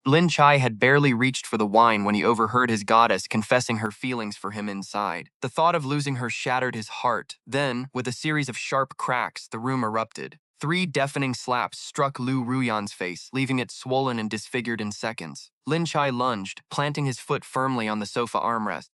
Lin Qiye had barely reached for the wine when he overheard his goddess confessing her feelings for him inside. The thought of losing her shattered his heart. Then, with a series of sharp cracks, the room erupted. 3 deafening slaps struck Liu Ruyan's face, leaving it swollen and disfigured in seconds. Lin Qiye lunged, planting his foot firmly on the sofa armrest.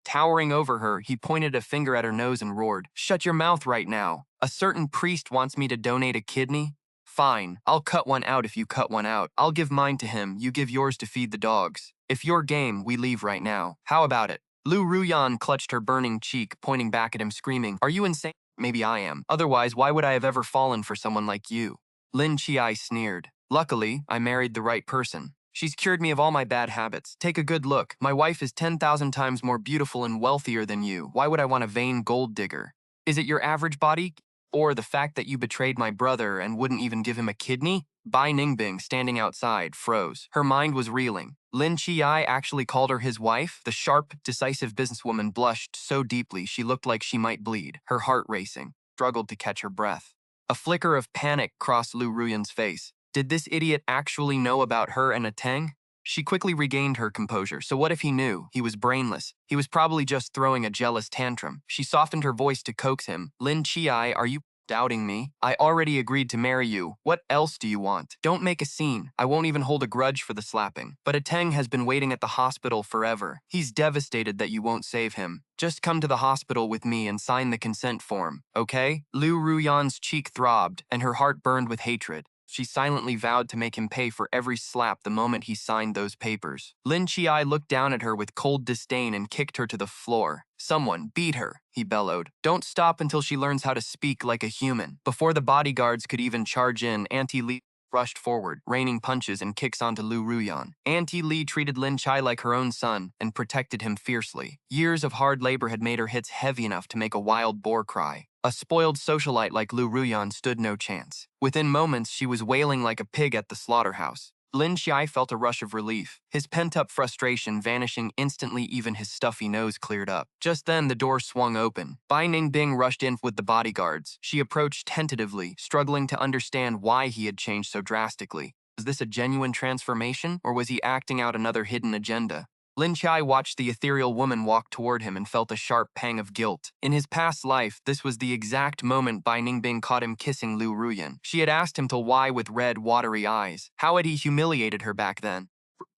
Towering over her, he pointed a finger at her nose and roared, "Shut your mouth right now. A certain priest wants me to donate a kidney? Fine, I'll cut one out if you cut one out. I'll give mine to him, you give yours to feed the dogs. If you're game, we leave right now. How about it?" Liu Ruyan clutched her burning cheek, pointing back at him, screaming, "Are you insane?" "Maybe I am. Otherwise, why would I have ever fallen for someone like you?" Lin Qiye sneered. "Luckily, I married the right person. She's cured me of all my bad habits. Take a good look. My wife is 10,000 times more beautiful and wealthier than you. Why would I want a vain gold digger? Is it your average body? Or the fact that you betrayed my brother and wouldn't even give him a kidney?" Bai Ningbing, standing outside, froze. Her mind was reeling. Lin Qiye actually called her his wife? The sharp, decisive businesswoman blushed so deeply she looked like she might bleed, her heart racing, struggled to catch her breath. A flicker of panic crossed Liu Ruyan's face. Did this idiot actually know about her and Ateng? She quickly regained her composure. So what if he knew? He was brainless. He was probably just throwing a jealous tantrum. She softened her voice to coax him. "Lin Qiye, are you doubting me? I already agreed to marry you. What else do you want? Don't make a scene. I won't even hold a grudge for the slapping. But Ateng has been waiting at the hospital forever. He's devastated that you won't save him. Just come to the hospital with me and sign the consent form, okay?" Liu Ruyan's cheek throbbed, and her heart burned with hatred. She silently vowed to make him pay for every slap the moment he signed those papers. Lin Qiye looked down at her with cold disdain and kicked her to the floor. "Someone, beat her," he bellowed. "Don't stop until she learns how to speak like a human." Before the bodyguards could even charge in, Auntie rushed forward, raining punches and kicks onto Liu Ruyan. Auntie Li treated Lin Qiye like her own son and protected him fiercely. Years of hard labor had made her hits heavy enough to make a wild boar cry. A spoiled socialite like Liu Ruyan stood no chance. Within moments, she was wailing like a pig at the slaughterhouse. Lin Qiye felt a rush of relief, his pent-up frustration vanishing instantly. Even his stuffy nose cleared up. Just then, the door swung open. Bai Ningbing rushed in with the bodyguards. She approached tentatively, struggling to understand why he had changed so drastically. Was this a genuine transformation, or was he acting out another hidden agenda? Lin Qiye watched the ethereal woman walk toward him and felt a sharp pang of guilt. In his past life, this was the exact moment Bai Ningbing caught him kissing Liu Ruyan. She had asked him to why with red, watery eyes. How had he humiliated her back then?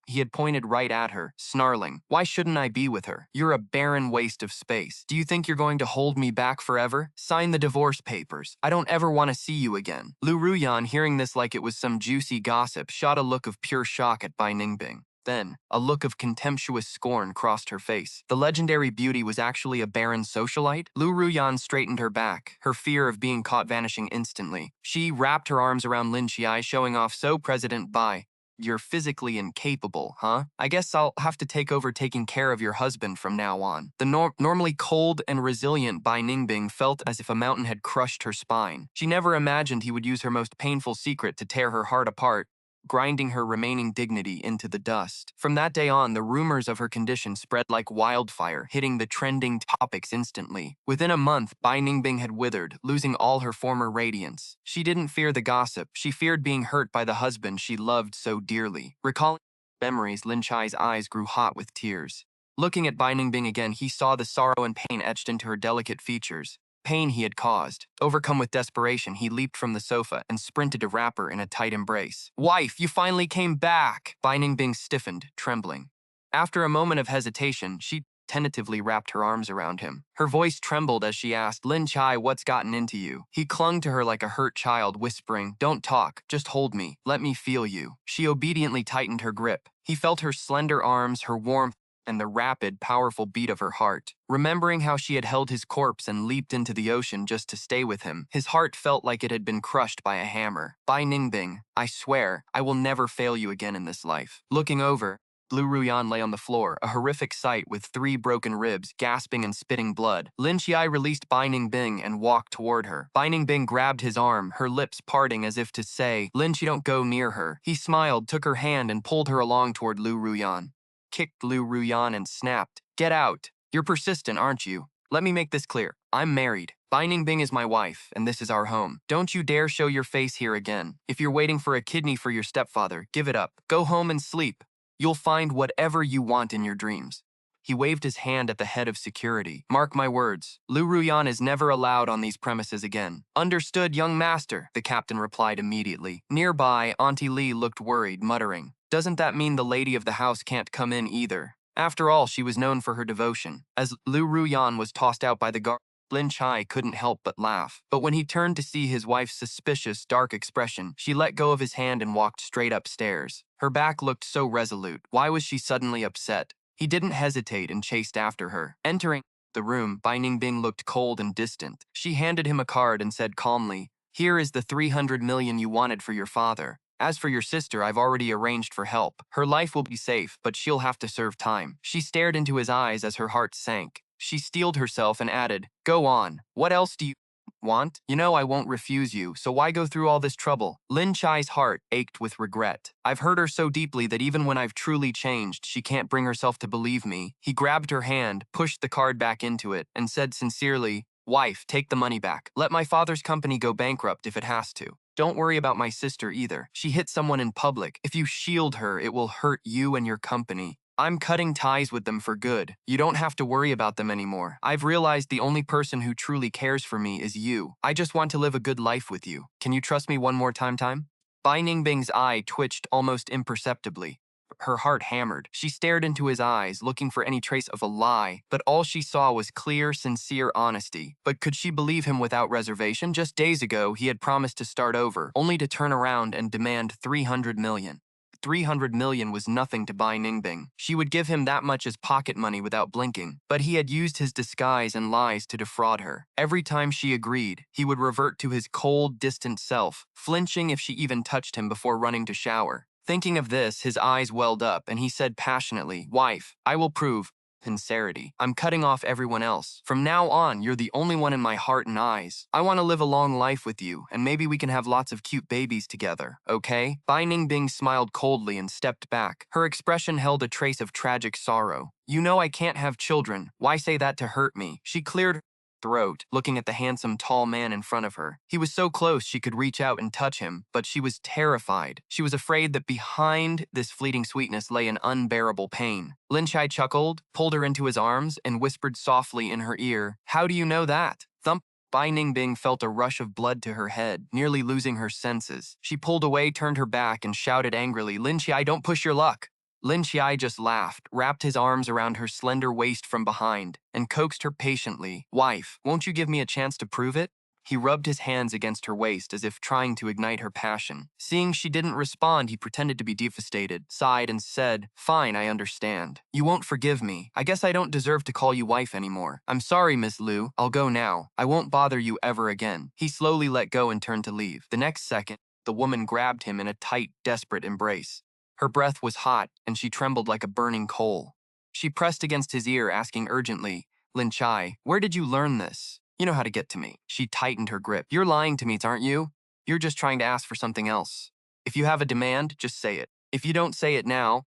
He had pointed right at her, snarling, "Why shouldn't I be with her? You're a barren waste of space. Do you think you're going to hold me back forever? Sign the divorce papers. I don't ever want to see you again." Liu Ruyan, hearing this like it was some juicy gossip, shot a look of pure shock at Bai Ningbing. Then, a look of contemptuous scorn crossed her face. The legendary beauty was actually a barren socialite? Liu Ruyan straightened her back, her fear of being caught vanishing instantly. She wrapped her arms around Lin Qiye, showing off, "So President Bai, you're physically incapable, huh? I guess I'll have to take over taking care of your husband from now on." The normally cold and resilient Bai Ningbing felt as if a mountain had crushed her spine. She never imagined he would use her most painful secret to tear her heart apart, grinding her remaining dignity into the dust. From that day on, the rumors of her condition spread like wildfire, hitting the trending topics instantly. Within a month, Bai Ningbing had withered, losing all her former radiance. She didn't fear the gossip. She feared being hurt by the husband she loved so dearly. Recalling memories, Lin Qiye's eyes grew hot with tears. Looking at Bai Ningbing again, he saw the sorrow and pain etched into her delicate features. Pain he had caused. Overcome with desperation, he leaped from the sofa and sprinted to wrap her in a tight embrace. "Wife, you finally came back!" Bai Ningbing stiffened, trembling. After a moment of hesitation, she tentatively wrapped her arms around him. Her voice trembled as she asked, "Lin Qiye, what's gotten into you?" He clung to her like a hurt child, whispering, "Don't talk, just hold me. Let me feel you." She obediently tightened her grip. He felt her slender arms, her warmth, and the rapid, powerful beat of her heart. Remembering how she had held his corpse and leaped into the ocean just to stay with him, his heart felt like it had been crushed by a hammer. "Bai Ningbing, I swear, I will never fail you again in this life." Looking over, Liu Ruyan lay on the floor, a horrific sight with 3 broken ribs, gasping and spitting blood. Lin Qiye released Bai Ningbing and walked toward her. Bai Ningbing grabbed his arm, her lips parting as if to say, "Lin, don't go near her." He smiled, took her hand, and pulled her along toward Liu Ruyan. Kicked Liu Ruyan and snapped, "Get out! You're persistent, aren't you? Let me make this clear. I'm married. Bai Ningbing is my wife, and this is our home. Don't you dare show your face here again. If you're waiting for a kidney for your stepfather, give it up. Go home and sleep. You'll find whatever you want in your dreams. He waved his hand at the head of security. Mark my words, Liu Ruyan is never allowed on these premises again. Understood, young master, the captain replied immediately. Nearby, Auntie Li looked worried, muttering, doesn't that mean the lady of the house can't come in either? After all, she was known for her devotion. As Liu Ruyan was tossed out by the guard, Lin Qiye couldn't help but laugh. But when he turned to see his wife's suspicious, dark expression, she let go of his hand and walked straight upstairs. Her back looked so resolute. Why was she suddenly upset? He didn't hesitate and chased after her. Entering the room, Bai Ningbing looked cold and distant. She handed him a card and said calmly, here is the 300 million you wanted for your father. As for your sister, I've already arranged for help. Her life will be safe, but she'll have to serve time. She stared into his eyes as her heart sank. She steeled herself and added, go on. What else do you want? You know I won't refuse you, so why go through all this trouble? Lin Qiye's heart ached with regret. I've hurt her so deeply that even when I've truly changed, she can't bring herself to believe me. He grabbed her hand, pushed the card back into it, and said sincerely, wife, take the money back. Let my father's company go bankrupt if it has to. Don't worry about my sister either. She hit someone in public. If you shield her, it will hurt you and your company. I'm cutting ties with them for good. You don't have to worry about them anymore. I've realized the only person who truly cares for me is you. I just want to live a good life with you. Can you trust me one more time? Bai Ningbing's eye twitched almost imperceptibly. Her heart hammered. She stared into his eyes, looking for any trace of a lie, but all she saw was clear, sincere honesty. But could she believe him without reservation? Just days ago, he had promised to start over, only to turn around and demand 300 million. 300 million was nothing to Bai Ningbing. She would give him that much as pocket money without blinking. But he had used his disguise and lies to defraud her. Every time she agreed, he would revert to his cold, distant self, flinching if she even touched him before running to shower. Thinking of this, his eyes welled up, and he said passionately, wife, I will prove sincerity. I'm cutting off everyone else. From now on, you're the only one in my heart and eyes. I want to live a long life with you, and maybe we can have lots of cute babies together, okay? Bai Ningbing smiled coldly and stepped back. Her expression held a trace of tragic sorrow. You know I can't have children. Why say that to hurt me? She cleared her throat, looking at the handsome, tall man in front of her. He was so close she could reach out and touch him, but she was terrified. She was afraid that behind this fleeting sweetness lay an unbearable pain. Lin Qiye chuckled, pulled her into his arms, and whispered softly in her ear, how do you know that? Thump. Bai Ningbing felt a rush of blood to her head, nearly losing her senses. She pulled away, turned her back, and shouted angrily, Lin Qiye, don't push your luck. Lin Qiye just laughed, wrapped his arms around her slender waist from behind, and coaxed her patiently. Wife, won't you give me a chance to prove it? He rubbed his hands against her waist as if trying to ignite her passion. Seeing she didn't respond, he pretended to be devastated, sighed, and said, fine, I understand. You won't forgive me. I guess I don't deserve to call you wife anymore. I'm sorry, Miss Liu. I'll go now. I won't bother you ever again. He slowly let go and turned to leave. The next second, the woman grabbed him in a tight, desperate embrace. Her breath was hot, and she trembled like a burning coal. She pressed against his ear, asking urgently, Lin Qiye, where did you learn this? You know how to get to me. She tightened her grip. You're lying to me, aren't you? You're just trying to ask for something else. If you have a demand, just say it. If you don't say it now,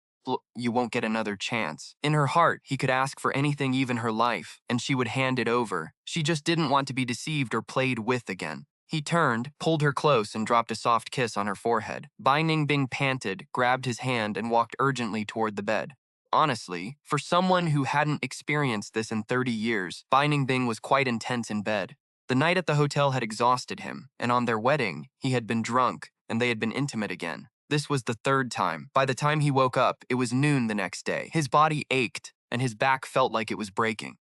you won't get another chance. In her heart, he could ask for anything, even her life, and she would hand it over. She just didn't want to be deceived or played with again. He turned, pulled her close, and dropped a soft kiss on her forehead. Bai Ningbing panted, grabbed his hand, and walked urgently toward the bed. Honestly, for someone who hadn't experienced this in 30 years, Bai Ningbing was quite intense in bed. The night at the hotel had exhausted him, and on their wedding, he had been drunk, and they had been intimate again. This was the third time. By the time he woke up, it was noon the next day. His body ached, and his back felt like it was breaking.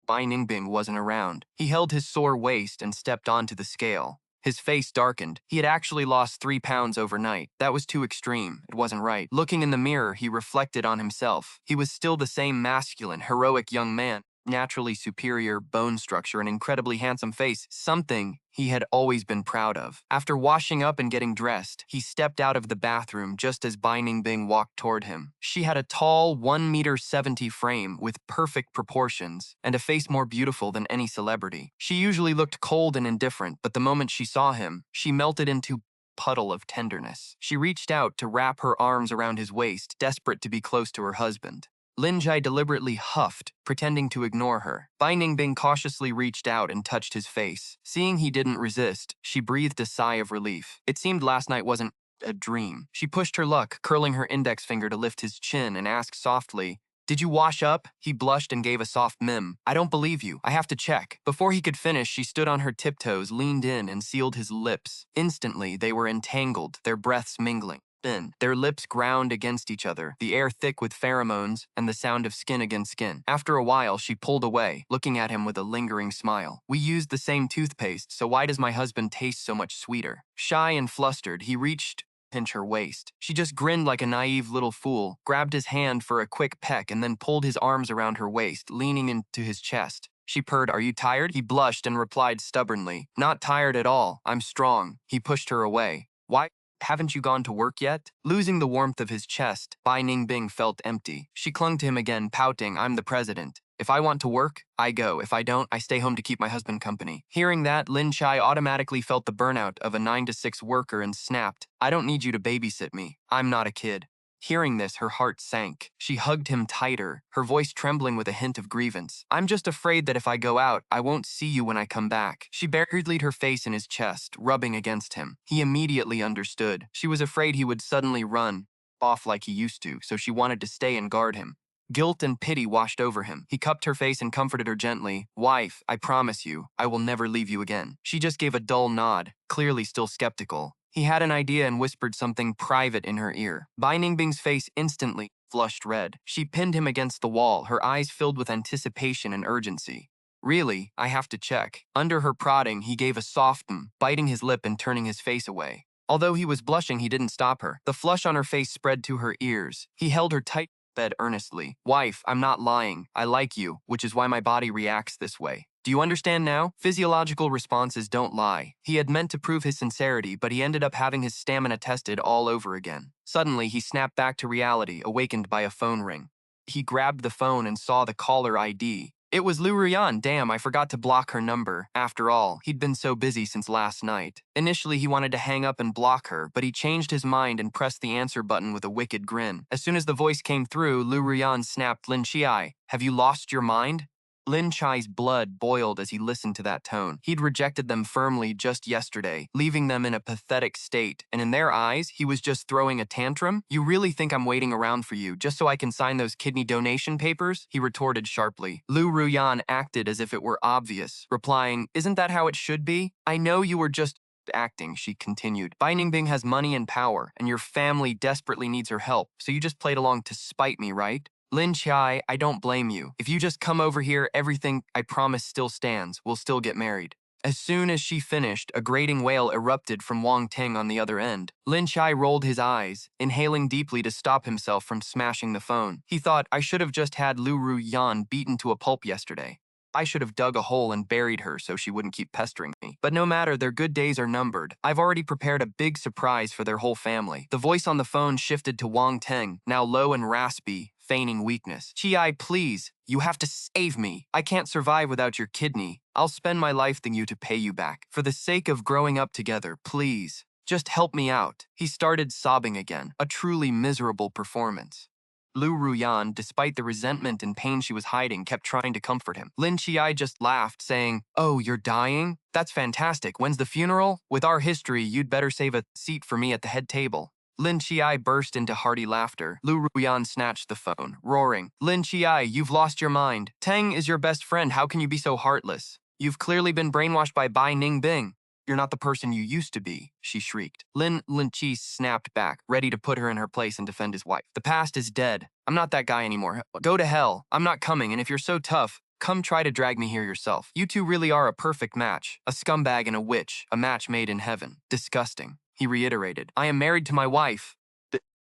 Bai Ningbing wasn't around. He held his sore waist and stepped onto the scale. His face darkened. He had actually lost 3 pounds overnight. That was too extreme. It wasn't right. Looking in the mirror, he reflected on himself. He was still the same masculine, heroic young man. Naturally superior bone structure and incredibly handsome face, something he had always been proud of. After washing up and getting dressed, he stepped out of the bathroom just as Bai Ningbing walked toward him. She had a tall 1.70 m frame with perfect proportions and a face more beautiful than any celebrity. She usually looked cold and indifferent, but the moment she saw him, she melted into puddle of tenderness. She reached out to wrap her arms around his waist, desperate to be close to her husband. Lin Qiye deliberately huffed, pretending to ignore her. Bai Ningbing cautiously reached out and touched his face. Seeing he didn't resist, she breathed a sigh of relief. It seemed last night wasn't a dream. She pushed her luck, curling her index finger to lift his chin, and asked softly, "Did you wash up?" He blushed and gave a soft mim. "I don't believe you. I have to check." Before he could finish, she stood on her tiptoes, leaned in, and sealed his lips. Instantly, they were entangled, their breaths mingling. Then, their lips ground against each other, the air thick with pheromones and the sound of skin against skin. After a while, she pulled away, looking at him with a lingering smile. "We used the same toothpaste, so why does my husband taste so much sweeter?" Shy and flustered, he reached pinch her waist. She just grinned like a naive little fool, grabbed his hand for a quick peck, and then pulled his arms around her waist, leaning into his chest. She purred, "Are you tired?" He blushed and replied stubbornly, "Not tired at all. I'm strong." He pushed her away. "Why haven't you gone to work yet?" Losing the warmth of his chest, Bai Ningbing felt empty. She clung to him again, pouting, "I'm the president. If I want to work, I go. If I don't, I stay home to keep my husband company." Hearing that, Lin Qiye automatically felt the burnout of a 9-to-6 worker and snapped, "I don't need you to babysit me. I'm not a kid." Hearing this, her heart sank. She hugged him tighter, her voice trembling with a hint of grievance. "I'm just afraid that if I go out, I won't see you when I come back." She buried her face in his chest, rubbing against him. He immediately understood. She was afraid he would suddenly run off like he used to, so she wanted to stay and guard him. Guilt and pity washed over him. He cupped her face and comforted her gently. "Wife, I promise you, I will never leave you again." She just gave a dull nod, clearly still skeptical. He had an idea and whispered something private in her ear. Bai Ningbing's face instantly flushed red. She pinned him against the wall, her eyes filled with anticipation and urgency. "Really, I have to check." Under her prodding, he gave a soft biting his lip and turning his face away. Although he was blushing, he didn't stop her. The flush on her face spread to her ears. He held her tight, said earnestly, "Wife, I'm not lying. I like you, which is why my body reacts this way. Do you understand now? Physiological responses don't lie." He had meant to prove his sincerity, but he ended up having his stamina tested all over again. Suddenly, he snapped back to reality, awakened by a phone ring. He grabbed the phone and saw the caller ID. It was Liu Ruyan. Damn, I forgot to block her number. After all, he'd been so busy since last night. Initially, he wanted to hang up and block her, but he changed his mind and pressed the answer button with a wicked grin. As soon as the voice came through, Liu Ruyan snapped, "Lin Qiye, have you lost your mind?" Lin Qiye's blood boiled as he listened to that tone. He'd rejected them firmly just yesterday, leaving them in a pathetic state, and in their eyes, he was just throwing a tantrum? "You really think I'm waiting around for you just so I can sign those kidney donation papers?" he retorted sharply. Liu Ruyan acted as if it were obvious, replying, "Isn't that how it should be? I know you were just acting," she continued. "Bai Ningbing has money and power, and your family desperately needs her help, so you just played along to spite me, right? Lin Qiye, I don't blame you. If you just come over here, everything I promise still stands. We'll still get married." As soon as she finished, a grating wail erupted from Wang Ting on the other end. Lin Qiye rolled his eyes, inhaling deeply to stop himself from smashing the phone. He thought, "I should have just had Liu Ruyan beaten to a pulp yesterday. I should have dug a hole and buried her so she wouldn't keep pestering me. But no matter, their good days are numbered. I've already prepared a big surprise for their whole family." The voice on the phone shifted to Wang Ting, now low and raspy, feigning weakness. "Qiye, please, you have to save me. I can't survive without your kidney. I'll spend my life than you to pay you back. For the sake of growing up together, please, just help me out." He started sobbing again, a truly miserable performance. Liu Ruyan, despite the resentment and pain she was hiding, kept trying to comfort him. Lin Qiye just laughed, saying, "Oh, you're dying? That's fantastic. When's the funeral? With our history, you'd better save a seat for me at the head table." Lin Qiye burst into hearty laughter. Liu Ruyan snatched the phone, roaring, "Lin Qiye, you've lost your mind. Tang is your best friend. How can you be so heartless? You've clearly been brainwashed by Bai Ningbing. You're not the person you used to be," she shrieked. Lin Qiye snapped back, ready to put her in her place and defend his wife. "The past is dead. I'm not that guy anymore. Go to hell. I'm not coming, and if you're so tough, come try to drag me here yourself. You two really are a perfect match. A scumbag and a witch. A match made in heaven. Disgusting." He reiterated, "I am married to my wife.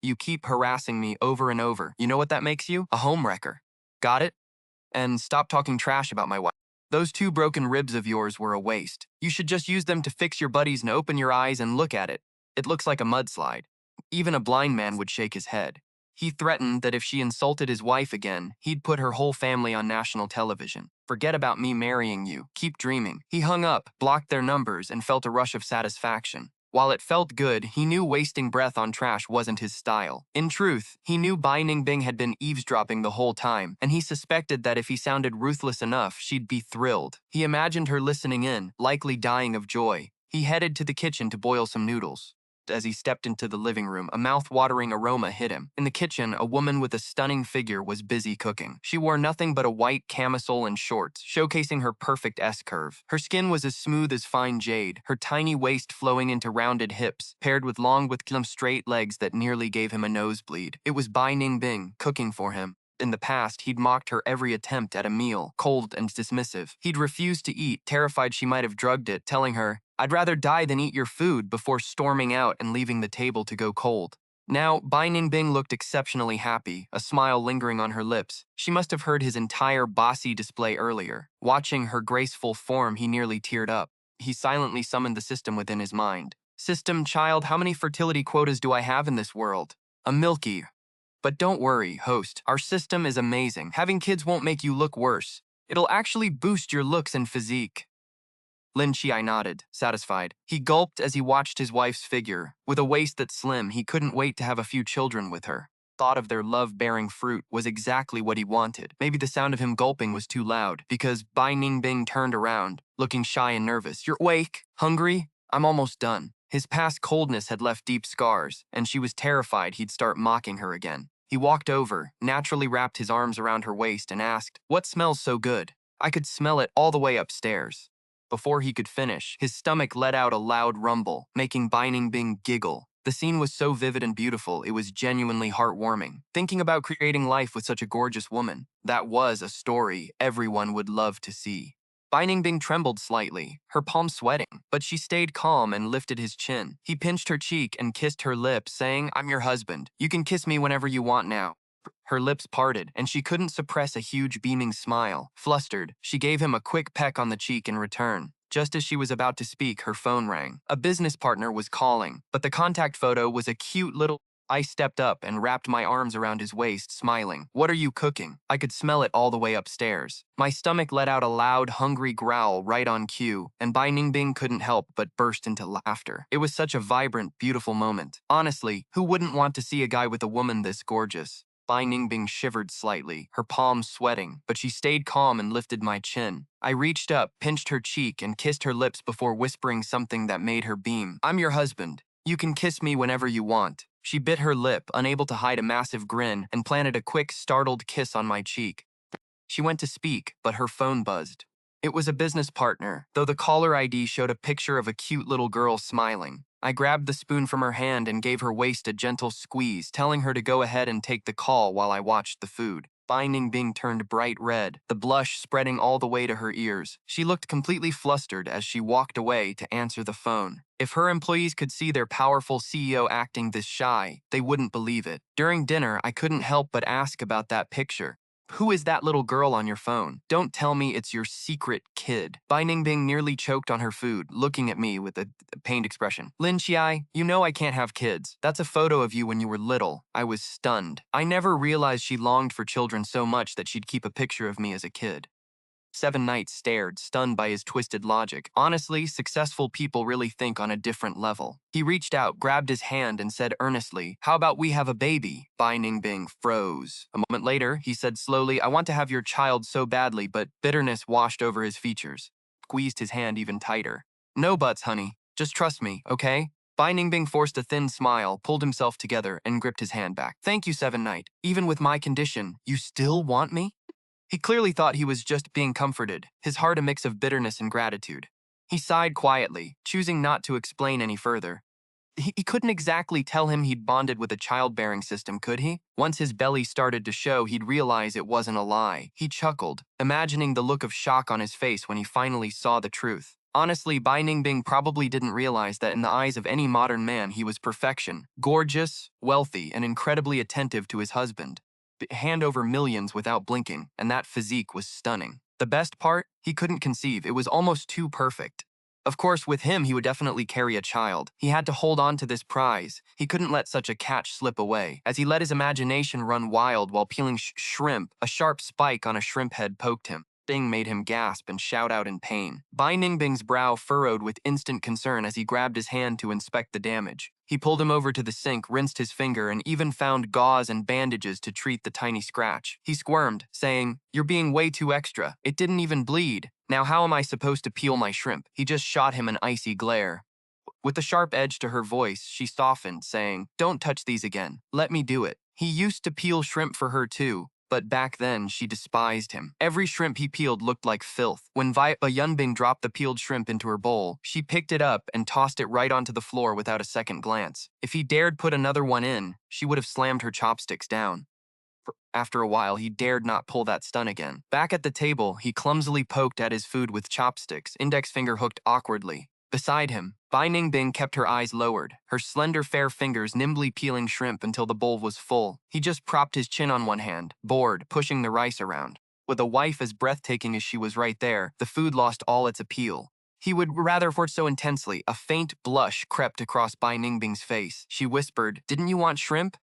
You keep harassing me over and over. You know what that makes you? A homewrecker. Got it? And stop talking trash about my wife. Those 2 broken ribs of yours were a waste. You should just use them to fix your buddies and open your eyes and look at it. It looks like a mudslide." Even a blind man would shake his head. He threatened that if she insulted his wife again, he'd put her whole family on national television. "Forget about me marrying you. Keep dreaming." He hung up, blocked their numbers, and felt a rush of satisfaction. While it felt good, he knew wasting breath on trash wasn't his style. In truth, he knew Bai Ningbing had been eavesdropping the whole time, and he suspected that if he sounded ruthless enough, she'd be thrilled. He imagined her listening in, likely dying of joy. He headed to the kitchen to boil some noodles. As he stepped into the living room, a mouth-watering aroma hit him. In the kitchen, a woman with a stunning figure was busy cooking. She wore nothing but a white camisole and shorts, showcasing her perfect S-curve. Her skin was as smooth as fine jade, her tiny waist flowing into rounded hips, paired with straight legs that nearly gave him a nosebleed. It was Bai Ningbing, cooking for him. In the past, he'd mocked her every attempt at a meal, cold and dismissive. He'd refused to eat, terrified she might have drugged it, telling her, "I'd rather die than eat your food," before storming out and leaving the table to go cold. Now, Bai Ningbing looked exceptionally happy, a smile lingering on her lips. She must have heard his entire bossy display earlier. Watching her graceful form, he nearly teared up. He silently summoned the system within his mind. "System, child, how many fertility quotas do I have in this world?" "A milky." "But don't worry, host. Our system is amazing. Having kids won't make you look worse. It'll actually boost your looks and physique." Lin Qiye nodded, satisfied. He gulped as he watched his wife's figure. With a waist that's slim, he couldn't wait to have a few children with her. Thought of their love-bearing fruit was exactly what he wanted. Maybe the sound of him gulping was too loud, because Bai Ningbing turned around, looking shy and nervous. "You're awake? Hungry? I'm almost done." His past coldness had left deep scars, and she was terrified he'd start mocking her again. He walked over, naturally wrapped his arms around her waist, and asked, "What smells so good? I could smell it all the way upstairs." Before he could finish, his stomach let out a loud rumble, making Bai Ningbing giggle. The scene was so vivid and beautiful, it was genuinely heartwarming. Thinking about creating life with such a gorgeous woman, that was a story everyone would love to see. Bai Ningbing trembled slightly, her palms sweating, but she stayed calm and lifted his chin. He pinched her cheek and kissed her lips, saying, "I'm your husband. You can kiss me whenever you want now." Her lips parted, and she couldn't suppress a huge beaming smile. Flustered, she gave him a quick peck on the cheek in return. Just as she was about to speak, her phone rang. A business partner was calling, but the contact photo was a cute little... I stepped up and wrapped my arms around his waist, smiling. "What are you cooking?" I could smell it all the way upstairs. My stomach let out a loud, hungry growl right on cue, and Bai Ningbing couldn't help but burst into laughter. It was such a vibrant, beautiful moment. Honestly, who wouldn't want to see a guy with a woman this gorgeous? Bai Ningbing shivered slightly, her palms sweating, but she stayed calm and lifted my chin. I reached up, pinched her cheek, and kissed her lips before whispering something that made her beam. "I'm your husband. You can kiss me whenever you want." She bit her lip, unable to hide a massive grin, and planted a quick, startled kiss on my cheek. She went to speak, but her phone buzzed. It was a business partner, though the caller ID showed a picture of a cute little girl smiling. I grabbed the spoon from her hand and gave her waist a gentle squeeze, telling her to go ahead and take the call while I watched the food. Bai Ningbing turned bright red, the blush spreading all the way to her ears. She looked completely flustered as she walked away to answer the phone. If her employees could see their powerful CEO acting this shy, they wouldn't believe it. During dinner, I couldn't help but ask about that picture. "Who is that little girl on your phone? Don't tell me it's your secret kid." Bai Ningbing nearly choked on her food, looking at me with a pained expression. "Lin Qiye, you know I can't have kids. That's a photo of you when you were little." I was stunned. I never realized she longed for children so much that she'd keep a picture of me as a kid. Seven Knights stared, stunned by his twisted logic. Honestly, successful people really think on a different level. He reached out, grabbed his hand, and said earnestly, "How about we have a baby?" Bai Ningbing froze. A moment later, he said slowly, "I want to have your child so badly," but bitterness washed over his features. Squeezed his hand even tighter. "No buts, honey. Just trust me, okay?" Bai Ningbing forced a thin smile, pulled himself together, and gripped his hand back. "Thank you, Seven Knight. Even with my condition, you still want me?" He clearly thought he was just being comforted, his heart a mix of bitterness and gratitude. He sighed quietly, choosing not to explain any further. He couldn't exactly tell him he'd bonded with a childbearing system, could he? Once his belly started to show, he'd realize it wasn't a lie. He chuckled, imagining the look of shock on his face when he finally saw the truth. Honestly, Bai Ningbing probably didn't realize that in the eyes of any modern man, he was perfection, gorgeous, wealthy, and incredibly attentive to his husband. Hand over millions without blinking, and that physique was stunning. The best part? He couldn't conceive. It was almost too perfect. Of course, with him, he would definitely carry a child. He had to hold on to this prize. He couldn't let such a catch slip away. As he let his imagination run wild while peeling shrimp, a sharp spike on a shrimp head poked him. sting made him gasp and shout out in pain. Bai Ningbing's brow furrowed with instant concern as he grabbed his hand to inspect the damage. He pulled him over to the sink, rinsed his finger, and even found gauze and bandages to treat the tiny scratch. He squirmed, saying, "You're being way too extra. It didn't even bleed. Now how am I supposed to peel my shrimp?" He just shot him an icy glare. With a sharp edge to her voice, she softened, saying, "Don't touch these again. Let me do it." He used to peel shrimp for her too, but back then she despised him. Every shrimp he peeled looked like filth. When Bai Ningbing dropped the peeled shrimp into her bowl, she picked it up and tossed it right onto the floor without a second glance. If he dared put another one in, she would have slammed her chopsticks down. After a while, he dared not pull that stunt again. Back at the table, he clumsily poked at his food with chopsticks, index finger hooked awkwardly. Beside him, Bai Ningbing kept her eyes lowered, her slender fair fingers nimbly peeling shrimp until the bowl was full. He just propped his chin on one hand, bored, pushing the rice around. With a wife as breathtaking as she was right there, the food lost all its appeal. He would rather for it so intensely. A faint blush crept across Bai Ningbing's face. She whispered, "Didn't you want shrimp?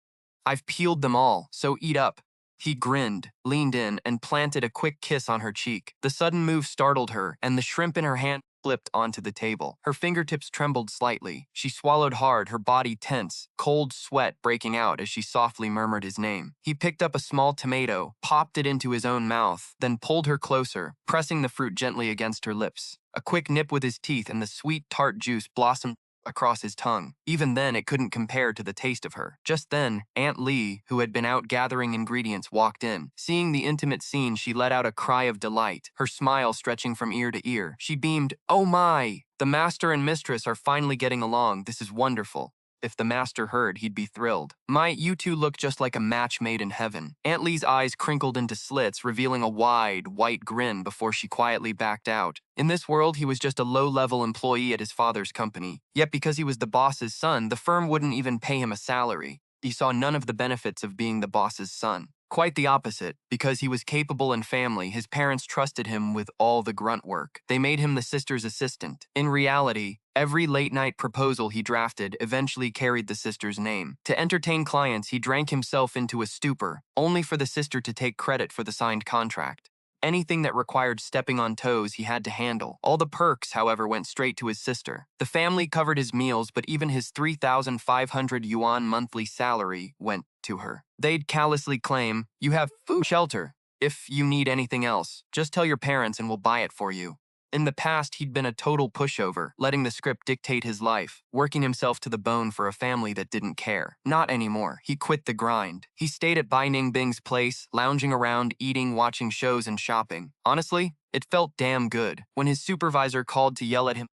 I've peeled them all, so eat up." He grinned, leaned in, and planted a quick kiss on her cheek. The sudden move startled her, and the shrimp in her hand flipped onto the table. Her fingertips trembled slightly. She swallowed hard, her body tense, cold sweat breaking out as she softly murmured his name. He picked up a small tomato, popped it into his own mouth, then pulled her closer, pressing the fruit gently against her lips. A quick nip with his teeth and the sweet tart juice blossomed across his tongue. Even then, it couldn't compare to the taste of her. Just then, Aunt Lee, who had been out gathering ingredients, walked in. Seeing the intimate scene, she let out a cry of delight, her smile stretching from ear to ear. She beamed, "Oh my! The master and mistress are finally getting along. This is wonderful." If the master heard, he'd be thrilled. You two look just like a match made in heaven." Aunt Lee's eyes crinkled into slits, revealing a wide, white grin before she quietly backed out. In this world, he was just a low-level employee at his father's company. Yet because he was the boss's son, the firm wouldn't even pay him a salary. He saw none of the benefits of being the boss's son. Quite the opposite. Because he was capable and family, his parents trusted him with all the grunt work. They made him the sister's assistant. In reality, every late-night proposal he drafted eventually carried the sister's name. To entertain clients, he drank himself into a stupor, only for the sister to take credit for the signed contract. Anything that required stepping on toes he had to handle. All the perks, however, went straight to his sister. The family covered his meals, but even his 3,500 yuan monthly salary went to her. They'd callously claim, "You have food, shelter. If you need anything else, just tell your parents and we'll buy it for you." In the past, he'd been a total pushover, letting the script dictate his life, working himself to the bone for a family that didn't care. Not anymore. He quit the grind. He stayed at Bai Ningbing's place, lounging around, eating, watching shows, and shopping. Honestly, it felt damn good. When his supervisor called to yell at him,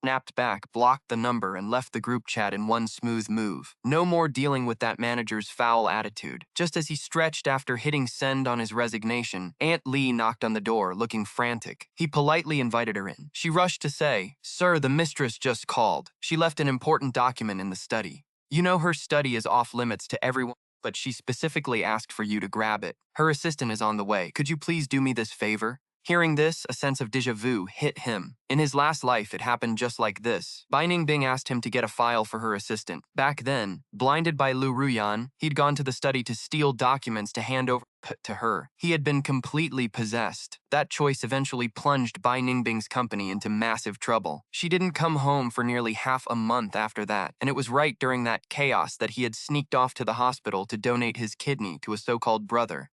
snapped back, blocked the number, and left the group chat in one smooth move. No more dealing with that manager's foul attitude. Just as he stretched after hitting send on his resignation, Aunt Lee knocked on the door, looking frantic. He politely invited her in. She rushed to say, "Sir, the mistress just called. She left an important document in the study. You know her study is off limits to everyone, but she specifically asked for you to grab it. Her assistant is on the way. Could you please do me this favor?" Hearing this, a sense of déjà vu hit him. In his last life, it happened just like this. Bai Ningbing asked him to get a file for her assistant. Back then, blinded by Liu Ruyan, he'd gone to the study to steal documents to hand over to her. He had been completely possessed. That choice eventually plunged Bai Ningbing's company into massive trouble. She didn't come home for nearly half a month after that, and it was right during that chaos that he had sneaked off to the hospital to donate his kidney to a so-called brother.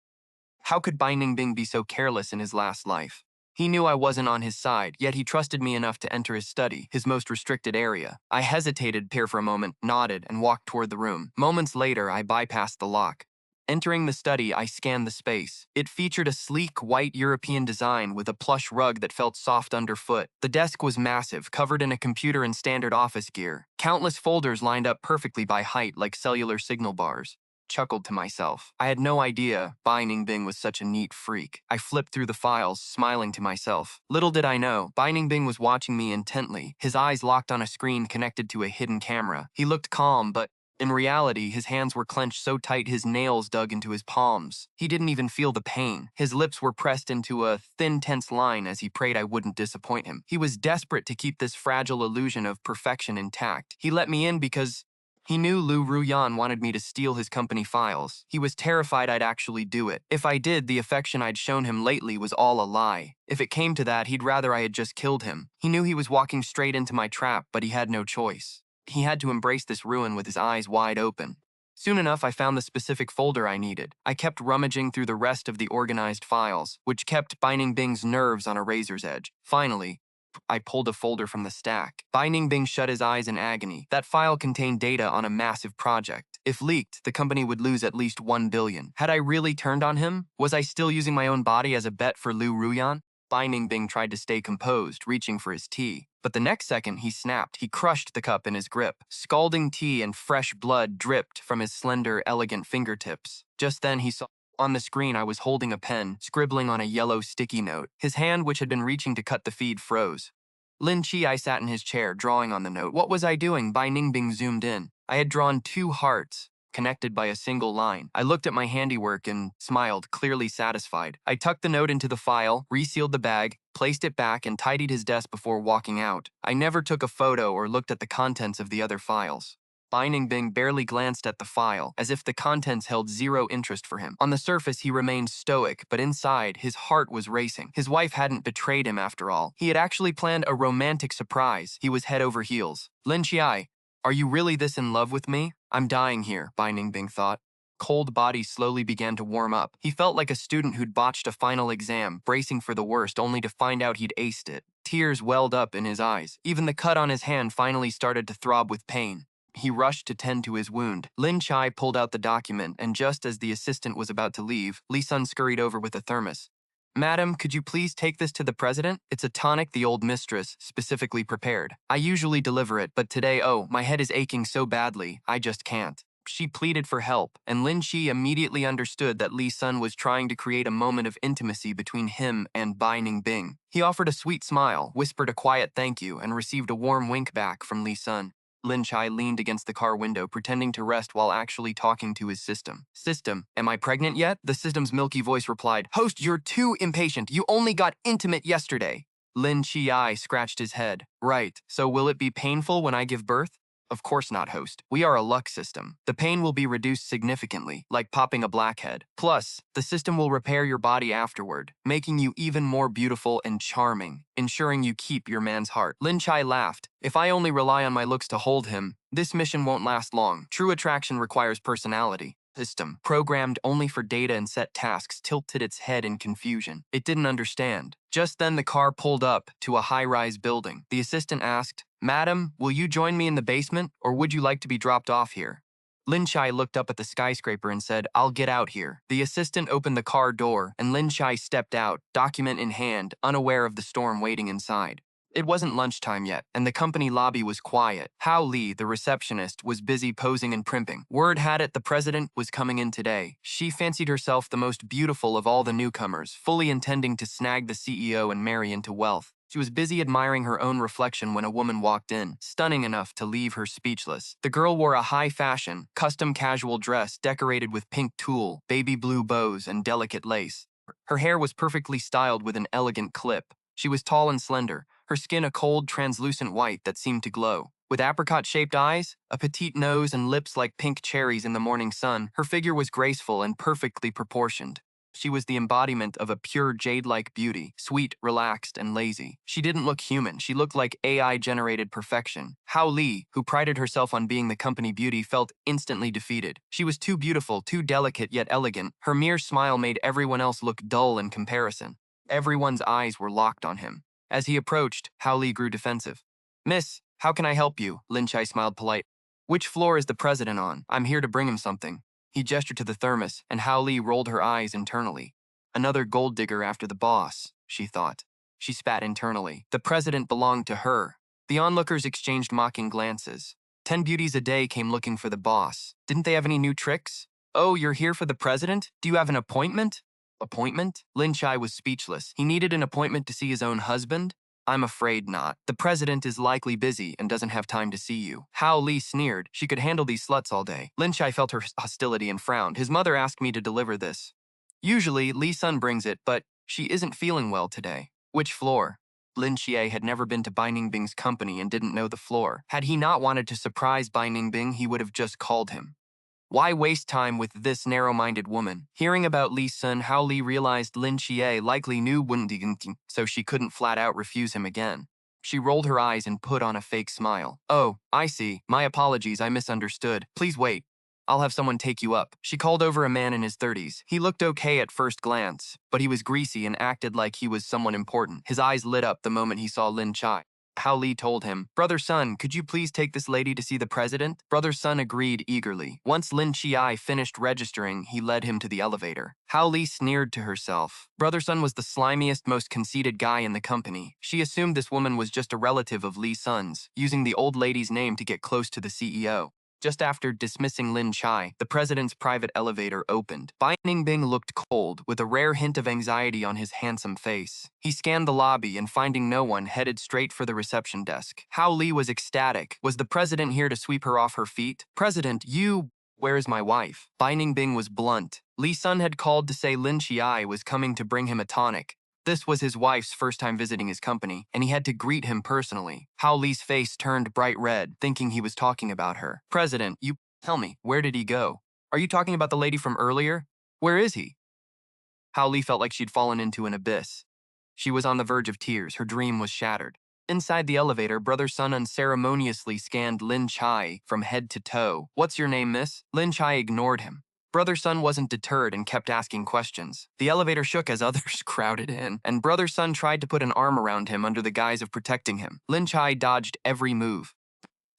How could Bai Ningbing be so careless in his last life? He knew I wasn't on his side, yet he trusted me enough to enter his study, his most restricted area. I hesitated for a moment, nodded, and walked toward the room. Moments later, I bypassed the lock. Entering the study, I scanned the space. It featured a sleek, white European design with a plush rug that felt soft underfoot. The desk was massive, covered in a computer and standard office gear. Countless folders lined up perfectly by height like cellular signal bars. Chuckled to myself. I had no idea Bai Ningbing was such a neat freak. I flipped through the files, smiling to myself. Little did I know, Bai Ningbing was watching me intently, his eyes locked on a screen connected to a hidden camera. He looked calm, but in reality, his hands were clenched so tight his nails dug into his palms. He didn't even feel the pain. His lips were pressed into a thin, tense line as he prayed I wouldn't disappoint him. He was desperate to keep this fragile illusion of perfection intact. He let me in because He knew Liu Ruyan wanted me to steal his company files. He was terrified I'd actually do it. If I did, the affection I'd shown him lately was all a lie. If it came to that, he'd rather I had just killed him. He knew he was walking straight into my trap, but he had no choice. He had to embrace this ruin with his eyes wide open. Soon enough, I found the specific folder I needed. I kept rummaging through the rest of the organized files, which kept Bai Ningbing's nerves on a razor's edge. Finally, I pulled a folder from the stack. Bai Ningbing shut his eyes in agony. That file contained data on a massive project. If leaked, the company would lose at least 1 billion. Had I really turned on him? Was I still using my own body as a bet for Liu Ruyan? Bai Ningbing tried to stay composed, reaching for his tea. But the next second he snapped. He crushed the cup in his grip. Scalding tea and fresh blood dripped from his slender, elegant fingertips. Just then he saw on the screen I was holding a pen, scribbling on a yellow sticky note. His hand, which had been reaching to cut the feed, froze. Lin Qiye sat in his chair, drawing on the note. What was I doing? Bai Ningbing zoomed in. I had drawn 2 hearts, connected by a single line. I looked at my handiwork and smiled, clearly satisfied. I tucked the note into the file, resealed the bag, placed it back, and tidied his desk before walking out. I never took a photo or looked at the contents of the other files. Bai Ningbing barely glanced at the file, as if the contents held zero interest for him. On the surface, he remained stoic, but inside, his heart was racing. His wife hadn't betrayed him after all. He had actually planned a romantic surprise. He was head over heels. Lin Qiye, are you really this in love with me? I'm dying here, Bai Ningbing thought. Cold body slowly began to warm up. He felt like a student who'd botched a final exam, bracing for the worst only to find out he'd aced it. Tears welled up in his eyes. Even the cut on his hand finally started to throb with pain. He rushed to tend to his wound. Lin Qiye pulled out the document, and just as the assistant was about to leave, Li Sun scurried over with a thermos. Madam, could you please take this to the president? It's a tonic the old mistress specifically prepared. I usually deliver it, but today, my head is aching so badly, I just can't. She pleaded for help, and Lin Qiye immediately understood that Li Sun was trying to create a moment of intimacy between him and Bai Ningbing. He offered a sweet smile, whispered a quiet thank you, and received a warm wink back from Li Sun. Lin Qiye leaned against the car window, pretending to rest while actually talking to his system. System, am I pregnant yet? The system's milky voice replied, Host, you're too impatient. You only got intimate yesterday. Lin Qiye scratched his head. Right, so will it be painful when I give birth? Of course not, host. We are a luck system. The pain will be reduced significantly, like popping a blackhead. Plus, the system will repair your body afterward, making you even more beautiful and charming, ensuring you keep your man's heart. Lin Qiye laughed. If I only rely on my looks to hold him, this mission won't last long. True attraction requires personality. System, programmed only for data and set tasks, tilted its head in confusion. It didn't understand. Just then the car pulled up to a high-rise building. The assistant asked, Madam, will you join me in the basement, or would you like to be dropped off here? Lin Qiye looked up at the skyscraper and said, I'll get out here. The assistant opened the car door, and Lin Qiye stepped out, document in hand, unaware of the storm waiting inside. It wasn't lunchtime yet, and the company lobby was quiet. Hao Li, the receptionist, was busy posing and primping. Word had it the president was coming in today. She fancied herself the most beautiful of all the newcomers, fully intending to snag the CEO and marry into wealth. She was busy admiring her own reflection when a woman walked in, stunning enough to leave her speechless. The girl wore a high-fashion, custom casual dress decorated with pink tulle, baby blue bows, and delicate lace. Her hair was perfectly styled with an elegant clip. She was tall and slender, her skin a cold, translucent white that seemed to glow. With apricot-shaped eyes, a petite nose, and lips like pink cherries in the morning sun, her figure was graceful and perfectly proportioned. She was the embodiment of a pure jade-like beauty, sweet, relaxed, and lazy. She didn't look human. She looked like AI-generated perfection. Hao Li, who prided herself on being the company beauty, felt instantly defeated. She was too beautiful, too delicate yet elegant. Her mere smile made everyone else look dull in comparison. Everyone's eyes were locked on him. As he approached, Hao Li grew defensive. Miss, how can I help you? Lin Qiye smiled polite. Which floor is the president on? I'm here to bring him something. He gestured to the thermos, and Hao Li rolled her eyes internally. Another gold digger after the boss, she thought. She spat internally. The president belonged to her. The onlookers exchanged mocking glances. 10 beauties a day came looking for the boss. Didn't they have any new tricks? Oh, you're here for the president? Do you have an appointment? Appointment? Lin Qiye was speechless. He needed an appointment to see his own husband? I'm afraid not. The president is likely busy and doesn't have time to see you. Hao Li sneered. She could handle these sluts all day. Lin Qiye felt her hostility and frowned. His mother asked me to deliver this. Usually, Li Sun brings it, but she isn't feeling well today. Which floor? Lin Qiye had never been to Bai Ningbing's company and didn't know the floor. Had he not wanted to surprise Bai Ningbing, he would have just called him. Why waste time with this narrow-minded woman? Hearing about Li Sun, Hao Li realized Lin Qiye likely knew Wundigengting, so she couldn't flat-out refuse him again. She rolled her eyes and put on a fake smile. Oh, I see. My apologies, I misunderstood. Please wait. I'll have someone take you up. She called over a man in his 30s. He looked okay at first glance, but he was greasy and acted like he was someone important. His eyes lit up the moment he saw Lin Qiye. Hao Li told him, "Brother Sun, could you please take this lady to see the president?" Brother Sun agreed eagerly. Once Lin Qiye finished registering, he led him to the elevator. Hao Li sneered to herself. Brother Sun was the slimiest, most conceited guy in the company. She assumed this woman was just a relative of Li Sun's, using the old lady's name to get close to the CEO. Just after dismissing Lin Qiye, the president's private elevator opened. Bai Ningbing looked cold, with a rare hint of anxiety on his handsome face. He scanned the lobby and, finding no one, headed straight for the reception desk. Hao Li was ecstatic. Was the president here to sweep her off her feet? "President, you... Where is my wife?" Bai Ningbing was blunt. Li Sun had called to say Lin Qiye was coming to bring him a tonic. This was his wife's first time visiting his company, and he had to greet him personally. Hao Li's face turned bright red, thinking he was talking about her. "President, you... Tell me, where did he go? Are you talking about the lady from earlier? Where is he?" Hao Li felt like she'd fallen into an abyss. She was on the verge of tears. Her dream was shattered. Inside the elevator, Brother Sun unceremoniously scanned Lin Qiye from head to toe. "What's your name, miss?" Lin Qiye ignored him. Brother Sun wasn't deterred and kept asking questions. The elevator shook as others crowded in, and Brother Sun tried to put an arm around him under the guise of protecting him. Lin Qiye dodged every move.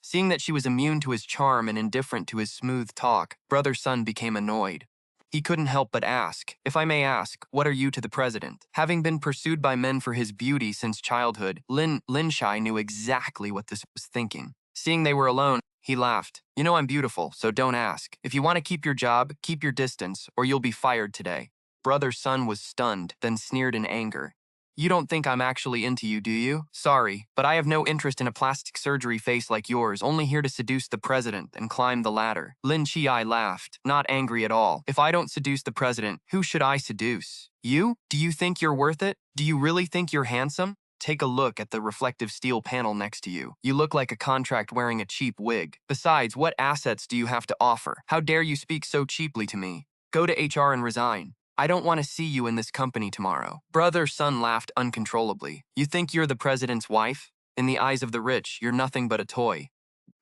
Seeing that she was immune to his charm and indifferent to his smooth talk, Brother Sun became annoyed. He couldn't help but ask, "If I may ask, what are you to the president?" Having been pursued by men for his beauty since childhood, Lin Qiye knew exactly what this was thinking. Seeing they were alone, he laughed. "You know I'm beautiful, so don't ask. If you want to keep your job, keep your distance, or you'll be fired today." Brother Sun was stunned, then sneered in anger. "You don't think I'm actually into you, do you? Sorry, but I have no interest in a plastic surgery face like yours, only here to seduce the president and climb the ladder." Lin Qiye laughed, not angry at all. "If I don't seduce the president, who should I seduce? You? Do you think you're worth it? Do you really think you're handsome? Take a look at the reflective steel panel next to you. You look like a contract wearing a cheap wig. Besides, what assets do you have to offer? How dare you speak so cheaply to me? Go to HR and resign. I don't want to see you in this company tomorrow." Brother Sun laughed uncontrollably. "You think you're the president's wife? In the eyes of the rich, you're nothing but a toy.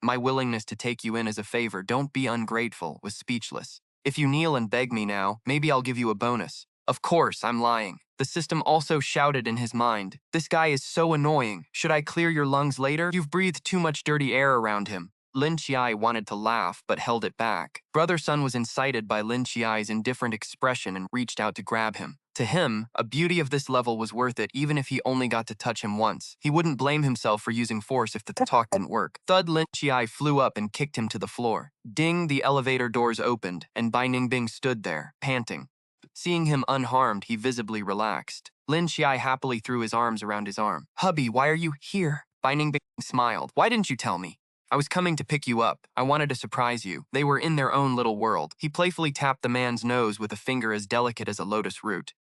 My willingness to take you in as a favor, don't be ungrateful," was speechless. "If you kneel and beg me now, maybe I'll give you a bonus." Of course, I'm lying. The system also shouted in his mind. "This guy is so annoying. Should I clear your lungs later? You've breathed too much dirty air around him." Lin Qiye wanted to laugh, but held it back. Brother Sun was incited by Lin Qiye's indifferent expression and reached out to grab him. To him, a beauty of this level was worth it even if he only got to touch him once. He wouldn't blame himself for using force if the talk didn't work. Thud, Lin Qiye flew up and kicked him to the floor. Ding, the elevator doors opened, and Bai Ningbing stood there, panting. Seeing him unharmed, he visibly relaxed. Lin Qiye happily threw his arms around his arm. "Hubby, why are you here?" Bai Ningbing smiled. "Why didn't you tell me? I was coming to pick you up. I wanted to surprise you." They were in their own little world. He playfully tapped the man's nose with a finger as delicate as a lotus root.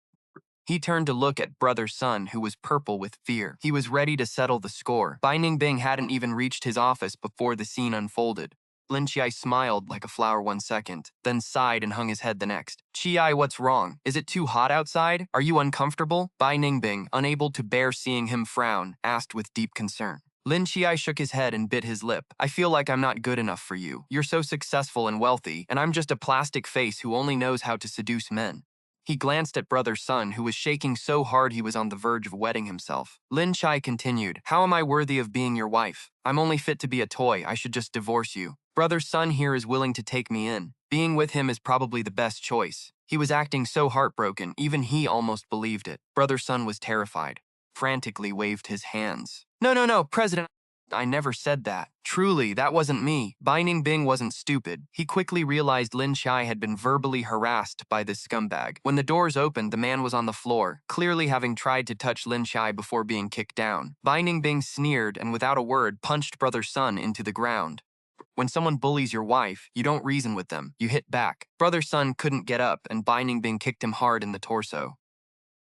He turned to look at Brother Sun, who was purple with fear. He was ready to settle the score. Bai Ningbing hadn't even reached his office before the scene unfolded. Lin Qiye smiled like a flower 1 second, then sighed and hung his head the next. "Qiye, what's wrong? Is it too hot outside? Are you uncomfortable?" Bai Ningbing, unable to bear seeing him frown, asked with deep concern. Lin Qiye shook his head and bit his lip. "I feel like I'm not good enough for you. You're so successful and wealthy, and I'm just a plastic face who only knows how to seduce men." He glanced at Brother Sun, who was shaking so hard he was on the verge of wetting himself. Lin Qiye continued, "How am I worthy of being your wife? I'm only fit to be a toy. I should just divorce you. Brother Sun here is willing to take me in. Being with him is probably the best choice." He was acting so heartbroken, even he almost believed it. Brother Sun was terrified, frantically waved his hands. No, President. I never said that. Truly, that wasn't me." Bai Ningbing wasn't stupid. He quickly realized Lin Qiye had been verbally harassed by this scumbag. When the doors opened, the man was on the floor, clearly having tried to touch Lin Qiye before being kicked down. Bai Ningbing sneered and without a word punched Brother Sun into the ground. When someone bullies your wife, you don't reason with them, you hit back. Brother Sun couldn't get up and Bai Ningbing kicked him hard in the torso.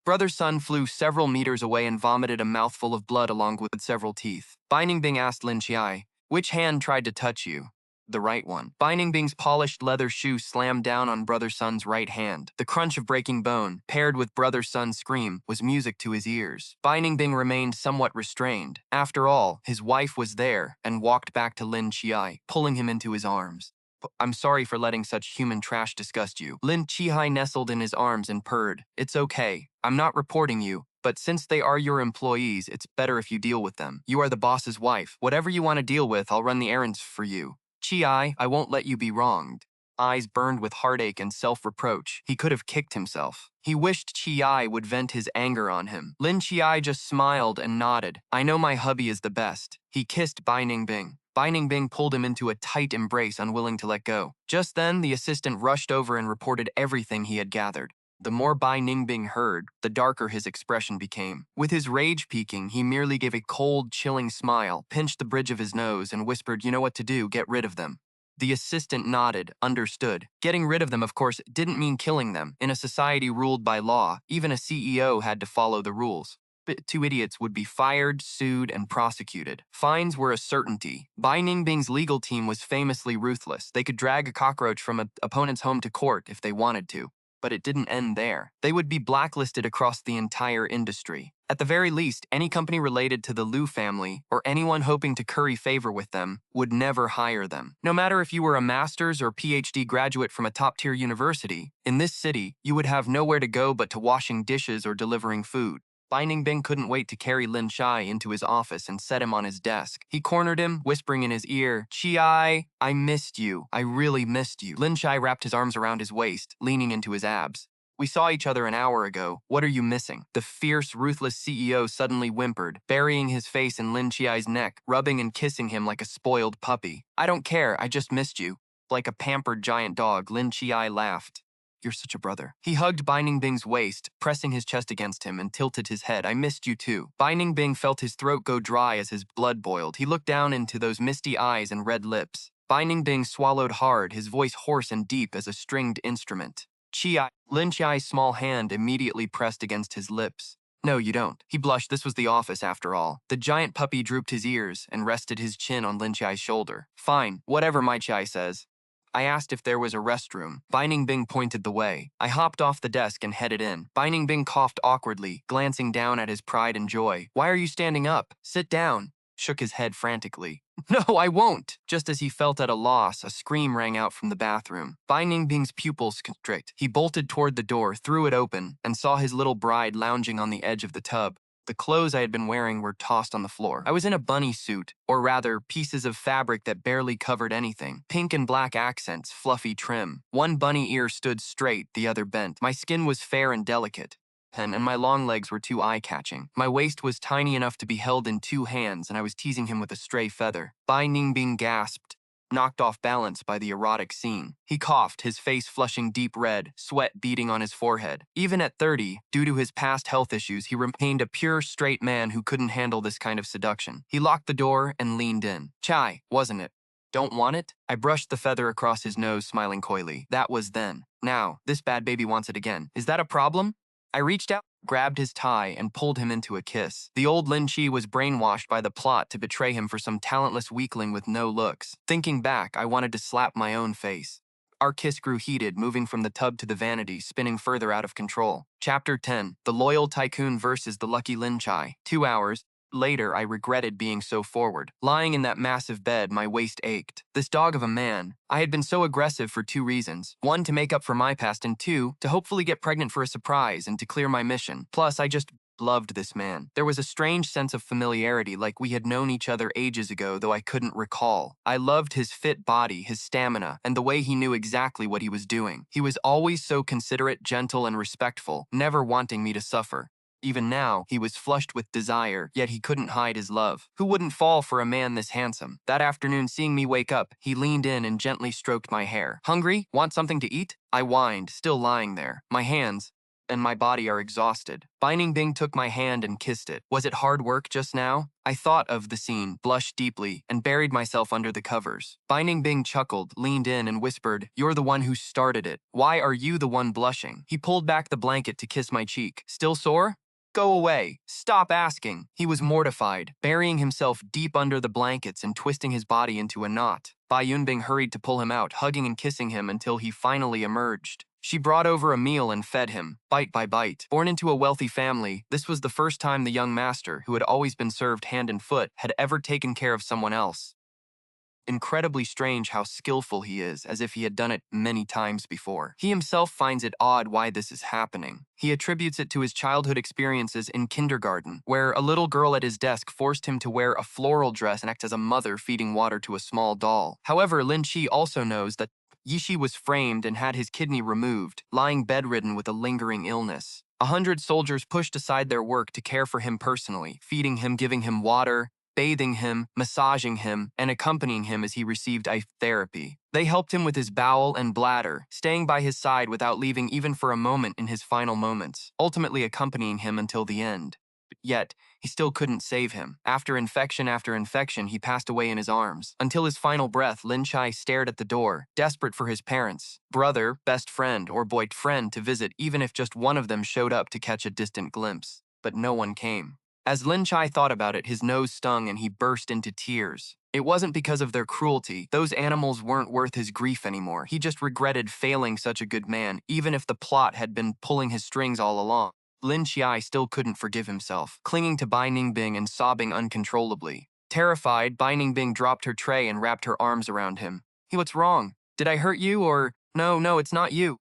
Brother Sun flew several meters away and vomited a mouthful of blood along with several teeth. Bai Ningbing asked Lin Qiye, "Which hand tried to touch you?" "The right one." Bai Ningbing's polished leather shoe slammed down on Brother Sun's right hand. The crunch of breaking bone, paired with Brother Sun's scream, was music to his ears. Bai Ningbing remained somewhat restrained. After all, his wife was there, and walked back to Lin Qiye, pulling him into his arms. "I'm sorry for letting such human trash disgust you." Lin Qiye nestled in his arms and purred. "It's okay. I'm not reporting you, but since they are your employees, it's better if you deal with them. You are the boss's wife. Whatever you want to deal with, I'll run the errands for you. Qiye, I won't let you be wronged." Eyes burned with heartache and self-reproach. He could have kicked himself. He wished Qiye would vent his anger on him. Lin Qiye just smiled and nodded. "I know my hubby is the best." He kissed Bai Ningbing. Bai Ningbing pulled him into a tight embrace, unwilling to let go. Just then, the assistant rushed over and reported everything he had gathered. The more Bai Ningbing heard, the darker his expression became. With his rage peaking, he merely gave a cold, chilling smile, pinched the bridge of his nose, and whispered, "You know what to do, get rid of them." The assistant nodded, understood. Getting rid of them, of course, didn't mean killing them. In a society ruled by law, even a CEO had to follow the rules. Two idiots would be fired, sued, and prosecuted. Fines were a certainty. Bai Ningbing's legal team was famously ruthless. They could drag a cockroach from an opponent's home to court if they wanted to. But it didn't end there. They would be blacklisted across the entire industry. At the very least, any company related to the Liu family, or anyone hoping to curry favor with them, would never hire them. No matter if you were a master's or PhD graduate from a top-tier university, in this city, you would have nowhere to go but to washing dishes or delivering food. Bai Ningbing couldn't wait to carry Lin Qiye into his office and set him on his desk. He cornered him, whispering in his ear, "Qiye, I missed you. I really missed you." Lin Qiye wrapped his arms around his waist, leaning into his abs. "We saw each other an hour ago. What are you missing?" The fierce, ruthless CEO suddenly whimpered, burying his face in Lin Qiye's neck, rubbing and kissing him like a spoiled puppy. "I don't care. I just missed you." Like a pampered giant dog, Lin Qiye laughed. "You're such a brother." He hugged Bai Ningbing's waist, pressing his chest against him, and tilted his head. "I missed you too." Bai Ningbing felt his throat go dry as his blood boiled. He looked down into those misty eyes and red lips. Bai Ningbing swallowed hard, his voice hoarse and deep as a stringed instrument. "Qiye." Lin Qiye's small hand immediately pressed against his lips. "No, you don't." He blushed. This was the office, after all. The giant puppy drooped his ears and rested his chin on Lin Qiye's shoulder. "Fine, whatever my Qiye says." I asked if there was a restroom. Bai Ningbing pointed the way. I hopped off the desk and headed in. Bai Ningbing coughed awkwardly, glancing down at his pride and joy. "Why are you standing up? Sit down." Shook his head frantically. "No, I won't." Just as he felt at a loss, a scream rang out from the bathroom. Bai Ningbing's pupils constrict. He bolted toward the door, threw it open, and saw his little bride lounging on the edge of the tub. The clothes I had been wearing were tossed on the floor. I was in a bunny suit, or rather, pieces of fabric that barely covered anything. Pink and black accents, fluffy trim. One bunny ear stood straight, the other bent. My skin was fair and delicate, and my long legs were too eye-catching. My waist was tiny enough to be held in two hands, and I was teasing him with a stray feather. Bai Ningbing gasped, knocked off balance by the erotic scene. He coughed, his face flushing deep red, sweat beading on his forehead. Even at 30, due to his past health issues, he remained a pure, straight man who couldn't handle this kind of seduction. He locked the door and leaned in. "Chai, wasn't it? Don't want it?" I brushed the feather across his nose, smiling coyly. "That was then. Now, this bad baby wants it again. Is that a problem?" I reached out, grabbed his tie, and pulled him into a kiss. The old Lin Qiye was brainwashed by the plot to betray him for some talentless weakling with no looks. Thinking back, I wanted to slap my own face. Our kiss grew heated, moving from the tub to the vanity, spinning further out of control. Chapter 10. The Loyal Tycoon versus the Lucky Lin Qiye. 2 hours later, I regretted being so forward. Lying in that massive bed, my waist ached. This dog of a man. I had been so aggressive for 2 reasons. 1, to make up for my past, and 2, to hopefully get pregnant for a surprise and to clear my mission. Plus, I just loved this man. There was a strange sense of familiarity, like we had known each other ages ago, though I couldn't recall. I loved his fit body, his stamina, and the way he knew exactly what he was doing. He was always so considerate, gentle, and respectful, never wanting me to suffer. Even now, he was flushed with desire, yet he couldn't hide his love. Who wouldn't fall for a man this handsome? That afternoon, seeing me wake up, he leaned in and gently stroked my hair. "Hungry? Want something to eat?" I whined, still lying there. My hands, and my body are exhausted. Bai Ningbing took my hand and kissed it. Was it hard work just now? I thought of the scene, blushed deeply, and buried myself under the covers. Bai Ningbing chuckled, leaned in, and whispered, "You're the one who started it. Why are you the one blushing?" He pulled back the blanket to kiss my cheek. "Still sore? Go away. Stop asking." He was mortified, burying himself deep under the blankets and twisting his body into a knot. Bai Yunbing hurried to pull him out, hugging and kissing him until he finally emerged. She brought over a meal and fed him, bite by bite. Born into a wealthy family, this was the first time the young master, who had always been served hand and foot, had ever taken care of someone else. Incredibly strange how skillful he is, as if he had done it many times before. He himself finds it odd why this is happening. He attributes it to his childhood experiences in kindergarten, where a little girl at his desk forced him to wear a floral dress and act as a mother feeding water to a small doll. However, Lin Qiye also knows that Yishi was framed and had his kidney removed, lying bedridden with a lingering illness. 100 soldiers pushed aside their work to care for him personally, feeding him, giving him water, bathing him, massaging him, and accompanying him as he received IV therapy. They helped him with his bowel and bladder, staying by his side without leaving even for a moment in his final moments, ultimately accompanying him until the end. Yet, he still couldn't save him. After infection, he passed away in his arms. Until his final breath, Lin Qiye stared at the door, desperate for his parents, brother, best friend, or boyfriend to visit, even if just one of them showed up to catch a distant glimpse. But no one came. As Lin Qiye thought about it, his nose stung and he burst into tears. It wasn't because of their cruelty. Those animals weren't worth his grief anymore. He just regretted failing such a good man, even if the plot had been pulling his strings all along. Lin Qiye still couldn't forgive himself, clinging to Bai Ningbing and sobbing uncontrollably. Terrified, Bai Ningbing dropped her tray and wrapped her arms around him. "Hey, what's wrong? Did I hurt you or—" No, it's not you."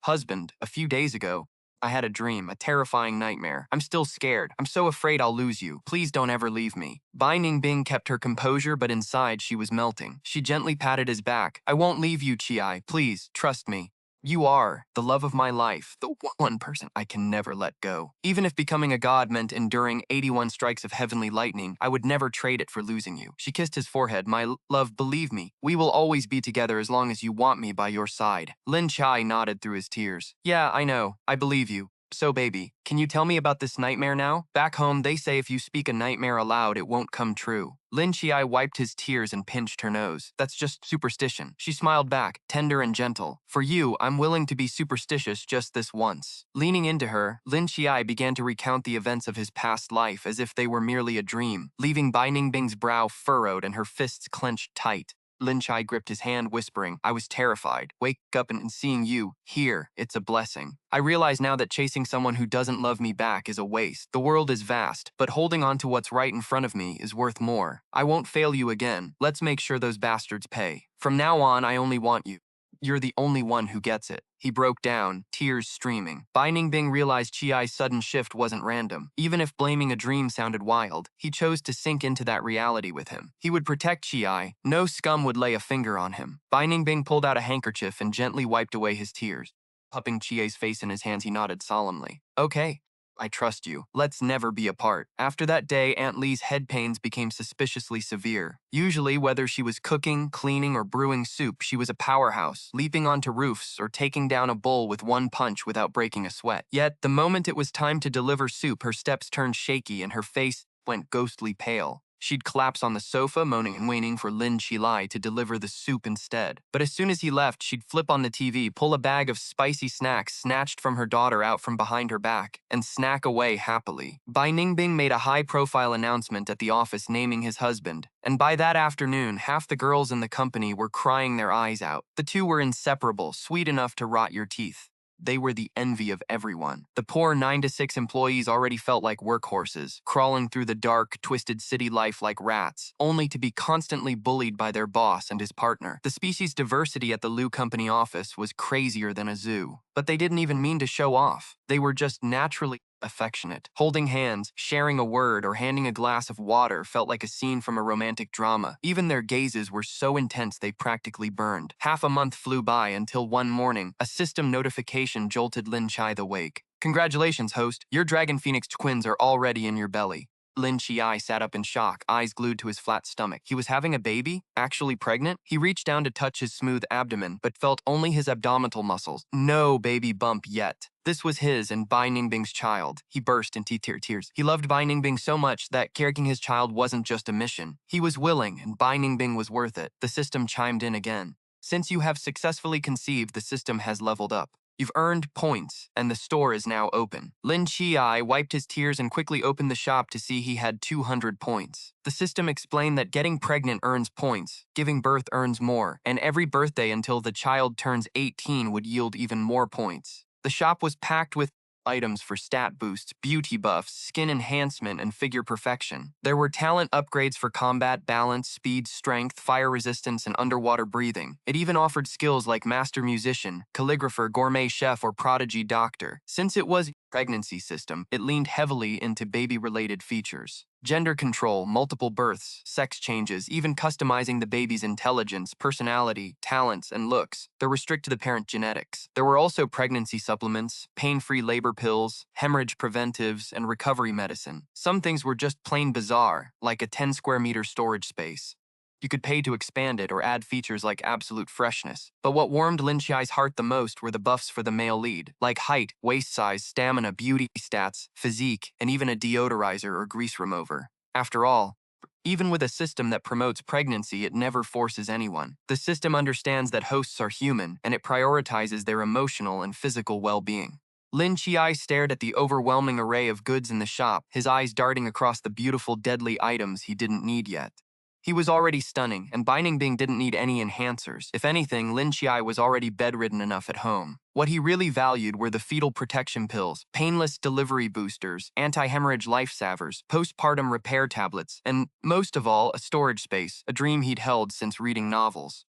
"Husband, a few days ago, I had a dream, a terrifying nightmare. I'm still scared. I'm so afraid I'll lose you. Please don't ever leave me." Bai Ningbing kept her composure, but inside she was melting. She gently patted his back. "I won't leave you, Qiye. Please, trust me. You are the love of my life, the one person I can never let go. Even if becoming a god meant enduring 81 strikes of heavenly lightning, I would never trade it for losing you." She kissed his forehead. "My love, believe me, we will always be together as long as you want me by your side." Lin Qiye nodded through his tears. "Yeah, I know. I believe you. So baby, can you tell me about this nightmare now? Back home, they say if you speak a nightmare aloud, it won't come true." Lin Qiye wiped his tears and pinched her nose. "That's just superstition." She smiled back, tender and gentle. "For you, I'm willing to be superstitious just this once." Leaning into her, Lin Qiye began to recount the events of his past life as if they were merely a dream, leaving Bai Ningbing's brow furrowed and her fists clenched tight. Lin Qiye gripped his hand, whispering, "I was terrified. Wake up and seeing you here, it's a blessing. I realize now that chasing someone who doesn't love me back is a waste. The world is vast, but holding on to what's right in front of me is worth more. I won't fail you again. Let's make sure those bastards pay. From now on, I only want you. You're the only one who gets it." He broke down, tears streaming. Bai Ningbing realized Qiye's sudden shift wasn't random. Even if blaming a dream sounded wild, he chose to sink into that reality with him. He would protect Qiye. No scum would lay a finger on him. Bai Ningbing pulled out a handkerchief and gently wiped away his tears. Cupping Qiye's face in his hands, he nodded solemnly. "Okay. I trust you. Let's never be apart." After that day, Aunt Lee's head pains became suspiciously severe. Usually, whether she was cooking, cleaning, or brewing soup, she was a powerhouse, leaping onto roofs or taking down a bull with one punch without breaking a sweat. Yet, the moment it was time to deliver soup, her steps turned shaky and her face went ghostly pale. She'd collapse on the sofa, moaning and waiting for Lin Qiye to deliver the soup instead. But as soon as he left, she'd flip on the TV, pull a bag of spicy snacks snatched from her daughter out from behind her back, and snack away happily. Bai Ningbing made a high-profile announcement at the office naming his husband, and by that afternoon, half the girls in the company were crying their eyes out. The two were inseparable, sweet enough to rot your teeth. They were the envy of everyone. The poor 9 to 6 employees already felt like workhorses, crawling through the dark, twisted city life like rats, only to be constantly bullied by their boss and his partner. The species diversity at the Liu Company office was crazier than a zoo. But they didn't even mean to show off. They were just naturally affectionate. Holding hands, sharing a word, or handing a glass of water felt like a scene from a romantic drama. Even their gazes were so intense they practically burned. Half a month flew by until one morning, a system notification jolted Lin Qiye awake. "Congratulations, host. Your Dragon Phoenix twins are already in your belly." Lin Qiye sat up in shock, eyes glued to his flat stomach. He was having a baby? Actually pregnant? He reached down to touch his smooth abdomen, but felt only his abdominal muscles. No baby bump yet. This was his and Bai Ningbing's child. He burst into tears. He loved Bai Ningbing so much that carrying his child wasn't just a mission. He was willing, and Bai Ningbing was worth it. The system chimed in again. Since you have successfully conceived, the system has leveled up. You've earned points, and the store is now open. Lin Qiye wiped his tears and quickly opened the shop to see he had 200 points. The system explained that getting pregnant earns points, giving birth earns more, and every birthday until the child turns 18 would yield even more points. The shop was packed with items for stat boosts, beauty buffs, skin enhancement, and figure perfection. There were talent upgrades for combat, balance, speed, strength, fire resistance, and underwater breathing. It even offered skills like master musician, calligrapher, gourmet chef, or prodigy doctor. Since it was a pregnancy system, it leaned heavily into baby-related features. Gender control, multiple births, sex changes, even customizing the baby's intelligence, personality, talents, and looks. They're restricted to the parent genetics. There were also pregnancy supplements, pain-free labor pills, hemorrhage preventives, and recovery medicine. Some things were just plain bizarre, like a 10 square meter storage space. You could pay to expand it or add features like absolute freshness. But what warmed Lin Qiye's heart the most were the buffs for the male lead, like height, waist size, stamina, beauty stats, physique, and even a deodorizer or grease remover. After all, even with a system that promotes pregnancy, it never forces anyone. The system understands that hosts are human, and it prioritizes their emotional and physical well-being. Lin Qiye stared at the overwhelming array of goods in the shop, his eyes darting across the beautiful, deadly items he didn't need yet. He was already stunning, and Bai Ningbing didn't need any enhancers. If anything, Lin Qiye was already bedridden enough at home. What he really valued were the fetal protection pills, painless delivery boosters, anti-hemorrhage life-savers, postpartum repair tablets, and, most of all, a storage space, a dream he'd held since reading novels.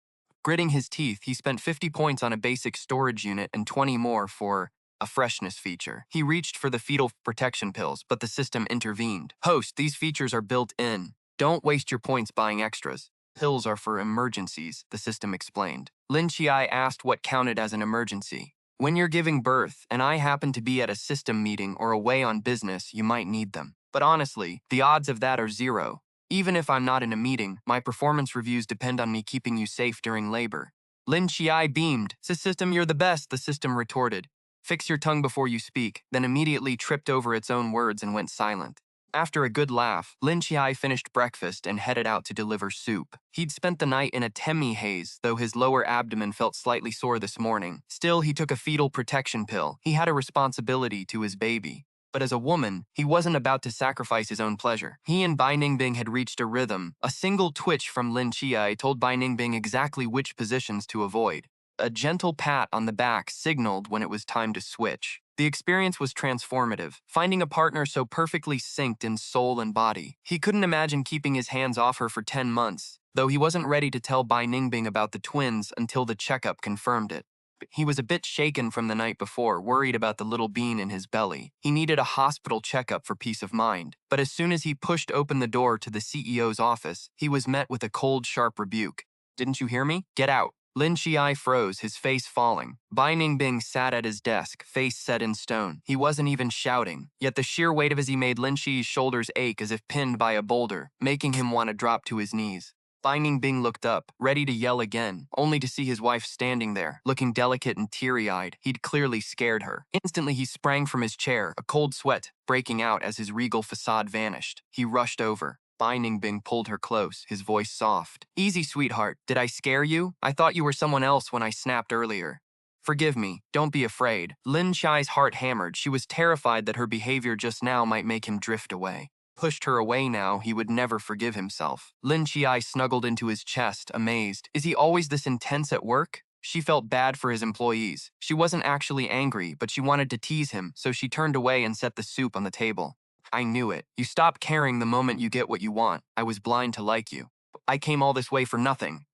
Gritting his teeth, he spent 50 points on a basic storage unit and 20 more for a freshness feature. He reached for the fetal protection pills, but the system intervened. Host, these features are built in. Don't waste your points buying extras. Pills are for emergencies, the system explained. Lin Qiye asked what counted as an emergency. When you're giving birth, and I happen to be at a system meeting or away on business, you might need them. But honestly, the odds of that are zero. Even if I'm not in a meeting, my performance reviews depend on me keeping you safe during labor. Lin Qiye beamed. System, you're the best, the system retorted. Fix your tongue before you speak, then immediately tripped over its own words and went silent. After a good laugh, Lin Qiye finished breakfast and headed out to deliver soup. He'd spent the night in a haze, though his lower abdomen felt slightly sore this morning. Still, he took a fetal protection pill. He had a responsibility to his baby. But as a woman, he wasn't about to sacrifice his own pleasure. He and Bai Ningbing had reached a rhythm. A single twitch from Lin Qiye told Bai Ningbing exactly which positions to avoid. A gentle pat on the back signaled when it was time to switch. The experience was transformative, finding a partner so perfectly synced in soul and body. He couldn't imagine keeping his hands off her for 10 months, though he wasn't ready to tell Bai Ningbing about the twins until the checkup confirmed it. He was a bit shaken from the night before, worried about the little bean in his belly. He needed a hospital checkup for peace of mind. But as soon as he pushed open the door to the CEO's office, he was met with a cold, sharp rebuke. "Didn't you hear me? Get out." Lin Qiye froze, his face falling. Bai Ningbing sat at his desk, face set in stone. He wasn't even shouting, yet the sheer weight of his made Lin Qiye's shoulders ache as if pinned by a boulder, making him want to drop to his knees. Bai Ningbing looked up, ready to yell again, only to see his wife standing there, looking delicate and teary-eyed. He'd clearly scared her. Instantly, he sprang from his chair, a cold sweat breaking out as his regal facade vanished. He rushed over. Bai Ningbing pulled her close, his voice soft. "Easy, sweetheart. Did I scare you? I thought you were someone else when I snapped earlier. Forgive me. Don't be afraid." Lin Qiye's heart hammered. She was terrified that her behavior just now might make him drift away. Pushed her away now, he would never forgive himself. Lin Qiye snuggled into his chest, amazed. Is he always this intense at work? She felt bad for his employees. She wasn't actually angry, but she wanted to tease him, so she turned away and set the soup on the table. "I knew it. You stop caring the moment you get what you want. I was blind to like you. I came all this way for nothing."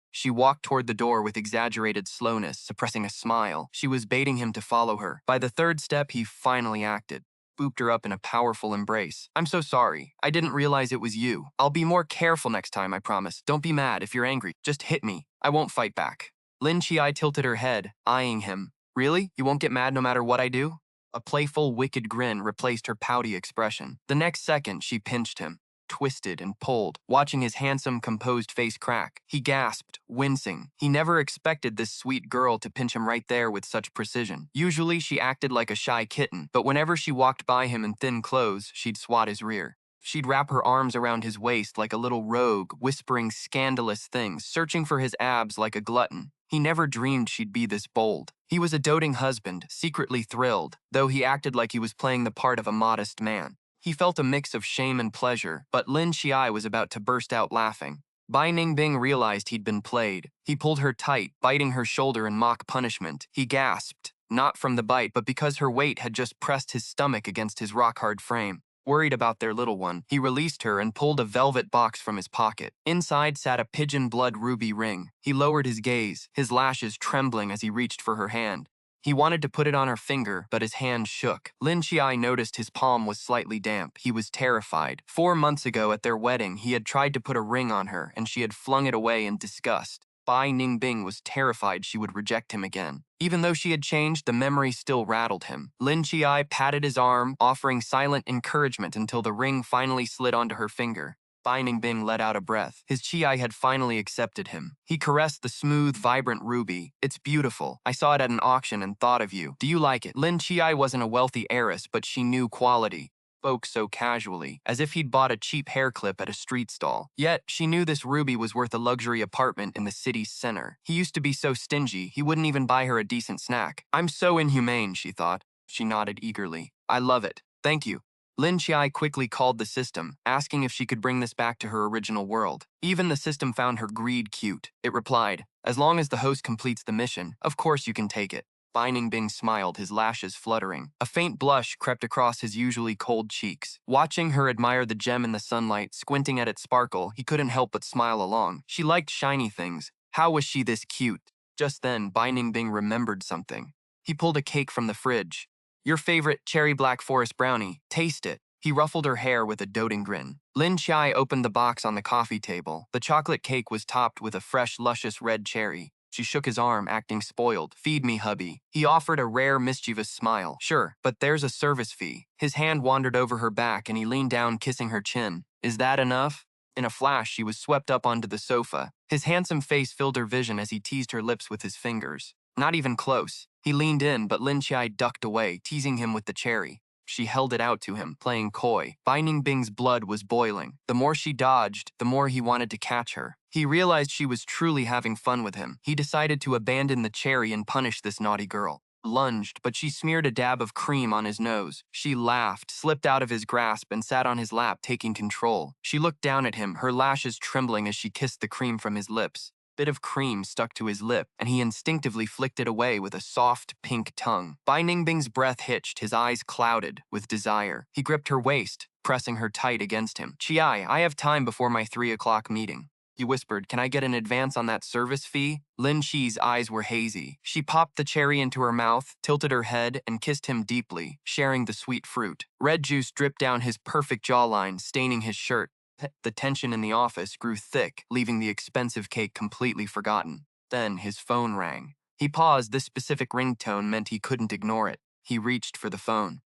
She walked toward the door with exaggerated slowness, suppressing a smile. She was baiting him to follow her. By the third step, he finally acted. Booped her up in a powerful embrace. "I'm so sorry. I didn't realize it was you. I'll be more careful next time, I promise. Don't be mad if you're angry. Just hit me. I won't fight back." Lin Qiye tilted her head, eyeing him. "Really? You won't get mad no matter what I do?" A playful, wicked grin replaced her pouty expression. The next second, she pinched him, twisted and pulled, watching his handsome, composed face crack. He gasped, wincing. He never expected this sweet girl to pinch him right there with such precision. Usually, she acted like a shy kitten, but whenever she walked by him in thin clothes, she'd swat his rear. She'd wrap her arms around his waist like a little rogue, whispering scandalous things, searching for his abs like a glutton. He never dreamed she'd be this bold. He was a doting husband, secretly thrilled, though he acted like he was playing the part of a modest man. He felt a mix of shame and pleasure, but Lin Qiye was about to burst out laughing. Bai Ningbing realized he'd been played. He pulled her tight, biting her shoulder in mock punishment. He gasped, not from the bite, but because her weight had just pressed his stomach against his rock-hard frame. Worried about their little one, he released her and pulled a velvet box from his pocket. Inside sat a pigeon blood ruby ring. He lowered his gaze, his lashes trembling as he reached for her hand. He wanted to put it on her finger, but his hand shook. Lin Qiye noticed his palm was slightly damp. He was terrified. 4 months ago at their wedding, he had tried to put a ring on her, and she had flung it away in disgust. Bai Ningbing was terrified she would reject him again. Even though she had changed, the memory still rattled him. Lin Qiye patted his arm, offering silent encouragement until the ring finally slid onto her finger. Bai Ningbing let out a breath. His Qiye had finally accepted him. He caressed the smooth, vibrant ruby. "It's beautiful. I saw it at an auction and thought of you. Do you like it?" Lin Qiye wasn't a wealthy heiress, but she knew quality. Spoke so casually, as if he'd bought a cheap hair clip at a street stall. Yet, she knew this ruby was worth a luxury apartment in the city's center. He used to be so stingy, he wouldn't even buy her a decent snack. "I'm so inhumane," she thought. She nodded eagerly. "I love it. Thank you." Lin Qiye quickly called the system, asking if she could bring this back to her original world. Even the system found her greed cute. It replied, "As long as the host completes the mission, of course you can take it." Bai Ningbing smiled, his lashes fluttering. A faint blush crept across his usually cold cheeks. Watching her admire the gem in the sunlight, squinting at its sparkle, he couldn't help but smile along. She liked shiny things. How was she this cute? Just then, Bai Ningbing remembered something. He pulled a cake from the fridge. "Your favorite cherry black forest brownie. Taste it." He ruffled her hair with a doting grin. Lin Qiye opened the box on the coffee table. The chocolate cake was topped with a fresh, luscious red cherry. She shook his arm, acting spoiled. "Feed me, hubby." He offered a rare, mischievous smile. "Sure, but there's a service fee." His hand wandered over her back and he leaned down, kissing her chin. "Is that enough?" In a flash, she was swept up onto the sofa. His handsome face filled her vision as he teased her lips with his fingers. Not even close. He leaned in, but Lin Qiye ducked away, teasing him with the cherry. She held it out to him, playing coy. Bai Ningbing's blood was boiling. The more she dodged, the more he wanted to catch her. He realized she was truly having fun with him. He decided to abandon the cherry and punish this naughty girl. Lunged, but she smeared a dab of cream on his nose. She laughed, slipped out of his grasp, and sat on his lap, taking control. She looked down at him, her lashes trembling as she kissed the cream from his lips. Bit of cream stuck to his lip, and he instinctively flicked it away with a soft, pink tongue. Bai Ningbing's breath hitched, his eyes clouded with desire. He gripped her waist, pressing her tight against him. "Qiye, I have time before my 3 o'clock meeting." He whispered, "Can I get an advance on that service fee?" Lin Qiye's eyes were hazy. She popped the cherry into her mouth, tilted her head, and kissed him deeply, sharing the sweet fruit. Red juice dripped down his perfect jawline, staining his shirt. The tension in the office grew thick, leaving the expensive cake completely forgotten. Then his phone rang. He paused. This specific ringtone meant he couldn't ignore it. He reached for the phone.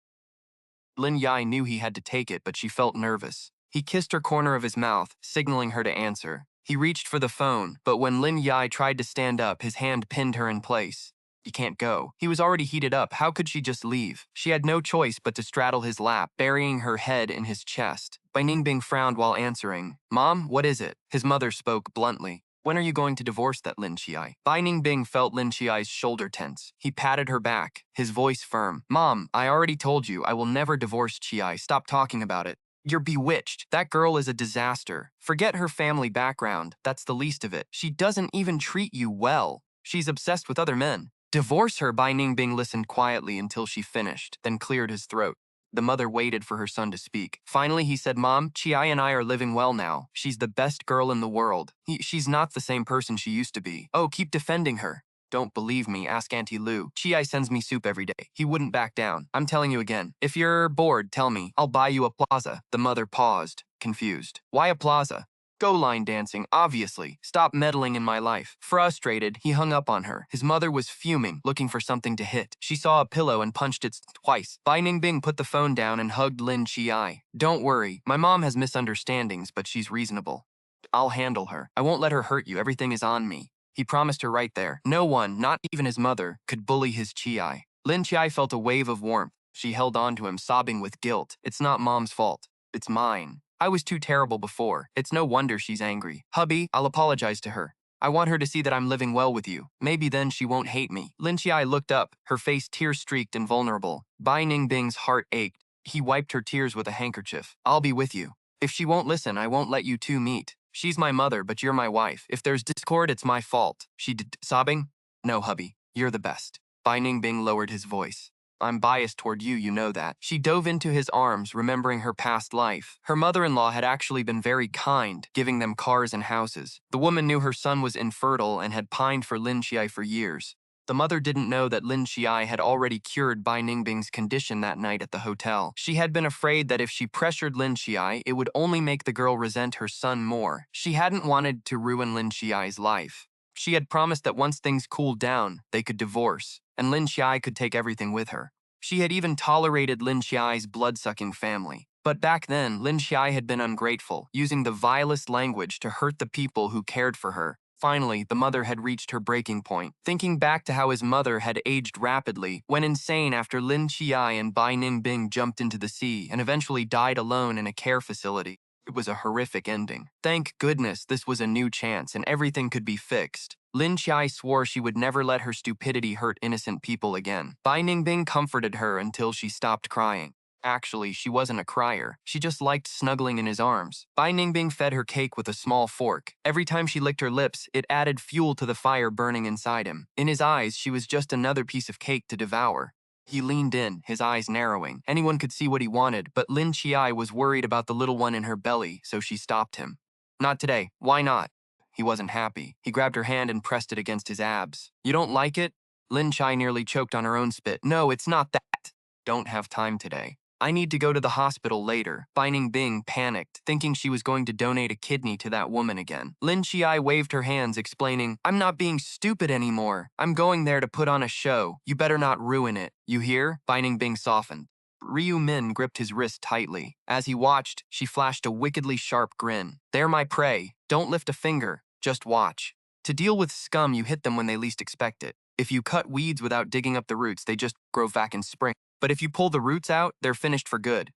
Lin Qiye knew he had to take it, but she felt nervous. He kissed her corner of his mouth, signaling her to answer. He reached for the phone, but when Lin Qiye tried to stand up, his hand pinned her in place. "You can't go." He was already heated up. How could she just leave? She had no choice but to straddle his lap, burying her head in his chest. Bai Ningbing frowned while answering. "Mom, what is it?" His mother spoke bluntly. "When are you going to divorce that Lin Qiye?" Bai Ningbing felt Lin Qiye's shoulder tense. He patted her back, his voice firm. "Mom, I already told you I will never divorce Qiye. Stop talking about it." "You're bewitched. That girl is a disaster. Forget her family background. That's the least of it. She doesn't even treat you well. She's obsessed with other men." "Divorce her." Bai Ningbing listened quietly until she finished, then cleared his throat. The mother waited for her son to speak. Finally, he said, "Mom, Qiye and I are living well now. She's the best girl in the world. She's not the same person she used to be. Oh, keep defending her." "Don't believe me? Ask Auntie Liu. Qiye sends me soup every day." He wouldn't back down. "I'm telling you again. If you're bored, tell me. I'll buy you a plaza." The mother paused, confused. "Why a plaza?" Go line dancing, obviously. Stop meddling in my life. Frustrated, he hung up on her. His mother was fuming, looking for something to hit. She saw a pillow and punched it twice. Bai Ningbing put the phone down and hugged Lin Qiye. Don't worry, my mom has misunderstandings, but she's reasonable. I'll handle her. I won't let her hurt you. Everything is on me. He promised her right there. No one, not even his mother, could bully his Qiye. Lin Qiye felt a wave of warmth. She held on to him, sobbing with guilt. It's not Mom's fault. It's mine. I was too terrible before. It's no wonder she's angry. Hubby, I'll apologize to her. I want her to see that I'm living well with you. Maybe then she won't hate me. Lin Qiye looked up, her face tear-streaked and vulnerable. Bai Ningbing's heart ached. He wiped her tears with a handkerchief. I'll be with you. If she won't listen, I won't let you two meet. She's my mother, but you're my wife. If there's discord, it's my fault. She sobbing? No, hubby. You're the best. Bai Ningbing lowered his voice. I'm biased toward you, you know that. She dove into his arms, remembering her past life. Her mother-in-law had actually been very kind, giving them cars and houses. The woman knew her son was infertile and had pined for Lin Qiye for years. The mother didn't know that Lin Qiye had already cured Bai Ningbing's condition that night at the hotel. She had been afraid that if she pressured Lin Qiye, it would only make the girl resent her son more. She hadn't wanted to ruin Lin Qiye's life. She had promised that once things cooled down, they could divorce, and Lin Qiye could take everything with her. She had even tolerated Lin Qiye's blood-sucking family. But back then, Lin Qiye had been ungrateful, using the vilest language to hurt the people who cared for her. Finally, the mother had reached her breaking point. Thinking back to how his mother had aged rapidly, went insane after Lin Qiye and Bai Ningbing jumped into the sea and eventually died alone in a care facility. It was a horrific ending. Thank goodness this was a new chance and everything could be fixed. Lin Qiye swore she would never let her stupidity hurt innocent people again. Bai Ningbing comforted her until she stopped crying. Actually, she wasn't a crier. She just liked snuggling in his arms. Bai Ningbing fed her cake with a small fork. Every time she licked her lips, it added fuel to the fire burning inside him. In his eyes, she was just another piece of cake to devour. He leaned in, his eyes narrowing. Anyone could see what he wanted, but Lin Qiye was worried about the little one in her belly, so she stopped him. Not today. Why not? He wasn't happy. He grabbed her hand and pressed it against his abs. You don't like it? Lin Qiye nearly choked on her own spit. No, it's not that. Don't have time today. I need to go to the hospital later. Bai Ningbing panicked, thinking she was going to donate a kidney to that woman again. Lin Qiye waved her hands, explaining, I'm not being stupid anymore. I'm going there to put on a show. You better not ruin it. You hear? Bai Ningbing softened. Ryu Min gripped his wrist tightly. As he watched, she flashed a wickedly sharp grin. They're my prey. Don't lift a finger. Just watch. To deal with scum, you hit them when they least expect it. If you cut weeds without digging up the roots, they just grow back in spring. But if you pull the roots out, they're finished for good.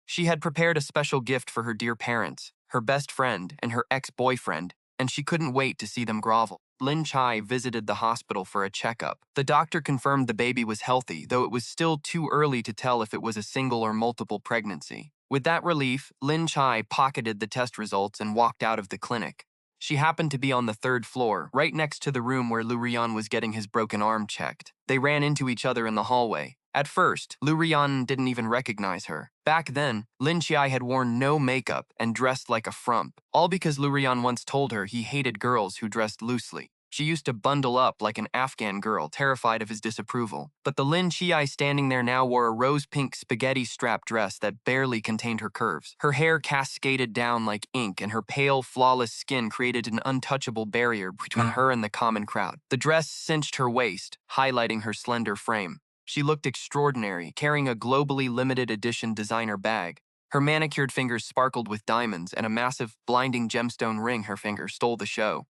She had prepared a special gift for her dear parents, her best friend, and her ex-boyfriend, and she couldn't wait to see them grovel. Lin Qiye visited the hospital for a checkup. The doctor confirmed the baby was healthy, though it was still too early to tell if it was a single or multiple pregnancy. With that relief, Lin Qiye pocketed the test results and walked out of the clinic. She happened to be on the third floor, right next to the room where Liu Ruyan was getting his broken arm checked. They ran into each other in the hallway. At first, Liu Ruyan didn't even recognize her. Back then, Lin Qiye had worn no makeup and dressed like a frump, all because Liu Ruyan once told her he hated girls who dressed loosely. She used to bundle up like an Afghan girl, terrified of his disapproval. But the Lin Qiye standing there now wore a rose-pink spaghetti-strap dress that barely contained her curves. Her hair cascaded down like ink, and her pale, flawless skin created an untouchable barrier between her and the common crowd. The dress cinched her waist, highlighting her slender frame. She looked extraordinary, carrying a globally limited edition designer bag. Her manicured fingers sparkled with diamonds, and a massive, blinding gemstone ring her finger stole the show.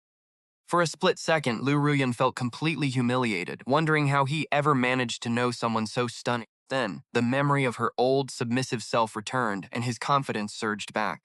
For a split second, Liu Ruyan felt completely humiliated, wondering how he ever managed to know someone so stunning. Then, the memory of her old, submissive self returned, and his confidence surged back.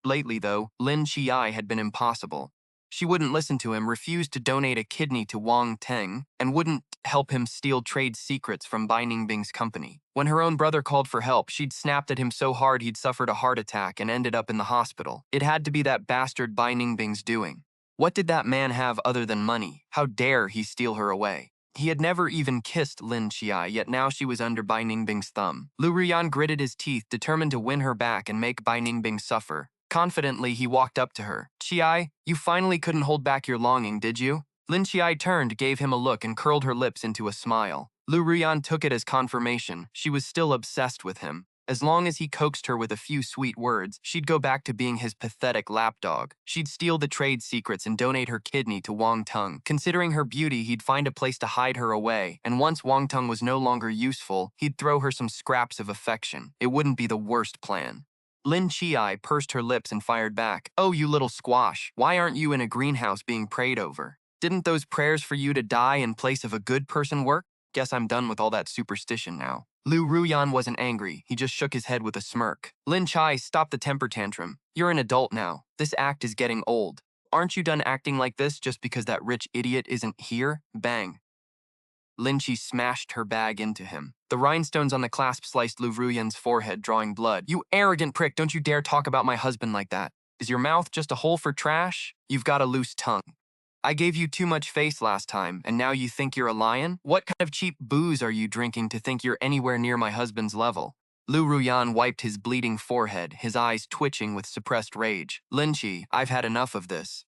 Lately, though, Lin Qiye had been impossible. She wouldn't listen to him, refused to donate a kidney to Wang Teng, and wouldn't help him steal trade secrets from Bai Ningbing's company. When her own brother called for help, she'd snapped at him so hard he'd suffered a heart attack and ended up in the hospital. It had to be that bastard Bai Ningbing's doing. What did that man have other than money? How dare he steal her away? He had never even kissed Lin Qiye, yet now she was under Bai Ningbing's thumb. Liu Ruyan gritted his teeth, determined to win her back and make Bai Ningbing suffer. Confidently, he walked up to her. Qiye, you finally couldn't hold back your longing, did you? Lin Qiye turned, gave him a look, and curled her lips into a smile. Liu Ruyan took it as confirmation. She was still obsessed with him. As long as he coaxed her with a few sweet words, she'd go back to being his pathetic lapdog. She'd steal the trade secrets and donate her kidney to Wang Teng. Considering her beauty, he'd find a place to hide her away, and once Wang Teng was no longer useful, he'd throw her some scraps of affection. It wouldn't be the worst plan. Lin Qiye pursed her lips and fired back. "Oh, you little squash. Why aren't you in a greenhouse being prayed over? Didn't those prayers for you to die in place of a good person work? Guess I'm done with all that superstition now." Liu Ruyan wasn't angry. He just shook his head with a smirk. "Lin Qiye, stop the temper tantrum. You're an adult now. This act is getting old. Aren't you done acting like this just because that rich idiot isn't here?" Bang. Lin Qiye smashed her bag into him. The rhinestones on the clasp sliced Liu Ruyan's forehead, drawing blood. "You arrogant prick, don't you dare talk about my husband like that. Is your mouth just a hole for trash? You've got a loose tongue. I gave you too much face last time, and now you think you're a lion? What kind of cheap booze are you drinking to think you're anywhere near my husband's level?" Liu Ruyan wiped his bleeding forehead, his eyes twitching with suppressed rage. "Lin Qiye, I've had enough of this.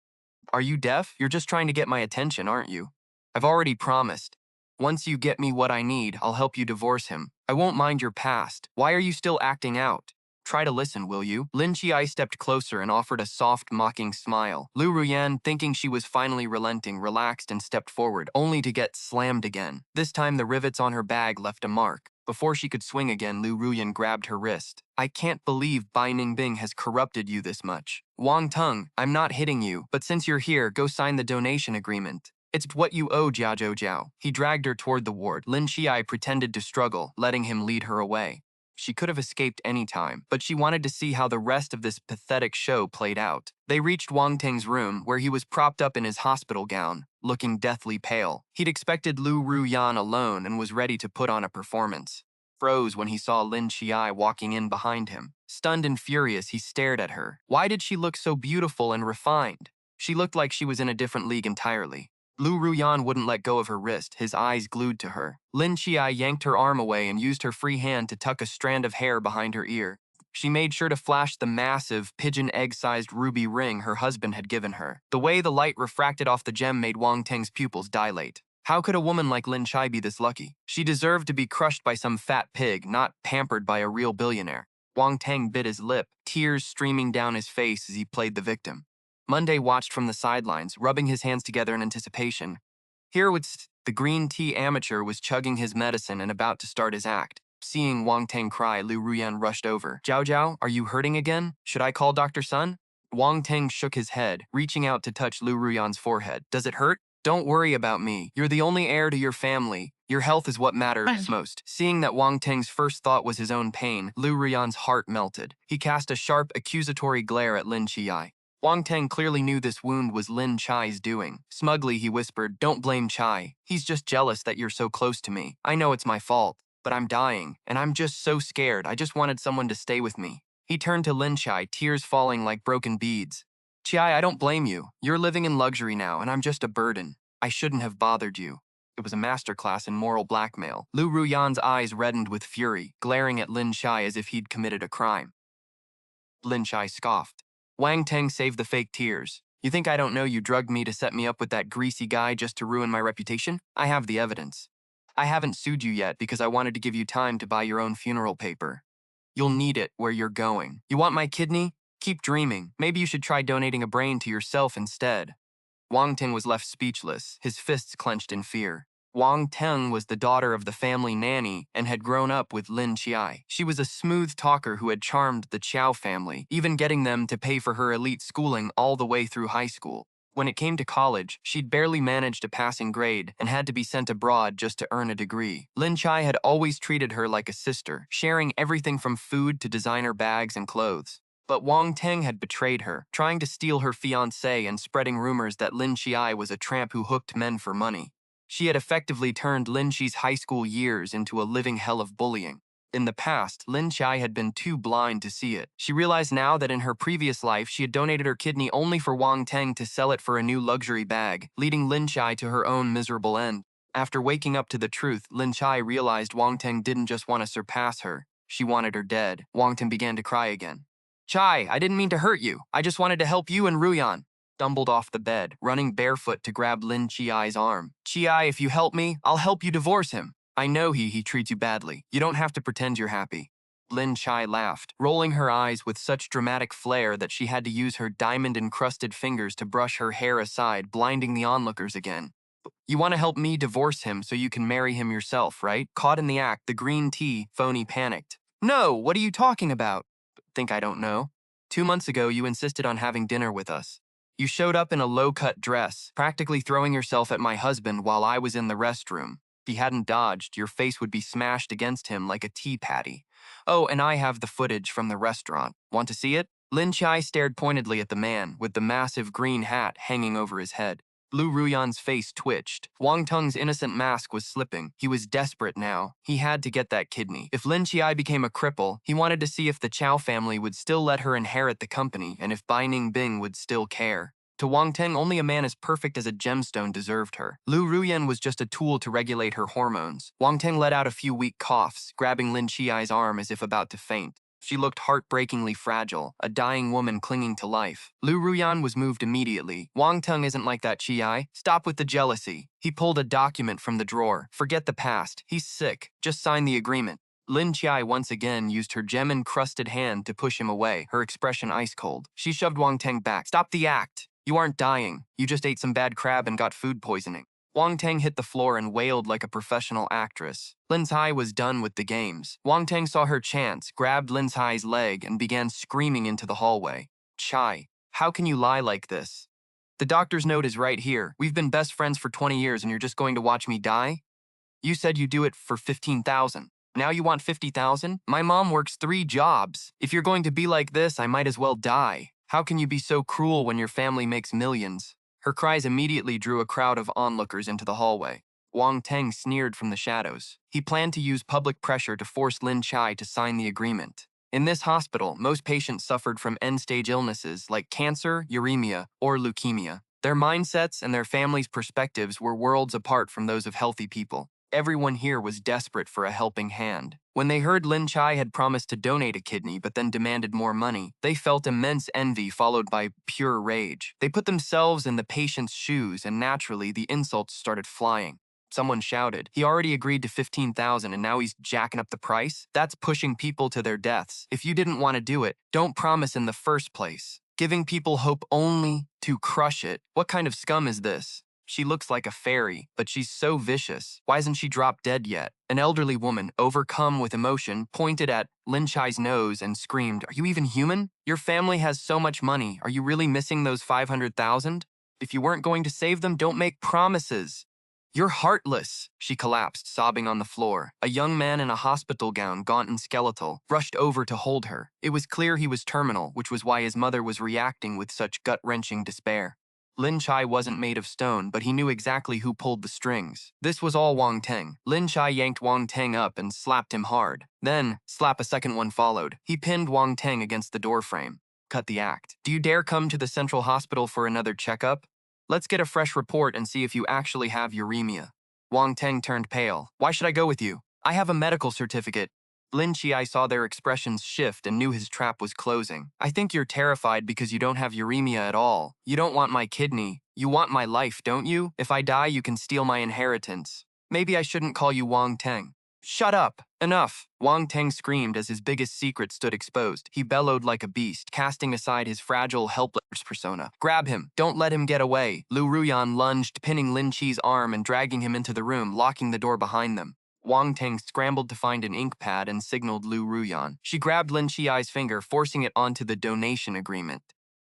Are you deaf? You're just trying to get my attention, aren't you? I've already promised. Once you get me what I need, I'll help you divorce him. I won't mind your past. Why are you still acting out? Try to listen, will you?" Lin Qiye stepped closer and offered a soft, mocking smile. Liu Ruyan, thinking she was finally relenting, relaxed and stepped forward, only to get slammed again. This time the rivets on her bag left a mark. Before she could swing again, Liu Ruyan grabbed her wrist. "I can't believe Bai Ningbing has corrupted you this much. Wang Teng, I'm not hitting you, but since you're here, go sign the donation agreement. It's what you owe, Jiao." He dragged her toward the ward. Lin Qiye pretended to struggle, letting him lead her away. She could have escaped any time, but she wanted to see how the rest of this pathetic show played out. They reached Wang Teng's room, where he was propped up in his hospital gown, looking deathly pale. He'd expected Liu Ruyan alone and was ready to put on a performance. Froze when he saw Lin Qiye walking in behind him. Stunned and furious, he stared at her. Why did she look so beautiful and refined? She looked like she was in a different league entirely. Liu Ruyan wouldn't let go of her wrist, his eyes glued to her. Lin Qiye yanked her arm away and used her free hand to tuck a strand of hair behind her ear. She made sure to flash the massive, pigeon egg-sized ruby ring her husband had given her. The way the light refracted off the gem made Wang Teng's pupils dilate. How could a woman like Lin Qiye be this lucky? She deserved to be crushed by some fat pig, not pampered by a real billionaire. Wang Teng bit his lip, tears streaming down his face as he played the victim. Monday watched from the sidelines, rubbing his hands together in anticipation. Here was the green tea amateur was chugging his medicine and about to start his act. Seeing Wang Teng cry, Liu Ruyan rushed over. "Jiao, are you hurting again? Should I call Dr. Sun?" Wang Teng shook his head, reaching out to touch Liu Ruyan's forehead. "Does it hurt? Don't worry about me. You're the only heir to your family. Your health is what matters most." Seeing that Wang Teng's first thought was his own pain, Liu Ruyan's heart melted. He cast a sharp, accusatory glare at Lin Qiye. Wang Teng clearly knew this wound was Lin Qiye's doing. Smugly, he whispered, "Don't blame Qiye. He's just jealous that you're so close to me. I know it's my fault, but I'm dying, and I'm just so scared. I just wanted someone to stay with me." He turned to Lin Qiye, tears falling like broken beads. "Qiye, I don't blame you. You're living in luxury now, and I'm just a burden. I shouldn't have bothered you." It was a masterclass in moral blackmail. Liu Ruyan's eyes reddened with fury, glaring at Lin Qiye as if he'd committed a crime. Lin Qiye scoffed. Wang Teng saved the fake tears. "You think I don't know you drugged me to set me up with that greasy guy just to ruin my reputation? I have the evidence. I haven't sued you yet because I wanted to give you time to buy your own funeral paper. You'll need it where you're going. You want my kidney? Keep dreaming. Maybe you should try donating a brain to yourself instead." Wang Teng was left speechless, his fists clenched in fear. Wang Teng was the daughter of the family nanny and had grown up with Lin Qiye. She was a smooth talker who had charmed the Qiao family, even getting them to pay for her elite schooling all the way through high school. When it came to college, she'd barely managed a passing grade and had to be sent abroad just to earn a degree. Lin Qiye had always treated her like a sister, sharing everything from food to designer bags and clothes. But Wang Teng had betrayed her, trying to steal her fiancé and spreading rumors that Lin Qiye was a tramp who hooked men for money. She had effectively turned Lin Qiye's high school years into a living hell of bullying. In the past, Lin Qiye had been too blind to see it. She realized now that in her previous life, she had donated her kidney only for Wang Teng to sell it for a new luxury bag, leading Lin Qiye to her own miserable end. After waking up to the truth, Lin Qiye realized Wang Teng didn't just want to surpass her. She wanted her dead. Wang Teng began to cry again. "Qiye, I didn't mean to hurt you. I just wanted to help you and Ruyan." Stumbled off the bed, running barefoot to grab Lin Qiye's arm. "Qiye, if you help me, I'll help you divorce him. I know he treats you badly. You don't have to pretend you're happy." Lin Qiye laughed, rolling her eyes with such dramatic flair that she had to use her diamond-encrusted fingers to brush her hair aside, blinding the onlookers again. You want to help me divorce him so you can marry him yourself, right? Caught in the act, the green tea phony panicked. No, what are you talking about? Think I don't know? 2 months ago, you insisted on having dinner with us. You showed up in a low-cut dress, practically throwing yourself at my husband while I was in the restroom. If he hadn't dodged, your face would be smashed against him like a tea patty. Oh, and I have the footage from the restaurant. Want to see it? Lin Qiye stared pointedly at the man with the massive green hat hanging over his head. Liu Ruyan's face twitched. Wang Teng's innocent mask was slipping. He was desperate now. He had to get that kidney. If Lin Qiye became a cripple, he wanted to see if the Chow family would still let her inherit the company and if Bai Ningbing would still care. To Wang Teng, only a man as perfect as a gemstone deserved her. Liu Ruyan was just a tool to regulate her hormones. Wang Teng let out a few weak coughs, grabbing Lin Qiye's arm as if about to faint. She looked heartbreakingly fragile, a dying woman clinging to life. Liu Ruyan was moved immediately. Wang Teng isn't like that, Qiye. Stop with the jealousy. He pulled a document from the drawer. Forget the past. He's sick. Just sign the agreement. Lin Qiye once again used her gem-encrusted hand to push him away, her expression ice cold. She shoved Wang Teng back. Stop the act. You aren't dying. You just ate some bad crab and got food poisoning. Wang Teng hit the floor and wailed like a professional actress. Lin Qiye was done with the games. Wang Teng saw her chance, grabbed Lin Qiye's leg, and began screaming into the hallway. Qiye, how can you lie like this? The doctor's note is right here. We've been best friends for 20 years and you're just going to watch me die? You said you'd do it for 15,000. Now you want 50,000? My mom works 3 jobs. If you're going to be like this, I might as well die. How can you be so cruel when your family makes millions? Her cries immediately drew a crowd of onlookers into the hallway. Wang Teng sneered from the shadows. He planned to use public pressure to force Lin Qiye to sign the agreement. In this hospital, most patients suffered from end-stage illnesses like cancer, uremia, or leukemia. Their mindsets and their families' perspectives were worlds apart from those of healthy people. Everyone here was desperate for a helping hand. When they heard Lin Qiye had promised to donate a kidney but then demanded more money, they felt immense envy followed by pure rage. They put themselves in the patient's shoes and naturally the insults started flying. Someone shouted, he already agreed to 15,000 and now he's jacking up the price? That's pushing people to their deaths. If you didn't want to do it, don't promise in the first place. Giving people hope only to crush it. What kind of scum is this? She looks like a fairy, but she's so vicious. Why isn't she dropped dead yet? An elderly woman, overcome with emotion, pointed at Lin Qiye's nose and screamed, are you even human? Your family has so much money. Are you really missing those 500,000? If you weren't going to save them, don't make promises. You're heartless. She collapsed, sobbing on the floor. A young man in a hospital gown, gaunt and skeletal, rushed over to hold her. It was clear he was terminal, which was why his mother was reacting with such gut-wrenching despair. Lin Qiye wasn't made of stone, but he knew exactly who pulled the strings. This was all Wang Teng. Lin Qiye yanked Wang Teng up and slapped him hard. Then, slap a second one followed. He pinned Wang Teng against the doorframe. Cut the act. Do you dare come to the central hospital for another checkup? Let's get a fresh report and see if you actually have uremia. Wang Teng turned pale. Why should I go with you? I have a medical certificate. Lin Qiye saw their expressions shift and knew his trap was closing. I think you're terrified because you don't have uremia at all. You don't want my kidney. You want my life, don't you? If I die, you can steal my inheritance. Maybe I shouldn't call you Wang Teng. Shut up! Enough! Wang Teng screamed as his biggest secret stood exposed. He bellowed like a beast, casting aside his fragile, helpless persona. Grab him! Don't let him get away! Liu Ruyan lunged, pinning Lin Qiye's arm and dragging him into the room, locking the door behind them. Wang Teng scrambled to find an ink pad and signaled Liu Ruyan. She grabbed Lin Qiye's finger, forcing it onto the donation agreement.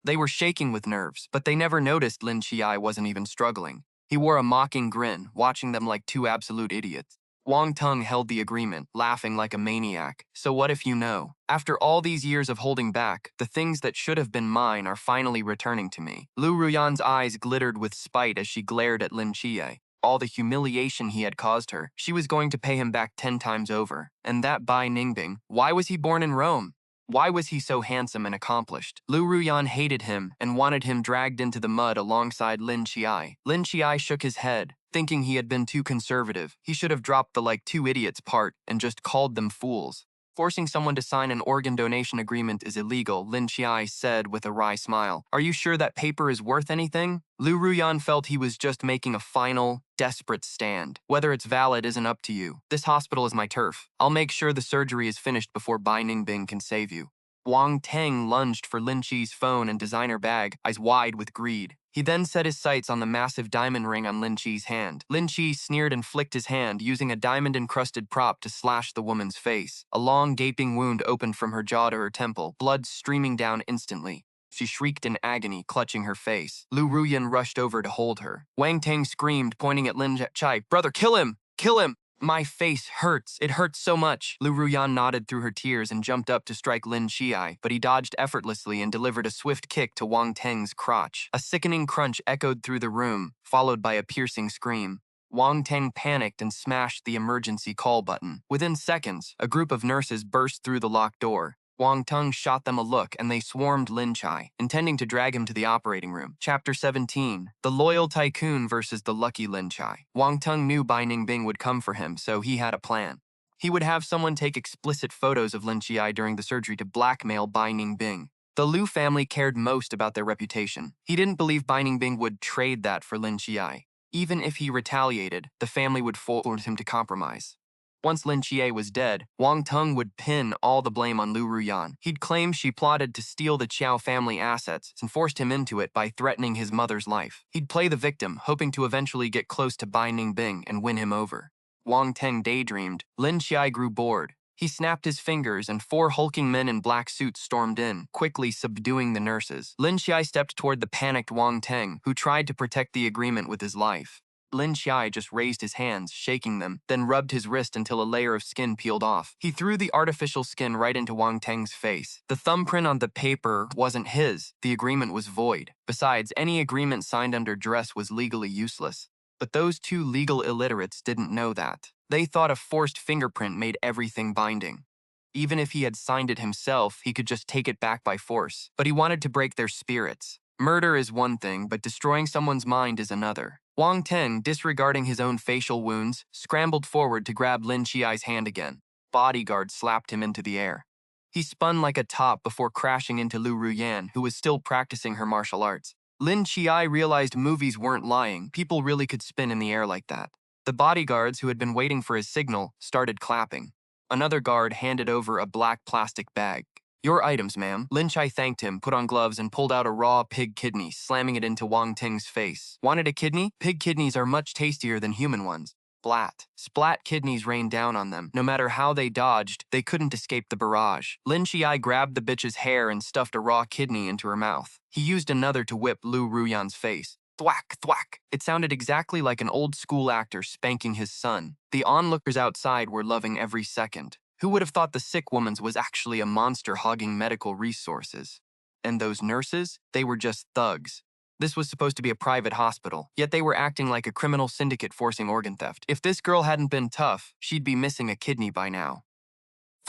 They were shaking with nerves, but they never noticed Lin Qiye wasn't even struggling. He wore a mocking grin, watching them like 2 absolute idiots. Wang Teng held the agreement, laughing like a maniac. So what if you know? After all these years of holding back, the things that should have been mine are finally returning to me. Liu Ruyan's eyes glittered with spite as she glared at Lin Qiye. All the humiliation he had caused her, she was going to pay him back 10 times over. And that Bai Ningbing, why was he born in Rome? Why was he so handsome and accomplished? Liu Ruyan hated him and wanted him dragged into the mud alongside Lin Qiye. Lin Qiye shook his head, thinking he had been too conservative. He should have dropped the like 2 idiots part and just called them fools. Forcing someone to sign an organ donation agreement is illegal, Lin Qiye said with a wry smile. Are you sure that paper is worth anything? Liu Ruyan felt he was just making a final, desperate stand. Whether it's valid isn't up to you. This hospital is my turf. I'll make sure the surgery is finished before Bai Ningbing can save you. Wang Teng lunged for Lin Qiye's phone and designer bag, eyes wide with greed. He then set his sights on the massive diamond ring on Lin Qiye's hand. Lin Qiye sneered and flicked his hand, using a diamond-encrusted prop to slash the woman's face. A long, gaping wound opened from her jaw to her temple, blood streaming down instantly. She shrieked in agony, clutching her face. Liu Ruyan rushed over to hold her. Wang Teng screamed, pointing at Lin Qiye. Brother, kill him! Kill him! My face hurts. It hurts so much. Liu Ruyan nodded through her tears and jumped up to strike Lin Qiye, but he dodged effortlessly and delivered a swift kick to Wang Teng's crotch. A sickening crunch echoed through the room, followed by a piercing scream. Wang Teng panicked and smashed the emergency call button. Within seconds, a group of nurses burst through the locked door. Wang Teng shot them a look and they swarmed Lin Qiye, intending to drag him to the operating room. Chapter 17. The Loyal Tycoon versus the Lucky Lin Qiye. Wang Teng knew Bai Ningbing would come for him, so he had a plan. He would have someone take explicit photos of Lin Qiye during the surgery to blackmail Bai Ningbing. The Liu family cared most about their reputation. He didn't believe Bai Ningbing would trade that for Lin Qiye. Even if he retaliated, the family would force him to compromise. Once Lin Qiye was dead, Wang Teng would pin all the blame on Liu Ruyan. He'd claim she plotted to steal the Qiao family assets and forced him into it by threatening his mother's life. He'd play the victim, hoping to eventually get close to Bai Ningbing and win him over. Wang Teng daydreamed. Lin Qiye grew bored. He snapped his fingers and 4 hulking men in black suits stormed in, quickly subduing the nurses. Lin Qiye stepped toward the panicked Wang Teng, who tried to protect the agreement with his life. Lin Qiye just raised his hands, shaking them, then rubbed his wrist until a layer of skin peeled off. He threw the artificial skin right into Wang Teng's face. The thumbprint on the paper wasn't his. The agreement was void. Besides, any agreement signed under duress was legally useless. But those 2 legal illiterates didn't know that. They thought a forced fingerprint made everything binding. Even if he had signed it himself, he could just take it back by force. But he wanted to break their spirits. Murder is one thing, but destroying someone's mind is another. Wang Teng, disregarding his own facial wounds, scrambled forward to grab Lin Qiye's hand again. Bodyguard slapped him into the air. He spun like a top before crashing into Liu Ruyan, who was still practicing her martial arts. Lin Qiye realized movies weren't lying. People really could spin in the air like that. The bodyguards, who had been waiting for his signal, started clapping. Another guard handed over a black plastic bag. Your items, ma'am. Lin Qiye thanked him, put on gloves, and pulled out a raw pig kidney, slamming it into Wang Teng's face. Wanted a kidney? Pig kidneys are much tastier than human ones. Splat. Splat kidneys rained down on them. No matter how they dodged, they couldn't escape the barrage. Lin Qiye grabbed the bitch's hair and stuffed a raw kidney into her mouth. He used another to whip Liu Ruyan's face. Thwack, thwack. It sounded exactly like an old-school actor spanking his son. The onlookers outside were loving every second. Who would have thought the sick woman's was actually a monster hogging medical resources? And those nurses? They were just thugs. This was supposed to be a private hospital, yet they were acting like a criminal syndicate forcing organ theft. If this girl hadn't been tough, she'd be missing a kidney by now.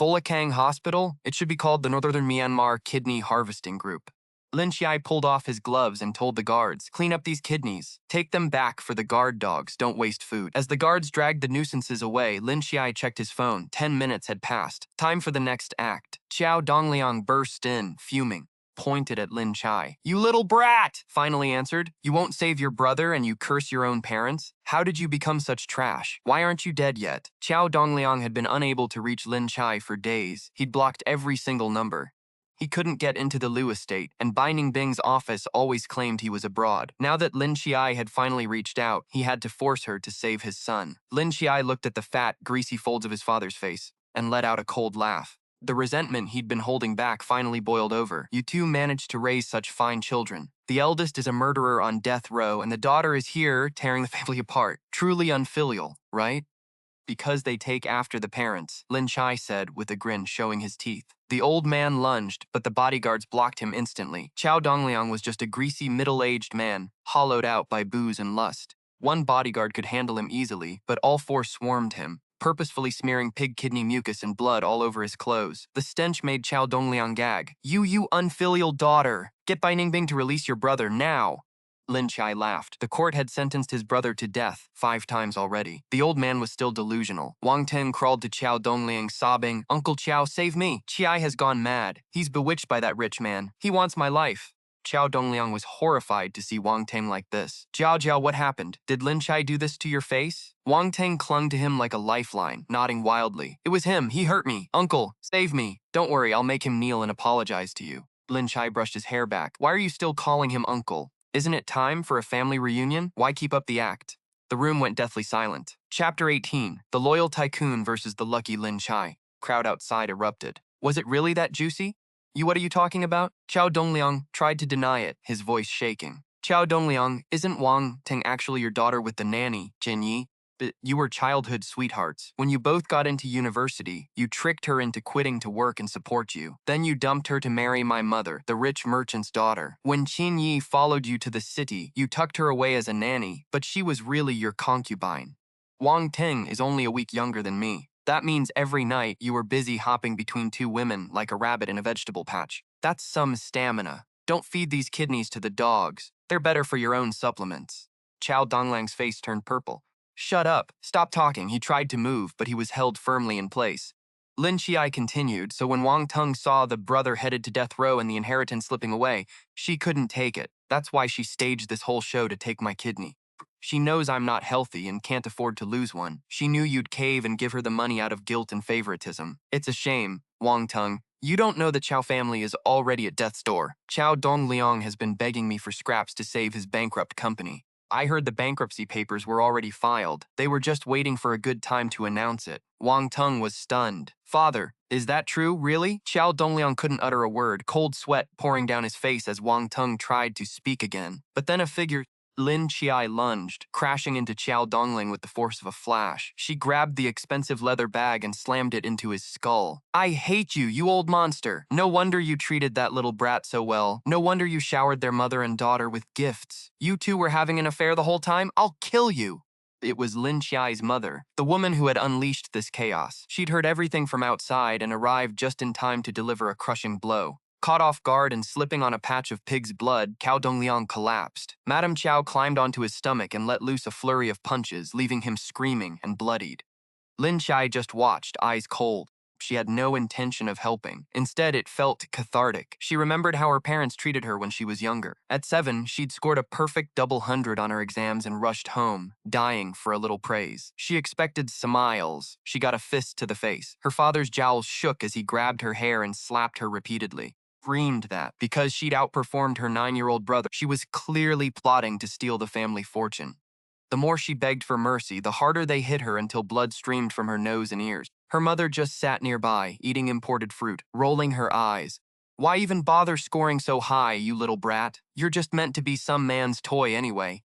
Pholakang Hospital? It should be called the Northern Myanmar Kidney Harvesting Group. Lin Qiye pulled off his gloves and told the guards, clean up these kidneys. Take them back for the guard dogs, don't waste food. As the guards dragged the nuisances away, Lin Qiye checked his phone. 10 minutes had passed. Time for the next act. Qiao Dongliang burst in, fuming, pointed at Lin Qiye. You little brat! Finally answered. You won't save your brother and you curse your own parents? How did you become such trash? Why aren't you dead yet? Qiao Dongliang had been unable to reach Lin Qiye for days. He'd blocked every single number. He couldn't get into the Liu estate, and Bai Ningbing's office always claimed he was abroad. Now that Lin Qiye had finally reached out, he had to force her to save his son. Lin Qiye looked at the fat, greasy folds of his father's face and let out a cold laugh. The resentment he'd been holding back finally boiled over. You two managed to raise such fine children. The eldest is a murderer on death row, and the daughter is here tearing the family apart. Truly unfilial, right? Because they take after the parents, Lin Qiye said with a grin showing his teeth. The old man lunged, but the bodyguards blocked him instantly. Qiao Dongliang was just a greasy, middle-aged man, hollowed out by booze and lust. One bodyguard could handle him easily, but all 4 swarmed him, purposefully smearing pig kidney mucus and blood all over his clothes. The stench made Qiao Dongliang gag. You unfilial daughter! Get Bai Ningbing to release your brother now! Lin Qiye laughed. The court had sentenced his brother to death 5 times already. The old man was still delusional. Wang Teng crawled to Qiao Dongliang, sobbing, "Uncle Qiao, save me! Qiye has gone mad. He's bewitched by that rich man. He wants my life." Qiao Dongliang was horrified to see Wang Teng like this. "Jiao Jiao, what happened? Did Lin Qiye do this to your face?" Wang Teng clung to him like a lifeline, nodding wildly. "It was him. He hurt me. Uncle, save me. Don't worry, I'll make him kneel and apologize to you." Lin Qiye brushed his hair back. "Why are you still calling him uncle? Isn't it time for a family reunion? Why keep up the act?" The room went deathly silent. Chapter 18. The Loyal Tycoon versus the Lucky Lin Qiye. Crowd outside erupted. "Was it really that juicy? What are you talking about?" Qiao Dongliang tried to deny it, his voice shaking. "Qiao Dongliang, isn't Wang Teng actually your daughter with the nanny, Jin Yi? But you were childhood sweethearts. When you both got into university, you tricked her into quitting to work and support you. Then you dumped her to marry my mother, the rich merchant's daughter. When Jin Yi followed you to the city, you tucked her away as a nanny, but she was really your concubine. Wang Teng is only a week younger than me. That means every night you were busy hopping between 2 women like a rabbit in a vegetable patch. That's some stamina. Don't feed these kidneys to the dogs. They're better for your own supplements." Qiao Dongliang's face turned purple. "Shut up. Stop talking." He tried to move, but he was held firmly in place. Lin Qiye continued, so when Wang Teng saw the brother headed to death row and the inheritance slipping away, she couldn't take it. "That's why she staged this whole show to take my kidney. She knows I'm not healthy and can't afford to lose one. She knew you'd cave and give her the money out of guilt and favoritism. It's a shame, Wang Teng. You don't know the Qiao family is already at death's door. Qiao Dongliang has been begging me for scraps to save his bankrupt company. I heard the bankruptcy papers were already filed. They were just waiting for a good time to announce it." Wang Teng was stunned. "Father, is that true, really?" Qiao Dongliang couldn't utter a word, cold sweat pouring down his face as Wang Teng tried to speak again. But then a figure, Lin Qiye, lunged, crashing into Qiao Dongling with the force of a flash. She grabbed the expensive leather bag and slammed it into his skull. "I hate you, you old monster. No wonder you treated that little brat so well. No wonder you showered their mother and daughter with gifts. You two were having an affair the whole time? I'll kill you." It was Lin Qiye's mother, the woman who had unleashed this chaos. She'd heard everything from outside and arrived just in time to deliver a crushing blow. Caught off guard and slipping on a patch of pig's blood, Qiao Dongliang collapsed. Madame Qiao climbed onto his stomach and let loose a flurry of punches, leaving him screaming and bloodied. Lin Qiye just watched, eyes cold. She had no intention of helping. Instead, it felt cathartic. She remembered how her parents treated her when she was younger. At 7, she'd scored a perfect double 100 on her exams and rushed home, dying for a little praise. She expected smiles. She got a fist to the face. Her father's jowls shook as he grabbed her hair and slapped her repeatedly. Screamed that, because she'd outperformed her 9-year-old brother, she was clearly plotting to steal the family fortune. The more she begged for mercy, the harder they hit her until blood streamed from her nose and ears. Her mother just sat nearby, eating imported fruit, rolling her eyes. "Why even bother scoring so high, you little brat? You're just meant to be some man's toy anyway.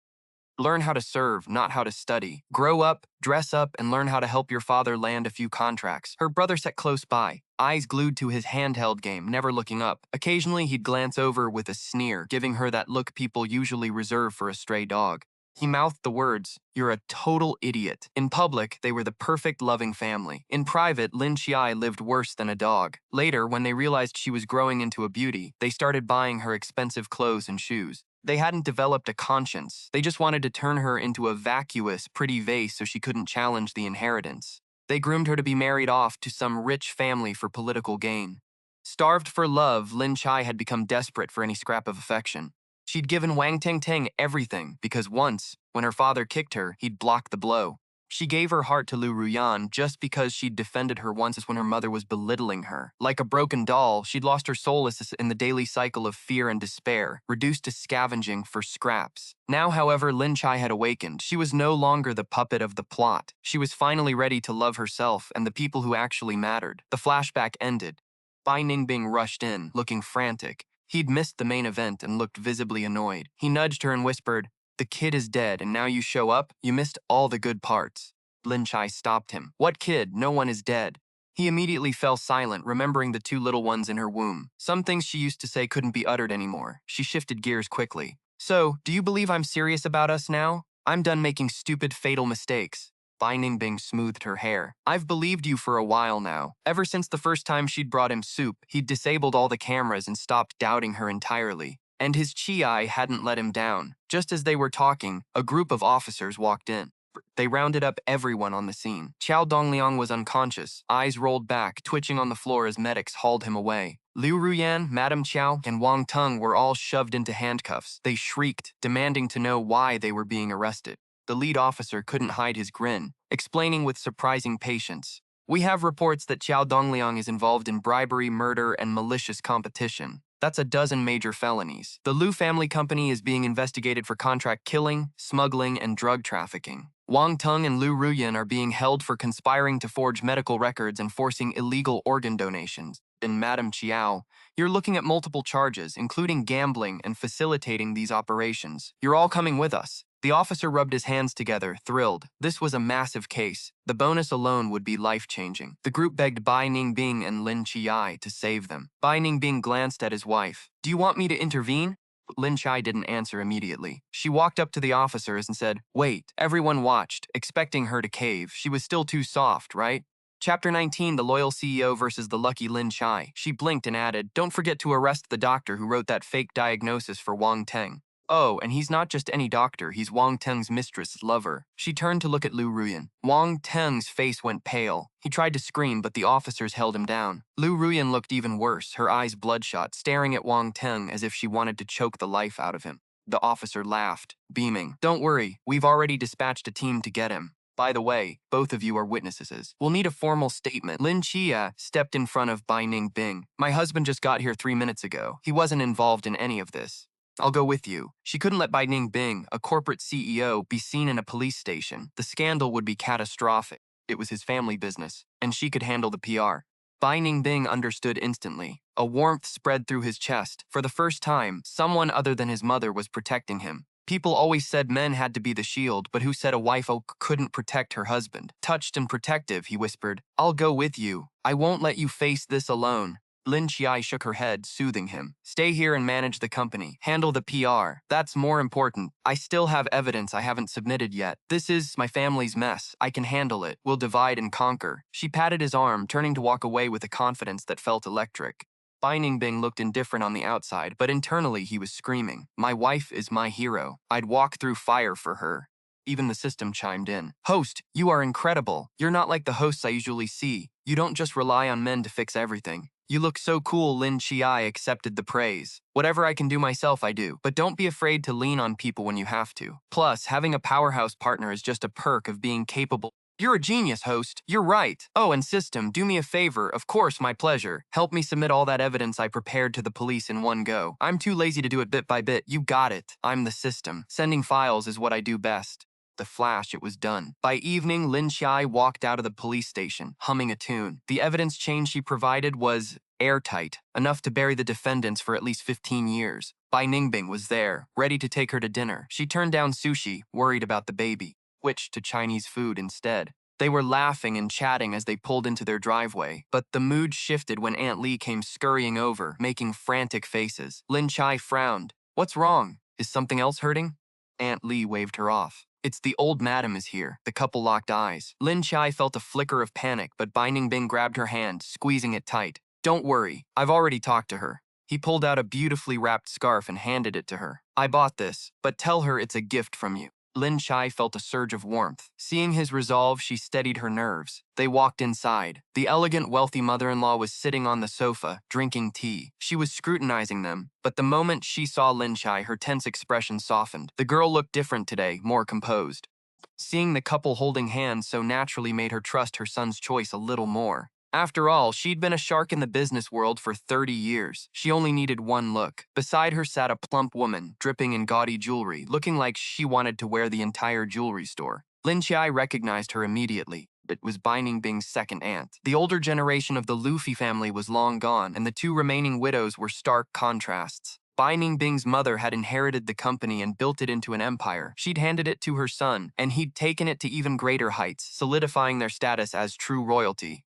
Learn how to serve, not how to study. Grow up, dress up, and learn how to help your father land a few contracts." Her brother sat close by, eyes glued to his handheld game, never looking up. Occasionally, he'd glance over with a sneer, giving her that look people usually reserve for a stray dog. He mouthed the words, "You're a total idiot." In public, they were the perfect loving family. In private, Lin Qiye lived worse than a dog. Later, when they realized she was growing into a beauty, they started buying her expensive clothes and shoes. They hadn't developed a conscience. They just wanted to turn her into a vacuous, pretty vase so she couldn't challenge the inheritance. They groomed her to be married off to some rich family for political gain. Starved for love, Lin Qiye had become desperate for any scrap of affection. She'd given Wang Teng everything because once, when her father kicked her, he'd blocked the blow. She gave her heart to Liu Ruyan just because she'd defended her once when her mother was belittling her. Like a broken doll, she'd lost her solace in the daily cycle of fear and despair, reduced to scavenging for scraps. Now, however, Lin Qiye had awakened. She was no longer the puppet of the plot. She was finally ready to love herself and the people who actually mattered. The flashback ended. Bai Ningbing rushed in, looking frantic. He'd missed the main event and looked visibly annoyed. He nudged her and whispered, "The kid is dead, and now you show up? You missed all the good parts." Lin Qiye stopped him. "What kid? No one is dead." He immediately fell silent, remembering the 2 little ones in her womb. Some things she used to say couldn't be uttered anymore. She shifted gears quickly. "So, do you believe I'm serious about us now? I'm done making stupid, fatal mistakes." Bai Ningbing smoothed her hair. "I've believed you for a while now. Ever since the first time she'd brought him soup, he'd disabled all the cameras and stopped doubting her entirely. And his Qiye hadn't let him down. Just as they were talking, a group of officers walked in. They rounded up everyone on the scene. Qiao Dongliang was unconscious, eyes rolled back, twitching on the floor as medics hauled him away. Liu Ruyan, Madame Qiao, and Wang Teng were all shoved into handcuffs. They shrieked, demanding to know why they were being arrested. The lead officer couldn't hide his grin, explaining with surprising patience. We have reports that Qiao Dongliang is involved in bribery, murder, and malicious competition. That's a dozen major felonies. The Liu family company is being investigated for contract killing, smuggling, and drug trafficking. Wang Teng and Liu Ruyan are being held for conspiring to forge medical records and forcing illegal organ donations. And Madame Qiao, you're looking at multiple charges, including gambling and facilitating these operations. You're all coming with us. The officer rubbed his hands together, thrilled. This was a massive case. The bonus alone would be life-changing. The group begged Bai Ningbing and Lin Qiye to save them. Bai Ningbing glanced at his wife. Do you want me to intervene? Lin Qiye didn't answer immediately. She walked up to the officers and said, wait. Everyone watched, expecting her to cave. She was still too soft, right? Chapter 19, The Loyal CEO versus the Lucky Lin Qiye. She blinked and added, don't forget to arrest the doctor who wrote that fake diagnosis for Wang Teng. Oh, and he's not just any doctor, he's Wang Teng's mistress' lover. She turned to look at Liu Ruyan. Wang Teng's face went pale. He tried to scream, but the officers held him down. Liu Ruyan looked even worse, her eyes bloodshot, staring at Wang Teng as if she wanted to choke the life out of him. The officer laughed, beaming. Don't worry, we've already dispatched a team to get him. By the way, both of you are witnesses. We'll need a formal statement. Lin Qiye stepped in front of Bai Ningbing. My husband just got here 3 minutes ago. He wasn't involved in any of this. I'll go with you. She couldn't let Bai Ningbing, a corporate CEO, be seen in a police station. The scandal would be catastrophic. It was his family business, and she could handle the PR. Bai Ningbing understood instantly. A warmth spread through his chest. For the first time, someone other than his mother was protecting him. People always said men had to be the shield, but who said a wife couldn't protect her husband? Touched and protective, he whispered. I'll go with you. I won't let you face this alone. Lin Qiye shook her head, soothing him. Stay here and manage the company. Handle the PR. That's more important. I still have evidence I haven't submitted yet. This is my family's mess. I can handle it. We'll divide and conquer. She patted his arm, turning to walk away with a confidence that felt electric. Bai Ningbing looked indifferent on the outside, but internally he was screaming. My wife is my hero. I'd walk through fire for her. Even the system chimed in. Host, you are incredible. You're not like the hosts I usually see. You don't just rely on men to fix everything. You look so cool, Lin Qiye accepted the praise. Whatever I can do myself, I do. But don't be afraid to lean on people when you have to. Plus, having a powerhouse partner is just a perk of being capable. You're a genius, host. You're right. Oh, and system, do me a favor. Of course, my pleasure. Help me submit all that evidence I prepared to the police in one go. I'm too lazy to do it bit by bit. You got it. I'm the system. Sending files is what I do best. The flash, it was done. By evening, Lin Qiye walked out of the police station, humming a tune. The evidence chain she provided was airtight, enough to bury the defendants for at least 15 years. Bai Ningbing was there, ready to take her to dinner. She turned down sushi, worried about the baby, switched to Chinese food instead. They were laughing and chatting as they pulled into their driveway, but the mood shifted when Aunt Li came scurrying over, making frantic faces. Lin Qiye frowned. What's wrong? Is something else hurting? Aunt Li waved her off. It's the old madam is here. The couple locked eyes. Lin Qiye felt a flicker of panic, but Bai Ningbing grabbed her hand, squeezing it tight. Don't worry, I've already talked to her. He pulled out a beautifully wrapped scarf and handed it to her. I bought this, but tell her it's a gift from you. Lin Qiye felt a surge of warmth. Seeing his resolve, she steadied her nerves. They walked inside. The elegant, wealthy mother-in-law was sitting on the sofa, drinking tea. She was scrutinizing them, but the moment she saw Lin Qiye, her tense expression softened. The girl looked different today, more composed. Seeing the couple holding hands so naturally made her trust her son's choice a little more. After all, she'd been a shark in the business world for 30 years. She only needed one look. Beside her sat a plump woman, dripping in gaudy jewelry, looking like she wanted to wear the entire jewelry store. Lin Qiye recognized her immediately. It was Bai Ningbing's second aunt. The older generation of the Luffy family was long gone, and the two remaining widows were stark contrasts. Bai Ningbing's mother had inherited the company and built it into an empire. She'd handed it to her son, and he'd taken it to even greater heights, solidifying their status as true royalty.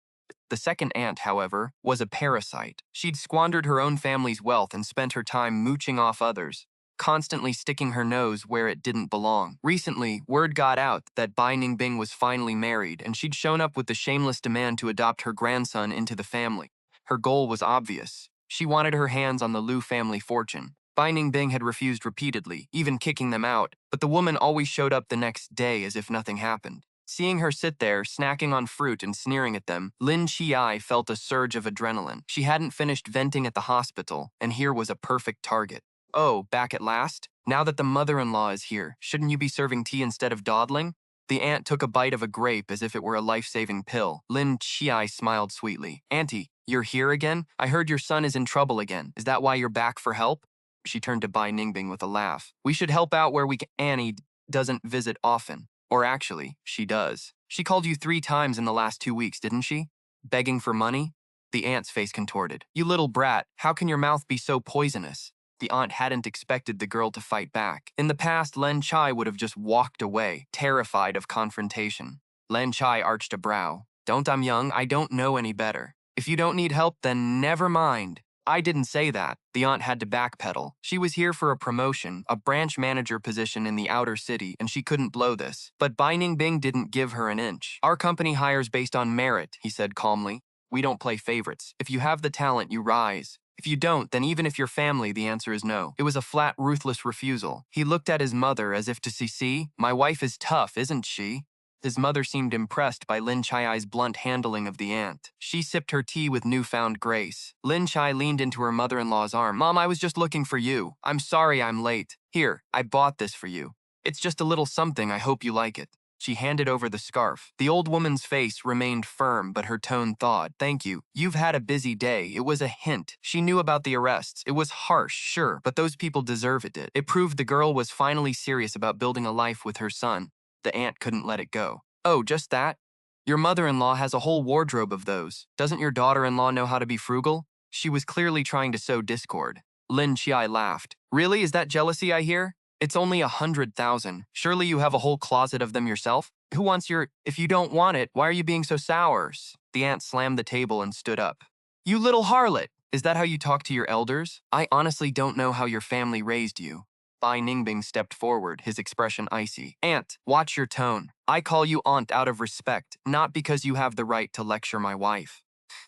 The second aunt, however, was a parasite. She'd squandered her own family's wealth and spent her time mooching off others, constantly sticking her nose where it didn't belong. Recently, word got out that Bai Ningbing was finally married, and she'd shown up with the shameless demand to adopt her grandson into the family. Her goal was obvious. She wanted her hands on the Liu family fortune. Bai Ningbing had refused repeatedly, even kicking them out, but the woman always showed up the next day as if nothing happened. Seeing her sit there, snacking on fruit and sneering at them, Lin Qiye felt a surge of adrenaline. She hadn't finished venting at the hospital, and here was a perfect target. Oh, back at last? Now that the mother-in-law is here, shouldn't you be serving tea instead of dawdling? The aunt took a bite of a grape as if it were a life-saving pill. Lin Qiye smiled sweetly. Auntie, you're here again? I heard your son is in trouble again. Is that why you're back for help? She turned to Bai Ningbing with a laugh. We should help out where we can. Annie doesn't visit often. Or actually, she does. She called you 3 times in the last 2 weeks, didn't she? Begging for money? The aunt's face contorted. You little brat, how can your mouth be so poisonous? The aunt hadn't expected the girl to fight back. In the past, Lin Qiye would have just walked away, terrified of confrontation. Lin Qiye arched a brow. I'm young, I don't know any better. If you don't need help, then never mind. I didn't say that. The aunt had to backpedal. She was here for a promotion, a branch manager position in the outer city, and she couldn't blow this. But Bai Ningbing didn't give her an inch. Our company hires based on merit, he said calmly. We don't play favorites. If you have the talent, you rise. If you don't, then even if you're family, the answer is no. It was a flat, ruthless refusal. He looked at his mother as if to see, my wife is tough, isn't she? His mother seemed impressed by Lin Qiye's blunt handling of the aunt. She sipped her tea with newfound grace. Lin Qiye leaned into her mother-in-law's arm. Mom, I was just looking for you. I'm sorry I'm late. Here, I bought this for you. It's just a little something, I hope you like it. She handed over the scarf. The old woman's face remained firm, but her tone thawed. Thank you. You've had a busy day. It was a hint. She knew about the arrests. It was harsh, sure, but those people deserved it. It proved the girl was finally serious about building a life with her son. The aunt couldn't let it go. Oh, just that? Your mother-in-law has a whole wardrobe of those. Doesn't your daughter-in-law know how to be frugal? She was clearly trying to sow discord. Lin Qiye laughed. Really? Is that jealousy I hear? It's only 100,000. Surely you have a whole closet of them yourself? Who wants your... If you don't want it, why are you being so sour? The aunt slammed the table and stood up. You little harlot! Is that how you talk to your elders? I honestly don't know how your family raised you. Bai Ningbing stepped forward, his expression icy. Aunt, watch your tone. I call you aunt out of respect, not because you have the right to lecture my wife.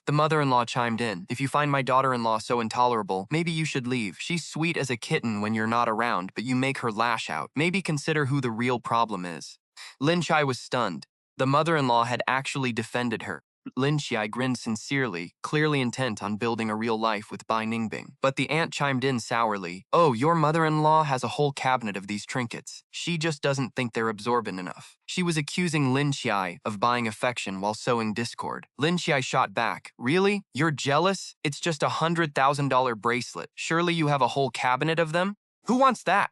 The mother-in-law chimed in. If you find my daughter-in-law so intolerable, maybe you should leave. She's sweet as a kitten when you're not around, but you make her lash out. Maybe consider who the real problem is. Lin Qiye was stunned. The mother-in-law had actually defended her. Lin Qiye grinned sincerely, clearly intent on building a real life with Bai Ningbing. But the aunt chimed in sourly. Oh, your mother-in-law has a whole cabinet of these trinkets. She just doesn't think they're absorbent enough. She was accusing Lin Qiye of buying affection while sowing discord. Lin Qiye shot back. Really? You're jealous? It's just a $100,000 bracelet. Surely you have a whole cabinet of them? Who wants that?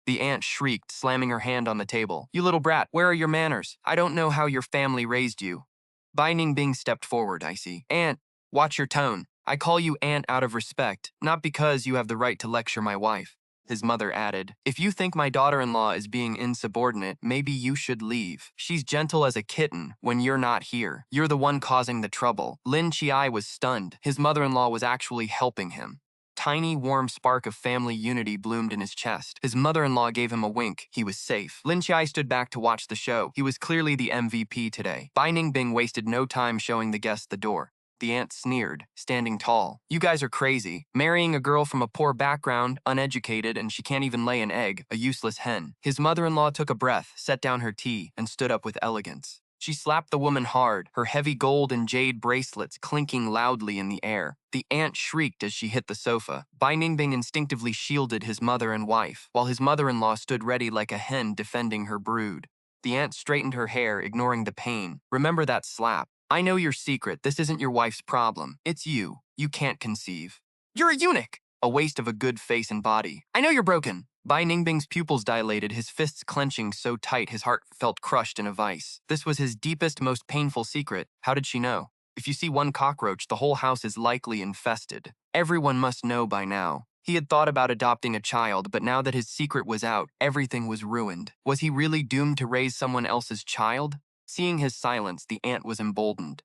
The aunt shrieked, slamming her hand on the table. You little brat, where are your manners? I don't know how your family raised you. Bai Ningbing stepped forward, icy. Aunt, watch your tone. I call you aunt out of respect, not because you have the right to lecture my wife. His mother added, if you think my daughter-in-law is being insubordinate, maybe you should leave. She's gentle as a kitten when you're not here. You're the one causing the trouble. Lin Qiye was stunned. His mother-in-law was actually helping him. Tiny, warm spark of family unity bloomed in his chest. His mother-in-law gave him a wink. He was safe. Lin Qiye stood back to watch the show. He was clearly the MVP today. Bai Ningbing wasted no time showing the guests the door. The aunt sneered, standing tall. You guys are crazy. Marrying a girl from a poor background, uneducated, and she can't even lay an egg, a useless hen. His mother-in-law took a breath, set down her tea, and stood up with elegance. She slapped the woman hard, her heavy gold and jade bracelets clinking loudly in the air. The aunt shrieked as she hit the sofa. Bai Ningbing instinctively shielded his mother and wife, while his mother-in-law stood ready like a hen defending her brood. The aunt straightened her hair, ignoring the pain. Remember that slap. I know your secret. This isn't your wife's problem. It's you. You can't conceive. You're a eunuch! A waste of a good face and body. I know you're broken. Bai Ningbing's pupils dilated, his fists clenching so tight his heart felt crushed in a vice. This was his deepest, most painful secret. How did she know? If you see one cockroach, the whole house is likely infested. Everyone must know by now. He had thought about adopting a child, but now that his secret was out, everything was ruined. Was he really doomed to raise someone else's child? Seeing his silence, the aunt was emboldened.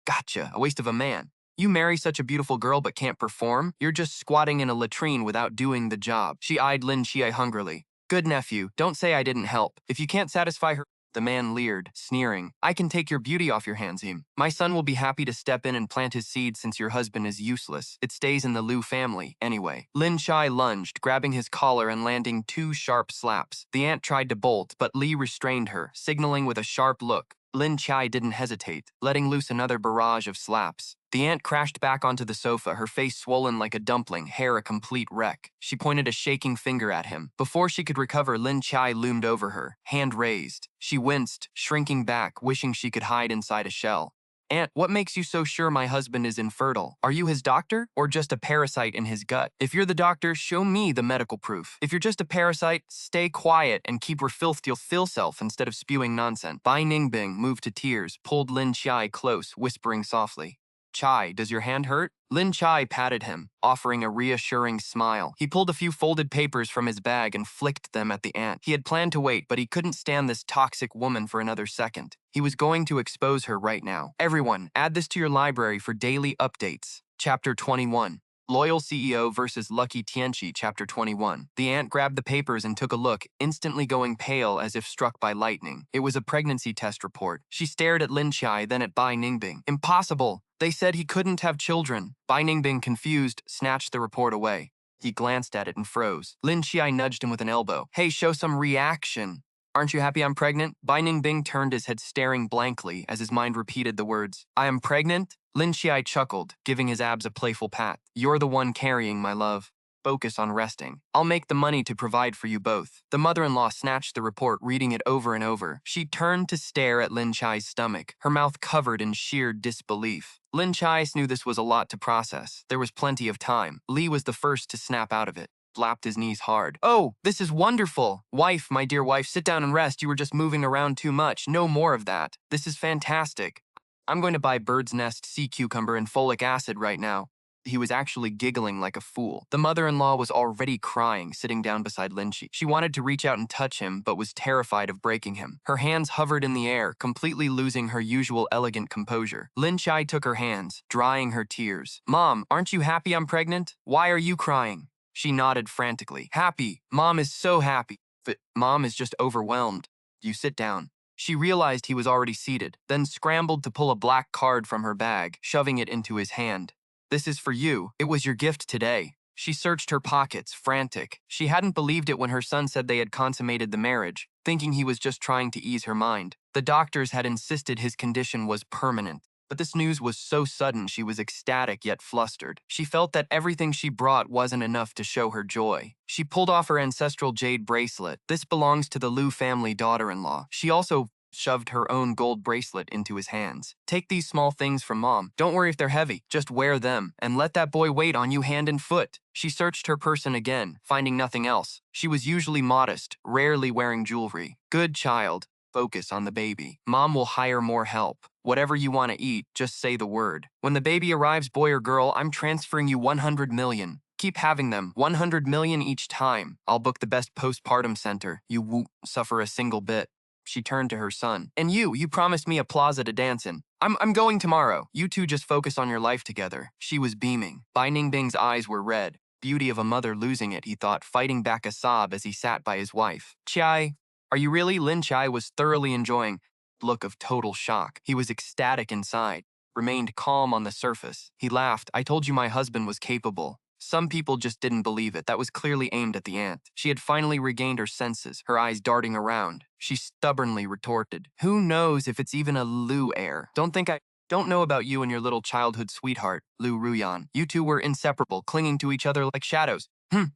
Gotcha, a waste of a man. You marry such a beautiful girl but can't perform? You're just squatting in a latrine without doing the job. She eyed Lin Qiye hungrily. Good nephew, don't say I didn't help. If you can't satisfy her... The man leered, sneering. I can take your beauty off your hands, him. My son will be happy to step in and plant his seed since your husband is useless. It stays in the Liu family, anyway. Lin Qiye lunged, grabbing his collar and landing 2 sharp slaps. The aunt tried to bolt, but Li restrained her, signaling with a sharp look. Lin Qiye didn't hesitate, letting loose another barrage of slaps. The aunt crashed back onto the sofa, her face swollen like a dumpling, hair a complete wreck. She pointed a shaking finger at him. Before she could recover, Lin Qiye loomed over her, hand raised. She winced, shrinking back, wishing she could hide inside a shell. Aunt, what makes you so sure my husband is infertile? Are you his doctor, or just a parasite in his gut? If you're the doctor, show me the medical proof. If you're just a parasite, stay quiet and keep your filth self instead of spewing nonsense. Bai Ningbing, moved to tears, pulled Lin Qiye close, whispering softly. Qiye, does your hand hurt? Lin Qiye patted him, offering a reassuring smile. He pulled a few folded papers from his bag and flicked them at the aunt. He had planned to wait, but he couldn't stand this toxic woman for another second. He was going to expose her right now. Everyone, add this to your library for daily updates. Chapter 21. Loyal CEO versus Lucky Tianqi, Chapter 21. The aunt grabbed the papers and took a look, instantly going pale as if struck by lightning. It was a pregnancy test report. She stared at Lin Qiye, then at Bai Ningbing. Impossible! They said he couldn't have children. Bai Ningbing, confused, snatched the report away. He glanced at it and froze. Lin Qiye nudged him with an elbow. Hey, show some reaction. Aren't you happy I'm pregnant? Bai Ningbing turned his head, staring blankly as his mind repeated the words, I am pregnant? Lin Qiye chuckled, giving his abs a playful pat. You're the one carrying, my love. Focus on resting. I'll make the money to provide for you both. The mother-in-law snatched the report, reading it over and over. She turned to stare at Lin Qiye's stomach, her mouth covered in sheer disbelief. Lin Qiye knew this was a lot to process. There was plenty of time. Li was the first to snap out of it. Flapped his knees hard. Oh, this is wonderful. Wife, my dear wife, sit down and rest. You were just moving around too much. No more of that. This is fantastic. I'm going to buy bird's nest sea cucumber and folic acid right now. He was actually giggling like a fool. The mother-in-law was already crying, sitting down beside Lin Qiye. She wanted to reach out and touch him, but was terrified of breaking him. Her hands hovered in the air, completely losing her usual elegant composure. Lin Qiye took her hands, drying her tears. Mom, aren't you happy I'm pregnant? Why are you crying? She nodded frantically. Happy. Mom is so happy. But Mom is just overwhelmed. You sit down. She realized he was already seated, then scrambled to pull a black card from her bag, shoving it into his hand. This is for you. It was your gift today. She searched her pockets, frantic. She hadn't believed it when her son said they had consummated the marriage, thinking he was just trying to ease her mind. The doctors had insisted his condition was permanent. But this news was so sudden she was ecstatic yet flustered. She felt that everything she brought wasn't enough to show her joy. She pulled off her ancestral jade bracelet. This belongs to the Liu family daughter-in-law. She also shoved her own gold bracelet into his hands. Take these small things from Mom. Don't worry if they're heavy. Just wear them, and let that boy wait on you hand and foot. She searched her person again, finding nothing else. She was usually modest, rarely wearing jewelry. Good child. Focus on the baby. Mom will hire more help. Whatever you want to eat, just say the word. When the baby arrives, boy or girl, I'm transferring you 100 million. Keep having them, 100 million each time. I'll book the best postpartum center. You won't suffer a single bit. She turned to her son. And you promised me a plaza to dance in. I'm going tomorrow. You two just focus on your life together. She was beaming. Bai Ningbing's eyes were red. Beauty of a mother losing it, he thought, fighting back a sob as he sat by his wife. Qiye, are you really? Lin Qiye was thoroughly enjoying the look of total shock. He was ecstatic inside, remained calm on the surface. He laughed. I told you my husband was capable. Some people just didn't believe it. That was clearly aimed at the aunt. She had finally regained her senses, her eyes darting around. She stubbornly retorted, who knows if it's even a Liu heir? Don't know about you and your little childhood sweetheart, Liu Ruyan. You two were inseparable, clinging to each other like shadows.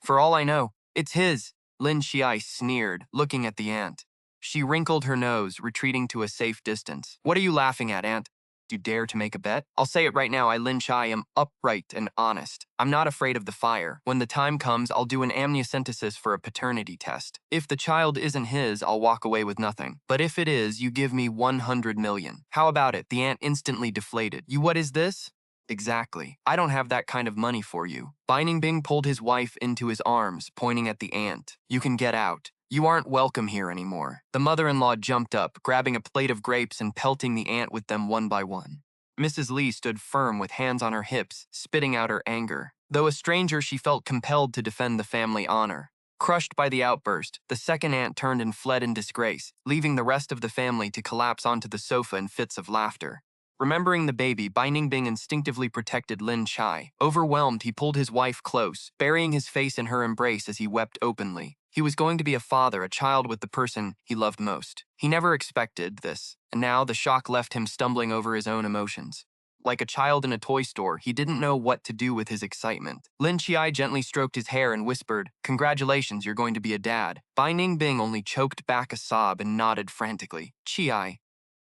For all I know, it's his. Lin Qiye sneered, looking at the aunt. She wrinkled her nose, retreating to a safe distance. What are you laughing at, aunt? Do you dare to make a bet? I'll say it right now, I, Lin Qiye, am upright and honest. I'm not afraid of the fire. When the time comes, I'll do an amniocentesis for a paternity test. If the child isn't his, I'll walk away with nothing. But if it is, you give me 100 million. How about it? The aunt instantly deflated. You, what is this? Exactly. I don't have that kind of money for you. Bai Ningbing pulled his wife into his arms, pointing at the aunt. You can get out. You aren't welcome here anymore. The mother-in-law jumped up, grabbing a plate of grapes and pelting the aunt with them one by one. Mrs. Li stood firm with hands on her hips, spitting out her anger. Though a stranger, she felt compelled to defend the family honor. Crushed by the outburst, the second aunt turned and fled in disgrace, leaving the rest of the family to collapse onto the sofa in fits of laughter. Remembering the baby, Bai Ningbing instinctively protected Lin Qiye. Overwhelmed, he pulled his wife close, burying his face in her embrace as he wept openly. He was going to be a father, a child with the person he loved most. He never expected this, and now the shock left him stumbling over his own emotions. Like a child in a toy store, he didn't know what to do with his excitement. Lin Qiye gently stroked his hair and whispered, "Congratulations, you're going to be a dad." Bai Ningbing only choked back a sob and nodded frantically. "Qiye,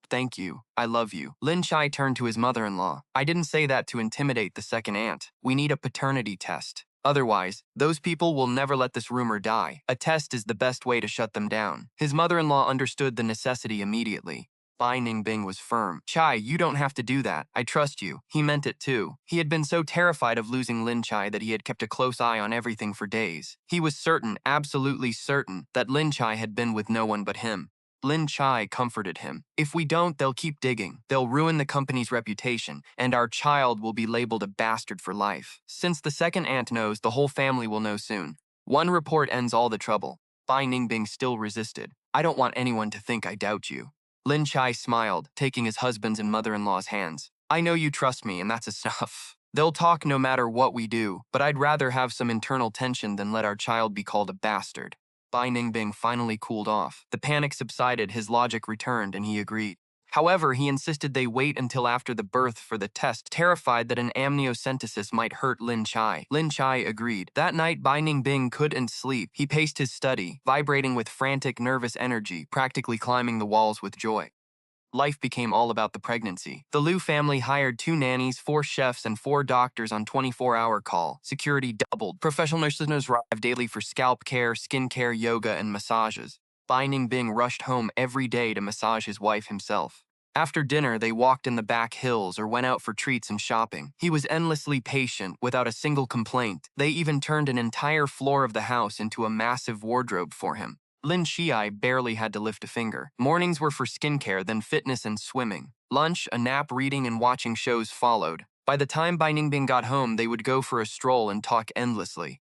thank you. I love you." Lin Qiye turned to his mother-in-law. "I didn't say that to intimidate the second aunt. We need a paternity test. Otherwise, those people will never let this rumor die. A test is the best way to shut them down." His mother-in-law understood the necessity immediately. Bai Ningbing was firm. "Qiye, you don't have to do that. I trust you." He meant it too. He had been so terrified of losing Lin Qiye that he had kept a close eye on everything for days. He was certain, absolutely certain, that Lin Qiye had been with no one but him. Lin Qiye comforted him. "If we don't, they'll keep digging. They'll ruin the company's reputation, and our child will be labeled a bastard for life. Since the second aunt knows, the whole family will know soon. One report ends all the trouble." Bai Ningbing still resisted. "I don't want anyone to think I doubt you." Lin Qiye smiled, taking his husband's and mother-in-law's hands. "I know you trust me, and that's enough. They'll talk no matter what we do, but I'd rather have some internal tension than let our child be called a bastard." Bai Ningbing finally cooled off. The panic subsided, his logic returned, and he agreed. However, he insisted they wait until after the birth for the test, terrified that an amniocentesis might hurt Lin Qiye. Lin Qiye agreed. That night, Bai Ningbing couldn't sleep. He paced his study, vibrating with frantic, nervous energy, practically climbing the walls with joy. Life became all about the pregnancy. The Liu family hired 2 nannies, 4 chefs, and 4 doctors on 24-hour call. Security doubled. Professional nurses arrived daily for scalp care, skin care, yoga, and massages. Bai Ningbing rushed home every day to massage his wife himself. After dinner, they walked in the back hills or went out for treats and shopping. He was endlessly patient, without a single complaint. They even turned an entire floor of the house into a massive wardrobe for him. Lin Qiye barely had to lift a finger. Mornings were for skincare, then fitness and swimming. Lunch, a nap, reading, and watching shows followed. By the time Bai Ningbing got home, they would go for a stroll and talk endlessly.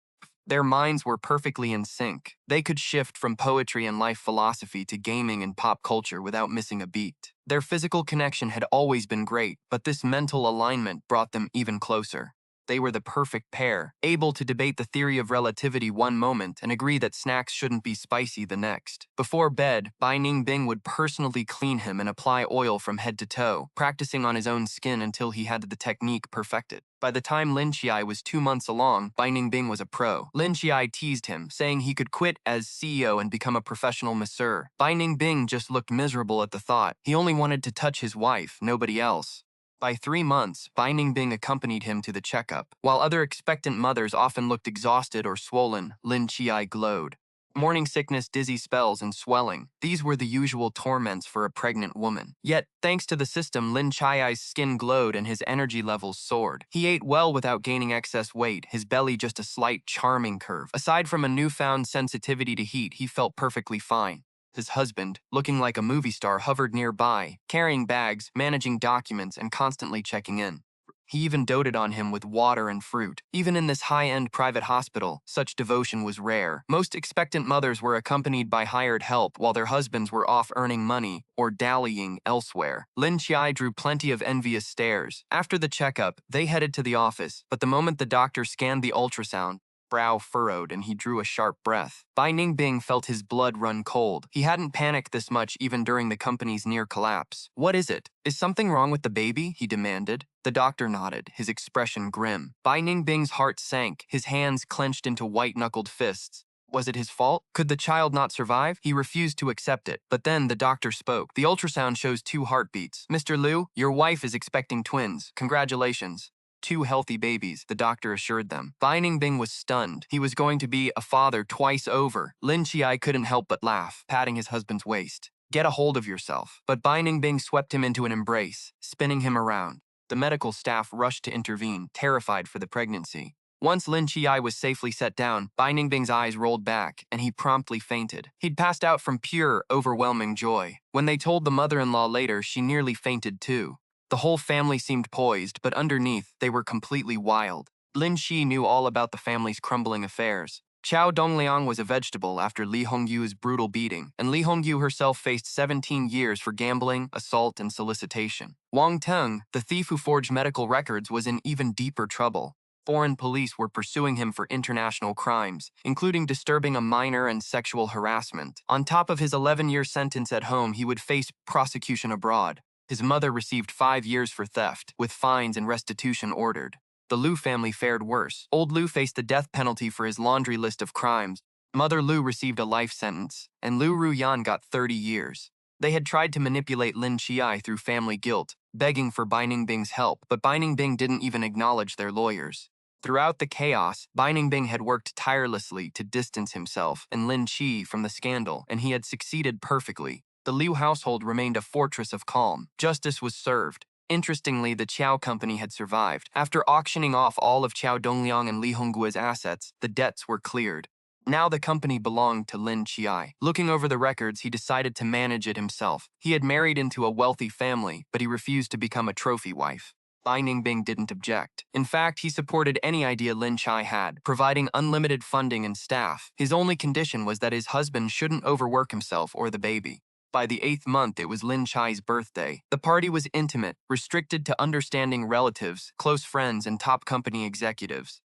Their minds were perfectly in sync. They could shift from poetry and life philosophy to gaming and pop culture without missing a beat. Their physical connection had always been great, but this mental alignment brought them even closer. They were the perfect pair, able to debate the theory of relativity one moment and agree that snacks shouldn't be spicy the next. Before bed, Bai Ningbing would personally clean him and apply oil from head to toe, practicing on his own skin until he had the technique perfected. By the time Lin Qiye was 2 months along, Bai Ningbing was a pro. Lin Qiye teased him, saying he could quit as CEO and become a professional masseur. Bai Ningbing just looked miserable at the thought. He only wanted to touch his wife, nobody else. By 3 months, Bai Ningbing accompanied him to the checkup. While other expectant mothers often looked exhausted or swollen, Lin Qiye glowed. Morning sickness, dizzy spells, and swelling. These were the usual torments for a pregnant woman. Yet, thanks to the system, Lin Qiye's skin glowed and his energy levels soared. He ate well without gaining excess weight, his belly just a slight, charming curve. Aside from a newfound sensitivity to heat, he felt perfectly fine. His husband, looking like a movie star, hovered nearby, carrying bags, managing documents, and constantly checking in. He even doted on him with water and fruit. Even in this high-end private hospital, such devotion was rare. Most expectant mothers were accompanied by hired help while their husbands were off earning money or dallying elsewhere. Lin Qiye drew plenty of envious stares. After the checkup, they headed to the office, but the moment the doctor scanned the ultrasound, brow furrowed and he drew a sharp breath. Bai Ningbing felt his blood run cold. He hadn't panicked this much even during the company's near collapse. "What is it? Is something wrong with the baby?" he demanded. The doctor nodded, his expression grim. Bai Ningbing's heart sank, his hands clenched into white-knuckled fists. Was it his fault? Could the child not survive? He refused to accept it. But then the doctor spoke. "The ultrasound shows 2 heartbeats. Mr. Liu, your wife is expecting twins. Congratulations." 2 healthy babies, the doctor assured them. Bai Ningbing was stunned. He was going to be a father twice over. Lin Qiye couldn't help but laugh, patting his husband's waist. "Get a hold of yourself." But Bai Ningbing swept him into an embrace, spinning him around. The medical staff rushed to intervene, terrified for the pregnancy. Once Lin Qiye was safely set down, Bai Ningbing's eyes rolled back, and he promptly fainted. He'd passed out from pure, overwhelming joy. When they told the mother-in-law later, she nearly fainted too. The whole family seemed poised, but underneath, they were completely wild. Lin Qiye knew all about the family's crumbling affairs. Chao Dongliang was a vegetable after Li Hongyu's brutal beating, and Li Hongyu herself faced 17 years for gambling, assault, and solicitation. Wang Teng, the thief who forged medical records, was in even deeper trouble. Foreign police were pursuing him for international crimes, including disturbing a minor and sexual harassment. On top of his 11-year sentence at home, he would face prosecution abroad. His mother received 5 years for theft, with fines and restitution ordered. The Liu family fared worse. Old Liu faced the death penalty for his laundry list of crimes. Mother Liu received a life sentence, and Liu Ruyan got 30 years. They had tried to manipulate Lin Qiye through family guilt, begging for Bai Ningbing's help, but Bai Ningbing didn't even acknowledge their lawyers. Throughout the chaos, Bai Ningbing had worked tirelessly to distance himself and Lin Qiye from the scandal, and he had succeeded perfectly. The Liu household remained a fortress of calm. Justice was served. Interestingly, the Chao company had survived. After auctioning off all of Chao Dongliang and Li Hongguo's assets, the debts were cleared. Now the company belonged to Lin Qiye. Looking over the records, he decided to manage it himself. He had married into a wealthy family, but he refused to become a trophy wife. Bai Ningbing didn't object. In fact, he supported any idea Lin Qiye had, providing unlimited funding and staff. His only condition was that his husband shouldn't overwork himself or the baby. By the 8th month, it was Lin Qiye's birthday. The party was intimate, restricted to understanding relatives, close friends, and top company executives.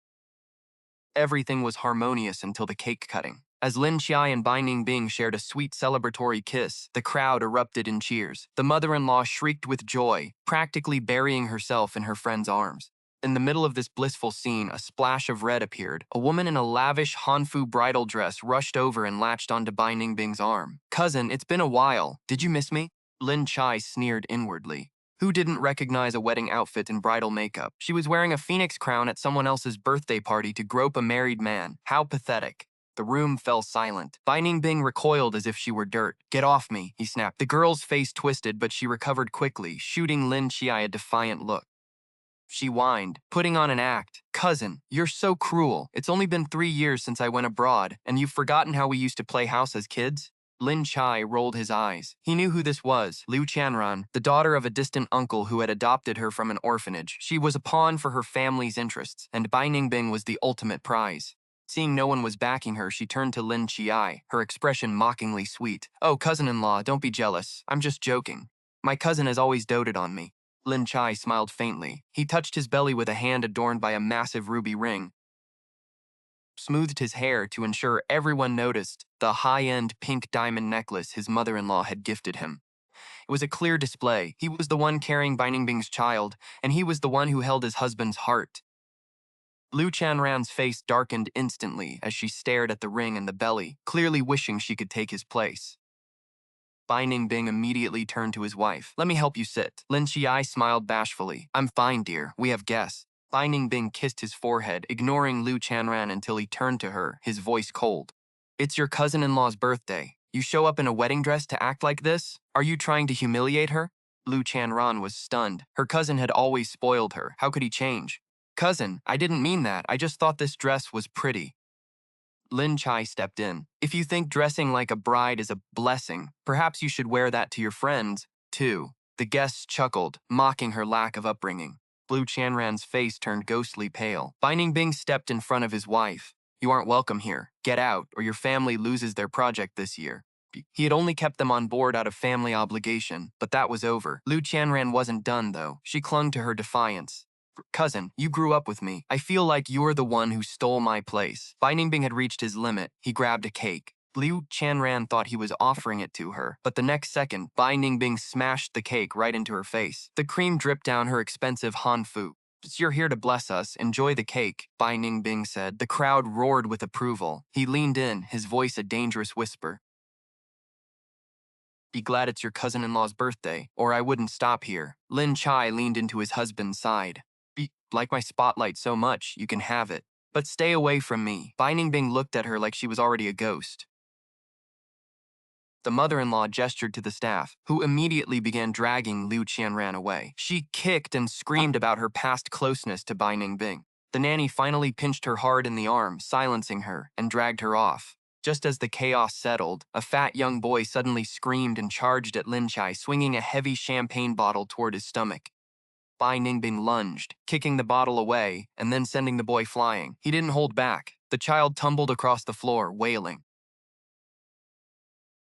Everything was harmonious until the cake cutting. As Lin Qiye and Bai Ningbing shared a sweet celebratory kiss, the crowd erupted in cheers. The mother-in-law shrieked with joy, practically burying herself in her friend's arms. In the middle of this blissful scene, a splash of red appeared. A woman in a lavish Hanfu bridal dress rushed over and latched onto Bai Ningbing's arm. "Cousin, it's been a while. Did you miss me?" Lin Qiye sneered inwardly. Who didn't recognize a wedding outfit and bridal makeup? She was wearing a phoenix crown at someone else's birthday party to grope a married man. How pathetic. The room fell silent. Bai Ningbing recoiled as if she were dirt. "Get off me," he snapped. The girl's face twisted, but she recovered quickly, shooting Lin Qiye a defiant look. She whined, putting on an act. "Cousin, you're so cruel. It's only been 3 years since I went abroad, and you've forgotten how we used to play house as kids?" Lin Qiye rolled his eyes. He knew who this was, Liu Qianran, the daughter of a distant uncle who had adopted her from an orphanage. She was a pawn for her family's interests, and Bai Ningbing was the ultimate prize. Seeing no one was backing her, she turned to Lin Qiye, her expression mockingly sweet. "Oh, cousin-in-law, don't be jealous. I'm just joking. My cousin has always doted on me." Lin Qiye smiled faintly. He touched his belly with a hand adorned by a massive ruby ring, smoothed his hair to ensure everyone noticed the high-end pink diamond necklace his mother-in-law had gifted him. It was a clear display. He was the one carrying Bai Ningbing's child, and he was the one who held his husband's heart. Liu Qianran's face darkened instantly as she stared at the ring and the belly, clearly wishing she could take his place. Bai Ningbing immediately turned to his wife. "Let me help you sit." Lin Qiye smiled bashfully. "I'm fine, dear. We have guests." Bai Ningbing kissed his forehead, ignoring Liu Qianran until he turned to her, his voice cold. "It's your cousin-in-law's birthday. You show up in a wedding dress to act like this? Are you trying to humiliate her?" Liu Qianran was stunned. Her cousin had always spoiled her. How could he change? "Cousin, I didn't mean that. I just thought this dress was pretty." Lin Qiye stepped in. "If you think dressing like a bride is a blessing, perhaps you should wear that to your friends, too." The guests chuckled, mocking her lack of upbringing. Liu Qianran's face turned ghostly pale. Bai Ningbing stepped in front of his wife. "You aren't welcome here. Get out, or your family loses their project this year." He had only kept them on board out of family obligation, but that was over. Liu Qianran wasn't done, though. She clung to her defiance. "Cousin, you grew up with me. I feel like you're the one who stole my place." Bai Ningbing had reached his limit. He grabbed a cake. Liu Qianran thought he was offering it to her, but the next second, Bai Ningbing smashed the cake right into her face. The cream dripped down her expensive hanfu. "You're here to bless us. Enjoy the cake," Bai Ningbing said. The crowd roared with approval. He leaned in, his voice a dangerous whisper. "Be glad it's your cousin-in-law's birthday, or I wouldn't stop here." Lin Qiye leaned into his husband's side. "Like my spotlight so much, you can have it. But stay away from me." Bai Ningbing looked at her like she was already a ghost. The mother-in-law gestured to the staff, who immediately began dragging Liu Qianran away. She kicked and screamed about her past closeness to Bai Ningbing. The nanny finally pinched her hard in the arm, silencing her, and dragged her off. Just as the chaos settled, a fat young boy suddenly screamed and charged at Lin Qiye, swinging a heavy champagne bottle toward his stomach. Bai Ningbing lunged, kicking the bottle away, and then sending the boy flying. He didn't hold back. The child tumbled across the floor, wailing.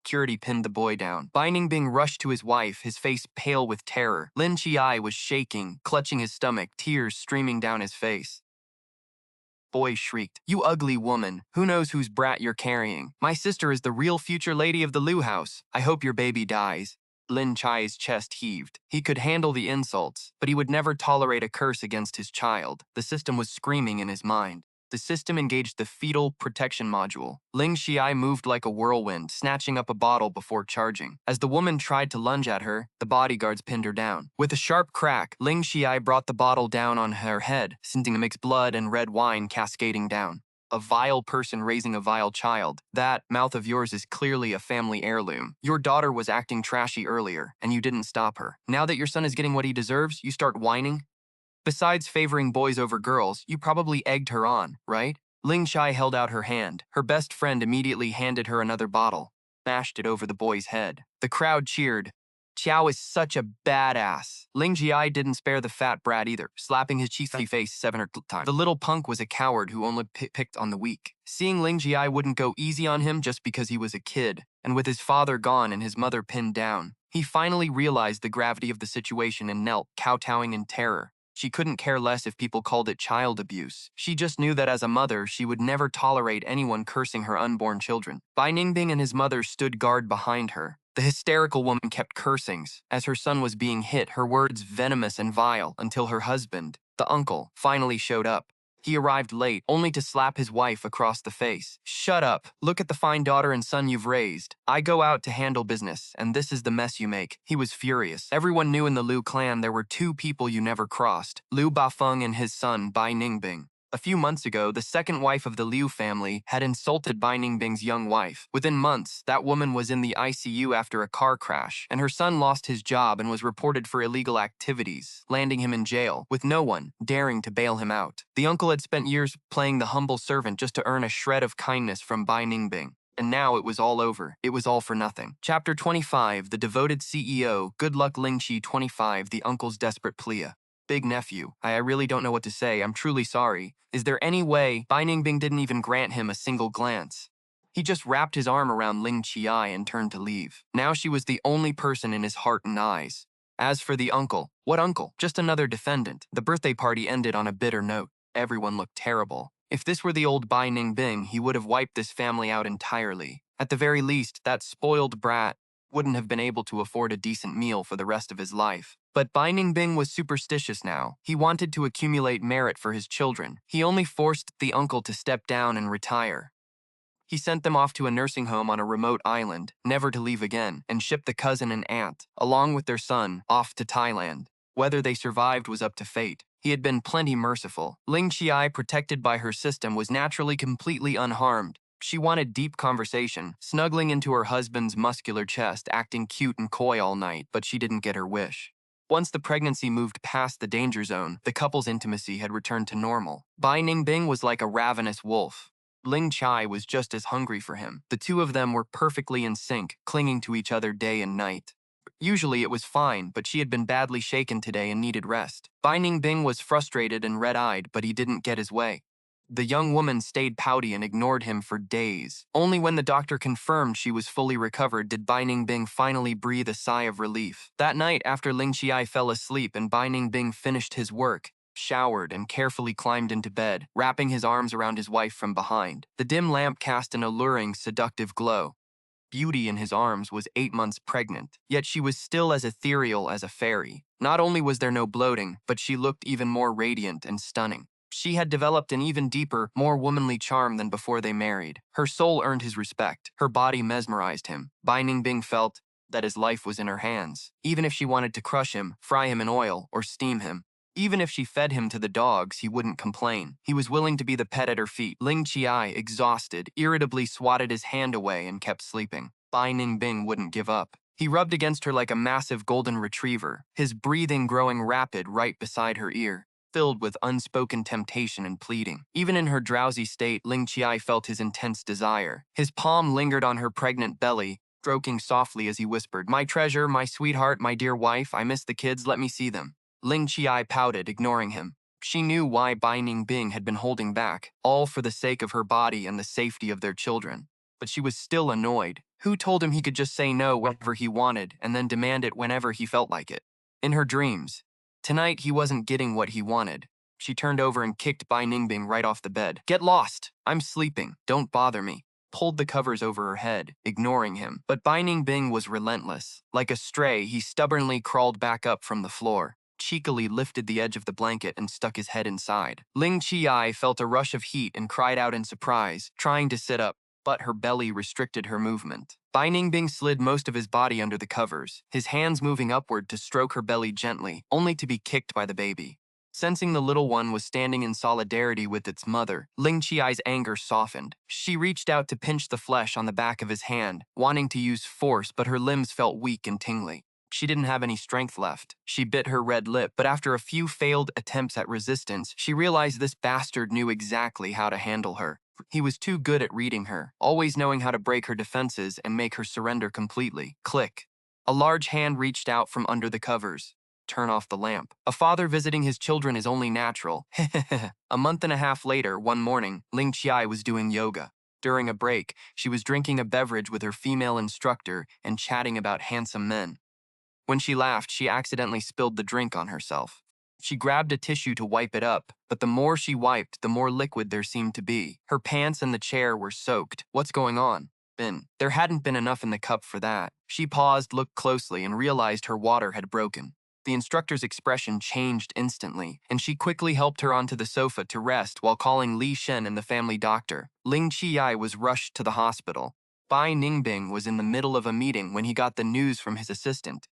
Security pinned the boy down. Bai Ningbing rushed to his wife, his face pale with terror. Lin Qiye was shaking, clutching his stomach, tears streaming down his face. Boy shrieked, "You ugly woman! Who knows whose brat you're carrying? My sister is the real future lady of the Liu house. I hope your baby dies." Lin Qiye's chest heaved. He could handle the insults, but he would never tolerate a curse against his child. The system was screaming in his mind. The system engaged the fetal protection module. Lin Qiye moved like a whirlwind, snatching up a bottle before charging. As the woman tried to lunge at her, the bodyguards pinned her down. With a sharp crack, Lin Qiye brought the bottle down on her head, sending a mixed blood and red wine cascading down. A vile person raising a vile child. That mouth of yours is clearly a family heirloom. Your daughter was acting trashy earlier, and you didn't stop her. Now that your son is getting what he deserves, you start whining? Besides favoring boys over girls, you probably egged her on, right? Ling Qiye held out her hand. Her best friend immediately handed her another bottle, smashed it over the boy's head. The crowd cheered. Qiao is such a badass. Ling Qiye didn't spare the fat brat either, slapping his cheeky face 7 times. The little punk was a coward who only picked on the weak. Seeing Ling Qiye wouldn't go easy on him just because he was a kid, and with his father gone and his mother pinned down, he finally realized the gravity of the situation and knelt, kowtowing in terror. She couldn't care less if people called it child abuse. She just knew that as a mother, she would never tolerate anyone cursing her unborn children. Bai Ningbing and his mother stood guard behind her. The hysterical woman kept cursing. As her son was being hit, her words venomous and vile, until her husband, the uncle, finally showed up. He arrived late, only to slap his wife across the face. "Shut up. Look at the fine daughter and son you've raised. I go out to handle business, and this is the mess you make." He was furious. Everyone knew in the Liu clan there were two people you never crossed, Liu Bafeng and his son, Bai Ningbing. A few months ago, the second wife of the Liu family had insulted Bai Ningbing's young wife. Within months, that woman was in the ICU after a car crash, and her son lost his job and was reported for illegal activities, landing him in jail, with no one daring to bail him out. The uncle had spent years playing the humble servant just to earn a shred of kindness from Bai Ningbing. And now it was all over. It was all for nothing. Chapter 25, The Devoted CEO, Good Luck Ling Qiye 25, The Uncle's Desperate Plea. Big nephew, I really don't know what to say. I'm truly sorry. Is there any way? Bai Ningbing didn't even grant him a single glance. He just wrapped his arm around Lin Qiye and turned to leave. Now she was the only person in his heart and eyes. As for the uncle, what uncle? Just another defendant. The birthday party ended on a bitter note. Everyone looked terrible. If this were the old Bai Ningbing, he would have wiped this family out entirely. At the very least, that spoiled brat wouldn't have been able to afford a decent meal for the rest of his life. But Bai Ningbing was superstitious now. He wanted to accumulate merit for his children. He only forced the uncle to step down and retire. He sent them off to a nursing home on a remote island, never to leave again, and shipped the cousin and aunt, along with their son, off to Thailand. Whether they survived was up to fate. He had been plenty merciful. Ling Qiye, protected by her system, was naturally completely unharmed. She wanted deep conversation, snuggling into her husband's muscular chest, acting cute and coy all night, but she didn't get her wish. Once the pregnancy moved past the danger zone, the couple's intimacy had returned to normal. Bai Ningbing was like a ravenous wolf. Ling Qiye was just as hungry for him. The two of them were perfectly in sync, clinging to each other day and night. Usually it was fine, but she had been badly shaken today and needed rest. Bai Ningbing was frustrated and red-eyed, but he didn't get his way. The young woman stayed pouty and ignored him for days. Only when the doctor confirmed she was fully recovered did Bai Ningbing finally breathe a sigh of relief. That night, after Ling Qiye fell asleep and Bai Ningbing finished his work, showered, and carefully climbed into bed, wrapping his arms around his wife from behind. The dim lamp cast an alluring, seductive glow. Beauty in his arms was 8 months pregnant, yet she was still as ethereal as a fairy. Not only was there no bloating, but she looked even more radiant and stunning. She had developed an even deeper, more womanly charm than before they married. Her soul earned his respect. Her body mesmerized him. Bai Ningbing felt that his life was in her hands. Even if she wanted to crush him, fry him in oil, or steam him. Even if she fed him to the dogs, he wouldn't complain. He was willing to be the pet at her feet. Ling Qiye, exhausted, irritably swatted his hand away and kept sleeping. Bai Ningbing wouldn't give up. He rubbed against her like a massive golden retriever, his breathing growing rapid right beside her ear, filled with unspoken temptation and pleading. Even in her drowsy state, Ling Qiye felt his intense desire. His palm lingered on her pregnant belly, stroking softly as he whispered, "My treasure, my sweetheart, my dear wife, I miss the kids, let me see them." Ling Qiye pouted, ignoring him. She knew why Bai Ningbing had been holding back, all for the sake of her body and the safety of their children. But she was still annoyed. Who told him he could just say no whenever he wanted and then demand it whenever he felt like it? In her dreams. Tonight, he wasn't getting what he wanted. She turned over and kicked Bai Ningbing right off the bed. "Get lost! I'm sleeping. Don't bother me." Pulled the covers over her head, ignoring him. But Bai Ningbing was relentless. Like a stray, he stubbornly crawled back up from the floor, cheekily lifted the edge of the blanket and stuck his head inside. Lin Qiye felt a rush of heat and cried out in surprise, trying to sit up, but her belly restricted her movement. Bai Ningbing slid most of his body under the covers, his hands moving upward to stroke her belly gently, only to be kicked by the baby. Sensing the little one was standing in solidarity with its mother, Lin Qiye's anger softened. She reached out to pinch the flesh on the back of his hand, wanting to use force, but her limbs felt weak and tingly. She didn't have any strength left. She bit her red lip, but after a few failed attempts at resistance, she realized this bastard knew exactly how to handle her. He was too good at reading her, always knowing how to break her defenses and make her surrender completely. Click. A large hand reached out from under the covers. Turn off the lamp. A father visiting his children is only natural. A month and a half later, one morning, Lin Qiye was doing yoga. During a break, she was drinking a beverage with her female instructor and chatting about handsome men. When she laughed, she accidentally spilled the drink on herself. She grabbed a tissue to wipe it up, but the more she wiped, the more liquid there seemed to be. Her pants and the chair were soaked. What's going on? There hadn't been enough in the cup for that. She paused, looked closely, and realized her water had broken. The instructor's expression changed instantly, and she quickly helped her onto the sofa to rest while calling Li Shen and the family doctor. Lin Qiye was rushed to the hospital. Bai Ningbing was in the middle of a meeting when he got the news from his assistant.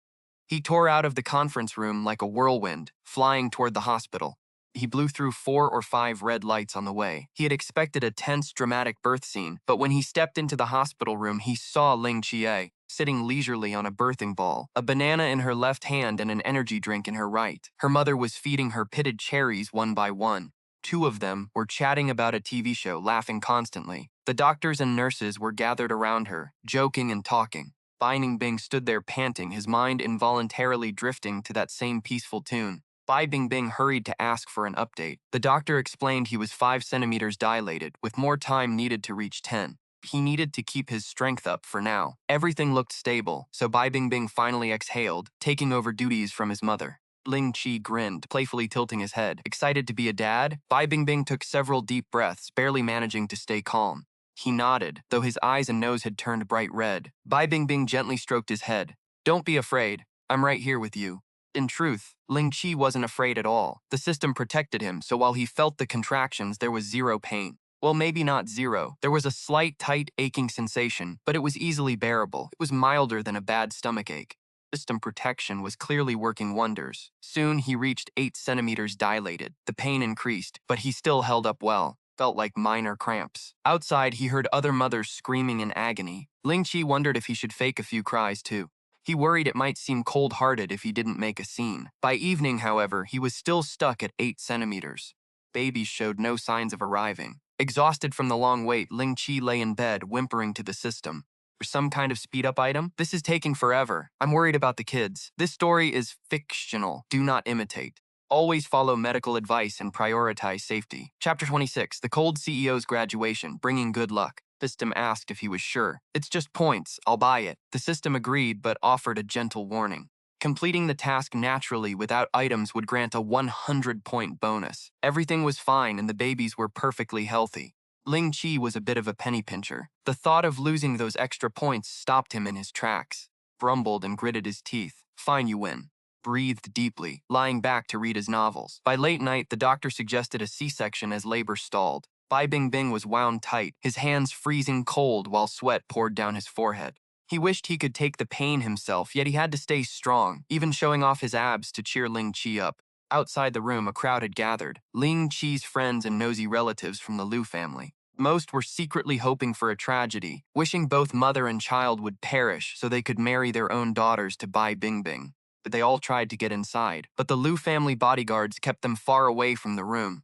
He tore out of the conference room like a whirlwind, flying toward the hospital. He blew through 4 or 5 red lights on the way. He had expected a tense, dramatic birth scene, but when he stepped into the hospital room, he saw Lin Qiye, sitting leisurely on a birthing ball, a banana in her left hand and an energy drink in her right. Her mother was feeding her pitted cherries one by one. 2 of them were chatting about a TV show, laughing constantly. The doctors and nurses were gathered around her, joking and talking. Bai Ningbing stood there panting, his mind involuntarily drifting to that same peaceful tune. Bai Ningbing hurried to ask for an update. The doctor explained he was 5 centimeters dilated, with more time needed to reach 10. He needed to keep his strength up for now. Everything looked stable, so Bai Ningbing finally exhaled, taking over duties from his mother. Lin Qiye grinned, playfully tilting his head. Excited to be a dad, Bai Ningbing took several deep breaths, barely managing to stay calm. He nodded, though his eyes and nose had turned bright red. Bai Ningbing gently stroked his head. "Don't be afraid. I'm right here with you." In truth, Lin Qiye wasn't afraid at all. The system protected him, so while he felt the contractions, there was zero pain. Well, maybe not zero. There was a slight, tight, aching sensation, but it was easily bearable. It was milder than a bad stomachache. System protection was clearly working wonders. Soon, he reached 8 centimeters dilated. The pain increased, but he still held up well. Felt like minor cramps. Outside, he heard other mothers screaming in agony. Lin Qiye wondered if he should fake a few cries too. He worried it might seem cold-hearted if he didn't make a scene. By evening, however, he was still stuck at 8 centimeters. Babies showed no signs of arriving. Exhausted from the long wait, Lin Qiye lay in bed, whimpering to the system. "For some kind of speed-up item? This is taking forever. I'm worried about the kids. This story is fictional. Do not imitate. Always follow medical advice and prioritize safety." Chapter 26, The Cold CEO's Graduation, Bringing Good Luck. System asked if he was sure. "It's just points. I'll buy it." The system agreed, but offered a gentle warning. Completing the task naturally without items would grant a 100-point bonus. Everything was fine and the babies were perfectly healthy. Lin Qiye was a bit of a penny pincher. The thought of losing those extra points stopped him in his tracks. Grumbled and gritted his teeth. "Fine, you win." Breathed deeply, lying back to read his novels. By late night, the doctor suggested a C-section as labor stalled. Bai Ningbing was wound tight, his hands freezing cold while sweat poured down his forehead. He wished he could take the pain himself, yet he had to stay strong, even showing off his abs to cheer Lin Qiye up. Outside the room, a crowd had gathered. Lin Qiye's friends and nosy relatives from the Liu family. Most were secretly hoping for a tragedy, wishing both mother and child would perish so they could marry their own daughters to Bai Ningbing. But they all tried to get inside, but the Liu family bodyguards kept them far away from the room.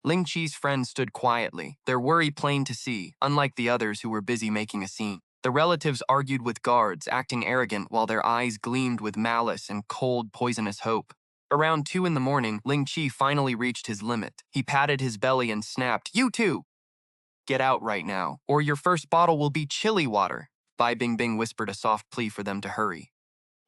Lin Qiye's friends stood quietly, their worry plain to see, unlike the others who were busy making a scene. The relatives argued with guards, acting arrogant while their eyes gleamed with malice and cold, poisonous hope. Around 2 in the morning, Lin Qiye finally reached his limit. He patted his belly and snapped, "You too! Get out right now, or your first bottle will be chili water." Bai Bingbing whispered a soft plea for them to hurry.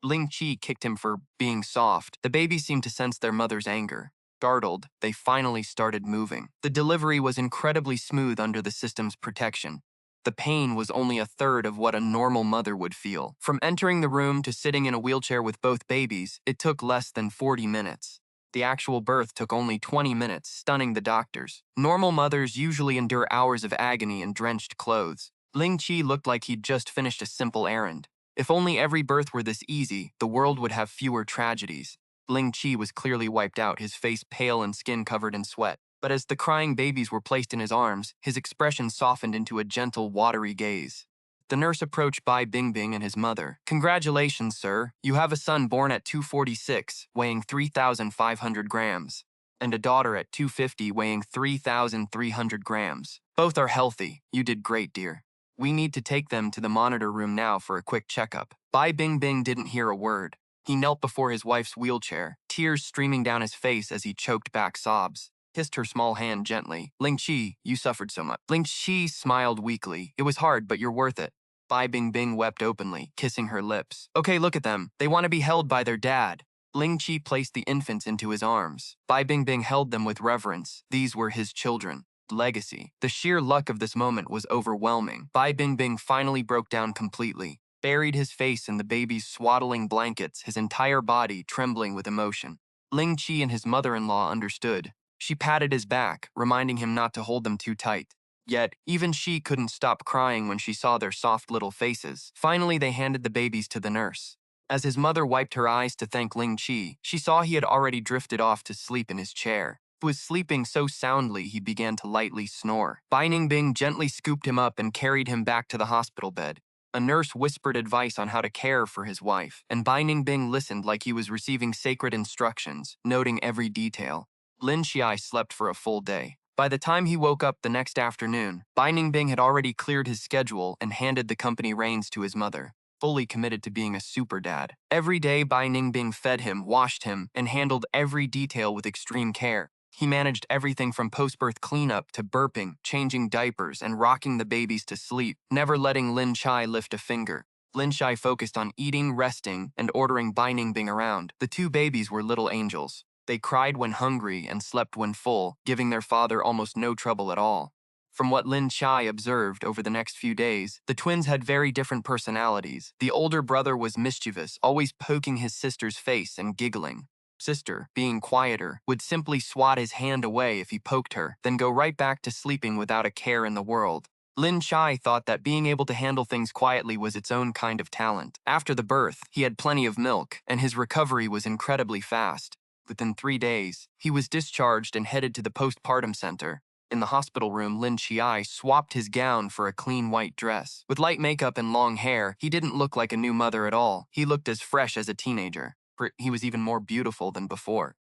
Ling Qiye kicked him for being soft. The babies seemed to sense their mother's anger. Startled, they finally started moving. The delivery was incredibly smooth under the system's protection. The pain was only a third of what a normal mother would feel. From entering the room to sitting in a wheelchair with both babies, it took less than 40 minutes. The actual birth took only 20 minutes, stunning the doctors. Normal mothers usually endure hours of agony in drenched clothes. Ling Qiye looked like he'd just finished a simple errand. If only every birth were this easy, the world would have fewer tragedies. Ling Qiye was clearly wiped out, his face pale and skin covered in sweat. But as the crying babies were placed in his arms, his expression softened into a gentle, watery gaze. The nurse approached Bai Bingbing and his mother. "Congratulations, sir. You have a son born at 246, weighing 3,500 grams, and a daughter at 250, weighing 3,300 grams. Both are healthy. You did great, dear. We need to take them to the monitor room now for a quick checkup." Bai Bingbing didn't hear a word. He knelt before his wife's wheelchair, tears streaming down his face as he choked back sobs. Kissed her small hand gently. "Ling Qiye, you suffered so much." Ling Qiye smiled weakly. "It was hard, but you're worth it." Bai Bingbing wept openly, kissing her lips. "Okay, look at them. They want to be held by their dad." Ling Qiye placed the infants into his arms. Bai Bingbing held them with reverence. These were his children. Legacy. The sheer luck of this moment was overwhelming. Bai Bingbing finally broke down completely, buried his face in the baby's swaddling blankets, his entire body trembling with emotion. Ling Qiye and his mother-in-law understood. She patted his back, reminding him not to hold them too tight. Yet, even she couldn't stop crying when she saw their soft little faces. Finally, they handed the babies to the nurse. As his mother wiped her eyes to thank Ling Qiye, she saw he had already drifted off to sleep in his chair. He was sleeping so soundly he began to lightly snore. Bai Ningbing gently scooped him up and carried him back to the hospital bed. A nurse whispered advice on how to care for his wife, and Bai Ningbing listened like he was receiving sacred instructions, noting every detail. Lin Qiye slept for a full day. By the time he woke up the next afternoon, Bai Ningbing had already cleared his schedule and handed the company reins to his mother, fully committed to being a super dad. Every day, Bai Ningbing fed him, washed him, and handled every detail with extreme care. He managed everything from post-birth cleanup to burping, changing diapers, and rocking the babies to sleep, never letting Lin Qiye lift a finger. Lin Qiye focused on eating, resting, and ordering Bai Ningbing around. The two babies were little angels. They cried when hungry and slept when full, giving their father almost no trouble at all. From what Lin Qiye observed over the next few days, the twins had very different personalities. The older brother was mischievous, always poking his sister's face and giggling. Sister, being quieter, would simply swat his hand away if he poked her, then go right back to sleeping without a care in the world. Lin Qiye thought that being able to handle things quietly was its own kind of talent. After the birth, he had plenty of milk, and his recovery was incredibly fast. Within 3 days, he was discharged and headed to the postpartum center. In the hospital room, Lin Qiye swapped his gown for a clean white dress. With light makeup and long hair, he didn't look like a new mother at all. He looked as fresh as a teenager. He was even more beautiful than before.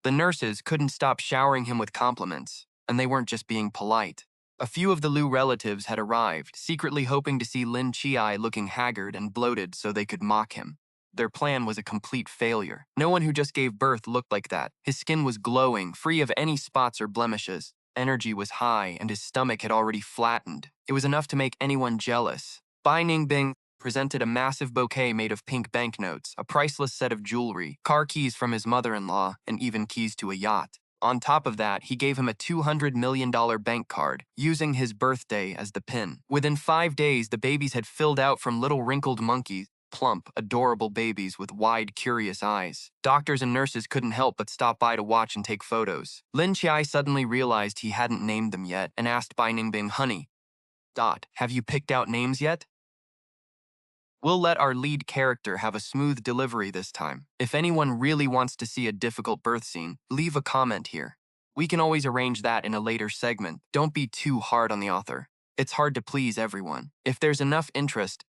The nurses couldn't stop showering him with compliments, and they weren't just being polite. A few of the Liu relatives had arrived, secretly hoping to see Lin Qiye looking haggard and bloated so they could mock him. Their plan was a complete failure. No one who just gave birth looked like that. His skin was glowing, free of any spots or blemishes. Energy was high, and his stomach had already flattened. It was enough to make anyone jealous. Bai Ningbing presented a massive bouquet made of pink banknotes, a priceless set of jewelry, car keys from his mother-in-law, and even keys to a yacht. On top of that, he gave him a $200 million bank card, using his birthday as the pin. Within 5 days, the babies had filled out from little wrinkled monkeys, plump, adorable babies with wide, curious eyes. Doctors and nurses couldn't help but stop by to watch and take photos. Lin Qiye suddenly realized he hadn't named them yet and asked Bai Ningbing, "Honey, have you picked out names yet? We'll let our lead character have a smooth delivery this time. If anyone really wants to see a difficult birth scene, leave a comment here. We can always arrange that in a later segment. Don't be too hard on the author. It's hard to please everyone. If there's enough interest,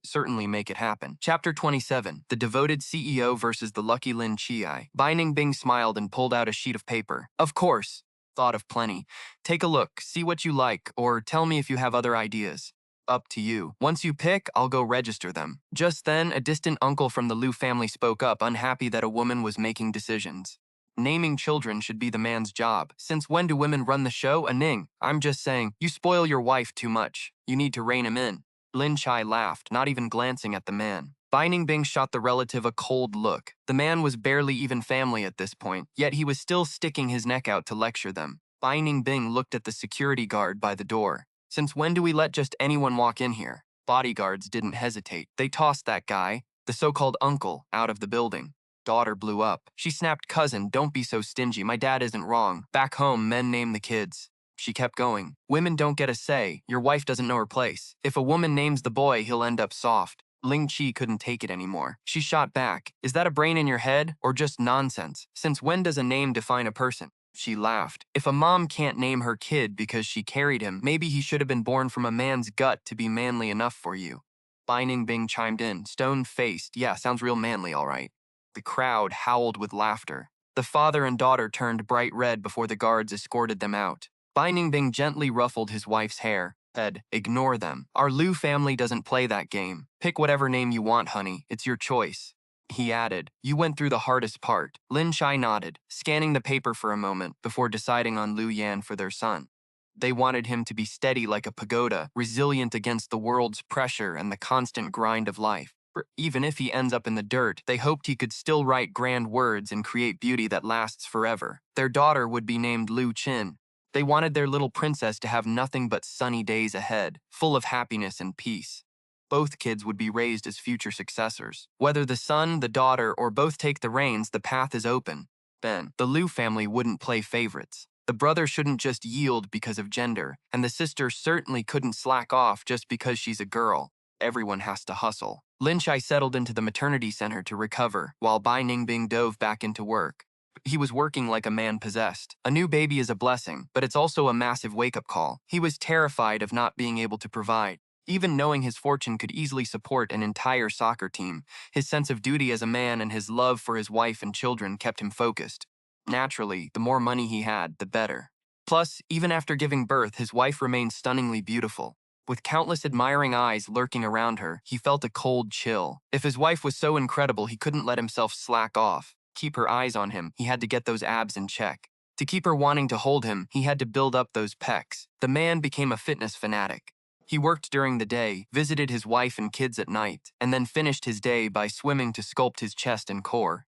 certainly make it happen." Chapter 27, The Devoted CEO versus the Lucky Lin Qiye. Bai Ningbing smiled and pulled out a sheet of paper. "Of course. Thought of plenty. Take a look, see what you like, or tell me if you have other ideas." Up to you. Once you pick, I'll go register them. Just then, a distant uncle from the Liu family spoke up, unhappy that a woman was making decisions. Naming children should be the man's job. Since when do women run the show? Ning. I'm just saying, you spoil your wife too much. You need to rein him in. Lin Qiye laughed, not even glancing at the man. Bai Ningbing shot the relative a cold look. The man was barely even family at this point, yet he was still sticking his neck out to lecture them. Bai Ningbing looked at the security guard by the door. Since when do we let just anyone walk in here? Bodyguards didn't hesitate. They tossed that guy, the so-called uncle, out of the building. Daughter blew up. She snapped, "Cousin, don't be so stingy. My dad isn't wrong. Back home, men name the kids." She kept going. "Women don't get a say. Your wife doesn't know her place. If a woman names the boy, he'll end up soft." Lin Qiye couldn't take it anymore. She shot back. "Is that a brain in your head, or just nonsense? Since when does a name define a person?" She laughed. "If a mom can't name her kid because she carried him, maybe he should have been born from a man's gut to be manly enough for you." Bai Ningbing chimed in, stone-faced. "Yeah, sounds real manly, all right." The crowd howled with laughter. The father and daughter turned bright red before the guards escorted them out. Bai Ningbing gently ruffled his wife's hair. Said, "Ignore them. Our Liu family doesn't play that game. Pick whatever name you want, honey. It's your choice." He added, "You went through the hardest part." Lin Qiye nodded, scanning the paper for a moment before deciding on Liu Yan for their son. They wanted him to be steady like a pagoda, resilient against the world's pressure and the constant grind of life. Even if he ends up in the dirt, they hoped he could still write grand words and create beauty that lasts forever. Their daughter would be named Liu Qin. They wanted their little princess to have nothing but sunny days ahead, full of happiness and peace. Both kids would be raised as future successors. Whether the son, the daughter, or both take the reins, the path is open. Then, the Liu family wouldn't play favorites. The brother shouldn't just yield because of gender, and the sister certainly couldn't slack off just because she's a girl. Everyone has to hustle. Lin Qiye settled into the maternity center to recover, while Bai Ningbing dove back into work. He was working like a man possessed. A new baby is a blessing, but it's also a massive wake-up call. He was terrified of not being able to provide. Even knowing his fortune could easily support an entire soccer team, his sense of duty as a man and his love for his wife and children kept him focused. Naturally, the more money he had, the better. Plus, even after giving birth, his wife remained stunningly beautiful. With countless admiring eyes lurking around her, he felt a cold chill. If his wife was so incredible, he couldn't let himself slack off. Keep her eyes on him, he had to get those abs in check. To keep her wanting to hold him, he had to build up those pecs. The man became a fitness fanatic. He worked during the day, visited his wife and kids at night, and then finished his day by swimming to sculpt his chest and core.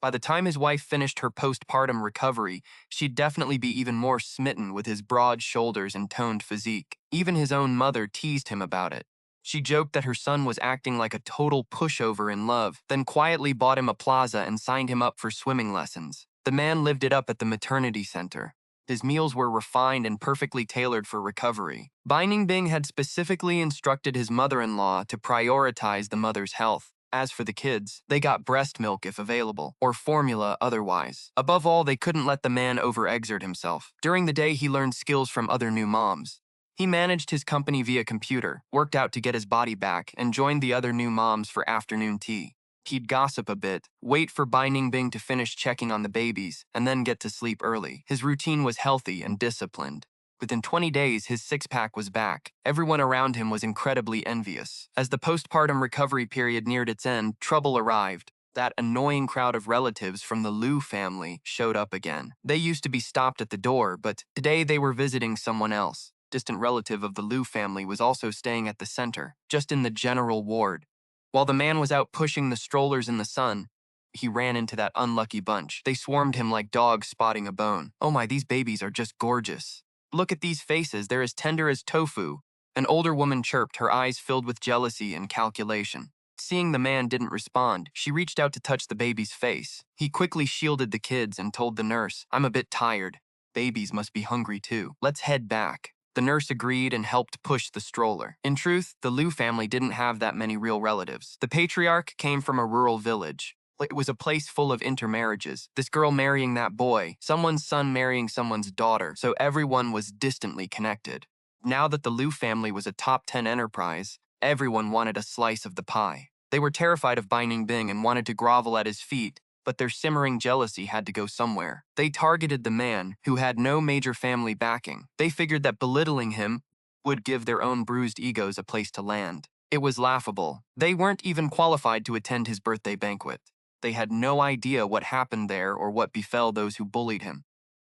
By the time his wife finished her postpartum recovery, she'd definitely be even more smitten with his broad shoulders and toned physique. Even his own mother teased him about it. She joked that her son was acting like a total pushover in love, then quietly bought him a plaza and signed him up for swimming lessons. The man lived it up at the maternity center. His meals were refined and perfectly tailored for recovery. Bai Ningbing had specifically instructed his mother-in-law to prioritize the mother's health. As for the kids, they got breast milk if available, or formula otherwise. Above all, they couldn't let the man overexert himself. During the day, he learned skills from other new moms. He managed his company via computer, worked out to get his body back, and joined the other new moms for afternoon tea. He'd gossip a bit, wait for Bai Ningbing to finish checking on the babies, and then get to sleep early. His routine was healthy and disciplined. Within 20 days, his six-pack was back. Everyone around him was incredibly envious. As the postpartum recovery period neared its end, trouble arrived. That annoying crowd of relatives from the Liu family showed up again. They used to be stopped at the door, but today they were visiting someone else. Distant relative of the Liu family was also staying at the center, just in the general ward. While the man was out pushing the strollers in the sun, he ran into that unlucky bunch. They swarmed him like dogs spotting a bone. "Oh my, these babies are just gorgeous. Look at these faces, they're as tender as tofu." An older woman chirped, her eyes filled with jealousy and calculation. Seeing the man didn't respond, she reached out to touch the baby's face. He quickly shielded the kids and told the nurse, "I'm a bit tired. Babies must be hungry too. Let's head back." The nurse agreed and helped push the stroller. In truth, the Liu family didn't have that many real relatives. The patriarch came from a rural village. It was a place full of intermarriages. This girl marrying that boy, someone's son marrying someone's daughter, so everyone was distantly connected. Now that the Liu family was a top 10 enterprise, everyone wanted a slice of the pie. They were terrified of Bai Ningbing and wanted to grovel at his feet, but their simmering jealousy had to go somewhere. They targeted the man, who had no major family backing. They figured that belittling him would give their own bruised egos a place to land. It was laughable. They weren't even qualified to attend his birthday banquet. They had no idea what happened there or what befell those who bullied him.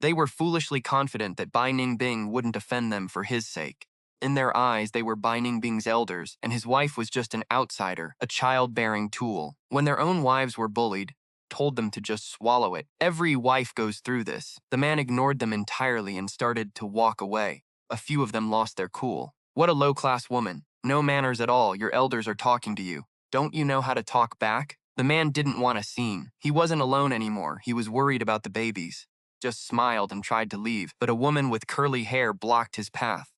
They were foolishly confident that Bai Ningbing wouldn't offend them for his sake. In their eyes, they were Bai Ningbing's elders, and his wife was just an outsider, a child-bearing tool. When their own wives were bullied, told them to just swallow it. Every wife goes through this. The man ignored them entirely and started to walk away. A few of them lost their cool. What a low-class woman. No manners at all. Your elders are talking to you. Don't you know how to talk back? The man didn't want a scene. He wasn't alone anymore. He was worried about the babies. Just smiled and tried to leave, but a woman with curly hair blocked his path.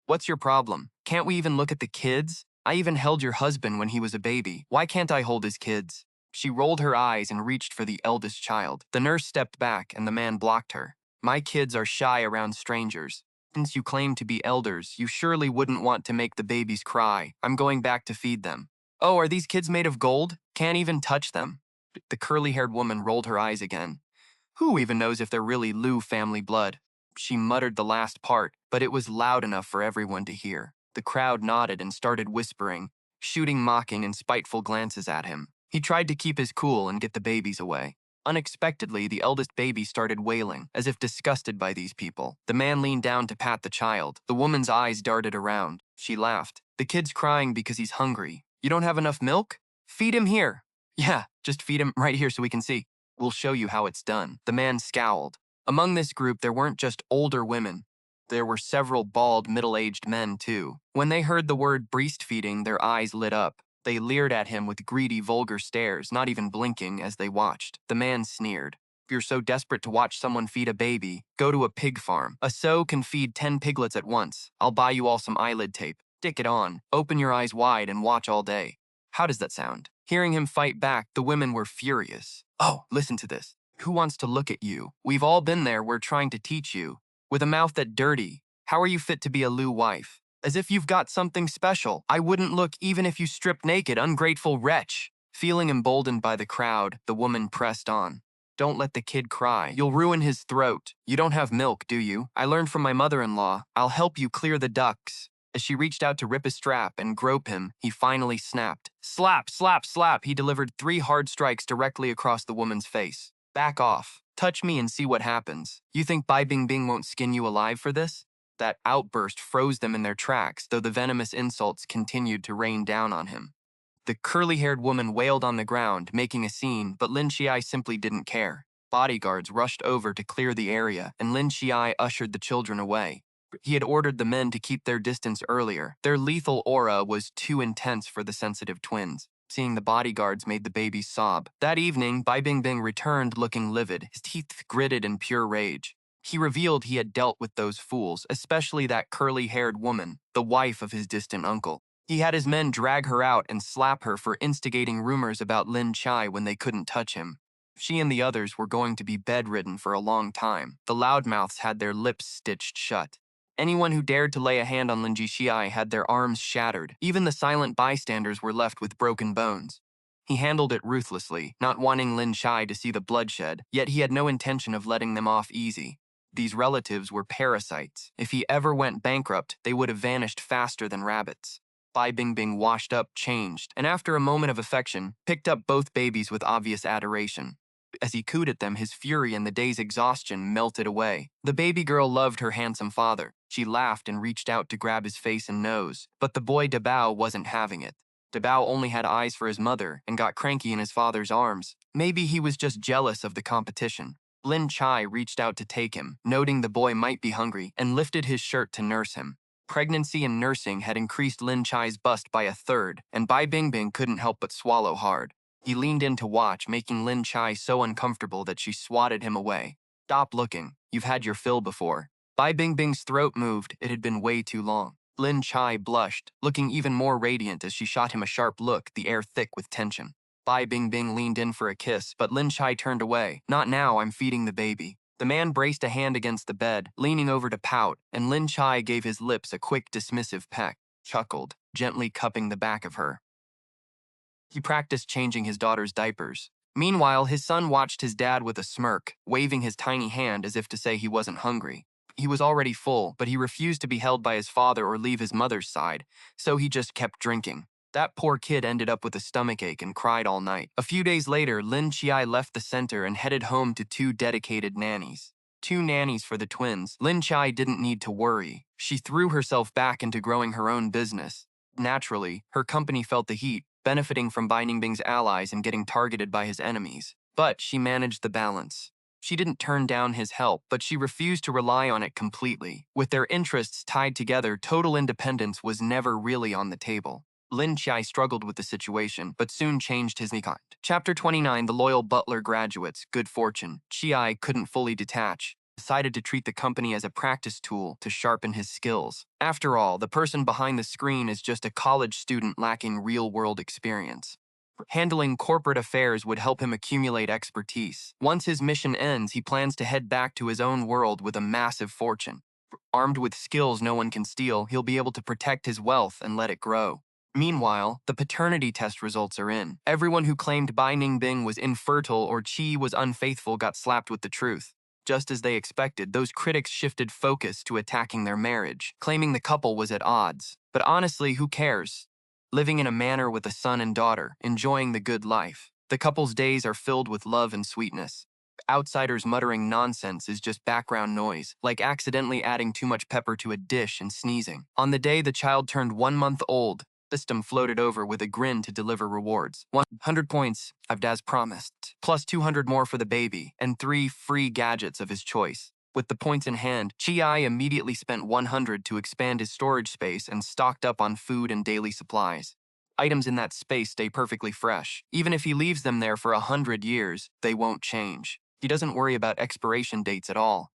What's your problem? Can't we even look at the kids? I even held your husband when he was a baby. Why can't I hold his kids? She rolled her eyes and reached for the eldest child. The nurse stepped back and the man blocked her. My kids are shy around strangers. Since you claim to be elders, you surely wouldn't want to make the babies cry. I'm going back to feed them. Oh, are these kids made of gold? Can't even touch them. The curly-haired woman rolled her eyes again. Who even knows if they're really Liu family blood? She muttered the last part, but it was loud enough for everyone to hear. The crowd nodded and started whispering, shooting mocking and spiteful glances at him. He tried to keep his cool and get the babies away. Unexpectedly, the eldest baby started wailing, as if disgusted by these people. The man leaned down to pat the child. The woman's eyes darted around. She laughed. The kid's crying because he's hungry. You don't have enough milk? Feed him here. Yeah, just feed him right here so we can see. We'll show you how it's done. The man scowled. Among this group, there weren't just older women. There were several bald, middle-aged men, too. When they heard the word breastfeeding, their eyes lit up. They leered at him with greedy, vulgar stares, not even blinking as they watched. The man sneered. If you're so desperate to watch someone feed a baby, go to a pig farm. A sow can feed 10 piglets at once. I'll buy you all some eyelid tape. Stick it on. Open your eyes wide and watch all day. How does that sound? Hearing him fight back, the women were furious. Oh, listen to this. Who wants to look at you? We've all been there. We're trying to teach you. With a mouth that dirty, how are you fit to be a Liu wife? As if you've got something special. I wouldn't look even if you stripped naked, ungrateful wretch. Feeling emboldened by the crowd, the woman pressed on. Don't let the kid cry. You'll ruin his throat. You don't have milk, do you? I learned from my mother-in-law. I'll help you clear the ducts. As she reached out to rip his strap and grope him, he finally snapped. Slap, slap, slap. He delivered 3 hard strikes directly across the woman's face. Back off. Touch me and see what happens. You think Bai Ningbing won't skin you alive for this? That outburst froze them in their tracks, though the venomous insults continued to rain down on him. The curly-haired woman wailed on the ground, making a scene, but Lin Qiye simply didn't care. Bodyguards rushed over to clear the area, and Lin Qiye ushered the children away. He had ordered the men to keep their distance earlier. Their lethal aura was too intense for the sensitive twins. Seeing the bodyguards made the babies sob. That evening, Bai Ningbing returned looking livid, his teeth gritted in pure rage. He revealed he had dealt with those fools, especially that curly-haired woman, the wife of his distant uncle. He had his men drag her out and slap her for instigating rumors about Lin Qiye when they couldn't touch him. She and the others were going to be bedridden for a long time. The loudmouths had their lips stitched shut. Anyone who dared to lay a hand on Lin Qiye had their arms shattered. Even the silent bystanders were left with broken bones. He handled it ruthlessly, not wanting Lin Qiye to see the bloodshed, yet he had no intention of letting them off easy. These relatives were parasites. If he ever went bankrupt, they would have vanished faster than rabbits. Bai Ningbing washed up, changed, and after a moment of affection, picked up both babies with obvious adoration. As he cooed at them, his fury and the day's exhaustion melted away. The baby girl loved her handsome father. She laughed and reached out to grab his face and nose, but the boy Dabao wasn't having it. Dabao only had eyes for his mother and got cranky in his father's arms. Maybe he was just jealous of the competition. Lin Qiye reached out to take him, noting the boy might be hungry, and lifted his shirt to nurse him. Pregnancy and nursing had increased Lin Qiye's bust by 1/3, and Bai Ningbing couldn't help but swallow hard. He leaned in to watch, making Lin Qiye so uncomfortable that she swatted him away. Stop looking. You've had your fill before. Bai Ningbing's throat moved. It had been way too long. Lin Qiye blushed, looking even more radiant as she shot him a sharp look, the air thick with tension. Bai Ningbing leaned in for a kiss, but Lin Qiye turned away. Not now, I'm feeding the baby. The man braced a hand against the bed, leaning over to pout, and Lin Qiye gave his lips a quick, dismissive peck, chuckled, gently cupping the back of her. He practiced changing his daughter's diapers. Meanwhile, his son watched his dad with a smirk, waving his tiny hand as if to say he wasn't hungry. He was already full, but he refused to be held by his father or leave his mother's side, so he just kept drinking. That poor kid ended up with a stomachache and cried all night. A few days later, Lin Qiye left the center and headed home to 2 dedicated nannies. 2 nannies for the twins. Lin Qiye didn't need to worry. She threw herself back into growing her own business. Naturally, her company felt the heat, benefiting from Bai Ningbing's allies and getting targeted by his enemies. But she managed the balance. She didn't turn down his help, but she refused to rely on it completely. With their interests tied together, total independence was never really on the table. Lin Qiye struggled with the situation, but soon changed his mind. Chapter 29, The Loyal Butler Graduates, Good Fortune. Qiye couldn't fully detach, decided to treat the company as a practice tool to sharpen his skills. After all, the person behind the screen is just a college student lacking real-world experience. Handling corporate affairs would help him accumulate expertise. Once his mission ends, he plans to head back to his own world with a massive fortune. Armed with skills no one can steal, he'll be able to protect his wealth and let it grow. Meanwhile, the paternity test results are in. Everyone who claimed Bai Ningbing was infertile or Qi was unfaithful got slapped with the truth. Just as they expected, those critics shifted focus to attacking their marriage, claiming the couple was at odds. But honestly, who cares? Living in a manor with a son and daughter, enjoying the good life. The couple's days are filled with love and sweetness. Outsiders muttering nonsense is just background noise, like accidentally adding too much pepper to a dish and sneezing. On the day the child turned 1 month old, system floated over with a grin to deliver rewards. 100 points, as promised, plus 200 more for the baby, and 3 free gadgets of his choice. With the points in hand, Qiye immediately spent 100 to expand his storage space and stocked up on food and daily supplies. Items in that space stay perfectly fresh. Even if he leaves them there for 100 years, they won't change. He doesn't worry about expiration dates at all.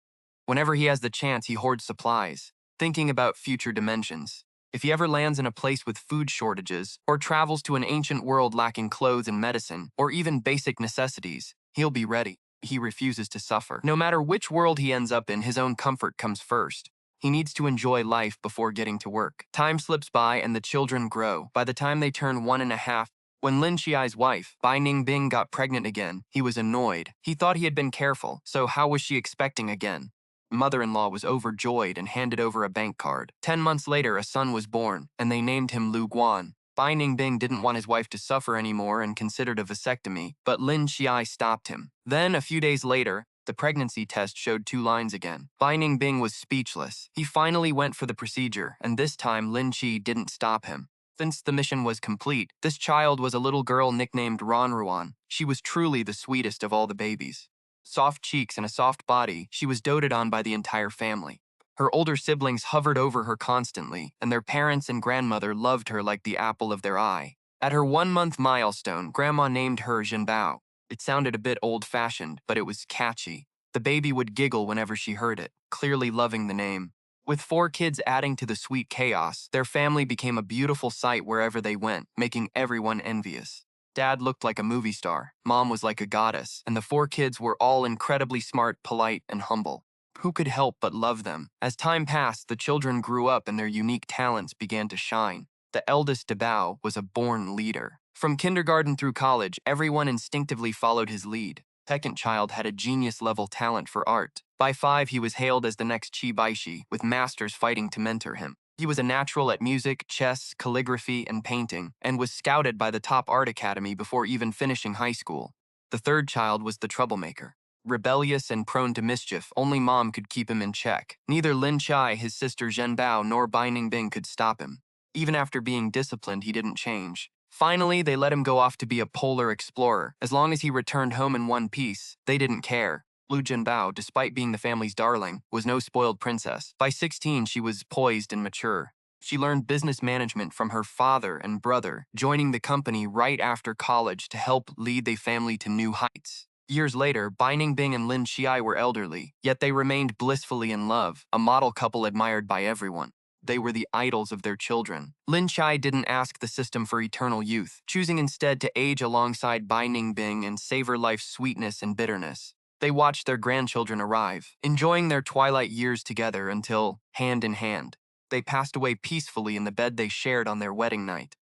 Whenever he has the chance, he hoards supplies, thinking about future dimensions. If he ever lands in a place with food shortages, or travels to an ancient world lacking clothes and medicine, or even basic necessities, he'll be ready. He refuses to suffer. No matter which world he ends up in, his own comfort comes first. He needs to enjoy life before getting to work. Time slips by and the children grow. By the time they turn 1.5, when Lin Qiye's wife, Bai Ningbing, got pregnant again, he was annoyed. He thought he had been careful, so how was she expecting again? Mother-in-law was overjoyed and handed over a bank card. 10 months later, a son was born, and they named him Liu Ruyan. Bai Ningbing didn't want his wife to suffer anymore and considered a vasectomy, but Lin Qiye stopped him. Then, a few days later, the pregnancy test showed 2 lines again. Bai Ningbing was speechless. He finally went for the procedure, and this time Lin Qiye didn't stop him. Since the mission was complete, this child was a little girl nicknamed Ruyan. She was truly the sweetest of all the babies. Soft cheeks and a soft body, she was doted on by the entire family. Her older siblings hovered over her constantly, and their parents and grandmother loved her like the apple of their eye. At her 1-month milestone, Grandma named her Zhenbao. It sounded a bit old-fashioned, but it was catchy. The baby would giggle whenever she heard it, clearly loving the name. With 4 kids adding to the sweet chaos, their family became a beautiful sight wherever they went, making everyone envious. Dad looked like a movie star, Mom was like a goddess, and the 4 kids were all incredibly smart, polite, and humble. Who could help but love them? As time passed, the children grew up and their unique talents began to shine. The eldest, Dabao, was a born leader. From kindergarten through college, everyone instinctively followed his lead. Second child had a genius-level talent for art. By 5, he was hailed as the next Qi Baishi, with masters fighting to mentor him. He was a natural at music, chess, calligraphy, and painting, and was scouted by the top art academy before even finishing high school. The third child was the troublemaker. Rebellious and prone to mischief, only Mom could keep him in check. Neither Lin Qiye, his sister Zhenbao, nor Bai Ningbing could stop him. Even after being disciplined, he didn't change. Finally, they let him go off to be a polar explorer. As long as he returned home in one piece, they didn't care. Liu Zhenbao, despite being the family's darling, was no spoiled princess. By 16, she was poised and mature. She learned business management from her father and brother, joining the company right after college to help lead the family to new heights. Years later, Bai Ningbing and Lin Qiye were elderly, yet they remained blissfully in love, a model couple admired by everyone. They were the idols of their children. Lin Qiye didn't ask the system for eternal youth, choosing instead to age alongside Bai Ningbing and savor life's sweetness and bitterness. They watched their grandchildren arrive, enjoying their twilight years together until, hand in hand, they passed away peacefully in the bed they shared on their wedding night.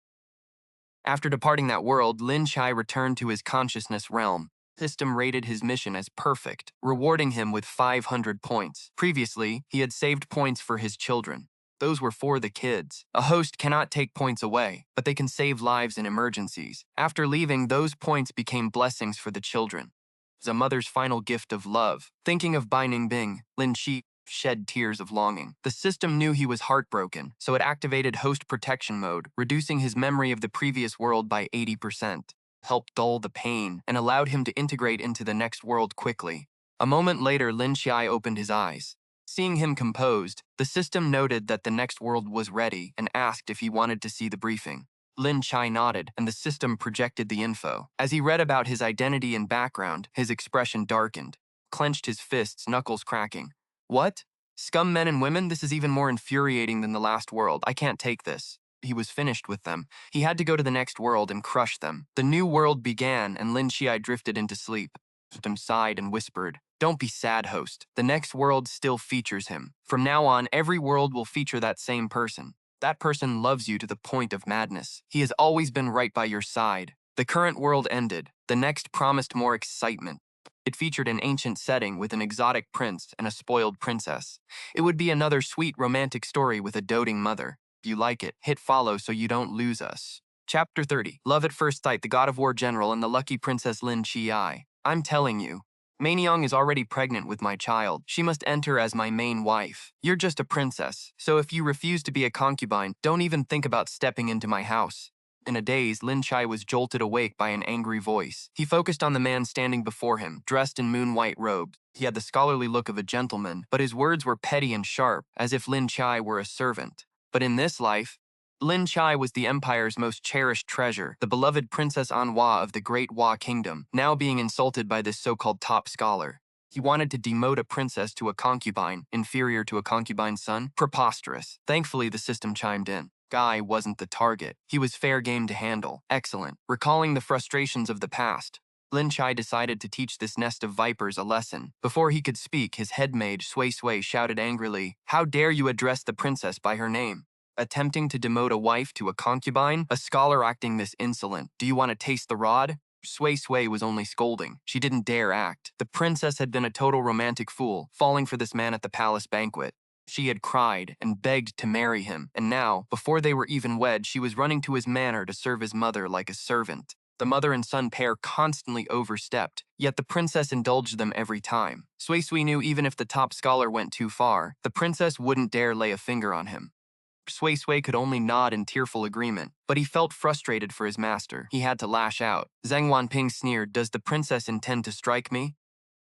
After departing that world, Lin Qiye returned to his consciousness realm. System rated his mission as perfect, rewarding him with 500 points. Previously, he had saved points for his children. Those were for the kids. A host cannot take points away, but they can save lives in emergencies. After leaving, those points became blessings for the children. It was a mother's final gift of love. Thinking of Bai Ningbing, Lin Qiye shed tears of longing. The system knew he was heartbroken, so it activated host protection mode, reducing his memory of the previous world by 80%. Helped dull the pain and allowed him to integrate into the next world quickly. A moment later, Lin Qiye opened his eyes. Seeing him composed, the system noted that the next world was ready and asked if he wanted to see the briefing. Lin Qiye nodded, and the system projected the info. As he read about his identity and background, his expression darkened. Clenched his fists, knuckles cracking. What? Scum men and women? This is even more infuriating than the last world. I can't take this. He was finished with them. He had to go to the next world and crush them. The new world began, and Lin Qiye drifted into sleep. System sighed and whispered, "Don't be sad, host. The next world still features him. From now on, every world will feature that same person. That person loves you to the point of madness. He has always been right by your side." The current world ended. The next promised more excitement. It featured an ancient setting with an exotic prince and a spoiled princess. It would be another sweet romantic story with a doting mother. If you like it, hit follow so you don't lose us. Chapter 30. Love at First Sight, the God of War General and the lucky Princess Lin Qiye. I'm telling you, Mainyong is already pregnant with my child. She must enter as my main wife. You're just a princess, so if you refuse to be a concubine, don't even think about stepping into my house. In a daze, Lin Qiye was jolted awake by an angry voice. He focused on the man standing before him, dressed in moon-white robes. He had the scholarly look of a gentleman, but his words were petty and sharp, as if Lin Qiye were a servant. But in this life, Lin Qiye was the empire's most cherished treasure, the beloved Princess Anhua of the Great Hua Kingdom, now being insulted by this so-called top scholar. He wanted to demote a princess to a concubine, inferior to a concubine's son? Preposterous. Thankfully, the system chimed in. Guy wasn't the target. He was fair game to handle. Excellent. Recalling the frustrations of the past, Lin Qiye decided to teach this nest of vipers a lesson. Before he could speak, his head mage, Sui shouted angrily, "How dare you address the princess by her name? Attempting to demote a wife to a concubine? A scholar acting this insolent. Do you want to taste the rod?" Sui was only scolding. She didn't dare act. The princess had been a total romantic fool, falling for this man at the palace banquet. She had cried and begged to marry him, and now, before they were even wed, she was running to his manor to serve his mother like a servant. The mother and son pair constantly overstepped, yet the princess indulged them every time. Sui knew even if the top scholar went too far, the princess wouldn't dare lay a finger on him. Sui could only nod in tearful agreement, but he felt frustrated for his master. He had to lash out. Zhang Wanping sneered, "Does the princess intend to strike me?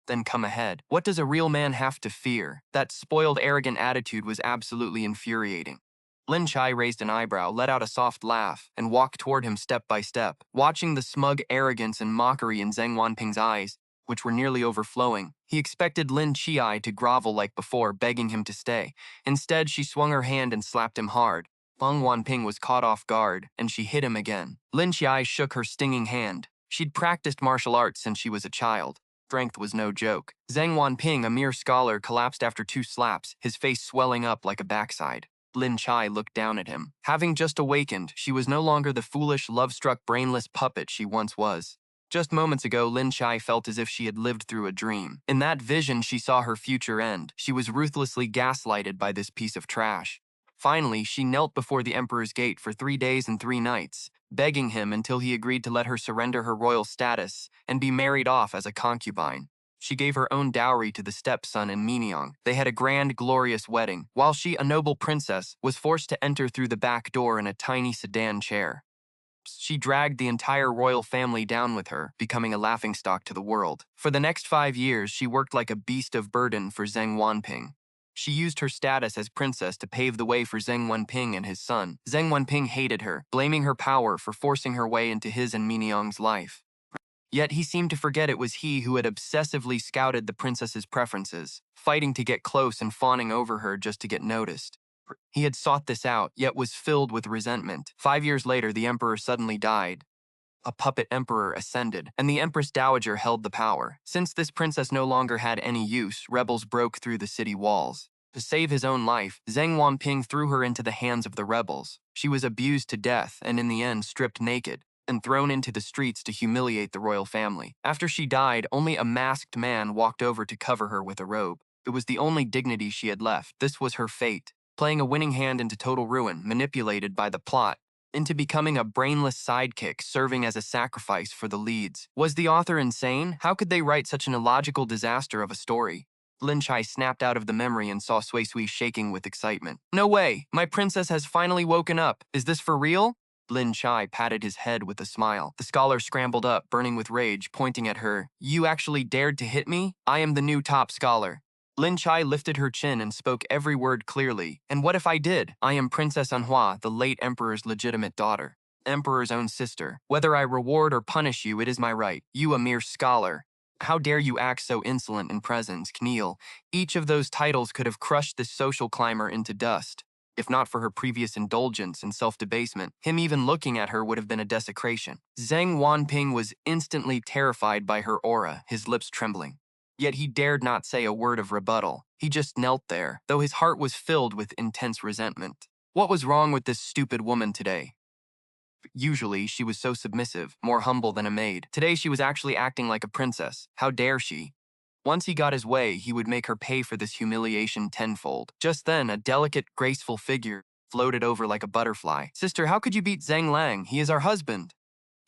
Then come ahead. What does a real man have to fear?" That spoiled, arrogant attitude was absolutely infuriating. Lin Qiye raised an eyebrow, let out a soft laugh, and walked toward him step by step. Watching the smug arrogance and mockery in Zhang Wanping's eyes, which were nearly overflowing, he expected Lin Qiye to grovel like before, begging him to stay. Instead, she swung her hand and slapped him hard. Zhang Wanping was caught off guard, and she hit him again. Lin Qiye shook her stinging hand. She'd practiced martial arts since she was a child. Strength was no joke. Zhang Wanping, a mere scholar, collapsed after 2 slaps, his face swelling up like a backside. Lin Qiye looked down at him. Having just awakened, she was no longer the foolish, love-struck, brainless puppet she once was. Just moments ago, Lin Qiye felt as if she had lived through a dream. In that vision, she saw her future end. She was ruthlessly gaslighted by this piece of trash. Finally, she knelt before the emperor's gate for 3 days and 3 nights, begging him until he agreed to let her surrender her royal status and be married off as a concubine. She gave her own dowry to the stepson and Minyoung. They had a grand, glorious wedding, while she, a noble princess, was forced to enter through the back door in a tiny sedan chair. She dragged the entire royal family down with her, becoming a laughingstock to the world. For the next 5 years, she worked like a beast of burden for Zhang Wanping. She used her status as princess to pave the way for Zhang Wanping and his son. Zhang Wanping hated her, blaming her power for forcing her way into his and Minyoung's life. Yet he seemed to forget it was he who had obsessively scouted the princess's preferences, fighting to get close and fawning over her just to get noticed. He had sought this out, yet was filled with resentment. 5 years later, the emperor suddenly died. A puppet emperor ascended, and the empress dowager held the power. Since this princess no longer had any use, rebels broke through the city walls. To save his own life, Zhang Wanping threw her into the hands of the rebels. She was abused to death and in the end stripped naked. and thrown into the streets to humiliate the royal family. After she died, only a masked man walked over to cover her with a robe. It was the only dignity she had left. This was her fate, playing a winning hand into total ruin, manipulated by the plot, into becoming a brainless sidekick serving as a sacrifice for the leads. Was the author insane? How could they write such an illogical disaster of a story? Lin Qiye snapped out of the memory and saw Xiuyuan shaking with excitement. No way! My princess has finally woken up. Is this for real? Lin Qiye patted his head with a smile. The scholar scrambled up, burning with rage, pointing at her. You actually dared to hit me? I am the new top scholar. Lin Qiye lifted her chin and spoke every word clearly. And what if I did? I am Princess Anhua, the late emperor's legitimate daughter. Emperor's own sister. Whether I reward or punish you, it is my right. You a mere scholar. How dare you act so insolent in presence, Kneel? Each of those titles could have crushed this social climber into dust. If not for her previous indulgence and self-debasement, him even looking at her would have been a desecration. Zhang Wanping was instantly terrified by her aura, his lips trembling. Yet he dared not say a word of rebuttal. He just knelt there, though his heart was filled with intense resentment. What was wrong with this stupid woman today? Usually, she was so submissive, more humble than a maid. Today, she was actually acting like a princess. How dare she? Once he got his way, he would make her pay for this humiliation tenfold. Just then, a delicate, graceful figure floated over like a butterfly. Sister, how could you beat Zhang Lang? He is our husband.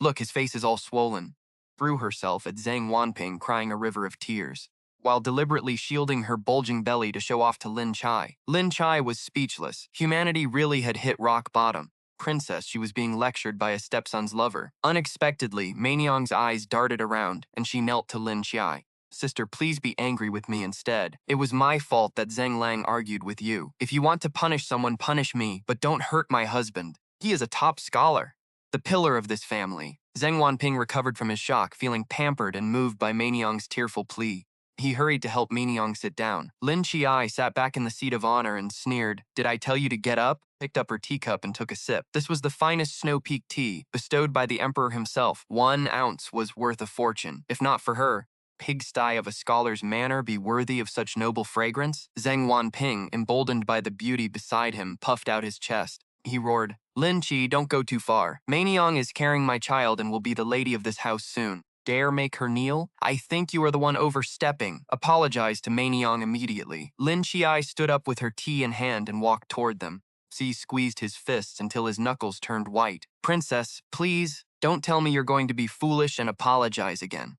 Look, his face is all swollen. Threw herself at Zhang Wanping, crying a river of tears, while deliberately shielding her bulging belly to show off to Lin Qiye. Lin Qiye was speechless. Humanity really had hit rock bottom. Princess, she was being lectured by a stepson's lover. Unexpectedly, Mainyang's eyes darted around, and she knelt to Lin Qiye. Sister, please be angry with me instead. It was my fault that Zhang Lang argued with you. If you want to punish someone, punish me, but don't hurt my husband. He is a top scholar, the pillar of this family. Zhang Wanping recovered from his shock, feeling pampered and moved by Mainyang's tearful plea. He hurried to help Mainyang sit down. Lin Qiye sat back in the seat of honor and sneered, "Did I tell you to get up?" Picked up her teacup and took a sip. This was the finest Snow Peak tea, bestowed by the emperor himself. 1 ounce was worth a fortune. If not for her, pigsty of a scholar's manner be worthy of such noble fragrance? Zhang Wanping, emboldened by the beauty beside him, puffed out his chest. He roared, Lin Qiye, don't go too far. Mainyang is carrying my child and will be the lady of this house soon. Dare make her kneel? I think you are the one overstepping. Apologize to Mainyang immediately. Lin Qiye stood up with her tea in hand and walked toward them. Xi squeezed his fists until his knuckles turned white. Princess, please, don't tell me you're going to be foolish and apologize again.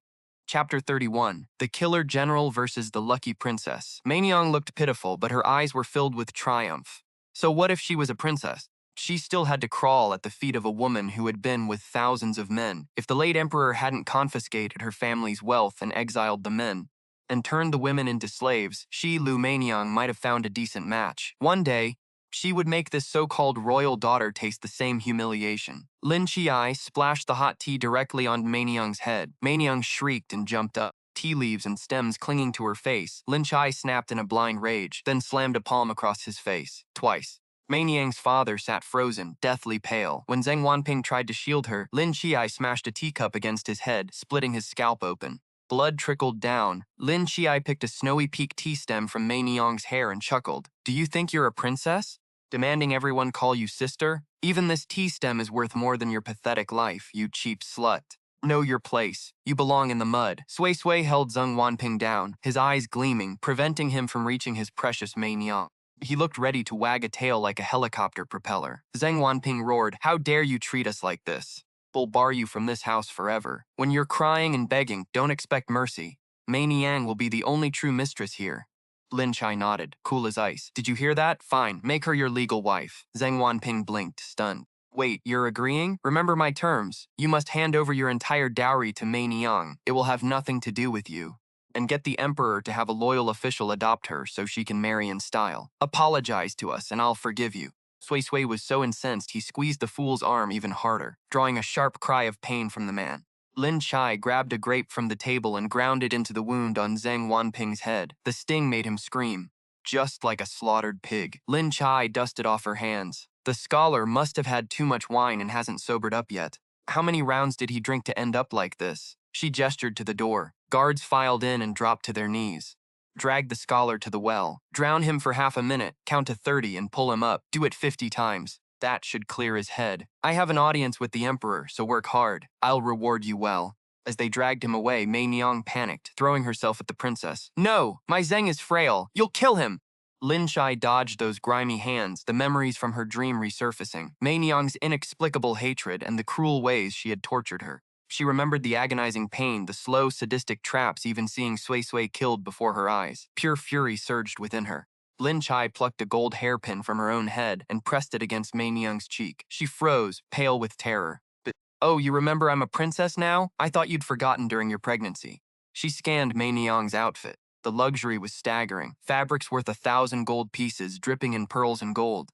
Chapter 31. The Killer General versus the Lucky Princess. Mainyang looked pitiful, but her eyes were filled with triumph. So what if she was a princess? She still had to crawl at the feet of a woman who had been with thousands of men. If the late emperor hadn't confiscated her family's wealth and exiled the men, and turned the women into slaves, she, Lu Mainyang, might have found a decent match. One day, she would make this so-called royal daughter taste the same humiliation. Lin Qiye splashed the hot tea directly on Mainyang's head. Mainyang shrieked and jumped up, tea leaves and stems clinging to her face. Lin Qiye snapped in a blind rage, then slammed a palm across his face, twice. Mainyang's father sat frozen, deathly pale. When Zhang Wanping tried to shield her, Lin Qiye smashed a teacup against his head, splitting his scalp open. Blood trickled down. Lin Qiye picked a snowy peak tea stem from Mainyang's hair and chuckled. Do you think you're a princess? Demanding everyone call you sister? Even this tea stem is worth more than your pathetic life, you cheap slut. Know your place. You belong in the mud. Xiuyuan held Zhang Wanping down, his eyes gleaming, preventing him from reaching his precious Mainyang. He looked ready to wag a tail like a helicopter propeller. Zhang Wanping roared, How dare you treat us like this? We'll bar you from this house forever. When you're crying and begging, don't expect mercy. Mainyang will be the only true mistress here. Lin Qiye nodded, cool as ice. Did you hear that? Fine, make her your legal wife. Zhang Wanping blinked, stunned. Wait, you're agreeing? Remember my terms. You must hand over your entire dowry to Mainyang. It will have nothing to do with you. And get the emperor to have a loyal official adopt her so she can marry in style. Apologize to us and I'll forgive you. Xiuyuan was so incensed he squeezed the fool's arm even harder, drawing a sharp cry of pain from the man. Lin Qiye grabbed a grape from the table and ground it into the wound on Zhang Wanping's head. The sting made him scream, just like a slaughtered pig. Lin Qiye dusted off her hands. The scholar must have had too much wine and hasn't sobered up yet. How many rounds did he drink to end up like this? She gestured to the door. Guards filed in and dropped to their knees. Drag the scholar to the well. Drown him for half a minute, count to 30 and pull him up. Do it 50 times. That should clear his head. I have an audience with the emperor, so work hard. I'll reward you well. As they dragged him away, Mei Niang panicked, throwing herself at the princess. No, my Zheng is frail. You'll kill him. Lin Qiye dodged those grimy hands, the memories from her dream resurfacing. Mei Niang's inexplicable hatred and the cruel ways she had tortured her. She remembered the agonizing pain, the slow, sadistic traps, even seeing Xiuyuan killed before her eyes. Pure fury surged within her. Lin Qiye plucked a gold hairpin from her own head and pressed it against Mei Niang's cheek. She froze, pale with terror. Oh, you remember I'm a princess now? I thought you'd forgotten during your pregnancy. She scanned Mei Niang's outfit. The luxury was staggering. Fabrics worth 1,000 gold pieces, dripping in pearls and gold.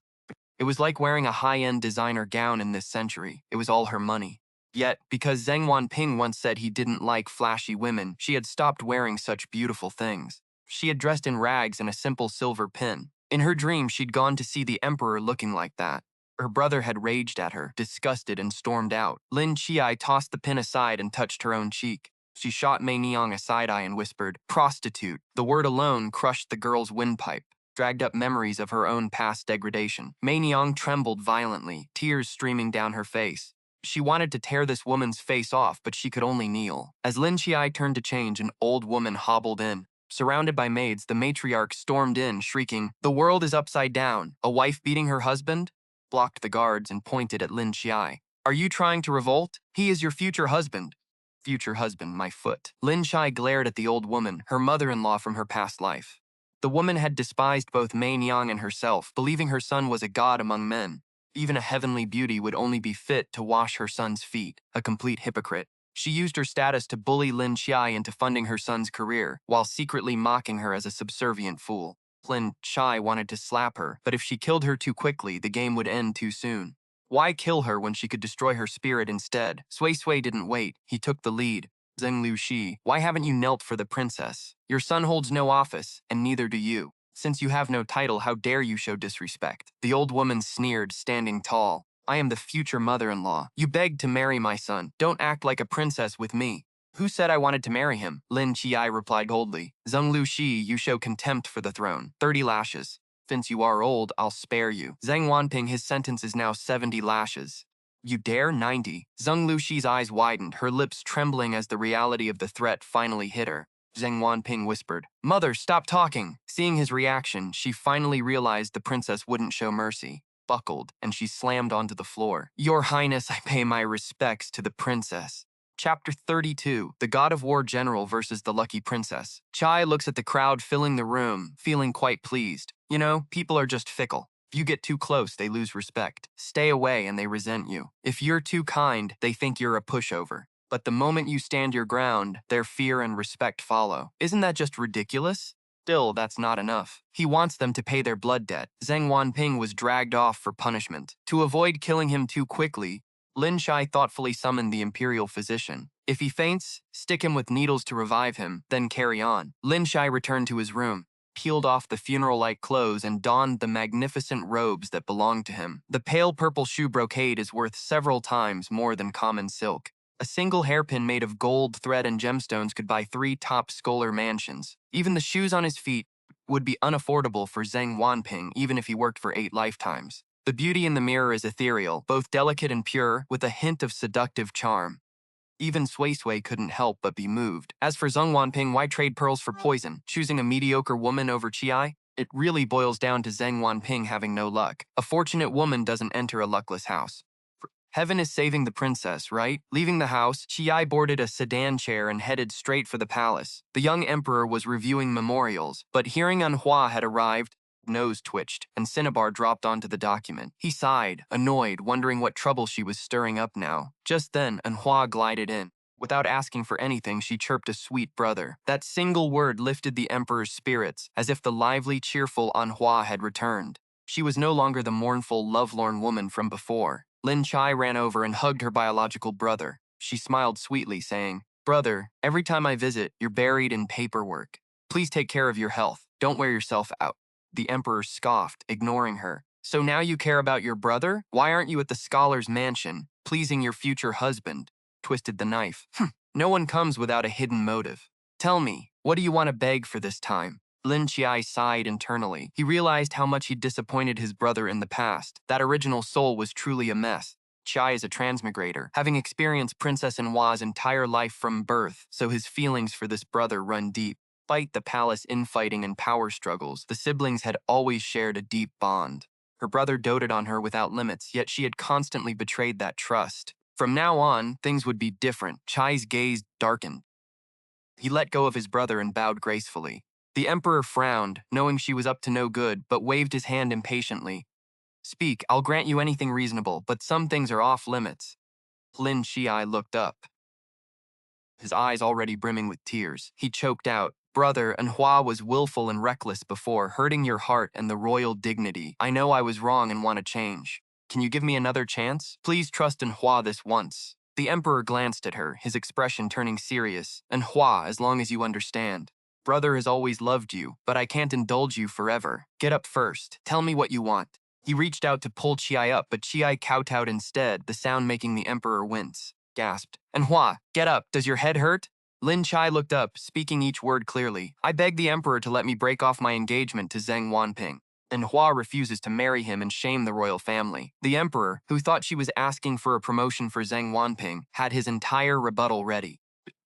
It was like wearing a high-end designer gown in this century. It was all her money. Yet, because Zheng Wanping once said he didn't like flashy women, she had stopped wearing such beautiful things. She had dressed in rags and a simple silver pin. In her dream, she'd gone to see the emperor looking like that. Her brother had raged at her, disgusted, and stormed out. Lin Qiye tossed the pin aside and touched her own cheek. She shot Mei Niang a side-eye and whispered, "Prostitute." The word alone crushed the girl's windpipe, dragged up memories of her own past degradation. Mei Niang trembled violently, tears streaming down her face. She wanted to tear this woman's face off, but she could only kneel. As Lin Qiye turned to change, an old woman hobbled in. Surrounded by maids, the matriarch stormed in, shrieking, "The world is upside down. A wife beating her husband?" Blocked the guards and pointed at Lin Qiye. "Are you trying to revolt? He is your future husband." Future husband, my foot. Lin Qiye glared at the old woman, her mother-in-law from her past life. The woman had despised both Mei Niang and herself, believing her son was a god among men. Even a heavenly beauty would only be fit to wash her son's feet, a complete hypocrite. She used her status to bully Lin Qiye into funding her son's career, while secretly mocking her as a subservient fool. Lin Qiye wanted to slap her, but if she killed her too quickly, the game would end too soon. Why kill her when she could destroy her spirit instead? Xiuyuan didn't wait. He took the lead. Zheng Lushi, why haven't you knelt for the princess? Your son holds no office, and neither do you. Since you have no title, how dare you show disrespect? The old woman sneered, standing tall. I am the future mother-in-law. You begged to marry my son. Don't act like a princess with me. Who said I wanted to marry him? Lin Qiye replied coldly. Zheng Lushi, you show contempt for the throne. 30 lashes. Since you are old, I'll spare you. Zheng Wanping, his sentence is now 70 lashes. You dare? 90. Zheng Lushi's eyes widened, her lips trembling as the reality of the threat finally hit her. Zheng Wanping whispered, "Mother, stop talking." Seeing his reaction, she finally realized the princess wouldn't show mercy. Buckled, and she slammed onto the floor. Your Highness, I pay my respects to the princess. Chapter 32, The God of War General versus the Lucky Princess. Chai looks at the crowd filling the room, feeling quite pleased. You know, people are just fickle. If you get too close, they lose respect. Stay away and they resent you. If you're too kind, they think you're a pushover. But the moment you stand your ground, their fear and respect follow. Isn't that just ridiculous? Still, that's not enough. He wants them to pay their blood debt. Zheng Wanping was dragged off for punishment. To avoid killing him too quickly, Lin Qiye thoughtfully summoned the imperial physician. If he faints, stick him with needles to revive him, then carry on. Lin Qiye returned to his room, peeled off the funeral-like clothes and donned the magnificent robes that belonged to him. The pale purple shoe brocade is worth several times more than common silk. A single hairpin made of gold, thread, and gemstones could buy 3 top scholar mansions. Even the shoes on his feet would be unaffordable for Zheng Wanping, even if he worked for 8 lifetimes. The beauty in the mirror is ethereal, both delicate and pure, with a hint of seductive charm. Even Xiuyuan couldn't help but be moved. As for Zheng Wanping, why trade pearls for poison? Choosing a mediocre woman over Qiye? It really boils down to Zheng Wanping having no luck. A fortunate woman doesn't enter a luckless house. Heaven is saving the princess, right? Leaving the house, Qiye boarded a sedan chair and headed straight for the palace. The young emperor was reviewing memorials, but hearing Anhua had arrived, nose twitched, and Cinnabar dropped onto the document. He sighed, annoyed, wondering what trouble she was stirring up now. Just then, Anhua glided in. Without asking for anything, she chirped a sweet brother. That single word lifted the emperor's spirits, as if the lively, cheerful Anhua had returned. She was no longer the mournful, lovelorn woman from before. Lin Qiye ran over and hugged her biological brother. She smiled sweetly, saying, "Brother, every time I visit, you're buried in paperwork. Please take care of your health. Don't wear yourself out." The emperor scoffed, ignoring her. "So now you care about your brother? Why aren't you at the scholar's mansion, pleasing your future husband?" Twisted the knife. No one comes without a hidden motive. Tell me, what do you want to beg for this time? Lin Qiye sighed internally. He realized how much he'd disappointed his brother in the past. That original soul was truly a mess. Qiye is a transmigrator, having experienced Princess Anhua's entire life from birth, so his feelings for this brother run deep. Despite the palace infighting and power struggles, the siblings had always shared a deep bond. Her brother doted on her without limits, yet she had constantly betrayed that trust. From now on, things would be different. Qiye's gaze darkened. He let go of his brother and bowed gracefully. The emperor frowned, knowing she was up to no good, but waved his hand impatiently. Speak, I'll grant you anything reasonable, but some things are off limits. Lin Qiye looked up, his eyes already brimming with tears. He choked out, Brother, Anhua was willful and reckless before, hurting your heart and the royal dignity. I know I was wrong and want to change. Can you give me another chance? Please trust Anhua this once. The emperor glanced at her, his expression turning serious. Anhua, as long as you understand. Brother has always loved you, but I can't indulge you forever. Get up first. Tell me what you want. He reached out to pull Qiye up, but Qiye kowtowed instead, the sound making the emperor wince. Gasped. Anhua, get up. Does your head hurt? Lin Qiye looked up, speaking each word clearly. I beg the emperor to let me break off my engagement to Zheng Wanping. Anhua refuses to marry him and shame the royal family. The emperor, who thought she was asking for a promotion for Zheng Wanping, had his entire rebuttal ready.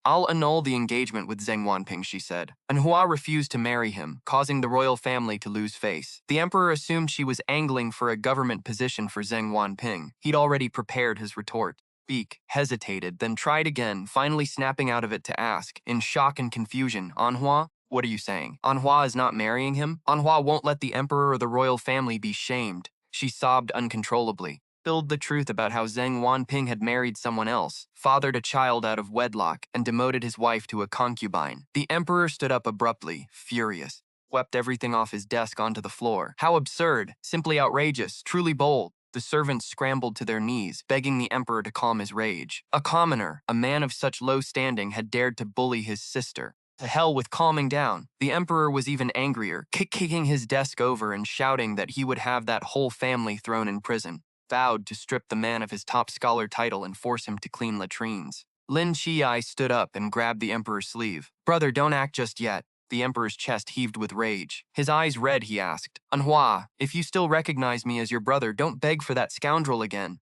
I'll annul the engagement with Zheng Wanping, she said. Anhua refused to marry him, causing the royal family to lose face. The emperor assumed she was angling for a government position for Zheng Wanping. He'd already prepared his retort. Beak hesitated, then tried again, finally snapping out of it to ask, in shock and confusion, Anhua? What are you saying? Anhua is not marrying him? Anhua won't let the emperor or the royal family be shamed. She sobbed uncontrollably. Spilled the truth about how Zheng Wanping had married someone else, fathered a child out of wedlock, and demoted his wife to a concubine. The emperor stood up abruptly, furious, swept everything off his desk onto the floor. How absurd, simply outrageous, truly bold. The servants scrambled to their knees, begging the emperor to calm his rage. A commoner, a man of such low standing, had dared to bully his sister. To hell with calming down. The emperor was even angrier, kicking his desk over and shouting that he would have that whole family thrown in prison. Vowed to strip the man of his top scholar title and force him to clean latrines. Lin Qiye stood up and grabbed the emperor's sleeve. Brother, don't act just yet. The emperor's chest heaved with rage. His eyes red, he asked. Anhua, if you still recognize me as your brother, don't beg for that scoundrel again.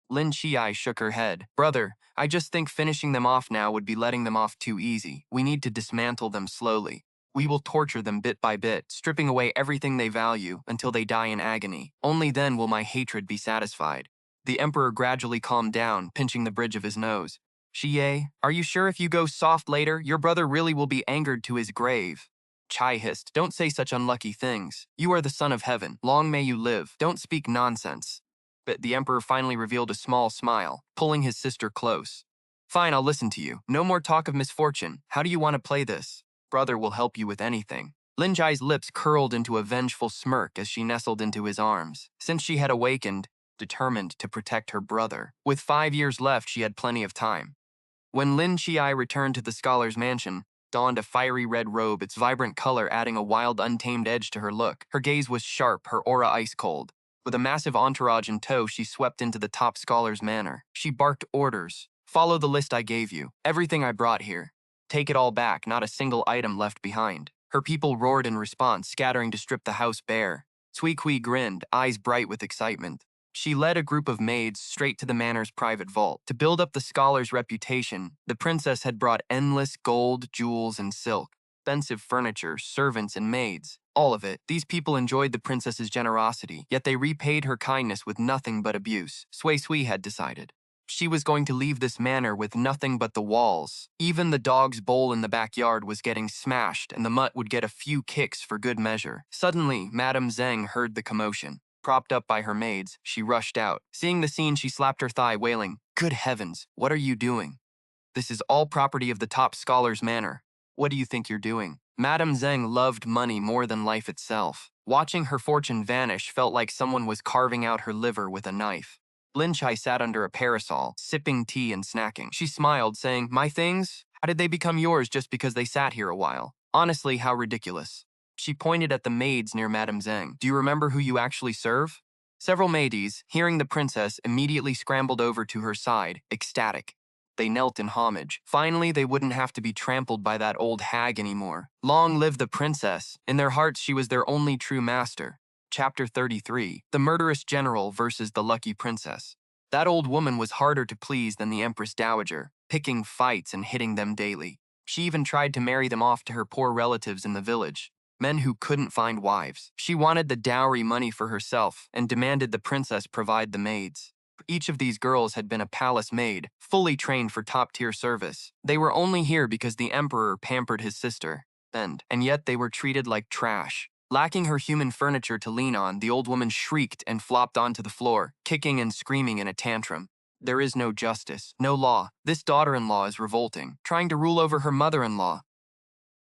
Lin Qiye shook her head. Brother, I just think finishing them off now would be letting them off too easy. We need to dismantle them slowly. We will torture them bit by bit, stripping away everything they value until they die in agony. Only then will my hatred be satisfied. The emperor gradually calmed down, pinching the bridge of his nose. Qiye, are you sure if you go soft later, your brother really will be angered to his grave? Qiye hissed, don't say such unlucky things. You are the son of heaven. Long may you live. Don't speak nonsense. But the emperor finally revealed a small smile, pulling his sister close. Fine, I'll listen to you. No more talk of misfortune. How do you want to play this? Brother will help you with anything. Lin Qiye's lips curled into a vengeful smirk as she nestled into his arms. Since she had awakened, determined to protect her brother. With 5 years left, she had plenty of time. When Lin Qiye returned to the scholar's mansion, donned a fiery red robe, its vibrant color adding a wild, untamed edge to her look. Her gaze was sharp, her aura ice cold. With a massive entourage in tow, she swept into the top scholar's manor. She barked orders. Follow the list I gave you. Everything I brought here. Take it all back, not a single item left behind. Her people roared in response, scattering to strip the house bare. Cui Cui grinned, eyes bright with excitement. She led a group of maids straight to the manor's private vault. To build up the scholar's reputation, the princess had brought endless gold, jewels, and silk. Expensive furniture, servants, and maids. All of it. These people enjoyed the princess's generosity, yet they repaid her kindness with nothing but abuse. Sui had decided. She was going to leave this manor with nothing but the walls. Even the dog's bowl in the backyard was getting smashed, and the mutt would get a few kicks for good measure. Suddenly, Madame Zheng heard the commotion. Propped up by her maids, she rushed out. Seeing the scene, she slapped her thigh, wailing, Good heavens, what are you doing? This is all property of the top scholar's manor. What do you think you're doing? Madame Zheng loved money more than life itself. Watching her fortune vanish felt like someone was carving out her liver with a knife. Lin Qiye sat under a parasol, sipping tea and snacking. She smiled, saying, My things? How did they become yours just because they sat here a while? Honestly, how ridiculous. She pointed at the maids near Madame Zheng. Do you remember who you actually serve? Several maids, hearing the princess, immediately scrambled over to her side, ecstatic. They knelt in homage. Finally, they wouldn't have to be trampled by that old hag anymore. Long live the princess. In their hearts, she was their only true master. Chapter 33. The Murderous General versus the Lucky Princess. That old woman was harder to please than the Empress Dowager, picking fights and hitting them daily. She even tried to marry them off to her poor relatives in the village, men who couldn't find wives. She wanted the dowry money for herself and demanded the princess provide the maids. Each of these girls had been a palace maid, fully trained for top-tier service. They were only here because the emperor pampered his sister. And yet they were treated like trash. Lacking her human furniture to lean on, the old woman shrieked and flopped onto the floor, kicking and screaming in a tantrum. There is no justice, no law. This daughter-in-law is revolting, trying to rule over her mother-in-law.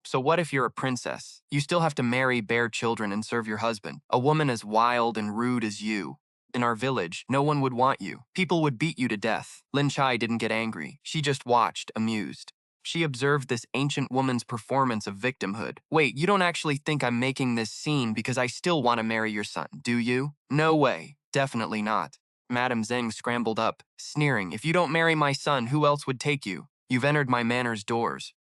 So what if you're a princess? You still have to marry, bear children, and serve your husband. A woman as wild and rude as you. In our village, no one would want you. People would beat you to death. Lin Qiye didn't get angry. She just watched, amused. She observed this ancient woman's performance of victimhood. Wait, you don't actually think I'm making this scene because I still want to marry your son, do you? No way. Definitely not. Madame Zheng scrambled up, sneering. If you don't marry my son, who else would take you? You've entered my manor's doors.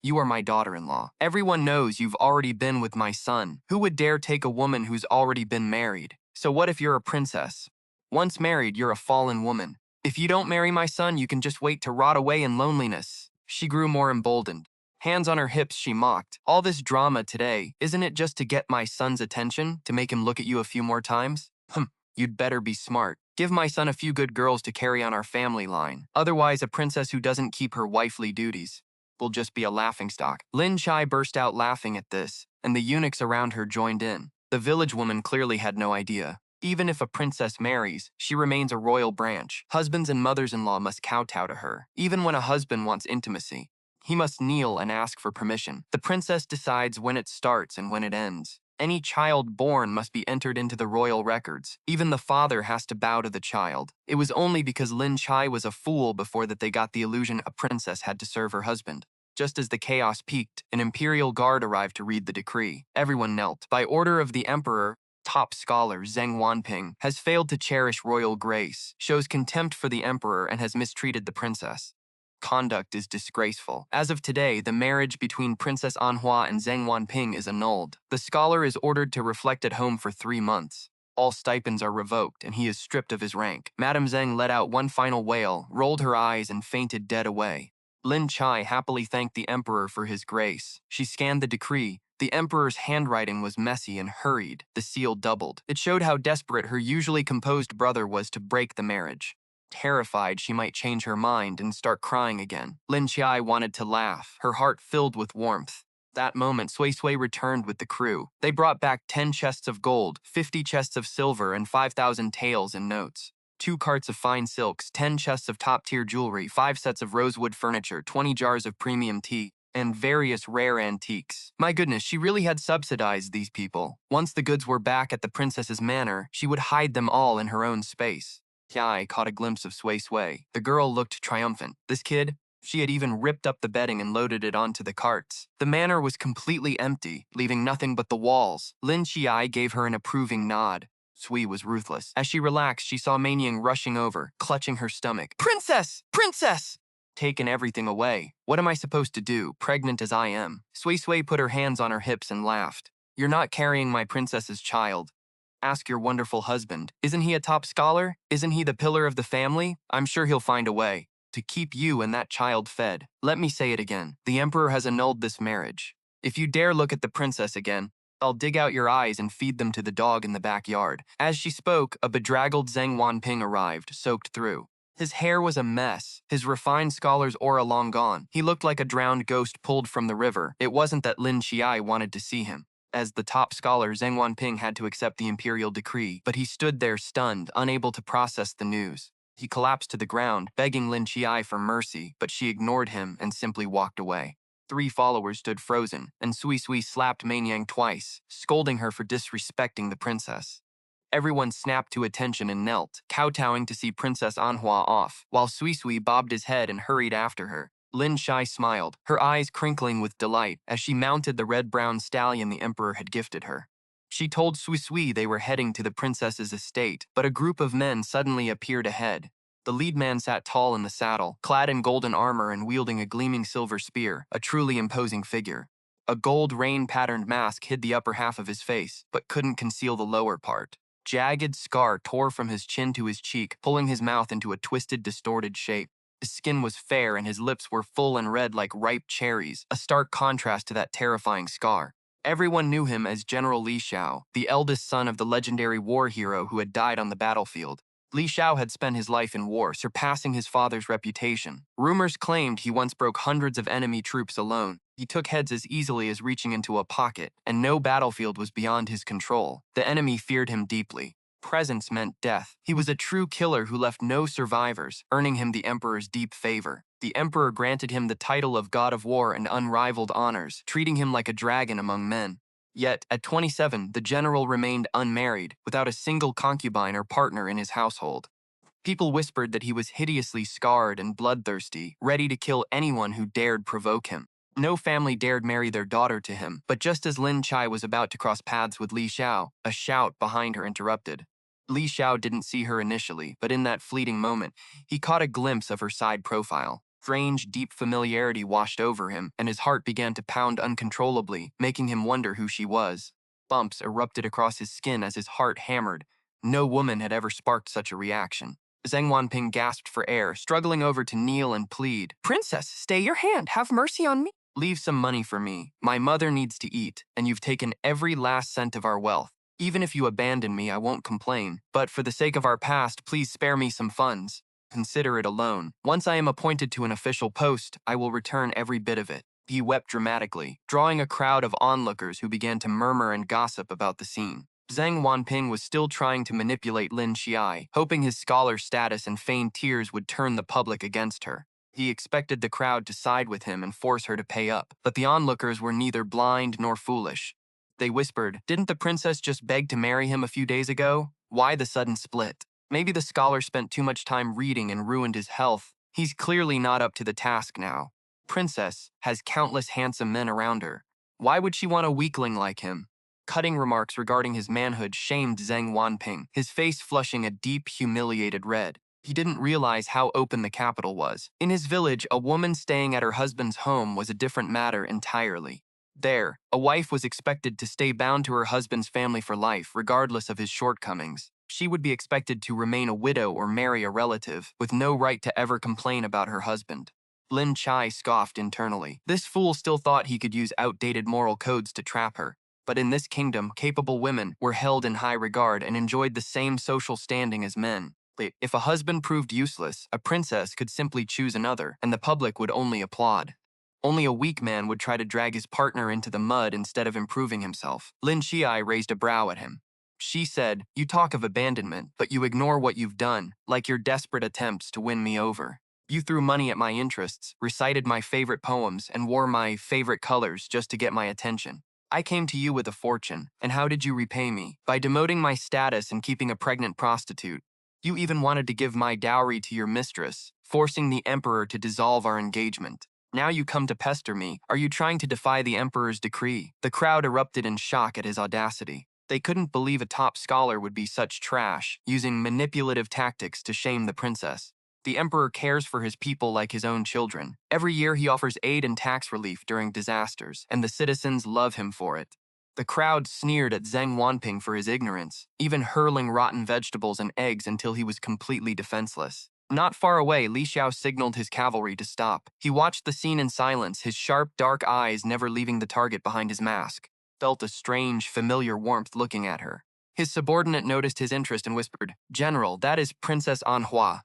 You are my daughter-in-law. Everyone knows you've already been with my son. Who would dare take a woman who's already been married? So what if you're a princess? Once married, you're a fallen woman. If you don't marry my son, you can just wait to rot away in loneliness. She grew more emboldened. Hands on her hips, she mocked. All this drama today, isn't it just to get my son's attention, to make him look at you a few more times? You'd better be smart. Give my son a few good girls to carry on our family line. Otherwise, a princess who doesn't keep her wifely duties will just be a laughingstock. Lin Qiye burst out laughing at this, and the eunuchs around her joined in. The village woman clearly had no idea. Even if a princess marries, she remains a royal branch. Husbands and mothers-in-law must kowtow to her. Even when a husband wants intimacy, he must kneel and ask for permission. The princess decides when it starts and when it ends. Any child born must be entered into the royal records. Even the father has to bow to the child. It was only because Lin Qiye was a fool before that they got the illusion a princess had to serve her husband. Just as the chaos peaked, an imperial guard arrived to read the decree. Everyone knelt. By order of the emperor, top scholar Zheng Wanping has failed to cherish royal grace, shows contempt for the emperor, and has mistreated the princess. Conduct is disgraceful. As of today, the marriage between Princess Anhua and Zheng Wanping is annulled. The scholar is ordered to reflect at home for 3 months. All stipends are revoked, and he is stripped of his rank. Madame Zheng let out one final wail, rolled her eyes, and fainted dead away. Lin Qiye happily thanked the emperor for his grace. She scanned the decree. The emperor's handwriting was messy and hurried. The seal doubled. It showed how desperate her usually composed brother was to break the marriage. Terrified she might change her mind and start crying again, Lin Qiye wanted to laugh, her heart filled with warmth. That moment, Xiuyuan returned with the crew. They brought back 10 chests of gold, 50 chests of silver, and 5,000 taels in notes. 2 carts of fine silks, 10 chests of top-tier jewelry, 5 sets of rosewood furniture, 20 jars of premium tea, and various rare antiques. My goodness, she really had subsidized these people. Once the goods were back at the princess's manor, she would hide them all in her own space. Qiye caught a glimpse of Xiuyuan. The girl looked triumphant. This kid, she had even ripped up the bedding and loaded it onto the carts. The manor was completely empty, leaving nothing but the walls. Lin Qiye gave her an approving nod. Sui was ruthless. As she relaxed, she saw Mainying rushing over, clutching her stomach. Princess! Princess! Taken everything away. What am I supposed to do, pregnant as I am? Xiuyuan put her hands on her hips and laughed. You're not carrying my princess's child. Ask your wonderful husband. Isn't he a top scholar? Isn't he the pillar of the family? I'm sure he'll find a way to keep you and that child fed. Let me say it again. The emperor has annulled this marriage. If you dare look at the princess again, I'll dig out your eyes and feed them to the dog in the backyard. As she spoke, a bedraggled Zheng Wanping arrived, soaked through. His hair was a mess, his refined scholar's aura long gone. He looked like a drowned ghost pulled from the river. It wasn't that Lin Qiye wanted to see him. As the top scholar, Zheng Wanping had to accept the imperial decree, but he stood there stunned, unable to process the news. He collapsed to the ground, begging Lin Qiye for mercy, but she ignored him and simply walked away. 3 followers stood frozen, and Xiuyuan slapped Mainying twice, scolding her for disrespecting the princess. Everyone snapped to attention and knelt, kowtowing to see Princess Anhua off, while Xiuyuan bobbed his head and hurried after her. Lin Qiye smiled, her eyes crinkling with delight as she mounted the red-brown stallion the emperor had gifted her. She told Xiuyuan they were heading to the princess's estate, but a group of men suddenly appeared ahead. The lead man sat tall in the saddle, clad in golden armor and wielding a gleaming silver spear, a truly imposing figure. A gold rain-patterned mask hid the upper half of his face, but couldn't conceal the lower part. Jagged scar tore from his chin to his cheek, pulling his mouth into a twisted, distorted shape. His skin was fair and his lips were full and red like ripe cherries, a stark contrast to that terrifying scar. Everyone knew him as General Li Xiao, the eldest son of the legendary war hero who had died on the battlefield. Li Xiao had spent his life in war, surpassing his father's reputation. Rumors claimed he once broke hundreds of enemy troops alone. He took heads as easily as reaching into a pocket, and no battlefield was beyond his control. The enemy feared him deeply. Presence meant death. He was a true killer who left no survivors, earning him the Emperor's deep favor. The Emperor granted him the title of God of War and unrivaled honors, treating him like a dragon among men. Yet, at 27, the general remained unmarried, without a single concubine or partner in his household. People whispered that he was hideously scarred and bloodthirsty, ready to kill anyone who dared provoke him. No family dared marry their daughter to him, but just as Lin Qiye was about to cross paths with Li Xiao, a shout behind her interrupted. Li Xiao didn't see her initially, but in that fleeting moment, he caught a glimpse of her side profile. Strange, deep familiarity washed over him, and his heart began to pound uncontrollably, making him wonder who she was. Bumps erupted across his skin as his heart hammered. No woman had ever sparked such a reaction. Zheng Wanping gasped for air, struggling over to kneel and plead. "Princess, stay your hand. Have mercy on me. Leave some money for me. My mother needs to eat, and you've taken every last cent of our wealth. Even if you abandon me, I won't complain. But for the sake of our past, please spare me some funds. Consider it a loan. Once I am appointed to an official post, I will return every bit of it." He wept dramatically, drawing a crowd of onlookers who began to murmur and gossip about the scene. Zheng Wanping was still trying to manipulate Lin Qiye, hoping his scholar status and feigned tears would turn the public against her. He expected the crowd to side with him and force her to pay up, but the onlookers were neither blind nor foolish. They whispered, "Didn't the princess just beg to marry him a few days ago? Why the sudden split? Maybe the scholar spent too much time reading and ruined his health. He's clearly not up to the task now. Princess has countless handsome men around her. Why would she want a weakling like him?" Cutting remarks regarding his manhood shamed Zheng Wanping, his face flushing a deep, humiliated red. He didn't realize how open the capital was. In his village, a woman staying at her husband's home was a different matter entirely. There, a wife was expected to stay bound to her husband's family for life, regardless of his shortcomings. She would be expected to remain a widow or marry a relative, with no right to ever complain about her husband. Lin Qiye scoffed internally. This fool still thought he could use outdated moral codes to trap her. But in this kingdom, capable women were held in high regard and enjoyed the same social standing as men. If a husband proved useless, a princess could simply choose another, and the public would only applaud. Only a weak man would try to drag his partner into the mud instead of improving himself. Lin Qiye raised a brow at him. She said, "You talk of abandonment, but you ignore what you've done, like your desperate attempts to win me over. You threw money at my interests, recited my favorite poems, and wore my favorite colors just to get my attention. I came to you with a fortune, and how did you repay me? By demoting my status and keeping a pregnant prostitute. You even wanted to give my dowry to your mistress, forcing the emperor to dissolve our engagement. Now you come to pester me. Are you trying to defy the emperor's decree?" The crowd erupted in shock at his audacity. They couldn't believe a top scholar would be such trash, using manipulative tactics to shame the princess. The emperor cares for his people like his own children. Every year he offers aid and tax relief during disasters, and the citizens love him for it. The crowd sneered at Zheng Wanping for his ignorance, even hurling rotten vegetables and eggs until he was completely defenseless. Not far away, Li Xiao signaled his cavalry to stop. He watched the scene in silence, his sharp, dark eyes never leaving the target behind his mask. Felt a strange, familiar warmth looking at her. His subordinate noticed his interest and whispered, "General, that is Princess Auntie."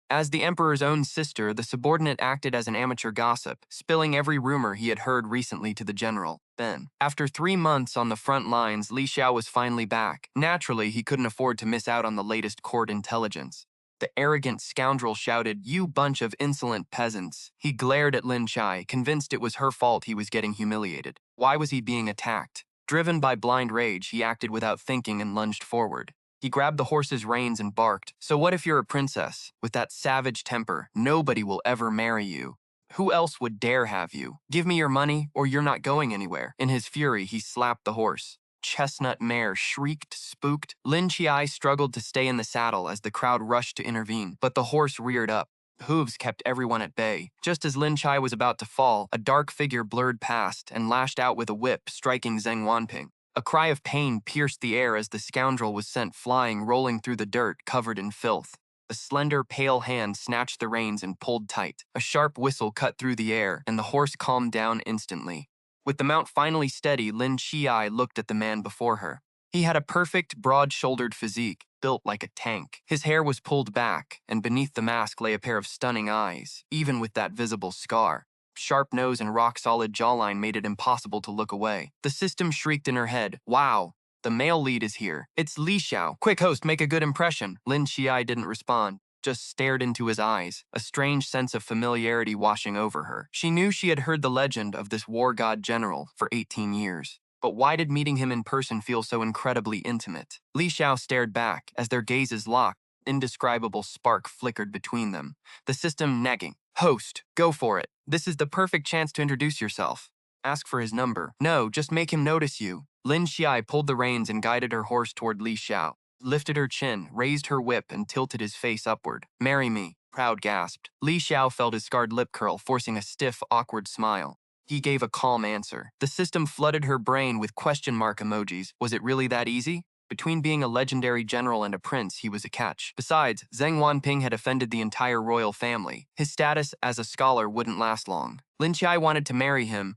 As the emperor's own sister, the subordinate acted as an amateur gossip, spilling every rumor he had heard recently to the general. Then, after 3 months on the front lines, Li Xiao was finally back. Naturally, he couldn't afford to miss out on the latest court intelligence. The arrogant scoundrel shouted, "You bunch of insolent peasants." He glared at Lin Qiye, convinced it was her fault he was getting humiliated. Why was he being attacked? Driven by blind rage, he acted without thinking and lunged forward. He grabbed the horse's reins and barked, "So what if you're a princess? With that savage temper, nobody will ever marry you. Who else would dare have you? Give me your money, or you're not going anywhere." In his fury, he slapped the horse. chestnut mare shrieked, spooked. Lin Qiye struggled to stay in the saddle as the crowd rushed to intervene, but the horse reared up. Hooves kept everyone at bay. Just as Lin Qiye was about to fall, a dark figure blurred past and lashed out with a whip, striking Zheng Wanping. A cry of pain pierced the air as the scoundrel was sent flying, rolling through the dirt, covered in filth. A slender, pale hand snatched the reins and pulled tight. A sharp whistle cut through the air, and the horse calmed down instantly. With the mount finally steady, Lin Qiye looked at the man before her. He had a perfect, broad-shouldered physique, built like a tank. His hair was pulled back, and beneath the mask lay a pair of stunning eyes, even with that visible scar. Sharp nose and rock-solid jawline made it impossible to look away. The system shrieked in her head, "Wow! The male lead is here. It's Li Xiao. Quick, host, make a good impression." Lin Qiye didn't respond, just stared into his eyes, a strange sense of familiarity washing over her. She knew she had heard the legend of this war god general for 18 years. But why did meeting him in person feel so incredibly intimate? Li Xiao stared back as their gazes locked. Indescribable spark flickered between them. The system negging. "Host, go for it. This is the perfect chance to introduce yourself. Ask for his number. No, just make him notice you." Lin Qiye pulled the reins and guided her horse toward Li Xiao, lifted her chin, raised her whip, and tilted his face upward. "Marry me," Proud gasped. Li Xiao felt his scarred lip curl, forcing a stiff, awkward smile. He gave a calm answer. The system flooded her brain with question mark emojis. Was it really that easy? Between being a legendary general and a prince, he was a catch. Besides, Zheng Wanping had offended the entire royal family. His status as a scholar wouldn't last long. Lin Qiye wanted to marry him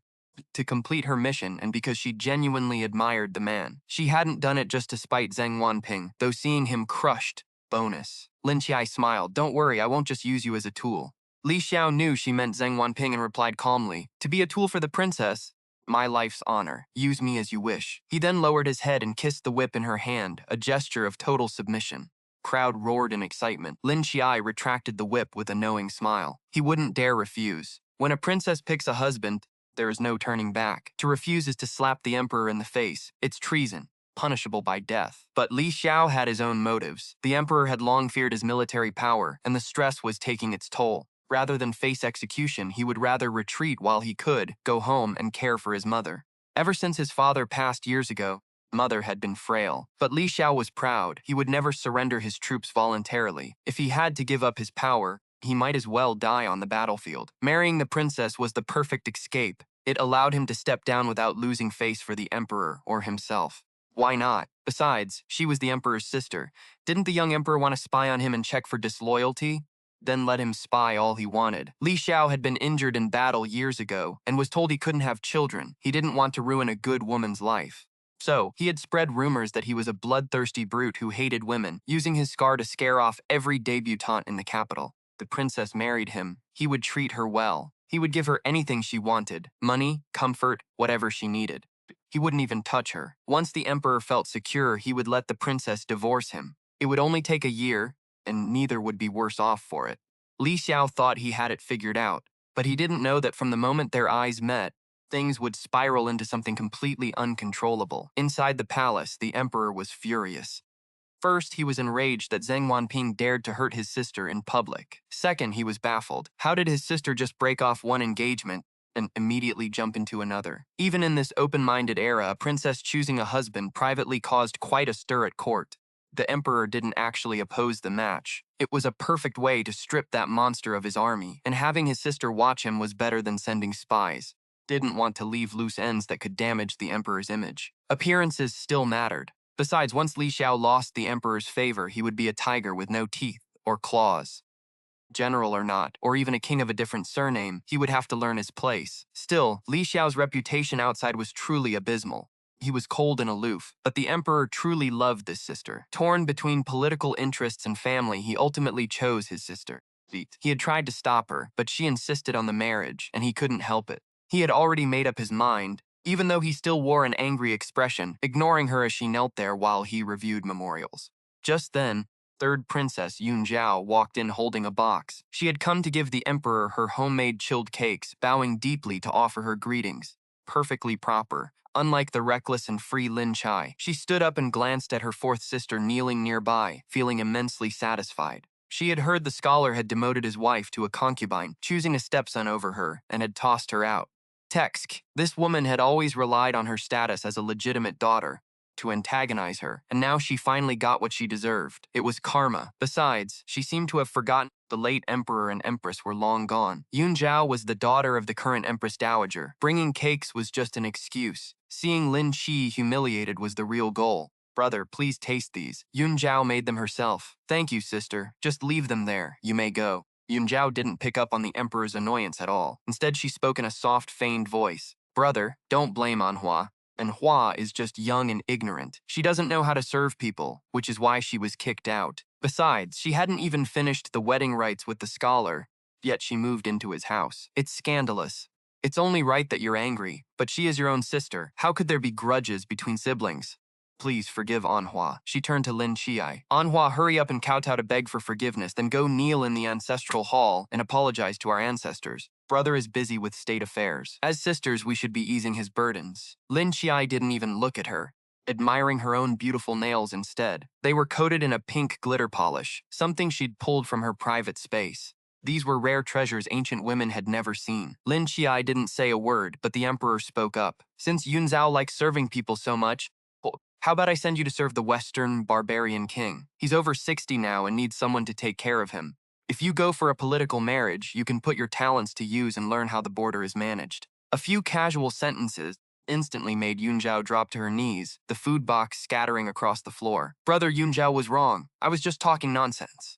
to complete her mission and because she genuinely admired the man. She hadn't done it just to spite Zheng Wanping, though seeing him crushed, bonus. Lin Qiye smiled. "Don't worry, I won't just use you as a tool." Li Xiao knew she meant Zheng Wanping and replied calmly, "To be a tool for the princess? My life's honor. Use me as you wish." He then lowered his head and kissed the whip in her hand, a gesture of total submission. Crowd roared in excitement. Lin Qiye retracted the whip with a knowing smile. He wouldn't dare refuse. When a princess picks a husband, there is no turning back. To refuse is to slap the emperor in the face. It's treason, punishable by death. But Li Xiao had his own motives. The emperor had long feared his military power, and the stress was taking its toll. Rather than face execution, he would rather retreat while he could, go home and care for his mother. Ever since his father passed years ago, mother had been frail. But Li Xiao was proud. He would never surrender his troops voluntarily. If he had to give up his power, he might as well die on the battlefield. Marrying the princess was the perfect escape. It allowed him to step down without losing face for the emperor or himself. Why not? Besides, she was the emperor's sister. Didn't the young emperor want to spy on him and check for disloyalty? Then let him spy all he wanted. Li Xiao had been injured in battle years ago and was told he couldn't have children. He didn't want to ruin a good woman's life. So, he had spread rumors that he was a bloodthirsty brute who hated women, using his scar to scare off every debutante in the capital. The princess married him. He would treat her well. He would give her anything she wanted, money, comfort, whatever she needed. He wouldn't even touch her. Once the emperor felt secure, he would let the princess divorce him. It would only take a year, and neither would be worse off for it. Li Xiao thought he had it figured out, but he didn't know that from the moment their eyes met, things would spiral into something completely uncontrollable. Inside the palace, the emperor was furious. First, he was enraged that Zheng Wanping dared to hurt his sister in public. Second, he was baffled. How did his sister just break off one engagement and immediately jump into another? Even in this open-minded era, a princess choosing a husband privately caused quite a stir at court. The emperor didn't actually oppose the match. It was a perfect way to strip that monster of his army, and having his sister watch him was better than sending spies. Didn't want to leave loose ends that could damage the emperor's image. Appearances still mattered. Besides, once Li Xiao lost the emperor's favor, he would be a tiger with no teeth or claws. General or not, or even a king of a different surname, he would have to learn his place. Still, Li Xiao's reputation outside was truly abysmal. He was cold and aloof, but the emperor truly loved this sister. Torn between political interests and family, he ultimately chose his sister. He had tried to stop her, but she insisted on the marriage, and he couldn't help it. He had already made up his mind, even though he still wore an angry expression, ignoring her as she knelt there while he reviewed memorials. Just then, third princess Yun Zhao walked in holding a box. She had come to give the emperor her homemade chilled cakes, bowing deeply to offer her greetings. Perfectly proper. Unlike the reckless and free Lin Qiye, she stood up and glanced at her fourth sister kneeling nearby, feeling immensely satisfied. She had heard the scholar had demoted his wife to a concubine, choosing a stepson over her, and had tossed her out. Text. This woman had always relied on her status as a legitimate daughter, to antagonize her, and now she finally got what she deserved. It was karma. Besides, she seemed to have forgotten the late emperor and empress were long gone. Yun Zhao was the daughter of the current empress dowager. Bringing cakes was just an excuse. Seeing Lin Qiye humiliated was the real goal. Brother, please taste these. Yun Zhao made them herself. Thank you, sister. Just leave them there. You may go. Yun Zhao didn't pick up on the emperor's annoyance at all. Instead, she spoke in a soft, feigned voice. Brother, don't blame Anhua. Anhua is just young and ignorant. She doesn't know how to serve people, which is why she was kicked out. Besides, she hadn't even finished the wedding rites with the scholar, yet she moved into his house. It's scandalous. It's only right that you're angry, but she is your own sister. How could there be grudges between siblings? Please forgive Anhua. She turned to Lin Qiye. Anhua, hurry up and kowtow to beg for forgiveness, then go kneel in the ancestral hall and apologize to our ancestors. Brother is busy with state affairs. As sisters, we should be easing his burdens. Lin Qiye didn't even look at her, admiring her own beautiful nails instead. They were coated in a pink glitter polish, something she'd pulled from her private space. These were rare treasures ancient women had never seen. Lin Qiye didn't say a word, but the emperor spoke up. Since Yun Zhao likes serving people so much, how about I send you to serve the Western barbarian king? He's over 60 now and needs someone to take care of him. If you go for a political marriage, you can put your talents to use and learn how the border is managed. A few casual sentences instantly made Yun Zhao drop to her knees, the food box scattering across the floor. Brother, Yun Zhao was wrong. I was just talking nonsense.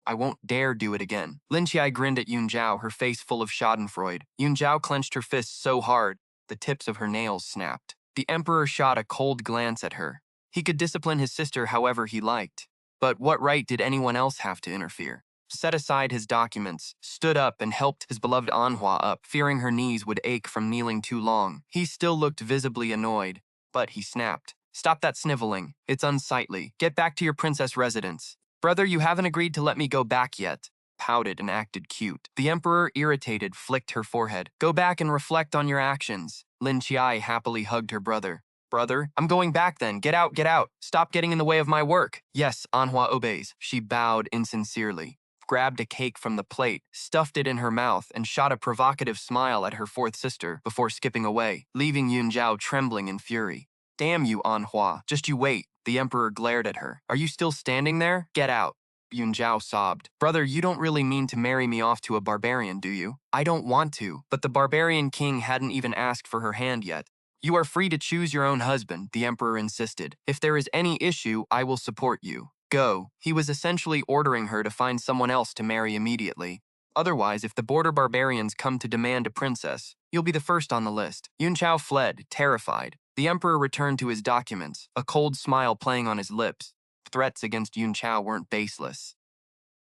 I won't dare do it again. Lin Qiye grinned at Yun Zhao, her face full of schadenfreude. Yun Zhao clenched her fists so hard, the tips of her nails snapped. The emperor shot a cold glance at her. He could discipline his sister however he liked. But what right did anyone else have to interfere? Set aside his documents, stood up and helped his beloved Anhua up, fearing her knees would ache from kneeling too long. He still looked visibly annoyed, but he snapped. Stop that sniveling. It's unsightly. Get back to your princess residence. Brother, you haven't agreed to let me go back yet. Pouted and acted cute. The emperor, irritated, flicked her forehead. Go back and reflect on your actions. Lin Qiye happily hugged her brother. Brother, I'm going back then. Get out, get out. Stop getting in the way of my work. Yes, Anhua obeys. She bowed insincerely, grabbed a cake from the plate, stuffed it in her mouth, and shot a provocative smile at her fourth sister before skipping away, leaving Yun Zhao trembling in fury. Damn you, Anhua. Just you wait. The emperor glared at her. Are you still standing there? Get out. Yun Zhao sobbed. Brother, you don't really mean to marry me off to a barbarian, do you? I don't want to, but the barbarian king hadn't even asked for her hand yet. You are free to choose your own husband, the emperor insisted. If there is any issue, I will support you. Go. He was essentially ordering her to find someone else to marry immediately. Otherwise, if the border barbarians come to demand a princess, you'll be the first on the list. Yun Zhao fled, terrified. The emperor returned to his documents, a cold smile playing on his lips. Threats against Yun Zhao weren't baseless.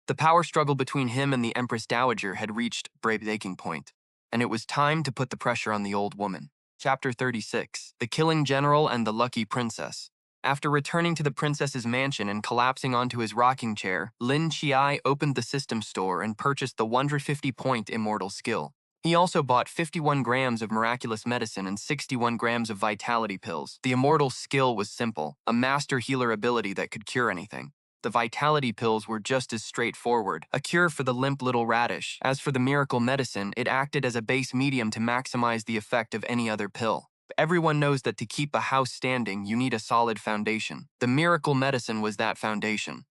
The power struggle between him and the Empress Dowager had reached breaking point, and it was time to put the pressure on the old woman. Chapter 36. The Killing General and the Lucky Princess. After returning to the princess's mansion and collapsing onto his rocking chair, Lin Qiye opened the system store and purchased the 150-point immortal skill. He also bought 51 grams of miraculous medicine and 61 grams of vitality pills. The immortal skill was simple, a master healer ability that could cure anything. The vitality pills were just as straightforward, a cure for the limp little radish. As for the miracle medicine, it acted as a base medium to maximize the effect of any other pill. Everyone knows that to keep a house standing, you need a solid foundation. The miracle medicine was that foundation.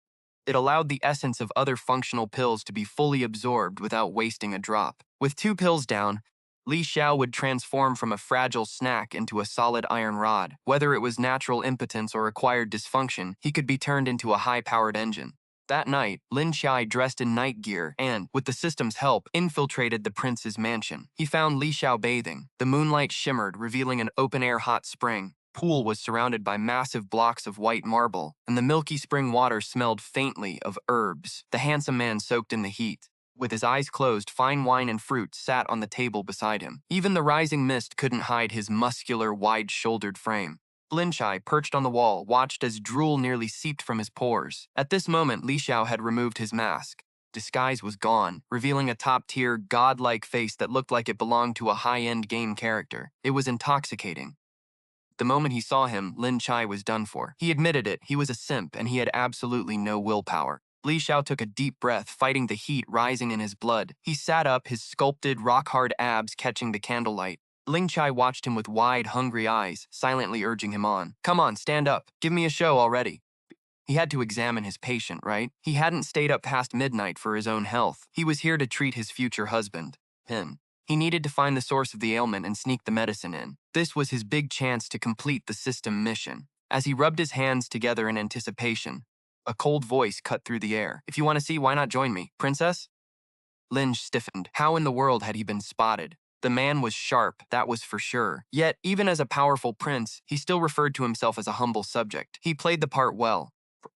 It allowed the essence of other functional pills to be fully absorbed without wasting a drop. With 2 pills down, Li Xiao would transform from a fragile snack into a solid iron rod. Whether it was natural impotence or acquired dysfunction, he could be turned into a high-powered engine. That night, Lin Qiye dressed in night gear and, with the system's help, infiltrated the prince's mansion. He found Li Xiao bathing. The moonlight shimmered, revealing an open-air hot spring. Pool was surrounded by massive blocks of white marble, and the milky spring water smelled faintly of herbs. The handsome man soaked in the heat. With his eyes closed, fine wine and fruit sat on the table beside him. Even the rising mist couldn't hide his muscular, wide-shouldered frame. Lin Qiye, perched on the wall, watched as drool nearly seeped from his pores. At this moment, Li Xiao had removed his mask. Disguise was gone, revealing a top-tier, godlike face that looked like it belonged to a high-end game character. It was intoxicating. The moment he saw him, Lin Qiye was done for. He admitted it, he was a simp, and he had absolutely no willpower. Li Xiao took a deep breath, fighting the heat rising in his blood. He sat up, his sculpted, rock-hard abs catching the candlelight. Ling Qiye watched him with wide, hungry eyes, silently urging him on. Come on, stand up. Give me a show already. He had to examine his patient, right? He hadn't stayed up past midnight for his own health. He was here to treat his future husband, Pin. He needed to find the source of the ailment and sneak the medicine in. This was his big chance to complete the system mission. As he rubbed his hands together in anticipation, a cold voice cut through the air. If you want to see, why not join me, princess? Lin stiffened. How in the world had he been spotted? The man was sharp, that was for sure. Yet, even as a powerful prince, he still referred to himself as a humble subject. He played the part well.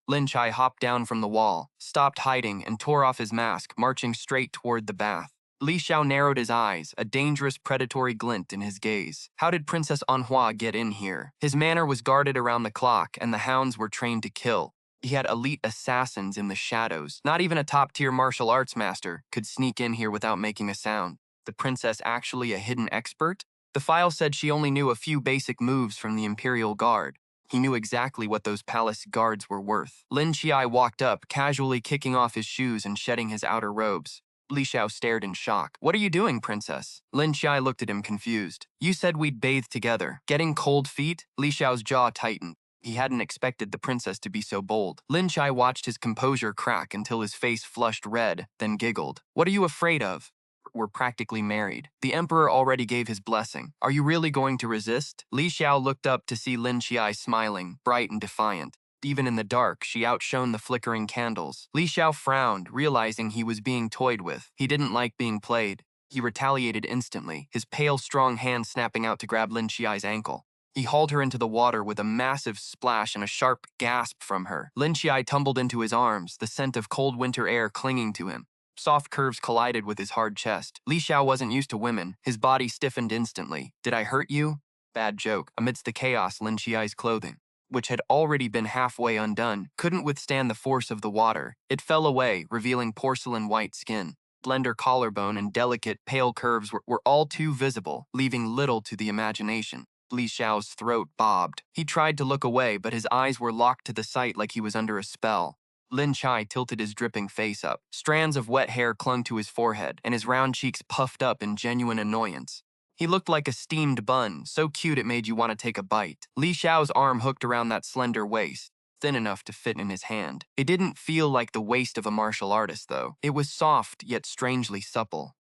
Lin Qiye hopped down from the wall, stopped hiding, and tore off his mask, marching straight toward the bath. Li Xiao narrowed his eyes, a dangerous predatory glint in his gaze. How did Princess Anhua get in here? His manor was guarded around the clock, and the hounds were trained to kill. He had elite assassins in the shadows. Not even a top-tier martial arts master could sneak in here without making a sound. The princess actually a hidden expert? The file said she only knew a few basic moves from the Imperial Guard. He knew exactly what those palace guards were worth. Lin Qiye walked up, casually kicking off his shoes and shedding his outer robes. Li Xiao stared in shock. What are you doing, princess? Lin Qiye looked at him confused. You said we'd bathe together. Getting cold feet? Li Xiao's jaw tightened. He hadn't expected the princess to be so bold. Lin Qiye watched his composure crack until his face flushed red, then giggled. What are you afraid of? We're practically married. The emperor already gave his blessing. Are you really going to resist? Li Xiao looked up to see Lin Qiye smiling, bright and defiant. Even in the dark, she outshone the flickering candles. Li Xiao frowned, realizing he was being toyed with. He didn't like being played. He retaliated instantly, his pale, strong hand snapping out to grab Lin Qiye's ankle. He hauled her into the water with a massive splash and a sharp gasp from her. Lin Qiye tumbled into his arms, the scent of cold winter air clinging to him. Soft curves collided with his hard chest. Li Xiao wasn't used to women. His body stiffened instantly. Did I hurt you? Bad joke. Amidst the chaos, Lin Qiye's clothing, which had already been halfway undone, couldn't withstand the force of the water. It fell away, revealing porcelain white skin. Slender collarbone and delicate, pale curves were all too visible, leaving little to the imagination. Li Xiao's throat bobbed. He tried to look away, but his eyes were locked to the sight like he was under a spell. Lin Qiye tilted his dripping face up. Strands of wet hair clung to his forehead, and his round cheeks puffed up in genuine annoyance. He looked like a steamed bun, so cute it made you want to take a bite. Li Xiao's arm hooked around that slender waist, thin enough to fit in his hand. It didn't feel like the waist of a martial artist, though. It was soft, yet strangely supple.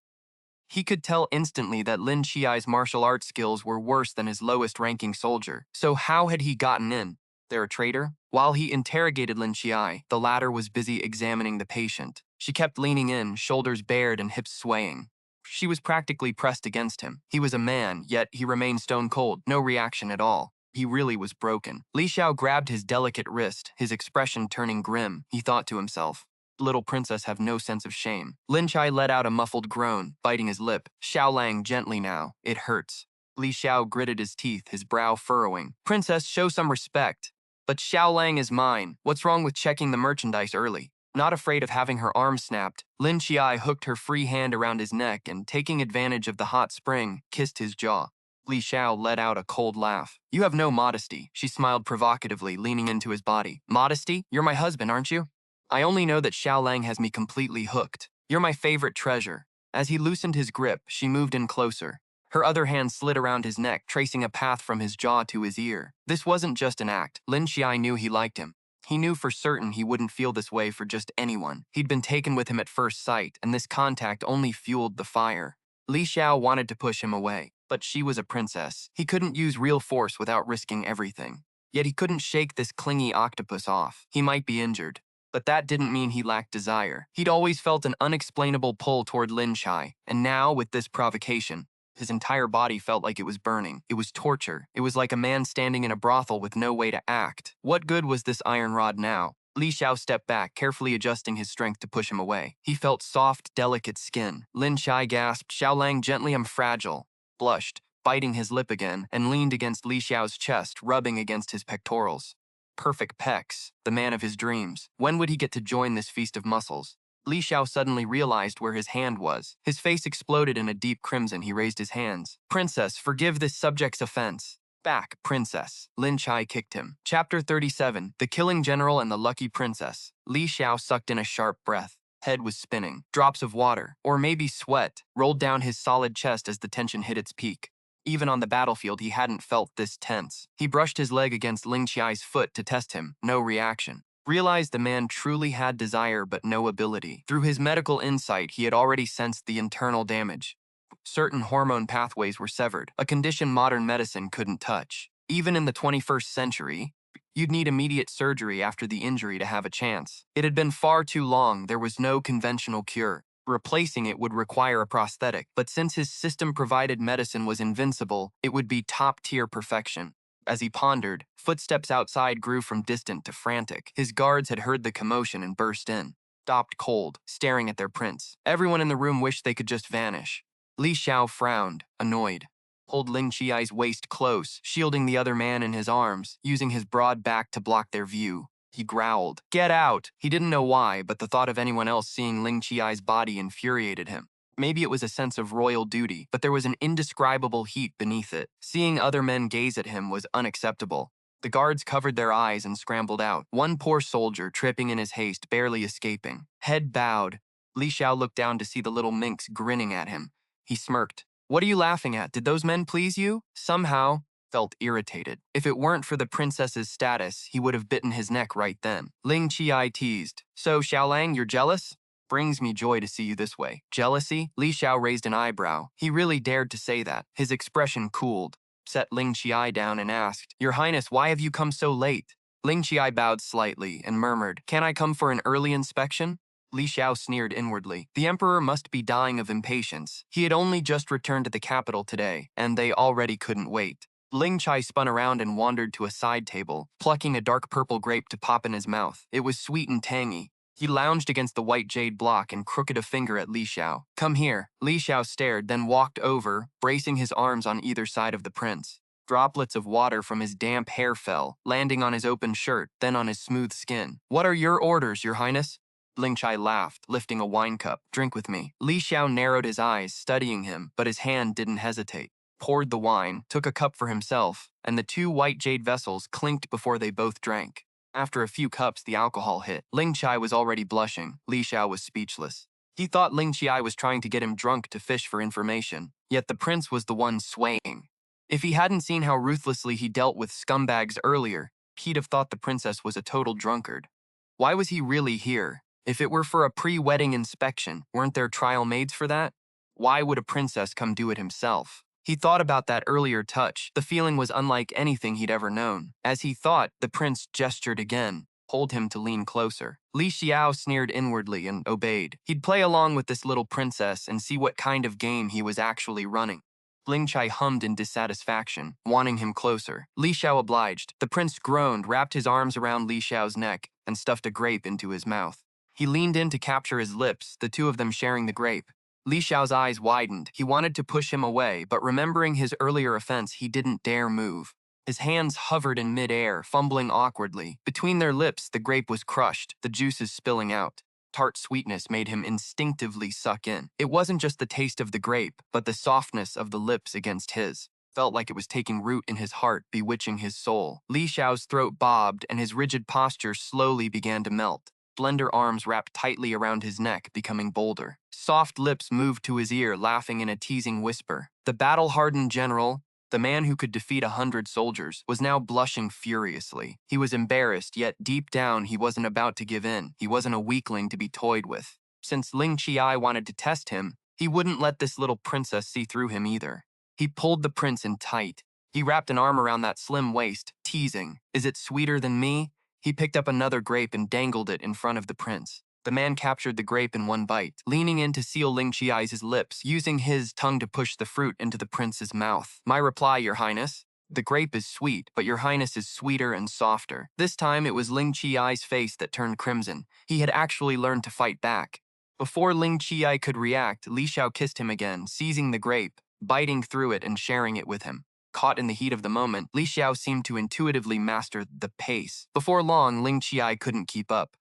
He could tell instantly that Lin Qiye's martial arts skills were worse than his lowest-ranking soldier. So how had he gotten in? There a traitor? While he interrogated Lin Qiye, the latter was busy examining the patient. She kept leaning in, shoulders bared and hips swaying. She was practically pressed against him. He was a man, yet he remained stone cold, no reaction at all. He really was broken. Li Xiao grabbed his delicate wrist, his expression turning grim. He thought to himself, little princess have no sense of shame. Lin Qiye let out a muffled groan, biting his lip. Xiaolang gently now. It hurts. Li Xiao gritted his teeth, his brow furrowing. Princess, show some respect. But Xiaolang is mine. What's wrong with checking the merchandise early? Not afraid of having her arm snapped, Lin Qiye hooked her free hand around his neck and, taking advantage of the hot spring, kissed his jaw. Li Xiao let out a cold laugh. You have no modesty, she smiled provocatively, leaning into his body. Modesty? You're my husband, aren't you? I only know that Xiaolang has me completely hooked. You're my favorite treasure. As he loosened his grip, she moved in closer. Her other hand slid around his neck, tracing a path from his jaw to his ear. This wasn't just an act. Lin Qiye knew he liked him. He knew for certain he wouldn't feel this way for just anyone. He'd been taken with him at first sight, and this contact only fueled the fire. Li Xiao wanted to push him away, but she was a princess. He couldn't use real force without risking everything. Yet he couldn't shake this clingy octopus off. He might be injured, but that didn't mean he lacked desire. He'd always felt an unexplainable pull toward Lin Qiye, and now, with this provocation, his entire body felt like it was burning. It was torture. It was like a man standing in a brothel with no way to act. What good was this iron rod now? Li Xiao stepped back, carefully adjusting his strength to push him away. He felt soft, delicate skin. Lin Qiye gasped, Xiaolang, gently, I'm fragile. Blushed, biting his lip again, and leaned against Li Xiao's chest, rubbing against his pectorals. Perfect pecs, the man of his dreams. When would he get to join this feast of muscles? Li Xiao suddenly realized where his hand was. His face exploded in a deep crimson. He raised his hands. Princess, forgive this subject's offense. Back, princess. Lin Qiye kicked him. Chapter 37, The Killing General and the Lucky Princess. Li Xiao sucked in a sharp breath. Head was spinning. Drops of water, or maybe sweat, rolled down his solid chest as the tension hit its peak. Even on the battlefield, he hadn't felt this tense. He brushed his leg against Lin Qiye's foot to test him. No reaction. Realized the man truly had desire but no ability. Through his medical insight, he had already sensed the internal damage. Certain hormone pathways were severed, a condition modern medicine couldn't touch. Even in the 21st century, you'd need immediate surgery after the injury to have a chance. It had been far too long, there was no conventional cure. Replacing it would require a prosthetic, but since his system-provided medicine was invincible, it would be top-tier perfection. As he pondered, footsteps outside grew from distant to frantic. His guards had heard the commotion and burst in, stopped cold, staring at their prince. Everyone in the room wished they could just vanish. Li Xiao frowned, annoyed. Pulled Lin Qiye's waist close, shielding the other man in his arms, using his broad back to block their view. He growled, "Get out!" He didn't know why, but the thought of anyone else seeing Lin Qiye's body infuriated him. Maybe it was a sense of royal duty, but there was an indescribable heat beneath it. Seeing other men gaze at him was unacceptable. The guards covered their eyes and scrambled out. One poor soldier, tripping in his haste, barely escaping. Head bowed, Li Xiao looked down to see the little minx grinning at him. He smirked. "What are you laughing at? Did those men please you?" Somehow, felt irritated. If it weren't for the princess's status, he would have bitten his neck right then. Lin Qiye teased. "So, Xiaolang, you're jealous?" "Brings me joy to see you this way." "Jealousy?" Li Xiao raised an eyebrow. He really dared to say that. His expression cooled. Set Lin Qiye down and asked, "Your Highness, why have you come so late?" Lin Qiye bowed slightly and murmured, "Can I come for an early inspection?" Li Xiao sneered inwardly. The emperor must be dying of impatience. He had only just returned to the capital today, and they already couldn't wait. Ling Qiye spun around and wandered to a side table, plucking a dark purple grape to pop in his mouth. It was sweet and tangy. He lounged against the white jade block and crooked a finger at Li Xiao. "Come here." Li Xiao stared, then walked over, bracing his arms on either side of the prince. Droplets of water from his damp hair fell, landing on his open shirt, then on his smooth skin. "What are your orders, Your Highness?" Ling Qiye laughed, lifting a wine cup. "Drink with me." Li Xiao narrowed his eyes, studying him, but his hand didn't hesitate. Poured the wine, took a cup for himself, and the two white jade vessels clinked before they both drank. After a few cups, the alcohol hit. Ling Qiye was already blushing. Li Xiao was speechless. He thought Ling Qiye was trying to get him drunk to fish for information, yet the prince was the one swaying. If he hadn't seen how ruthlessly he dealt with scumbags earlier, he'd have thought the princess was a total drunkard. Why was he really here? If it were for a pre-wedding inspection, weren't there trial maids for that? Why would a princess come do it himself? He thought about that earlier touch. The feeling was unlike anything he'd ever known. As he thought, the prince gestured again, told him to lean closer. Li Xiao sneered inwardly and obeyed. He'd play along with this little princess and see what kind of game he was actually running. Ling Qiye hummed in dissatisfaction, wanting him closer. Li Xiao obliged. The prince groaned, wrapped his arms around Li Xiao's neck, and stuffed a grape into his mouth. He leaned in to capture his lips, the two of them sharing the grape. Li Xiao's eyes widened. He wanted to push him away, but remembering his earlier offense, he didn't dare move. His hands hovered in midair, fumbling awkwardly. Between their lips, the grape was crushed, the juices spilling out. Tart sweetness made him instinctively suck in. It wasn't just the taste of the grape, but the softness of the lips against his. Felt like it was taking root in his heart, bewitching his soul. Li Xiao's throat bobbed, and his rigid posture slowly began to melt. Slender arms wrapped tightly around his neck, becoming bolder. Soft lips moved to his ear, laughing in a teasing whisper. The battle-hardened general, the man who could defeat 100 soldiers, was now blushing furiously. He was embarrassed, yet deep down he wasn't about to give in. He wasn't a weakling to be toyed with. Since Lin Qiye wanted to test him, he wouldn't let this little princess see through him either. He pulled the prince in tight. He wrapped an arm around that slim waist, teasing. "Is it sweeter than me?" He picked up another grape and dangled it in front of the prince. The man captured the grape in one bite, leaning in to seal Ling Qiye's lips, using his tongue to push the fruit into the prince's mouth. "My reply, Your Highness. The grape is sweet, but Your Highness is sweeter and softer." This time it was Ling Qiye's face that turned crimson. He had actually learned to fight back. Before Ling Qiye could react, Li Xiao kissed him again, seizing the grape, biting through it and sharing it with him. Caught in the heat of the moment, Li Xiao seemed to intuitively master the pace. Before long, Ling Qiye couldn't keep up.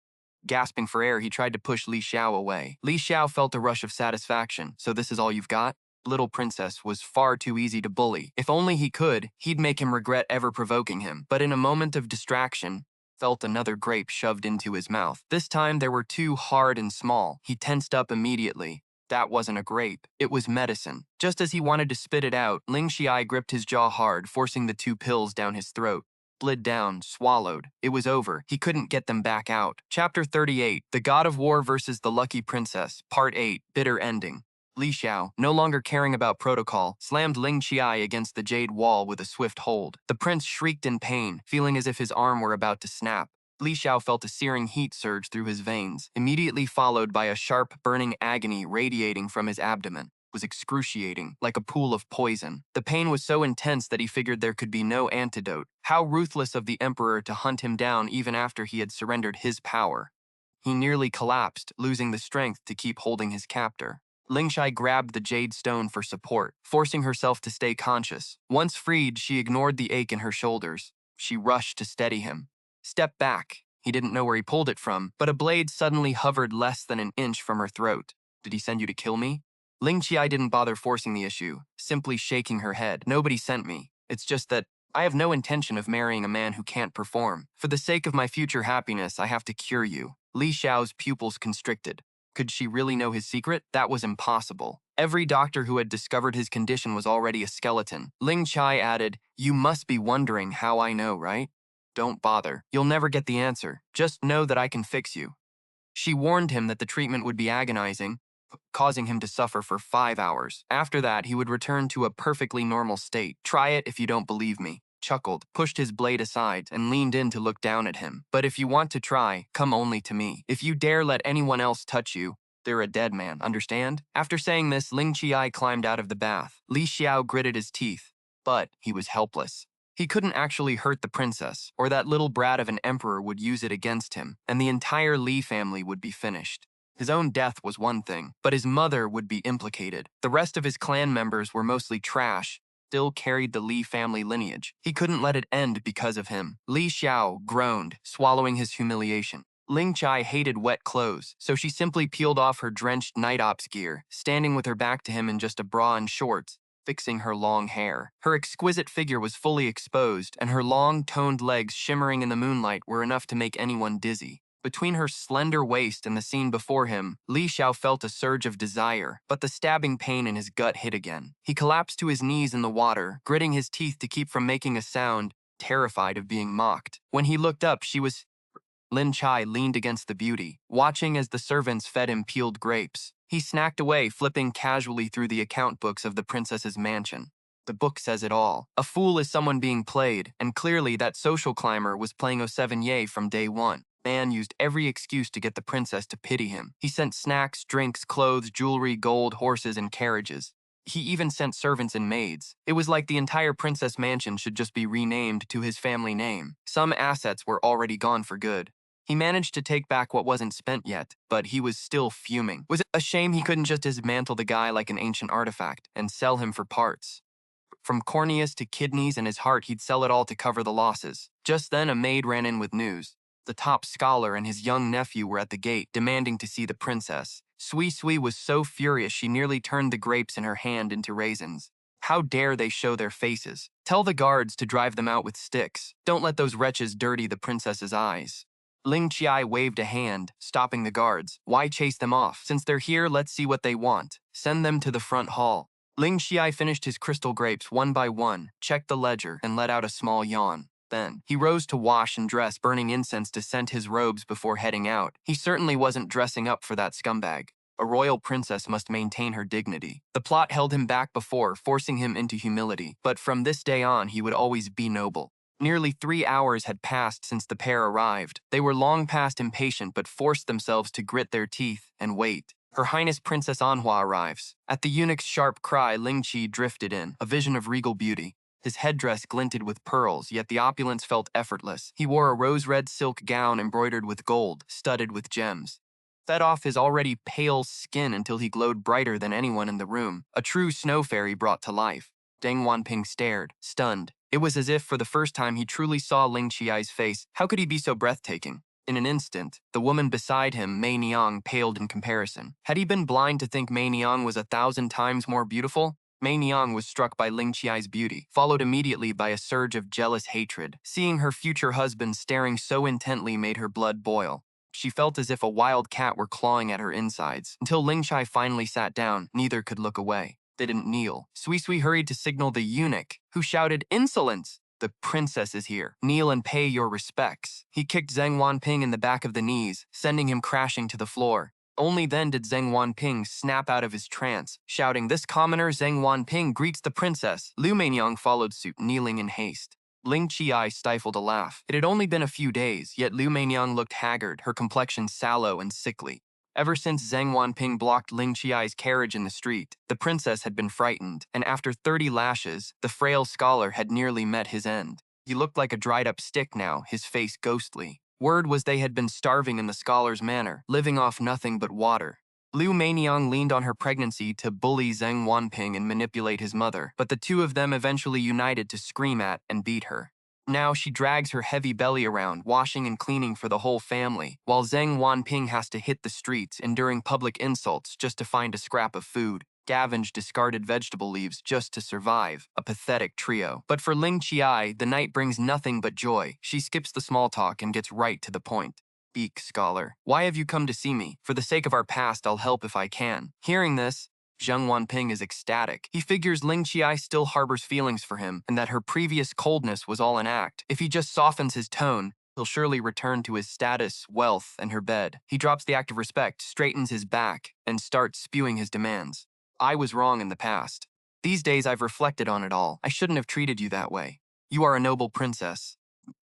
Gasping for air, he tried to push Li Xiao away. Li Xiao felt a rush of satisfaction. "So this is all you've got?" Little princess was far too easy to bully. If only he could, he'd make him regret ever provoking him. But in a moment of distraction, felt another grape shoved into his mouth. This time there were two hard and small. He tensed up immediately. That wasn't a grape. It was medicine. Just as he wanted to spit it out, Lin Qiye gripped his jaw hard, forcing the 2 pills down his throat. Blid down, swallowed. It was over. He couldn't get them back out. Chapter 38, The God of War versus the Lucky Princess, Part 8, Bitter Ending. Li Xiao, no longer caring about protocol, slammed Lin Qiye against the jade wall with a swift hold. The prince shrieked in pain, feeling as if his arm were about to snap. Li Xiao felt a searing heat surge through his veins, immediately followed by a sharp, burning agony radiating from his abdomen. It was excruciating, like a pool of poison. The pain was so intense that he figured there could be no antidote. How ruthless of the emperor to hunt him down even after he had surrendered his power. He nearly collapsed, losing the strength to keep holding his captor. Ling Qiye grabbed the jade stone for support, forcing herself to stay conscious. Once freed, she ignored the ache in her shoulders. She rushed to steady him. Step back. He didn't know where he pulled it from, but a blade suddenly hovered less than an inch from her throat. Did he send you to kill me? Ling Qiye didn't bother forcing the issue, simply shaking her head. Nobody sent me. It's just that I have no intention of marrying a man who can't perform. For the sake of my future happiness, I have to cure you. Li Xiao's pupils constricted. Could she really know his secret? That was impossible. Every doctor who had discovered his condition was already a skeleton. Ling Qiye added, "You must be wondering how I know, right? Don't bother. You'll never get the answer. Just know that I can fix you." She warned him that the treatment would be agonizing, causing him to suffer for 5 hours. After that, he would return to a perfectly normal state. "Try it if you don't believe me." Chuckled, pushed his blade aside, and leaned in to look down at him. "But if you want to try, come only to me. If you dare let anyone else touch you, they're a dead man, understand?" After saying this, Ling Qiye climbed out of the bath. Li Xiao gritted his teeth, but he was helpless. He couldn't actually hurt the princess, or that little brat of an emperor would use it against him, and the entire Li family would be finished. His own death was one thing, but his mother would be implicated. The rest of his clan members were mostly trash, still carried the Li family lineage. He couldn't let it end because of him. Li Xiao groaned, swallowing his humiliation. Ling Qiye hated wet clothes, so she simply peeled off her drenched night ops gear, standing with her back to him in just a bra and shorts, fixing her long hair. Her exquisite figure was fully exposed, and her long, toned legs shimmering in the moonlight were enough to make anyone dizzy. Between her slender waist and the scene before him, Li Xiao felt a surge of desire, but the stabbing pain in his gut hit again. He collapsed to his knees in the water, gritting his teeth to keep from making a sound, terrified of being mocked. When he looked up, she was... Lin Qiye leaned against the beauty, watching as the servants fed him peeled grapes. He snacked away, flipping casually through the account books of the princess's mansion. The book says it all. A fool is someone being played, and clearly that social climber was playing 07 from day one. Man used every excuse to get the princess to pity him. He sent snacks, drinks, clothes, jewelry, gold, horses, and carriages. He even sent servants and maids. It was like the entire princess mansion should just be renamed to his family name. Some assets were already gone for good. He managed to take back what wasn't spent yet, but he was still fuming. Was it a shame he couldn't just dismantle the guy like an ancient artifact and sell him for parts? From corneas to kidneys and his heart, he'd sell it all to cover the losses. Just then, a maid ran in with news. The top scholar and his young nephew were at the gate, demanding to see the princess. Xiuyuan was so furious she nearly turned the grapes in her hand into raisins. How dare they show their faces? Tell the guards to drive them out with sticks. Don't let those wretches dirty the princess's eyes. Ling Qiye waved a hand, stopping the guards. Why chase them off? Since they're here, let's see what they want. Send them to the front hall. Ling Qiye finished his crystal grapes one by one, checked the ledger, and let out a small yawn. Then, he rose to wash and dress, burning incense to scent his robes before heading out. He certainly wasn't dressing up for that scumbag. A royal princess must maintain her dignity. The plot held him back before, forcing him into humility, but from this day on, he would always be noble. Nearly 3 hours had passed since the pair arrived. They were long past impatient, but forced themselves to grit their teeth and wait. Her Highness Princess Anhua arrives. At the eunuch's sharp cry, Ling Qiye drifted in, a vision of regal beauty. His headdress glinted with pearls, yet the opulence felt effortless. He wore a rose-red silk gown embroidered with gold, studded with gems. Fed off his already pale skin until he glowed brighter than anyone in the room, a true snow fairy brought to life. Deng Wanping stared, stunned. It was as if for the first time he truly saw Ling Qiye's face. How could he be so breathtaking? In an instant, the woman beside him, Mei Niang, paled in comparison. Had he been blind to think Mei Niang was 1,000 times more beautiful? Mei Niang was struck by Ling Qiye's beauty, followed immediately by a surge of jealous hatred. Seeing her future husband staring so intently made her blood boil. She felt as if a wild cat were clawing at her insides. Until Lin Qiye finally sat down, neither could look away. They didn't kneel. Xiuyuan hurried to signal the eunuch, who shouted, "Insolence! The princess is here. Kneel and pay your respects." He kicked Zheng Wanping in the back of the knees, sending him crashing to the floor. Only then did Zheng Wanping snap out of his trance, shouting, "This commoner Zheng Wanping greets the princess." Liu Ruyan followed suit, kneeling in haste. Lin Qiye stifled a laugh. It had only been a few days, yet Liu Ruyan looked haggard, her complexion sallow and sickly. Ever since Zheng Wanping blocked Lin Qiye's carriage in the street, the princess had been frightened, and after 30 lashes, the frail scholar had nearly met his end. He looked like a dried-up stick now, his face ghostly. Word was they had been starving in the scholar's manor, living off nothing but water. Liu Ruyan leaned on her pregnancy to bully Zheng Wanping and manipulate his mother, but the two of them eventually united to scream at and beat her. Now she drags her heavy belly around, washing and cleaning for the whole family, while Zheng Wanping has to hit the streets, enduring public insults just to find a scrap of food, scavenge discarded vegetable leaves just to survive. A pathetic trio. But for Lin Qiye, the night brings nothing but joy. She skips the small talk and gets right to the point. "Speak, scholar. Why have you come to see me? For the sake of our past, I'll help if I can." Hearing this, Zheng Wanping is ecstatic. He figures Lin Qiye still harbors feelings for him, and that her previous coldness was all an act. If he just softens his tone, he'll surely return to his status, wealth, and her bed. He drops the act of respect, straightens his back, and starts spewing his demands. "I was wrong in the past. These days I've reflected on it all. I shouldn't have treated you that way. You are a noble princess.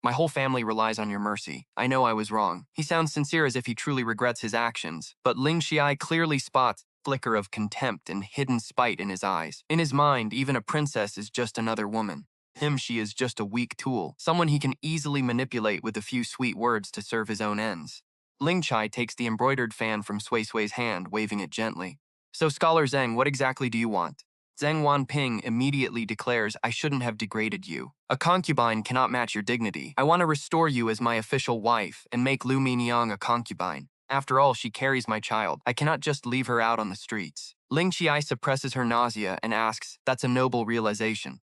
My whole family relies on your mercy. I know I was wrong." He sounds sincere as if he truly regrets his actions, but Lin Qiye clearly spots a flicker of contempt and hidden spite in his eyes. In his mind, even a princess is just another woman. Him, she is just a weak tool, someone he can easily manipulate with a few sweet words to serve his own ends. Lin Qiye takes the embroidered fan from Xiuyuan's hand, waving it gently. "So, Scholar Zheng, what exactly do you want?" Zheng Wanping immediately declares, "I shouldn't have degraded you. A concubine cannot match your dignity. I want to restore you as my official wife and make Liu Ruyan a concubine. After all, she carries my child. I cannot just leave her out on the streets." Lin Qiye suppresses her nausea and asks, "That's a noble realization.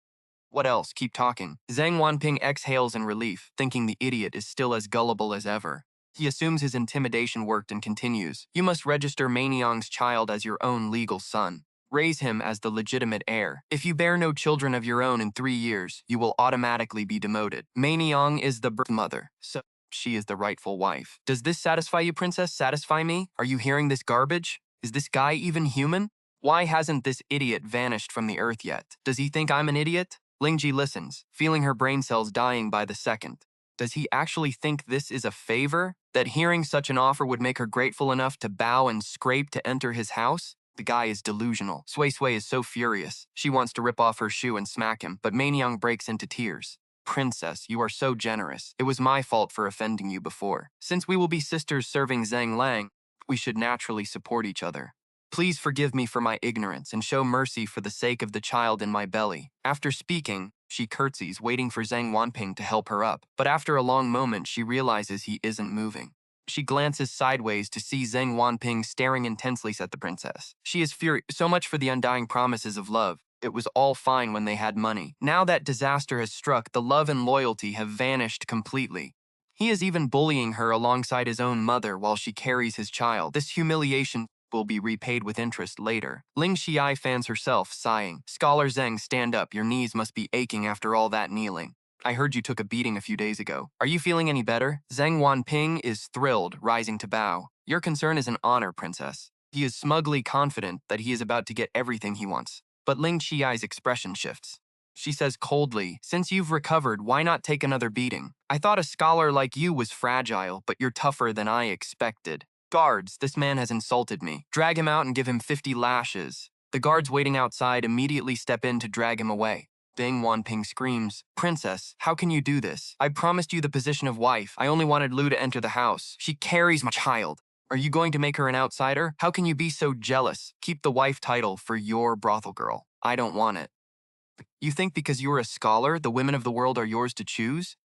What else? Keep talking." Zheng Wanping exhales in relief, thinking the idiot is still as gullible as ever. He assumes his intimidation worked and continues, "You must register Ruyan's child as your own legal son. Raise him as the legitimate heir. If you bear no children of your own in 3 years, you will automatically be demoted. Ruyan is the birth mother, so she is the rightful wife. Does this satisfy you, princess? Satisfy me? Are you hearing this garbage? Is this guy even human? Why hasn't this idiot vanished from the earth yet? Does he think I'm an idiot?" Lingji listens, feeling her brain cells dying by the second. Does he actually think this is a favor? That hearing such an offer would make her grateful enough to bow and scrape to enter his house? The guy is delusional. Xiuyuan is so furious. She wants to rip off her shoe and smack him, but Ruyan breaks into tears. "Princess, you are so generous. It was my fault for offending you before. Since we will be sisters serving Zhang Lang, we should naturally support each other. Please forgive me for my ignorance and show mercy for the sake of the child in my belly." After speaking, she curtsies, waiting for Zheng Wanping to help her up, but after a long moment, she realizes he isn't moving. She glances sideways to see Zheng Wanping staring intensely at the princess. She is furious. So much for the undying promises of love. It was all fine when they had money. Now that disaster has struck, the love and loyalty have vanished completely. He is even bullying her alongside his own mother while she carries his child. This humiliation will be repaid with interest later. Lin Qiye fans herself, sighing. "Scholar Zheng, stand up. Your knees must be aching after all that kneeling. I heard you took a beating a few days ago. Are you feeling any better?" Zheng Wanping is thrilled, rising to bow. "Your concern is an honor, princess." He is smugly confident that he is about to get everything he wants. But Lin Qiye's expression shifts. She says coldly, "Since you've recovered, why not take another beating? I thought a scholar like you was fragile, but you're tougher than I expected. Guards, this man has insulted me. Drag him out and give him 50 lashes." The guards waiting outside immediately step in to drag him away. Zheng Wanping screams, "Princess, how can you do this? I promised you the position of wife. I only wanted Liu to enter the house. She carries my child. Are you going to make her an outsider? How can you be so jealous? Keep the wife title for your brothel girl. I don't want it. You think because you are a scholar, the women of the world are yours to choose?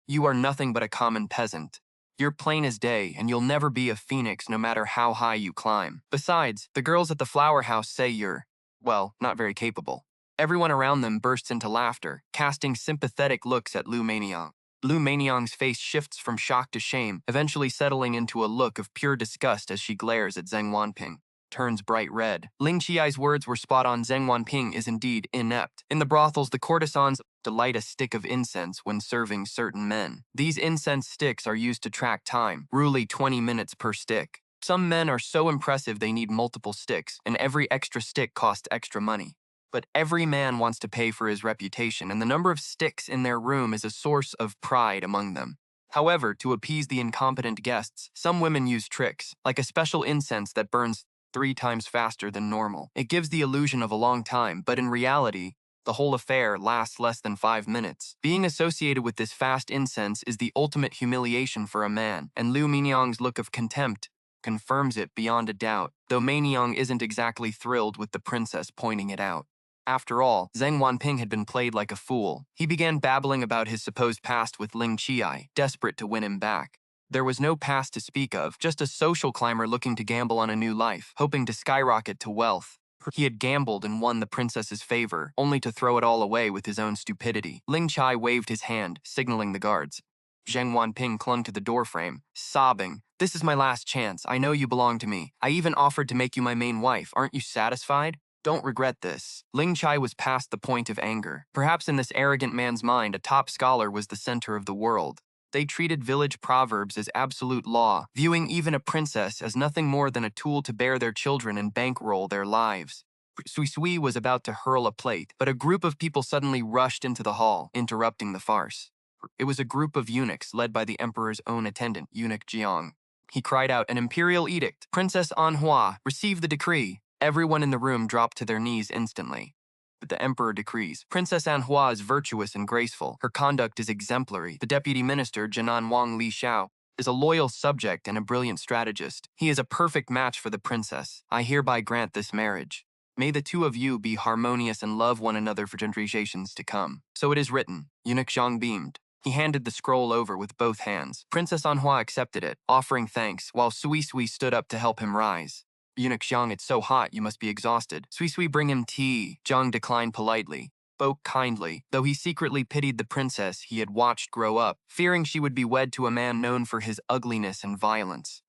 You are nothing but a common peasant. You're plain as day, and you'll never be a phoenix no matter how high you climb. Besides, the girls at the flower house say you're, well, not very capable." Everyone around them bursts into laughter, casting sympathetic looks at Liu Ruyan. Liu Mainyang's face shifts from shock to shame, eventually settling into a look of pure disgust as she glares at Zheng Wanping. Turns bright red. Lin Qiye's words were spot on. Zheng Wanping is indeed inept. In the brothels, the courtesans light a stick of incense when serving certain men. These incense sticks are used to track time, roughly 20 minutes per stick. Some men are so impressive they need multiple sticks, and every extra stick costs extra money. But every man wants to pay for his reputation, and the number of sticks in their room is a source of pride among them. However, to appease the incompetent guests, some women use tricks, like a special incense that burns 3 times faster than normal. It gives the illusion of a long time, but in reality, the whole affair lasts less than 5 minutes. Being associated with this fast incense is the ultimate humiliation for a man, and Liu Mingyang's look of contempt confirms it beyond a doubt, though Mainyang isn't exactly thrilled with the princess pointing it out. After all, Zheng Wanping had been played like a fool. He began babbling about his supposed past with Lin Qiye, desperate to win him back. There was no past to speak of, just a social climber looking to gamble on a new life, hoping to skyrocket to wealth. He had gambled and won the princess's favor, only to throw it all away with his own stupidity. Lin Qiye waved his hand, signaling the guards. Zheng Wanping clung to the doorframe, sobbing. "This is my last chance. I know you belong to me. I even offered to make you my main wife. Aren't you satisfied? Don't regret this." Lin Qiye was past the point of anger. Perhaps in this arrogant man's mind, a top scholar was the center of the world. They treated village proverbs as absolute law, viewing even a princess as nothing more than a tool to bear their children and bankroll their lives. Xiuyuan was about to hurl a plate, but a group of people suddenly rushed into the hall, interrupting the farce. It was a group of eunuchs led by the emperor's own attendant, Eunuch Jiang. He cried out an imperial edict. "Princess Anhua, receive the decree." Everyone in the room dropped to their knees instantly. But the emperor decrees. "Princess Anhua is virtuous and graceful. Her conduct is exemplary. The deputy minister, Jinan Wang Li Xiao, is a loyal subject and a brilliant strategist. He is a perfect match for the princess. I hereby grant this marriage. May the two of you be harmonious and love one another for generations to come." "So it is written." Eunuch Zhang beamed. He handed the scroll over with both hands. Princess Anhua accepted it, offering thanks, while Xiuyuan stood up to help him rise. "Eunuch Zhang, it's so hot, you must be exhausted." "Xiuyuan, bring him tea." Zhang declined politely, spoke kindly, though he secretly pitied the princess he had watched grow up, fearing she would be wed to a man known for his ugliness and violence.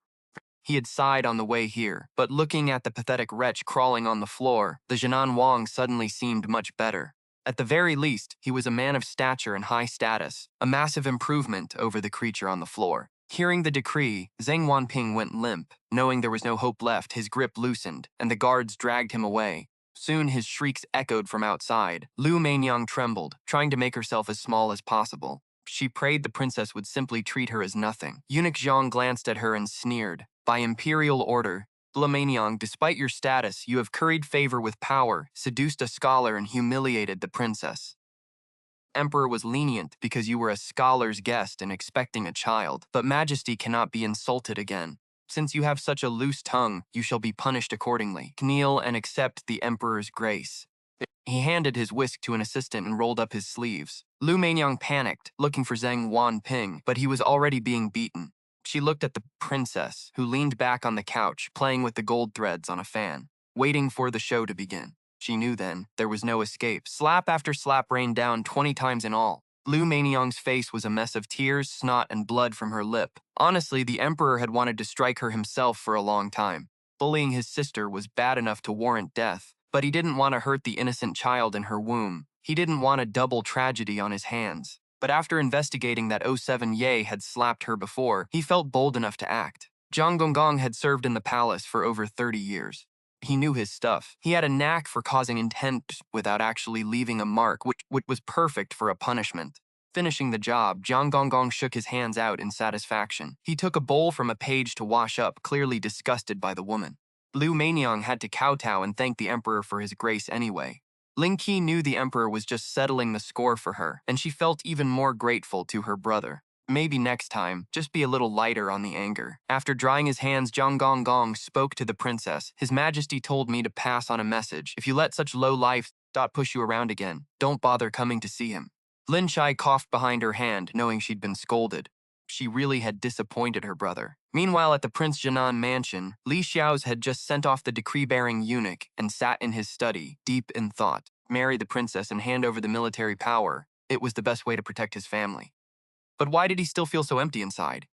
He had sighed on the way here, but looking at the pathetic wretch crawling on the floor, the Jinan Wang suddenly seemed much better. At the very least, he was a man of stature and high status, a massive improvement over the creature on the floor. Hearing the decree, Zheng Wanping went limp. Knowing there was no hope left, his grip loosened, and the guards dragged him away. Soon his shrieks echoed from outside. Liu Mainyang trembled, trying to make herself as small as possible. She prayed the princess would simply treat her as nothing. Eunuch Zhang glanced at her and sneered. "By imperial order, Liu Mainyang, despite your status, you have curried favor with power, seduced a scholar, and humiliated the princess. Emperor was lenient because you were a scholar's guest and expecting a child, but majesty cannot be insulted again. Since you have such a loose tongue, you shall be punished accordingly. Kneel and accept the emperor's grace." He handed his whisk to an assistant and rolled up his sleeves. Liu Mainyang panicked, looking for Zheng Wanping, but he was already being beaten. She looked at the princess, who leaned back on the couch, playing with the gold threads on a fan, waiting for the show to begin. She knew then there was no escape. Slap after slap rained down 20 times in all. Liu Mainyang's face was a mess of tears, snot, and blood from her lip. Honestly, the emperor had wanted to strike her himself for a long time. Bullying his sister was bad enough to warrant death, but he didn't want to hurt the innocent child in her womb. He didn't want a double tragedy on his hands. But after investigating that 07 Ye had slapped her before, he felt bold enough to act. Zhang Gonggong had served in the palace for over 30 years. He knew his stuff. He had a knack for causing intent without actually leaving a mark, which was perfect for a punishment. Finishing the job, Zhang Gonggong shook his hands out in satisfaction. He took a bowl from a page to wash up, clearly disgusted by the woman. Liu Mainyang had to kowtow and thank the emperor for his grace anyway. Lin Qiye knew the emperor was just settling the score for her, and she felt even more grateful to her brother. Maybe next time, just be a little lighter on the anger. After drying his hands, Zhang Gonggong spoke to the princess. "His Majesty told me to pass on a message. If you let such low life push you around again, don't bother coming to see him." Lin Qiye coughed behind her hand, knowing she'd been scolded. She really had disappointed her brother. Meanwhile, at the Prince Jinan mansion, Li Xiao's had just sent off the decree-bearing eunuch and sat in his study, deep in thought. Marry the princess and hand over the military power. It was the best way to protect his family. But why did he still feel so empty inside?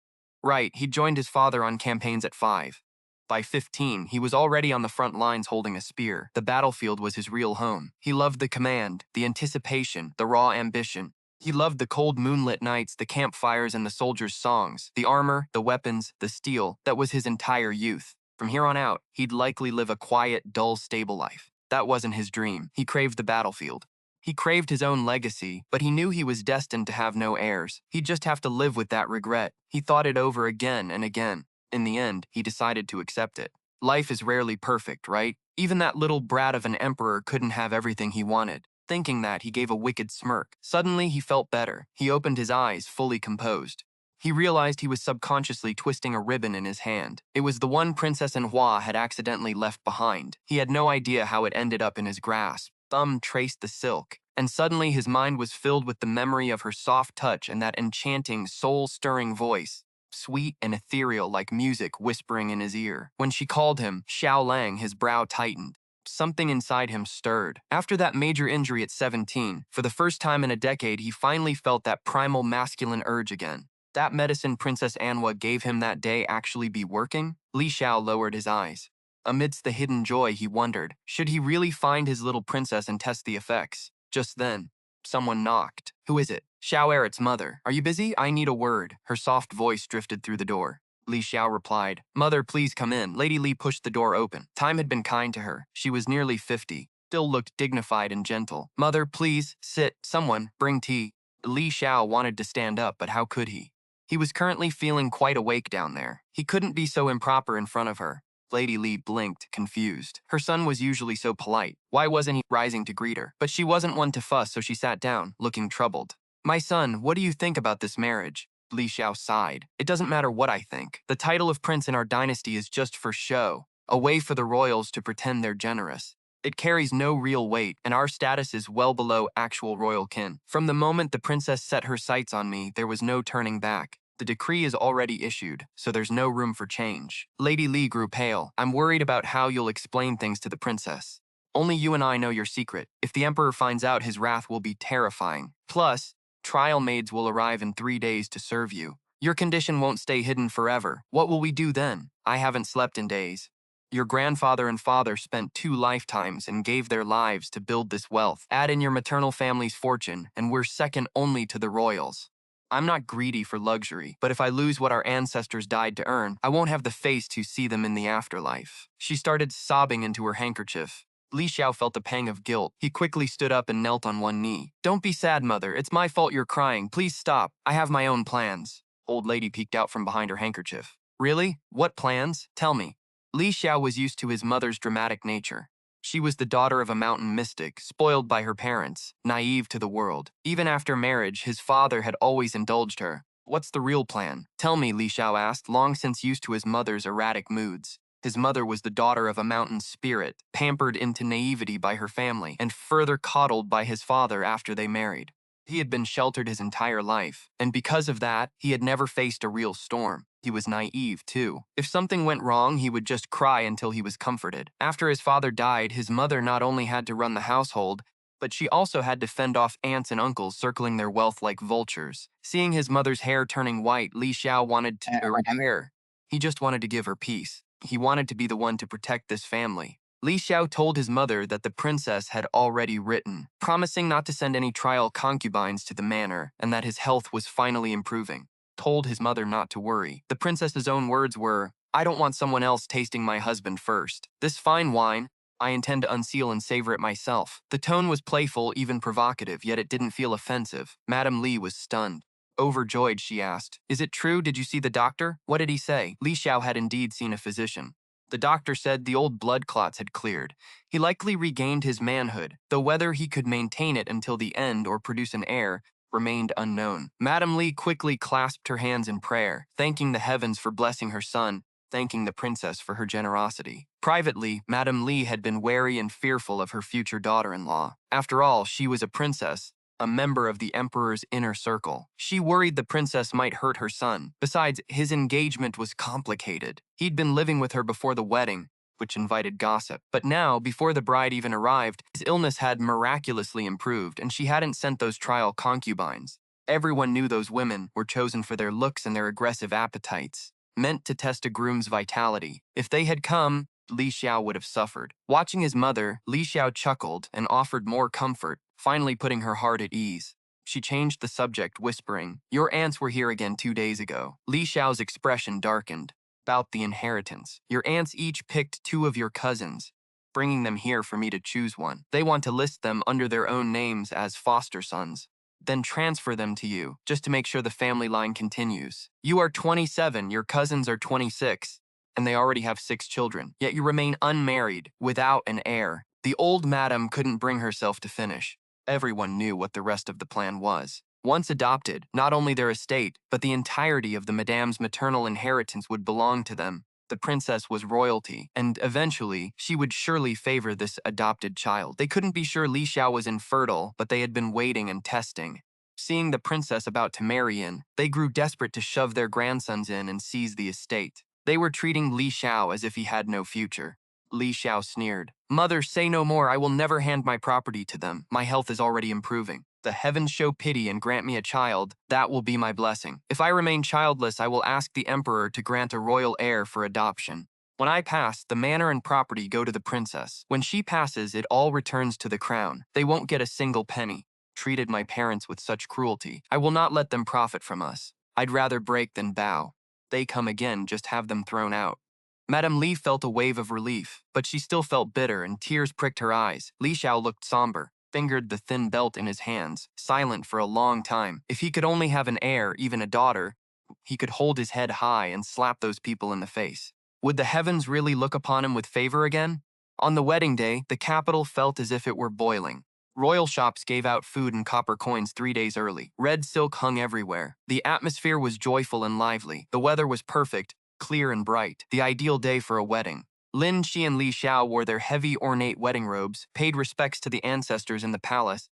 Right, he'd joined his father on campaigns at 5. By 15, he was already on the front lines holding a spear. The battlefield was his real home. He loved the command, the anticipation, the raw ambition. He loved the cold moonlit nights, the campfires, and the soldiers' songs. The armor, the weapons, the steel, that was his entire youth. From here on out, he'd likely live a quiet, dull, stable life. That wasn't his dream. He craved the battlefield. He craved his own legacy, but he knew he was destined to have no heirs. He'd just have to live with that regret. He thought it over again and again. In the end, he decided to accept it. Life is rarely perfect, right? Even that little brat of an emperor couldn't have everything he wanted. Thinking that, he gave a wicked smirk. Suddenly, he felt better. He opened his eyes, fully composed. He realized he was subconsciously twisting a ribbon in his hand. It was the one Princess Anhua had accidentally left behind. He had no idea how it ended up in his grasp. Thumb traced the silk, and suddenly his mind was filled with the memory of her soft touch and that enchanting, soul-stirring voice. Sweet and ethereal like music whispering in his ear. When she called him Xiao Lang, his brow tightened. Something inside him stirred. After that major injury at 17, for the first time in a decade, he finally felt that primal masculine urge again. That medicine Princess Anhua gave him that day actually be working? Li Xiao lowered his eyes. Amidst the hidden joy, he wondered, should he really find his little princess and test the effects? Just then, someone knocked. Who is it? Xiao Eric's mother. Are you busy? I need a word. Her soft voice drifted through the door. Li Xiao replied, Mother, please come in. Lady Li pushed the door open. Time had been kind to her. She was nearly 50, still looked dignified and gentle. Mother, please, sit. Someone, bring tea. Li Xiao wanted to stand up, but how could he? He was currently feeling quite awake down there. He couldn't be so improper in front of her. Lady Li blinked, confused. Her son was usually so polite. Why wasn't he rising to greet her? But she wasn't one to fuss, so she sat down, looking troubled. My son, what do you think about this marriage? Li Xiao sighed. It doesn't matter what I think. The title of prince in our dynasty is just for show, a way for the royals to pretend they're generous. It carries no real weight, and our status is well below actual royal kin. From the moment the princess set her sights on me, there was no turning back. The decree is already issued, so there's no room for change. Lady Li grew pale. I'm worried about how you'll explain things to the princess. Only you and I know your secret. If the emperor finds out, his wrath will be terrifying. Plus, trial maids will arrive in 3 days to serve you. Your condition won't stay hidden forever. What will we do then? I haven't slept in days. Your grandfather and father spent 2 lifetimes and gave their lives to build this wealth. Add in your maternal family's fortune, and we're second only to the royals. I'm not greedy for luxury, but if I lose what our ancestors died to earn, I won't have the face to see them in the afterlife. She started sobbing into her handkerchief. Li Xiao felt a pang of guilt. He quickly stood up and knelt on one knee. Don't be sad, mother. It's my fault you're crying. Please stop. I have my own plans. Old lady peeked out from behind her handkerchief. Really? What plans? Tell me. Li Xiao was used to his mother's dramatic nature. She was the daughter of a mountain mystic, spoiled by her parents, naive to the world. Even after marriage, his father had always indulged her. What's the real plan? Tell me, Li Xiao asked, long since used to his mother's erratic moods. His mother was the daughter of a mountain spirit, pampered into naivety by her family, and further coddled by his father after they married. He had been sheltered his entire life, and because of that, he had never faced a real storm. He was naive, too. If something went wrong, he would just cry until he was comforted. After his father died, his mother not only had to run the household, but she also had to fend off aunts and uncles circling their wealth like vultures. Seeing his mother's hair turning white, Li Xiao wanted to her. He just wanted to give her peace. He wanted to be the one to protect this family. Li Xiao told his mother that the princess had already written, promising not to send any trial concubines to the manor, and that his health was finally improving. Told his mother not to worry. The princess's own words were, I don't want someone else tasting my husband first. This fine wine, I intend to unseal and savor it myself. The tone was playful, even provocative, yet it didn't feel offensive. Madame Li was stunned. Overjoyed, she asked, Is it true? Did you see the doctor? What did he say? Li Xiao had indeed seen a physician. The doctor said the old blood clots had cleared. He likely regained his manhood, though whether he could maintain it until the end or produce an heir remained unknown. Madame Li quickly clasped her hands in prayer, thanking the heavens for blessing her son, thanking the princess for her generosity. Privately, Madame Li had been wary and fearful of her future daughter-in-law. After all, she was a princess, a member of the emperor's inner circle. She worried the princess might hurt her son. Besides, his engagement was complicated. He'd been living with her before the wedding, which invited gossip. But now, before the bride even arrived, his illness had miraculously improved, and she hadn't sent those trial concubines. Everyone knew those women were chosen for their looks and their aggressive appetites, meant to test a groom's vitality. If they had come, Li Xiao would have suffered. Watching his mother, Li Xiao chuckled and offered more comfort, finally putting her heart at ease. She changed the subject, whispering, "Your aunts were here again 2 days ago." Li Xiao's expression darkened. "About the inheritance. Your aunts each picked 2 of your cousins, bringing them here for me to choose one. They want to list them under their own names as foster sons, then transfer them to you, just to make sure the family line continues. You are 27, your cousins are 26, and they already have 6 children, yet you remain unmarried, without an heir." The old madam couldn't bring herself to finish. Everyone knew what the rest of the plan was. Once adopted, not only their estate, but the entirety of the madame's maternal inheritance would belong to them. The princess was royalty, and eventually, she would surely favor this adopted child. They couldn't be sure Li Xiao was infertile, but they had been waiting and testing. Seeing the princess about to marry in, they grew desperate to shove their grandsons in and seize the estate. They were treating Li Xiao as if he had no future. Li Xiao sneered. "Mother, say no more. I will never hand my property to them. My health is already improving. The heavens show pity and grant me a child. That will be my blessing. If I remain childless, I will ask the emperor to grant a royal heir for adoption. When I pass, the manor and property go to the princess. When she passes, it all returns to the crown. They won't get a single penny. Treated my parents with such cruelty. I will not let them profit from us. I'd rather break than bow. They come again, just have them thrown out." Madame Li felt a wave of relief, but she still felt bitter and tears pricked her eyes. Li Xiao looked somber, fingered the thin belt in his hands, silent for a long time. If he could only have an heir, even a daughter, he could hold his head high and slap those people in the face. Would the heavens really look upon him with favor again? On the wedding day, the capital felt as if it were boiling. Royal shops gave out food and copper coins 3 days early. Red silk hung everywhere. The atmosphere was joyful and lively. The weather was perfect, clear and bright, the ideal day for a wedding. Lin Qiye and Li Xiao wore their heavy, ornate wedding robes, paid respects to the ancestors in the palace,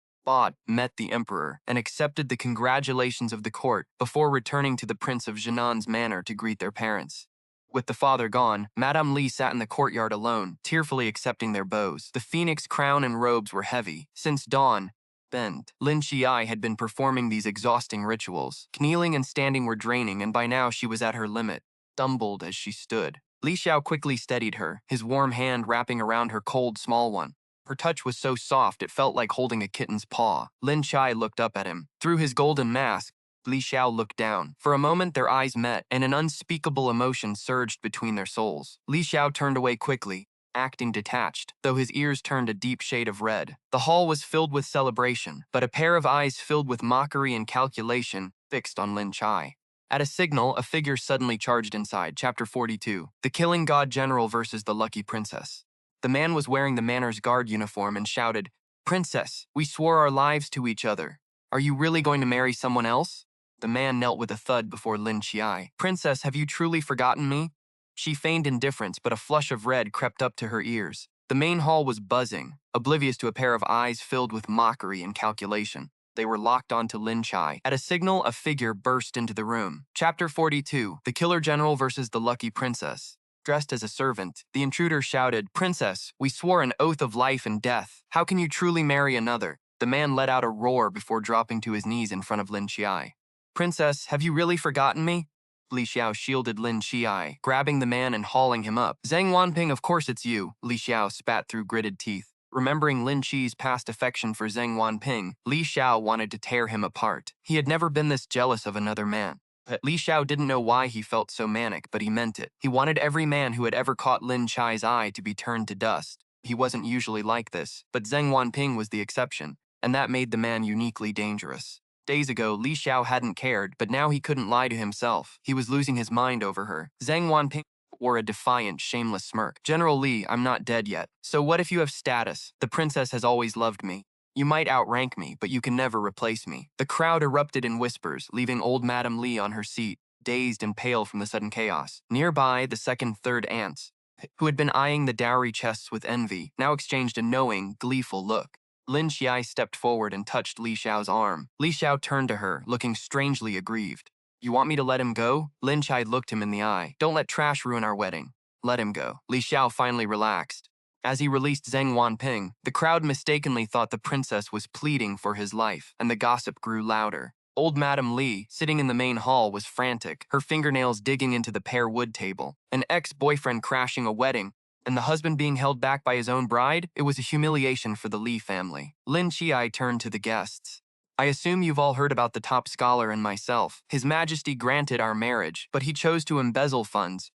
met the emperor, and accepted the congratulations of the court before returning to the Prince of Jianan's manor to greet their parents. With the father gone, Madame Li sat in the courtyard alone, tearfully accepting their bows. The phoenix crown and robes were heavy. Since dawn, Lin Qiye had been performing these exhausting rituals. Kneeling and standing were draining, and by now she was at her limit. Stumbled as she stood. Li Xiao quickly steadied her, his warm hand wrapping around her cold, small one. Her touch was so soft it felt like holding a kitten's paw. Lin Qiye looked up at him. Through his golden mask, Li Xiao looked down. For a moment, their eyes met, and an unspeakable emotion surged between their souls. Li Xiao turned away quickly, acting detached, though his ears turned a deep shade of red. The hall was filled with celebration, but a pair of eyes filled with mockery and calculation fixed on Lin Qiye. At a signal, a figure suddenly charged inside. Chapter 42. The Killing God General versus the Lucky Princess. The man was wearing the manor's guard uniform and shouted, "Princess, we swore our lives to each other. Are you really going to marry someone else?" The man knelt with a thud before Lin Qiye. "Princess, have you truly forgotten me?" She feigned indifference, but a flush of red crept up to her ears. The main hall was buzzing, oblivious to a pair of eyes filled with mockery and calculation. They were locked onto Lin Qiye. At a signal, a figure burst into the room. Chapter 42. The Killer General versus the Lucky Princess. Dressed as a servant, the intruder shouted, "Princess, we swore an oath of life and death. How can you truly marry another?" The man let out a roar before dropping to his knees in front of Lin Qiye. "Princess, have you really forgotten me?" Li Xiao shielded Lin Qiye, grabbing the man and hauling him up. "Zhang Wanping, of course it's you," Li Xiao spat through gritted teeth. Remembering Lin Qi's past affection for Zhang Wanping, Li Xiao wanted to tear him apart. He had never been this jealous of another man. But Li Xiao didn't know why he felt so manic, but he meant it. He wanted every man who had ever caught Lin Qi's eye to be turned to dust. He wasn't usually like this, but Zhang Wanping was the exception, and that made the man uniquely dangerous. Days ago, Li Xiao hadn't cared, but now he couldn't lie to himself. He was losing his mind over her. Zhang Wanping wore a defiant, shameless smirk. "General Li, I'm not dead yet. So what if you have status? The princess has always loved me. You might outrank me, but you can never replace me." The crowd erupted in whispers, leaving old Madame Li on her seat, dazed and pale from the sudden chaos. Nearby, the second, third aunts, who had been eyeing the dowry chests with envy, now exchanged a knowing, gleeful look. Lin Qiye stepped forward and touched Li Xiao's arm. Li Xiao turned to her, looking strangely aggrieved. "You want me to let him go?" Lin Qiye looked him in the eye. "Don't let trash ruin our wedding. Let him go." Li Xiao finally relaxed. As he released Zhang Wanping, the crowd mistakenly thought the princess was pleading for his life, and the gossip grew louder. Old Madam Li, sitting in the main hall, was frantic, her fingernails digging into the pear wood table. An ex-boyfriend crashing a wedding, and the husband being held back by his own bride? It was a humiliation for the Li family. Lin Qiye turned to the guests. I assume you've all heard about the top scholar and myself. His Majesty granted our marriage, but he chose to embezzle funds,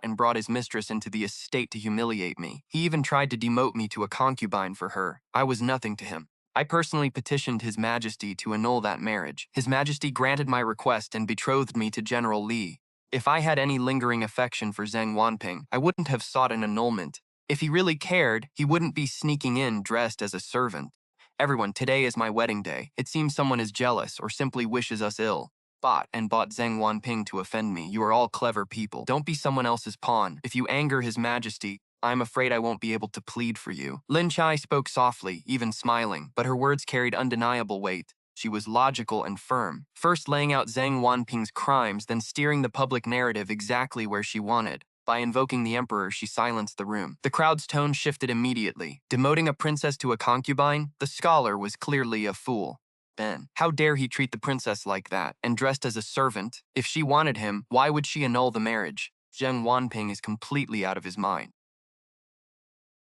and brought his mistress into the estate to humiliate me. He even tried to demote me to a concubine for her. I was nothing to him. I personally petitioned His Majesty to annul that marriage. His Majesty granted my request and betrothed me to General Li. If I had any lingering affection for Zheng Wanping, I wouldn't have sought an annulment. If he really cared, he wouldn't be sneaking in dressed as a servant. Everyone, today is my wedding day. It seems someone is jealous or simply wishes us ill. Bought Zheng Wanping to offend me. You are all clever people. Don't be someone else's pawn. If you anger His Majesty, I'm afraid I won't be able to plead for you. Lin Qiye spoke softly, even smiling, but her words carried undeniable weight. She was logical and firm, first laying out Zheng Wanping's crimes, then steering the public narrative exactly where she wanted. By invoking the emperor, she silenced the room. The crowd's tone shifted immediately. Demoting a princess to a concubine? The scholar was clearly a fool. Ben, how dare he treat the princess like that, and dressed as a servant? If she wanted him, why would she annul the marriage? Zheng Wanping is completely out of his mind.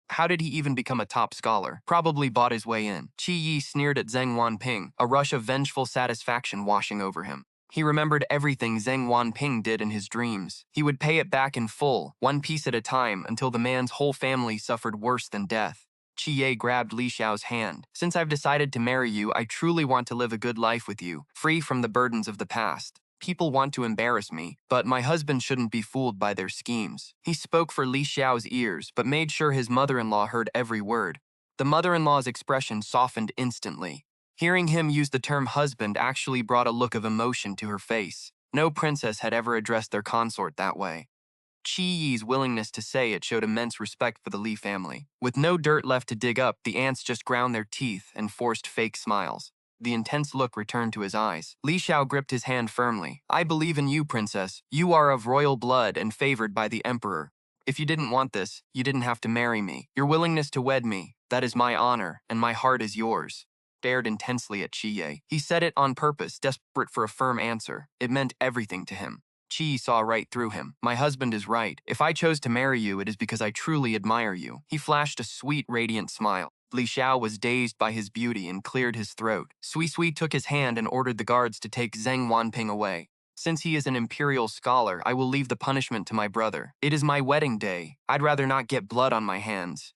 How did he even become a top scholar? Probably bought his way in. Qiye sneered at Zheng Wanping, a rush of vengeful satisfaction washing over him. He remembered everything Zheng Wanping did in his dreams. He would pay it back in full, one piece at a time, until the man's whole family suffered worse than death. Qiye grabbed Li Xiao's hand. Since I've decided to marry you, I truly want to live a good life with you, free from the burdens of the past. People want to embarrass me, but my husband shouldn't be fooled by their schemes. He spoke for Li Xiao's ears, but made sure his mother-in-law heard every word. The mother-in-law's expression softened instantly. Hearing him use the term husband actually brought a look of emotion to her face. No princess had ever addressed their consort that way. Qiye's willingness to say it showed immense respect for the Li family. With no dirt left to dig up, the ants just ground their teeth and forced fake smiles. The intense look returned to his eyes. Li Xiao gripped his hand firmly. I believe in you, princess. You are of royal blood and favored by the emperor. If you didn't want this, you didn't have to marry me. Your willingness to wed me, that is my honor, and my heart is yours. Stared intensely at Qiye. He said it on purpose, desperate for a firm answer. It meant everything to him. Qiye saw right through him. My husband is right. If I chose to marry you, it is because I truly admire you. He flashed a sweet, radiant smile. Li Xiao was dazed by his beauty and cleared his throat. Xiuyuan took his hand and ordered the guards to take Zheng Wanping away. Since he is an imperial scholar, I will leave the punishment to my brother. It is my wedding day. I'd rather not get blood on my hands.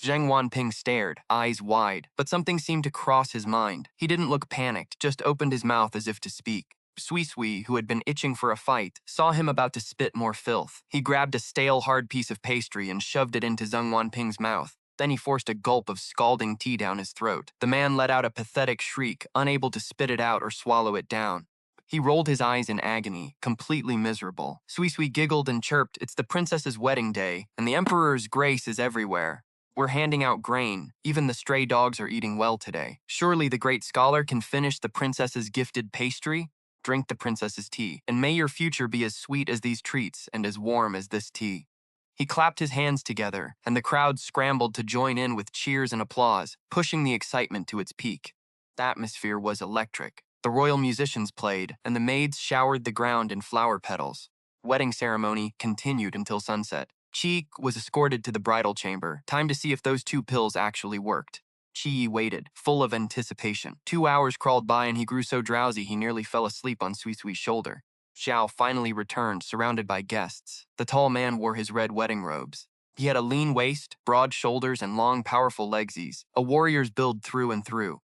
Zheng Wanping stared, eyes wide, but something seemed to cross his mind. He didn't look panicked, just opened his mouth as if to speak. Xiuyuan, who had been itching for a fight, saw him about to spit more filth. He grabbed a stale, hard piece of pastry and shoved it into Zheng Wanping's mouth. Then he forced a gulp of scalding tea down his throat. The man let out a pathetic shriek, unable to spit it out or swallow it down. He rolled his eyes in agony, completely miserable. Xiuyuan giggled and chirped, it's the princess's wedding day, and the emperor's grace is everywhere. We're handing out grain. Even the stray dogs are eating well today. Surely the great scholar can finish the princess's gifted pastry? Drink the princess's tea, and may your future be as sweet as these treats and as warm as this tea. He clapped his hands together, and the crowd scrambled to join in with cheers and applause, pushing the excitement to its peak. The atmosphere was electric. The royal musicians played, and the maids showered the ground in flower petals. Wedding ceremony continued until sunset. Qiye was escorted to the bridal chamber. Time to see if those 2 pills actually worked. Qiye waited, full of anticipation. 2 hours crawled by and he grew so drowsy he nearly fell asleep on Xiuyuan's shoulder. Xiao finally returned, surrounded by guests. The tall man wore his red wedding robes. He had a lean waist, broad shoulders, and long, powerful legsies, a warrior's build through and through.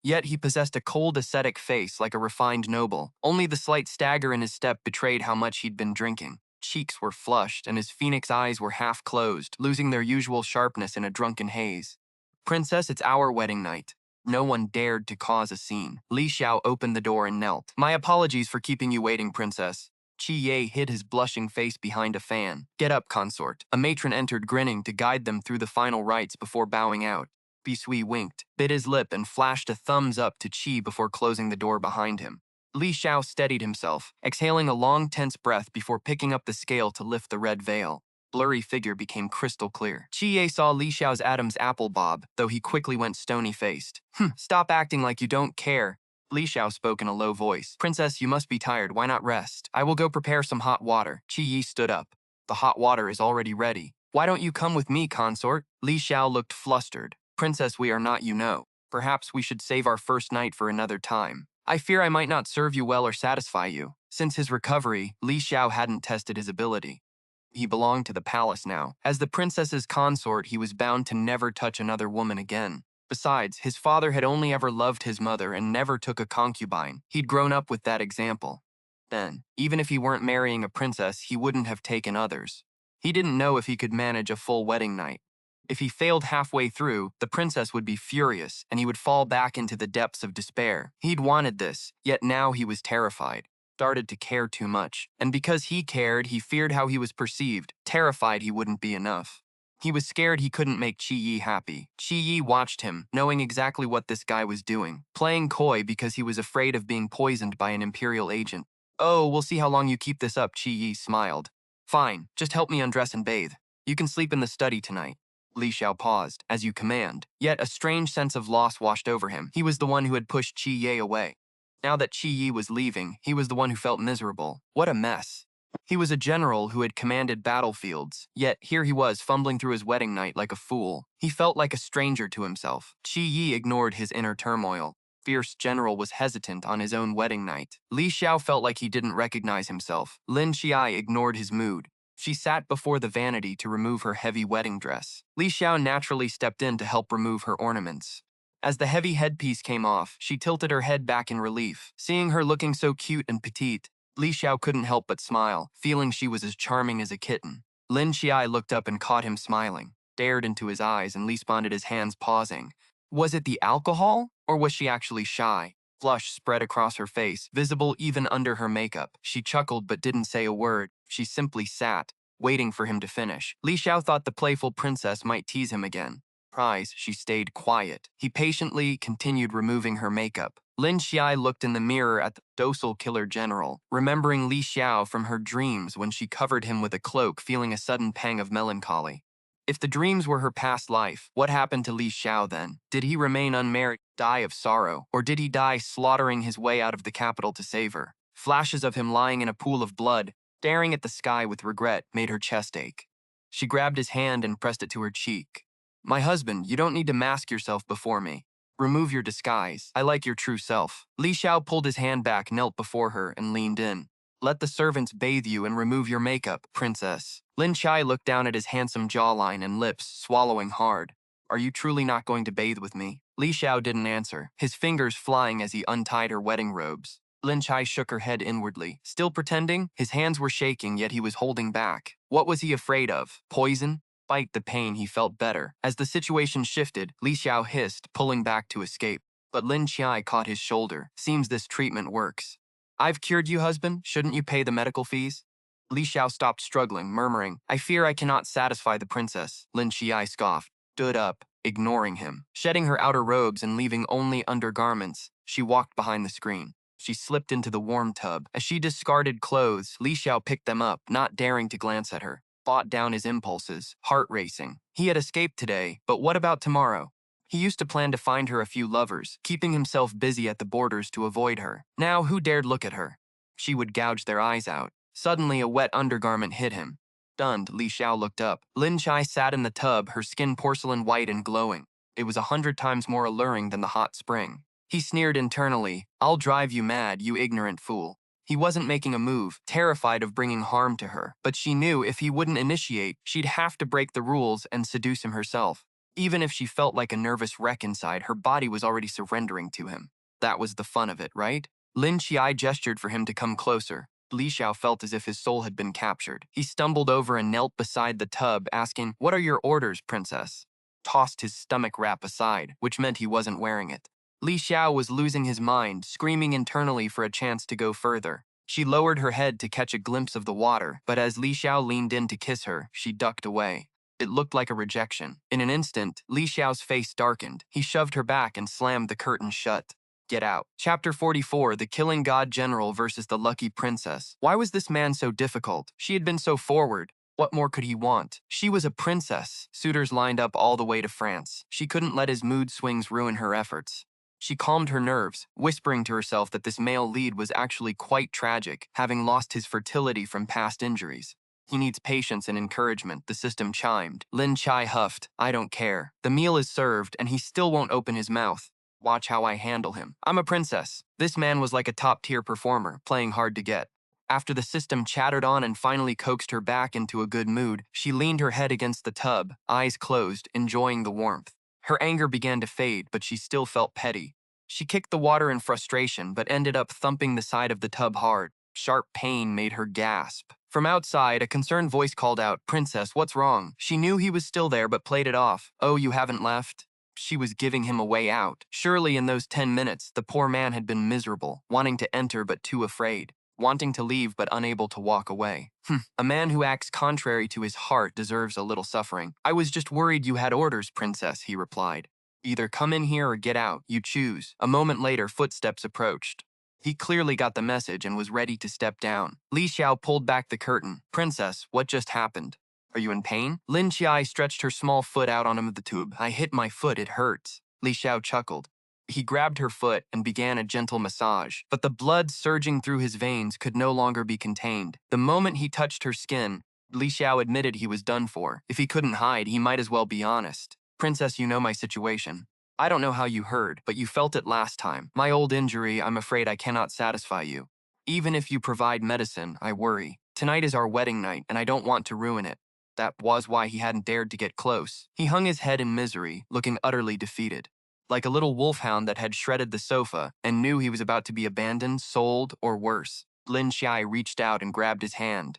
Yet he possessed a cold, ascetic face like a refined noble. Only the slight stagger in his step betrayed how much he'd been drinking. Cheeks were flushed, and his phoenix eyes were half closed, losing their usual sharpness in a drunken haze. Princess, it's our wedding night. No one dared to cause a scene. Li Xiao opened the door and knelt. My apologies for keeping you waiting, princess. Qiye hid his blushing face behind a fan. Get up, consort. A matron entered grinning to guide them through the final rites before bowing out. Bisui winked, bit his lip, and flashed a thumbs up to Qiye before closing the door behind him. Li Xiao steadied himself, exhaling a long, tense breath before picking up the scale to lift the red veil. Blurry figure became crystal clear. Qiye saw Li Xiao's Adam's apple bob, though he quickly went stony-faced. Stop acting like you don't care. Li Xiao spoke in a low voice. Princess, you must be tired. Why not rest? I will go prepare some hot water. Qiye stood up. The hot water is already ready. Why don't you come with me, consort? Li Xiao looked flustered. Princess, we are not, you know. Perhaps we should save our first night for another time. I fear I might not serve you well or satisfy you. Since his recovery, Li Xiao hadn't tested his ability. He belonged to the palace now. As the princess's consort, he was bound to never touch another woman again. Besides, his father had only ever loved his mother and never took a concubine. He'd grown up with that example. Then, even if he weren't marrying a princess, he wouldn't have taken others. He didn't know if he could manage a full wedding night. If he failed halfway through, the princess would be furious, and he would fall back into the depths of despair. He'd wanted this, yet now he was terrified. Started to care too much, and because he cared, he feared how he was perceived, terrified he wouldn't be enough. He was scared he couldn't make Qiye happy. Qiye watched him, knowing exactly what this guy was doing, playing coy because he was afraid of being poisoned by an imperial agent. Oh, we'll see how long you keep this up, Qiye smiled. Fine, just help me undress and bathe. You can sleep in the study tonight. Li Xiao paused. As you command. Yet a strange sense of loss washed over him. He was the one who had pushed Qiye away. Now that Qiye was leaving, he was the one who felt miserable. What a mess. He was a general who had commanded battlefields, yet here he was fumbling through his wedding night like a fool. He felt like a stranger to himself. Qiye ignored his inner turmoil. Fierce general was hesitant on his own wedding night. Li Xiao felt like he didn't recognize himself. Lin Qiye ignored his mood. She sat before the vanity to remove her heavy wedding dress. Li Xiao naturally stepped in to help remove her ornaments. As the heavy headpiece came off, she tilted her head back in relief. Seeing her looking so cute and petite, Li Xiao couldn't help but smile, feeling she was as charming as a kitten. Lin Qiye looked up and caught him smiling, stared into his eyes and responded his hands pausing. Was it the alcohol, or was she actually shy? Flush spread across her face, visible even under her makeup. She chuckled but didn't say a word. She simply sat, waiting for him to finish. Li Xiao thought the playful princess might tease him again. Surprised, she stayed quiet. He patiently continued removing her makeup. Lin Qiye looked in the mirror at the docile killer general, remembering Li Xiao from her dreams when she covered him with a cloak, feeling a sudden pang of melancholy. If the dreams were her past life, what happened to Li Xiao then? Did he remain unmarried, die of sorrow, or did he die slaughtering his way out of the capital to save her? Flashes of him lying in a pool of blood, staring at the sky with regret, made her chest ache. She grabbed his hand and pressed it to her cheek. My husband, you don't need to mask yourself before me. Remove your disguise. I like your true self. Li Xiao pulled his hand back, knelt before her, and leaned in. Let the servants bathe you and remove your makeup, princess. Lin Qiye looked down at his handsome jawline and lips, swallowing hard. Are you truly not going to bathe with me? Li Xiao didn't answer, his fingers flying as he untied her wedding robes. Lin Qiye shook her head inwardly. Still pretending? His hands were shaking, yet he was holding back. What was he afraid of? Poison? Despite the pain, he felt better. As the situation shifted, Li Xiao hissed, pulling back to escape. But Lin Qiye caught his shoulder. Seems this treatment works. I've cured you, husband. Shouldn't you pay the medical fees? Li Xiao stopped struggling, murmuring, I fear I cannot satisfy the princess. Lin Qiye scoffed, stood up, ignoring him. Shedding her outer robes and leaving only undergarments, she walked behind the screen. She slipped into the warm tub. As she discarded clothes, Li Xiao picked them up, not daring to glance at her. Fought down his impulses, heart racing. He had escaped today, but what about tomorrow? He used to plan to find her a few lovers, keeping himself busy at the borders to avoid her. Now, who dared look at her? She would gouge their eyes out. Suddenly, a wet undergarment hit him. Stunned, Li Xiao looked up. Lin Qiye sat in the tub, her skin porcelain white and glowing. It was 100 times more alluring than the hot spring. He sneered internally, I'll drive you mad, you ignorant fool. He wasn't making a move, terrified of bringing harm to her, but she knew if he wouldn't initiate, she'd have to break the rules and seduce him herself. Even if she felt like a nervous wreck inside, her body was already surrendering to him. That was the fun of it, right? Lin Qiye gestured for him to come closer. Li Xiao felt as if his soul had been captured. He stumbled over and knelt beside the tub, asking, What are your orders, princess? Tossed his stomach wrap aside, which meant he wasn't wearing it. Li Xiao was losing his mind, screaming internally for a chance to go further. She lowered her head to catch a glimpse of the water, but as Li Xiao leaned in to kiss her, she ducked away. It looked like a rejection. In an instant, Li Xiao's face darkened. He shoved her back and slammed the curtain shut. Get out. Chapter 44, The Killing God General versus the Lucky Princess. Why was this man so difficult? She had been so forward. What more could he want? She was a princess. Suitors lined up all the way to France. She couldn't let his mood swings ruin her efforts. She calmed her nerves, whispering to herself that this male lead was actually quite tragic, having lost his fertility from past injuries. He needs patience and encouragement, the system chimed. Lin Qiye huffed, I don't care. The meal is served, and he still won't open his mouth. Watch how I handle him. I'm a princess. This man was like a top-tier performer, playing hard to get. After the system chattered on and finally coaxed her back into a good mood, she leaned her head against the tub, eyes closed, enjoying the warmth. Her anger began to fade, but she still felt petty. She kicked the water in frustration, but ended up thumping the side of the tub hard. Sharp pain made her gasp. From outside, a concerned voice called out, Princess, what's wrong? She knew he was still there, but played it off. Oh, you haven't left? She was giving him a way out. Surely in those 10 minutes, the poor man had been miserable, wanting to enter but too afraid, wanting to leave but unable to walk away. A man who acts contrary to his heart deserves a little suffering. I was just worried you had orders, Princess, he replied. Either come in here or get out, you choose. A moment later, footsteps approached. He clearly got the message and was ready to step down. Li Xiao pulled back the curtain. Princess, what just happened? Are you in pain? Lin Qiye stretched her small foot out onto the tube. I hit my foot, it hurts. Li Xiao chuckled. He grabbed her foot and began a gentle massage, but the blood surging through his veins could no longer be contained. The moment he touched her skin, Li Xiao admitted he was done for. If he couldn't hide, he might as well be honest. Princess, you know my situation. I don't know how you heard, but you felt it last time. My old injury, I'm afraid I cannot satisfy you. Even if you provide medicine, I worry. Tonight is our wedding night, and I don't want to ruin it. That was why he hadn't dared to get close. He hung his head in misery, looking utterly defeated. Like a little wolfhound that had shredded the sofa and knew he was about to be abandoned, sold, or worse. Lin Qiye reached out and grabbed his hand.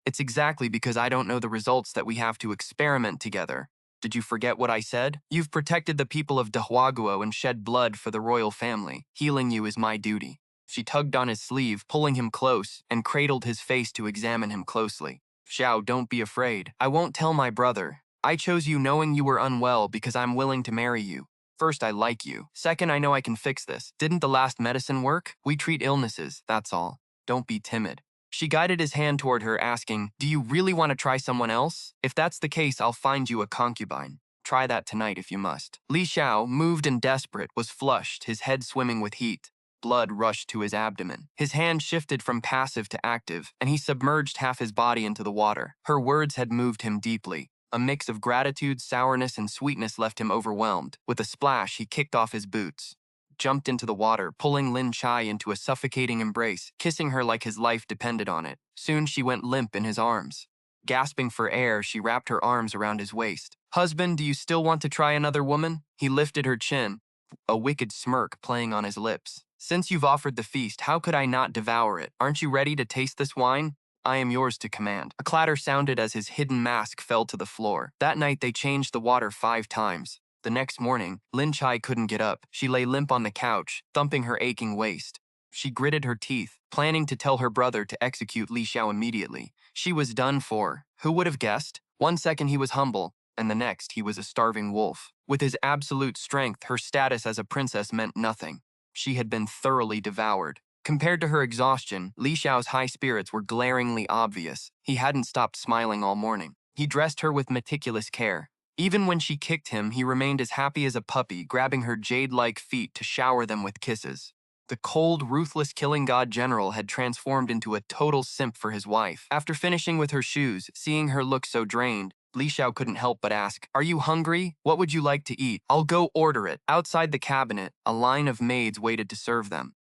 It's exactly because I don't know the results that we have to experiment together. Did you forget what I said? You've protected the people of Dahuaguo and shed blood for the royal family. Healing you is my duty. She tugged on his sleeve, pulling him close, and cradled his face to examine him closely. Xiao, don't be afraid. I won't tell my brother. I chose you knowing you were unwell because I'm willing to marry you. First, I like you. Second, I know I can fix this. Didn't the last medicine work? We treat illnesses, that's all. Don't be timid. She guided his hand toward her, asking, Do you really want to try someone else? If that's the case, I'll find you a concubine. Try that tonight if you must. Li Xiao, moved and desperate, was flushed, his head swimming with heat. Blood rushed to his abdomen. His hand shifted from passive to active, and he submerged half his body into the water. Her words had moved him deeply. A mix of gratitude, sourness, and sweetness left him overwhelmed. With a splash, he kicked off his boots, jumped into the water, pulling Lin Qiye into a suffocating embrace, kissing her like his life depended on it. Soon she went limp in his arms. Gasping for air, she wrapped her arms around his waist. Husband, do you still want to try another woman? He lifted her chin, a wicked smirk playing on his lips. Since you've offered the feast, how could I not devour it? Aren't you ready to taste this wine? I am yours to command. A clatter sounded as his hidden mask fell to the floor. That night they changed the water 5 times. The next morning, Lin Qiye couldn't get up. She lay limp on the couch, thumping her aching waist. She gritted her teeth, planning to tell her brother to execute Li Xiao immediately. She was done for. Who would have guessed? One second he was humble, and the next he was a starving wolf. With his absolute strength, her status as a princess meant nothing. She had been thoroughly devoured. Compared to her exhaustion, Li Xiao's high spirits were glaringly obvious. He hadn't stopped smiling all morning. He dressed her with meticulous care. Even when she kicked him, he remained as happy as a puppy, grabbing her jade-like feet to shower them with kisses. The cold, ruthless killing god general had transformed into a total simp for his wife. After finishing with her shoes, seeing her look so drained, Li Xiao couldn't help but ask, Are you hungry? What would you like to eat? I'll go order it. Outside the cabinet, a line of maids waited to serve them.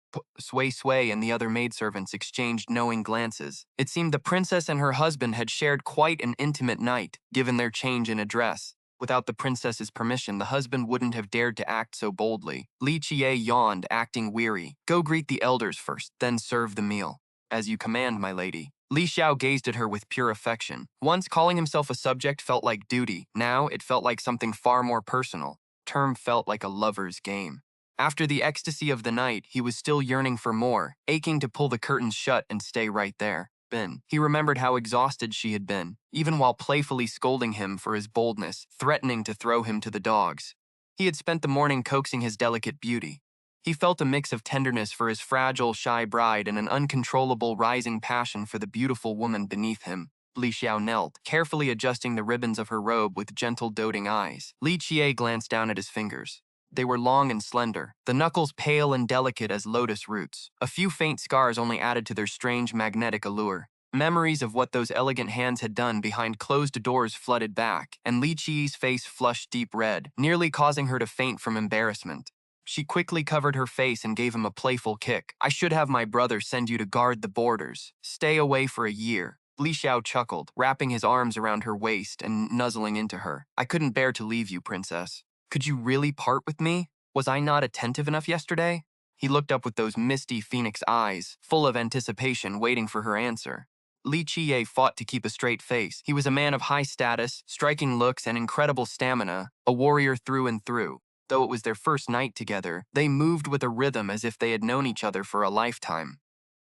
Sui and the other maidservants exchanged knowing glances. It seemed the princess and her husband had shared quite an intimate night, given their change in address. Without the princess's permission, the husband wouldn't have dared to act so boldly. Lin Qiye yawned, acting weary. Go greet the elders first, then serve the meal. As you command, my lady. Li Xiao gazed at her with pure affection. Once calling himself a subject felt like duty. Now it felt like something far more personal. Term felt like a lover's game. After the ecstasy of the night, he was still yearning for more, aching to pull the curtains shut and stay right there. He remembered how exhausted she had been, even while playfully scolding him for his boldness, threatening to throw him to the dogs. He had spent the morning coaxing his delicate beauty. He felt a mix of tenderness for his fragile, shy bride and an uncontrollable rising passion for the beautiful woman beneath him. Li Xiao knelt, carefully adjusting the ribbons of her robe with gentle, doting eyes. Li Qiye glanced down at his fingers. They were long and slender, the knuckles pale and delicate as lotus roots. A few faint scars only added to their strange magnetic allure. Memories of what those elegant hands had done behind closed doors flooded back, and Li Qiye's face flushed deep red, nearly causing her to faint from embarrassment. She quickly covered her face and gave him a playful kick. I should have my brother send you to guard the borders. Stay away for a year. Li Xiao chuckled, wrapping his arms around her waist and nuzzling into her. I couldn't bear to leave you, princess. Could you really part with me? Was I not attentive enough yesterday? He looked up with those misty phoenix eyes, full of anticipation, waiting for her answer. Lin Qiye fought to keep a straight face. He was a man of high status, striking looks, and incredible stamina, a warrior through and through. Though it was their first night together, they moved with a rhythm as if they had known each other for a lifetime.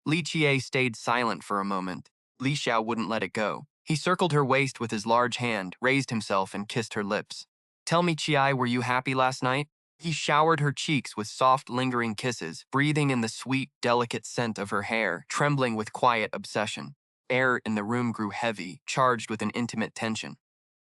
Lin Qiye stayed silent for a moment. Li Xiao wouldn't let it go. He circled her waist with his large hand, raised himself, and kissed her lips. Tell me, Qiye, were you happy last night? He showered her cheeks with soft, lingering kisses, breathing in the sweet, delicate scent of her hair, trembling with quiet obsession. Air in the room grew heavy, charged with an intimate tension.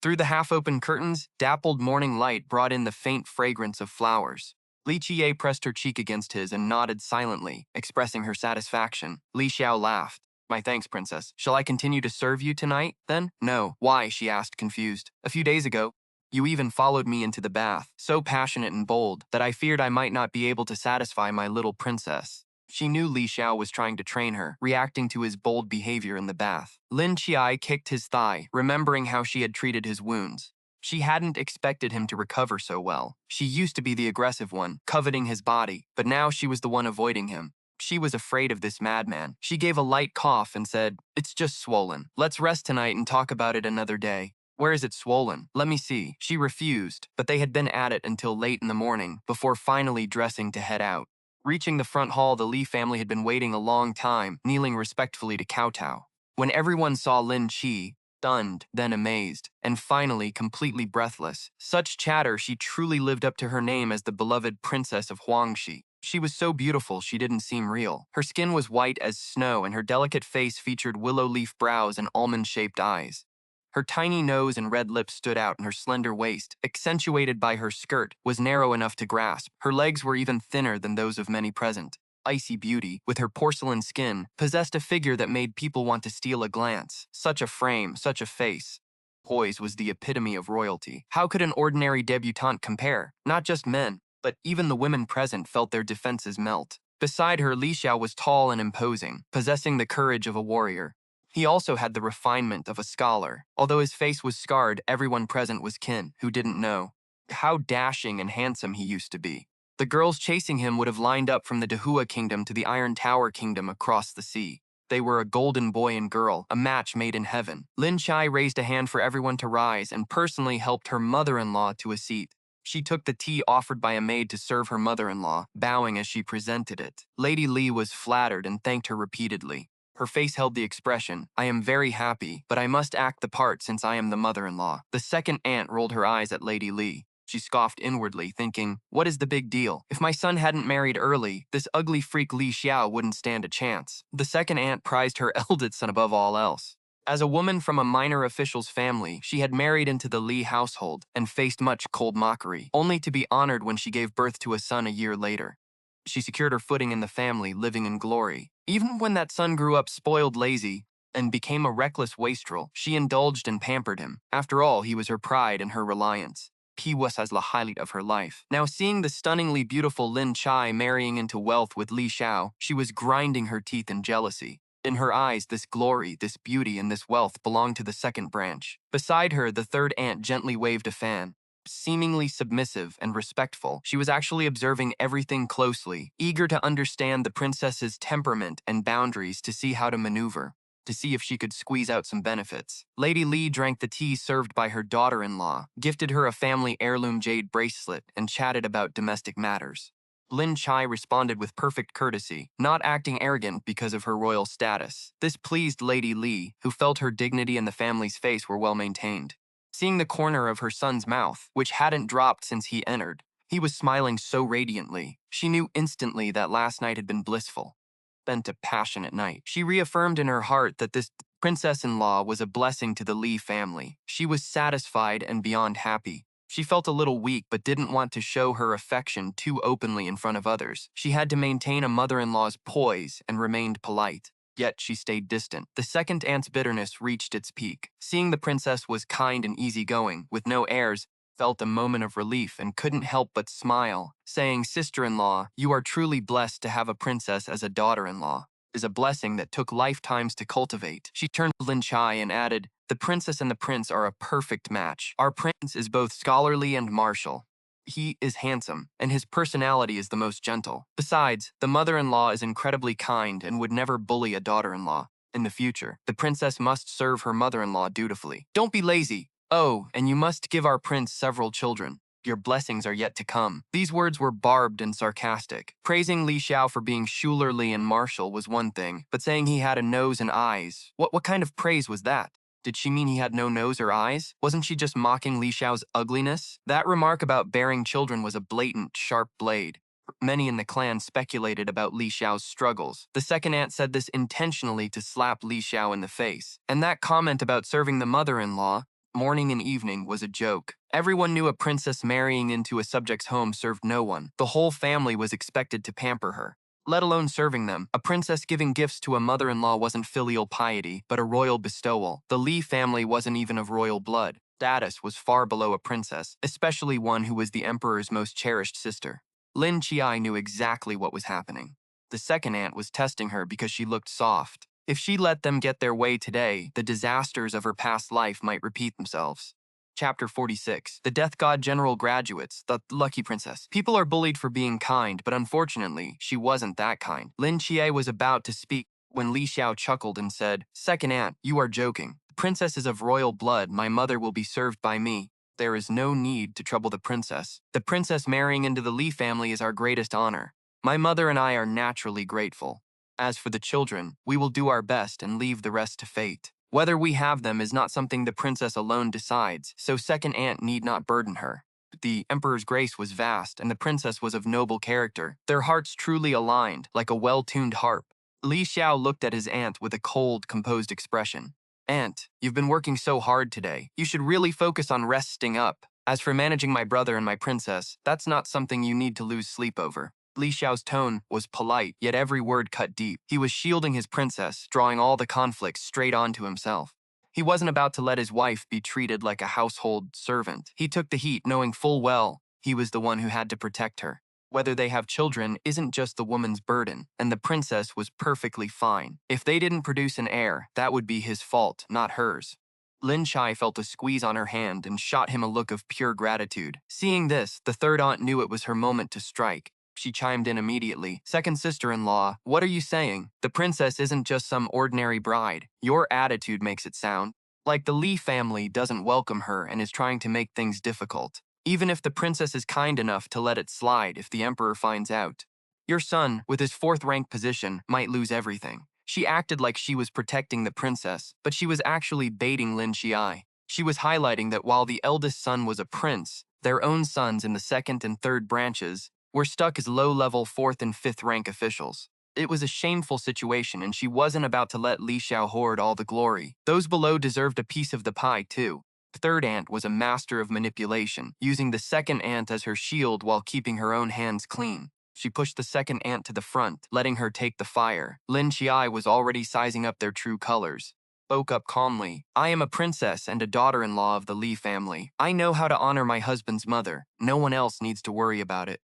Through the half-open curtains, dappled morning light brought in the faint fragrance of flowers. Li Qiye pressed her cheek against his and nodded silently, expressing her satisfaction. Li Xiao laughed. My thanks, princess. Shall I continue to serve you tonight, then? No. Why? She asked, confused. A few days ago, you even followed me into the bath, so passionate and bold that I feared I might not be able to satisfy my little princess. She knew Li Xiao was trying to train her, reacting to his bold behavior in the bath. Lin Qiye kicked his thigh, remembering how she had treated his wounds. She hadn't expected him to recover so well. She used to be the aggressive one, coveting his body, but now she was the one avoiding him. She was afraid of this madman. She gave a light cough and said, It's just swollen. Let's rest tonight and talk about it another day. Where is it swollen? Let me see. She refused, but they had been at it until late in the morning, before finally dressing to head out. Reaching the front hall, the Li family had been waiting a long time, kneeling respectfully to kowtow. When everyone saw Lin Qiye, stunned, then amazed, and finally completely breathless, such chatter, she truly lived up to her name as the beloved princess of Huangxi. She was so beautiful she didn't seem real. Her skin was white as snow, and her delicate face featured willow leaf brows and almond-shaped eyes. Her tiny nose and red lips stood out, and her slender waist, accentuated by her skirt, was narrow enough to grasp. Her legs were even thinner than those of many present. Icy beauty, with her porcelain skin, possessed a figure that made people want to steal a glance. Such a frame, such a face. Poise was the epitome of royalty. How could an ordinary debutante compare? Not just men, but even the women present felt their defenses melt. Beside her, Li Xiao was tall and imposing, possessing the courage of a warrior. He also had the refinement of a scholar. Although his face was scarred, everyone present was kin, who didn't know how dashing and handsome he used to be. The girls chasing him would have lined up from the Dahua Kingdom to the Iron Tower Kingdom across the sea. They were a golden boy and girl, a match made in heaven. Lin Qiye raised a hand for everyone to rise and personally helped her mother-in-law to a seat. She took the tea offered by a maid to serve her mother-in-law, bowing as she presented it. Lady Li was flattered and thanked her repeatedly. Her face held the expression, I am very happy, but I must act the part since I am the mother-in-law. The second aunt rolled her eyes at Lady Li. She scoffed inwardly, thinking, what is the big deal? If my son hadn't married early, this ugly freak Li Xiao wouldn't stand a chance. The second aunt prized her eldest son above all else. As a woman from a minor official's family, she had married into the Li household and faced much cold mockery, only to be honored when she gave birth to a son a year later. She secured her footing in the family, living in glory. Even when that son grew up spoiled lazy and became a reckless wastrel, she indulged and pampered him. After all, he was her pride and her reliance. He was as the highlight of her life. Now, seeing the stunningly beautiful Lin Qiye marrying into wealth with Li Xiao, she was grinding her teeth in jealousy. In her eyes, this glory, this beauty, and this wealth belonged to the second branch. Beside her, the third aunt gently waved a fan. Seemingly submissive and respectful, she was actually observing everything closely, eager to understand the princess's temperament and boundaries to see how to maneuver, to see if she could squeeze out some benefits. Lady Li drank the tea served by her daughter-in-law, gifted her a family heirloom jade bracelet, and chatted about domestic matters. Lin Qiye responded with perfect courtesy, not acting arrogant because of her royal status. This pleased Lady Li, who felt her dignity and the family's face were well maintained. Seeing the corner of her son's mouth, which hadn't dropped since he entered, he was smiling so radiantly. She knew instantly that last night had been blissful. Spent a passionate night. She reaffirmed in her heart that this princess-in-law was a blessing to the Li family. She was satisfied and beyond happy. She felt a little weak but didn't want to show her affection too openly in front of others. She had to maintain a mother-in-law's poise and remained polite. Yet she stayed distant. The second aunt's bitterness reached its peak. Seeing the princess was kind and easygoing, with no airs, felt a moment of relief and couldn't help but smile, saying, "Sister-in-law, you are truly blessed to have a princess as a daughter-in-law. Is a blessing that took lifetimes to cultivate." She turned to Lin Qiye and added, "The princess and the prince are a perfect match. Our prince is both scholarly and martial. He is handsome, and his personality is the most gentle. Besides, the mother-in-law is incredibly kind and would never bully a daughter-in-law. In the future, the princess must serve her mother-in-law dutifully. Don't be lazy. Oh, and you must give our prince several children. Your blessings are yet to come." These words were barbed and sarcastic. Praising Li Xiao for being schulerly and martial was one thing, but saying he had a nose and eyes, what kind of praise was that? Did she mean he had no nose or eyes? Wasn't she just mocking Li Xiao's ugliness? That remark about bearing children was a blatant, sharp blade. Many in the clan speculated about Li Xiao's struggles. The second aunt said this intentionally to slap Li Xiao in the face. And that comment about serving the mother-in-law, morning and evening, was a joke. Everyone knew a princess marrying into a subject's home served no one. The whole family was expected to pamper her, let alone serving them. A princess giving gifts to a mother-in-law wasn't filial piety, but a royal bestowal. The Li family wasn't even of royal blood. Status was far below a princess, especially one who was the emperor's most cherished sister. Lin Qiye knew exactly what was happening. The second aunt was testing her because she looked soft. If she let them get their way today, the disasters of her past life might repeat themselves. Chapter 46. The Death God General graduates, the lucky princess. People are bullied for being kind, but unfortunately, she wasn't that kind. Lin Qiye was about to speak when Li Xiao chuckled and said, "Second aunt, you are joking. The princess is of royal blood. My mother will be served by me. There is no need to trouble the princess. The princess marrying into the Li family is our greatest honor. My mother and I are naturally grateful. As for the children, we will do our best and leave the rest to fate. Whether we have them is not something the princess alone decides, so second aunt need not burden her." The emperor's grace was vast, and the princess was of noble character. Their hearts truly aligned, like a well-tuned harp. Li Xiao looked at his aunt with a cold, composed expression. "Aunt, you've been working so hard today. You should really focus on resting up. As for managing my brother and my princess, that's not something you need to lose sleep over." Li Xiao's tone was polite, yet every word cut deep. He was shielding his princess, drawing all the conflicts straight onto himself. He wasn't about to let his wife be treated like a household servant. He took the heat, knowing full well he was the one who had to protect her. Whether they have children isn't just the woman's burden, and the princess was perfectly fine. If they didn't produce an heir, that would be his fault, not hers. Lin Qiye felt a squeeze on her hand and shot him a look of pure gratitude. Seeing this, the third aunt knew it was her moment to strike. She chimed in immediately. "Second sister-in-law, what are you saying? The princess isn't just some ordinary bride. Your attitude makes it sound like the Li family doesn't welcome her and is trying to make things difficult. Even if the princess is kind enough to let it slide if the emperor finds out. Your son, with his fourth-rank position, might lose everything." She acted like she was protecting the princess, but she was actually baiting Lin Qiye. She was highlighting that while the eldest son was a prince, their own sons in the second and third branches were stuck as low-level fourth and fifth-rank officials. It was a shameful situation, and she wasn't about to let Li Xiao hoard all the glory. Those below deserved a piece of the pie, too. The third aunt was a master of manipulation, using the second aunt as her shield while keeping her own hands clean. She pushed the second aunt to the front, letting her take the fire. Lin Qiye was already sizing up their true colors. Spoke up calmly. "I am a princess and a daughter-in-law of the Li family. I know how to honor my husband's mother. No one else needs to worry about it.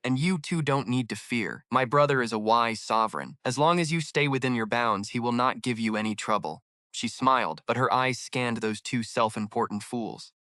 And you two don't need to fear. My brother is a wise sovereign. As long as you stay within your bounds, he will not give you any trouble." She smiled, but her eyes scanned those two self-important fools.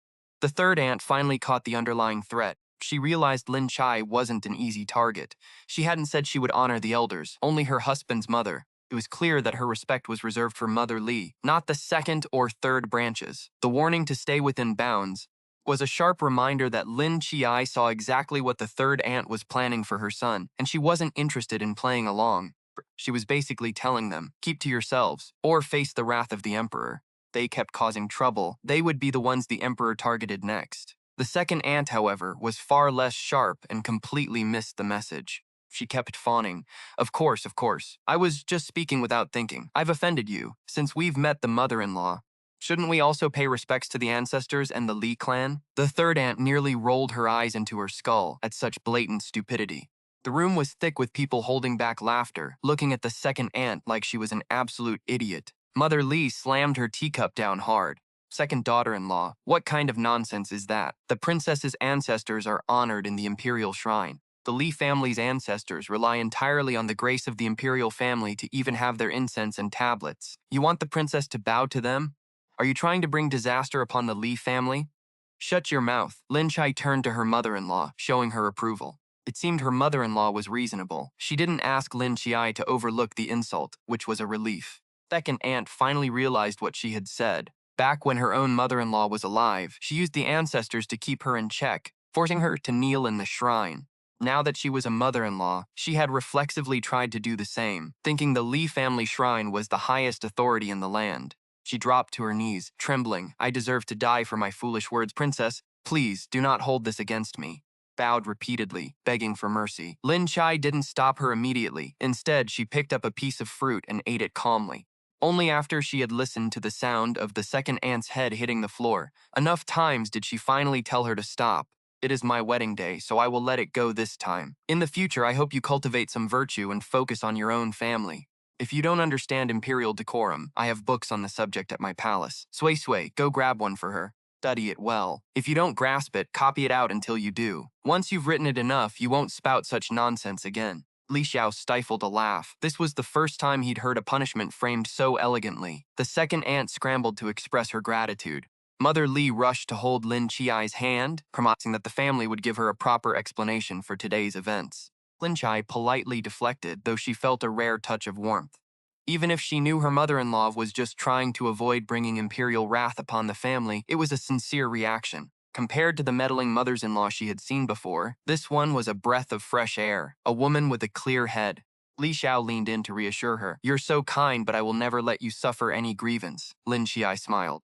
The third aunt finally caught the underlying threat. She realized Lin Qiye wasn't an easy target. She hadn't said she would honor the elders, only her husband's mother. It was clear that her respect was reserved for Mother Li, not the second or third branches. The warning to stay within bounds was a sharp reminder that Lin Qiye saw exactly what the third aunt was planning for her son, and she wasn't interested in playing along. She was basically telling them, keep to yourselves, or face the wrath of the emperor. They kept causing trouble. They would be the ones the emperor targeted next. The second aunt, however, was far less sharp and completely missed the message. She kept fawning. Of course. I was just speaking without thinking. I've offended you. Since we've met the mother-in-law." Shouldn't we also pay respects to the ancestors and the Li clan? The third aunt nearly rolled her eyes into her skull at such blatant stupidity. The room was thick with people holding back laughter, looking at the second aunt like she was an absolute idiot. Mother Li slammed her teacup down hard. Second daughter-in-law, what kind of nonsense is that? The princess's ancestors are honored in the imperial shrine. The Li family's ancestors rely entirely on the grace of the imperial family to even have their incense and tablets. You want the princess to bow to them? Are you trying to bring disaster upon the Li family? Shut your mouth. Lin Qiye turned to her mother-in-law, showing her approval. It seemed her mother-in-law was reasonable. She didn't ask Lin Qiye to overlook the insult, which was a relief. Second aunt finally realized what she had said. Back when her own mother-in-law was alive, she used the ancestors to keep her in check, forcing her to kneel in the shrine. Now that she was a mother-in-law, she had reflexively tried to do the same, thinking the Li family shrine was the highest authority in the land. She dropped to her knees, trembling. I deserve to die for my foolish words, princess. Please, do not hold this against me. Bowed repeatedly, begging for mercy. Lin Qiye didn't stop her immediately. Instead, she picked up a piece of fruit and ate it calmly. Only after she had listened to the sound of the second aunt's head hitting the floor, enough times did she finally tell her to stop. It is my wedding day, so I will let it go this time. In the future, I hope you cultivate some virtue and focus on your own family. If you don't understand imperial decorum, I have books on the subject at my palace. Sui, go grab one for her. Study it well. If you don't grasp it, copy it out until you do. Once you've written it enough, you won't spout such nonsense again. Li Xiao stifled a laugh. This was the first time he'd heard a punishment framed so elegantly. The second aunt scrambled to express her gratitude. Mother Li rushed to hold Lin Qiye's hand, promising that the family would give her a proper explanation for today's events. Lin Qiye politely deflected, though she felt a rare touch of warmth. Even if she knew her mother-in-law was just trying to avoid bringing imperial wrath upon the family, it was a sincere reaction. Compared to the meddling mothers-in-law she had seen before, this one was a breath of fresh air, a woman with a clear head. Li Xiao leaned in to reassure her. You're so kind, but I will never let you suffer any grievance. Lin Qiye smiled.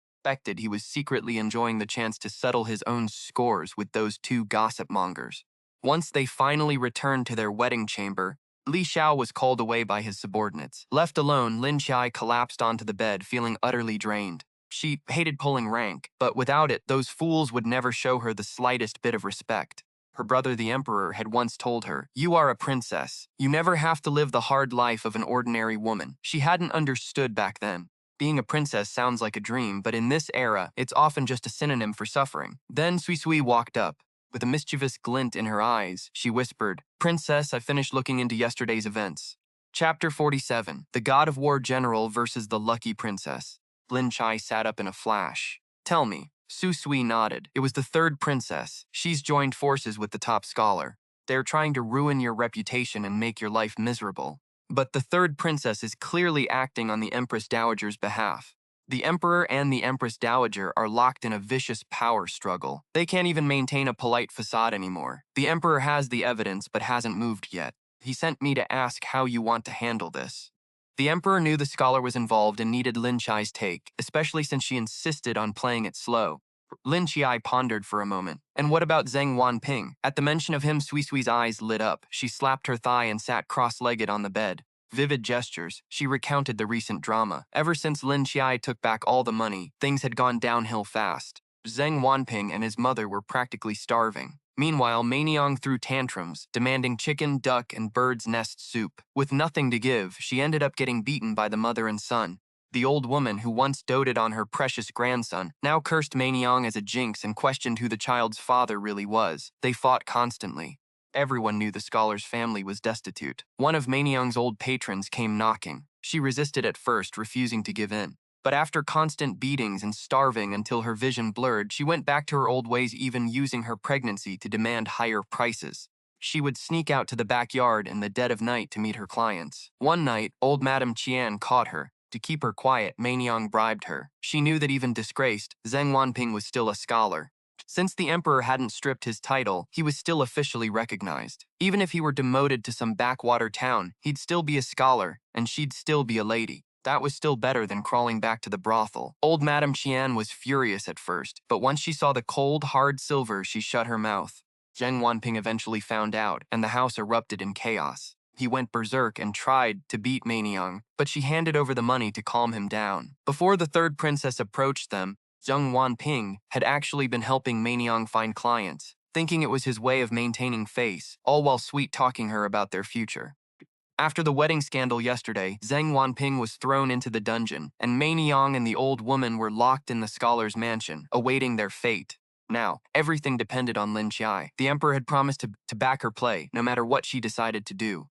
He was secretly enjoying the chance to settle his own scores with those two gossip mongers. Once they finally returned to their wedding chamber, Li Xiao was called away by his subordinates. Left alone, Lin Qiye collapsed onto the bed, feeling utterly drained. She hated pulling rank, but without it, those fools would never show her the slightest bit of respect. Her brother the emperor had once told her, "You are a princess. You never have to live the hard life of an ordinary woman." She hadn't understood back then. Being a princess sounds like a dream, but in this era, it's often just a synonym for suffering. Then Xiuyuan walked up. With a mischievous glint in her eyes, she whispered, "Princess, I finished looking into yesterday's events." Chapter 47, The God of War General versus the Lucky Princess. Lin Qiye sat up in a flash. Tell me. Xiuyuan nodded. It was the third princess. She's joined forces with the top scholar. They're trying to ruin your reputation and make your life miserable. But the third princess is clearly acting on the Empress Dowager's behalf. The Emperor and the Empress Dowager are locked in a vicious power struggle. They can't even maintain a polite facade anymore. The Emperor has the evidence but hasn't moved yet. He sent me to ask how you want to handle this. The Emperor knew the scholar was involved and needed Lin Qiye's take, especially since she insisted on playing it slow. Lin Qiye pondered for a moment. And what about Zheng Wanping? At the mention of him, Xiuyuan's eyes lit up. She slapped her thigh and sat cross-legged on the bed. Vivid gestures, she recounted the recent drama. Ever since Lin Qiye took back all the money, things had gone downhill fast. Zheng Wanping and his mother were practically starving. Meanwhile, Meiniang threw tantrums, demanding chicken, duck, and bird's nest soup. With nothing to give, she ended up getting beaten by the mother and son. The old woman, who once doted on her precious grandson, now cursed Meiniang as a jinx and questioned who the child's father really was. They fought constantly. Everyone knew the scholar's family was destitute. One of Meiniang's old patrons came knocking. She resisted at first, refusing to give in. But after constant beatings and starving until her vision blurred, she went back to her old ways, even using her pregnancy to demand higher prices. She would sneak out to the backyard in the dead of night to meet her clients. One night, old Madame Qian caught her. To keep her quiet, Meiniang bribed her. She knew that even disgraced, Zheng Wanping was still a scholar. Since the emperor hadn't stripped his title, he was still officially recognized. Even if he were demoted to some backwater town, he'd still be a scholar, and she'd still be a lady. That was still better than crawling back to the brothel. Old Madame Qian was furious at first, but once she saw the cold, hard silver, she shut her mouth. Zheng Wanping eventually found out, and the house erupted in chaos. He went berserk and tried to beat Maniang, but she handed over the money to calm him down. Before the third princess approached them, Zheng Wanping had actually been helping Maniang find clients, thinking it was his way of maintaining face, all while sweet-talking her about their future. After the wedding scandal yesterday, Zheng Wanping was thrown into the dungeon, and Maniang and the old woman were locked in the scholar's mansion, awaiting their fate. Now, everything depended on Lin Qiye. The emperor had promised to back her play, no matter what she decided to do.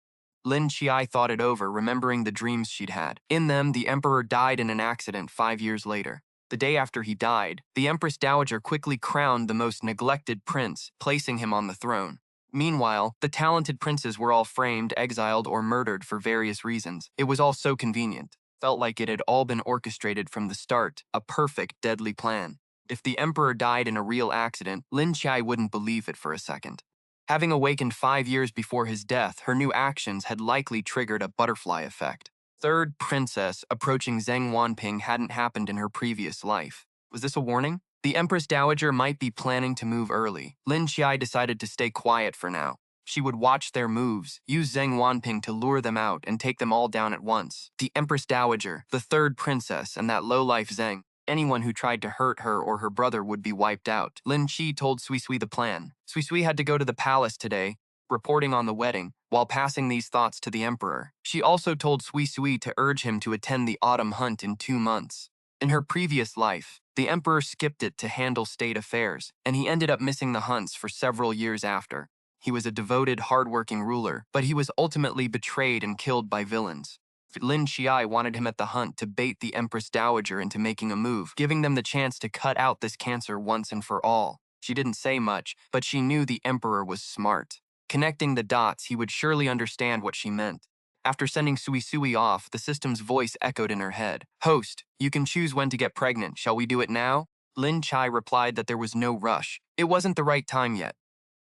Lin Qiye thought it over, remembering the dreams she'd had. In them, the emperor died in an accident 5 years later. The day after he died, the Empress Dowager quickly crowned the most neglected prince, placing him on the throne. Meanwhile, the talented princes were all framed, exiled, or murdered for various reasons. It was all so convenient. Felt like it had all been orchestrated from the start, a perfect, deadly plan. If the emperor died in a real accident, Lin Qiye wouldn't believe it for a second. Having awakened 5 years before his death, her new actions had likely triggered a butterfly effect. Third princess approaching Zheng Wanping hadn't happened in her previous life. Was this a warning? The Empress Dowager might be planning to move early. Lin Qiye decided to stay quiet for now. She would watch their moves, use Zheng Wanping to lure them out and take them all down at once. The Empress Dowager, the third princess, and that lowlife Zheng. Anyone who tried to hurt her or her brother would be wiped out. Lin Qiye told Xiuyuan the plan. Xiuyuan had to go to the palace today, reporting on the wedding, while passing these thoughts to the emperor. She also told Xiuyuan to urge him to attend the autumn hunt in 2 months. In her previous life, the emperor skipped it to handle state affairs, and he ended up missing the hunts for several years after. He was a devoted, hard-working ruler, but he was ultimately betrayed and killed by villains. Lin Qiye wanted him at the hunt to bait the Empress Dowager into making a move, giving them the chance to cut out this cancer once and for all. She didn't say much, but she knew the emperor was smart. Connecting the dots, he would surely understand what she meant. After sending Xiuyuan off, the system's voice echoed in her head. "Host, you can choose when to get pregnant. Shall we do it now?" Lin Qiye replied that there was no rush. It wasn't the right time yet.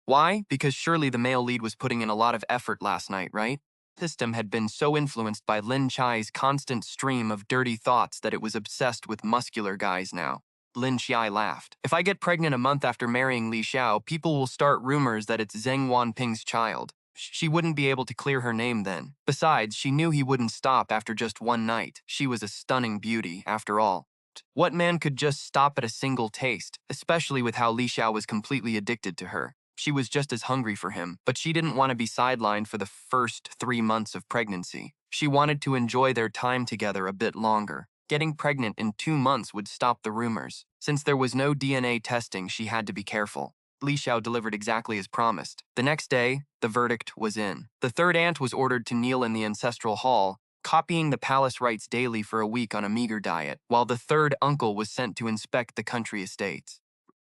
Why? Because surely the male lead was putting in a lot of effort last night, right? The system had been so influenced by Lin Qiye's constant stream of dirty thoughts that it was obsessed with muscular guys now. Lin Qiye laughed. "If I get pregnant a month after marrying Li Xiao, people will start rumors that it's Zheng Wanping's child. She wouldn't be able to clear her name then. Besides, she knew he wouldn't stop after just one night. She was a stunning beauty, after all. What man could just stop at a single taste, especially with how Li Xiao was completely addicted to her? She was just as hungry for him, but she didn't want to be sidelined for the first 3 months of pregnancy. She wanted to enjoy their time together a bit longer. Getting pregnant in 2 months would stop the rumors. Since there was no DNA testing, she had to be careful. Li Xiao delivered exactly as promised. The next day, the verdict was in. The third aunt was ordered to kneel in the ancestral hall, copying the palace rites daily for a week on a meager diet, while the third uncle was sent to inspect the country estates.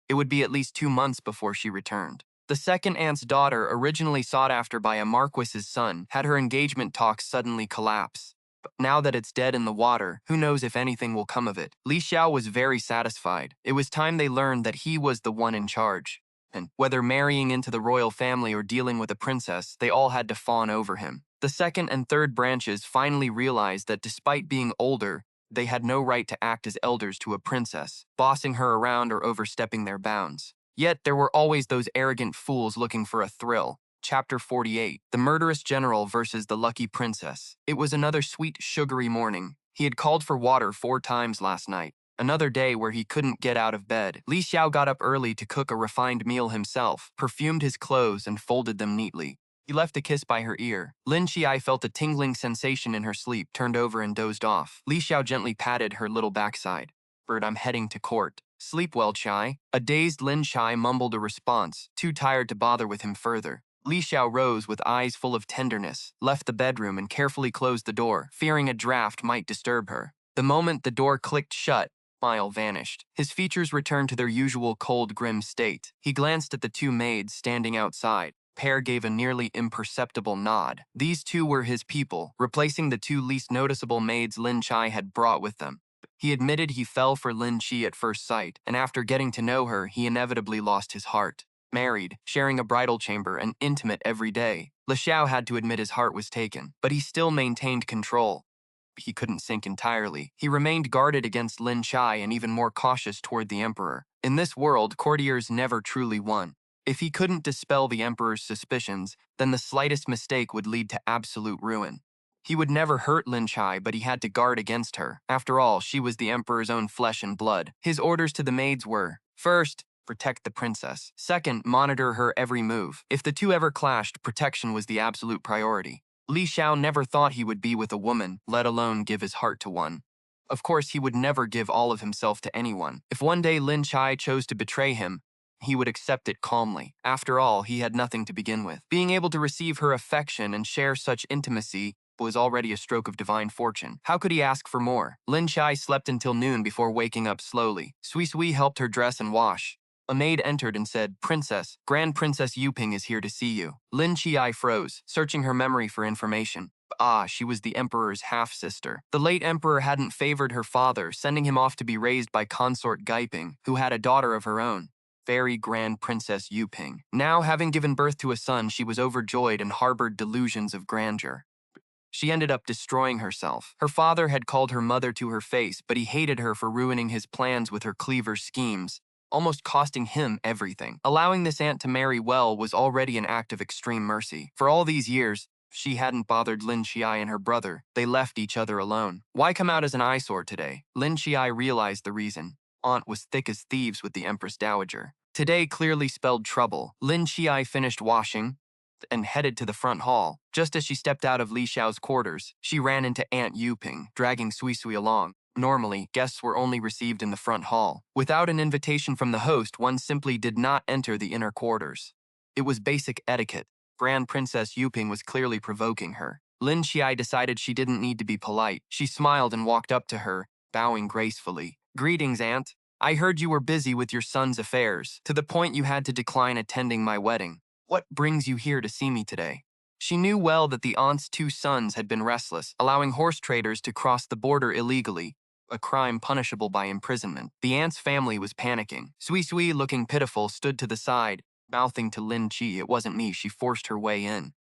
It would be at least 2 months before she returned. The second aunt's daughter, originally sought after by a marquis's son, had her engagement talks suddenly collapse. But now that it's dead in the water, who knows if anything will come of it. Li Xiao was very satisfied. It was time they learned that he was the one in charge. And whether marrying into the royal family or dealing with a princess, they all had to fawn over him. The second and third branches finally realized that despite being older, they had no right to act as elders to a princess, bossing her around or overstepping their bounds. Yet there were always those arrogant fools looking for a thrill. Chapter 48, The Murderous General versus the Lucky Princess. It was another sweet, sugary morning. He had called for water 4 times last night. Another day where he couldn't get out of bed. Li Xiao got up early to cook a refined meal himself, perfumed his clothes, and folded them neatly. He left a kiss by her ear. Lin Qiye felt a tingling sensation in her sleep, turned over and dozed off. Li Xiao gently patted her little backside. "Bird, I'm heading to court." "Sleep well, Qiye." A dazed Lin Qiye mumbled a response, too tired to bother with him further. Li Xiao rose with eyes full of tenderness, left the bedroom and carefully closed the door, fearing a draft might disturb her. The moment the door clicked shut, smile vanished. His features returned to their usual cold, grim state. He glanced at the 2 maids standing outside. Pair gave a nearly imperceptible nod. These 2 were his people, replacing the 2 least noticeable maids Lin Qiye had brought with them. He admitted he fell for Lin Qiye at first sight, and after getting to know her, he inevitably lost his heart. Married, sharing a bridal chamber, and intimate every day, Li Xiao had to admit his heart was taken, but he still maintained control. He couldn't sink entirely. He remained guarded against Lin Qiye and even more cautious toward the emperor. In this world, courtiers never truly won. If he couldn't dispel the emperor's suspicions, then the slightest mistake would lead to absolute ruin. He would never hurt Lin Qiye, but he had to guard against her. After all, she was the emperor's own flesh and blood. His orders to the maids were, first, protect the princess. Second, monitor her every move. If the two ever clashed, protection was the absolute priority. Li Xiao never thought he would be with a woman, let alone give his heart to one. Of course, he would never give all of himself to anyone. If one day Lin Qiye chose to betray him, he would accept it calmly. After all, he had nothing to begin with. Being able to receive her affection and share such intimacy was already a stroke of divine fortune. How could he ask for more? Lin Qiye slept until noon before waking up slowly. Xiuyuan helped her dress and wash. A maid entered and said, "Princess, Grand Princess Yuping is here to see you." Lin Qiye froze, searching her memory for information. Ah, she was the emperor's half-sister. The late emperor hadn't favored her father, sending him off to be raised by consort Gaiping, who had a daughter of her own. Very Grand Princess Yuping. Now, having given birth to a son, she was overjoyed and harbored delusions of grandeur. She ended up destroying herself. Her father had called her mother to her face, but he hated her for ruining his plans with her cleaver's schemes, almost costing him everything. Allowing this aunt to marry well was already an act of extreme mercy. For all these years, she hadn't bothered Lin Qiye and her brother. They left each other alone. Why come out as an eyesore today? Lin Qiye realized the reason. Aunt was thick as thieves with the Empress Dowager. Today clearly spelled trouble. Lin Qiye finished washing and headed to the front hall. Just as she stepped out of Li Xiao's quarters, she ran into Aunt Yuping, dragging Xiuyuan along. Normally, guests were only received in the front hall. Without an invitation from the host, one simply did not enter the inner quarters. It was basic etiquette. Grand Princess Yuping was clearly provoking her. Lin Qiye decided she didn't need to be polite. She smiled and walked up to her, bowing gracefully. "Greetings, Aunt. I heard you were busy with your son's affairs, to the point you had to decline attending my wedding. What brings you here to see me today?" She knew well that the aunt's two sons had been restless, allowing horse traders to cross the border illegally, a crime punishable by imprisonment. The aunt's family was panicking. Xiuyuan, looking pitiful, stood to the side, mouthing to Lin Qiye, "It wasn't me, she forced her way in."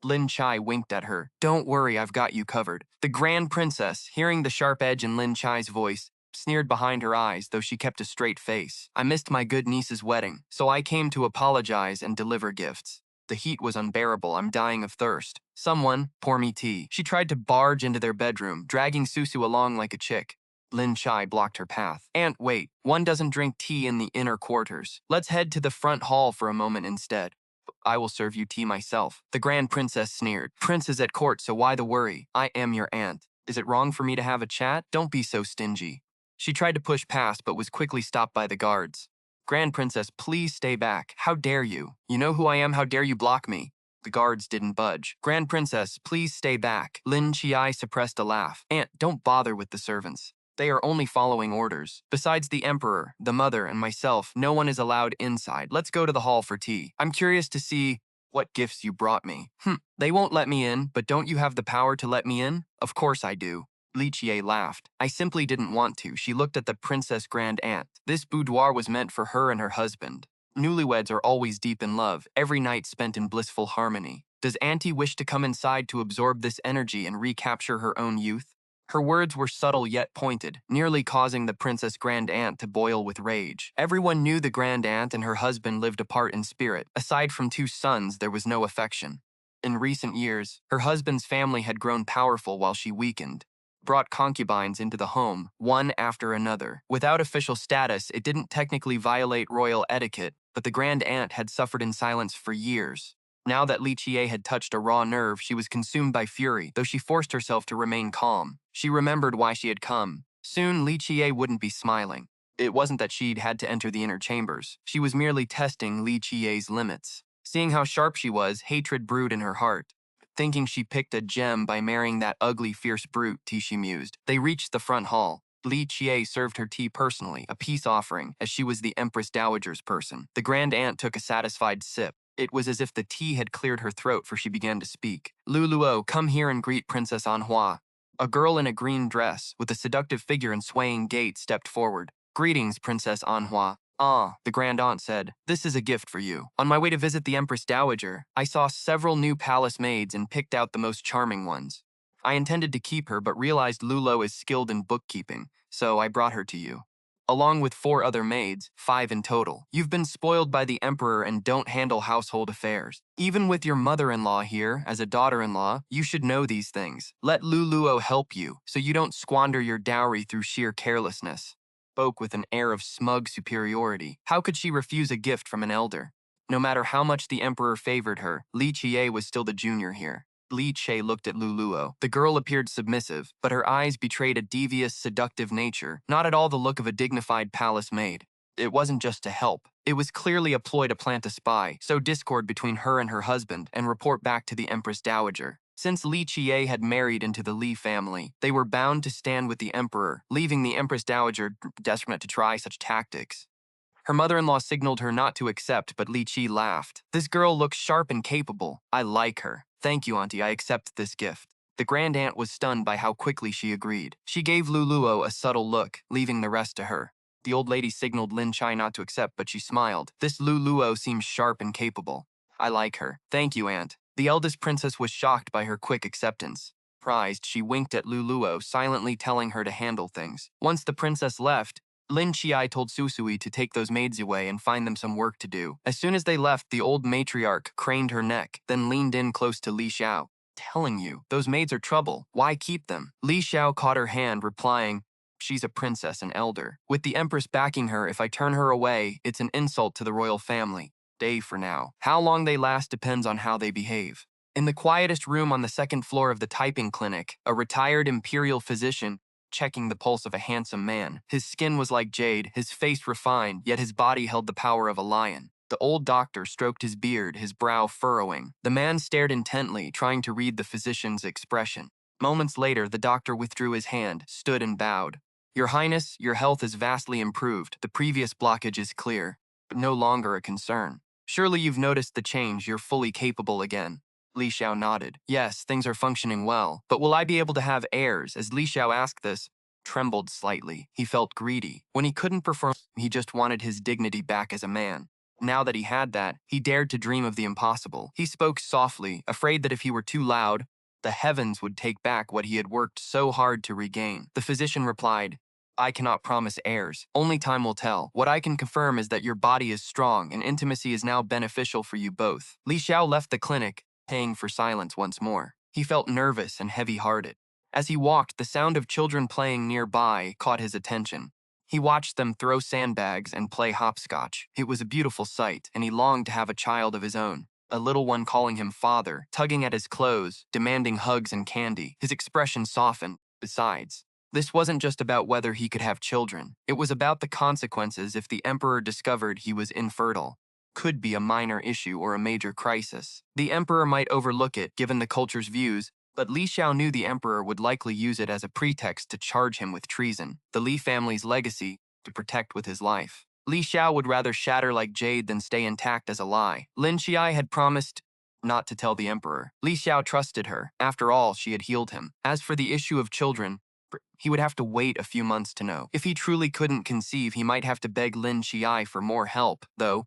Lin Qiye winked at her. "Don't worry, I've got you covered." The Grand Princess, hearing the sharp edge in Lin Qiye's voice, sneered behind her eyes, though she kept a straight face. "I missed my good niece's wedding, so I came to apologize and deliver gifts. The heat was unbearable, I'm dying of thirst. Someone, pour me tea." She tried to barge into their bedroom, dragging Susu along like a chick. Lin Qiye blocked her path. "Aunt, wait, one doesn't drink tea in the inner quarters. Let's head to the front hall for a moment instead. I will serve you tea myself." The Grand Princess sneered. "Prince is at court, so why the worry? I am your aunt. Is it wrong for me to have a chat? Don't be so stingy." She tried to push past, but was quickly stopped by the guards. "Grand Princess, please stay back. How dare you? You know who I am, how dare you block me?" The guards didn't budge. "Grand Princess, please stay back." Lin Qiye suppressed a laugh. "Aunt, don't bother with the servants. They are only following orders. Besides the emperor, the mother, and myself, no one is allowed inside. Let's go to the hall for tea. I'm curious to see what gifts you brought me." They won't let me in, but don't you have the power to let me in?" "Of course I do." Li Qiye laughed. "I simply didn't want to." She looked at the Princess Grand Aunt. This boudoir was meant for her and her husband. Newlyweds are always deep in love, every night spent in blissful harmony. Does Auntie wish to come inside to absorb this energy and recapture her own youth? Her words were subtle yet pointed, nearly causing the Princess Grand Aunt to boil with rage. Everyone knew the Grand Aunt and her husband lived apart in spirit. Aside from two sons, there was no affection. In recent years, her husband's family had grown powerful while she weakened. Brought concubines into the home, one after another. Without official status, it didn't technically violate royal etiquette, but the Grand Aunt had suffered in silence for years. Now that Li Qiye had touched a raw nerve, she was consumed by fury, though she forced herself to remain calm. She remembered why she had come. Soon, Li Qiye wouldn't be smiling. It wasn't that she'd had to enter the inner chambers. She was merely testing Li Qiye's limits. Seeing how sharp she was, hatred brewed in her heart. Thinking she picked a gem by marrying that ugly, fierce brute, she mused. They reached the front hall. Li Qiye served her tea personally, a peace offering, as she was the Empress Dowager's person. The Grand Aunt took a satisfied sip. It was as if the tea had cleared her throat, for she began to speak. "Luo, come here and greet Princess Auntie." A girl in a green dress, with a seductive figure and swaying gait, stepped forward. "Greetings, Princess Auntie." "Ah," the Grand Aunt said, "this is a gift for you. On my way to visit the Empress Dowager, I saw several new palace maids and picked out the most charming ones. I intended to keep her, but realized Luo is skilled in bookkeeping, so I brought her to you." along with 4 other maids, 5 in total. You've been spoiled by the emperor and don't handle household affairs. Even with your mother-in-law here, as a daughter-in-law, you should know these things. Let Luluo help you, so you don't squander your dowry through sheer carelessness. Spoke with an air of smug superiority. How could she refuse a gift from an elder? No matter how much the emperor favored her, Lin Qiye was still the junior here. Lin Qiye looked at Luluo. The girl appeared submissive, but her eyes betrayed a devious, seductive nature, not at all the look of a dignified palace maid. It wasn't just to help. It was clearly a ploy to plant a spy, sow discord between her and her husband, and report back to the Empress Dowager. Since Lin Qiye had married into the Li family, they were bound to stand with the emperor, leaving the Empress Dowager desperate to try such tactics. Her mother-in-law signaled her not to accept, but Lin Qiye laughed. This girl looks sharp and capable. I like her. Thank you, Auntie, I accept this gift. The grand aunt was stunned by how quickly she agreed. She gave Luluo a subtle look, leaving the rest to her. The old lady signaled Lin Qiye not to accept, but she smiled. This Luluo seems sharp and capable. I like her. Thank you, aunt. The eldest princess was shocked by her quick acceptance. Surprised, she winked at Luluo, silently telling her to handle things. Once the princess left, Lin Qiye told Susui to take those maids away and find them some work to do. As soon as they left, the old matriarch craned her neck, then leaned in close to Li Xiao. Telling you, those maids are trouble. Why keep them? Li Xiao caught her hand, replying, she's a princess and elder. With the empress backing her, if I turn her away, it's an insult to the royal family. Stay for now. How long they last depends on how they behave. In the quietest room on the second floor of the typing clinic, a retired imperial physician checking the pulse of a handsome man. His skin was like jade, his face refined, yet his body held the power of a lion. The old doctor stroked his beard, his brow furrowing. The man stared intently, trying to read the physician's expression. Moments later, the doctor withdrew his hand, stood and bowed. Your Highness, your health is vastly improved. The previous blockage is clear, but no longer a concern. Surely you've noticed the change, you're fully capable again. Li Xiao nodded. Yes, things are functioning well, but will I be able to have heirs? As Li Xiao asked this, trembled slightly. He felt greedy. When he couldn't perform, he just wanted his dignity back as a man. Now that he had that, he dared to dream of the impossible. He spoke softly, afraid that if he were too loud, the heavens would take back what he had worked so hard to regain. The physician replied, I cannot promise heirs. Only time will tell. What I can confirm is that your body is strong and intimacy is now beneficial for you both. Li Xiao left the clinic, paying for silence once more. He felt nervous and heavy-hearted. As he walked, the sound of children playing nearby caught his attention. He watched them throw sandbags and play hopscotch. It was a beautiful sight, and he longed to have a child of his own. A little one calling him father, tugging at his clothes, demanding hugs and candy. His expression softened. Besides, this wasn't just about whether he could have children. It was about the consequences if the emperor discovered he was infertile. Could be a minor issue or a major crisis. The emperor might overlook it, given the culture's views, but Li Xiao knew the emperor would likely use it as a pretext to charge him with treason, the Li family's legacy to protect with his life. Li Xiao would rather shatter like jade than stay intact as a lie. Lin Qiye had promised not to tell the emperor. Li Xiao trusted her. After all, she had healed him. As for the issue of children, he would have to wait a few months to know. If he truly couldn't conceive, he might have to beg Lin Qiye for more help, though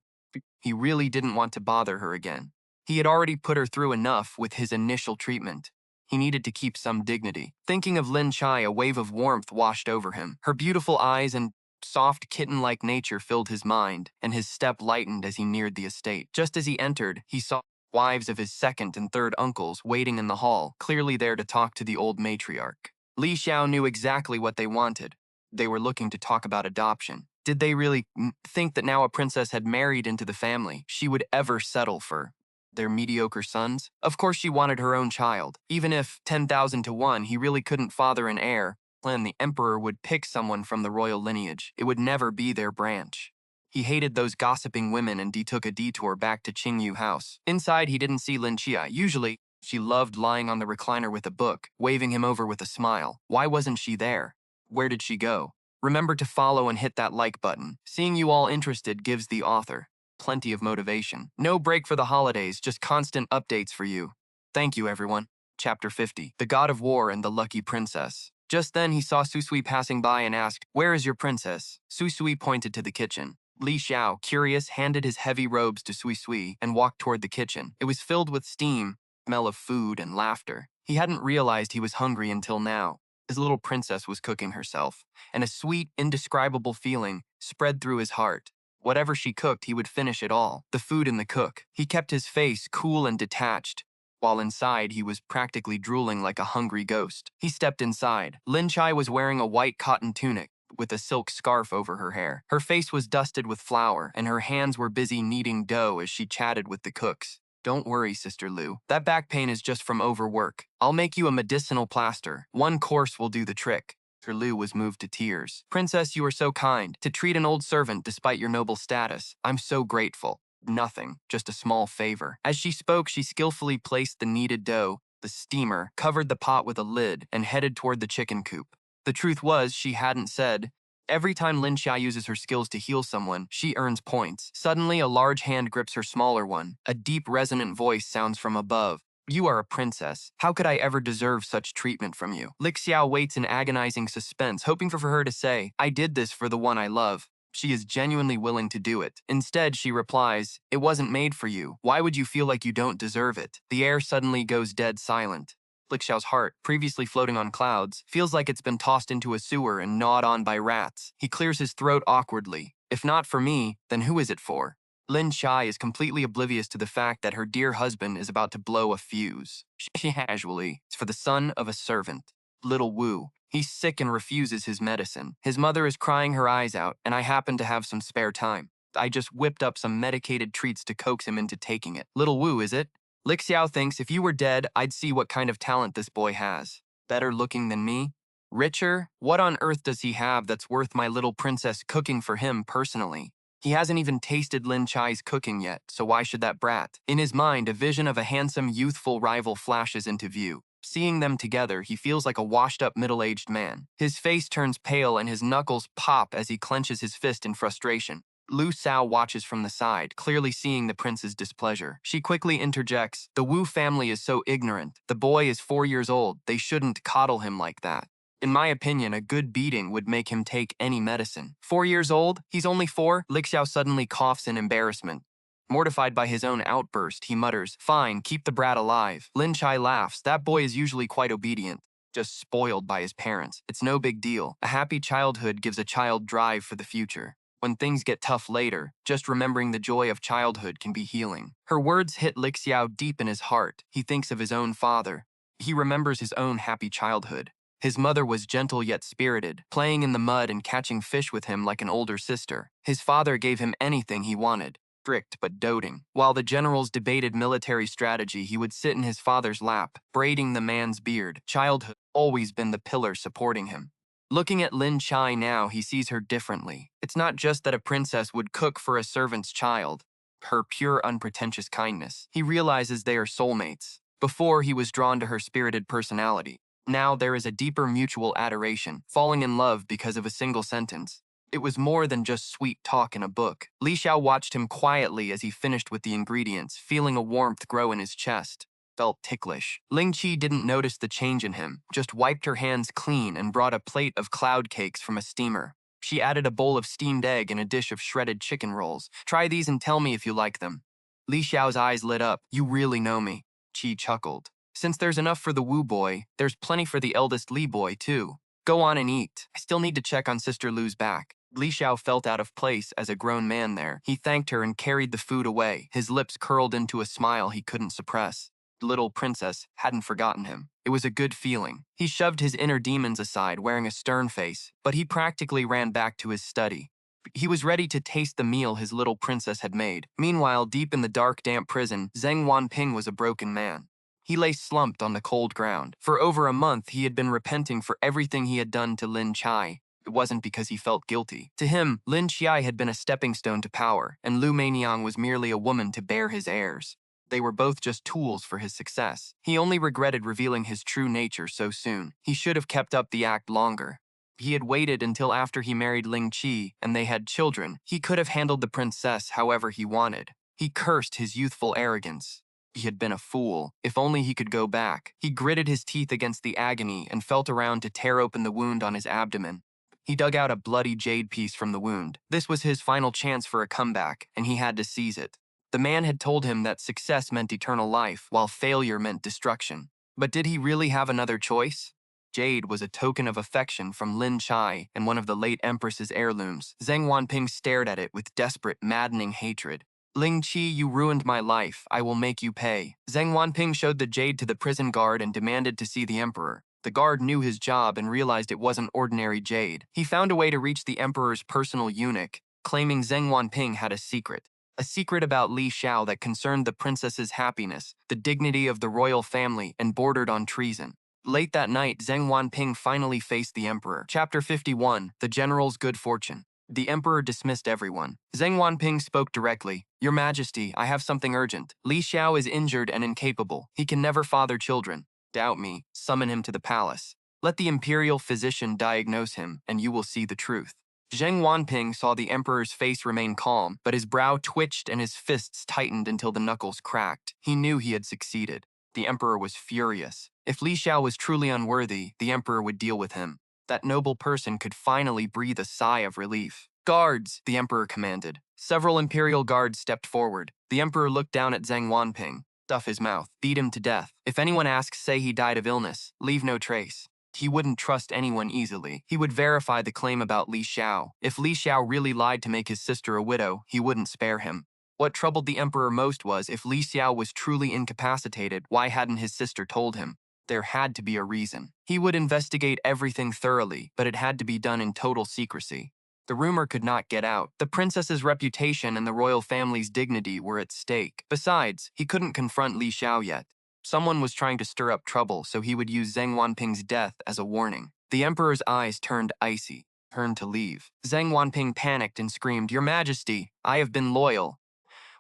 he really didn't want to bother her again. He had already put her through enough with his initial treatment. He needed to keep some dignity. Thinking of Lin Qiye, a wave of warmth washed over him. Her beautiful eyes and soft kitten-like nature filled his mind, and his step lightened as he neared the estate. Just as he entered, he saw wives of his second and third uncles waiting in the hall, clearly there to talk to the old matriarch. Li Xiao knew exactly what they wanted. They were looking to talk about adoption. Did they really think that now a princess had married into the family, she would ever settle for their mediocre sons? Of course she wanted her own child. Even if 10,000 to 1 he really couldn't father an heir, then the emperor would pick someone from the royal lineage. It would never be their branch. He hated those gossiping women and took a detour back to Qingyu House. Inside, he didn't see Lin Qiye. Usually, she loved lying on the recliner with a book, waving him over with a smile. Why wasn't she there? Where did she go? Remember to follow and hit that like button. Seeing you all interested gives the author plenty of motivation. No break for the holidays, just constant updates for you. Thank you, everyone. Chapter 50. The God of War and the Lucky Princess. Just then he saw Susui passing by and asked, Where is your princess? Susui pointed to the kitchen. Li Xiao, curious, handed his heavy robes to Susui and walked toward the kitchen. It was filled with steam, smell of food, and laughter. He hadn't realized he was hungry until now. His little princess was cooking herself, and a sweet, indescribable feeling spread through his heart. Whatever she cooked, he would finish it all, the food and the cook. He kept his face cool and detached, while inside he was practically drooling like a hungry ghost. He stepped inside. Lin Qiye was wearing a white cotton tunic with a silk scarf over her hair. Her face was dusted with flour, and her hands were busy kneading dough as she chatted with the cooks. Don't worry, Sister Liu. That back pain is just from overwork. I'll make you a medicinal plaster. One course will do the trick. Sister Liu was moved to tears. Princess, you are so kind. To treat an old servant despite your noble status. I'm so grateful. Nothing, just a small favor. As she spoke, she skillfully placed the kneaded dough, the steamer, covered the pot with a lid, and headed toward the chicken coop. The truth was, she hadn't said. Every time Lin Qiye uses her skills to heal someone, she earns points. Suddenly, a large hand grips her smaller one. A deep, resonant voice sounds from above. You are a princess. How could I ever deserve such treatment from you? Lixiao waits in agonizing suspense, hoping for her to say, I did this for the one I love. She is genuinely willing to do it. Instead, she replies, it wasn't made for you. Why would you feel like you don't deserve it? The air suddenly goes dead silent. Lixiao's heart, previously floating on clouds, feels like it's been tossed into a sewer and gnawed on by rats. He clears his throat awkwardly. If not for me, then who is it for? Lin Qiye is completely oblivious to the fact that her dear husband is about to blow a fuse. She casually, it's for the son of a servant, little Wu. He's sick and refuses his medicine. His mother is crying her eyes out, and I happen to have some spare time. I just whipped up some medicated treats to coax him into taking it. Little Wu, is it? Lixiao thinks if you were dead, I'd see what kind of talent this boy has. Better looking than me? Richer? What on earth does he have that's worth my little princess cooking for him personally? He hasn't even tasted Lin Qiye's cooking yet, so why should that brat? In his mind, a vision of a handsome, youthful rival flashes into view. Seeing them together, he feels like a washed-up middle-aged man. His face turns pale and his knuckles pop as he clenches his fist in frustration. Lu Sao watches from the side, clearly seeing the prince's displeasure. She quickly interjects, the Wu family is so ignorant. The boy is 4 years old. They shouldn't coddle him like that. In my opinion, a good beating would make him take any medicine. 4 years old? He's only 4? Lixiao suddenly coughs in embarrassment. Mortified by his own outburst, he mutters, fine, keep the brat alive. Lin Qiye laughs. That boy is usually quite obedient, just spoiled by his parents. It's no big deal. A happy childhood gives a child drive for the future. When things get tough later, just remembering the joy of childhood can be healing. Her words hit Lixiao deep in his heart. He thinks of his own father. He remembers his own happy childhood. His mother was gentle yet spirited, playing in the mud and catching fish with him like an older sister. His father gave him anything he wanted, strict but doting. While the generals debated military strategy, he would sit in his father's lap, braiding the man's beard. Childhood always been the pillar supporting him. Looking at Lin Qiye now, he sees her differently. It's not just that a princess would cook for a servant's child, her pure, unpretentious kindness. He realizes they are soulmates. Before, he was drawn to her spirited personality. Now there is a deeper mutual adoration, falling in love because of a single sentence. It was more than just sweet talk in a book. Li Xiao watched him quietly as he finished with the ingredients, feeling a warmth grow in his chest. Felt ticklish. Ling Qiye didn't notice the change in him, just wiped her hands clean and brought a plate of cloud cakes from a steamer. She added a bowl of steamed egg and a dish of shredded chicken rolls. Try these and tell me if you like them. Li Xiao's eyes lit up. You really know me. Qi chuckled. Since there's enough for the Wu boy, there's plenty for the eldest Li boy too. Go on and eat. I still need to check on Sister Lu's back. Li Xiao felt out of place as a grown man there. He thanked her and carried the food away, his lips curled into a smile he couldn't suppress. The little princess hadn't forgotten him. It was a good feeling. He shoved his inner demons aside, wearing a stern face, but he practically ran back to his study. He was ready to taste the meal his little princess had made. Meanwhile, deep in the dark, damp prison, Zheng Wanping was a broken man. He lay slumped on the cold ground. For over a month, he had been repenting for everything he had done to Lin Qiye. It wasn't because he felt guilty. To him, Lin Qiye had been a stepping stone to power, and Lu Meiniang was merely a woman to bear his heirs. They were both just tools for his success. He only regretted revealing his true nature so soon. He should have kept up the act longer. He had waited until after he married Ling Qiye and they had children. He could have handled the princess however he wanted. He cursed his youthful arrogance. He had been a fool. If only he could go back. He gritted his teeth against the agony and felt around to tear open the wound on his abdomen. He dug out a bloody jade piece from the wound. This was his final chance for a comeback, and he had to seize it. The man had told him that success meant eternal life, while failure meant destruction. But did he really have another choice? Jade was a token of affection from Lin Qiye and one of the late empress's heirlooms. Zheng Wanping stared at it with desperate, maddening hatred. Ling Qiye, you ruined my life. I will make you pay. Zheng Wanping showed the jade to the prison guard and demanded to see the emperor. The guard knew his job and realized it wasn't ordinary jade. He found a way to reach the emperor's personal eunuch, claiming Zheng Wanping had a secret. A secret about Li Xiao that concerned the princess's happiness, the dignity of the royal family, and bordered on treason. Late that night, Zheng Wanping finally faced the emperor. Chapter 51, The General's Good Fortune. The emperor dismissed everyone. Zheng Wanping spoke directly. Your Majesty, I have something urgent. Li Xiao is injured and incapable. He can never father children. Doubt me. Summon him to the palace. Let the imperial physician diagnose him, and you will see the truth. Zheng Wanping saw the emperor's face remain calm, but his brow twitched and his fists tightened until the knuckles cracked. He knew he had succeeded. The emperor was furious. If Li Xiao was truly unworthy, the emperor would deal with him. That noble person could finally breathe a sigh of relief. Guards, the emperor commanded. Several imperial guards stepped forward. The emperor looked down at Zheng Wanping. Stuff his mouth. Beat him to death. If anyone asks, say he died of illness. Leave no trace. He wouldn't trust anyone easily. He would verify the claim about Li Xiao. If Li Xiao really lied to make his sister a widow, he wouldn't spare him. What troubled the emperor most was, if Li Xiao was truly incapacitated, why hadn't his sister told him? There had to be a reason. He would investigate everything thoroughly, but it had to be done in total secrecy. The rumor could not get out. The princess's reputation and the royal family's dignity were at stake. Besides, he couldn't confront Li Xiao yet. Someone was trying to stir up trouble, so he would use Zheng Wanping's death as a warning. The emperor's eyes turned icy, turned to leave. Zheng Wanping panicked and screamed, Your Majesty, I have been loyal.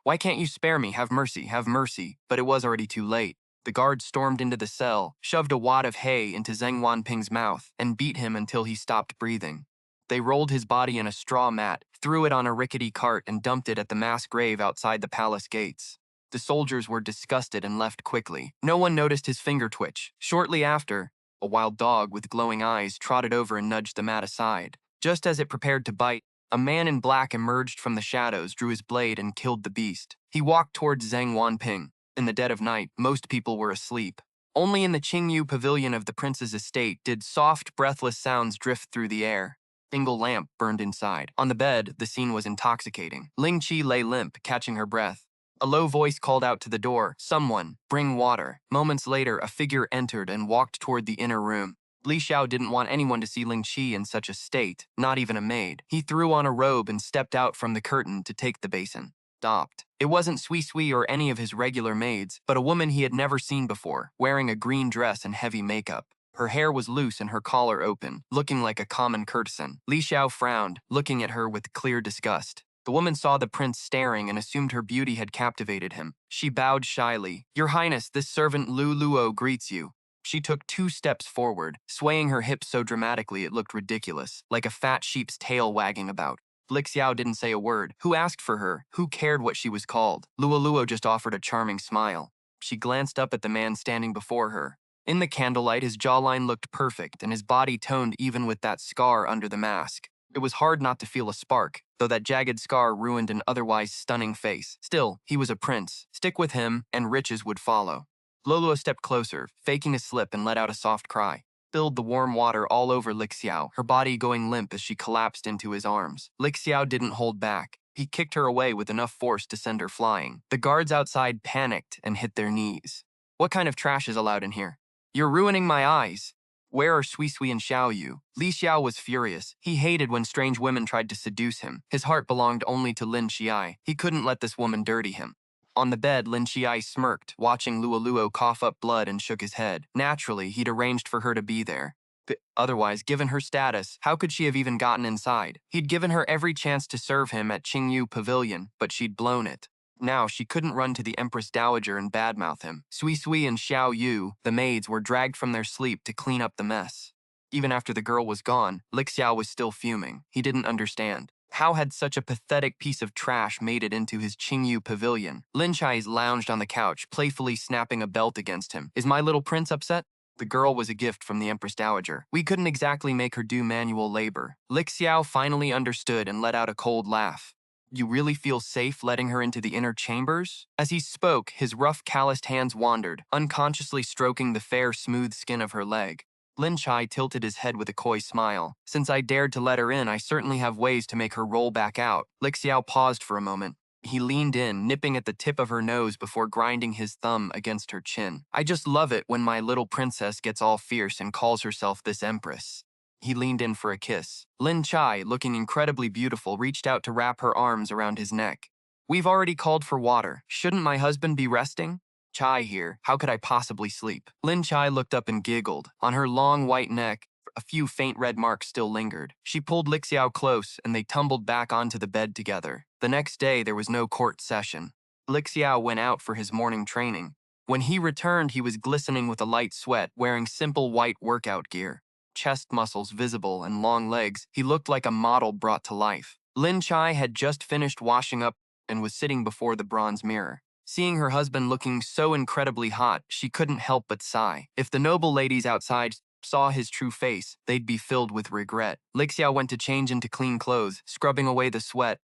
Why can't you spare me? Have mercy, have mercy. But it was already too late. The guard stormed into the cell, shoved a wad of hay into Zheng Wanping's mouth, and beat him until he stopped breathing. They rolled his body in a straw mat, threw it on a rickety cart, and dumped it at the mass grave outside the palace gates. The soldiers were disgusted and left quickly. No one noticed his finger twitch. Shortly after, a wild dog with glowing eyes trotted over and nudged the mat aside. Just as it prepared to bite, a man in black emerged from the shadows, drew his blade, and killed the beast. He walked towards Zheng Wanping. In the dead of night, most people were asleep. Only in the Qingyu pavilion of the prince's estate did soft, breathless sounds drift through the air. A single lamp burned inside. On the bed, the scene was intoxicating. Ling Qiye lay limp, catching her breath. A low voice called out to the door, Someone, bring water. Moments later, a figure entered and walked toward the inner room. Li Xiao didn't want anyone to see Ling Qiye in such a state, not even a maid. He threw on a robe and stepped out from the curtain to take the basin. Stopped. It wasn't Xiuyuan or any of his regular maids, but a woman he had never seen before, wearing a green dress and heavy makeup. Her hair was loose and her collar open, looking like a common courtesan. Li Xiao frowned, looking at her with clear disgust. The woman saw the prince staring and assumed her beauty had captivated him. She bowed shyly. Your Highness, this servant Liu Luo greets you. She took 2 steps forward, swaying her hips so dramatically it looked ridiculous, like a fat sheep's tail wagging about. Li Xiao didn't say a word. Who asked for her? Who cared what she was called? Liu Luo just offered a charming smile. She glanced up at the man standing before her. In the candlelight, his jawline looked perfect and his body toned even with that scar under the mask. It was hard not to feel a spark, though that jagged scar ruined an otherwise stunning face. Still, he was a prince. Stick with him, and riches would follow. Lolo stepped closer, faking a slip, and let out a soft cry. Spilled the warm water all over Li Xiao, her body going limp as she collapsed into his arms. Li Xiao didn't hold back. He kicked her away with enough force to send her flying. The guards outside panicked and hit their knees. What kind of trash is allowed in here? You're ruining my eyes. Where are Xiuyuan and Xiaoyu? Li Xiao was furious. He hated when strange women tried to seduce him. His heart belonged only to Lin Qiye. He couldn't let this woman dirty him. On the bed, Lin Qiye smirked, watching Liu Luo cough up blood, and shook his head. Naturally, he'd arranged for her to be there. But otherwise, given her status, how could she have even gotten inside? He'd given her every chance to serve him at Qingyu Pavilion, but she'd blown it. Now, she couldn't run to the Empress Dowager and badmouth him. Xiuyuan and Xiaoyu, the maids, were dragged from their sleep to clean up the mess. Even after the girl was gone, Li Xiao was still fuming. He didn't understand. How had such a pathetic piece of trash made it into his Qingyu Pavilion? Lin Qiye lounged on the couch, playfully snapping a belt against him. Is my little prince upset? The girl was a gift from the Empress Dowager. We couldn't exactly make her do manual labor. Li Xiao finally understood and let out a cold laugh. You really feel safe letting her into the inner chambers? As he spoke, his rough, calloused hands wandered, unconsciously stroking the fair, smooth skin of her leg. Lin Qiye tilted his head with a coy smile. Since I dared to let her in, I certainly have ways to make her roll back out. Lixiao paused for a moment. He leaned in, nipping at the tip of her nose before grinding his thumb against her chin. I just love it when my little princess gets all fierce and calls herself this empress. He leaned in for a kiss. Lin Qiye, looking incredibly beautiful, reached out to wrap her arms around his neck. We've already called for water. Shouldn't my husband be resting? Qiye here. How could I possibly sleep? Lin Qiye looked up and giggled. On her long white neck, a few faint red marks still lingered. She pulled Lixiao close, and they tumbled back onto the bed together. The next day, there was no court session. Lixiao went out for his morning training. When he returned, he was glistening with a light sweat, wearing simple white workout gear. Chest muscles visible and long legs, he looked like a model brought to life. Lin Qiye had just finished washing up and was sitting before the bronze mirror. Seeing her husband looking so incredibly hot, she couldn't help but sigh. If the noble ladies outside saw his true face, they'd be filled with regret. Lixiao went to change into clean clothes, scrubbing away the sweat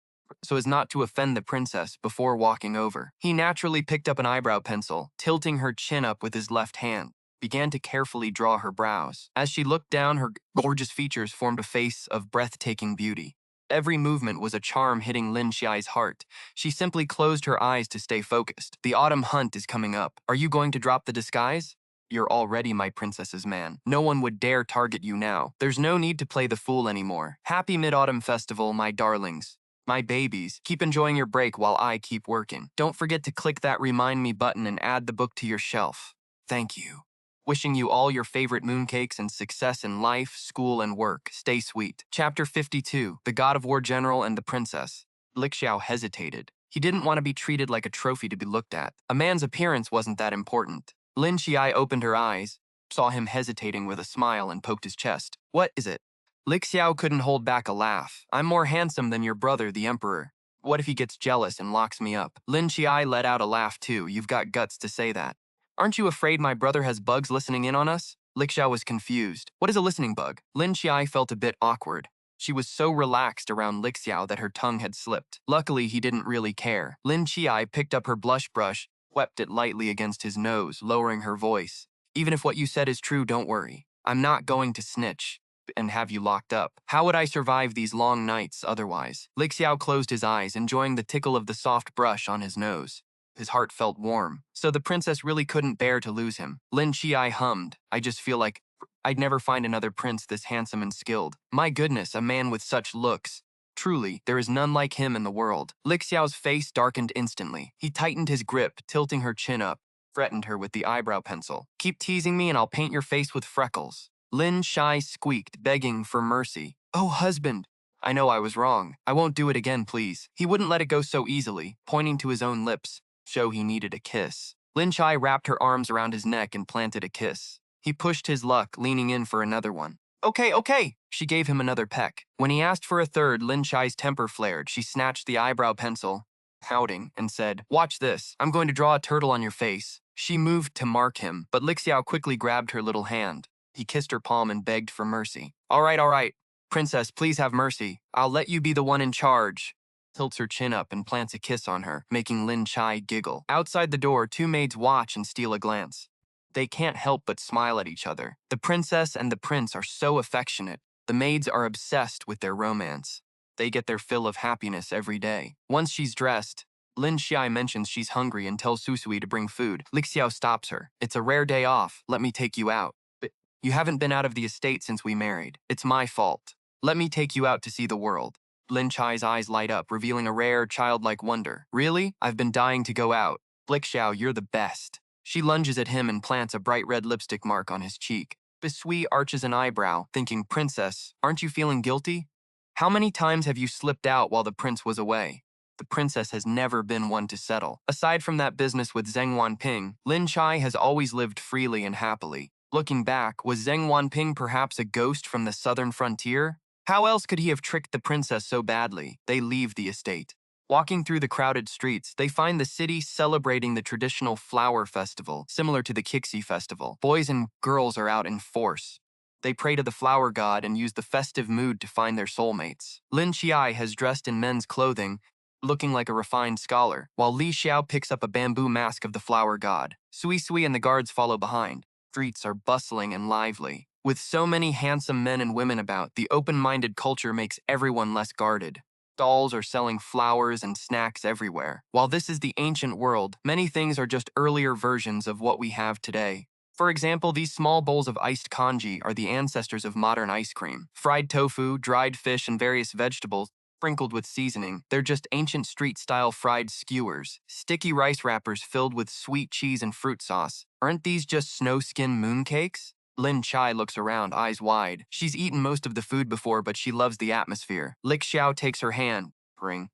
so as not to offend the princess before walking over. He naturally picked up an eyebrow pencil, tilting her chin up with his left hand, began to carefully draw her brows. As she looked down, her gorgeous features formed a face of breathtaking beauty. Every movement was a charm hitting Lin Qiye's heart. She simply closed her eyes to stay focused. The autumn hunt is coming up. Are you going to drop the disguise? You're already my princess's man. No one would dare target you now. There's no need to play the fool anymore. Happy Mid-Autumn Festival, my darlings. My babies, keep enjoying your break while I keep working. Don't forget to click that remind me button and add the book to your shelf. Thank you. Wishing you all your favorite mooncakes and success in life, school, and work. Stay sweet. Chapter 52, The God of War General and the Princess. Lixiao hesitated. He didn't want to be treated like a trophy to be looked at. A man's appearance wasn't that important. Lin Qiye opened her eyes, saw him hesitating with a smile, and poked his chest. What is it? Lixiao couldn't hold back a laugh. I'm more handsome than your brother, the Emperor. What if he gets jealous and locks me up? Lin Qiye let out a laugh too. You've got guts to say that. Aren't you afraid my brother has bugs listening in on us? Lixiao was confused. What is a listening bug? Lin Qiye felt a bit awkward. She was so relaxed around Lixiao that her tongue had slipped. Luckily, he didn't really care. Lin Qiye picked up her blush brush, swept it lightly against his nose, lowering her voice. Even if what you said is true, don't worry. I'm not going to snitch and have you locked up. How would I survive these long nights otherwise? Lixiao closed his eyes, enjoying the tickle of the soft brush on his nose. His heart felt warm. So the princess really couldn't bear to lose him. Lin Qiye hummed. I just feel like I'd never find another prince this handsome and skilled. My goodness, a man with such looks. Truly, there is none like him in the world. Lixiao's face darkened instantly. He tightened his grip, tilting her chin up, threatened her with the eyebrow pencil. Keep teasing me and I'll paint your face with freckles. Lin Qiye squeaked, begging for mercy. Oh, husband. I know I was wrong. I won't do it again, please. He wouldn't let it go so easily, pointing to his own lips. Show he needed a kiss. Lin Qiye wrapped her arms around his neck and planted a kiss. He pushed his luck, leaning in for another one. Okay. She gave him another peck. When he asked for a third, Lin Qiye's temper flared. She snatched the eyebrow pencil, pouting, and said, Watch this. I'm going to draw a turtle on your face. She moved to mark him, but Lixiao quickly grabbed her little hand. He kissed her palm and begged for mercy. All right. Princess, please have mercy. I'll let you be the one in charge. Tilts her chin up and plants a kiss on her, making Lin Qiye giggle. Outside the door, two maids watch and steal a glance. They can't help but smile at each other. The princess and the prince are so affectionate. The maids are obsessed with their romance. They get their fill of happiness every day. Once she's dressed, Lin Qiye mentions she's hungry and tells Susui to bring food. Lixiao stops her. It's a rare day off. Let me take you out. But you haven't been out of the estate since we married. It's my fault. Let me take you out to see the world. Lin Qiye's eyes light up, revealing a rare, childlike wonder. Really? I've been dying to go out. Lixiao, you're the best. She lunges at him and plants a bright red lipstick mark on his cheek. Bisui arches an eyebrow, thinking, Princess, aren't you feeling guilty? How many times have you slipped out while the prince was away? The princess has never been one to settle. Aside from that business with Zheng Wanping, Lin Qiye has always lived freely and happily. Looking back, was Zheng Wanping perhaps a ghost from the southern frontier? How else could he have tricked the princess so badly? They leave the estate. Walking through the crowded streets, they find the city celebrating the traditional flower festival, similar to the Kixi festival. Boys and girls are out in force. They pray to the flower god and use the festive mood to find their soulmates. Lin Qiye has dressed in men's clothing, looking like a refined scholar, while Li Xiao picks up a bamboo mask of the flower god. Sui and the guards follow behind. Streets are bustling and lively. With so many handsome men and women about, the open-minded culture makes everyone less guarded. Stalls are selling flowers and snacks everywhere. While this is the ancient world, many things are just earlier versions of what we have today. For example, these small bowls of iced congee are the ancestors of modern ice cream. Fried tofu, dried fish, and various vegetables sprinkled with seasoning. They're just ancient street-style fried skewers. Sticky rice wrappers filled with sweet cheese and fruit sauce. Aren't these just snow-skin mooncakes? Lin Qiye looks around, eyes wide. She's eaten most of the food before, but she loves the atmosphere. Xiao takes her hand.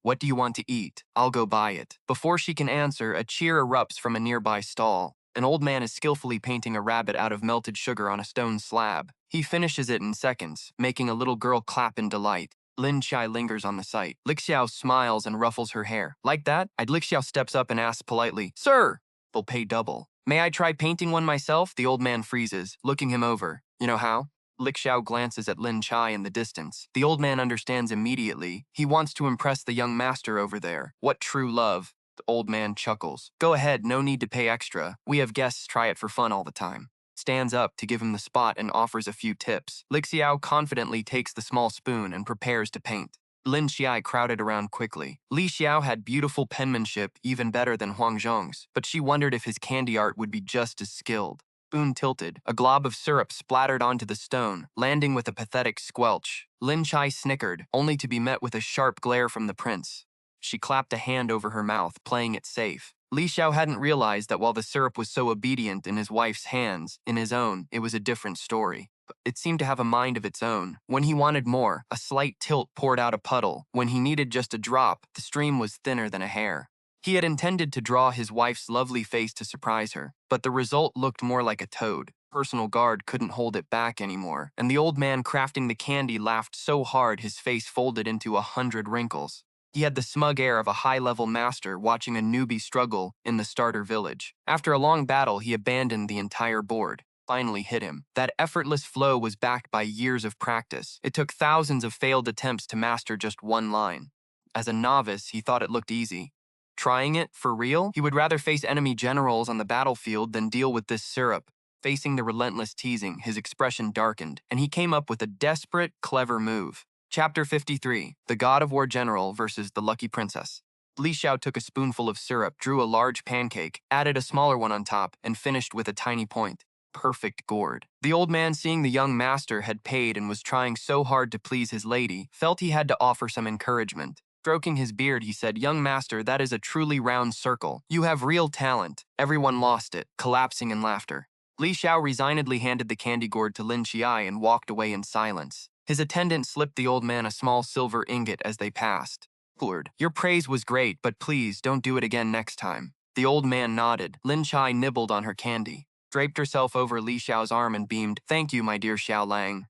What do you want to eat? I'll go buy it. Before she can answer, a cheer erupts from a nearby stall. An old man is skillfully painting a rabbit out of melted sugar on a stone slab. He finishes it in seconds, making a little girl clap in delight. Lin Qiye lingers on the sight. Xiao smiles and ruffles her hair. Like that? Xiao steps up and asks politely, "Sir!" "They'll pay double." "May I try painting one myself?" The old man freezes, looking him over. "You know how?" Xiao glances at Lin Qiye in the distance. The old man understands immediately. He wants to impress the young master over there. What true love. The old man chuckles. "Go ahead, no need to pay extra. We have guests try it for fun all the time." Stands up to give him the spot and offers a few tips. Xiao confidently takes the small spoon and prepares to paint. Lin Qiye crowded around quickly. Li Xiao had beautiful penmanship, even better than Huang Zhong's, but she wondered if his candy art would be just as skilled. Spoon tilted. A glob of syrup splattered onto the stone, landing with a pathetic squelch. Lin Qiye snickered, only to be met with a sharp glare from the prince. She clapped a hand over her mouth, playing it safe. Li Xiao hadn't realized that while the syrup was so obedient in his wife's hands, in his own, it was a different story. It seemed to have a mind of its own. When he wanted more, a slight tilt poured out a puddle. When he needed just a drop, the stream was thinner than a hair. He had intended to draw his wife's lovely face to surprise her, but the result looked more like a toad. Personal guard couldn't hold it back anymore, and the old man crafting the candy laughed so hard his face folded into 100 wrinkles. He had the smug air of a high-level master watching a newbie struggle in the starter village. After a long battle, he abandoned the entire board. Finally hit him. That effortless flow was backed by years of practice. It took thousands of failed attempts to master just one line. As a novice, he thought it looked easy. Trying it, for real? He would rather face enemy generals on the battlefield than deal with this syrup. Facing the relentless teasing, his expression darkened, and he came up with a desperate, clever move. Chapter 53, The God of War General versus the Lucky Princess. Li Xiao took a spoonful of syrup, drew a large pancake, added a smaller one on top, and finished with a tiny point. Perfect gourd. The old man, seeing the young master had paid and was trying so hard to please his lady, felt he had to offer some encouragement. Stroking his beard, he said, "Young master, that is a truly round circle. You have real talent." Everyone lost it, collapsing in laughter. Li Xiao resignedly handed the candy gourd to Lin Qiye and walked away in silence. His attendant slipped the old man a small silver ingot as they passed. "Lord, your praise was great, but please don't do it again next time." The old man nodded. Lin Qiye nibbled on her candy, draped herself over Li Xiao's arm and beamed, "Thank you, my dear Xiao Lang.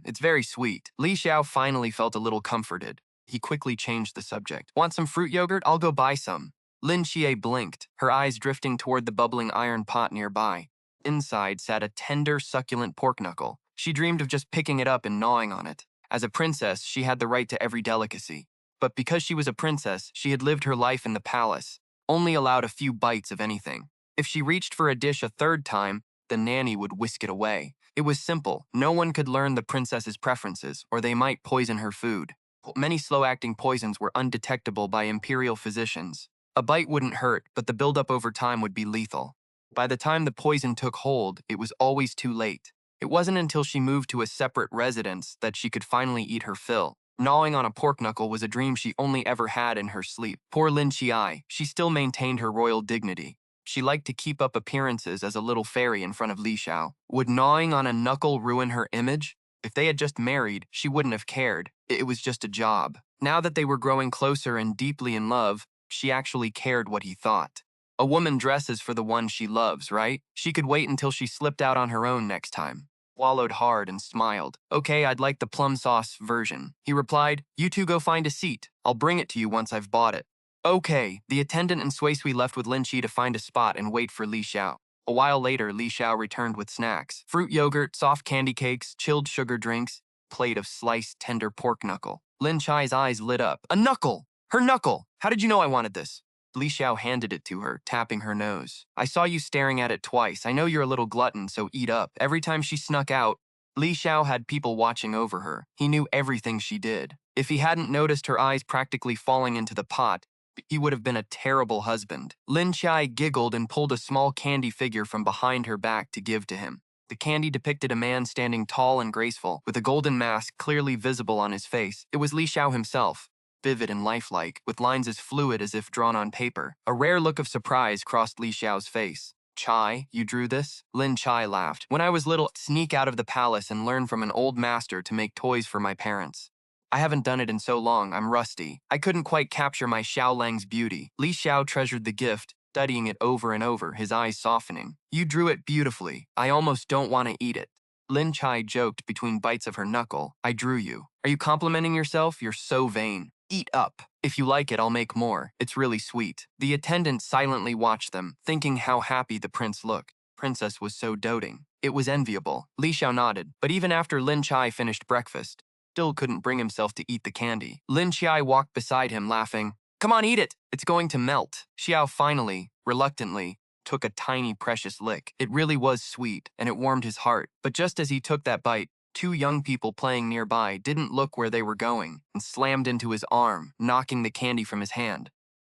It's very sweet." Li Xiao finally felt a little comforted. He quickly changed the subject. "Want some fruit yogurt? I'll go buy some." Lin Qiye blinked, her eyes drifting toward the bubbling iron pot nearby. Inside sat a tender, succulent pork knuckle. She dreamed of just picking it up and gnawing on it. As a princess, she had the right to every delicacy. But because she was a princess, she had lived her life in the palace, only allowed a few bites of anything. If she reached for a dish a third time, the nanny would whisk it away. It was simple. No one could learn the princess's preferences, or they might poison her food. Many slow-acting poisons were undetectable by imperial physicians. A bite wouldn't hurt, but the buildup over time would be lethal. By the time the poison took hold, it was always too late. It wasn't until she moved to a separate residence that she could finally eat her fill. Gnawing on a pork knuckle was a dream she only ever had in her sleep. Poor Lin Qiye, she still maintained her royal dignity. She liked to keep up appearances as a little fairy in front of Li Xiao. Would gnawing on a knuckle ruin her image? If they had just married, she wouldn't have cared. It was just a job. Now that they were growing closer and deeply in love, she actually cared what he thought. A woman dresses for the one she loves, right? She could wait until she slipped out on her own next time. Swallowed hard and smiled. "Okay, I'd like the plum sauce version." He replied, "You two go find a seat. I'll bring it to you once I've bought it." Okay, the attendant and Sui left with Lin Qiye to find a spot and wait for Li Xiao. A while later, Li Xiao returned with snacks. Fruit yogurt, soft candy cakes, chilled sugar drinks, plate of sliced tender pork knuckle. Lin Qiye's eyes lit up. "A knuckle! Her knuckle! How did you know I wanted this?" Li Xiao handed it to her, tapping her nose. "I saw you staring at it twice. I know you're a little glutton, so eat up." Every time she snuck out, Li Xiao had people watching over her. He knew everything she did. If he hadn't noticed her eyes practically falling into the pot, he would have been a terrible husband. Lin Qiye giggled and pulled a small candy figure from behind her back to give to him. The candy depicted a man standing tall and graceful, with a golden mask clearly visible on his face. It was Li Xiao himself, vivid and lifelike, with lines as fluid as if drawn on paper. A rare look of surprise crossed Li Xiao's face. Chai, you drew this? Lin Qiye laughed. When I was little, I'd sneak out of the palace and learn from an old master to make toys for my parents. I haven't done it in so long, I'm rusty. I couldn't quite capture my Xiaolang's beauty. Li Xiao treasured the gift, studying it over and over, his eyes softening. You drew it beautifully. I almost don't want to eat it. Lin Qiye joked between bites of her knuckle. I drew you. Are you complimenting yourself? You're so vain. Eat up. If you like it, I'll make more. It's really sweet. The attendant silently watched them, thinking how happy the prince looked. Princess was so doting. It was enviable. Li Xiao nodded, but even after Lin Qiye finished breakfast, still couldn't bring himself to eat the candy. Lin Qiye walked beside him, laughing. Come on, eat it. It's going to melt. Xiao finally, reluctantly, took a tiny precious lick. It really was sweet, and it warmed his heart. But just as he took that bite, two young people playing nearby didn't look where they were going and slammed into his arm, knocking the candy from his hand.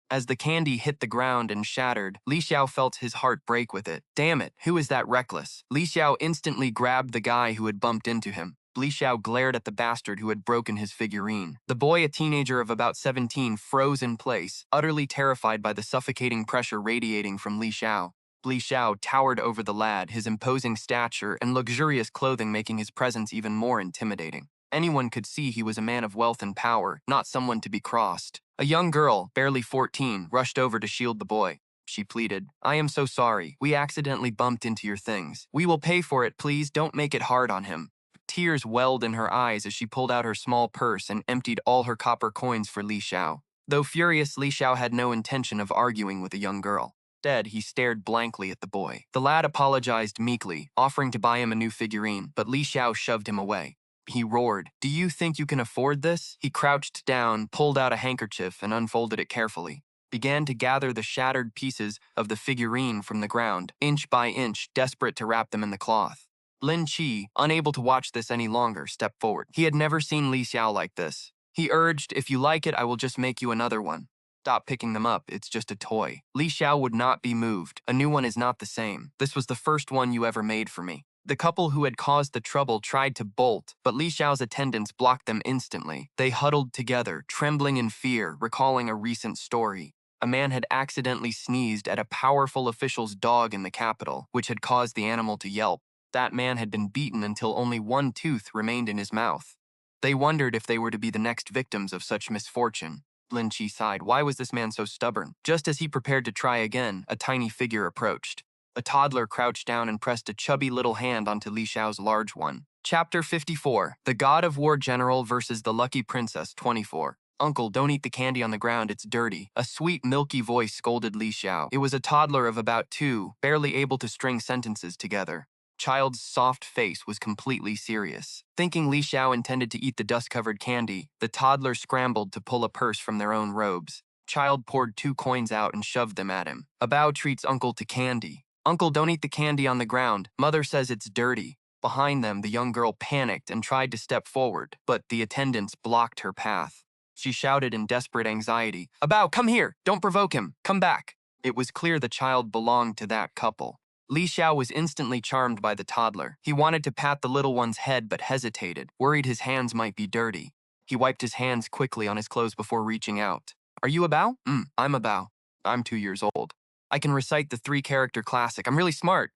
As the candy hit the ground and shattered, Li Xiao felt his heart break with it. Damn it, who is that reckless? Li Xiao instantly grabbed the guy who had bumped into him. Li Xiao glared at the bastard who had broken his figurine. The boy, a teenager of about 17, froze in place, utterly terrified by the suffocating pressure radiating from Li Xiao. Li Xiao towered over the lad, his imposing stature and luxurious clothing making his presence even more intimidating. Anyone could see he was a man of wealth and power, not someone to be crossed. A young girl, barely 14, rushed over to shield the boy. She pleaded, I am so sorry. We accidentally bumped into your things. We will pay for it, please. Don't make it hard on him. Tears welled in her eyes as she pulled out her small purse and emptied all her copper coins for Li Xiao. Though furious, Li Xiao had no intention of arguing with a young girl. Instead, he stared blankly at the boy. The lad apologized meekly, offering to buy him a new figurine, but Li Xiao shoved him away. He roared, Do you think you can afford this? He crouched down, pulled out a handkerchief, and unfolded it carefully. Began to gather the shattered pieces of the figurine from the ground, inch by inch, desperate to wrap them in the cloth. Lin Qiye, unable to watch this any longer, stepped forward. He had never seen Li Xiao like this. He urged, If you like it, I will just make you another one. Stop picking them up, it's just a toy. Li Xiao would not be moved. A new one is not the same. This was the first one you ever made for me. The couple who had caused the trouble tried to bolt, but Li Xiao's attendants blocked them instantly. They huddled together, trembling in fear, recalling a recent story. A man had accidentally sneezed at a powerful official's dog in the capital, which had caused the animal to yelp. That man had been beaten until only one tooth remained in his mouth. They wondered if they were to be the next victims of such misfortune. Lin Qiye sighed. Why was this man so stubborn? Just as he prepared to try again, a tiny figure approached. A toddler crouched down and pressed a chubby little hand onto Li Xiao's large one. Chapter 54. The God of War General versus the Lucky Princess 24. Uncle, don't eat the candy on the ground, it's dirty. A sweet, milky voice scolded Li Xiao. It was a toddler of about 2, barely able to string sentences together. Child's soft face was completely serious. Thinking Li Xiao intended to eat the dust-covered candy, the toddler scrambled to pull a purse from their own robes. Child poured 2 coins out and shoved them at him. A Bao treats Uncle to candy. Uncle, don't eat the candy on the ground. Mother says it's dirty. Behind them, the young girl panicked and tried to step forward, but the attendants blocked her path. She shouted in desperate anxiety, Bao, come here! Don't provoke him! Come back! It was clear the child belonged to that couple. Li Xiao was instantly charmed by the toddler. He wanted to pat the little one's head but hesitated, worried his hands might be dirty. He wiped his hands quickly on his clothes before reaching out. Are you a Bao? I'm a Bao. I'm 2 years old. I can recite the 3-character classic. I'm really smart.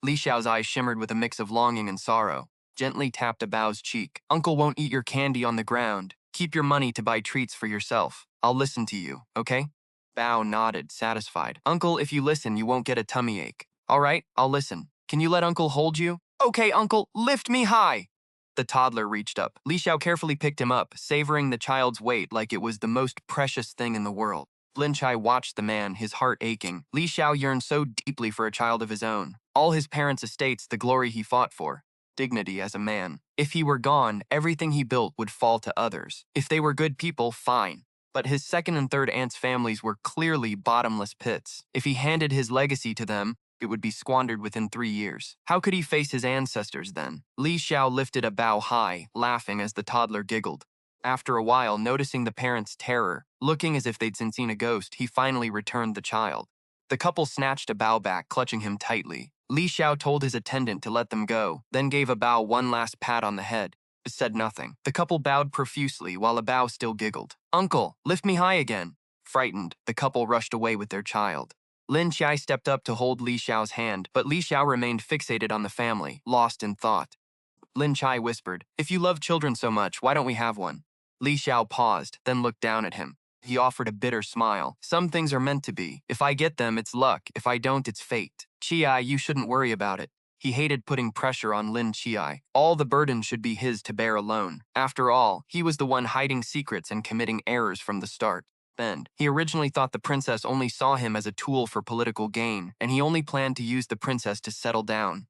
Li Xiao's eyes shimmered with a mix of longing and sorrow. Gently tapped a Bao's cheek. Uncle won't eat your candy on the ground. Keep your money to buy treats for yourself. I'll listen to you, okay? Bao nodded, satisfied. Uncle, if you listen, you won't get a tummy ache. All right, I'll listen. Can you let Uncle hold you? Okay, Uncle, lift me high. The toddler reached up. Li Xiao carefully picked him up, savoring the child's weight like it was the most precious thing in the world. Lin Qiye watched the man, his heart aching. Li Xiao yearned so deeply for a child of his own. All his parents' estates, the glory he fought for. Dignity as a man. If he were gone, everything he built would fall to others. If they were good people, fine. But his second and third aunt's families were clearly bottomless pits. If he handed his legacy to them, it would be squandered within 3 years. How could he face his ancestors then? Li Xiao lifted a bow high, laughing as the toddler giggled. After a while, noticing the parents' terror, looking as if they'd seen a ghost, he finally returned the child. The couple snatched a bow back, clutching him tightly. Li Xiao told his attendant to let them go, then gave a bow one last pat on the head, but said nothing. The couple bowed profusely while a bow still giggled. "Uncle, lift me high again." Frightened, the couple rushed away with their child. Lin Qiye stepped up to hold Li Xiao's hand, but Li Xiao remained fixated on the family, lost in thought. Lin Qiye whispered, "If you love children so much, why don't we have one?" Li Xiao paused, then looked down at him. He offered a bitter smile. "Some things are meant to be. If I get them, it's luck. If I don't, it's fate. Qiye, you shouldn't worry about it." He hated putting pressure on Lin Qiye. All the burden should be his to bear alone. After all, he was the one hiding secrets and committing errors from the start. He originally thought the princess only saw him as a tool for political gain, and he only planned to use the princess to settle down.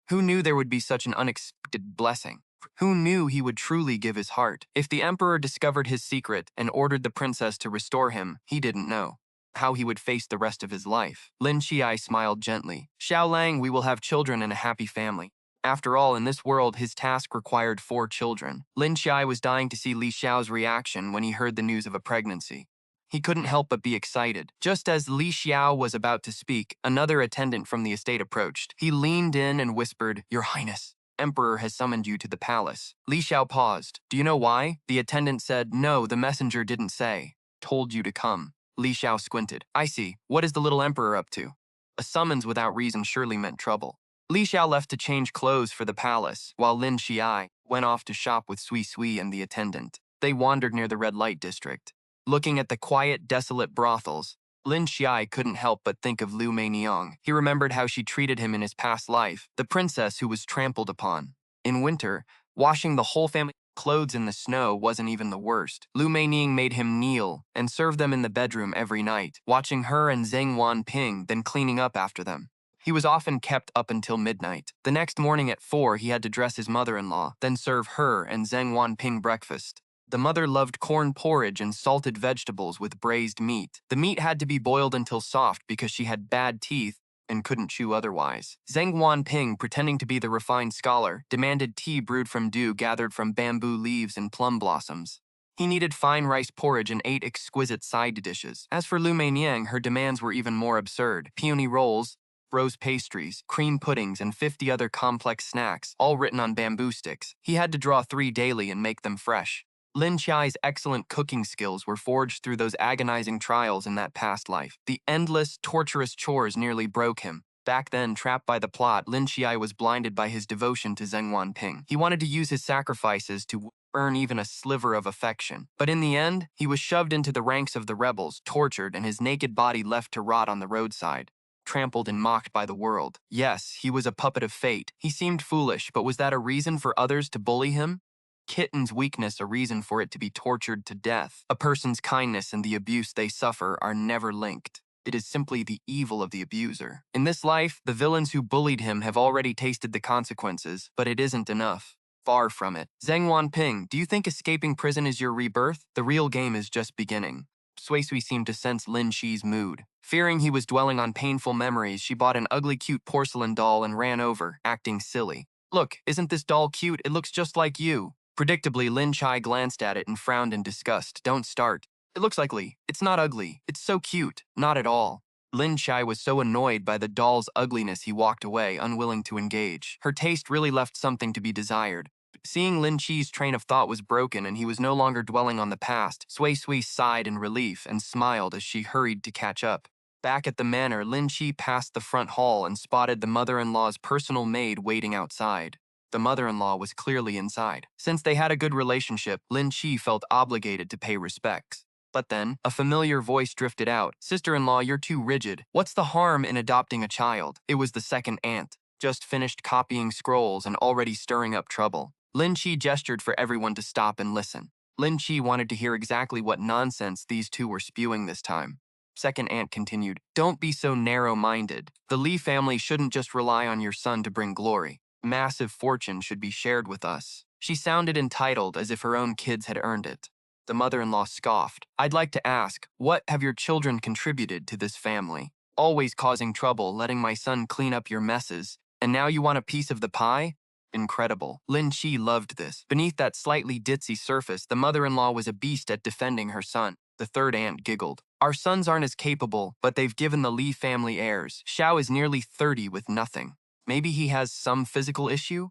Who knew there would be such an unexpected blessing? Who knew he would truly give his heart? If the emperor discovered his secret and ordered the princess to restore him, he didn't know how he would face the rest of his life. Lin Qiye smiled gently. "Xiaolang, we will have children and a happy family." After all, in this world, his task required 4 children. Lin Qiye was dying to see Li Xiao's reaction when he heard the news of a pregnancy. He couldn't help but be excited. Just as Li Xiao was about to speak, another attendant from the estate approached. He leaned in and whispered, "Your Highness, Emperor has summoned you to the palace." Li Xiao paused. "Do you know why?" The attendant said, "No, the messenger didn't say. Told you to come." Li Xiao squinted. "I see. What is the little emperor up to?" A summons without reason surely meant trouble. Li Xiao left to change clothes for the palace, while Lin Qiye went off to shop with Xiuyuan and the attendant. They wandered near the red light district. Looking at the quiet, desolate brothels, Lin Qiye couldn't help but think of Liu Ruyan. He remembered how she treated him in his past life, the princess who was trampled upon. In winter, washing the whole family clothes in the snow wasn't even the worst. Liu Ruyan made him kneel and served them in the bedroom every night, watching her and Zheng Ping, then cleaning up after them. He was often kept up until midnight. The next morning at 4, he had to dress his mother-in-law, then serve her and Zheng Ping breakfast. The mother loved corn porridge and salted vegetables with braised meat. The meat had to be boiled until soft because she had bad teeth and couldn't chew otherwise. Zheng Ping, pretending to be the refined scholar, demanded tea brewed from dew gathered from bamboo leaves and plum blossoms. He needed fine rice porridge and 8 exquisite side dishes. As for Liu Ruyan, her demands were even more absurd. Peony rolls, rose pastries, cream puddings, and 50 other complex snacks, all written on bamboo sticks. He had to draw 3 daily and make them fresh. Lin Qiye's excellent cooking skills were forged through those agonizing trials in that past life. The endless, torturous chores nearly broke him. Back then, trapped by the plot, Lin Qiye was blinded by his devotion to Zheng Ping. He wanted to use his sacrifices to earn even a sliver of affection. But in the end, he was shoved into the ranks of the rebels, tortured, and his naked body left to rot on the roadside, trampled and mocked by the world. Yes, he was a puppet of fate. He seemed foolish, but was that a reason for others to bully him? Kitten's weakness a reason for it to be tortured to death. A person's kindness and the abuse they suffer are never linked. It is simply the evil of the abuser. In this life, the villains who bullied him have already tasted the consequences, but it isn't enough. Far from it. Zheng Ping, do you think escaping prison is your rebirth? The real game is just beginning. Suisui seemed to sense Lin Qi's mood. Fearing he was dwelling on painful memories, she bought an ugly cute porcelain doll and ran over, acting silly. "Look, isn't this doll cute? It looks just like you." Predictably, Lin Qiye glanced at it and frowned in disgust. "Don't start. It looks ugly. It's not ugly. It's so cute. Not at all." Lin Qiye was so annoyed by the doll's ugliness he walked away, unwilling to engage. Her taste really left something to be desired. Seeing Lin Qi's train of thought was broken and he was no longer dwelling on the past, Suisui sighed in relief and smiled as she hurried to catch up. Back at the manor, Lin Qiye passed the front hall and spotted the mother-in-law's personal maid waiting outside. The mother-in-law was clearly inside. Since they had a good relationship, Lin Qiye felt obligated to pay respects. But then, a familiar voice drifted out. "Sister-in-law, you're too rigid. What's the harm in adopting a child?" It was the second aunt, just finished copying scrolls and already stirring up trouble. Lin Qiye gestured for everyone to stop and listen. Lin Qiye wanted to hear exactly what nonsense these two were spewing this time. Second aunt continued, "Don't be so narrow-minded. The Li family shouldn't just rely on your son to bring glory. Massive fortune should be shared with us." She sounded entitled, as if her own kids had earned it. The mother-in-law scoffed. I'd like to ask, what have your children contributed to this family? Always causing trouble, letting my son clean up your messes, and now you want a piece of the pie? Incredible. Lin Qiye loved this. Beneath that slightly ditzy surface, the mother-in-law was a beast at defending her son. The third aunt giggled. Our sons aren't as capable, but they've given the Li family heirs. Xiao is nearly 30 with nothing. Maybe he has some physical issue?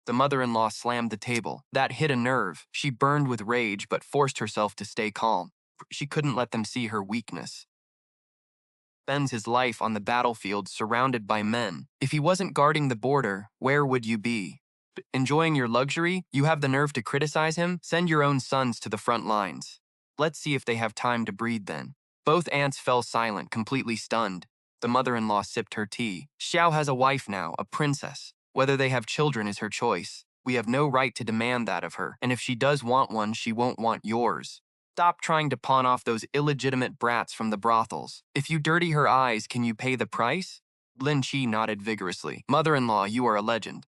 The mother-in-law slammed the table. That hit a nerve. She burned with rage but forced herself to stay calm. She couldn't let them see her weakness. Spends his life on the battlefield surrounded by men. If he wasn't guarding the border, where would you be? Enjoying your luxury? You have the nerve to criticize him? Send your own sons to the front lines. Let's see if they have time to breathe then. Both aunts fell silent, completely stunned. The mother-in-law sipped her tea. Xiao has a wife now, a princess. Whether they have children is her choice. We have no right to demand that of her, and if she does want one, she won't want yours. Stop trying to pawn off those illegitimate brats from the brothels. If you dirty her eyes, can you pay the price? Lin Qiye nodded vigorously. Mother-in-law, you are a legend.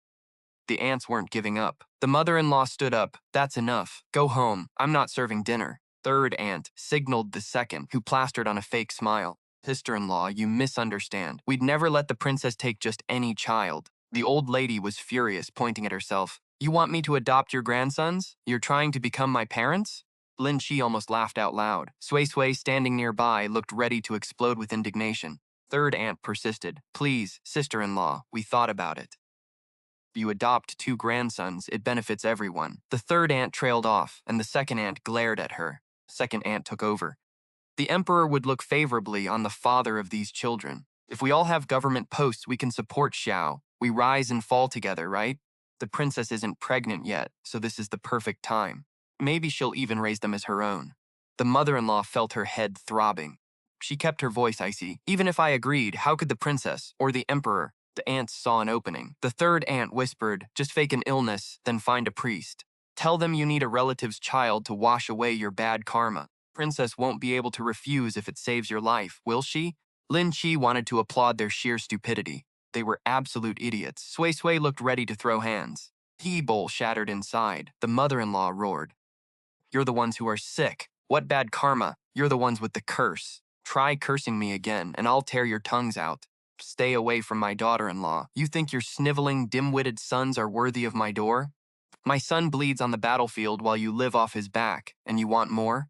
The aunts weren't giving up. The mother-in-law stood up. That's enough. Go home. I'm not serving dinner. Third aunt signaled the second, who plastered on a fake smile. Sister-in-law, you misunderstand. We'd never let the princess take just any child. The old lady was furious, pointing at herself. You want me to adopt your grandsons? You're trying to become my parents? Lin Qiye almost laughed out loud. Xiuyuan, standing nearby, looked ready to explode with indignation. Third aunt persisted. Please, sister-in-law, we thought about it. If you adopt 2 grandsons, it benefits everyone. The third aunt trailed off, and the second aunt glared at her. Second aunt took over. The emperor would look favorably on the father of these children. If we all have government posts, we can support Xiao. We rise and fall together, right? The princess isn't pregnant yet, so this is the perfect time. Maybe she'll even raise them as her own. The mother-in-law felt her head throbbing. She kept her voice icy. Even if I agreed, how could the princess, or the emperor? The aunts saw an opening. The third aunt whispered, just fake an illness, then find a priest. Tell them you need a relative's child to wash away your bad karma. Princess won't be able to refuse if it saves your life, will she? Lin Qiye wanted to applaud their sheer stupidity. They were absolute idiots. Xiuyuan looked ready to throw hands. Tea bowl shattered inside. The mother-in-law roared. You're the ones who are sick. What bad karma? You're the ones with the curse. Try cursing me again, and I'll tear your tongues out. Stay away from my daughter-in-law. You think your sniveling, dim-witted sons are worthy of my door? My son bleeds on the battlefield while you live off his back, and you want more?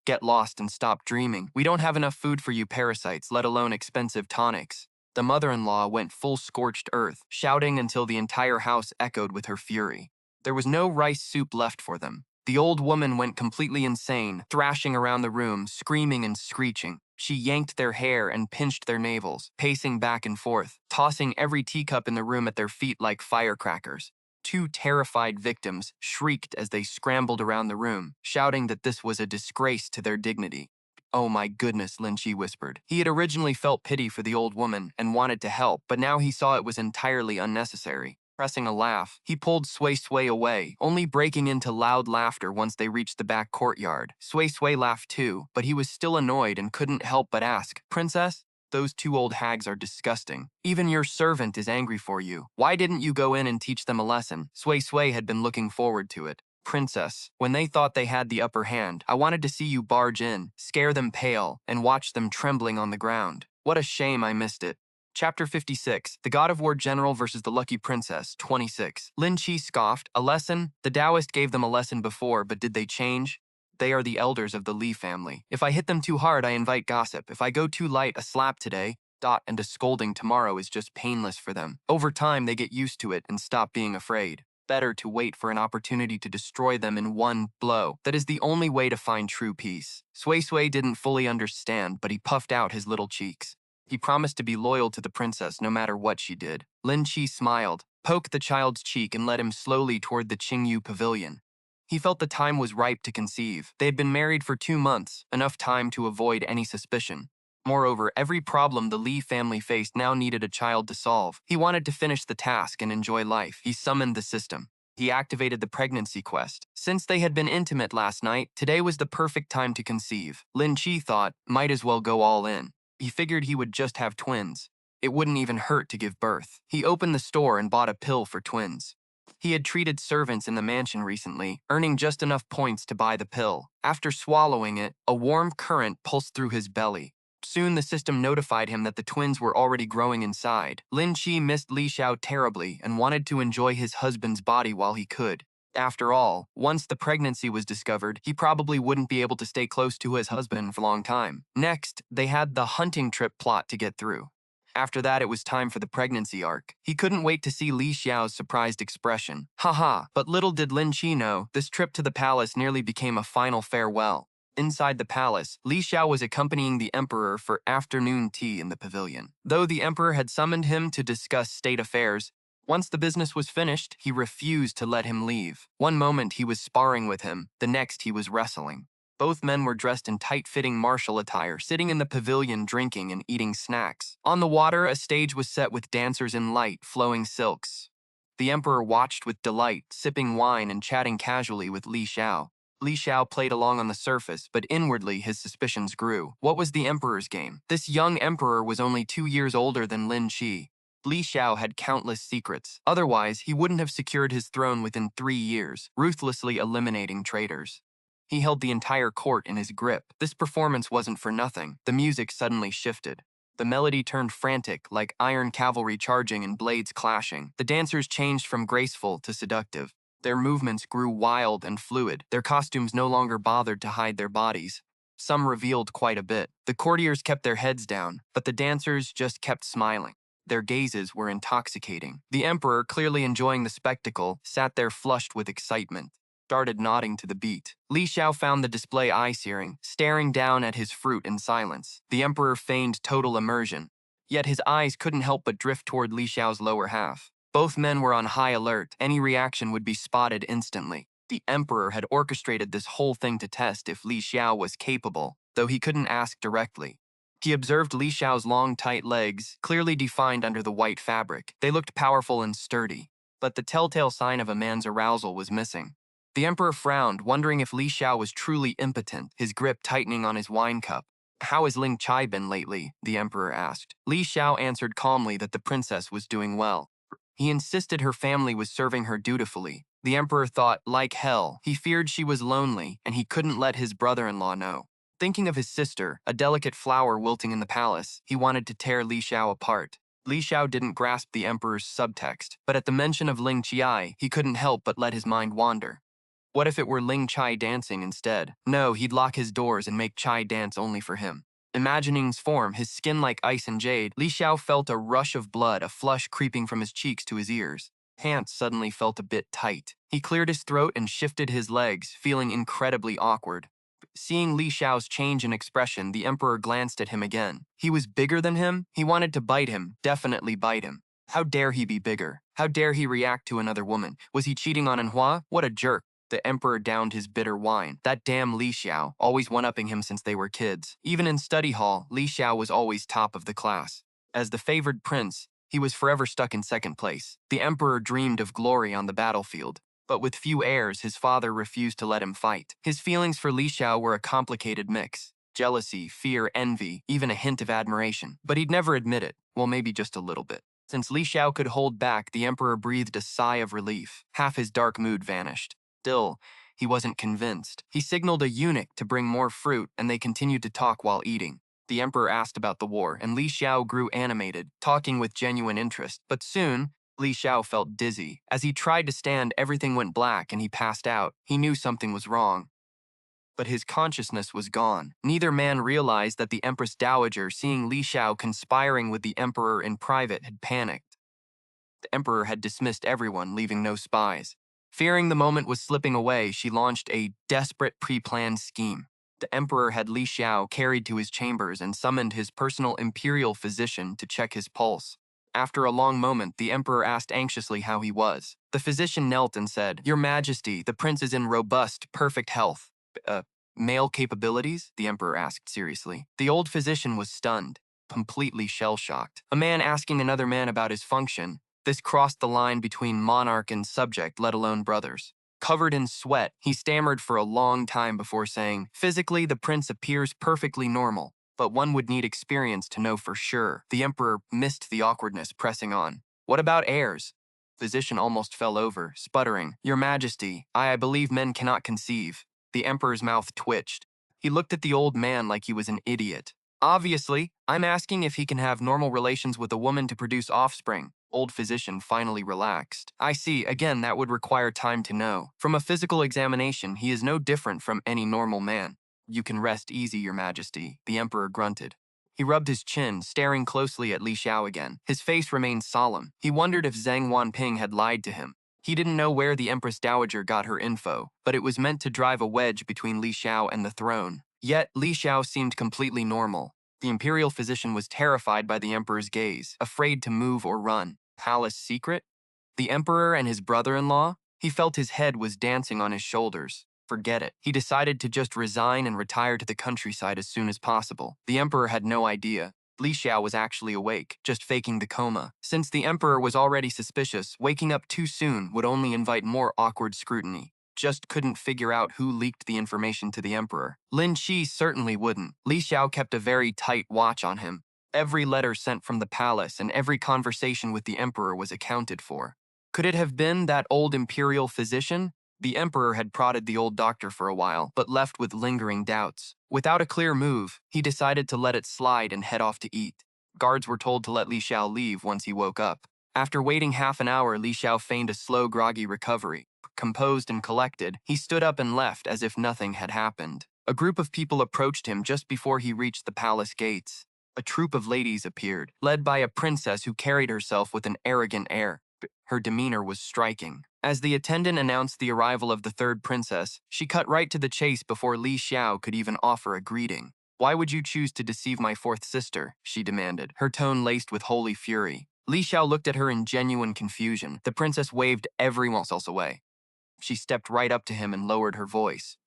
Get lost and stop dreaming. We don't have enough food for you parasites, let alone expensive tonics. The mother-in-law went full scorched earth, shouting until the entire house echoed with her fury. There was no rice soup left for them. The old woman went completely insane, thrashing around the room, screaming and screeching. She yanked their hair and pinched their navels, pacing back and forth, tossing every teacup in the room at their feet like firecrackers. 2 terrified victims shrieked as they scrambled around the room, shouting that this was a disgrace to their dignity. Oh my goodness, Lin Qiye whispered. He had originally felt pity for the old woman and wanted to help, but now he saw it was entirely unnecessary. Pressing a laugh, he pulled Xiuyuan away, only breaking into loud laughter once they reached the back courtyard. Xiuyuan laughed too, but he was still annoyed and couldn't help but ask, Princess? Those 2 old hags are disgusting. Even your servant is angry for you. Why didn't you go in and teach them a lesson? Xiuyuan had been looking forward to it. Princess, when they thought they had the upper hand, I wanted to see you barge in, scare them pale, and watch them trembling on the ground. What a shame I missed it. Chapter 56, The God of War General versus the Lucky Princess, 26. Lin Qiye scoffed. A lesson? The Taoist gave them a lesson before, but did they change? They are the elders of the Li family. If I hit them too hard, I invite gossip. If I go too light, a slap today, and a scolding tomorrow is just painless for them. Over time, they get used to it and stop being afraid. Better to wait for an opportunity to destroy them in one blow. That is the only way to find true peace. Xiuyuan didn't fully understand, but he puffed out his little cheeks. He promised to be loyal to the princess no matter what she did. Lin Qiye smiled, poked the child's cheek, and led him slowly toward the Qingyu pavilion. He felt the time was ripe to conceive. They had been married for 2 months, enough time to avoid any suspicion. Moreover, every problem the Li family faced now needed a child to solve. He wanted to finish the task and enjoy life. He summoned the system. He activated the pregnancy quest. Since they had been intimate last night, today was the perfect time to conceive. Lin Qiye thought, might as well go all in. He figured he would just have twins. It wouldn't even hurt to give birth. He opened the store and bought a pill for twins. He had treated servants in the mansion recently, earning just enough points to buy the pill. After swallowing it, a warm current pulsed through his belly. Soon the system notified him that the twins were already growing inside. Lin Qiye missed Li Xiao terribly and wanted to enjoy his husband's body while he could. After all, once the pregnancy was discovered, he probably wouldn't be able to stay close to his husband for a long time. Next, they had the hunting trip plot to get through. After that, it was time for the pregnancy arc. He couldn't wait to see Li Xiao's surprised expression. Haha, but little did Lin Qiye know, this trip to the palace nearly became a final farewell. Inside the palace, Li Xiao was accompanying the emperor for afternoon tea in the pavilion. Though the emperor had summoned him to discuss state affairs, once the business was finished, he refused to let him leave. One moment he was sparring with him, the next he was wrestling. Both men were dressed in tight-fitting martial attire, sitting in the pavilion drinking and eating snacks. On the water, a stage was set with dancers in light, flowing silks. The emperor watched with delight, sipping wine and chatting casually with Li Xiao. Li Xiao played along on the surface, but inwardly his suspicions grew. What was the emperor's game? This young emperor was only 2 years older than Lin Qiye. Li Xiao had countless secrets. Otherwise, he wouldn't have secured his throne within 3 years, ruthlessly eliminating traitors. He held the entire court in his grip. This performance wasn't for nothing. The music suddenly shifted. The melody turned frantic, like iron cavalry charging and blades clashing. The dancers changed from graceful to seductive. Their movements grew wild and fluid. Their costumes no longer bothered to hide their bodies. Some revealed quite a bit. The courtiers kept their heads down, but the dancers just kept smiling. Their gazes were intoxicating. The emperor, clearly enjoying the spectacle, sat there flushed with excitement, started nodding to the beat. Li Xiao found the display eye-searing, staring down at his fruit in silence. The emperor feigned total immersion, yet his eyes couldn't help but drift toward Li Xiao's lower half. Both men were on high alert. Any reaction would be spotted instantly. The emperor had orchestrated this whole thing to test if Li Xiao was capable, though he couldn't ask directly. He observed Li Xiao's long, tight legs, clearly defined under the white fabric. They looked powerful and sturdy, but the telltale sign of a man's arousal was missing. The emperor frowned, wondering if Li Xiao was truly impotent, his grip tightening on his wine cup. "How has Lin Qiye been lately?" the emperor asked. Li Xiao answered calmly that the princess was doing well. He insisted her family was serving her dutifully. The emperor thought, like hell, he feared she was lonely, and he couldn't let his brother-in-law know. Thinking of his sister, a delicate flower wilting in the palace, he wanted to tear Li Xiao apart. Li Xiao didn't grasp the emperor's subtext, but at the mention of Lin Qiye, he couldn't help but let his mind wander. What if it were Lin Qiye dancing instead? No, he'd lock his doors and make Qiye dance only for him. Imagining's form, his skin like ice and jade, Li Xiao felt a rush of blood, a flush creeping from his cheeks to his ears. Pants suddenly felt a bit tight. He cleared his throat and shifted his legs, feeling incredibly awkward. Seeing Li Xiao's change in expression, the emperor glanced at him again. He was bigger than him? He wanted to bite him, definitely bite him. How dare he be bigger? How dare he react to another woman? Was he cheating on manhwa? What a jerk. The emperor downed his bitter wine. That damn Li Xiao, always one-upping him since they were kids. Even in study hall, Li Xiao was always top of the class. As the favored prince, he was forever stuck in second place. The emperor dreamed of glory on the battlefield. But with few heirs, his father refused to let him fight. His feelings for Li Xiao were a complicated mix. Jealousy, fear, envy, even a hint of admiration. But he'd never admit it. Well, maybe just a little bit. Since Li Xiao could hold back, the emperor breathed a sigh of relief. Half his dark mood vanished. Still, he wasn't convinced. He signaled a eunuch to bring more fruit, and they continued to talk while eating. The emperor asked about the war, and Li Xiao grew animated, talking with genuine interest. But soon, Li Xiao felt dizzy. As he tried to stand, everything went black and he passed out. He knew something was wrong. But his consciousness was gone. Neither man realized that the Empress Dowager, seeing Li Xiao conspiring with the emperor in private, had panicked. The emperor had dismissed everyone, leaving no spies. Fearing the moment was slipping away, she launched a desperate pre-planned scheme. The emperor had Li Xiao carried to his chambers and summoned his personal imperial physician to check his pulse. After a long moment, the emperor asked anxiously how he was. The physician knelt and said, "Your Majesty, the prince is in robust, perfect health." Male capabilities? The emperor asked seriously. The old physician was stunned, completely shell-shocked. A man asking another man about his function. This crossed the line between monarch and subject, let alone brothers. Covered in sweat, he stammered for a long time before saying, "Physically, the prince appears perfectly normal, but one would need experience to know for sure." The emperor missed the awkwardness, pressing on. "What about heirs?" Physician almost fell over, sputtering, "Your Majesty, I believe men cannot conceive." The emperor's mouth twitched. He looked at the old man like he was an idiot. "Obviously, I'm asking if he can have normal relations with a woman to produce offspring." Old physician finally relaxed. "I see, again that would require time to know. From a physical examination, he is no different from any normal man." "You can rest easy, Your Majesty," the emperor grunted. He rubbed his chin, staring closely at Li Xiao again. His face remained solemn. He wondered if Zhang Wanping had lied to him. He didn't know where the Empress Dowager got her info, but it was meant to drive a wedge between Li Xiao and the throne. Yet, Li Xiao seemed completely normal. The imperial physician was terrified by the emperor's gaze, afraid to move or run. Palace secret? The emperor and his brother-in-law? He felt his head was dancing on his shoulders. Forget it. He decided to just resign and retire to the countryside as soon as possible. The emperor had no idea. Li Xiao was actually awake, just faking the coma. Since the emperor was already suspicious, waking up too soon would only invite more awkward scrutiny. Just couldn't figure out who leaked the information to the emperor. Lin Qiye certainly wouldn't. Li Xiao kept a very tight watch on him. Every letter sent from the palace and every conversation with the emperor was accounted for. Could it have been that old imperial physician? The emperor had prodded the old doctor for a while, but left with lingering doubts. Without a clear move, he decided to let it slide and head off to eat. Guards were told to let Li Xiao leave once he woke up. After waiting half an hour, Li Xiao feigned a slow, groggy recovery. Composed and collected, he stood up and left as if nothing had happened. A group of people approached him just before he reached the palace gates. A troop of ladies appeared, led by a princess who carried herself with an arrogant air. Her demeanor was striking. As the attendant announced the arrival of the third princess, she cut right to the chase before Li Xiao could even offer a greeting. "Why would you choose to deceive my fourth sister?" she demanded, her tone laced with holy fury. Li Xiao looked at her in genuine confusion. The princess waved everyone else away. She stepped right up to him and lowered her voice.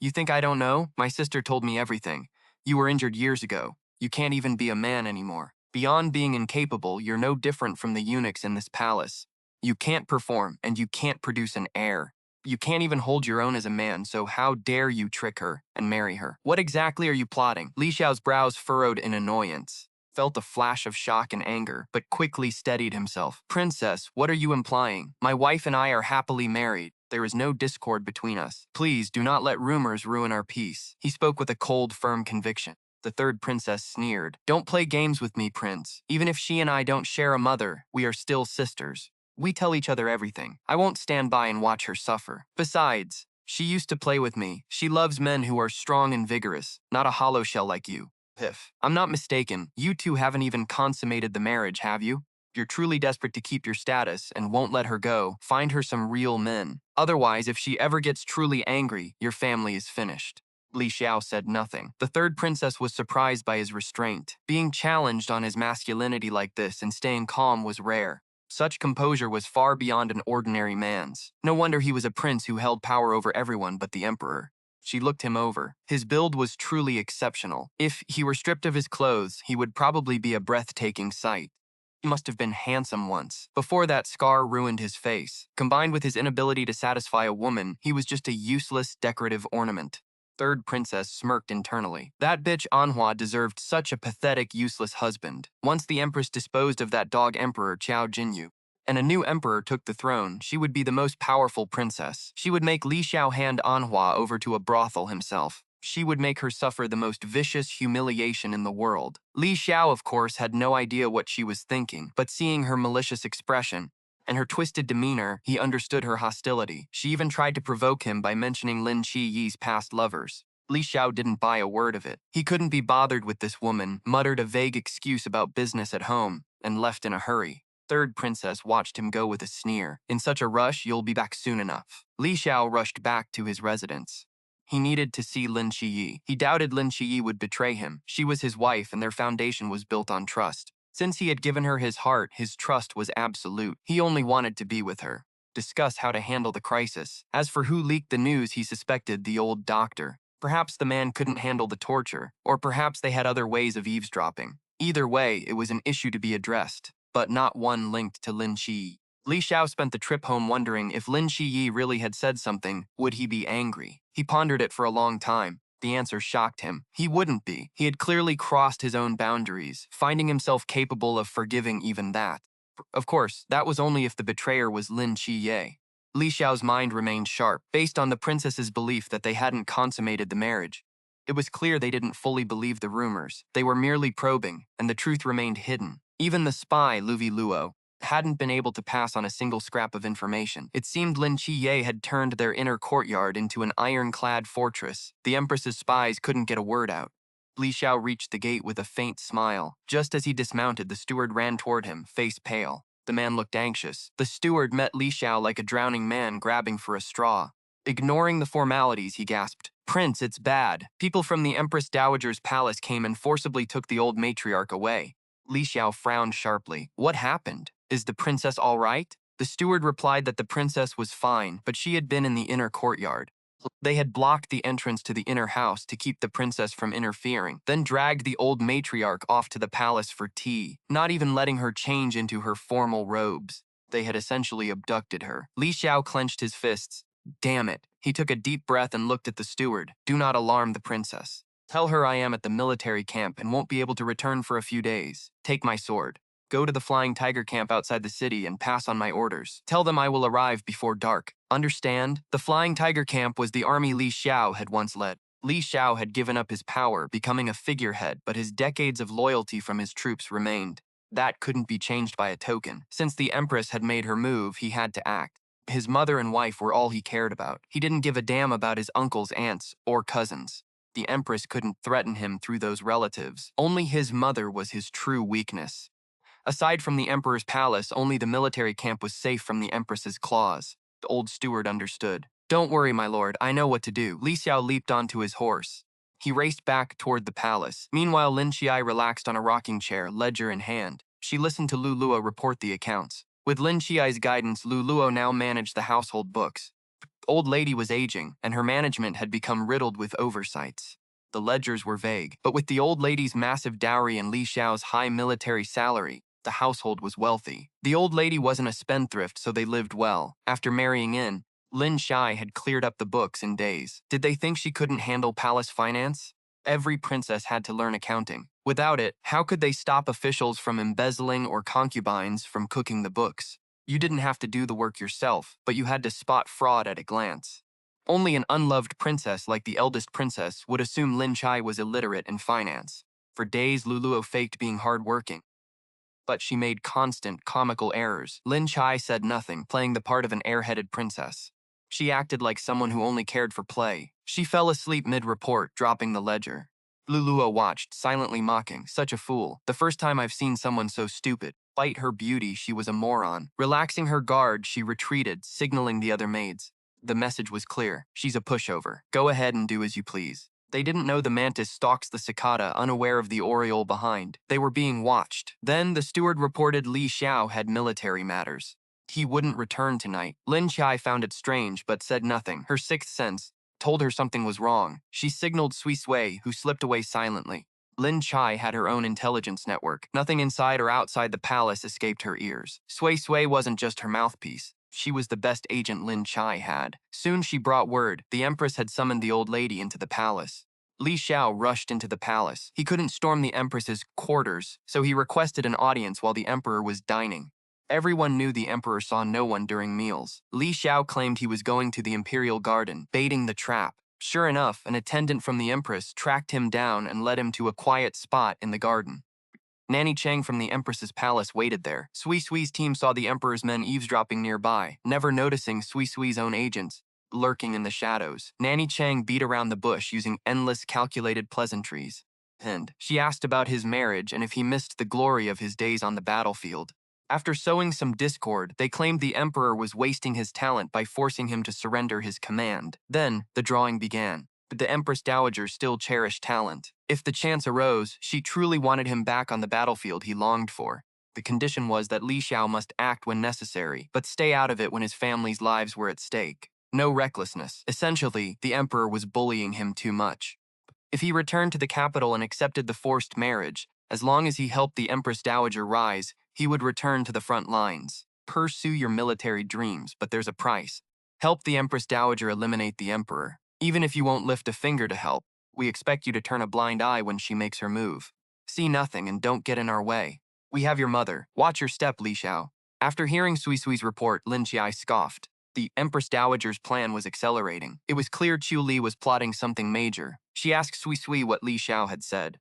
"You think I don't know? My sister told me everything. You were injured years ago. You can't even be a man anymore. Beyond being incapable, you're no different from the eunuchs in this palace. You can't perform, and you can't produce an heir. You can't even hold your own as a man, so how dare you trick her and marry her? What exactly are you plotting?" Li Xiao's brows furrowed in annoyance. Felt a flash of shock and anger, but quickly steadied himself. "Princess, what are you implying? My wife and I are happily married. There is no discord between us. Please do not let rumors ruin our peace." He spoke with a cold, firm conviction. The third princess sneered. "Don't play games with me, Prince. Even if she and I don't share a mother, we are still sisters. We tell each other everything. I won't stand by and watch her suffer. Besides, she used to play with me. She loves men who are strong and vigorous, not a hollow shell like you." If I'm not mistaken, you two haven't even consummated the marriage, have you? You're truly desperate to keep your status and won't let her go. Find her some real men. Otherwise, if she ever gets truly angry, your family is finished." Li Xiao said nothing. The third princess was surprised by his restraint. Being challenged on his masculinity like this and staying calm was rare. Such composure was far beyond an ordinary man's. No wonder he was a prince who held power over everyone but the emperor. She looked him over. His build was truly exceptional. If he were stripped of his clothes, he would probably be a breathtaking sight. He must have been handsome once. Before that scar ruined his face. Combined with his inability to satisfy a woman, he was just a useless, decorative ornament. Third princess smirked internally. That bitch Anhua deserved such a pathetic, useless husband. Once the empress disposed of that dog emperor Qiao Jinyu, and a new emperor took the throne, she would be the most powerful princess. She would make Li Xiao hand Anhua over to a brothel himself. She would make her suffer the most vicious humiliation in the world. Li Xiao, of course, had no idea what she was thinking, but seeing her malicious expression and her twisted demeanor, he understood her hostility. She even tried to provoke him by mentioning Lin Qiye's past lovers. Li Xiao didn't buy a word of it. He couldn't be bothered with this woman, muttered a vague excuse about business at home, and left in a hurry. Third princess watched him go with a sneer. "In such a rush, you'll be back soon enough." Li Xiao rushed back to his residence. He needed to see Lin Qiye. He doubted Lin Qiye would betray him. She was his wife, and their foundation was built on trust. Since he had given her his heart, his trust was absolute. He only wanted to be with her. Discuss how to handle the crisis. As for who leaked the news, he suspected the old doctor. Perhaps the man couldn't handle the torture, or perhaps they had other ways of eavesdropping. Either way, it was an issue to be addressed, but not one linked to Lin Qiye. Li Xiao spent the trip home wondering if Lin Qiye really had said something, would he be angry? He pondered it for a long time. The answer shocked him. He wouldn't be. He had clearly crossed his own boundaries, finding himself capable of forgiving even that. Of course, that was only if the betrayer was Lin Qiye. Li Xiao's mind remained sharp, based on the princess's belief that they hadn't consummated the marriage. It was clear they didn't fully believe the rumors. They were merely probing, and the truth remained hidden. Even the spy, Luo, hadn't been able to pass on a single scrap of information. It seemed Lin Qiye had turned their inner courtyard into an ironclad fortress. The Empress's spies couldn't get a word out. Li Xiao reached the gate with a faint smile. Just as he dismounted, the steward ran toward him, face pale. The man looked anxious. The steward met Li Xiao like a drowning man grabbing for a straw. Ignoring the formalities, he gasped, "Prince, it's bad. People from the Empress Dowager's palace came and forcibly took the old matriarch away." Li Xiao frowned sharply. "What happened? Is the princess all right?" The steward replied that the princess was fine, but she had been in the inner courtyard. They had blocked the entrance to the inner house to keep the princess from interfering, then dragged the old matriarch off to the palace for tea, not even letting her change into her formal robes. They had essentially abducted her. Li Xiao clenched his fists. Damn it. He took a deep breath and looked at the steward. "Do not alarm the princess. Tell her I am at the military camp and won't be able to return for a few days. Take my sword. Go to the Flying Tiger camp outside the city and pass on my orders. Tell them I will arrive before dark. Understand?" The Flying Tiger camp was the army Li Xiao had once led. Li Xiao had given up his power, becoming a figurehead, but his decades of loyalty from his troops remained. That couldn't be changed by a token. Since the Empress had made her move, he had to act. His mother and wife were all he cared about. He didn't give a damn about his uncles, aunts, or cousins. The Empress couldn't threaten him through those relatives. Only his mother was his true weakness. Aside from the Emperor's palace, only the military camp was safe from the Empress's claws. The old steward understood. "Don't worry, my lord, I know what to do." Li Xiao leaped onto his horse. He raced back toward the palace. Meanwhile, Lin Qiye relaxed on a rocking chair, ledger in hand. She listened to Luo report the accounts. With Lin Qiye's guidance, Luo now managed the household books. The old lady was aging, and her management had become riddled with oversights. The ledgers were vague, but with the old lady's massive dowry and Li Xiao's high military salary, the household was wealthy. The old lady wasn't a spendthrift, so they lived well. After marrying in, Lin Qiye had cleared up the books in days. Did they think she couldn't handle palace finance? Every princess had to learn accounting. Without it, how could they stop officials from embezzling or concubines from cooking the books? You didn't have to do the work yourself, but you had to spot fraud at a glance. Only an unloved princess like the eldest princess would assume Lin Qiye was illiterate in finance. For days, Luo faked being hardworking, but she made constant, comical errors. Lin Qiye said nothing, playing the part of an airheaded princess. She acted like someone who only cared for play. She fell asleep mid-report, dropping the ledger. Luo watched, silently mocking. Such a fool. The first time I've seen someone so stupid. Despite her beauty, she was a moron. Relaxing her guard, she retreated, signaling the other maids. The message was clear. She's a pushover. Go ahead and do as you please. They didn't know the mantis stalks the cicada, unaware of the oriole behind. They were being watched. Then the steward reported Li Xiao had military matters. He wouldn't return tonight. Lin Qiye found it strange, but said nothing. Her sixth sense told her something was wrong. She signaled Xiuyuan, who slipped away silently. Lin Qiye had her own intelligence network. Nothing inside or outside the palace escaped her ears. Xiuyuan wasn't just her mouthpiece. She was the best agent Lin Qiye had. Soon she brought word. The Empress had summoned the old lady into the palace. Li Xiao rushed into the palace. He couldn't storm the Empress's quarters, so he requested an audience while the Emperor was dining. Everyone knew the Emperor saw no one during meals. Li Xiao claimed he was going to the Imperial Garden, baiting the trap. Sure enough, an attendant from the Empress tracked him down and led him to a quiet spot in the garden. Nanny Cheng from the Empress's palace waited there. Sui's team saw the Emperor's men eavesdropping nearby, never noticing Sui's own agents lurking in the shadows. Nanny Cheng beat around the bush using endless calculated pleasantries. And she asked about his marriage and if he missed the glory of his days on the battlefield. After sowing some discord, they claimed the Emperor was wasting his talent by forcing him to surrender his command. Then, the drawing began. But the Empress Dowager still cherished talent. If the chance arose, she truly wanted him back on the battlefield he longed for. The condition was that Li Xiao must act when necessary, but stay out of it when his family's lives were at stake. No recklessness. Essentially, the Emperor was bullying him too much. If he returned to the capital and accepted the forced marriage, as long as he helped the Empress Dowager rise, he would return to the front lines. Pursue your military dreams, but there's a price. Help the Empress Dowager eliminate the Emperor. Even if you won't lift a finger to help, we expect you to turn a blind eye when she makes her move. See nothing and don't get in our way. We have your mother. Watch your step, Li Xiao. After hearing Sui Sui's report, Lin Qiye scoffed. The Empress Dowager's plan was accelerating. It was clear Chu Li was plotting something major. She asked Sui Sui what Li Xiao had said.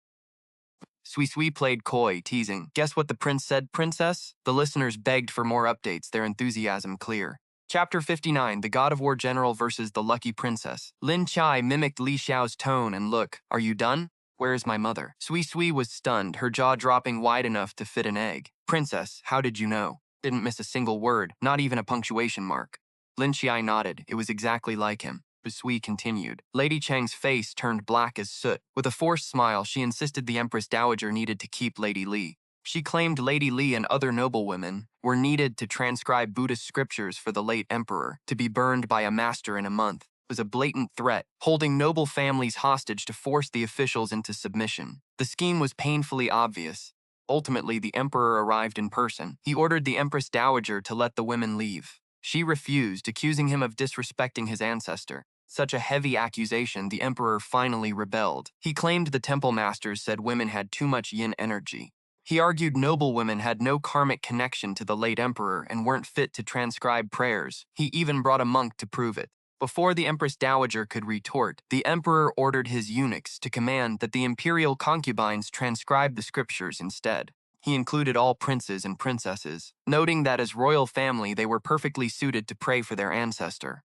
Sui Sui played coy, teasing. Guess what the prince said, princess? The listeners begged for more updates, their enthusiasm clear. Chapter 59, The God of War General versus the Lucky Princess. Lin Qiye mimicked Li Xiao's tone and look. Are you done? Where is my mother? Sui Sui was stunned, her jaw dropping wide enough to fit an egg. Princess, how did you know? Didn't miss a single word, not even a punctuation mark. Lin Qiye nodded. It was exactly like him. Sui continued. Lady Cheng's face turned black as soot. With a forced smile, she insisted the Empress Dowager needed to keep Lady Li. She claimed Lady Li and other noblewomen were needed to transcribe Buddhist scriptures for the late emperor, to be burned by a master in a month. It was a blatant threat, holding noble families hostage to force the officials into submission. The scheme was painfully obvious. Ultimately, the emperor arrived in person. He ordered the Empress Dowager to let the women leave. She refused, accusing him of disrespecting his ancestor. Such a heavy accusation, the emperor finally rebelled. He claimed the temple masters said women had too much yin energy. He argued noble women had no karmic connection to the late emperor and weren't fit to transcribe prayers. He even brought a monk to prove it. Before the Empress Dowager could retort, the emperor ordered his eunuchs to command that the imperial concubines transcribe the scriptures instead. He included all princes and princesses, noting that as royal family they were perfectly suited to pray for their ancestor.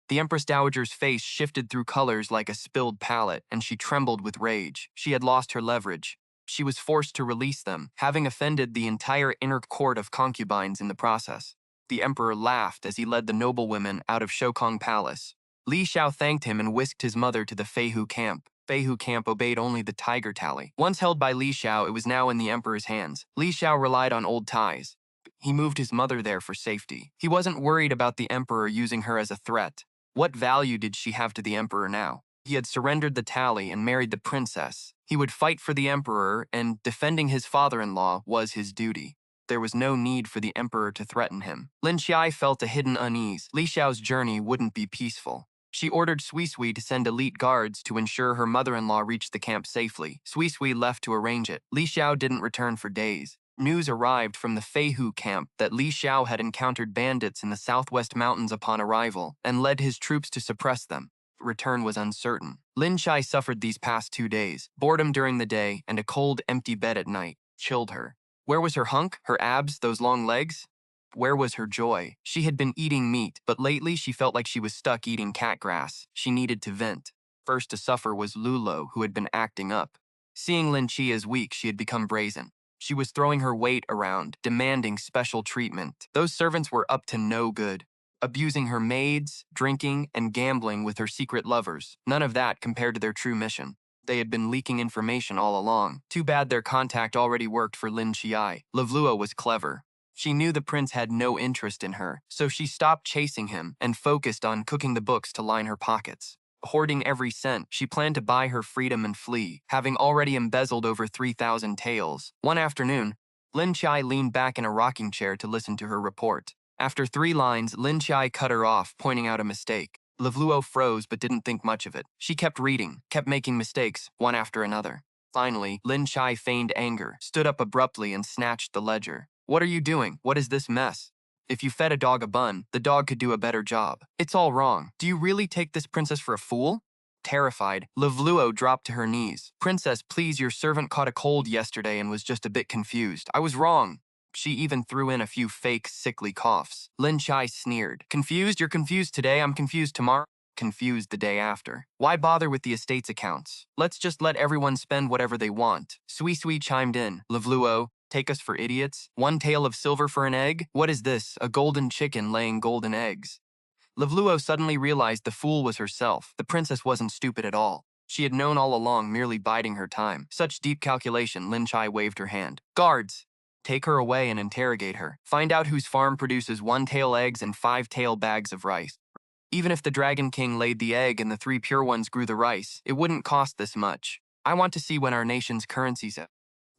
The Empress Dowager's face shifted through colors like a spilled palette, and she trembled with rage. She had lost her leverage. She was forced to release them, having offended the entire inner court of concubines in the process. The emperor laughed as he led the noblewomen out of Shokong Palace. Li Xiao thanked him and whisked his mother to the Feihu camp. Feihu camp obeyed only the tiger tally. Once held by Li Xiao, it was now in the emperor's hands. Li Xiao relied on old ties. He moved his mother there for safety. He wasn't worried about the emperor using her as a threat. What value did she have to the emperor now? He had surrendered the tally and married the princess. He would fight for the emperor, and defending his father-in-law was his duty. There was no need for the emperor to threaten him. Lin Qiye felt a hidden unease. Li Xiao's journey wouldn't be peaceful. She ordered Sui Sui to send elite guards to ensure her mother-in-law reached the camp safely. Sui Sui left to arrange it. Li Xiao didn't return for days. News arrived from the Feihu camp that Li Xiao had encountered bandits in the southwest mountains upon arrival and led his troops to suppress them. Return was uncertain. Lin Qiye suffered these past 2 days. Boredom during the day and a cold, empty bed at night chilled her. Where was her hunk, her abs, those long legs? Where was her joy? She had been eating meat, but lately she felt like she was stuck eating cat grass. She needed to vent. First to suffer was Lulo, who had been acting up. Seeing Lin Qiye as weak, she had become brazen. She was throwing her weight around, demanding special treatment. Those servants were up to no good. Abusing her maids, drinking, and gambling with her secret lovers. None of that compared to their true mission. They had been leaking information all along. Too bad their contact already worked for Lin Qiye. Livluo was clever. She knew the prince had no interest in her, so she stopped chasing him and focused on cooking the books to line her pockets. Hoarding every cent, she planned to buy her freedom and flee, having already embezzled over 3,000 taels. One afternoon, Lin Qiye leaned back in a rocking chair to listen to her report. After 3 lines, Lin Qiye cut her off, pointing out a mistake. Livluo froze but didn't think much of it. She kept reading, kept making mistakes, one after another. Finally, Lin Qiye feigned anger, stood up abruptly and snatched the ledger. What are you doing? What is this mess? If you fed a dog a bun, the dog could do a better job. It's all wrong. Do you really take this princess for a fool? Terrified, Livluo dropped to her knees. Princess, please, your servant caught a cold yesterday and was just a bit confused. I was wrong. She even threw in a few fake, sickly coughs. Lin Qiye sneered. Confused? You're confused today, I'm confused tomorrow. Confused the day after. Why bother with the estate's accounts? Let's just let everyone spend whatever they want. Sui Sui chimed in. Livluo, take us for idiots? 1 tael of silver for an egg? What is this, a golden chicken laying golden eggs? Livluo suddenly realized the fool was herself. The princess wasn't stupid at all. She had known all along, merely biding her time. Such deep calculation, Lin Qiye waved her hand. Guards! Take her away and interrogate her. Find out whose farm produces 1 tael eggs and 5 tael bags of rice. Even if the Dragon King laid the egg and the 3 pure ones grew the rice, it wouldn't cost this much. I want to see when our nation's currencies have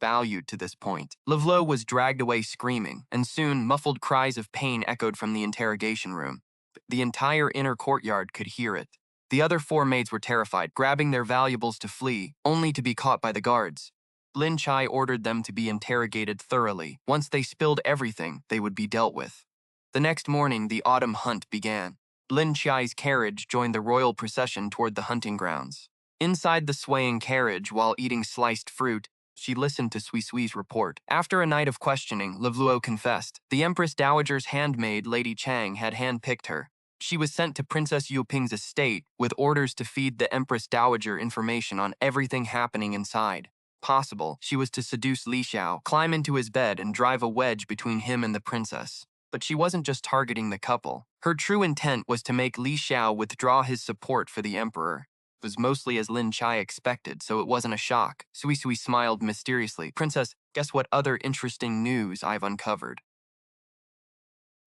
valued to this point. Livluo was dragged away screaming, and soon muffled cries of pain echoed from the interrogation room. The entire inner courtyard could hear it. The other 4 maids were terrified, grabbing their valuables to flee, only to be caught by the guards. Lin Qiye ordered them to be interrogated thoroughly. Once they spilled everything, they would be dealt with. The next morning, the autumn hunt began. Lin Qiye's carriage joined the royal procession toward the hunting grounds. Inside the swaying carriage, while eating sliced fruit, she listened to Sui's report. After a night of questioning, Livluo confessed. The Empress Dowager's handmaid, Lady Chang, had handpicked her. She was sent to Princess Yuping's estate with orders to feed the Empress Dowager information on everything happening inside. Possible, she was to seduce Li Xiao, climb into his bed, and drive a wedge between him and the princess. But she wasn't just targeting the couple. Her true intent was to make Li Xiao withdraw his support for the emperor. It was mostly as Lin Qiye expected, so it wasn't a shock. Sui smiled mysteriously. Princess, guess what other interesting news I've uncovered?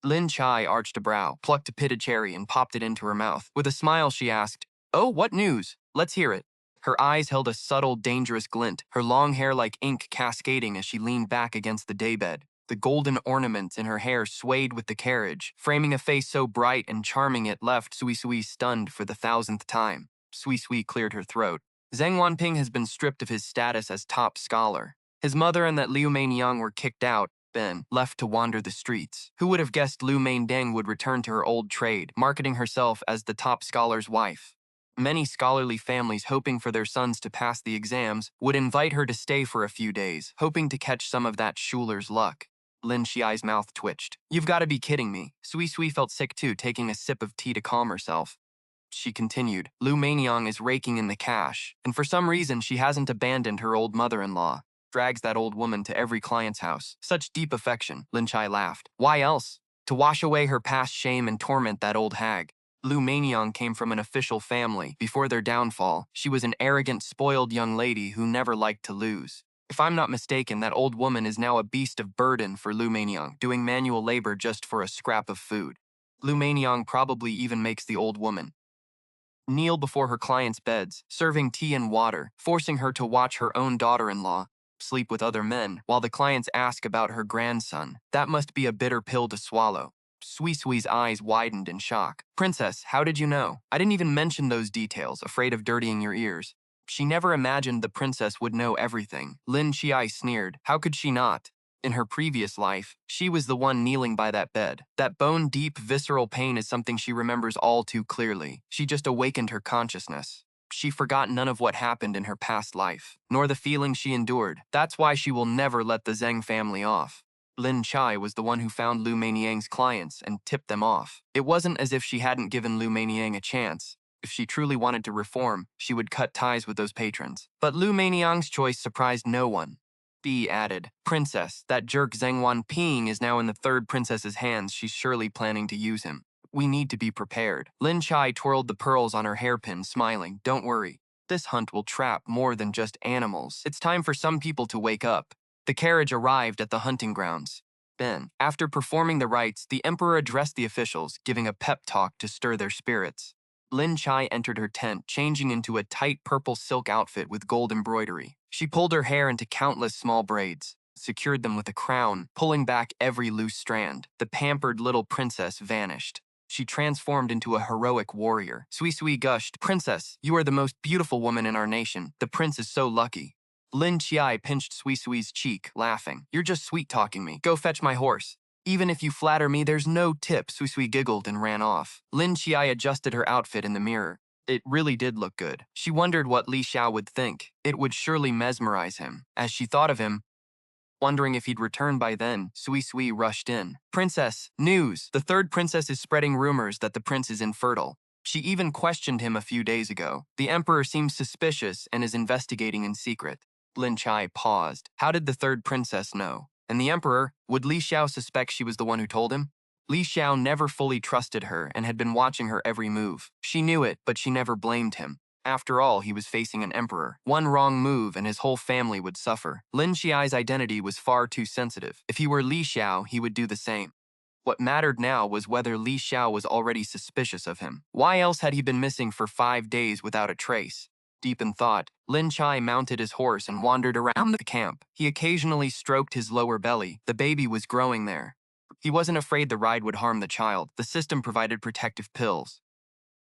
Lin Qiye arched a brow, plucked a pitted cherry, and popped it into her mouth. With a smile, she asked, "Oh, what news? Let's hear it." Her eyes held a subtle, dangerous glint, her long hair like ink cascading as she leaned back against the daybed. The golden ornaments in her hair swayed with the carriage, framing a face so bright and charming it left Sui stunned for the 1,000th time. Sui cleared her throat. Zheng Wanping has been stripped of his status as top scholar. His mother and that Liu Mainyang were kicked out, then left to wander the streets. Who would have guessed Liu Maindeng would return to her old trade, marketing herself as the top scholar's wife? Many scholarly families hoping for their sons to pass the exams would invite her to stay for a few days, hoping to catch some of that Schuler's luck. Lin Qiye's mouth twitched. You've got to be kidding me. Sui felt sick too, taking a sip of tea to calm herself. She continued, Liu Mainyang is raking in the cash, and for some reason she hasn't abandoned her old mother-in-law. Drags that old woman to every client's house. Such deep affection, Lin Qiye laughed. Why else? To wash away her past shame and torment that old hag. Liu Mainyang came from an official family. Before their downfall, she was an arrogant, spoiled young lady who never liked to lose. If I'm not mistaken, that old woman is now a beast of burden for Liu Mainyang, doing manual labor just for a scrap of food. Liu Mainyang probably even makes the old woman kneel before her clients' beds, serving tea and water, forcing her to watch her own daughter-in-law sleep with other men while the clients ask about her grandson. That must be a bitter pill to swallow. Sui's eyes widened in shock. Princess, how did you know? I didn't even mention those details, afraid of dirtying your ears. She never imagined the princess would know everything. Lin Qiye sneered. How could she not? In her previous life, she was the one kneeling by that bed. That bone-deep, visceral pain is something she remembers all too clearly. She just awakened her consciousness. She forgot none of what happened in her past life, nor the feelings she endured. That's why she will never let the Zheng family off. Lin Qiye was the one who found Liu Mainyang's clients and tipped them off. It wasn't as if she hadn't given Liu Mainyang a chance. If she truly wanted to reform, she would cut ties with those patrons. But Liu Mainyang's choice surprised no one. B added, Princess, that jerk Zheng Wanping is now in the third princess's hands. She's surely planning to use him. We need to be prepared. Lin Qiye twirled the pearls on her hairpin, smiling. Don't worry. This hunt will trap more than just animals. It's time for some people to wake up. The carriage arrived at the hunting grounds. Then, after performing the rites, the emperor addressed the officials, giving a pep talk to stir their spirits. Lin Qiye entered her tent, changing into a tight purple silk outfit with gold embroidery. She pulled her hair into countless small braids, secured them with a crown, pulling back every loose strand. The pampered little princess vanished. She transformed into a heroic warrior. Sui gushed, Princess, you are the most beautiful woman in our nation. The prince is so lucky. Lin Qiye pinched Sui's cheek, laughing. You're just sweet-talking me. Go fetch my horse. Even if you flatter me, there's no tip. Sui giggled and ran off. Lin Qiye adjusted her outfit in the mirror. It really did look good. She wondered what Li Xiao would think. It would surely mesmerize him. As she thought of him, wondering if he'd return by then, Sui rushed in. Princess, news! The third princess is spreading rumors that the prince is infertile. She even questioned him a few days ago. The emperor seems suspicious and is investigating in secret. Lin Qiye paused. How did the third princess know? And the emperor, would Li Xiao suspect she was the one who told him? Li Xiao never fully trusted her and had been watching her every move. She knew it, but she never blamed him. After all, he was facing an emperor. One wrong move and his whole family would suffer. Lin Qiye's identity was far too sensitive. If he were Li Xiao, he would do the same. What mattered now was whether Li Xiao was already suspicious of him. Why else had he been missing for 5 days without a trace? Deep in thought, Lin Qiye mounted his horse and wandered around the camp. He occasionally stroked his lower belly. The baby was growing there. He wasn't afraid the ride would harm the child. The system provided protective pills.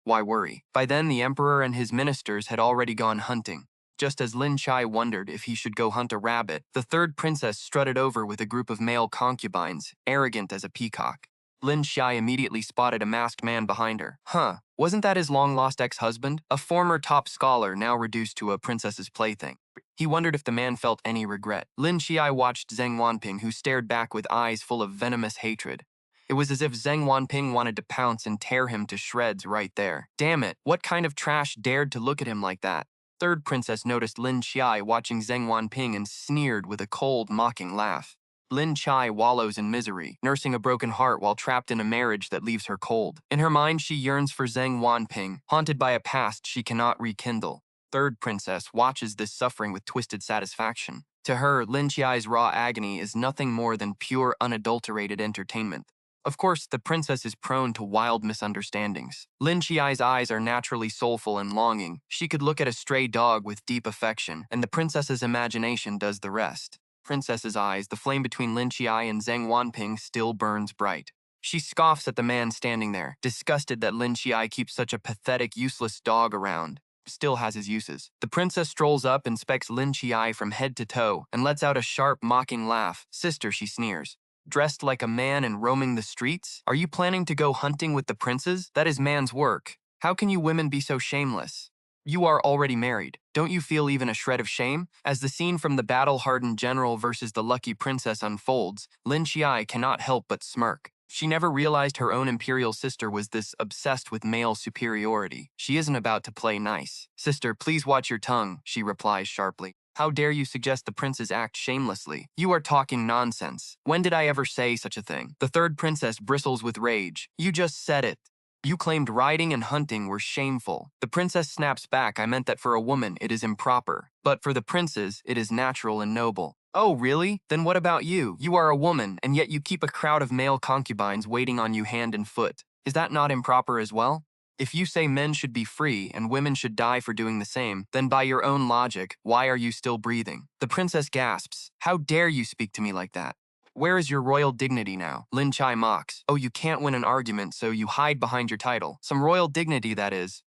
Why worry? By then, the emperor and his ministers had already gone hunting. Just as Lin Qiye wondered if he should go hunt a rabbit, the third princess strutted over with a group of male concubines, arrogant as a peacock. Lin Qiye immediately spotted a masked man behind her. Huh, wasn't that his long-lost ex-husband? A former top scholar now reduced to a princess's plaything. He wondered if the man felt any regret. Lin Qiye watched Zheng Wanping, who stared back with eyes full of venomous hatred. It was as if Zheng Wanping wanted to pounce and tear him to shreds right there. Damn it, what kind of trash dared to look at him like that? Third princess noticed Lin Qiye watching Zheng Wanping and sneered with a cold, mocking laugh. Lin Qiye wallows in misery, nursing a broken heart while trapped in a marriage that leaves her cold. In her mind, she yearns for Zheng Wanping, haunted by a past she cannot rekindle. Third princess watches this suffering with twisted satisfaction. To her, Lin Qiye's raw agony is nothing more than pure, unadulterated entertainment. Of course, the princess is prone to wild misunderstandings. Lin Qiye's eyes are naturally soulful and longing. She could look at a stray dog with deep affection, and the princess's imagination does the rest. Princess's eyes, the flame between Lin Qiye and Zheng Wanping still burns bright. She scoffs at the man standing there, disgusted that Lin Qiye keeps such a pathetic, useless dog around. Still has his uses. The princess strolls up, inspects Lin Qiye from head to toe, and lets out a sharp, mocking laugh. Sister, she sneers. Dressed like a man and roaming the streets? Are you planning to go hunting with the princes? That is man's work. How can you women be so shameless? You are already married. Don't you feel even a shred of shame? As the scene from the battle-hardened general versus the lucky princess unfolds, Lin Qiye cannot help but smirk. She never realized her own imperial sister was this obsessed with male superiority. She isn't about to play nice. Sister, please watch your tongue, she replies sharply. How dare you suggest the princes act shamelessly? You are talking nonsense. When did I ever say such a thing? The third princess bristles with rage. You just said it. You claimed riding and hunting were shameful. The princess snaps back. I meant that for a woman it is improper, but for the princes it is natural and noble. Oh, really? Then what about you? You are a woman, and yet you keep a crowd of male concubines waiting on you hand and foot. Is that not improper as well? If you say men should be free and women should die for doing the same, then by your own logic, why are you still breathing? The princess gasps. How dare you speak to me like that? Where is your royal dignity now? Lin Qiye mocks. Oh, you can't win an argument, so you hide behind your title. Some royal dignity, that is.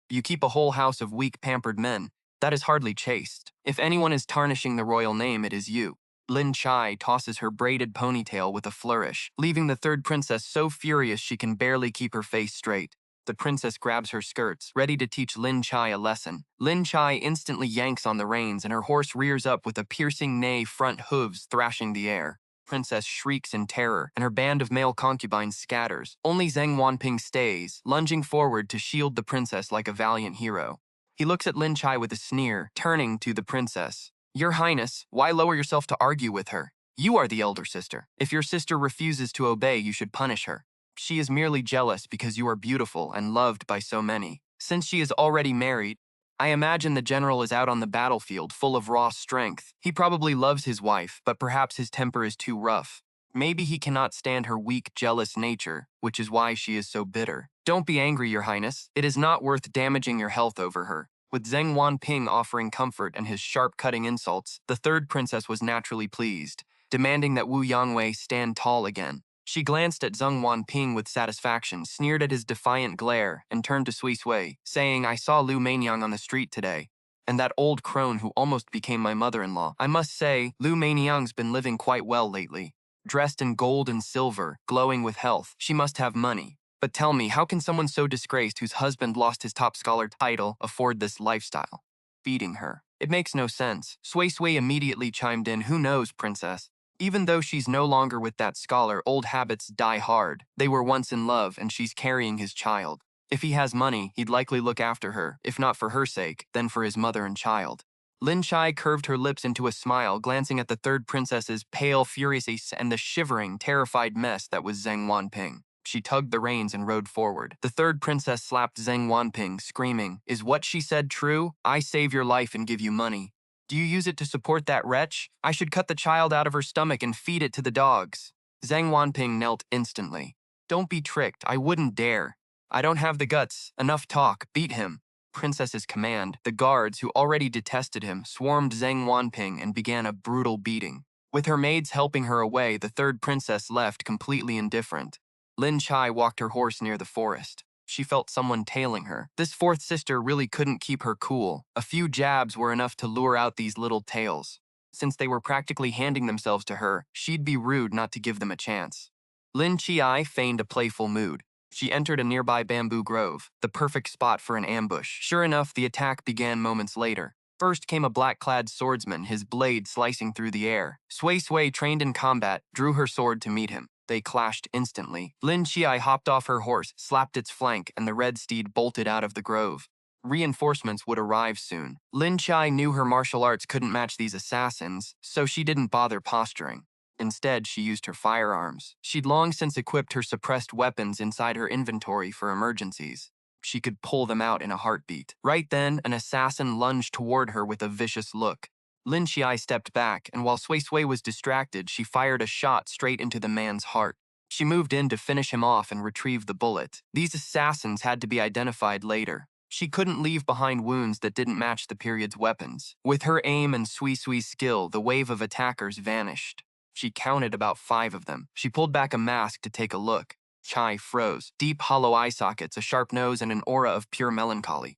You keep a whole house of weak, pampered men. That is hardly chaste. If anyone is tarnishing the royal name, it is you. Lin Qiye tosses her braided ponytail with a flourish, leaving the third princess so furious she can barely keep her face straight. The princess grabs her skirts, ready to teach Lin Qiye a lesson. Lin Qiye instantly yanks on the reins, and her horse rears up with a piercing neigh, front hooves thrashing the air. Princess shrieks in terror, and her band of male concubines scatters. Only Zheng Wanping stays, lunging forward to shield the princess like a valiant hero. He looks at Lin Qiye with a sneer, turning to the princess. Your Highness, why lower yourself to argue with her? You are the elder sister. If your sister refuses to obey, you should punish her. She is merely jealous because you are beautiful and loved by so many. Since she is already married, I imagine the general is out on the battlefield full of raw strength. He probably loves his wife, but perhaps his temper is too rough. Maybe he cannot stand her weak, jealous nature, which is why she is so bitter. Don't be angry, Your Highness. It is not worth damaging your health over her. With Zheng Wanping offering comfort and his sharp-cutting insults, the third princess was naturally pleased, demanding that Wu Yangwei stand tall again. She glanced at Zheng Wanping with satisfaction, sneered at his defiant glare, and turned to Sui Sui, saying, I saw Lu Mainyang on the street today, and that old crone who almost became my mother-in-law. I must say, Lu Mainyang's been living quite well lately. Dressed in gold and silver, glowing with health, she must have money. But tell me, how can someone so disgraced whose husband lost his top scholar title afford this lifestyle? Feeding her. It makes no sense. Sui Sui immediately chimed in, Who knows, princess? Even though she's no longer with that scholar, old habits die hard. They were once in love, and she's carrying his child. If he has money, he'd likely look after her, if not for her sake, then for his mother and child. Lin Qiye curved her lips into a smile, glancing at the third princess's pale, furious face and the shivering, terrified mess that was Zheng Wanping. She tugged the reins and rode forward. The third princess slapped Zheng Wanping, screaming, Is what she said true? I save your life and give you money. Do you use it to support that wretch? I should cut the child out of her stomach and feed it to the dogs. Zheng Wanping knelt instantly. Don't be tricked. I wouldn't dare. I don't have the guts. Enough talk. Beat him. Princess's command, the guards, who already detested him, swarmed Zheng Wanping and began a brutal beating. With her maids helping her away, the third princess left completely indifferent. Lin Qiye walked her horse near the forest. She felt someone tailing her. This fourth sister really couldn't keep her cool. A few jabs were enough to lure out these little tails. Since they were practically handing themselves to her, she'd be rude not to give them a chance. Lin Qiye feigned a playful mood. She entered a nearby bamboo grove, the perfect spot for an ambush. Sure enough, the attack began moments later. First came a black-clad swordsman, his blade slicing through the air. Sui, trained in combat, drew her sword to meet him. They clashed instantly. Lin Qiye hopped off her horse, slapped its flank, and the red steed bolted out of the grove. Reinforcements would arrive soon. Lin Qiye knew her martial arts couldn't match these assassins, so she didn't bother posturing. Instead, she used her firearms. She'd long since equipped her suppressed weapons inside her inventory for emergencies. She could pull them out in a heartbeat. Right then, an assassin lunged toward her with a vicious look. Lin Qiye stepped back, and while Sui was distracted, she fired a shot straight into the man's heart. She moved in to finish him off and retrieve the bullet. These assassins had to be identified later. She couldn't leave behind wounds that didn't match the period's weapons. With her aim and Sui's skill, the wave of attackers vanished. She counted about 5 of them. She pulled back a mask to take a look. Chai froze. Deep, hollow eye sockets, a sharp nose, and an aura of pure melancholy.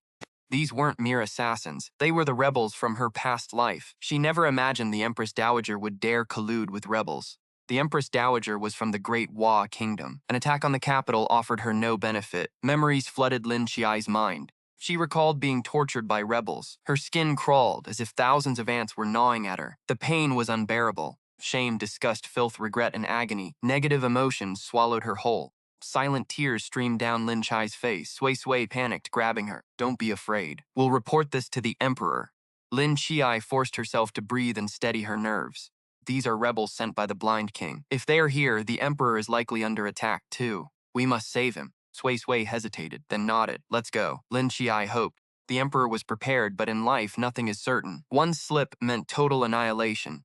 These weren't mere assassins. They were the rebels from her past life. She never imagined the Empress Dowager would dare collude with rebels. The Empress Dowager was from the Great Wa Kingdom. An attack on the capital offered her no benefit. Memories flooded Lin Qiye's mind. She recalled being tortured by rebels. Her skin crawled as if thousands of ants were gnawing at her. The pain was unbearable. Shame, disgust, filth, regret, and agony. Negative emotions swallowed her whole. Silent tears streamed down Lin Qiye's face. Sui panicked, grabbing her. Don't be afraid. We'll report this to the Emperor. Lin Qiye forced herself to breathe and steady her nerves. These are rebels sent by the Blind King. If they are here, the Emperor is likely under attack too. We must save him. Sui hesitated, then nodded. Let's go. Lin Qiye hoped. The Emperor was prepared, but in life, nothing is certain. One slip meant total annihilation.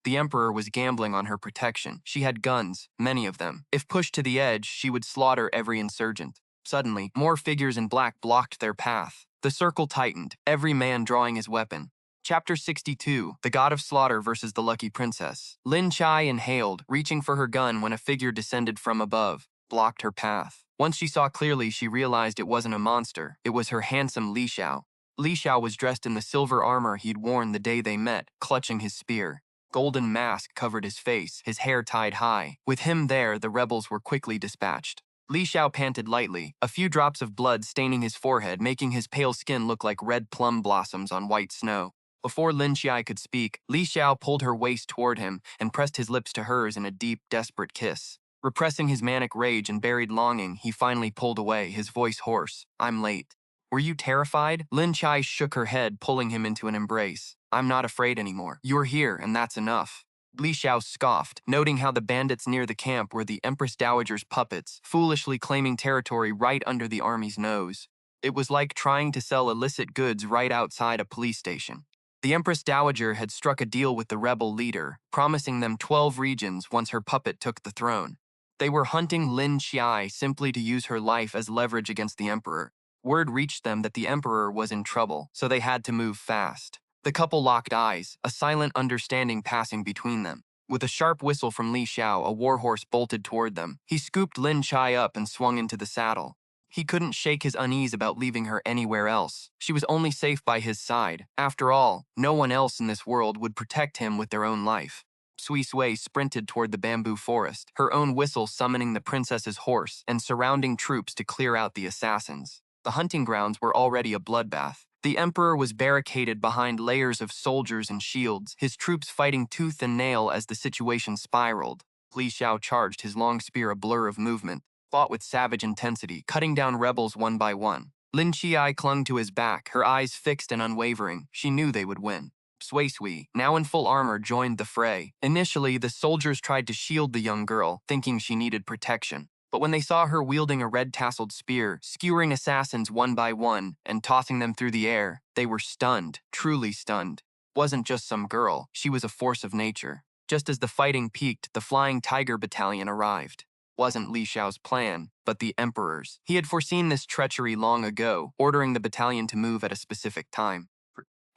The Emperor was gambling on her protection. She had guns, many of them. If pushed to the edge, she would slaughter every insurgent. Suddenly, more figures in black blocked their path. The circle tightened, every man drawing his weapon. Chapter 62, The God of Slaughter versus the Lucky Princess. Lin Qiye inhaled, reaching for her gun when a figure descended from above, blocked her path. Once she saw clearly, she realized it wasn't a monster. It was her handsome Li Xiao. Li Xiao was dressed in the silver armor he'd worn the day they met, clutching his spear. Golden mask covered his face, his hair tied high. With him there, the rebels were quickly dispatched. Li Xiao panted lightly, a few drops of blood staining his forehead, making his pale skin look like red plum blossoms on white snow. Before Lin Qiye could speak, Li Xiao pulled her waist toward him and pressed his lips to hers in a deep, desperate kiss. Repressing his manic rage and buried longing, he finally pulled away, his voice hoarse. I'm late. Were you terrified? Lin Qiye shook her head, pulling him into an embrace. I'm not afraid anymore. You're here, and that's enough. Li Xiao scoffed, noting how the bandits near the camp were the Empress Dowager's puppets, foolishly claiming territory right under the army's nose. It was like trying to sell illicit goods right outside a police station. The Empress Dowager had struck a deal with the rebel leader, promising them 12 regions once her puppet took the throne. They were hunting Lin Qiye simply to use her life as leverage against the Emperor. Word reached them that the Emperor was in trouble, so they had to move fast. The couple locked eyes, a silent understanding passing between them. With a sharp whistle from Li Xiao, a warhorse bolted toward them. He scooped Lin Qiye up and swung into the saddle. He couldn't shake his unease about leaving her anywhere else. She was only safe by his side. After all, no one else in this world would protect him with their own life. Sui sprinted toward the bamboo forest, her own whistle summoning the princess's horse and surrounding troops to clear out the assassins. The hunting grounds were already a bloodbath. The Emperor was barricaded behind layers of soldiers and shields, his troops fighting tooth and nail as the situation spiraled. Li Xiao charged, his long spear a blur of movement, fought with savage intensity, cutting down rebels one by one. Lin Qiye clung to his back, her eyes fixed and unwavering. She knew they would win. Sui, now in full armor, joined the fray. Initially, the soldiers tried to shield the young girl, thinking she needed protection. But when they saw her wielding a red-tasseled spear, skewering assassins one by one, and tossing them through the air, they were stunned, truly stunned. Wasn't just some girl, she was a force of nature. Just as the fighting peaked, the Flying Tiger Battalion arrived. Wasn't Li Xiao's plan, but the Emperor's. He had foreseen this treachery long ago, ordering the battalion to move at a specific time.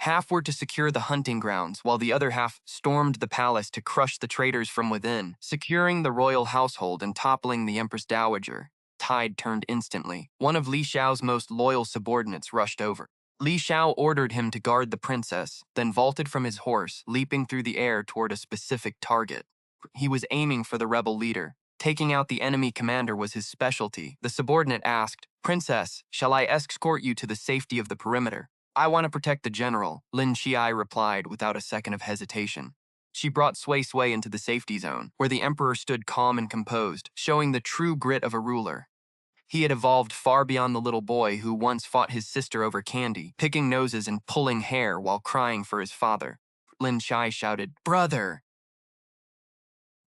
Half were to secure the hunting grounds, while the other half stormed the palace to crush the traitors from within, securing the royal household and toppling the Empress Dowager. tide turned instantly. One of Li Xiao's most loyal subordinates rushed over. Li Xiao ordered him to guard the princess, then vaulted from his horse, leaping through the air toward a specific target. He was aiming for the rebel leader. Taking out the enemy commander was his specialty. The subordinate asked, "Princess, shall I escort you to the safety of the perimeter?" "I want to protect the general," Lin Qiye replied without a second of hesitation. She brought Sui into the safety zone, where the emperor stood calm and composed, showing the true grit of a ruler. He had evolved far beyond the little boy who once fought his sister over candy, picking noses and pulling hair while crying for his father. Lin Qiye shouted, "Brother!"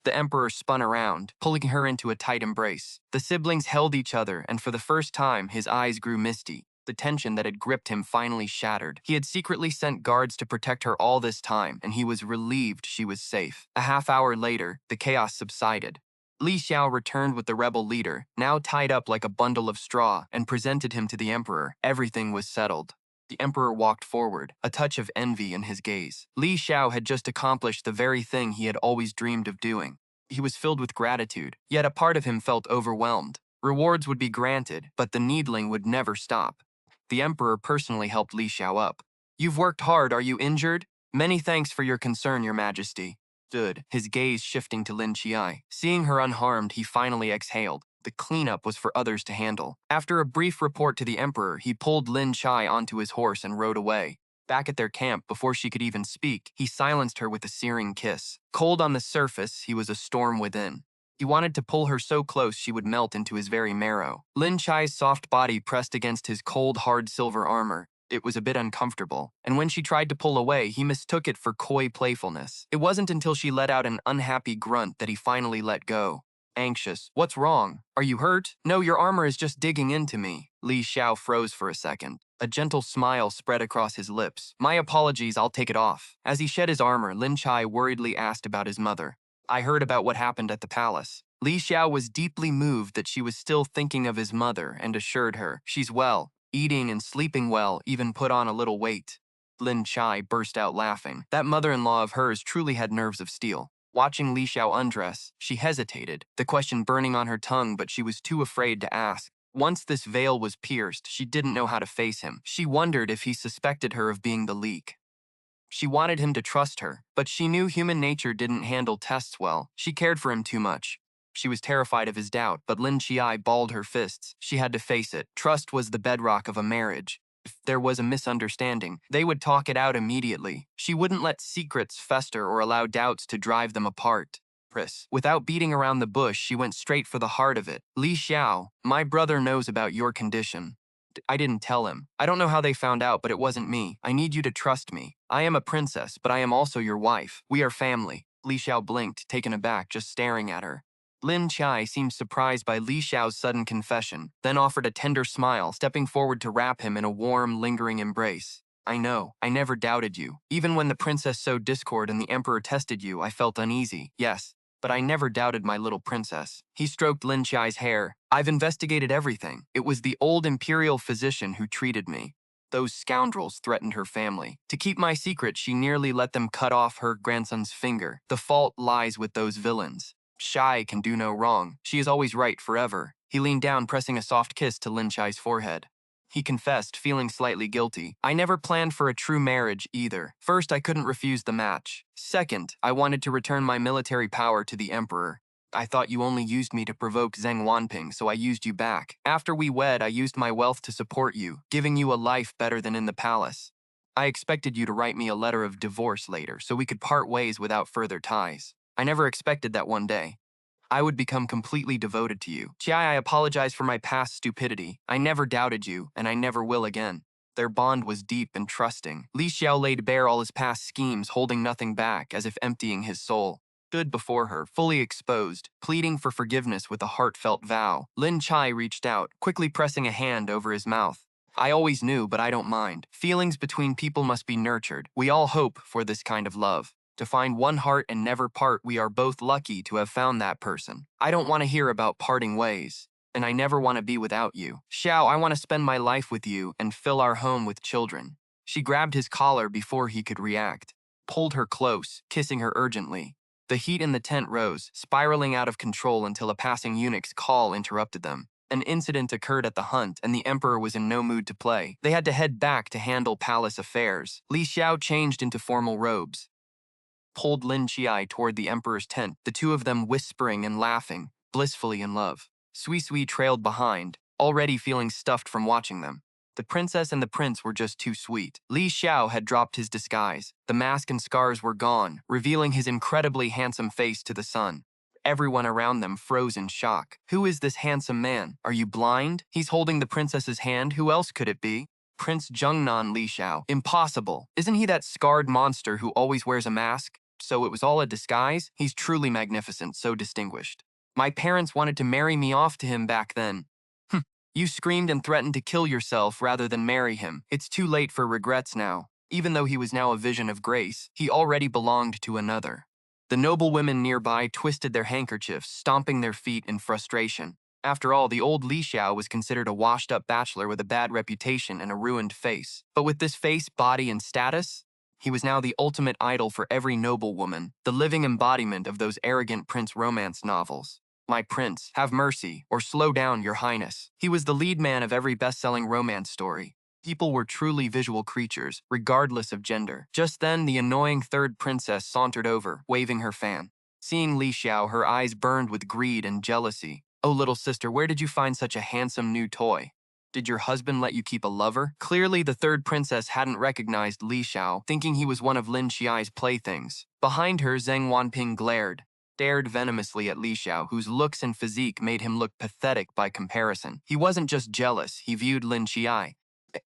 The emperor spun around, pulling her into a tight embrace. The siblings held each other, and for the first time, his eyes grew misty. The tension that had gripped him finally shattered. He had secretly sent guards to protect her all this time, and he was relieved she was safe. A half-hour later, the chaos subsided. Li Xiao returned with the rebel leader, now tied up like a bundle of straw, and presented him to the emperor. Everything was settled. The emperor walked forward, a touch of envy in his gaze. Li Xiao had just accomplished the very thing he had always dreamed of doing. He was filled with gratitude, yet a part of him felt overwhelmed. Rewards would be granted, but the needling would never stop. The emperor personally helped Li Xiao up. "You've worked hard, are you injured? Many thanks for your concern, your majesty." Stood, his gaze shifting to Lin Qiye. Seeing her unharmed, he finally exhaled. The cleanup was for others to handle. After a brief report to the emperor, he pulled Lin Qiye onto his horse and rode away. Back at their camp, before she could even speak, he silenced her with a searing kiss. Cold on the surface, he was a storm within. He wanted to pull her so close she would melt into his very marrow. Lin Qiye's soft body pressed against his cold, hard silver armor. It was a bit uncomfortable, and when she tried to pull away, he mistook it for coy playfulness. It wasn't until she let out an unhappy grunt that he finally let go. Anxious. "What's wrong? Are you hurt?" "No, your armor is just digging into me." Li Xiao froze for a second. A gentle smile spread across his lips. "My apologies, I'll take it off." As he shed his armor, Lin Qiye worriedly asked about his mother. "I heard about what happened at the palace." Li Xiao was deeply moved that she was still thinking of his mother and assured her, "She's well, eating and sleeping well, even put on a little weight." Lin Qiye burst out laughing. That mother-in-law of hers truly had nerves of steel. Watching Li Xiao undress, she hesitated, the question burning on her tongue, but she was too afraid to ask. Once this veil was pierced, she didn't know how to face him. She wondered if he suspected her of being the leak. She wanted him to trust her, but she knew human nature didn't handle tests well. She cared for him too much. She was terrified of his doubt, but Lin Qiye balled her fists. She had to face it. Trust was the bedrock of a marriage. If there was a misunderstanding, they would talk it out immediately. She wouldn't let secrets fester or allow doubts to drive them apart. Without beating around the bush, she went straight for the heart of it. "Li Xiao, my brother knows about your condition." "I didn't tell him. I don't know how they found out, but it wasn't me. I need you to trust me. I am a princess, but I am also your wife. We are family." Li Xiao blinked, taken aback, just staring at her. Lin Qiye seemed surprised by Li Xiao's sudden confession, then offered a tender smile, stepping forward to wrap him in a warm, lingering embrace. "I know. I never doubted you. Even when the princess sowed discord and the emperor tested you, I felt uneasy. Yes, but I never doubted my little princess." He stroked Lin Qiye's hair. "I've investigated everything. It was the old imperial physician who treated me. Those scoundrels threatened her family. To keep my secret, she nearly let them cut off her grandson's finger. The fault lies with those villains. Shai can do no wrong. She is always right forever." He leaned down, pressing a soft kiss to Lin Qiye's forehead. He confessed, feeling slightly guilty. "I never planned for a true marriage either. First, I couldn't refuse the match. Second, I wanted to return my military power to the emperor. I thought you only used me to provoke Zheng Wanping, so I used you back. After we wed, I used my wealth to support you, giving you a life better than in the palace. I expected you to write me a letter of divorce later, so we could part ways without further ties. I never expected that one day I would become completely devoted to you. Qiye, I apologize for my past stupidity. I never doubted you, and I never will again." Their bond was deep and trusting. Li Xiao laid bare all his past schemes, holding nothing back, as if emptying his soul. Stood before her, fully exposed, pleading for forgiveness with a heartfelt vow. Lin Qiye reached out, quickly pressing a hand over his mouth. "I always knew, but I don't mind. Feelings between people must be nurtured. We all hope for this kind of love. To find one heart and never part, we are both lucky to have found that person. I don't want to hear about parting ways, and I never want to be without you. Xiao, I want to spend my life with you and fill our home with children." She grabbed his collar before he could react, pulled her close, kissing her urgently. The heat in the tent rose, spiraling out of control until a passing eunuch's call interrupted them. An incident occurred at the hunt, and the emperor was in no mood to play. They had to head back to handle palace affairs. Li Xiao changed into formal robes, pulled Lin Qiye toward the emperor's tent, the two of them whispering and laughing, blissfully in love. Xiuyuan trailed behind, already feeling stuffed from watching them. The princess and the prince were just too sweet. Li Xiao had dropped his disguise. The mask and scars were gone, revealing his incredibly handsome face to the sun. Everyone around them froze in shock. Who is this handsome man? Are you blind? He's holding the princess's hand. Who else could it be? Prince Zhengnan Li Xiao. Impossible. Isn't he that scarred monster who always wears a mask? So it was all a disguise? He's truly magnificent, so distinguished. My parents wanted to marry me off to him back then. You screamed and threatened to kill yourself rather than marry him. It's too late for regrets now. Even though he was now a vision of grace, he already belonged to another. The noble women nearby twisted their handkerchiefs, stomping their feet in frustration. After all, the old Li Xiao was considered a washed-up bachelor with a bad reputation and a ruined face. But with this face, body, and status, he was now the ultimate idol for every noble woman, the living embodiment of those arrogant prince romance novels. My prince, have mercy, or slow down, your highness. He was the lead man of every best-selling romance story. People were truly visual creatures, regardless of gender. Just then, the annoying third princess sauntered over, waving her fan. Seeing Li Xiao, her eyes burned with greed and jealousy. Oh, little sister, where did you find such a handsome new toy? Did your husband let you keep a lover? Clearly, the third princess hadn't recognized Li Xiao, thinking he was one of Lin Qiye's playthings. Behind her, Zheng Wanping glared, stared venomously at Li Xiao, whose looks and physique made him look pathetic by comparison. He wasn't just jealous, he viewed Lin Qiye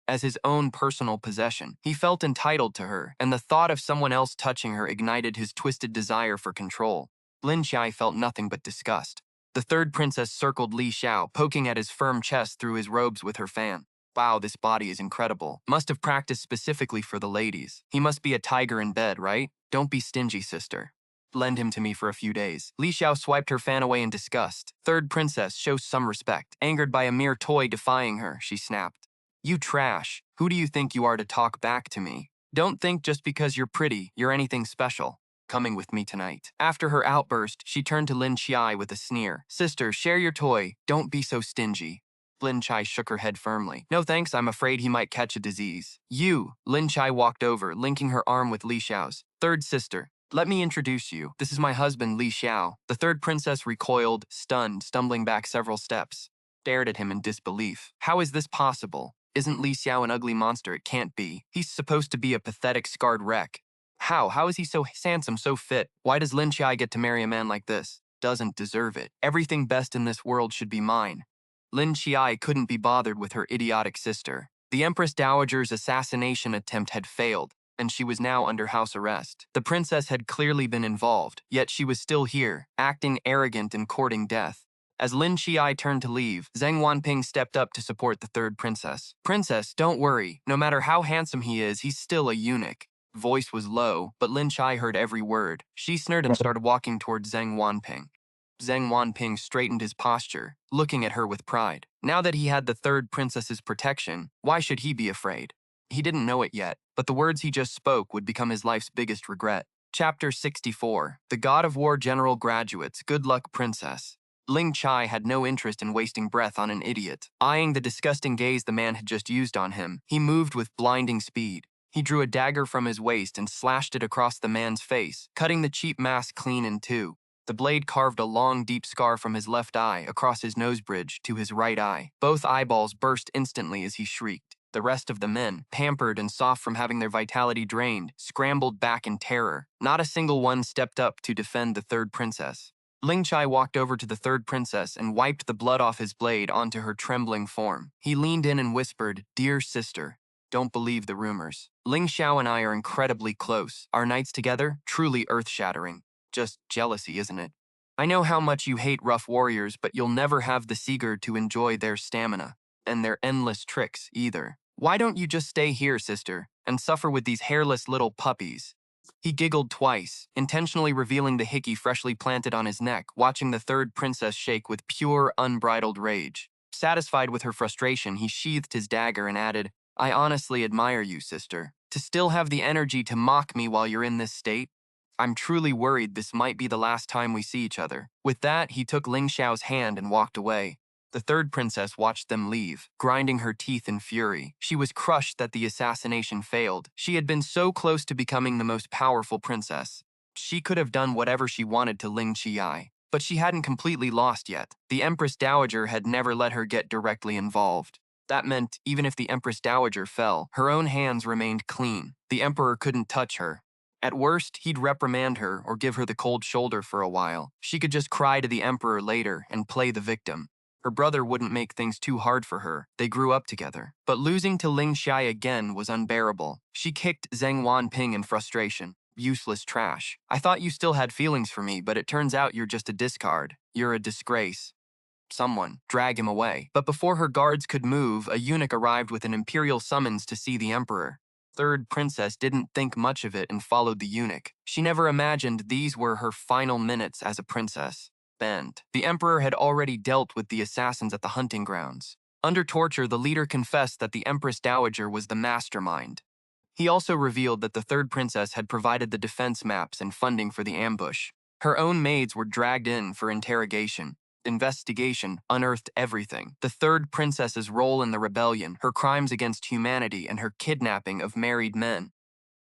as his own personal possession. He felt entitled to her, and the thought of someone else touching her ignited his twisted desire for control. Lin Qiye felt nothing but disgust. The third princess circled Li Xiao, poking at his firm chest through his robes with her fan. Wow, this body is incredible. Must have practiced specifically for the ladies. He must be a tiger in bed, right? Don't be stingy, sister. Lend him to me for a few days. Li Xiao swiped her fan away in disgust. Third princess, show some respect. Angered by a mere toy defying her, she snapped. You trash. Who do you think you are to talk back to me? Don't think just because you're pretty, you're anything special. Coming with me tonight. After her outburst, she turned to Lin Qiye with a sneer. Sister, share your toy. Don't be so stingy. Lin Qiye shook her head firmly. No thanks, I'm afraid he might catch a disease. You. Lin Qiye walked over, linking her arm with Li Xiao's. Third sister. Let me introduce you. This is my husband, Li Xiao. The third princess recoiled, stunned, stumbling back several steps. Stared at him in disbelief. How is this possible? Isn't Li Xiao an ugly monster? It can't be. He's supposed to be a pathetic, scarred wreck. How? How is he so handsome, so fit? Why does Lin Qiye get to marry a man like this? Doesn't deserve it. Everything best in this world should be mine. Lin Qiye couldn't be bothered with her idiotic sister. The Empress Dowager's assassination attempt had failed, and she was now under house arrest. The princess had clearly been involved, yet she was still here, acting arrogant and courting death. As Lin Qiye turned to leave, Zheng Wanping stepped up to support the third princess. Princess, don't worry. No matter how handsome he is, he's still a eunuch. Voice was low, but Lin Qiye heard every word. She sneered and started walking toward Zheng Wanping. Zheng Wanping straightened his posture, looking at her with pride. Now that he had the third princess's protection, why should he be afraid? He didn't know it yet, but the words he just spoke would become his life's biggest regret. Chapter 64. The God of War General graduates. Good luck, princess. Ling Qiye had no interest in wasting breath on an idiot. Eyeing the disgusting gaze the man had just used on him, he moved with blinding speed. He drew a dagger from his waist and slashed it across the man's face, cutting the cheap mask clean in two. The blade carved a long, deep scar from his left eye across his nose bridge to his right eye. Both eyeballs burst instantly as he shrieked. The rest of the men, pampered and soft from having their vitality drained, scrambled back in terror. Not a single one stepped up to defend the third princess. Ling Qiye walked over to the third princess and wiped the blood off his blade onto her trembling form. He leaned in and whispered, "Dear sister, don't believe the rumors. Ling Xiao and I are incredibly close. Our nights together, truly earth-shattering. Just jealousy, isn't it? I know how much you hate rough warriors, but you'll never have the Seeger to enjoy their stamina, and their endless tricks, either. Why don't you just stay here, sister, and suffer with these hairless little puppies?" He giggled twice, intentionally revealing the hickey freshly planted on his neck, watching the third princess shake with pure, unbridled rage. Satisfied with her frustration, he sheathed his dagger and added, "I honestly admire you, sister. To still have the energy to mock me while you're in this state? I'm truly worried this might be the last time we see each other." With that, he took Ling Xiao's hand and walked away. The third princess watched them leave, grinding her teeth in fury. She was crushed that the assassination failed. She had been so close to becoming the most powerful princess. She could have done whatever she wanted to Lin Qiye, but she hadn't completely lost yet. The Empress Dowager had never let her get directly involved. That meant even if the Empress Dowager fell, her own hands remained clean. The Emperor couldn't touch her. At worst, he'd reprimand her or give her the cold shoulder for a while. She could just cry to the Emperor later and play the victim. Her brother wouldn't make things too hard for her. They grew up together. But losing to Lin Qiye again was unbearable. She kicked Zheng Wanping in frustration. Useless trash. I thought you still had feelings for me, but it turns out you're just a discard. You're a disgrace. Someone, drag him away. But before her guards could move, a eunuch arrived with an imperial summons to see the emperor. Third princess didn't think much of it and followed the eunuch. She never imagined these were her final minutes as a princess. Bend. The emperor had already dealt with the assassins at the hunting grounds. Under torture, the leader confessed that the Empress Dowager was the mastermind. He also revealed that the third princess had provided the defense maps and funding for the ambush. Her own maids were dragged in for interrogation. Investigation unearthed everything. The third princess's role in the rebellion, her crimes against humanity, and her kidnapping of married men.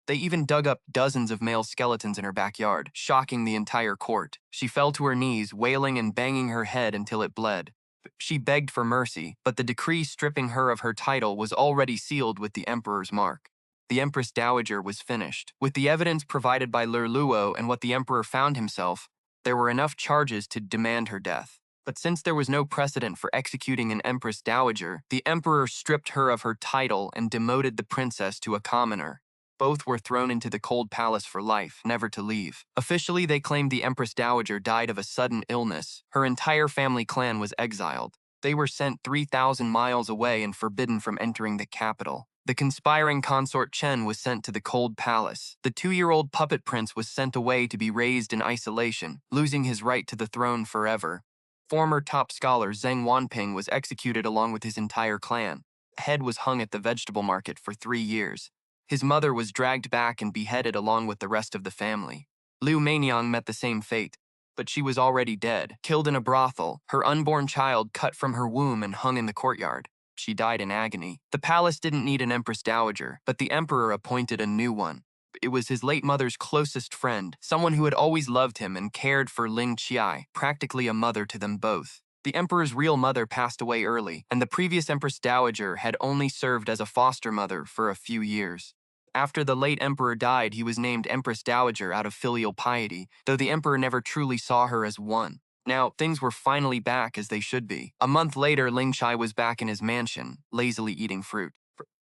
They even dug up dozens of male skeletons in her backyard, shocking the entire court. She fell to her knees, wailing and banging her head until it bled. She begged for mercy, but the decree stripping her of her title was already sealed with the emperor's mark. The Empress Dowager was finished. With the evidence provided by Luo and what the emperor found himself, there were enough charges to demand her death. But since there was no precedent for executing an Empress Dowager, the emperor stripped her of her title and demoted the princess to a commoner. Both were thrown into the cold palace for life, never to leave. Officially, they claimed the Empress Dowager died of a sudden illness. Her entire family clan was exiled. They were sent 3,000 miles away and forbidden from entering the capital. The conspiring consort Chen was sent to the cold palace. The 2-year-old puppet prince was sent away to be raised in isolation, losing his right to the throne forever. Former top scholar Zheng Wanping was executed along with his entire clan. The head was hung at the vegetable market for 3 years. His mother was dragged back and beheaded along with the rest of the family. Liu Ruyan met the same fate, but she was already dead, killed in a brothel, her unborn child cut from her womb and hung in the courtyard. She died in agony. The palace didn't need an Empress Dowager, but the emperor appointed a new one. It was his late mother's closest friend, someone who had always loved him and cared for Lin Qiye, practically a mother to them both. The emperor's real mother passed away early, and the previous Empress Dowager had only served as a foster mother for a few years. After the late emperor died, he was named Empress Dowager out of filial piety, though the emperor never truly saw her as one. Now, things were finally back as they should be. A month later, Lin Qiye was back in his mansion, lazily eating fruit.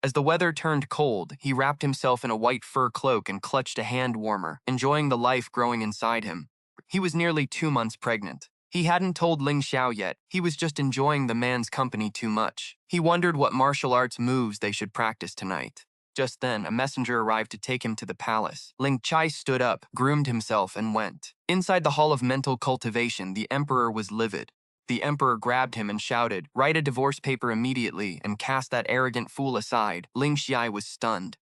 As the weather turned cold, he wrapped himself in a white fur cloak and clutched a hand warmer, enjoying the life growing inside him. He was nearly 2 months pregnant. He hadn't told Ling Xiao yet. He was just enjoying the man's company too much. He wondered what martial arts moves they should practice tonight. Just then, a messenger arrived to take him to the palace. Lin Qiye stood up, groomed himself, and went. Inside the Hall of Mental Cultivation, the emperor was livid. The emperor grabbed him and shouted, "Write a divorce paper immediately and cast that arrogant fool aside." Ling Qiye was stunned.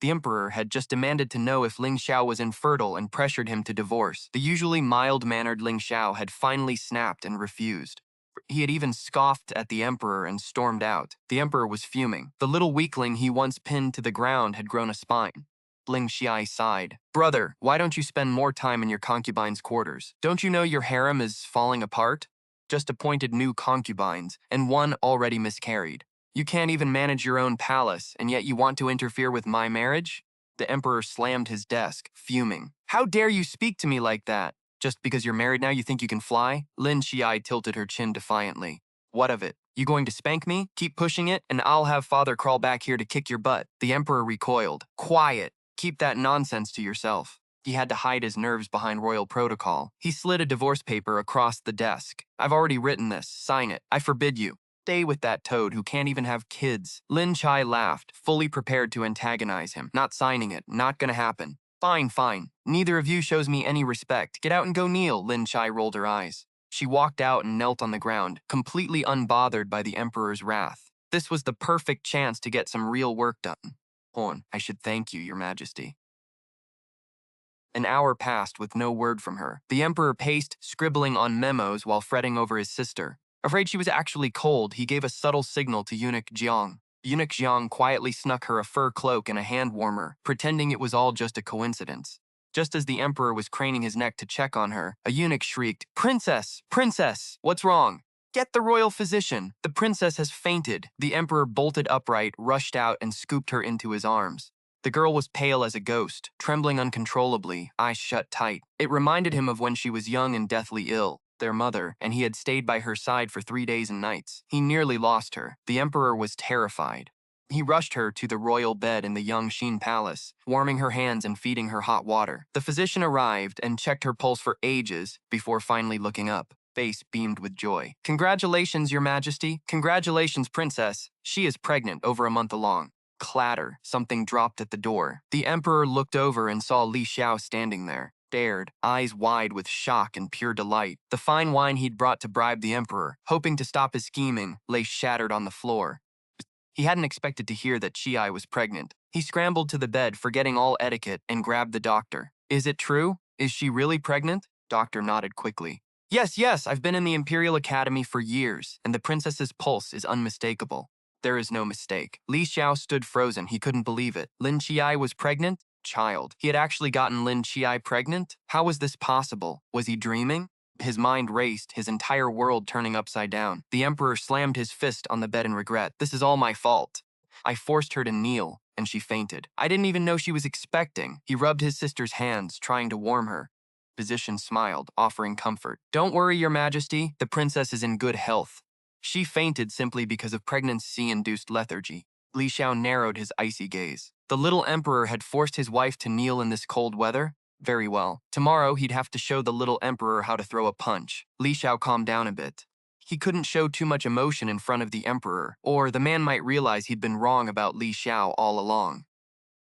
The emperor had just demanded to know if Ling Xiao was infertile and pressured him to divorce. The usually mild-mannered Ling Xiao had finally snapped and refused. He had even scoffed at the emperor and stormed out. The emperor was fuming. The little weakling he once pinned to the ground had grown a spine. Ling Qiye sighed. "Brother, why don't you spend more time in your concubine's quarters? Don't you know your harem is falling apart? Just appointed new concubines, and one already miscarried. You can't even manage your own palace, and yet you want to interfere with my marriage?" The emperor slammed his desk, fuming. "How dare you speak to me like that? Just because you're married now, you think you can fly?" Lin Qiye tilted her chin defiantly. "What of it? You going to spank me? Keep pushing it, and I'll have father crawl back here to kick your butt." The emperor recoiled. "Quiet. Keep that nonsense to yourself." He had to hide his nerves behind royal protocol. He slid a divorce paper across the desk. "I've already written this. Sign it. I forbid you. Stay with that toad who can't even have kids." Lin Qiye laughed, fully prepared to antagonize him. "Not signing it. Not gonna happen." "Fine, fine. Neither of you shows me any respect. Get out and go kneel." Lin Qiye rolled her eyes. She walked out and knelt on the ground, completely unbothered by the emperor's wrath. This was the perfect chance to get some real work done. "I should thank you, your majesty." An hour passed with no word from her. The emperor paced, scribbling on memos while fretting over his sister. Afraid she was actually cold, he gave a subtle signal to Eunuch Jiang. Eunuch Jiang quietly snuck her a fur cloak and a hand warmer, pretending it was all just a coincidence. Just as the emperor was craning his neck to check on her, a eunuch shrieked, "Princess! Princess! What's wrong? Get the royal physician! The princess has fainted." The emperor bolted upright, rushed out, and scooped her into his arms. The girl was pale as a ghost, trembling uncontrollably, eyes shut tight. It reminded him of when she was young and deathly ill, their mother, and he had stayed by her side for 3 days and nights. He nearly lost her. The emperor was terrified. He rushed her to the royal bed in the Yangxin palace, warming her hands and feeding her hot water. The physician arrived and checked her pulse for ages before finally looking up. Face beamed with joy. "Congratulations, Your Majesty. Congratulations, Princess. She is pregnant over a month along." Clatter. Something dropped at the door. The emperor looked over and saw Li Xiao standing there, stared, eyes wide with shock and pure delight. The fine wine he'd brought to bribe the emperor, hoping to stop his scheming, lay shattered on the floor. He hadn't expected to hear that Qiye was pregnant. He scrambled to the bed, forgetting all etiquette, and grabbed the doctor. "Is it true? Is she really pregnant?" Doctor nodded quickly. Yes, I've been in the Imperial Academy for years, and the princess's pulse is unmistakable." There is no mistake. Li Xiao stood frozen. He couldn't believe it. Lin Qiye was pregnant? Child. He had actually gotten Lin Qiye pregnant? How was this possible? Was he dreaming? His mind raced, his entire world turning upside down. The emperor slammed his fist on the bed in regret. "This is all my fault. I forced her to kneel, and she fainted. I didn't even know she was expecting." He rubbed his sister's hands, trying to warm her. Physician smiled, offering comfort. "Don't worry, Your Majesty. The princess is in good health. She fainted simply because of pregnancy-induced lethargy." Li Xiao narrowed his icy gaze. The little emperor had forced his wife to kneel in this cold weather? Very well. Tomorrow he'd have to show the little emperor how to throw a punch. Li Xiao calmed down a bit. He couldn't show too much emotion in front of the emperor, or the man might realize he'd been wrong about Li Xiao all along.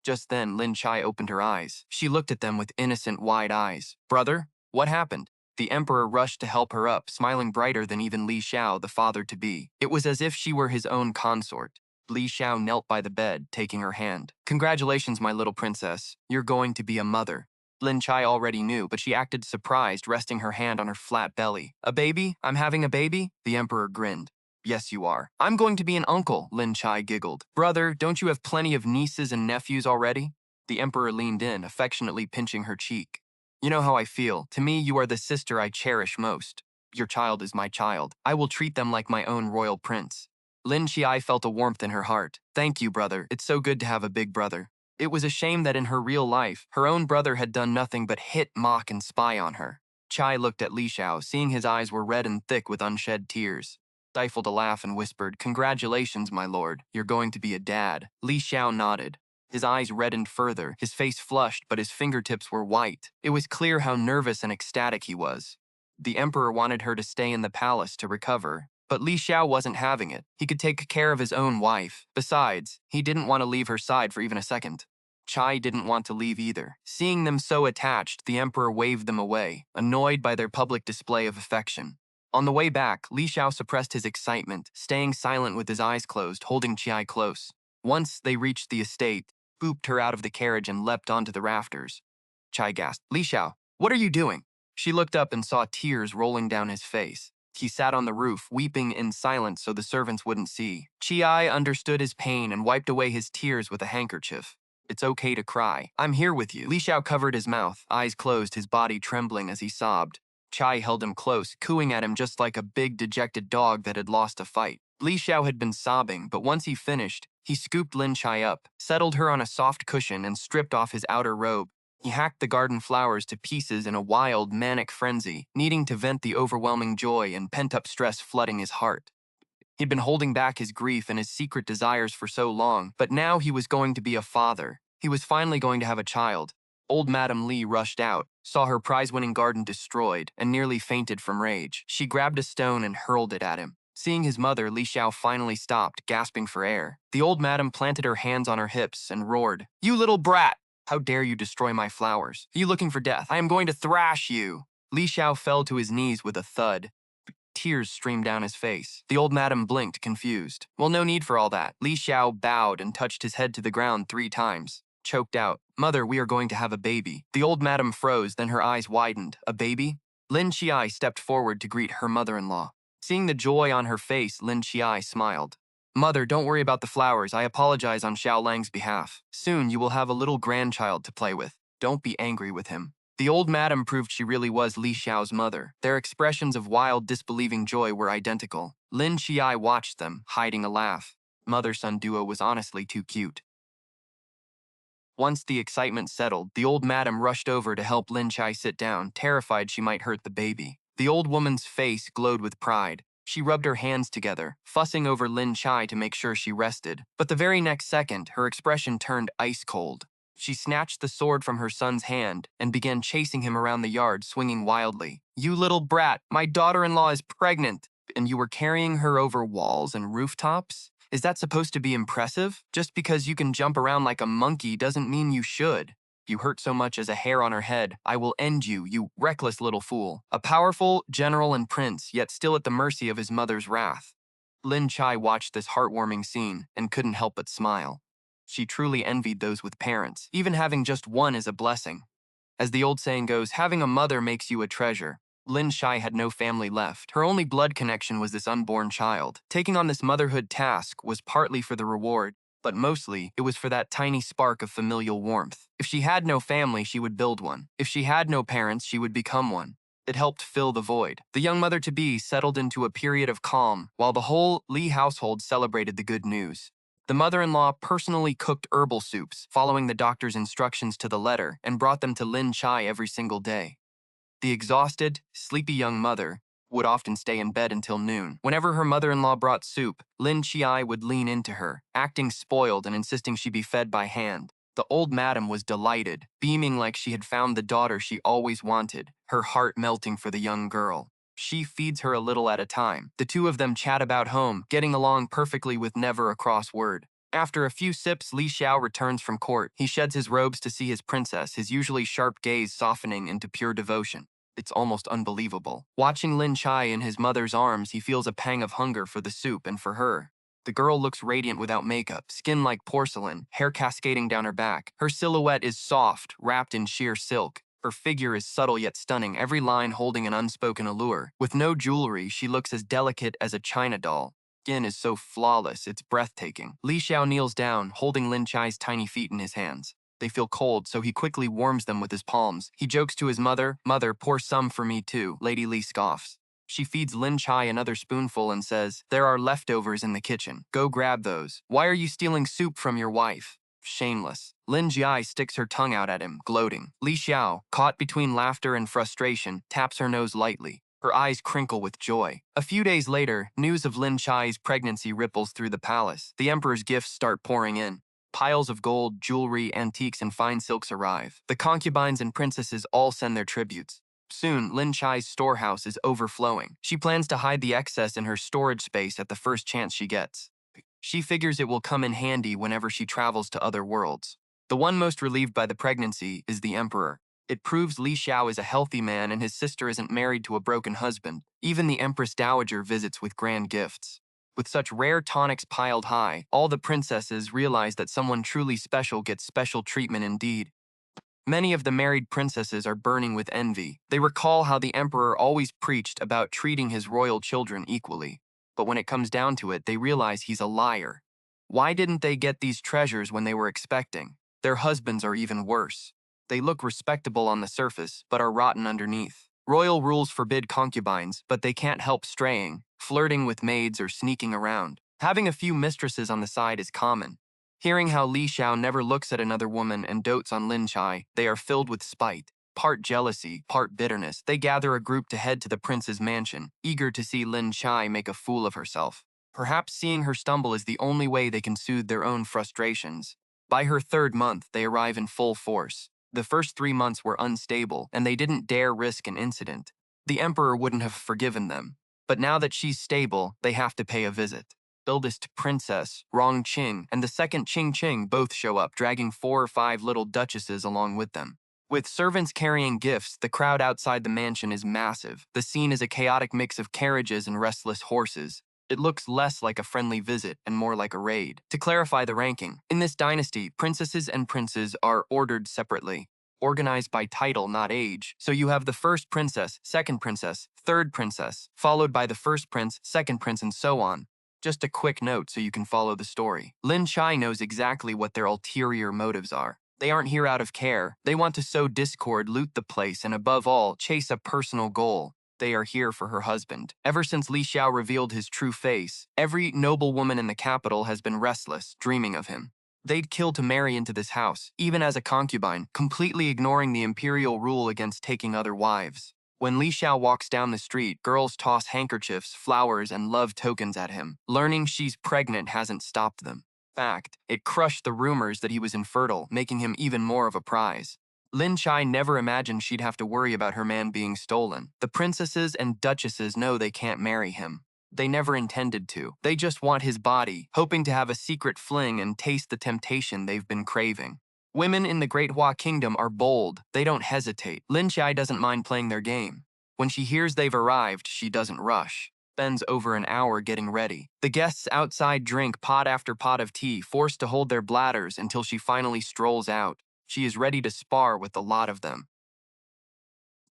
Just then, Lin Qiye opened her eyes. She looked at them with innocent, wide eyes. "Brother, what happened?" The emperor rushed to help her up, smiling brighter than even Li Xiao, the father-to-be. It was as if she were his own consort. Li Xiao knelt by the bed, taking her hand. "Congratulations, my little princess. You're going to be a mother." Lin Qiye already knew, but she acted surprised, resting her hand on her flat belly. "A baby? I'm having a baby?" The emperor grinned. "Yes, you are." "I'm going to be an uncle," Lin Qiye giggled. "Brother, don't you have plenty of nieces and nephews already?" The emperor leaned in, affectionately pinching her cheek. "You know how I feel. To me, you are the sister I cherish most. Your child is my child. I will treat them like my own royal prince." Lin Qiye felt a warmth in her heart. "Thank you, brother. It's so good to have a big brother." It was a shame that in her real life, her own brother had done nothing but hit, mock, and spy on her. Chai looked at Li Xiao, seeing his eyes were red and thick with unshed tears. Stifled a laugh and whispered, "Congratulations, my lord. You're going to be a dad." Li Xiao nodded. His eyes reddened further, his face flushed, but his fingertips were white. It was clear how nervous and ecstatic he was. The emperor wanted her to stay in the palace to recover, but Li Xiao wasn't having it. He could take care of his own wife. Besides, he didn't want to leave her side for even a second. Chai didn't want to leave either. Seeing them so attached, the emperor waved them away, annoyed by their public display of affection. On the way back, Li Xiao suppressed his excitement, staying silent with his eyes closed, holding Chai close. Once they reached the estate, scooped her out of the carriage and leapt onto the rafters. Chai gasped, "Li Xiao, what are you doing?" She looked up and saw tears rolling down his face. He sat on the roof, weeping in silence so the servants wouldn't see. Chai understood his pain and wiped away his tears with a handkerchief. "It's okay to cry. I'm here with you." Li Xiao covered his mouth, eyes closed, his body trembling as he sobbed. Chai held him close, cooing at him just like a big, dejected dog that had lost a fight. Li Xiao had been sobbing, but once he finished, he scooped Lin Qiye up, settled her on a soft cushion, and stripped off his outer robe. He hacked the garden flowers to pieces in a wild, manic frenzy, needing to vent the overwhelming joy and pent-up stress flooding his heart. He'd been holding back his grief and his secret desires for so long, but now he was going to be a father. He was finally going to have a child. Old Madame Li rushed out, saw her prize-winning garden destroyed, and nearly fainted from rage. She grabbed a stone and hurled it at him. Seeing his mother, Li Xiao finally stopped, gasping for air. The old madam planted her hands on her hips and roared, "You little brat! How dare you destroy my flowers? Are you looking for death? I am going to thrash you!" Li Xiao fell to his knees with a thud. Tears streamed down his face. The old madam blinked, confused. "Well, no need for all that." Li Xiao bowed and touched his head to the ground 3 times. Choked out, "Mother, we are going to have a baby." The old madam froze, then her eyes widened. "A baby?" Lin Qiye stepped forward to greet her mother-in-law. Seeing the joy on her face, Lin Qiye smiled. Mother, don't worry about the flowers. I apologize on Xiao Lang's behalf. Soon you will have a little grandchild to play with. Don't be angry with him. The old madam proved she really was Li Xiao's mother. Their expressions of wild, disbelieving joy were identical. Lin Qiye watched them, hiding a laugh. Mother-son duo was honestly too cute. Once the excitement settled, the old madam rushed over to help Lin Qiye sit down, terrified she might hurt the baby. The old woman's face glowed with pride. She rubbed her hands together, fussing over Lin Qiye to make sure she rested. But the very next second, her expression turned ice cold. She snatched the sword from her son's hand and began chasing him around the yard, swinging wildly. You little brat, my daughter-in-law is pregnant, and you were carrying her over walls and rooftops? Is that supposed to be impressive? Just because you can jump around like a monkey doesn't mean you should. If you hurt so much as a hair on her head, I will end you, you reckless little fool. A powerful general and prince, yet still at the mercy of his mother's wrath. Lin Qiye watched this heartwarming scene and couldn't help but smile. She truly envied those with parents. Even having just one is a blessing. As the old saying goes, having a mother makes you a treasure. Lin Qiye had no family left. Her only blood connection was this unborn child. Taking on this motherhood task was partly for the reward, but mostly it was for that tiny spark of familial warmth. If she had no family, she would build one. If she had no parents, she would become one. It helped fill the void. The young mother-to-be settled into a period of calm, while the whole Li household celebrated the good news. The mother-in-law personally cooked herbal soups, following the doctor's instructions to the letter, and brought them to Lin Qiye every single day. The exhausted, sleepy young mother would often stay in bed until noon. Whenever her mother-in-law brought soup, Lin Qiye would lean into her, acting spoiled and insisting she be fed by hand. The old madam was delighted, beaming like she had found the daughter she always wanted, her heart melting for the young girl. She feeds her a little at a time. The two of them chat about home, getting along perfectly with never a cross word. After a few sips, Li Xiao returns from court. He sheds his robes to see his princess, his usually sharp gaze softening into pure devotion. It's almost unbelievable. Watching Lin Qiye in his mother's arms, he feels a pang of hunger for the soup and for her. The girl looks radiant without makeup, skin like porcelain, hair cascading down her back. Her silhouette is soft, wrapped in sheer silk. Her figure is subtle yet stunning, every line holding an unspoken allure. With no jewelry, she looks as delicate as a china doll. Skin is so flawless, it's breathtaking. Li Xiao kneels down, holding Lin Qiye's tiny feet in his hands. They feel cold, so he quickly warms them with his palms. He jokes to his mother, "Mother, pour some for me too." Lady Li scoffs. She feeds Lin Qiye another spoonful and says, "There are leftovers in the kitchen. Go grab those. Why are you stealing soup from your wife?" Shameless. Lin Qiye sticks her tongue out at him, gloating. Li Xiao, caught between laughter and frustration, taps her nose lightly. Her eyes crinkle with joy. A few days later, news of Lin Qiye's pregnancy ripples through the palace. The emperor's gifts start pouring in. Piles of gold, jewelry, antiques, and fine silks arrive. The concubines and princesses all send their tributes. Soon, Lin Qiye's storehouse is overflowing. She plans to hide the excess in her storage space at the first chance she gets. She figures it will come in handy whenever she travels to other worlds. The one most relieved by the pregnancy is the emperor. It proves Li Xiao is a healthy man and his sister isn't married to a broken husband. Even the Empress Dowager visits with grand gifts. With such rare tonics piled high, all the princesses realize that someone truly special gets special treatment indeed. Many of the married princesses are burning with envy. They recall how the emperor always preached about treating his royal children equally. But when it comes down to it, they realize he's a liar. Why didn't they get these treasures when they were expecting? Their husbands are even worse. They look respectable on the surface, but are rotten underneath. Royal rules forbid concubines, but they can't help straying, flirting with maids or sneaking around. Having a few mistresses on the side is common. Hearing how Li Xiao never looks at another woman and dotes on Lin Qiye, they are filled with spite. Part jealousy, part bitterness, they gather a group to head to the prince's mansion, eager to see Lin Qiye make a fool of herself. Perhaps seeing her stumble is the only way they can soothe their own frustrations. By her third month, they arrive in full force. The first 3 months were unstable, and they didn't dare risk an incident. The emperor wouldn't have forgiven them. But now that she's stable, they have to pay a visit. Eldest princess, Rong Qing, and the second Qing Qing both show up, dragging 4 or 5 little duchesses along with them. With servants carrying gifts, the crowd outside the mansion is massive. The scene is a chaotic mix of carriages and restless horses. It looks less like a friendly visit and more like a raid. To clarify the ranking, in this dynasty, princesses and princes are ordered separately, organized by title, not age. So you have the first princess, second princess, third princess, followed by the first prince, second prince, and so on. Just a quick note so you can follow the story. Lin Qiye knows exactly what their ulterior motives are. They aren't here out of care. They want to sow discord, loot the place, and above all, chase a personal goal. They are here for her husband. Ever since Li Xiao revealed his true face, every noble woman in the capital has been restless, dreaming of him. They'd kill to marry into this house, even as a concubine, completely ignoring the imperial rule against taking other wives. When Li Xiao walks down the street, girls toss handkerchiefs, flowers, and love tokens at him. Learning she's pregnant hasn't stopped them. Fact, it crushed the rumors that he was infertile, making him even more of a prize. Lin Qiye never imagined she'd have to worry about her man being stolen. The princesses and duchesses know they can't marry him. They never intended to. They just want his body, hoping to have a secret fling and taste the temptation they've been craving. Women in the Great Hua Kingdom are bold. They don't hesitate. Lin Qiye doesn't mind playing their game. When she hears they've arrived, she doesn't rush. Spends over an hour getting ready. The guests outside drink pot after pot of tea, forced to hold their bladders until she finally strolls out. She is ready to spar with the lot of them.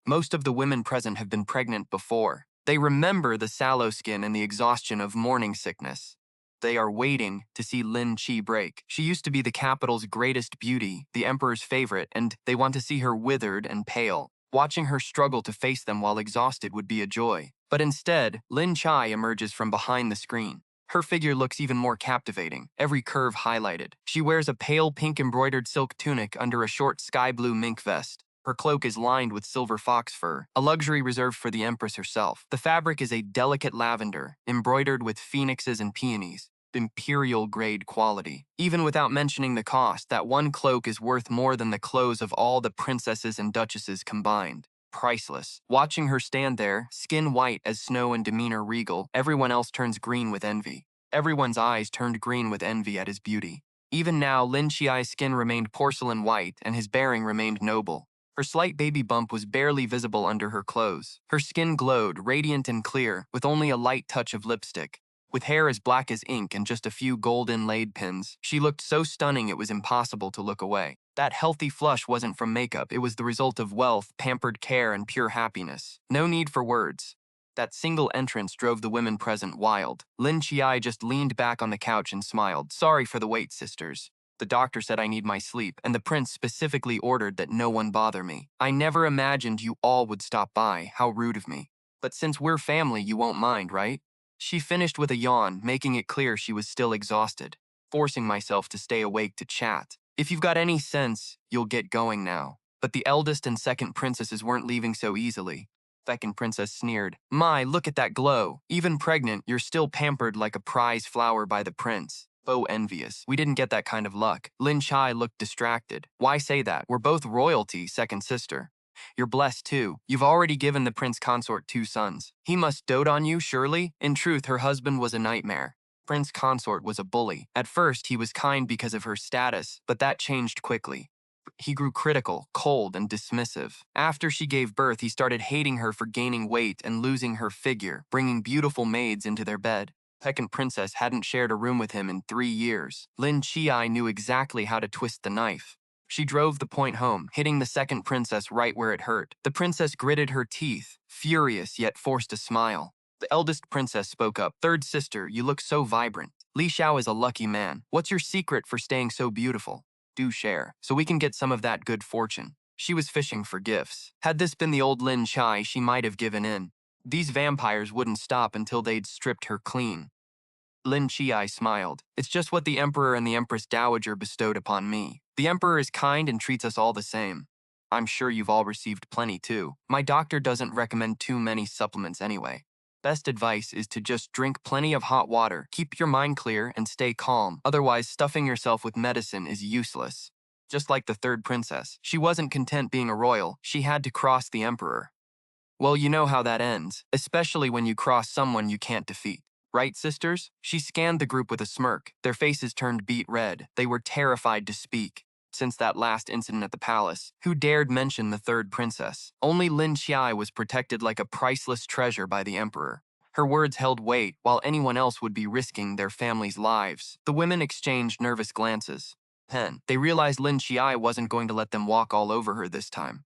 Most of the women present have been pregnant before. They remember the sallow skin and the exhaustion of morning sickness. They are waiting to see Lin Qiye break. She used to be the capital's greatest beauty, the emperor's favorite, and they want to see her withered and pale. Watching her struggle to face them while exhausted would be a joy. But instead, Lin Qiye emerges from behind the screen. Her figure looks even more captivating, every curve highlighted. She wears a pale pink embroidered silk tunic under a short sky blue mink vest. Her cloak is lined with silver fox fur, a luxury reserved for the empress herself. The fabric is a delicate lavender, embroidered with phoenixes and peonies, imperial-grade quality. Even without mentioning the cost, that one cloak is worth more than the clothes of all the princesses and duchesses combined. Priceless. Watching her stand there, skin white as snow and demeanor regal, everyone else turns green with envy. Everyone's eyes turned green with envy at his beauty. Even now, Lin Qiye's skin remained porcelain white, and his bearing remained noble. Her slight baby bump was barely visible under her clothes. Her skin glowed, radiant and clear, with only a light touch of lipstick. With hair as black as ink and just a few gold inlaid pins, she looked so stunning it was impossible to look away. That healthy flush wasn't from makeup, it was the result of wealth, pampered care, and pure happiness. No need for words. That single entrance drove the women present wild. Lin Qiye just leaned back on the couch and smiled. Sorry for the wait, sisters. The doctor said I need my sleep, and the prince specifically ordered that no one bother me. I never imagined you all would stop by. How rude of me. But since we're family, you won't mind, right? She finished with a yawn, making it clear she was still exhausted. Forcing myself to stay awake to chat. If you've got any sense, you'll get going now. But the eldest and second princesses weren't leaving so easily. Second princess sneered. My, look at that glow. Even pregnant, you're still pampered like a prize flower by the prince. So envious. We didn't get that kind of luck. Lin Qiye looked distracted. Why say that? We're both royalty, second sister. You're blessed too. You've already given the prince consort 2 sons. He must dote on you, surely? In truth, her husband was a nightmare. Prince consort was a bully. At first, he was kind because of her status, but that changed quickly. He grew critical, cold, and dismissive. After she gave birth, he started hating her for gaining weight and losing her figure, bringing beautiful maids into their bed. Second princess hadn't shared a room with him in 3 years. Lin Qiye knew exactly how to twist the knife. She drove the point home, hitting the second princess right where it hurt. The princess gritted her teeth, furious yet forced a smile. The eldest princess spoke up. Third sister, you look so vibrant. Li Xiao is a lucky man. What's your secret for staying so beautiful? Do share, so we can get some of that good fortune. She was fishing for gifts. Had this been the old Lin Qiye, she might have given in. These vampires wouldn't stop until they'd stripped her clean. Lin Qiye smiled. It's just what the Emperor and the Empress Dowager bestowed upon me. The Emperor is kind and treats us all the same. I'm sure you've all received plenty too. My doctor doesn't recommend too many supplements anyway. Best advice is to just drink plenty of hot water, keep your mind clear, and stay calm. Otherwise, stuffing yourself with medicine is useless. Just like the third princess, she wasn't content being a royal. She had to cross the Emperor. Well, you know how that ends, especially when you cross someone you can't defeat. Right, sisters? She scanned the group with a smirk. Their faces turned beet red. They were terrified to speak. Since that last incident at the palace, who dared mention the third princess? Only Lin Qiye was protected like a priceless treasure by the emperor. Her words held weight, while anyone else would be risking their families' lives. The women exchanged nervous glances. They realized Lin Qiye wasn't going to let them walk all over her this time.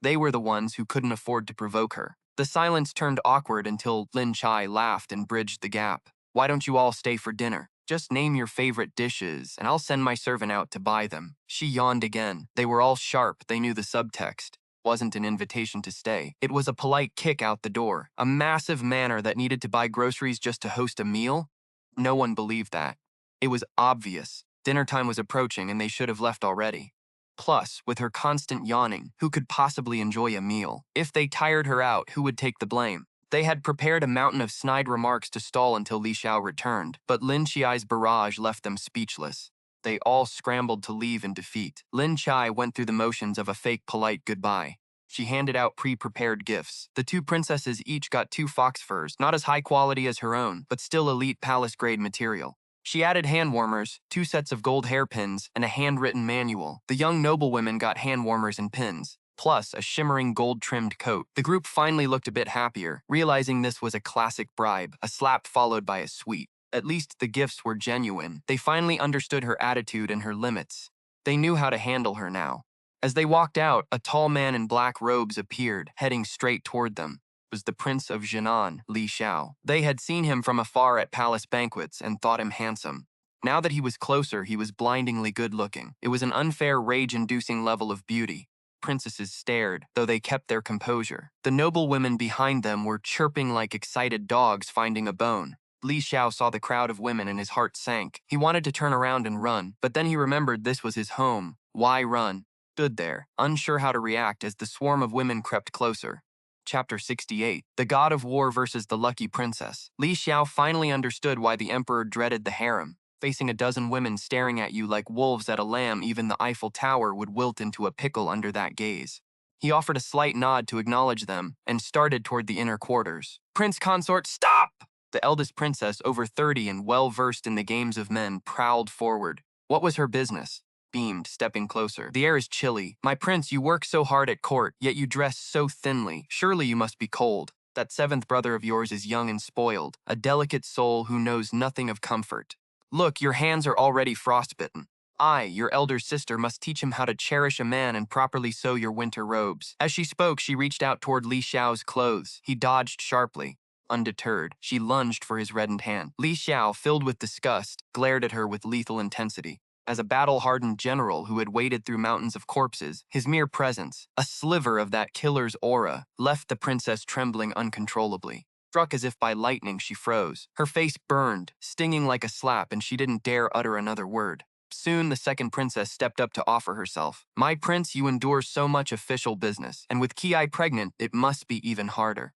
They were the ones who couldn't afford to provoke her. The silence turned awkward until Lin Qiye laughed and bridged the gap. Why don't you all stay for dinner? Just name your favorite dishes, and I'll send my servant out to buy them. She yawned again. They were all sharp, they knew the subtext. Wasn't an invitation to stay. It was a polite kick out the door. A massive manor that needed to buy groceries just to host a meal? No one believed that. It was obvious. Dinner time was approaching and they should have left already. Plus, with her constant yawning, who could possibly enjoy a meal? If they tired her out, who would take the blame? They had prepared a mountain of snide remarks to stall until Li Xiao returned, but Lin Qiye's barrage left them speechless. They all scrambled to leave in defeat. Lin Qiye went through the motions of a fake polite goodbye. She handed out pre-prepared gifts. The two princesses each got 2 fox furs, not as high quality as her own, but still elite palace-grade material. She added hand warmers, 2 sets of gold hairpins, and a handwritten manual. The young noblewomen got hand warmers and pins, plus a shimmering gold-trimmed coat. The group finally looked a bit happier, realizing this was a classic bribe, a slap followed by a sweet. At least the gifts were genuine. They finally understood her attitude and her limits. They knew how to handle her now. As they walked out, a tall man in black robes appeared, heading straight toward them. It was the Prince of Jinan, Li Xiao. They had seen him from afar at palace banquets and thought him handsome. Now that he was closer, he was blindingly good-looking. It was an unfair, rage-inducing level of beauty. Princesses stared, though they kept their composure. The noble women behind them were chirping like excited dogs finding a bone. Li Xiao saw the crowd of women and his heart sank. He wanted to turn around and run, but then he remembered this was his home. Why run? Stood there, unsure how to react as the swarm of women crept closer. Chapter 68. The God of War versus the Lucky Princess. Li Xiao finally understood why the emperor dreaded the harem. Facing a dozen women staring at you like wolves at a lamb, even the Eiffel Tower would wilt into a pickle under that gaze. He offered a slight nod to acknowledge them and started toward the inner quarters. Prince Consort, stop! The eldest princess, over 30 and well-versed in the games of men, prowled forward. What was her business? Beamed, stepping closer. The air is chilly. My prince, you work so hard at court, yet you dress so thinly. Surely you must be cold. That 7th brother of yours is young and spoiled, a delicate soul who knows nothing of comfort. Look, your hands are already frostbitten. I, your elder sister, must teach him how to cherish a man and properly sew your winter robes. As she spoke, she reached out toward Li Xiao's clothes. He dodged sharply. Undeterred, she lunged for his reddened hand. Li Xiao, filled with disgust, glared at her with lethal intensity. As a battle-hardened general who had waded through mountains of corpses, his mere presence, a sliver of that killer's aura, left the princess trembling uncontrollably. Struck as if by lightning, she froze. Her face burned, stinging like a slap, and she didn't dare utter another word. Soon, the second princess stepped up to offer herself. My prince, you endure so much official business, and with Qiye pregnant, it must be even harder.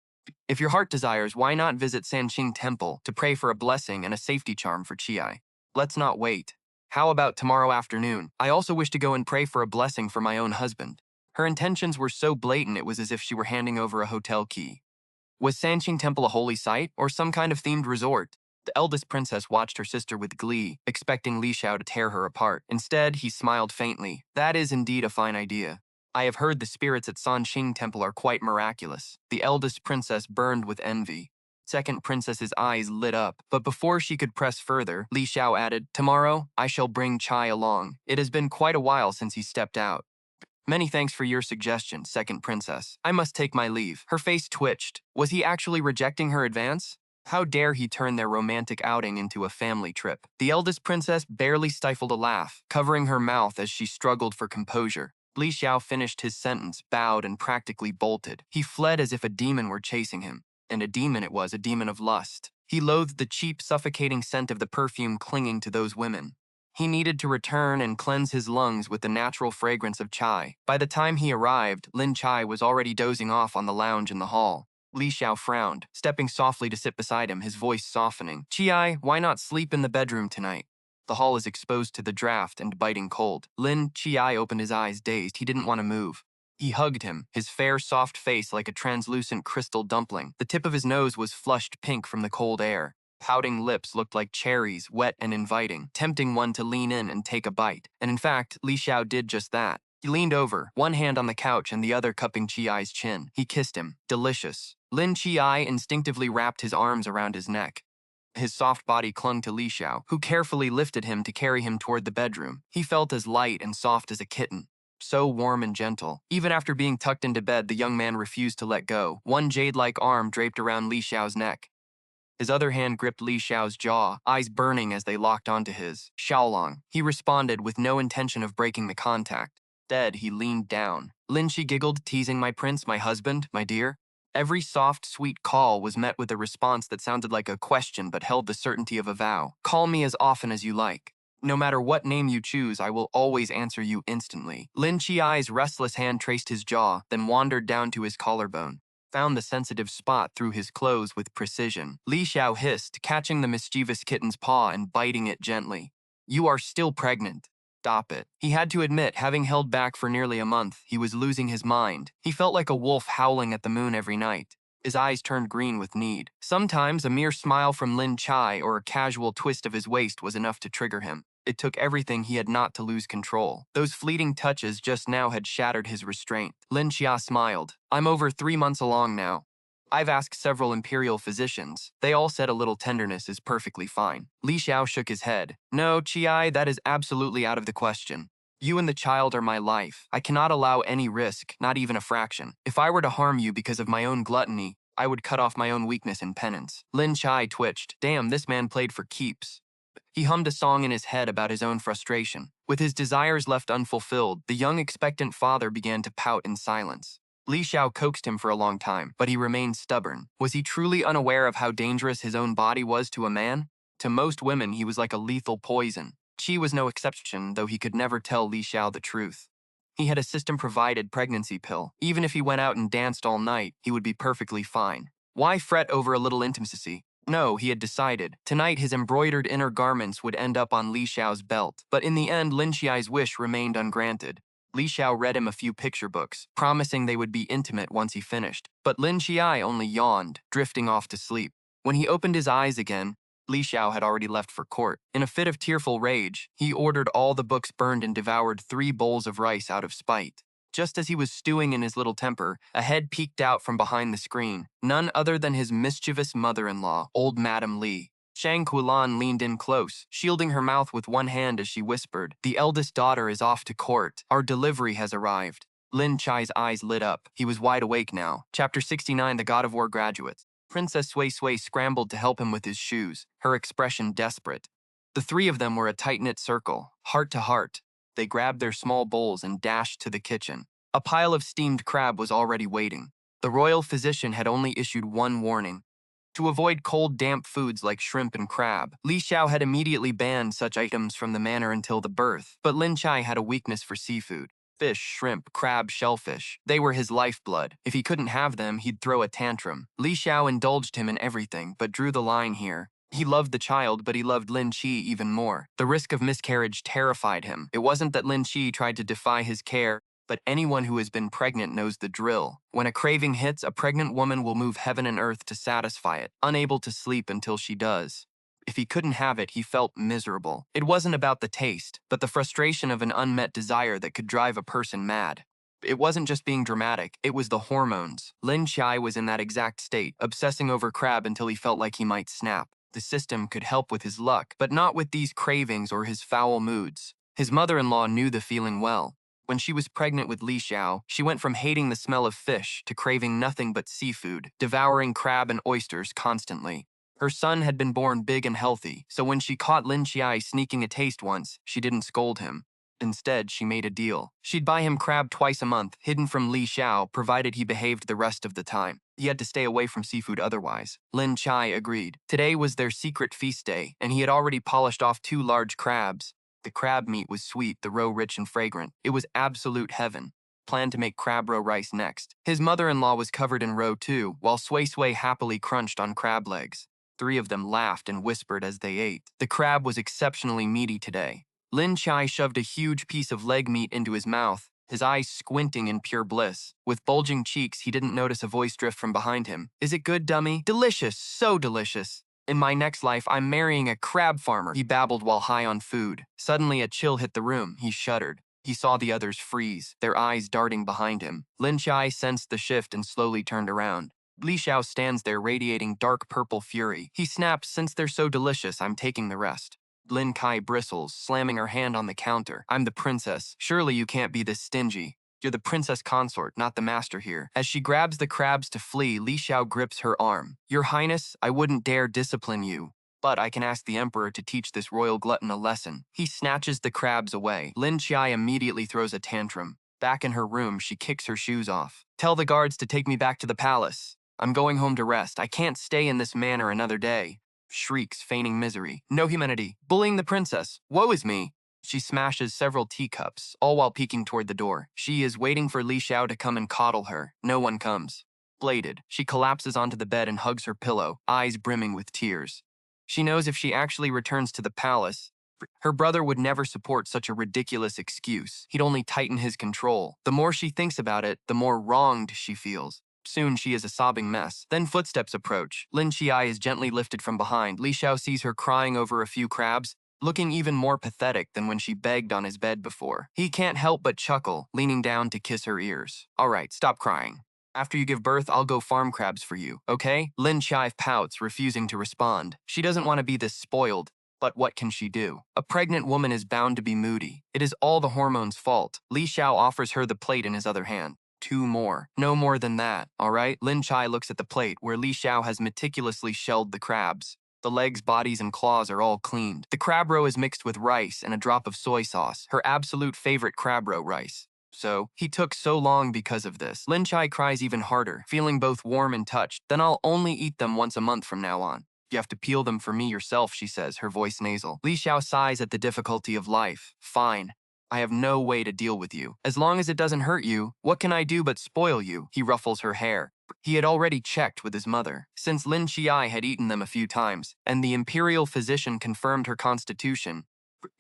If your heart desires, why not visit Sanqing Temple to pray for a blessing and a safety charm for Qiye? Let's not wait. How about tomorrow afternoon? I also wish to go and pray for a blessing for my own husband. Her intentions were so blatant it was as if she were handing over a hotel key. Was Sanqing Temple a holy site or some kind of themed resort? The eldest princess watched her sister with glee, expecting Li Xiao to tear her apart. Instead, he smiled faintly. That is indeed a fine idea. I have heard the spirits at Sanqing Temple are quite miraculous. The eldest princess burned with envy. Second princess's eyes lit up, but before she could press further, Li Xiao added, tomorrow, I shall bring Chai along. It has been quite a while since he stepped out. Many thanks for your suggestion, second princess. I must take my leave. Her face twitched. Was he actually rejecting her advance? How dare he turn their romantic outing into a family trip? The eldest princess barely stifled a laugh, covering her mouth as she struggled for composure. Li Xiao finished his sentence, bowed, and practically bolted. He fled as if a demon were chasing him. And a demon it was, a demon of lust. He loathed the cheap, suffocating scent of the perfume clinging to those women. He needed to return and cleanse his lungs with the natural fragrance of chai. By the time he arrived, Lin Qiye was already dozing off on the lounge in the hall. Li Xiao frowned, stepping softly to sit beside him, his voice softening. Qiye, why not sleep in the bedroom tonight? The hall is exposed to the draft and biting cold. Lin Qiye opened his eyes, dazed. He didn't want to move. He hugged him, his fair, soft face like a translucent crystal dumpling. The tip of his nose was flushed pink from the cold air. Pouting lips looked like cherries, wet and inviting, tempting one to lean in and take a bite. And in fact, Li Xiao did just that. He leaned over, one hand on the couch and the other cupping Qiye's chin. He kissed him. Delicious. Lin Qiye instinctively wrapped his arms around his neck. His soft body clung to Li Xiao, who carefully lifted him to carry him toward the bedroom. He felt as light and soft as a kitten. so warm and gentle. Even after being tucked into bed, the young man refused to let go. One jade-like arm draped around Li Xiao's neck. His other hand gripped Li Xiao's jaw, eyes burning as they locked onto his. Xiaolong. He responded with no intention of breaking the contact. Instead, he leaned down. Lin Qiye giggled, teasing, "My prince, my husband, my dear." Every soft, sweet call was met with a response that sounded like a question but held the certainty of a vow. "Call me as often as you like. No matter what name you choose, I will always answer you instantly." Lin Qiye's restless hand traced his jaw, then wandered down to his collarbone. Found the sensitive spot through his clothes with precision. Li Xiao hissed, catching the mischievous kitten's paw and biting it gently. "You are still pregnant. Stop it." He had to admit, having held back for nearly a month, he was losing his mind. He felt like a wolf howling at the moon every night. His eyes turned green with need. Sometimes a mere smile from Lin Qiye or a casual twist of his waist was enough to trigger him. It took everything he had not to lose control. Those fleeting touches just now had shattered his restraint. Lin Qiye smiled. "I'm over 3 months along now. I've asked several imperial physicians. They all said a little tenderness is perfectly fine." Li Xiao shook his head. "No, Qiye, that is absolutely out of the question. You and the child are my life. I cannot allow any risk, not even a fraction. If I were to harm you because of my own gluttony, I would cut off my own weakness in penance." Lin Qiye twitched. Damn, this man played for keeps. He hummed a song in his head about his own frustration. With his desires left unfulfilled, the young expectant father began to pout in silence. Li Xiao coaxed him for a long time, but he remained stubborn. Was he truly unaware of how dangerous his own body was to a man? To most women, he was like a lethal poison. Qi was no exception, though he could never tell Li Xiao the truth. He had a system-provided pregnancy pill. Even if he went out and danced all night, he would be perfectly fine. Why fret over a little intimacy? No, he had decided. Tonight, his embroidered inner garments would end up on Li Xiao's belt. But in the end, Lin Qiye's wish remained ungranted. Li Xiao read him a few picture books, promising they would be intimate once he finished. But Lin Qiye only yawned, drifting off to sleep. When he opened his eyes again, Li Xiao had already left for court. In a fit of tearful rage, he ordered all the books burned and devoured 3 bowls of rice out of spite. Just as he was stewing in his little temper, a head peeked out from behind the screen. None other than his mischievous mother-in-law, old Madame Li. Shang Kulan leaned in close, shielding her mouth with one hand as she whispered, "The eldest daughter is off to court. Our delivery has arrived." Lin Qiye's eyes lit up. He was wide awake now. Chapter 69, The God of War Graduates. Princess Sui Sui scrambled to help him with his shoes, her expression desperate. The 3 of them were a tight-knit circle, heart to heart. They grabbed their small bowls and dashed to the kitchen. A pile of steamed crab was already waiting. The royal physician had only issued one warning: to avoid cold, damp foods like shrimp and crab. Li Xiao had immediately banned such items from the manor until the birth, but Lin Qiye had a weakness for seafood. Fish, shrimp, crab, shellfish. They were his lifeblood. If he couldn't have them, he'd throw a tantrum. Li Xiao indulged him in everything, but drew the line here. He loved the child, but he loved Lin Qiye even more. The risk of miscarriage terrified him. It wasn't that Lin Qiye tried to defy his care, but anyone who has been pregnant knows the drill. When a craving hits, a pregnant woman will move heaven and earth to satisfy it, unable to sleep until she does. If he couldn't have it, he felt miserable. It wasn't about the taste, but the frustration of an unmet desire that could drive a person mad. It wasn't just being dramatic, it was the hormones. Lin Qiye was in that exact state, obsessing over crab until he felt like he might snap. The system could help with his luck, but not with these cravings or his foul moods. His mother-in-law knew the feeling well. When she was pregnant with Li Xiao, she went from hating the smell of fish to craving nothing but seafood, devouring crab and oysters constantly. Her son had been born big and healthy, so when she caught Lin Qiye sneaking a taste once, she didn't scold him. Instead, she made a deal. She'd buy him crab twice a month, hidden from Li Xiao, provided he behaved the rest of the time. He had to stay away from seafood otherwise. Lin Qiye agreed. Today was their secret feast day, and he had already polished off 2 large crabs. The crab meat was sweet, the roe rich and fragrant. It was absolute heaven. Planned to make crab roe rice next. His mother-in-law was covered in roe too, while Sui Sui happily crunched on crab legs. 3 of them laughed and whispered as they ate. The crab was exceptionally meaty today. Lin Qiye shoved a huge piece of leg meat into his mouth, his eyes squinting in pure bliss. With bulging cheeks, he didn't notice a voice drift from behind him. "Is it good, dummy?" "Delicious, so delicious. In my next life, I'm marrying a crab farmer," he babbled while high on food. Suddenly, a chill hit the room. He shuddered. He saw the others freeze, their eyes darting behind him. Lin Qiye sensed the shift and slowly turned around. Li Xiao stands there radiating dark purple fury. He snapped, "Since they're so delicious, I'm taking the rest." Lin Qiye bristles, slamming her hand on the counter. I'm the princess. Surely you can't be this stingy. You're the princess consort, not the master here. As she grabs the crabs to flee, Li Xiao grips her arm. Your Highness, I wouldn't dare discipline you, but I can ask the Emperor to teach this royal glutton a lesson. He snatches the crabs away. Lin Qiye immediately throws a tantrum. Back in her room, she kicks her shoes off. Tell the guards to take me back to the palace. I'm going home to rest. I can't stay in this manner another day. Shrieks, feigning misery. No humanity. Bullying the princess. Woe is me. She smashes several teacups, all while peeking toward the door. She is waiting for Li Xiao to come and coddle her. No one comes. Bladed, she collapses onto the bed and hugs her pillow, eyes brimming with tears. She knows if she actually returns to the palace, her brother would never support such a ridiculous excuse. He'd only tighten his control. The more she thinks about it, the more wronged she feels. Soon she is a sobbing mess. Then footsteps approach. Lin Qiye is gently lifted from behind. Li Xiao sees her crying over a few crabs, looking even more pathetic than when she begged on his bed before. He can't help but chuckle, leaning down to kiss her ears. All right, stop crying. After you give birth, I'll go farm crabs for you, okay? Lin Qiye pouts, refusing to respond. She doesn't want to be this spoiled, but what can she do? A pregnant woman is bound to be moody. It is all the hormones' fault. Li Xiao offers her the plate in his other hand. 2 more. No more than that, all right? Lin Qiye looks at the plate where Li Xiao has meticulously shelled the crabs. The legs, bodies, and claws are all cleaned. The crab roe is mixed with rice and a drop of soy sauce, her absolute favorite crab roe rice. So, he took so long because of this. Lin Qiye cries even harder, feeling both warm and touched. Then I'll only eat them once a month from now on. You have to peel them for me yourself, she says, her voice nasal. Li Xiao sighs at the difficulty of life. Fine. I have no way to deal with you. As long as it doesn't hurt you, what can I do but spoil you? He ruffles her hair. He had already checked with his mother, since Lin Qiye had eaten them a few times, and the imperial physician confirmed her constitution.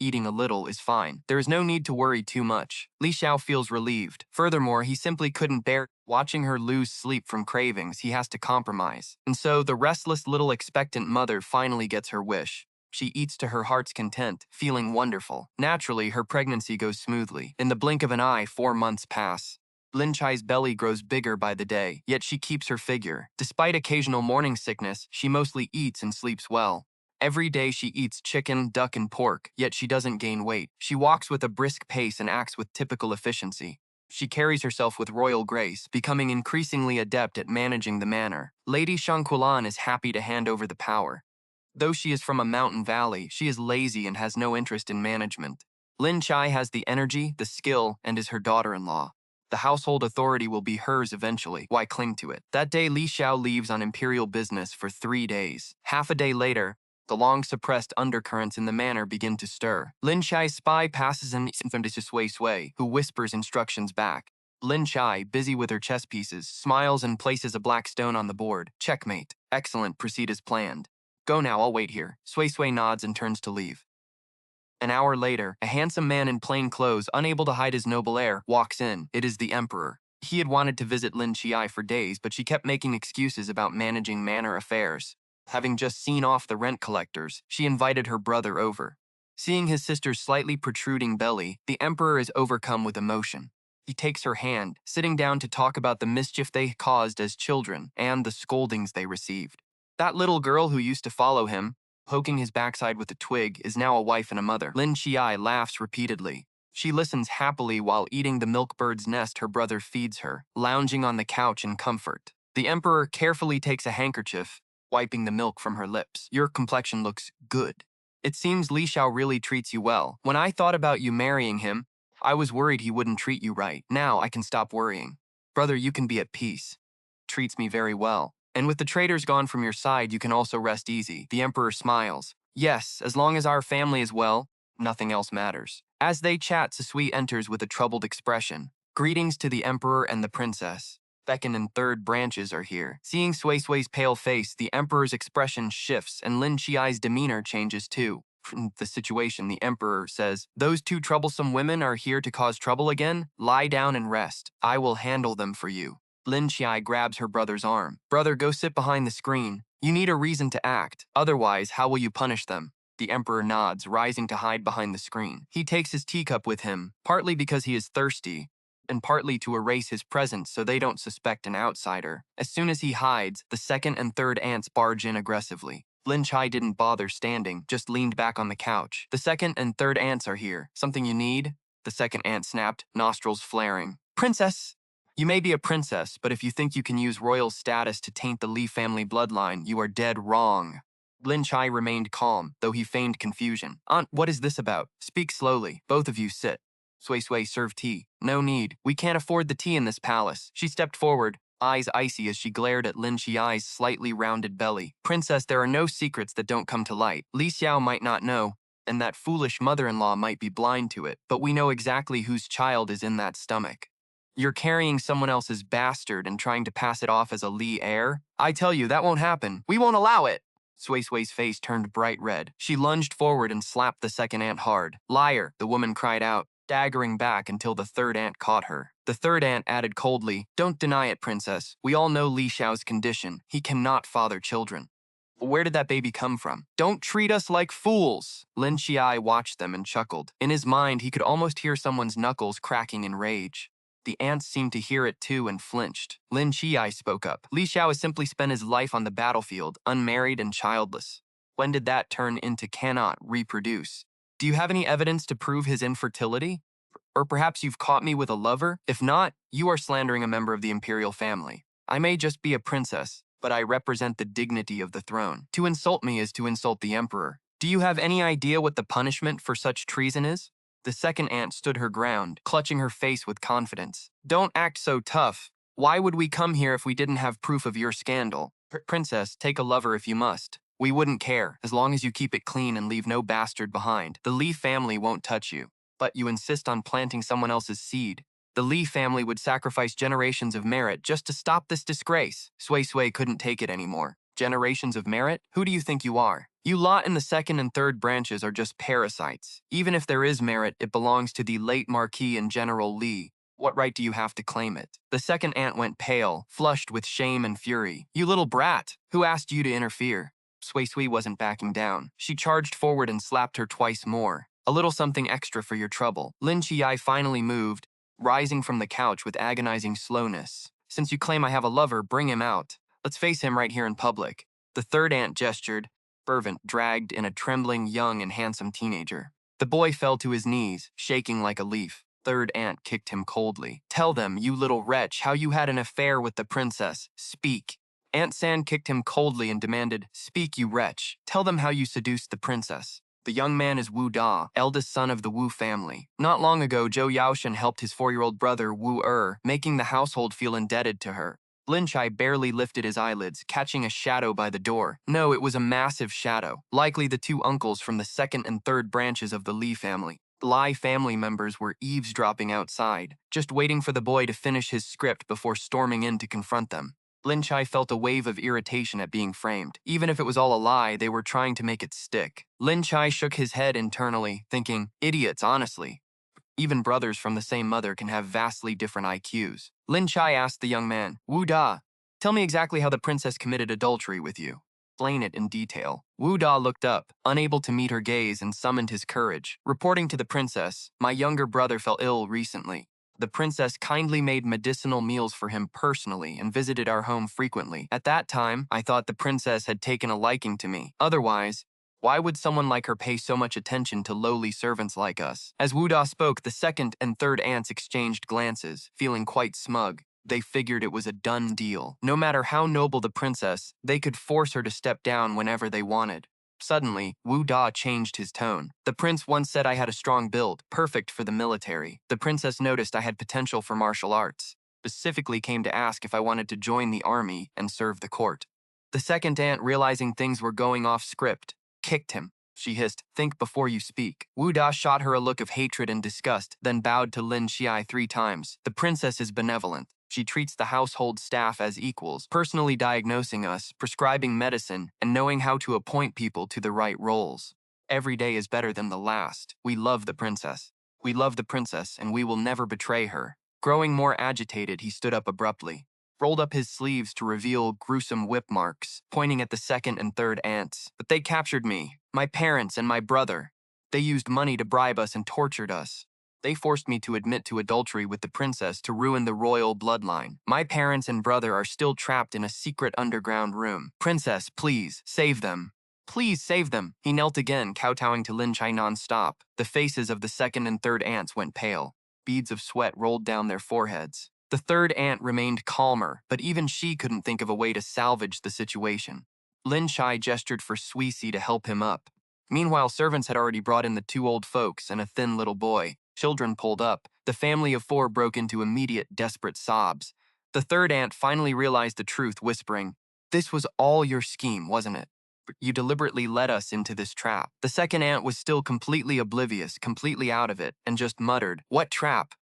Eating a little is fine. There is no need to worry too much. Li Xiao feels relieved. Furthermore, he simply couldn't bear watching her lose sleep from cravings. He has to compromise. And so the restless little expectant mother finally gets her wish. She eats to her heart's content, feeling wonderful. Naturally, her pregnancy goes smoothly. In the blink of an eye, 4 months pass. Lin Qiye's belly grows bigger by the day, yet she keeps her figure. Despite occasional morning sickness, she mostly eats and sleeps well. Every day she eats chicken, duck, and pork, yet she doesn't gain weight. She walks with a brisk pace and acts with typical efficiency. She carries herself with royal grace, becoming increasingly adept at managing the manor. Lady Shangqulan is happy to hand over the power. Though she is from a mountain valley, she is lazy and has no interest in management. Lin Qiye has the energy, the skill, and is her daughter-in-law. The household authority will be hers eventually. Why cling to it? That day, Li Xiao leaves on imperial business for 3 days. Half a day later, the long-suppressed undercurrents in the manor begin to stir. Lin Qiye's spy passes an infant to Xiuyuan, who whispers instructions back. Lin Qiye, busy with her chess pieces, smiles and places a black stone on the board. Checkmate. Excellent, proceed as planned. Go now, I'll wait here. Xiuyuan nods and turns to leave. An hour later, a handsome man in plain clothes, unable to hide his noble air, walks in. It is the Emperor. He had wanted to visit Lin Qiye for days, but she kept making excuses about managing manor affairs. Having just seen off the rent collectors, she invited her brother over. Seeing his sister's slightly protruding belly, the Emperor is overcome with emotion. He takes her hand, sitting down to talk about the mischief they caused as children and the scoldings they received. That little girl who used to follow him, poking his backside with a twig, is now a wife and a mother. Lin Qiye laughs repeatedly. She listens happily while eating the milk bird's nest her brother feeds her, lounging on the couch in comfort. The Emperor carefully takes a handkerchief, wiping the milk from her lips. Your complexion looks good. It seems Li Xiao really treats you well. When I thought about you marrying him, I was worried he wouldn't treat you right. Now I can stop worrying. Brother, you can be at peace. Treats me very well. And with the traitors gone from your side, you can also rest easy. The Emperor smiles. Yes, as long as our family is well, nothing else matters. As they chat, Sisui enters with a troubled expression. Greetings to the Emperor and the Princess. Second and third branches are here. Seeing Xiuyuan's pale face, the Emperor's expression shifts and Lin Qiye's demeanor changes too. From the situation, the Emperor says, those 2 troublesome women are here to cause trouble again? Lie down and rest. I will handle them for you. Lin Qiye grabs her brother's arm. Brother, go sit behind the screen. You need a reason to act. Otherwise, how will you punish them? The Emperor nods, rising to hide behind the screen. He takes his teacup with him, partly because he is thirsty, and partly to erase his presence so they don't suspect an outsider. As soon as he hides, the second and third ants barge in aggressively. Lin Qiye didn't bother standing, just leaned back on the couch. The second and third aunts are here. Something you need? The second aunt snapped, nostrils flaring. Princess! You may be a princess, but if you think you can use royal status to taint the Li family bloodline, you are dead wrong. Lin Qiye remained calm, though he feigned confusion. Aunt, what is this about? Speak slowly. Both of you sit. Sui serve tea. No need. We can't afford the tea in this palace. She stepped forward, eyes icy as she glared at Lin Qiye's slightly rounded belly. Princess, there are no secrets that don't come to light. Li Xiao might not know, and that foolish mother-in-law might be blind to it, but we know exactly whose child is in that stomach. You're carrying someone else's bastard and trying to pass it off as a Li heir? I tell you, that won't happen. We won't allow it. Sui's face turned bright red. She lunged forward and slapped the second aunt hard. Liar, the woman cried out, staggering back until the third aunt caught her. The third aunt added coldly, don't deny it, princess. We all know Li Xiao's condition. He cannot father children. Where did that baby come from? Don't treat us like fools. Lin Qiye watched them and chuckled. In his mind, he could almost hear someone's knuckles cracking in rage. The ants seemed to hear it too and flinched. Lin Qiye spoke up. Li Xiao has simply spent his life on the battlefield, unmarried and childless. When did that turn into cannot reproduce? Do you have any evidence to prove his infertility? Or perhaps you've caught me with a lover? If not, you are slandering a member of the imperial family. I may just be a princess, but I represent the dignity of the throne. To insult me is to insult the emperor. Do you have any idea what the punishment for such treason is? The second aunt stood her ground, clutching her face with confidence. Don't act so tough. Why would we come here if we didn't have proof of your scandal? Princess, take a lover if you must. We wouldn't care, as long as you keep it clean and leave no bastard behind. The Li family won't touch you. But you insist on planting someone else's seed. The Li family would sacrifice generations of merit just to stop this disgrace. Sui couldn't take it anymore. Generations of merit? Who do you think you are? You lot in the second and third branches are just parasites. Even if there is merit, it belongs to the late Marquis and General Li. What right do you have to claim it? The second aunt went pale, flushed with shame and fury. You little brat! Who asked you to interfere? Sui wasn't backing down. She charged forward and slapped her twice more. A little something extra for your trouble. Lin Qiye finally moved, rising from the couch with agonizing slowness. Since you claim I have a lover, bring him out. Let's face him right here in public. The third aunt gestured, fervent, dragged in a trembling, young and handsome teenager. The boy fell to his knees, shaking like a leaf. Third aunt kicked him coldly. Tell them, you little wretch, how you had an affair with the princess. Speak. Aunt San kicked him coldly and demanded, speak, you wretch. Tell them how you seduced the princess. The young man is Wu Da, eldest son of the Wu family. Not long ago, Zhou Yaoshan helped his 4-year-old brother Wu making the household feel indebted to her. Lin Qiye barely lifted his eyelids, catching a shadow by the door. No, it was a massive shadow, likely the two uncles from the second and third branches of the Li family. Li family members were eavesdropping outside, just waiting for the boy to finish his script before storming in to confront them. Lin Qiye felt a wave of irritation at being framed. Even if it was all a lie, they were trying to make it stick. Lin Qiye shook his head internally, thinking, idiots, honestly. Even brothers from the same mother can have vastly different IQs. Lin Qiye asked the young man, Wu Da, tell me exactly how the princess committed adultery with you. Explain it in detail. Wu Da looked up, unable to meet her gaze, and summoned his courage. Reporting to the princess, my younger brother fell ill recently. The princess kindly made medicinal meals for him personally and visited our home frequently. At that time, I thought the princess had taken a liking to me. Otherwise, why would someone like her pay so much attention to lowly servants like us? As Wu Da spoke, the second and third aunts exchanged glances, feeling quite smug. They figured it was a done deal. No matter how noble the princess, they could force her to step down whenever they wanted. Suddenly, Wu Da changed his tone. The prince once said I had a strong build, perfect for the military. The princess noticed I had potential for martial arts. Specifically came to ask if I wanted to join the army and serve the court. The second aunt, realizing things were going off script, kicked him. She hissed, think before you speak. Wu Da shot her a look of hatred and disgust, then bowed to Lin Qiye 3 times. The princess is benevolent. She treats the household staff as equals, personally diagnosing us, prescribing medicine, and knowing how to appoint people to the right roles. Every day is better than the last. We love the princess. We love the princess, and we will never betray her. Growing more agitated, he stood up abruptly, rolled up his sleeves to reveal gruesome whip marks, pointing at the second and third aunts. But they captured me, my parents, and my brother. They used money to bribe us and tortured us. They forced me to admit to adultery with the princess to ruin the royal bloodline. My parents and brother are still trapped in a secret underground room. Princess, please, save them. Please save them. He knelt again, kowtowing to Lin Qiye non-stop. The faces of the second and third aunts went pale. Beads of sweat rolled down their foreheads. The third aunt remained calmer, but even she couldn't think of a way to salvage the situation. Lin Qiye gestured for Suisi to help him up. Meanwhile, servants had already brought in the two old folks and a thin little boy. Children pulled up. The family of four broke into immediate, desperate sobs. The third aunt finally realized the truth, whispering, "This was all your scheme, wasn't it? You deliberately led us into this trap." The second aunt was still completely oblivious, completely out of it, and just muttered, "What trap?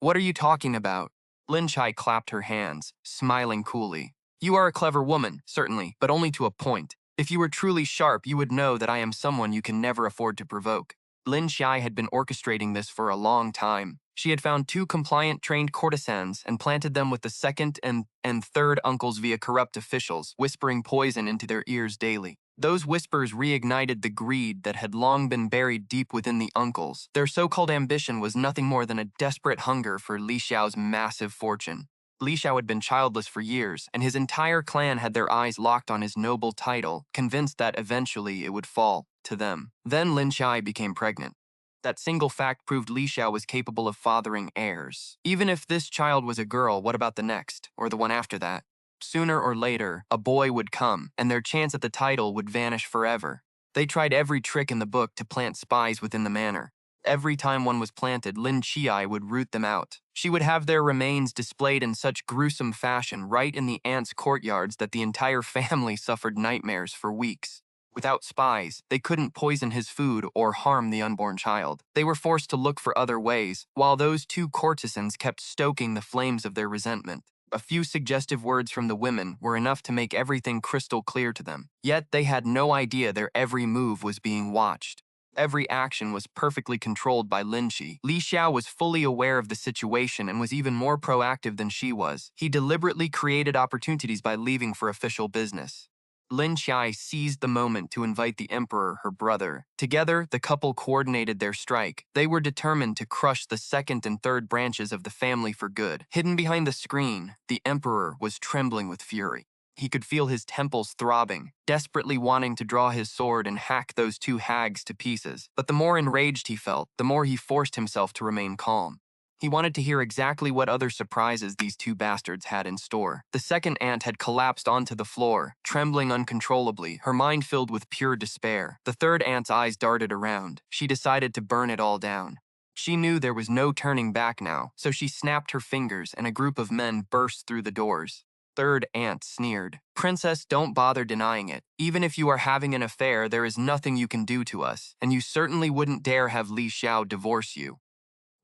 What are you talking about?" Lin Qiye clapped her hands, smiling coolly. "You are a clever woman, certainly, but only to a point. If you were truly sharp, you would know that I am someone you can never afford to provoke." Lin Qiye had been orchestrating this for a long time. She had found two compliant trained courtesans and planted them with the second and third uncles via corrupt officials, whispering poison into their ears daily. Those whispers reignited the greed that had long been buried deep within the uncles. Their so-called ambition was nothing more than a desperate hunger for Li Xiao's massive fortune. Li Xiao had been childless for years, and his entire clan had their eyes locked on his noble title, convinced that eventually it would fall to them. Then Lin Qiye became pregnant. That single fact proved Li Xiao was capable of fathering heirs. Even if this child was a girl, what about the next, or the one after that? Sooner or later, a boy would come, and their chance at the title would vanish forever. They tried every trick in the book to plant spies within the manor. Every time one was planted, Lin Qiye would root them out. She would have their remains displayed in such gruesome fashion right in the ants' courtyards that the entire family suffered nightmares for weeks. Without spies, they couldn't poison his food or harm the unborn child. They were forced to look for other ways, while those two courtesans kept stoking the flames of their resentment. A few suggestive words from the women were enough to make everything crystal clear to them. Yet they had no idea their every move was being watched. Every action was perfectly controlled by Lin Qiye. Li Xiao was fully aware of the situation and was even more proactive than she was. He deliberately created opportunities by leaving for official business. Lin Qiye seized the moment to invite the emperor, her brother. Together, the couple coordinated their strike. They were determined to crush the second and third branches of the family for good. Hidden behind the screen, the emperor was trembling with fury. He could feel his temples throbbing, desperately wanting to draw his sword and hack those two hags to pieces. But the more enraged he felt, the more he forced himself to remain calm. He wanted to hear exactly what other surprises these two bastards had in store. The second aunt had collapsed onto the floor, trembling uncontrollably, her mind filled with pure despair. The third aunt's eyes darted around. She decided to burn it all down. She knew there was no turning back now, so she snapped her fingers and a group of men burst through the doors. Third aunt sneered. "Princess, don't bother denying it. Even if you are having an affair, there is nothing you can do to us, and you certainly wouldn't dare have Li Xiao divorce you.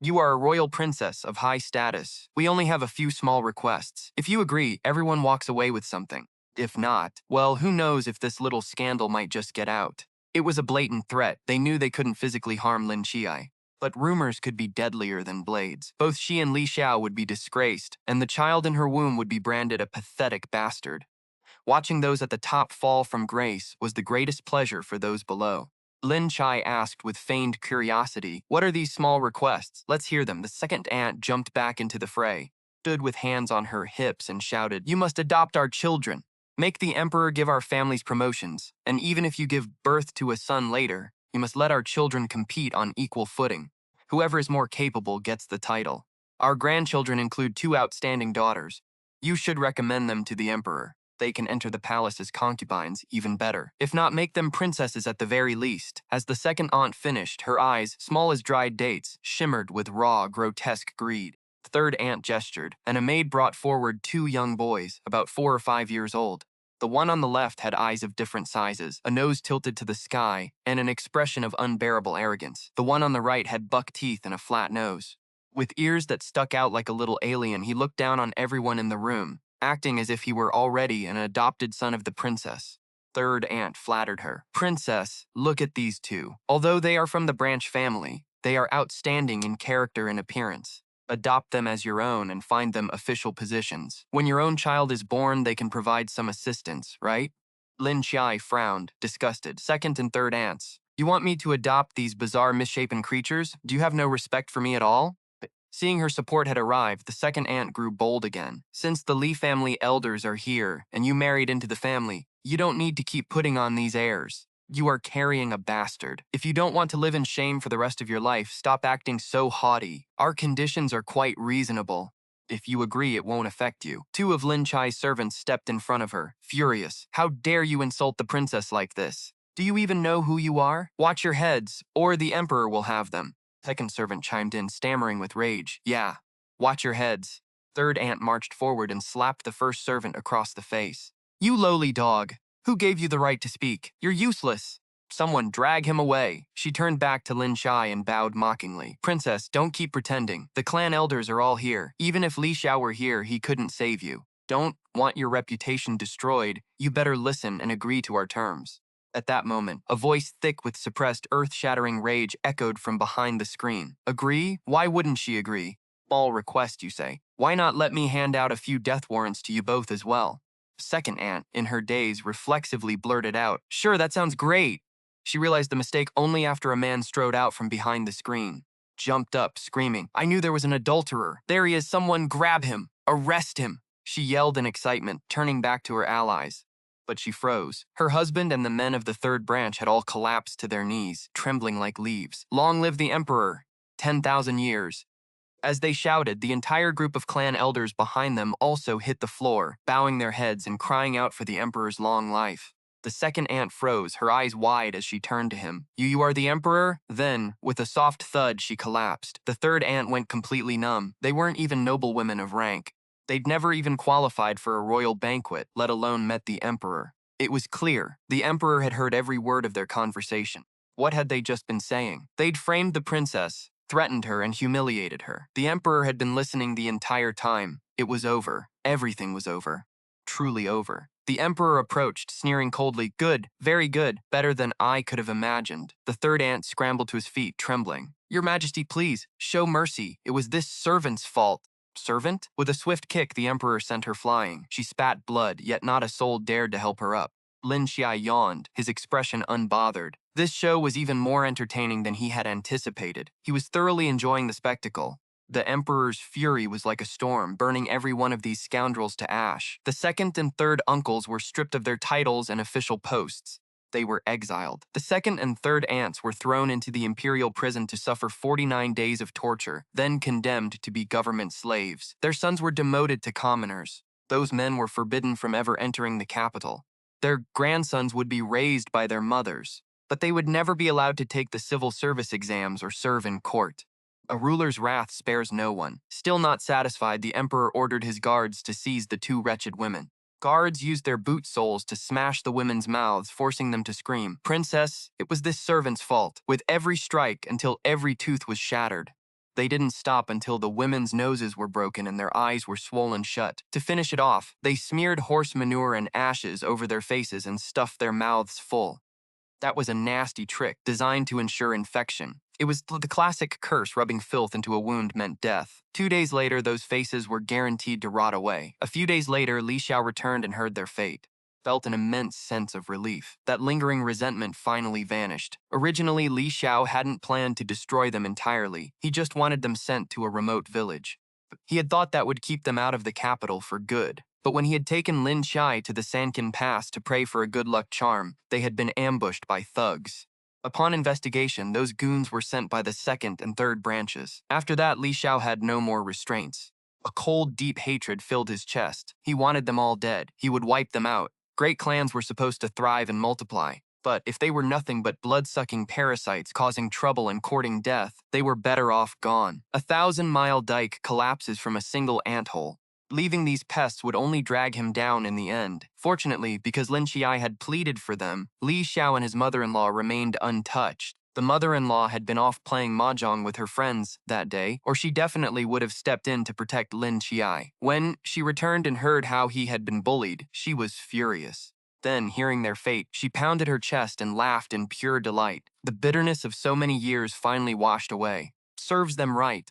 You are a royal princess of high status. We only have a few small requests. If you agree, everyone walks away with something. If not, well, who knows if this little scandal might just get out." It was a blatant threat. They knew they couldn't physically harm Lin Qiye. But rumors could be deadlier than blades. Both she and Li Xiao would be disgraced, and the child in her womb would be branded a pathetic bastard. Watching those at the top fall from grace was the greatest pleasure for those below. Lin Qiye asked with feigned curiosity, "What are these small requests? Let's hear them." The second aunt jumped back into the fray, stood with hands on her hips and shouted, "You must adopt our children. Make the emperor give our families promotions, and even if you give birth to a son later, you must let our children compete on equal footing. Whoever is more capable gets the title. Our grandchildren include two outstanding daughters. You should recommend them to the emperor. They can enter the palace as concubines, even better. If not, make them princesses at the very least." As the second aunt finished, her eyes, small as dried dates, shimmered with raw, grotesque greed. The third aunt gestured, and a maid brought forward two young boys, about 4 or 5 years old. The one on the left had eyes of different sizes, a nose tilted to the sky, and an expression of unbearable arrogance. The one on the right had buck teeth and a flat nose. With ears that stuck out like a little alien, he looked down on everyone in the room, acting as if he were already an adopted son of the princess. Third aunt flattered her. "Princess, look at these two. Although they are from the branch family, they are outstanding in character and appearance. Adopt them as your own and find them official positions. When your own child is born, they can provide some assistance, right?" Lin Qiye frowned, disgusted. "Second and third aunts, you want me to adopt these bizarre, misshapen creatures? Do you have no respect for me at all?" Seeing her support had arrived, the second aunt grew bold again. "Since the Li family elders are here, and you married into the family, you don't need to keep putting on these airs. You are carrying a bastard. If you don't want to live in shame for the rest of your life, stop acting so haughty. Our conditions are quite reasonable. If you agree, it won't affect you. Two of Lin Qiye's servants stepped in front of her, furious. How dare you insult the princess like this? Do you even know who you are? Watch your heads, or the emperor will have them. Second servant chimed in, stammering with rage. Yeah, watch your heads. Third aunt marched forward and slapped the first servant across the face. You lowly dog. Who gave you the right to speak? You're useless. Someone drag him away. She turned back to Lin Qiye and bowed mockingly. Princess, don't keep pretending. The clan elders are all here. Even if Li Xiao were here, he couldn't save you. Don't want your reputation destroyed. You better listen and agree to our terms. At that moment, a voice thick with suppressed earth-shattering rage echoed from behind the screen. Agree? Why wouldn't she agree? Small request, you say. Why not let me hand out a few death warrants to you both as well? Second aunt, in her daze, reflexively blurted out, Sure, that sounds great. She realized the mistake only after a man strode out from behind the screen. Jumped up, screaming, I knew there was an adulterer. There he is, someone grab him. Arrest him. She yelled in excitement, turning back to her allies. But she froze. Her husband and the men of the third branch had all collapsed to their knees, trembling like leaves. Long live the emperor! 10,000 years. As they shouted, the entire group of clan elders behind them also hit the floor, bowing their heads and crying out for the emperor's long life. The second aunt froze, her eyes wide as she turned to him. You are the emperor? Then, with a soft thud, she collapsed. The third aunt went completely numb. They weren't even noblewomen of rank. They'd never even qualified for a royal banquet, let alone met the emperor. It was clear. The emperor had heard every word of their conversation. What had they just been saying? They'd framed the princess, threatened her, and humiliated her. The emperor had been listening the entire time. It was over. Everything was over. Truly over. The emperor approached, sneering coldly. Good, very good, better than I could have imagined. The third aunt scrambled to his feet, trembling. Your Majesty, please, show mercy. It was this servant's fault. Servant? With a swift kick, the emperor sent her flying. She spat blood, yet not a soul dared to help her up. Lin Qiye yawned, his expression unbothered. This show was even more entertaining than he had anticipated. He was thoroughly enjoying the spectacle. The emperor's fury was like a storm, burning every one of these scoundrels to ash. The second and third uncles were stripped of their titles and official posts. They were exiled. The second and third aunts were thrown into the imperial prison to suffer 49 days of torture, then condemned to be government slaves. Their sons were demoted to commoners. Those men were forbidden from ever entering the capital. Their grandsons would be raised by their mothers, but they would never be allowed to take the civil service exams or serve in court. A ruler's wrath spares no one. Still not satisfied, the emperor ordered his guards to seize the two wretched women. Guards used their boot soles to smash the women's mouths, forcing them to scream. Princess, it was this servant's fault, with every strike until every tooth was shattered. They didn't stop until the women's noses were broken and their eyes were swollen shut. To finish it off, they smeared horse manure and ashes over their faces and stuffed their mouths full. That was a nasty trick designed to ensure infection. It was the classic curse. Rubbing filth into a wound meant death. 2 days later, those faces were guaranteed to rot away. A few days later, Li Xiao returned and heard their fate. Felt an immense sense of relief. That lingering resentment finally vanished. Originally, Li Xiao hadn't planned to destroy them entirely. He just wanted them sent to a remote village. He had thought that would keep them out of the capital for good. But when he had taken Lin Qiye to the Sankin Pass to pray for a good luck charm, they had been ambushed by thugs. Upon investigation, those goons were sent by the second and third branches. After that, Li Xiao had no more restraints. A cold, deep hatred filled his chest. He wanted them all dead. He would wipe them out. Great clans were supposed to thrive and multiply. But if they were nothing but blood-sucking parasites causing trouble and courting death, they were better off gone. A 1,000-mile dike collapses from a single anthole. Leaving these pests would only drag him down in the end. Fortunately, because Lin Qiye had pleaded for them, Li Xiao and his mother-in-law remained untouched. The mother-in-law had been off playing mahjong with her friends that day, or she definitely would have stepped in to protect Lin Qiye. When she returned and heard how he had been bullied, she was furious. Then, hearing their fate, she pounded her chest and laughed in pure delight. The bitterness of so many years finally washed away. Serves them right.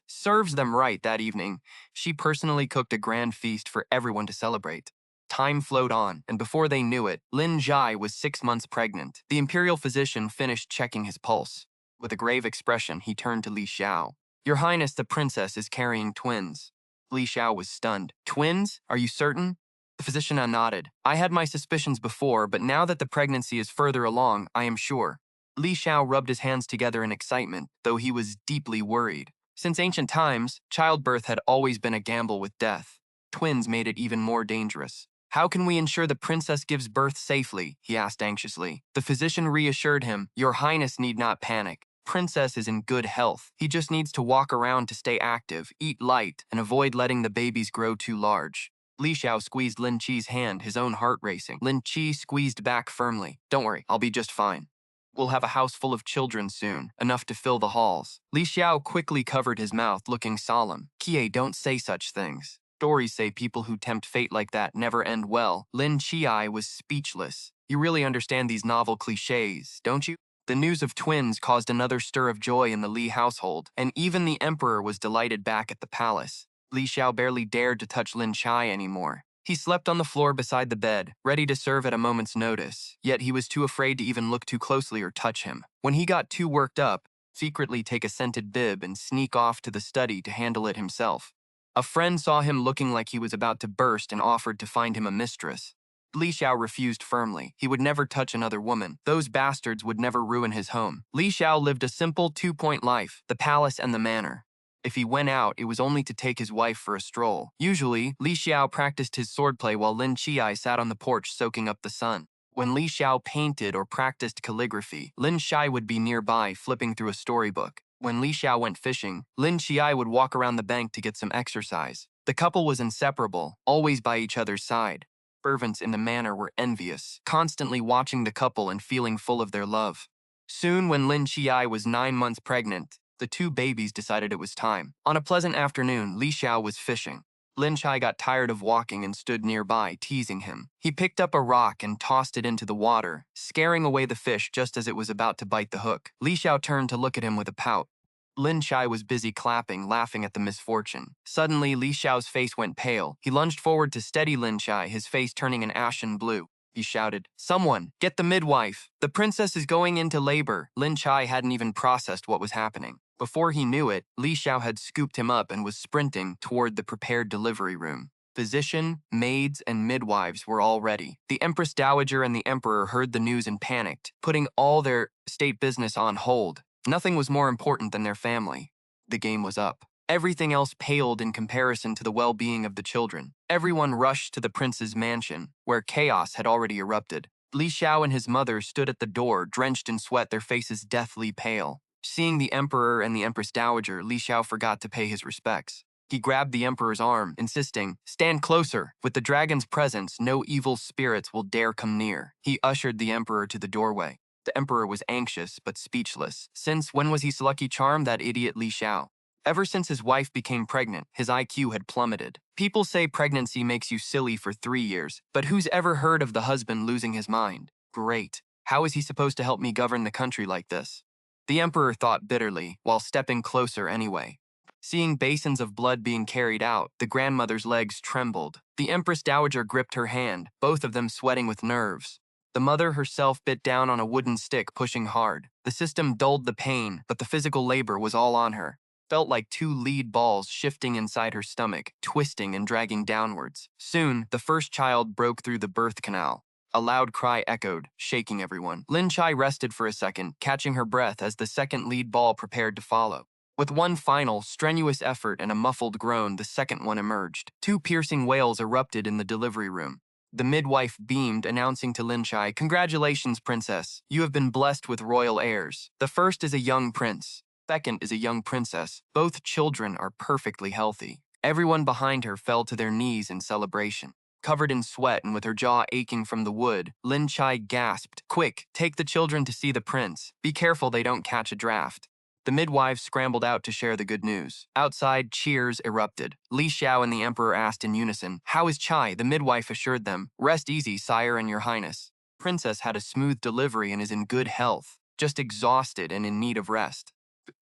That evening, she personally cooked a grand feast for everyone to celebrate. Time flowed on, and before they knew it, Lin Qiye was 6 months pregnant. The imperial physician finished checking his pulse. With a grave expression, he turned to Li Xiao. Your Highness, the princess is carrying twins. Li Xiao was stunned. Twins? Are you certain? The physician nodded. I had my suspicions before, but now that the pregnancy is further along, I am sure. Li Xiao rubbed his hands together in excitement, though he was deeply worried. Since ancient times, childbirth had always been a gamble with death. Twins made it even more dangerous. How can we ensure the princess gives birth safely? He asked anxiously. The physician reassured him, Your Highness need not panic. Princess is in good health. He just needs to walk around to stay active, eat light, and avoid letting the babies grow too large. Li Xiao squeezed Lin Qiye's hand, his own heart racing. Lin Qiye squeezed back firmly. Don't worry, I'll be just fine. We'll have a house full of children soon, enough to fill the halls. Li Xiao quickly covered his mouth, looking solemn. Qiye, don't say such things. Stories say people who tempt fate like that never end well. Lin Qiye was speechless. You really understand these novel cliches, don't you? The news of twins caused another stir of joy in the Li household, and even the emperor was delighted back at the palace. Li Xiao barely dared to touch Lin Qiye anymore. He slept on the floor beside the bed, ready to serve at a moment's notice, yet he was too afraid to even look too closely or touch him. When he got too worked up, secretly take a scented bib and sneak off to the study to handle it himself. A friend saw him looking like he was about to burst and offered to find him a mistress. Li Xiao refused firmly. He would never touch another woman. Those bastards would never ruin his home. Li Xiao lived a simple two-point life, the palace and the manor. If he went out, it was only to take his wife for a stroll. Usually, Li Xiao practiced his swordplay while Lin Qiye sat on the porch soaking up the sun. When Li Xiao painted or practiced calligraphy, Lin Qiye would be nearby flipping through a storybook. When Li Xiao went fishing, Lin Qiye would walk around the bank to get some exercise. The couple was inseparable, always by each other's side. Servants in the manor were envious, constantly watching the couple and feeling full of their love. Soon, when Lin Qiye was 9 months pregnant, the two babies decided it was time. On a pleasant afternoon, Li Xiao was fishing. Lin Qiye got tired of walking and stood nearby, teasing him. He picked up a rock and tossed it into the water, scaring away the fish just as it was about to bite the hook. Li Xiao turned to look at him with a pout. Lin Qiye was busy clapping, laughing at the misfortune. Suddenly, Li Xiao's face went pale. He lunged forward to steady Lin Qiye, his face turning an ashen blue. He shouted, Someone, get the midwife! The princess is going into labor. Lin Qiye hadn't even processed what was happening. Before he knew it, Li Xiao had scooped him up and was sprinting toward the prepared delivery room. Physician, maids, and midwives were all ready. The Empress Dowager and the Emperor heard the news and panicked, putting all their state business on hold. Nothing was more important than their family. The game was up. Everything else paled in comparison to the well-being of the children. Everyone rushed to the prince's mansion, where chaos had already erupted. Li Xiao and his mother stood at the door, drenched in sweat, their faces deathly pale. Seeing the emperor and the Empress Dowager, Li Xiao forgot to pay his respects. He grabbed the emperor's arm, insisting, Stand closer. With the dragon's presence, no evil spirits will dare come near. He ushered the emperor to the doorway. The emperor was anxious but speechless. Since when was he so lucky charmed, that idiot Li Xiao? Ever since his wife became pregnant, his IQ had plummeted. People say pregnancy makes you silly for 3 years, but who's ever heard of the husband losing his mind? Great. How is he supposed to help me govern the country like this? The emperor thought bitterly, while stepping closer anyway. Seeing basins of blood being carried out, the grandmother's legs trembled. The Empress Dowager gripped her hand, both of them sweating with nerves. The mother herself bit down on a wooden stick, pushing hard. The system dulled the pain, but the physical labor was all on her. Felt like 2 lead balls shifting inside her stomach, twisting and dragging downwards. Soon, the first child broke through the birth canal. A loud cry echoed, shaking everyone. Lin Qiye rested for a second, catching her breath as the second lead ball prepared to follow. With one final, strenuous effort and a muffled groan, the second one emerged. 2 piercing wails erupted in the delivery room. The midwife beamed, announcing to Lin Qiye, Congratulations, princess. You have been blessed with royal heirs. The first is a young prince. Second is a young princess. Both children are perfectly healthy. Everyone behind her fell to their knees in celebration. Covered in sweat and with her jaw aching from the wood, Lin Qiye gasped, Quick, take the children to see the prince. Be careful they don't catch a draft. The midwives scrambled out to share the good news. Outside, cheers erupted. Li Xiao and the emperor asked in unison, How is Qiye? The midwife assured them, Rest easy, sire and your highness. Princess had a smooth delivery and is in good health, just exhausted and in need of rest.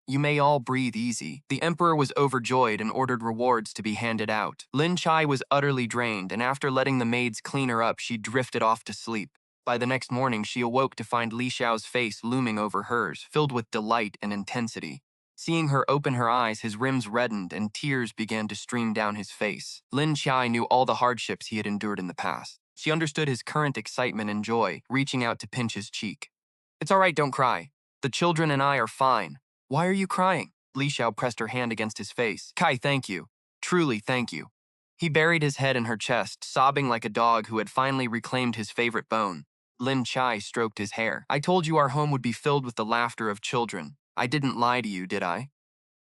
You may all breathe easy. The emperor was overjoyed and ordered rewards to be handed out. Lin Qiye was utterly drained, and after letting the maids clean her up, she drifted off to sleep. By the next morning, she awoke to find Li Xiao's face looming over hers, filled with delight and intensity. Seeing her open her eyes, his rims reddened and tears began to stream down his face. Lin Qiye knew all the hardships he had endured in the past. She understood his current excitement and joy, reaching out to pinch his cheek. It's all right, don't cry. The children and I are fine. Why are you crying? Li Xiao pressed her hand against his face. Kai, thank you. Truly, thank you. He buried his head in her chest, sobbing like a dog who had finally reclaimed his favorite bone. Lin Qiye stroked his hair. I told you our home would be filled with the laughter of children. I didn't lie to you, did I?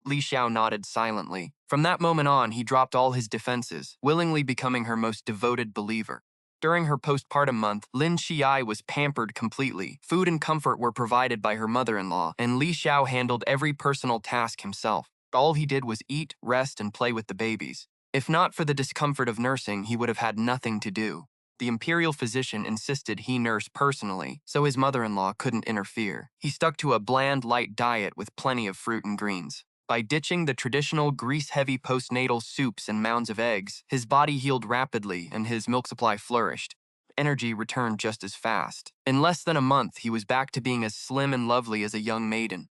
Li Xiao nodded silently. From that moment on, he dropped all his defenses, willingly becoming her most devoted believer. During her postpartum month, Lin Qiye was pampered completely. Food and comfort were provided by her mother-in-law, and Li Xiao handled every personal task himself. All he did was eat, rest, and play with the babies. If not for the discomfort of nursing, he would have had nothing to do. The imperial physician insisted he nurse personally, so his mother-in-law couldn't interfere. He stuck to a bland, light diet with plenty of fruit and greens. By ditching the traditional grease-heavy postnatal soups and mounds of eggs, his body healed rapidly and his milk supply flourished. Energy returned just as fast. In less than a month, he was back to being as slim and lovely as a young maiden.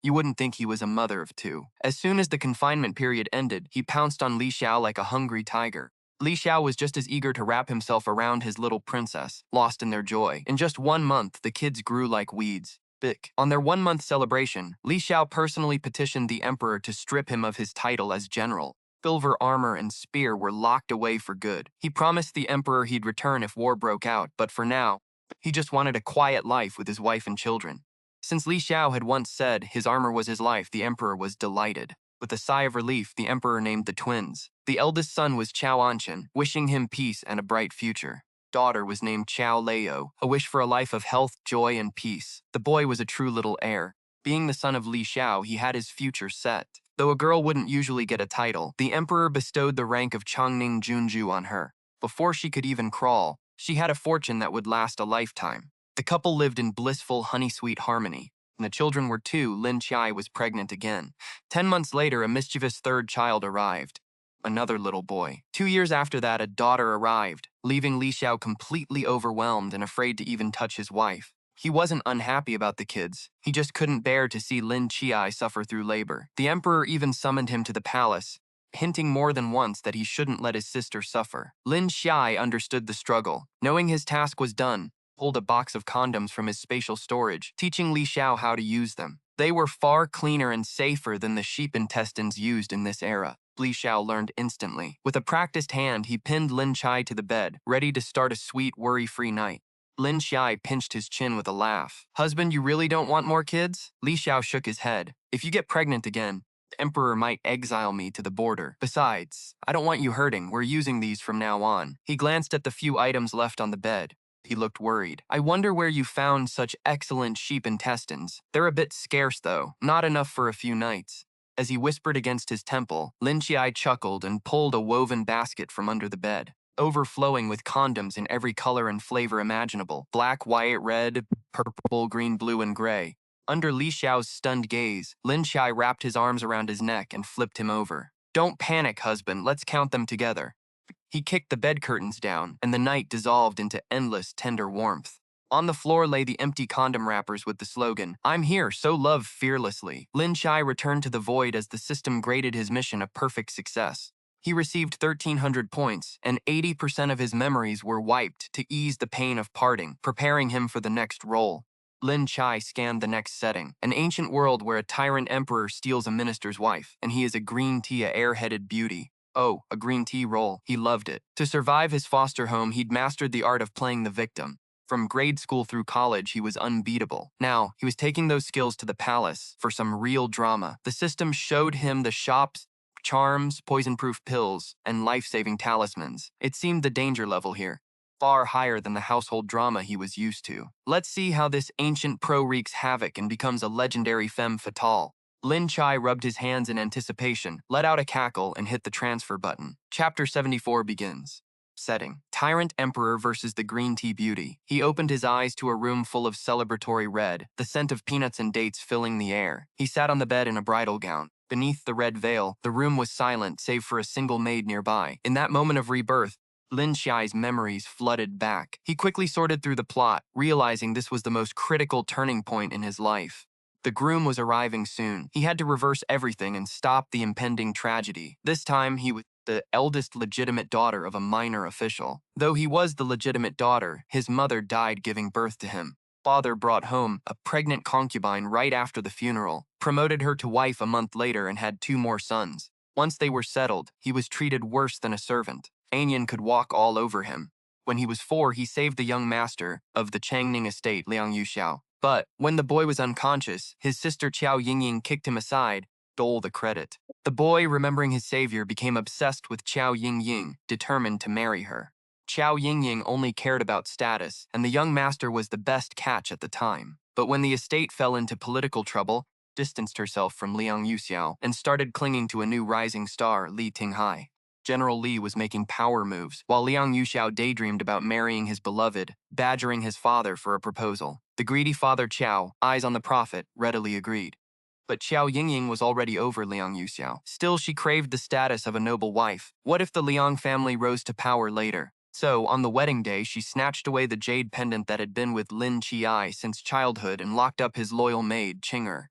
You wouldn't think he was a mother of two. As soon as the confinement period ended, he pounced on Li Xiao like a hungry tiger. Li Xiao was just as eager to wrap himself around his little princess, lost in their joy. In just 1 month, the kids grew like weeds. Bick. On their 1-month celebration, Li Xiao personally petitioned the emperor to strip him of his title as general. Silver armor and spear were locked away for good. He promised the emperor he'd return if war broke out, but for now, he just wanted a quiet life with his wife and children. Since Li Xiao had once said his armor was his life, the emperor was delighted. With a sigh of relief, the emperor named the twins. The eldest son was Chao Anshan, wishing him peace and a bright future. Daughter was named Chao Leo, a wish for a life of health, joy, and peace. The boy was a true little heir. Being the son of Li Xiao, he had his future set. Though a girl wouldn't usually get a title, the emperor bestowed the rank of Changning Junju on her. Before she could even crawl, she had a fortune that would last a lifetime. The couple lived in blissful, honey-sweet harmony. When the children were 2, Lin Qiye was pregnant again. 10 months later, a mischievous third child arrived. Another little boy. 2 years after that, a daughter arrived, leaving Li Xiao completely overwhelmed and afraid to even touch his wife. He wasn't unhappy about the kids. He just couldn't bear to see Lin Qiye suffer through labor. The emperor even summoned him to the palace, hinting more than once that he shouldn't let his sister suffer. Lin Qiye understood the struggle. Knowing his task was done, pulled a box of condoms from his spatial storage, teaching Li Xiao how to use them. They were far cleaner and safer than the sheep intestines used in this era. Li Xiao learned instantly. With a practiced hand, he pinned Lin Qiye to the bed, ready to start a sweet, worry-free night. Lin Qiye pinched his chin with a laugh. Husband, you really don't want more kids? Li Xiao shook his head. If you get pregnant again, the emperor might exile me to the border. Besides, I don't want you hurting. We're using these from now on. He glanced at the few items left on the bed. He looked worried. I wonder where you found such excellent sheep intestines. They're a bit scarce, though. Not enough for a few nights. As he whispered against his temple, Lin Qiye chuckled and pulled a woven basket from under the bed, overflowing with condoms in every color and flavor imaginable. Black, white, red, purple, green, blue, and gray. Under Li Xiao's stunned gaze, Lin Qiye wrapped his arms around his neck and flipped him over. Don't panic, husband. Let's count them together. He kicked the bed curtains down, and the night dissolved into endless, tender warmth. On the floor lay the empty condom wrappers with the slogan, I'm here, so love fearlessly. Lin Qiye returned to the void as the system graded his mission a perfect success. He received 1,300 points, and 80% of his memories were wiped to ease the pain of parting, preparing him for the next role. Lin Qiye scanned the next setting, an ancient world where a tyrant emperor steals a minister's wife, and he is a green tea, air-headed beauty. Oh, a green tea roll. He loved it. To survive his foster home, he'd mastered the art of playing the victim. From grade school through college, he was unbeatable. Now, he was taking those skills to the palace for some real drama. The system showed him the shops, charms, poison-proof pills, and life-saving talismans. It seemed the danger level here, far higher than the household drama he was used to. Let's see how this ancient pro wreaks havoc and becomes a legendary femme fatale. Lin Qiye rubbed his hands in anticipation, let out a cackle, and hit the transfer button. Chapter 74 begins. Setting. Tyrant Emperor versus the Green Tea Beauty. He opened his eyes to a room full of celebratory red, the scent of peanuts and dates filling the air. He sat on the bed in a bridal gown. Beneath the red veil, the room was silent save for a single maid nearby. In that moment of rebirth, Lin Qiye's memories flooded back. He quickly sorted through the plot, realizing this was the most critical turning point in his life. The groom was arriving soon. He had to reverse everything and stop the impending tragedy. This time, he was the eldest legitimate daughter of a minor official. Though he was the legitimate daughter, his mother died giving birth to him. Father brought home a pregnant concubine right after the funeral, promoted her to wife a month later, and had 2 more sons. Once they were settled, he was treated worse than a servant. Anian could walk all over him. When he was 4, he saved the young master of the Changning estate, Liang Yuxiao. But when the boy was unconscious, his sister Qiao Yingying kicked him aside, stole the credit. The boy, remembering his savior, became obsessed with Qiao Yingying, determined to marry her. Qiao Yingying only cared about status, and the young master was the best catch at the time. But when the estate fell into political trouble, distanced herself from Liang Yuxiao and started clinging to a new rising star, Li Tinghai. General Li was making power moves, while Liang Yuxiao daydreamed about marrying his beloved, badgering his father for a proposal. The greedy father Qiao, eyes on the prophet, readily agreed. But Qiao Yingying was already over Liang Yuxiao. Still, she craved the status of a noble wife. What if the Liang family rose to power later? So, on the wedding day, she snatched away the jade pendant that had been with Lin Qiye since childhood and locked up his loyal maid, Qing'er.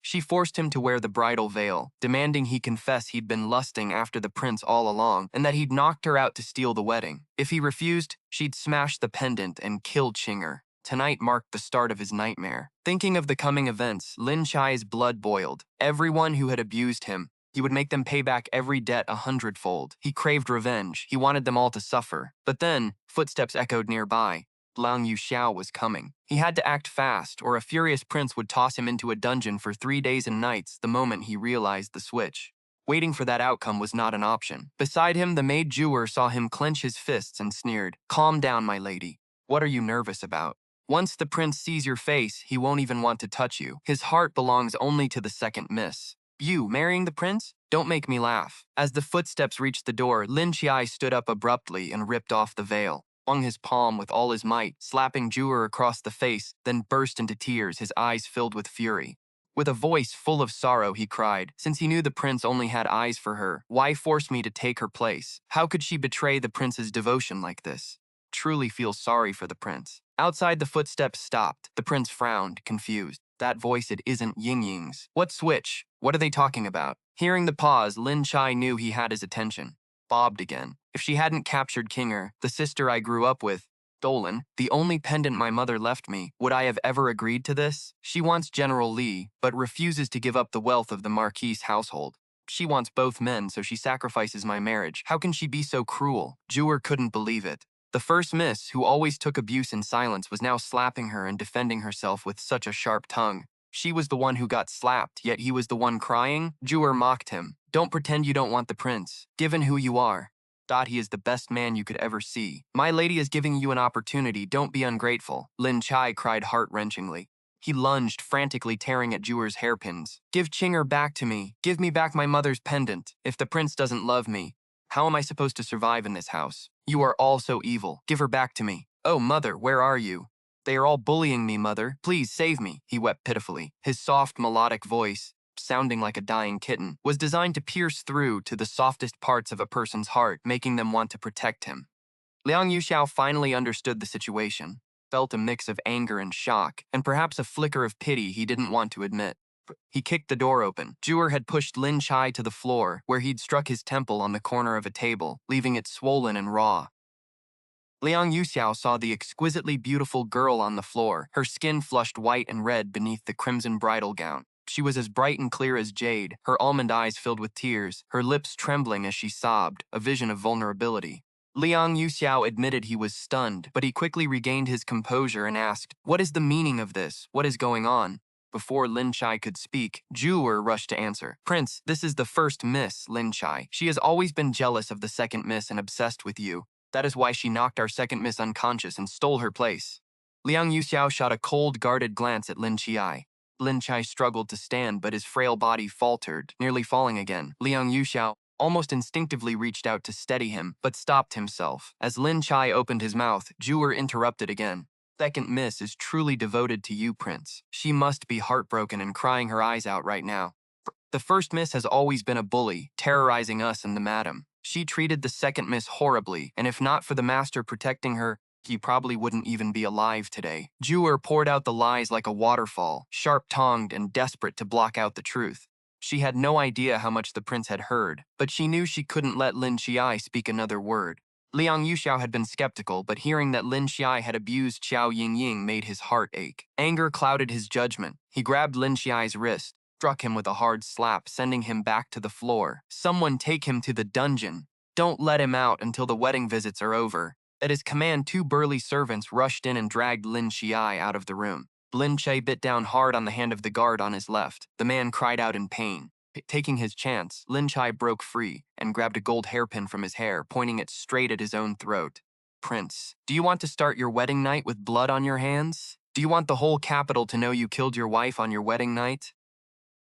She forced him to wear the bridal veil, demanding he confess he'd been lusting after the prince all along and that he'd knocked her out to steal the wedding. If he refused, she'd smash the pendant and kill Qing'er. Tonight marked the start of his nightmare. Thinking of the coming events, Lin Chai's blood boiled. Everyone who had abused him, he would make them pay back every debt 100-fold. He craved revenge. He wanted them all to suffer. But then, footsteps echoed nearby. Liang Yuxiao was coming. He had to act fast, or a furious prince would toss him into a dungeon for 3 days and nights the moment he realized the switch. Waiting for that outcome was not an option. Beside him, the maid Jewer saw him clench his fists and sneered, "Calm down, my lady. What are you nervous about? Once the prince sees your face, he won't even want to touch you. His heart belongs only to the second miss. You, marrying the prince? Don't make me laugh." As the footsteps reached the door, Lin Qiye stood up abruptly and ripped off the veil. Swung his palm with all his might, slapping Jewer across the face, then burst into tears, his eyes filled with fury. With a voice full of sorrow, he cried, since he knew the prince only had eyes for her, why force me to take her place? How could she betray the prince's devotion like this? Truly feel sorry for the prince. Outside, the footsteps stopped. The prince frowned, confused. That voice, it isn't Yingying's. What switch? What are they talking about? Hearing the pause, Lin Qiye knew he had his attention. Bobbed again. If she hadn't captured Qing'er, the sister I grew up with, stolen, the only pendant my mother left me, would I have ever agreed to this? She wants General Li, but refuses to give up the wealth of the Marquis household. She wants both men, so she sacrifices my marriage. How can she be so cruel? Jewer couldn't believe it. The first miss, who always took abuse in silence, was now slapping her and defending herself with such a sharp tongue. She was the one who got slapped, yet he was the one crying? Jewer mocked him. Don't pretend you don't want the prince, given who you are. He is the best man you could ever see. My lady is giving you an opportunity, don't be ungrateful. Lin Qiye cried heart-wrenchingly. He lunged, frantically tearing at Jewer's hairpins. Give Qing'er back to me. Give me back my mother's pendant. If the prince doesn't love me, how am I supposed to survive in this house? You are all so evil. Give her back to me. Oh, mother, where are you? They are all bullying me, mother. Please save me, he wept pitifully. His soft, melodic voice, sounding like a dying kitten, was designed to pierce through to the softest parts of a person's heart, making them want to protect him. Liang Yuxiao finally understood the situation, felt a mix of anger and shock, and perhaps a flicker of pity he didn't want to admit. He kicked the door open. Jewer had pushed Lin Qiye to the floor, where he'd struck his temple on the corner of a table, leaving it swollen and raw. Liang Yuxiao saw the exquisitely beautiful girl on the floor, her skin flushed white and red beneath the crimson bridal gown. She was as bright and clear as jade, her almond eyes filled with tears, her lips trembling as she sobbed, a vision of vulnerability. Liang Yuxiao admitted he was stunned, but he quickly regained his composure and asked, "What is the meaning of this? What is going on?" Before Lin Qiye could speak, Jewer rushed to answer. "Prince, this is the first miss, Lin Qiye. She has always been jealous of the second miss and obsessed with you. That is why she knocked our second miss unconscious and stole her place." Liang Yuxiao shot a cold, guarded glance at Lin Qiye. Lin Qiye struggled to stand, but his frail body faltered, nearly falling again. Liang Yuxiao almost instinctively reached out to steady him, but stopped himself. As Lin Qiye opened his mouth, Jewer interrupted again. "Second miss is truly devoted to you, Prince. She must be heartbroken and crying her eyes out right now. The first miss has always been a bully, terrorizing us and the madam. She treated the second miss horribly, and if not for the master protecting her, He probably wouldn't even be alive today. Jewer poured out the lies like a waterfall, sharp-tongued and desperate to block out the truth. She had no idea how much the prince had heard, but she knew she couldn't let Lin Qiye speak another word. Liang Yuxiao had been skeptical, but hearing that Lin Qiye had abused Xiao Yingying made his heart ache. Anger clouded his judgment. He grabbed Lin Qiye's wrist, struck him with a hard slap, sending him back to the floor. Someone take him to the dungeon. Don't let him out until the wedding visits are over. At his command, two burly servants rushed in and dragged Lin Qiye out of the room. Lin Qiye bit down hard on the hand of the guard on his left. The man cried out in pain. Taking his chance, Lin Qiye broke free and grabbed a gold hairpin from his hair, pointing it straight at his own throat. Prince, do you want to start your wedding night with blood on your hands? Do you want the whole capital to know you killed your wife on your wedding night?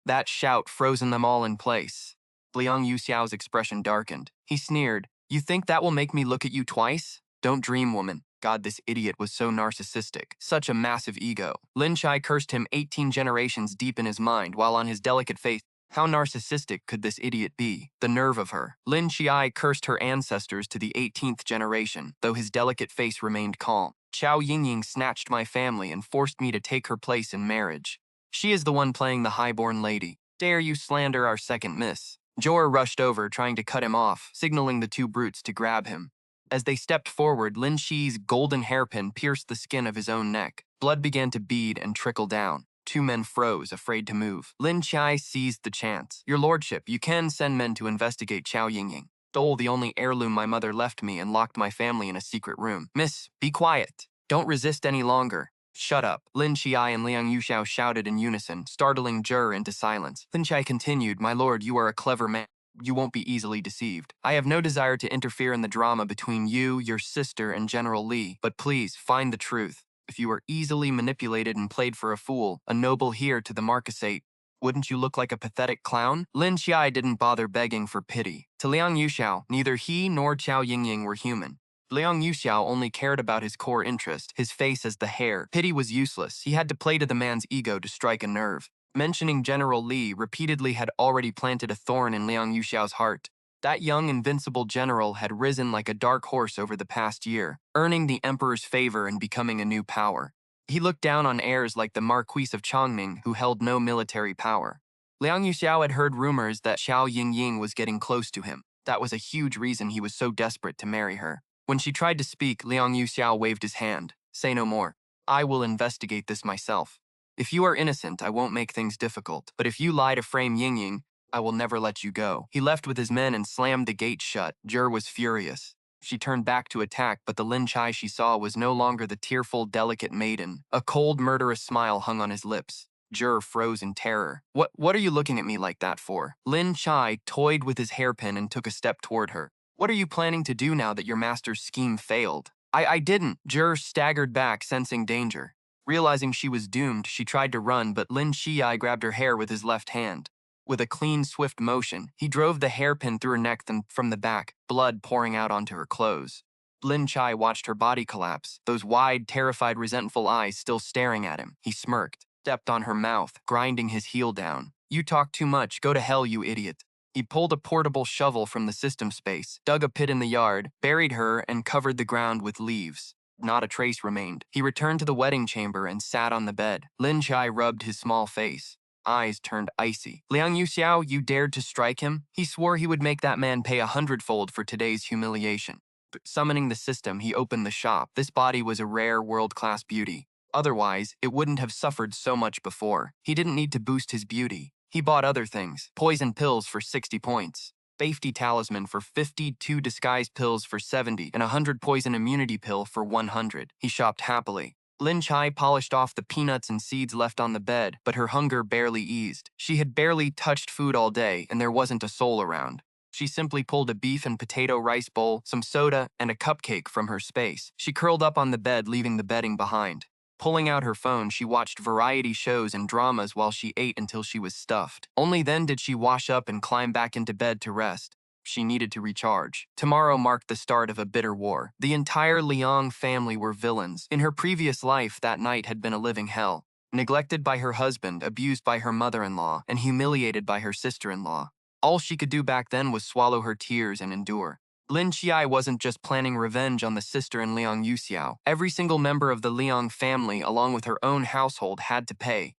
That shout frozen them all in place. Liang Yuxiao's expression darkened. He sneered, "You think that will make me look at you twice? Don't dream, woman." God, this idiot was so narcissistic. Such a massive ego. Lin Qiye cursed him 18 generations deep in his mind, while on his delicate face, how narcissistic could this idiot be? The nerve of her. Lin Qiye cursed her ancestors to the 18th generation, though his delicate face remained calm. Xiao Yingying snatched my family and forced me to take her place in marriage. She is the one playing the highborn lady. Dare you slander our second miss? Jor rushed over, trying to cut him off, signaling the two brutes to grab him. As they stepped forward, Lin Qiye's golden hairpin pierced the skin of his own neck. Blood began to bead and trickle down. Two men froze, afraid to move. Lin Qiye seized the chance. "Your lordship, you can send men to investigate Xiao Yingying. Stole the only heirloom my mother left me and locked my family in a secret room. Miss, be quiet. Don't resist any longer." "Shut up," Lin Qiye and Liang Yuxiao shouted in unison, startling Jur into silence. Lin Qiye continued, "My lord, you are a clever man. You won't be easily deceived. I have no desire to interfere in the drama between you, your sister, and General Li, but please, find the truth. If you were easily manipulated and played for a fool, a noble here to the marquisate, wouldn't you look like a pathetic clown?" Lin Qiye didn't bother begging for pity. To Liang Yuxiao, neither he nor Xiao Yingying were human. Liang Yuxiao only cared about his core interest, his face as the hair. Pity was useless. He had to play to the man's ego to strike a nerve. Mentioning General Li repeatedly had already planted a thorn in Liang Yuxiao's heart. That young, invincible general had risen like a dark horse over the past year, earning the emperor's favor and becoming a new power. He looked down on heirs like the Marquis of Chongming, who held no military power. Liang Yuxiao had heard rumors that Xiao Yingying was getting close to him. That was a huge reason he was so desperate to marry her. When she tried to speak, Liang Yuxiao waved his hand. "Say no more. I will investigate this myself. If you are innocent, I won't make things difficult. But if you lie to frame Yingying, I will never let you go." He left with his men and slammed the gate shut. Jur was furious. She turned back to attack, but the Lin Qiye she saw was no longer the tearful, delicate maiden. A cold, murderous smile hung on his lips. Jur froze in terror. What are you looking at me like that for?" Lin Qiye toyed with his hairpin and took a step toward her. "What are you planning to do now that your master's scheme failed?" I didn't." Jur staggered back, sensing danger. Realizing she was doomed, she tried to run, but Lin Qiye grabbed her hair with his left hand. With a clean, swift motion, he drove the hairpin through her neck from the back, blood pouring out onto her clothes. Lin Qiye watched her body collapse, those wide, terrified, resentful eyes still staring at him. He smirked, stepped on her mouth, grinding his heel down. "You talk too much. Go to hell, you idiot." He pulled a portable shovel from the system space, dug a pit in the yard, buried her, and covered the ground with leaves. Not a trace remained. He returned to the wedding chamber and sat on the bed. Lin Qiye rubbed his small face. Eyes turned icy. "Liang Yuxiao, you dared to strike him? He swore he would make that man pay 100-fold for today's humiliation." But summoning the system, he opened the shop. This body was a rare, world-class beauty. Otherwise, it wouldn't have suffered so much before. He didn't need to boost his beauty. He bought other things. Poison pills for 60 points. Safety talisman for 50, 2 disguise pills for 70, and 100 poison immunity pill for 100. He shopped happily. Lin Qiye polished off the peanuts and seeds left on the bed, but her hunger barely eased. She had barely touched food all day, and there wasn't a soul around. She simply pulled a beef and potato rice bowl, some soda, and a cupcake from her space. She curled up on the bed, leaving the bedding behind. Pulling out her phone, she watched variety shows and dramas while she ate until she was stuffed. Only then did she wash up and climb back into bed to rest. She needed to recharge. Tomorrow marked the start of a bitter war. The entire Liang family were villains. In her previous life, that night had been a living hell. Neglected by her husband, abused by her mother-in-law, and humiliated by her sister-in-law. All she could do back then was swallow her tears and endure. Lin Qiye wasn't just planning revenge on the sister and Liang Yuxiao. Every single member of the Liang family, along with her own household, had to pay.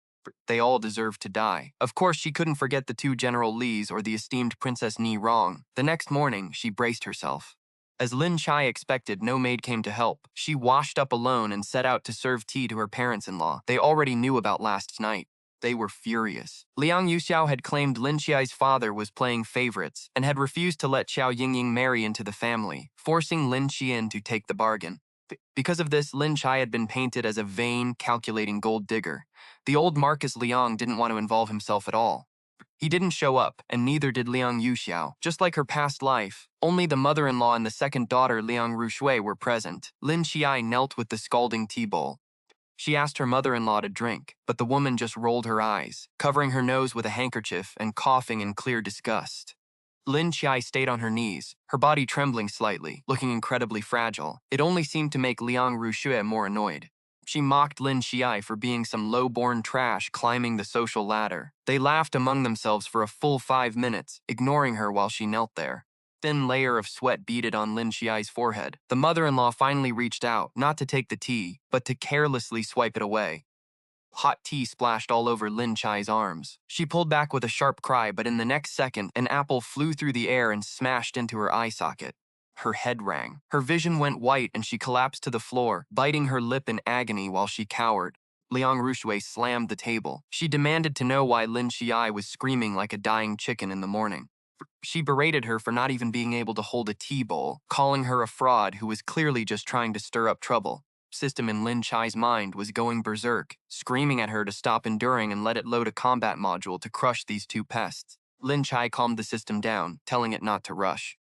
They all deserved to die. Of course, she couldn't forget the two General Lis or the esteemed Princess Ni Rong. The next morning, she braced herself. As Lin Qiye expected, no maid came to help. She washed up alone and set out to serve tea to her parents-in-law. They already knew about last night. They were furious. Liang Yuxiao had claimed Lin Qiye's father was playing favorites and had refused to let Xiao Yingying marry into the family, forcing Lin Qiye to take the bargain. Because of this, Lin Qiye had been painted as a vain, calculating gold digger. The old Marcus Liang didn't want to involve himself at all. He didn't show up, and neither did Liang Yuxiao. Just like her past life, only the mother-in-law and the second daughter, Liang Rushui, were present. Lin Qiye knelt with the scalding tea bowl. She asked her mother-in-law to drink, but the woman just rolled her eyes, covering her nose with a handkerchief and coughing in clear disgust. Lin Qiye stayed on her knees, her body trembling slightly, looking incredibly fragile. It only seemed to make Liang Rushui more annoyed. She mocked Lin Qiye for being some low-born trash climbing the social ladder. They laughed among themselves for a full 5 minutes, ignoring her while she knelt there. Thin layer of sweat beaded on Lin Qiye's forehead. The mother-in-law finally reached out, not to take the tea, but to carelessly swipe it away. Hot tea splashed all over Lin Qiye's arms. She pulled back with a sharp cry, but in the next second, an apple flew through the air and smashed into her eye socket. Her head rang. Her vision went white and she collapsed to the floor, biting her lip in agony while she cowered. Liang Rushui slammed the table. She demanded to know why Lin Qiye was screaming like a dying chicken in the morning. She berated her for not even being able to hold a tea bowl, calling her a fraud who was clearly just trying to stir up trouble. System in Lin Qiye's mind was going berserk, screaming at her to stop enduring and let it load a combat module to crush these two pests. Lin Qiye calmed the system down, telling it not to rush.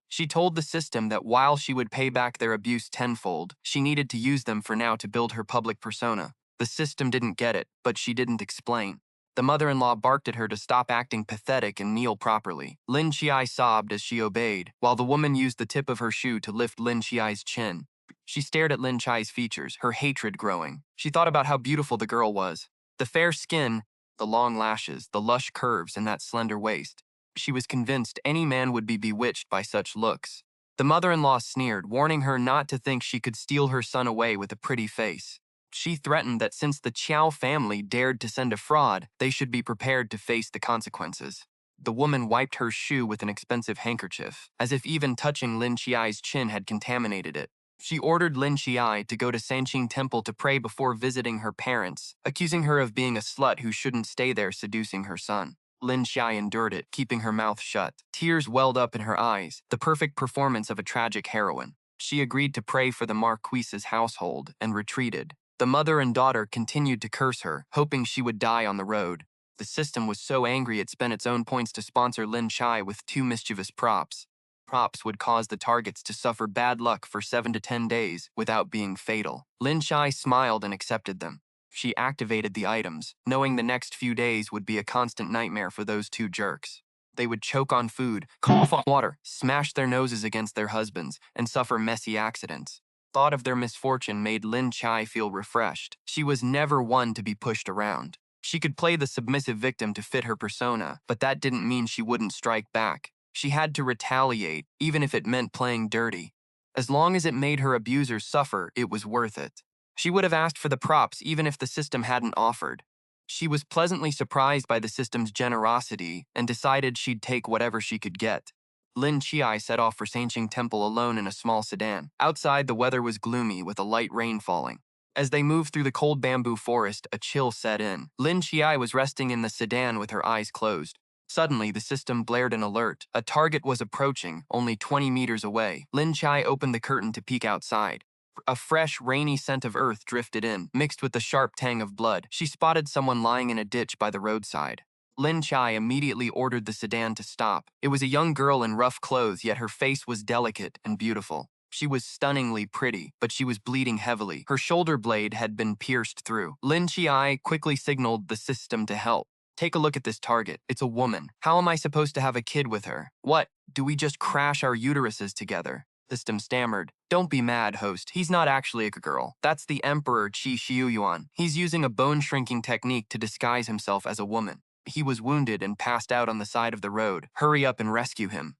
She told the system that while she would pay back their abuse tenfold, she needed to use them for now to build her public persona. The system didn't get it, but she didn't explain. The mother-in-law barked at her to stop acting pathetic and kneel properly. Lin Qiye sobbed as she obeyed, while the woman used the tip of her shoe to lift Lin Qiye's chin. She stared at Lin Qiye's features, her hatred growing. She thought about how beautiful the girl was. The fair skin, the long lashes, the lush curves, and that slender waist. She was convinced any man would be bewitched by such looks. The mother-in-law sneered, warning her not to think she could steal her son away with a pretty face. She threatened that since the Qiao family dared to send a fraud, they should be prepared to face the consequences. The woman wiped her shoe with an expensive handkerchief, as if even touching Lin Qiye's chin had contaminated it. She ordered Lin Qiye to go to Sanqing Temple to pray before visiting her parents, accusing her of being a slut who shouldn't stay there seducing her son. Lin Qiye endured it, keeping her mouth shut. Tears welled up in her eyes, the perfect performance of a tragic heroine. She agreed to pray for the Marquise's household and retreated. The mother and daughter continued to curse her, hoping she would die on the road. The system was so angry it spent its own points to sponsor Lin Qiye with 2 mischievous props. Props would cause the targets to suffer bad luck for 7 to 10 days without being fatal. Lin Qiye smiled and accepted them. She activated the items, knowing the next few days would be a constant nightmare for those two jerks. They would choke on food, cough on water, smash their noses against their husbands, and suffer messy accidents. Thought of their misfortune made Lin Qiye feel refreshed. She was never one to be pushed around. She could play the submissive victim to fit her persona, but that didn't mean she wouldn't strike back. She had to retaliate, even if it meant playing dirty. As long as it made her abusers suffer, it was worth it. She would have asked for the props even if the system hadn't offered. She was pleasantly surprised by the system's generosity and decided she'd take whatever she could get. Lin Qiye set off for Sanqing Temple alone in a small sedan. Outside, the weather was gloomy with a light rain falling. As they moved through the cold bamboo forest, a chill set in. Lin Qiye was resting in the sedan with her eyes closed. Suddenly, the system blared an alert. A target was approaching, only 20 meters away. Lin Qiye opened the curtain to peek outside. A fresh, rainy scent of earth drifted in, mixed with the sharp tang of blood. She spotted someone lying in a ditch by the roadside. Lin Qiye immediately ordered the sedan to stop. It was a young girl in rough clothes, yet her face was delicate and beautiful. She was stunningly pretty, but she was bleeding heavily. Her shoulder blade had been pierced through. Lin Qiye quickly signaled the system to help. Take a look at this target. It's a woman. How am I supposed to have a kid with her? What? Do we just crash our uteruses together? System stammered. Don't be mad, host. He's not actually a girl. That's the Emperor Xiuyuan. He's using a bone-shrinking technique to disguise himself as a woman. He was wounded and passed out on the side of the road. Hurry up and rescue him.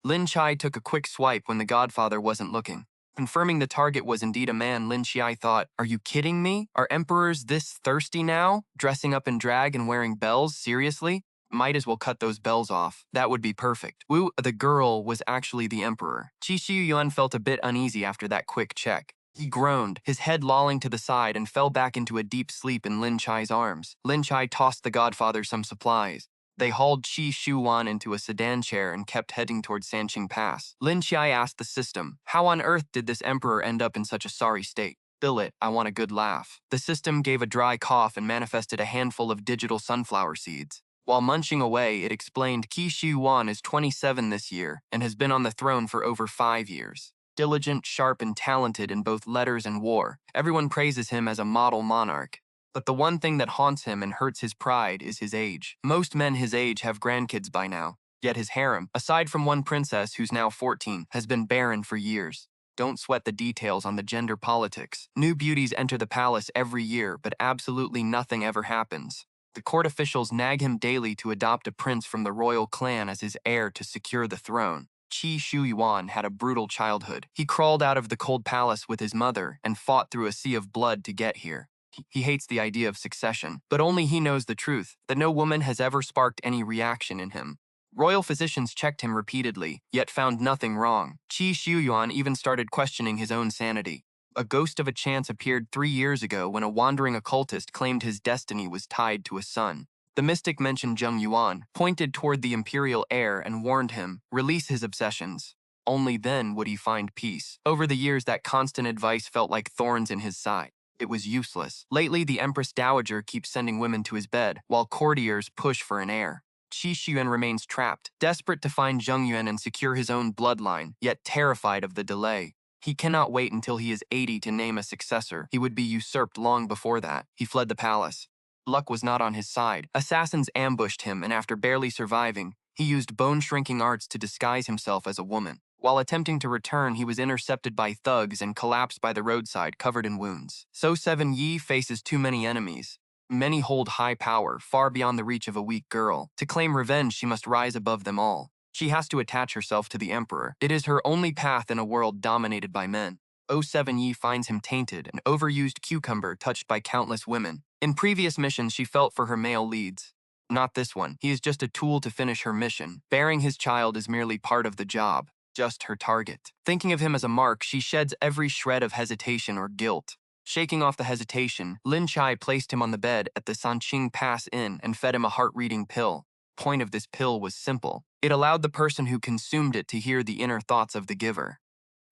Lin Qiye took a quick swipe when the godfather wasn't looking. Confirming the target was indeed a man, Lin Qiye thought, "Are you kidding me? Are emperors this thirsty now? Dressing up in drag and wearing bells? Seriously? Might as well cut those bells off. That would be perfect." Wu, the girl, was actually the emperor. Xiuyuan felt a bit uneasy after that quick check. He groaned, his head lolling to the side, and fell back into a deep sleep in Lin Qiye's arms. Lin Qiye tossed the godfather some supplies. They hauled Xiuyuan into a sedan chair and kept heading towards Sanqing Pass. Lin Qiye asked the system, "How on earth did this emperor end up in such a sorry state?" "Bill it, I want a good laugh." The system gave a dry cough and manifested a handful of digital sunflower seeds. While munching away, it explained Xiuyuan is 27 this year and has been on the throne for over 5 years. Diligent, sharp, and talented in both letters and war, everyone praises him as a model monarch. But the one thing that haunts him and hurts his pride is his age. Most men his age have grandkids by now, yet his harem, aside from one princess who's now 14, has been barren for years. Don't sweat the details on the gender politics. New beauties enter the palace every year, but absolutely nothing ever happens. The court officials nag him daily to adopt a prince from the royal clan as his heir to secure the throne. Xiuyuan had a brutal childhood. He crawled out of the cold palace with his mother and fought through a sea of blood to get here. He hates the idea of succession, but only he knows the truth, that no woman has ever sparked any reaction in him. Royal physicians checked him repeatedly, yet found nothing wrong. Xiuyuan even started questioning his own sanity. A ghost of a chance appeared 3 years ago when a wandering occultist claimed his destiny was tied to a son. The mystic mentioned Xiuyuan, pointed toward the imperial heir and warned him, release his obsessions. Only then would he find peace. Over the years, that constant advice felt like thorns in his side. It was useless. Lately, the Empress Dowager keeps sending women to his bed, while courtiers push for an heir. Xiuyuan remains trapped, desperate to find Xiuyuan and secure his own bloodline, yet terrified of the delay. He cannot wait until he is 80 to name a successor. He would be usurped long before that. He fled the palace. Luck was not on his side. Assassins ambushed him, and after barely surviving, he used bone-shrinking arts to disguise himself as a woman. While attempting to return, he was intercepted by thugs and collapsed by the roadside, covered in wounds. So 7 Yi faces too many enemies. Many hold high power, far beyond the reach of a weak girl. To claim revenge, she must rise above them all. She has to attach herself to the emperor. It is her only path in a world dominated by men. 7 Yi finds him tainted, an overused cucumber touched by countless women. In previous missions, she felt for her male leads. Not this one. He is just a tool to finish her mission. Bearing his child is merely part of the job, just her target. Thinking of him as a mark, she sheds every shred of hesitation or guilt. Shaking off the hesitation, Lin Qiye placed him on the bed at the Sanqing Pass Inn and fed him a heart-reading pill. Point of this pill was simple. It allowed the person who consumed it to hear the inner thoughts of the giver.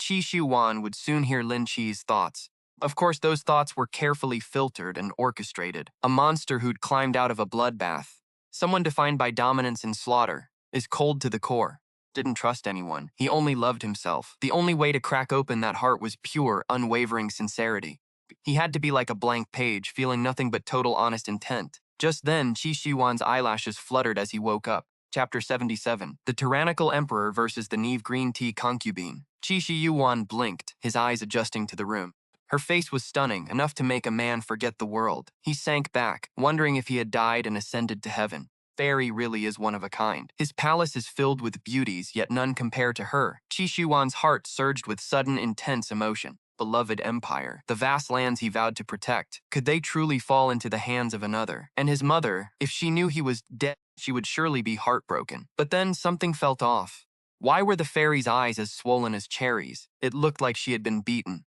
Xiuyuan would soon hear Lin Qiye's thoughts. Of course, those thoughts were carefully filtered and orchestrated. A monster who'd climbed out of a bloodbath. Someone defined by dominance and slaughter. Is cold to the core. Didn't trust anyone. He only loved himself. The only way to crack open that heart was pure, unwavering sincerity. He had to be like a blank page, feeling nothing but total honest intent. Just then, Xiuyuan's eyelashes fluttered as he woke up. Chapter 77. The Tyrannical Emperor versus the Neve Green Tea Concubine. Xiuyuan blinked, his eyes adjusting to the room. Her face was stunning, enough to make a man forget the world. He sank back, wondering if he had died and ascended to heaven. Fairy really is one of a kind. His palace is filled with beauties, yet none compare to her. Xiuyuan's heart surged with sudden, intense emotion. Beloved empire, the vast lands he vowed to protect, could they truly fall into the hands of another? And his mother, if she knew he was dead, she would surely be heartbroken. But then something felt off. Why were the fairy's eyes as swollen as cherries? It looked like she had been beaten.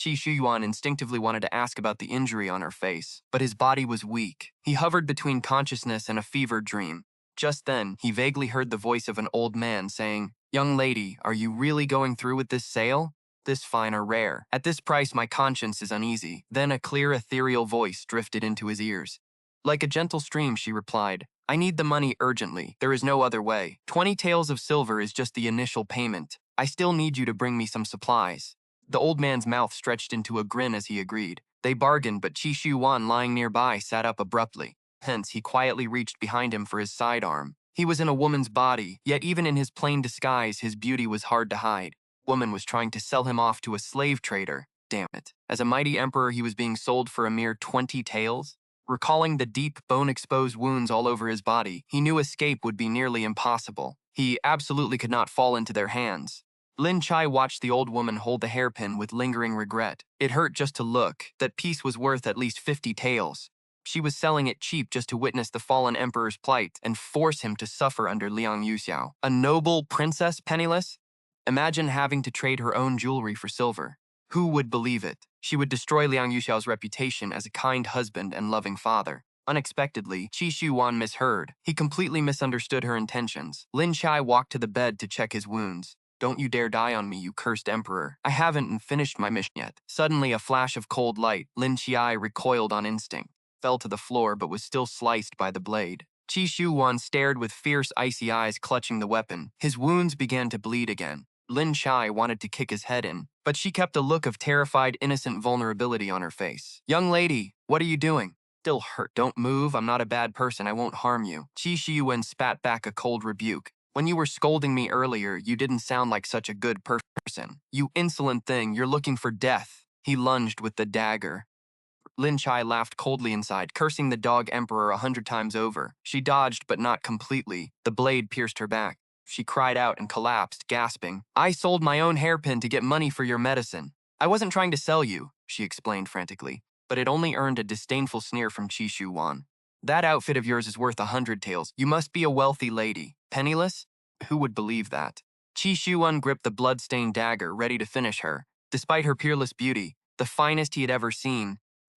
Xiuyuan instinctively wanted to ask about the injury on her face, but his body was weak. He hovered between consciousness and a fevered dream. Just then, he vaguely heard the voice of an old man saying, "Young lady, are you really going through with this sale? This fine are rare. At this price, my conscience is uneasy." Then a clear, ethereal voice drifted into his ears. Like a gentle stream, she replied, "I need the money urgently. There is no other way. 20 taels of silver is just the initial payment. I still need you to bring me some supplies." The old man's mouth stretched into a grin as he agreed. They bargained, but Xiuyuan, lying nearby, sat up abruptly. Hence, he quietly reached behind him for his sidearm. He was in a woman's body, yet even in his plain disguise, his beauty was hard to hide. Woman was trying to sell him off to a slave trader. Damn it. As a mighty emperor, he was being sold for a mere 20 taels? Recalling the deep, bone-exposed wounds all over his body, he knew escape would be nearly impossible. He absolutely could not fall into their hands. Lin Qiye watched the old woman hold the hairpin with lingering regret. It hurt just to look. That piece was worth at least 50 taels. She was selling it cheap just to witness the fallen emperor's plight and force him to suffer under Liang Yuxiao. A noble princess penniless? Imagine having to trade her own jewelry for silver. Who would believe it? She would destroy Liang Yuxiao's reputation as a kind husband and loving father. Unexpectedly, Xiuyuan misheard. He completely misunderstood her intentions. Lin Qiye walked to the bed to check his wounds. Don't you dare die on me, you cursed emperor. I haven't finished my mission yet. Suddenly, a flash of cold light. Lin Qiye recoiled on instinct, fell to the floor but was still sliced by the blade. Xiuyuan stared with fierce, icy eyes clutching the weapon. His wounds began to bleed again. Lin Qiye wanted to kick his head in, but she kept a look of terrified, innocent vulnerability on her face. Young lady, what are you doing? Still hurt. Don't move. I'm not a bad person. I won't harm you. Xiuyuan spat back a cold rebuke. When you were scolding me earlier, you didn't sound like such a good person. You insolent thing, you're looking for death. He lunged with the dagger. Lin Qiye laughed coldly inside, cursing the dog emperor 100 times over. She dodged, but not completely. The blade pierced her back. She cried out and collapsed, gasping. I sold my own hairpin to get money for your medicine. I wasn't trying to sell you, she explained frantically, but it only earned a disdainful sneer from Xiuyuan. That outfit of yours is worth 100 taels. You must be a wealthy lady. Penniless? Who would believe that? Xiuyuan gripped the blood-stained dagger, ready to finish her. Despite her peerless beauty, the finest he had ever seen,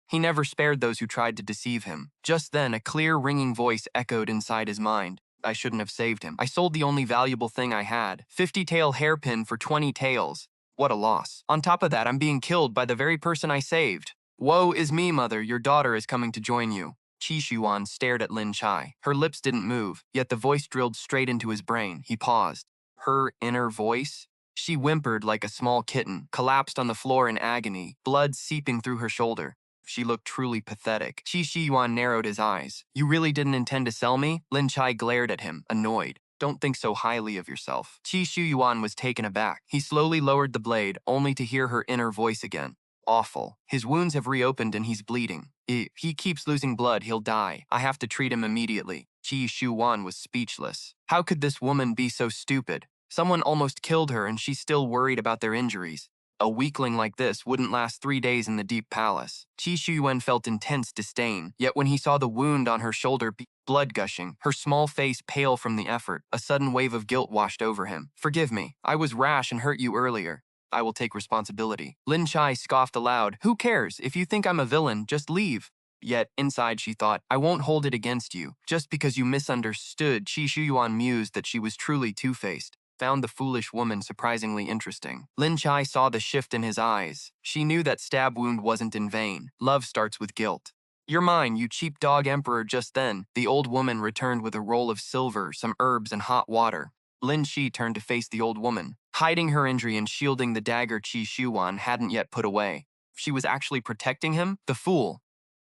he never spared those who tried to deceive him. Just then, a clear, ringing voice echoed inside his mind. I shouldn't have saved him. I sold the only valuable thing I had. 50-tael hairpin for 20 taels. What a loss. On top of that, I'm being killed by the very person I saved. Woe is me, mother. Your daughter is coming to join you. Xiuyuan stared at Lin Qiye. Her lips didn't move, yet the voice drilled straight into his brain. He paused. Her inner voice? She whimpered like a small kitten, collapsed on the floor in agony, blood seeping through her shoulder. She looked truly pathetic. Xiuyuan narrowed his eyes. You really didn't intend to sell me? Lin Qiye glared at him, annoyed. Don't think so highly of yourself. Xiuyuan was taken aback. He slowly lowered the blade, only to hear her inner voice again. Awful. His wounds have reopened and he's bleeding. If he keeps losing blood, he'll die. I have to treat him immediately. Xiuyuan was speechless. How could this woman be so stupid? Someone almost killed her and she's still worried about their injuries. A weakling like this wouldn't last 3 days in the deep palace. Xiuyuan felt intense disdain, yet when he saw the wound on her shoulder, blood gushing, her small face pale from the effort, a sudden wave of guilt washed over him. Forgive me. I was rash and hurt you earlier. I will take responsibility. Lin Qiye scoffed aloud. Who cares? If you think I'm a villain, just leave. Yet, inside she thought, I won't hold it against you. Just because you misunderstood, Xiuyuan mused that she was truly two-faced. Found the foolish woman surprisingly interesting. Lin Qiye saw the shift in his eyes. She knew that stab wound wasn't in vain. Love starts with guilt. You're mine, you cheap dog emperor. Just then, the old woman returned with a roll of silver, some herbs, and hot water. Lin Qiye turned to face the old woman. Hiding her injury and shielding the dagger Xiuyuan hadn't yet put away. She was actually protecting him? The fool.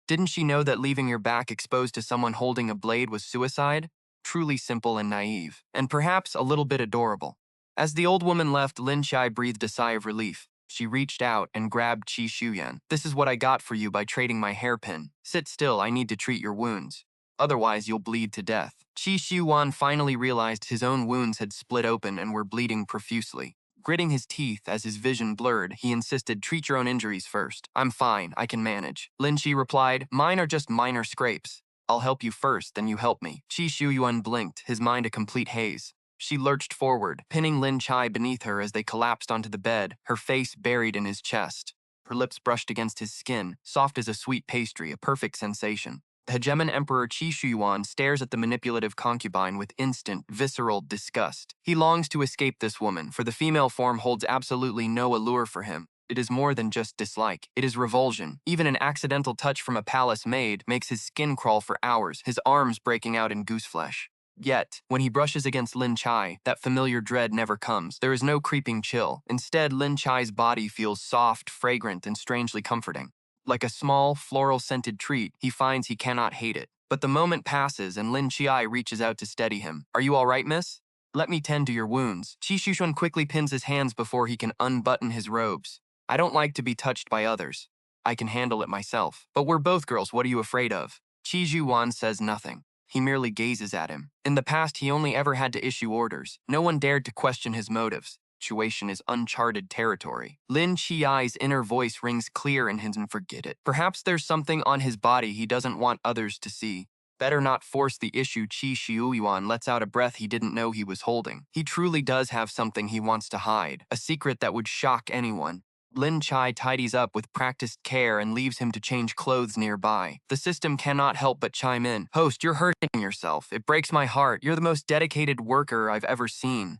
Didn't she know that leaving your back exposed to someone holding a blade was suicide? Truly simple and naive, and perhaps a little bit adorable. As the old woman left, Lin Qiye breathed a sigh of relief. She reached out and grabbed Xiuyuan. This is what I got for you by trading my hairpin. Sit still, I need to treat your wounds. Otherwise, you'll bleed to death. Xiuyuan finally realized his own wounds had split open and were bleeding profusely. Gritting his teeth as his vision blurred, he insisted, treat your own injuries first. I'm fine, I can manage. Lin Qiye replied, mine are just minor scrapes. I'll help you first, then you help me. Xiuyuan blinked, his mind a complete haze. She lurched forward, pinning Lin Qiye beneath her as they collapsed onto the bed, her face buried in his chest. Her lips brushed against his skin, soft as a sweet pastry, a perfect sensation. The hegemon Emperor Xiuyuan stares at the manipulative concubine with instant, visceral disgust. He longs to escape this woman, for the female form holds absolutely no allure for him. It is more than just dislike. It is revulsion. Even an accidental touch from a palace maid makes his skin crawl for hours, his arms breaking out in gooseflesh. Yet, when he brushes against Lin Qiye, that familiar dread never comes. There is no creeping chill. Instead, Lin Qiye's body feels soft, fragrant, and strangely comforting. Like a small, floral-scented treat, he finds he cannot hate it. But the moment passes and Lin Qiye reaches out to steady him. Are you all right, miss? Let me tend to your wounds. Xiuyuan quickly pins his hands before he can unbutton his robes. I don't like to be touched by others. I can handle it myself. But we're both girls, what are you afraid of? Xiuyuan says nothing. he merely gazes at him. In the past, he only ever had to issue orders. No one dared to question his motives. Situation is uncharted territory. Lin Qiye's inner voice rings clear in his and forget it. Perhaps there's something on his body he doesn't want others to see. Better not force the issue. Xiuyuan lets out a breath he didn't know he was holding. He truly does have something he wants to hide, a secret that would shock anyone. Lin Qiye tidies up with practiced care and leaves him to change clothes nearby. The system cannot help but chime in. Host, you're hurting yourself. It breaks my heart. You're the most dedicated worker I've ever seen.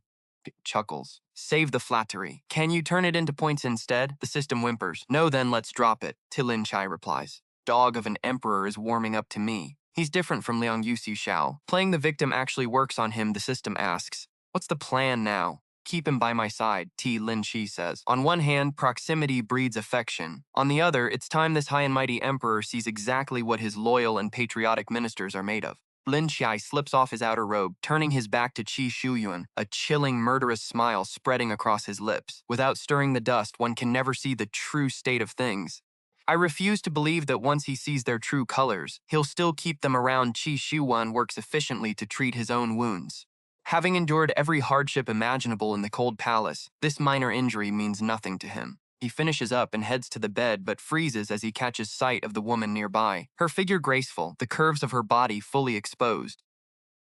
Chuckles. Save the flattery. Can you turn it into points instead? The system whimpers. No, then let's drop it. Lin Qiye replies. Dog of an emperor is warming up to me. He's different from Liang Yusi Xiao. Playing the victim actually works on him, the system asks. What's the plan now? Keep him by my side, Lin Qiye says. On one hand, proximity breeds affection. On the other, it's time this high and mighty emperor sees exactly what his loyal and patriotic ministers are made of. Lin Qiye slips off his outer robe, turning his back to Xiuyuan, a chilling, murderous smile spreading across his lips. Without stirring the dust, one can never see the true state of things. I refuse to believe that once he sees their true colors, he'll still keep them around. Xiuyuan works efficiently to treat his own wounds. Having endured every hardship imaginable in the cold palace, this minor injury means nothing to him. He finishes up and heads to the bed but freezes as he catches sight of the woman nearby, her figure graceful, the curves of her body fully exposed.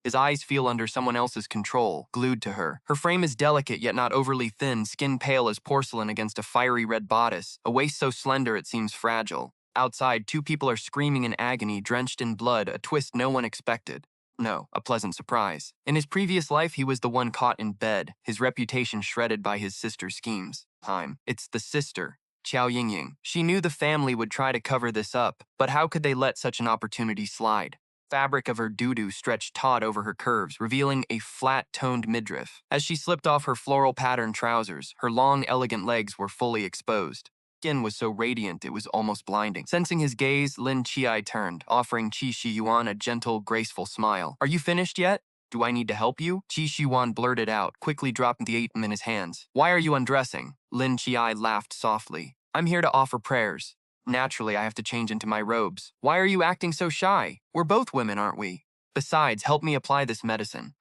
His eyes feel under someone else's control, glued to her. Her frame is delicate yet not overly thin, skin pale as porcelain against a fiery red bodice, a waist so slender it seems fragile. Outside, two people are screaming in agony, drenched in blood, a twist no one expected. No, a pleasant surprise. In his previous life, he was the one caught in bed, his reputation shredded by his sister's schemes. It's the sister, Qiao Yingying. She knew the family would try to cover this up, but how could they let such an opportunity slide? Fabric of her doo-doo stretched taut over her curves, revealing a flat-toned midriff. As she slipped off her floral-patterned trousers, her long, elegant legs were fully exposed. Skin was so radiant it was almost blinding. Sensing his gaze, Lin Qiye turned, offering Xiuyuan a gentle, graceful smile. Are you finished yet? Do I need to help you? Xiuyuan blurted out, quickly dropping the item in his hands. Why are you undressing? Lin Qiye laughed softly. I'm here to offer prayers. Naturally, I have to change into my robes. Why are you acting so shy? We're both women, aren't we? Besides, help me apply this medicine.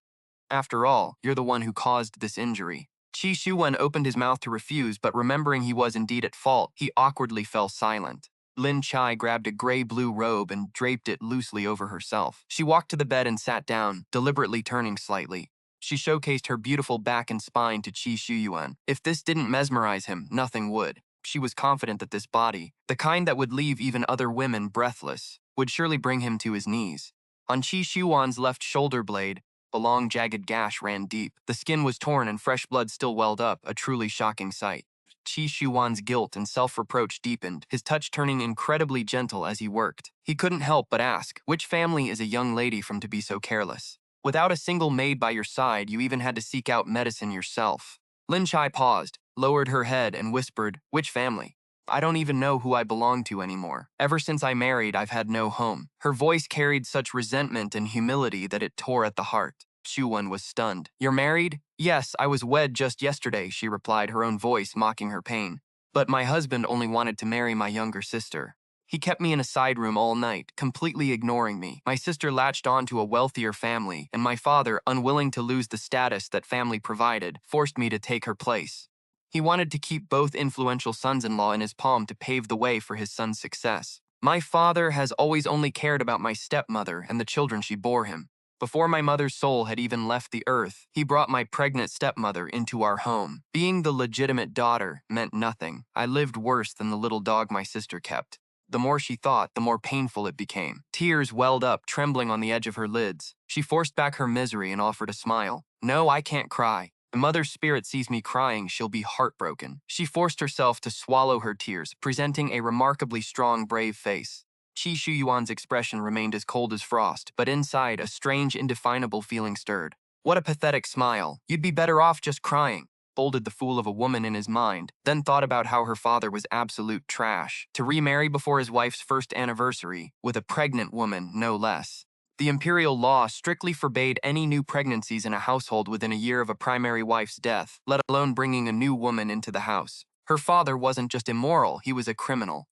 After all, you're the one who caused this injury. Xiuyuan opened his mouth to refuse, but remembering he was indeed at fault, he awkwardly fell silent. Lin Qiye grabbed a gray-blue robe and draped it loosely over herself. She walked to the bed and sat down, deliberately turning slightly. She showcased her beautiful back and spine to Xiuyuan. If this didn't mesmerize him, nothing would. She was confident that this body, the kind that would leave even other women breathless, would surely bring him to his knees. On Xiuyuan's left shoulder blade, a long, jagged gash ran deep. The skin was torn and fresh blood still welled up, a truly shocking sight. Xiuyuan's guilt and self-reproach deepened, his touch turning incredibly gentle as he worked. He couldn't help but ask, which family is a young lady from to be so careless? Without a single maid by your side, you even had to seek out medicine yourself. Lin Qiye paused, lowered her head, and whispered, which family? I don't even know who I belong to anymore. Ever since I married, I've had no home. Her voice carried such resentment and humility that it tore at the heart. Xiuyuan was stunned. You're married? Yes, I was wed just yesterday, she replied, her own voice mocking her pain. But my husband only wanted to marry my younger sister. He kept me in a side room all night, completely ignoring me. My sister latched on to a wealthier family, and my father, unwilling to lose the status that family provided, forced me to take her place. He wanted to keep both influential sons-in-law in his palm to pave the way for his son's success. My father has always only cared about my stepmother and the children she bore him. Before my mother's soul had even left the earth, he brought my pregnant stepmother into our home. Being the legitimate daughter meant nothing. I lived worse than the little dog my sister kept. The more she thought, the more painful it became. Tears welled up, trembling on the edge of her lids. She forced back her misery and offered a smile. No, I can't cry. The mother's spirit sees me crying, she'll be heartbroken. She forced herself to swallow her tears, presenting a remarkably strong, brave face. Xiuyuan's expression remained as cold as frost, but inside, a strange, indefinable feeling stirred. What a pathetic smile. You'd be better off just crying, bolded the fool of a woman in his mind, then thought about how her father was absolute trash. To remarry before his wife's first anniversary, with a pregnant woman, no less. The imperial law strictly forbade any new pregnancies in a household within a year of a primary wife's death, let alone bringing a new woman into the house. Her father wasn't just immoral, he was a criminal.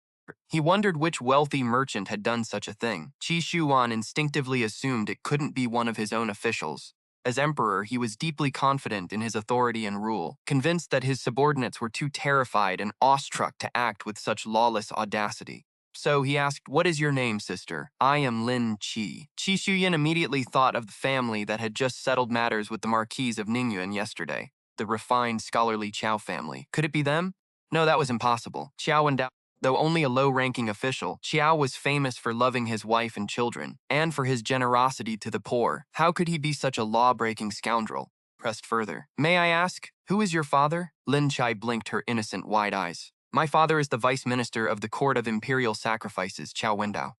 He wondered which wealthy merchant had done such a thing. Xiuyuan instinctively assumed it couldn't be one of his own officials. As emperor, he was deeply confident in his authority and rule, convinced that his subordinates were too terrified and awestruck to act with such lawless audacity. So he asked, "What is your name, sister?" "I am Lin Qiye." Xiuyuan immediately thought of the family that had just settled matters with the Marquise of Ningyuan yesterday, the refined, scholarly Qiao family. Could it be them? No, that was impossible. Qiao and Though only a low-ranking official, Qiao was famous for loving his wife and children, and for his generosity to the poor. How could he be such a law-breaking scoundrel? Pressed further. "May I ask, who is your father?" Lin Qiye blinked her innocent wide eyes. "My father is the vice minister of the Court of Imperial Sacrifices, Qiao Wendao."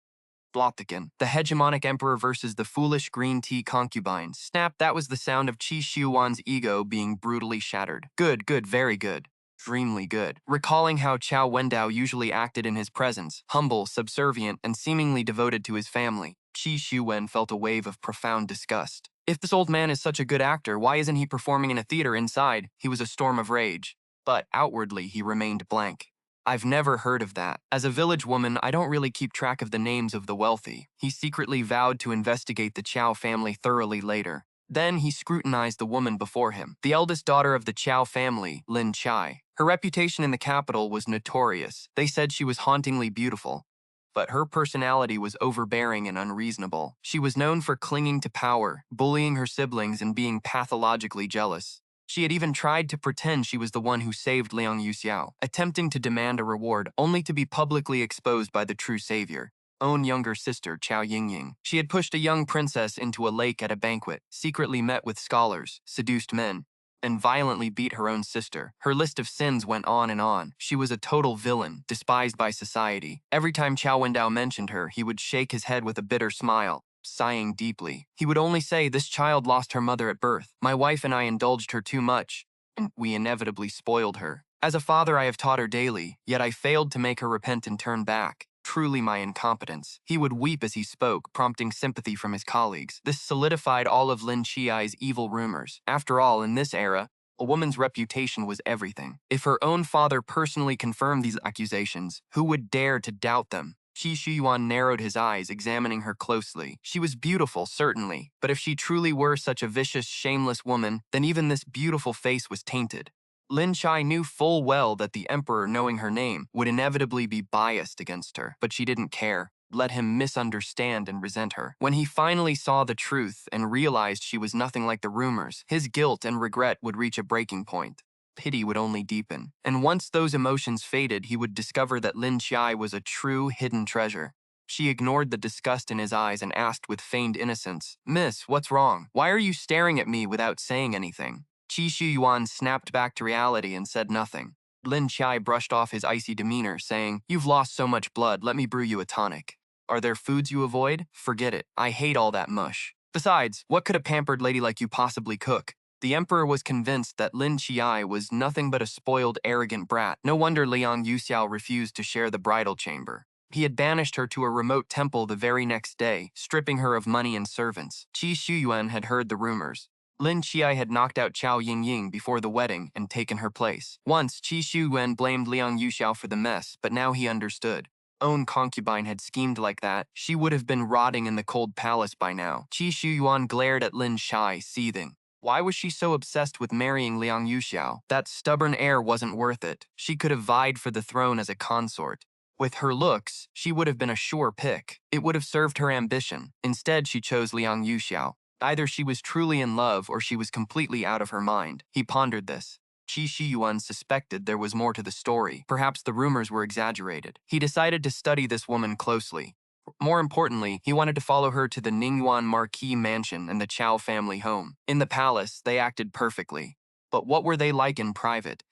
Blothigan. The hegemonic emperor versus the foolish green tea concubine. Snap, that was the sound of Xiuyuan's ego being brutally shattered. Good, very good. Extremely good. Recalling how Qiao Wendao usually acted in his presence, humble, subservient, and seemingly devoted to his family, Xiuyuan felt a wave of profound disgust. If this old man is such a good actor, why isn't he performing in a theater inside? He was a storm of rage. But outwardly, he remained blank. "I've never heard of that. As a village woman, I don't really keep track of the names of the wealthy." He secretly vowed to investigate the Qiao family thoroughly later. Then he scrutinized the woman before him, the eldest daughter of the Qiao family, Lin Qiye. Her reputation in the capital was notorious. They said she was hauntingly beautiful. But her personality was overbearing and unreasonable. She was known for clinging to power, bullying her siblings, and being pathologically jealous. She had even tried to pretend she was the one who saved Liang Yuxiao, attempting to demand a reward only to be publicly exposed by the true savior, own younger sister, Chao Yingying. She had pushed a young princess into a lake at a banquet, secretly met with scholars, seduced men, and violently beat her own sister. Her list of sins went on and on. She was a total villain, despised by society. Every time Qiao Wendao mentioned her, he would shake his head with a bitter smile, sighing deeply. He would only say, "This child lost her mother at birth. My wife and I indulged her too much, and we inevitably spoiled her. As a father, I have taught her daily, yet I failed to make her repent and turn back. Truly my incompetence." He would weep as he spoke, prompting sympathy from his colleagues. This solidified all of Lin Qiye's evil rumors. After all, in this era, a woman's reputation was everything. If her own father personally confirmed these accusations, who would dare to doubt them? Xiuyuan narrowed his eyes, examining her closely. She was beautiful, certainly, but if she truly were such a vicious, shameless woman, then even this beautiful face was tainted. Lin Qiye knew full well that the emperor, knowing her name, would inevitably be biased against her, but she didn't care. Let him misunderstand and resent her. When he finally saw the truth and realized she was nothing like the rumors, his guilt and regret would reach a breaking point. Pity would only deepen. And once those emotions faded, he would discover that Lin Qiye was a true hidden treasure. She ignored the disgust in his eyes and asked with feigned innocence, "Miss, what's wrong? Why are you staring at me without saying anything?" Xiuyuan snapped back to reality and said nothing. Lin Qiye brushed off his icy demeanor, saying, "You've lost so much blood, let me brew you a tonic. Are there foods you avoid? Forget it. I hate all that mush. Besides, what could a pampered lady like you possibly cook?" The emperor was convinced that Lin Qiye was nothing but a spoiled, arrogant brat. No wonder Liang Yuxiao refused to share the bridal chamber. He had banished her to a remote temple the very next day, stripping her of money and servants. Xiuyuan had heard the rumors. Lin Qiye had knocked out Chao Yingying before the wedding and taken her place. Once, Xiuyuan blamed Liang Yuxiao for the mess, but now he understood. Own concubine had schemed like that, she would have been rotting in the cold palace by now. Xiuyuan glared at Lin Qiye, seething. Why was she so obsessed with marrying Liang Yuxiao? That stubborn heir wasn't worth it. She could have vied for the throne as a consort. With her looks, she would have been a sure pick. It would have served her ambition. Instead, she chose Liang Yuxiao. Either she was truly in love or she was completely out of her mind. He pondered this. Xiuyuan suspected there was more to the story. Perhaps the rumors were exaggerated. He decided to study this woman closely. More importantly, he wanted to follow her to the Ningyuan Marquis mansion and the Qiao family home. In the palace, they acted perfectly. But what were they like in private?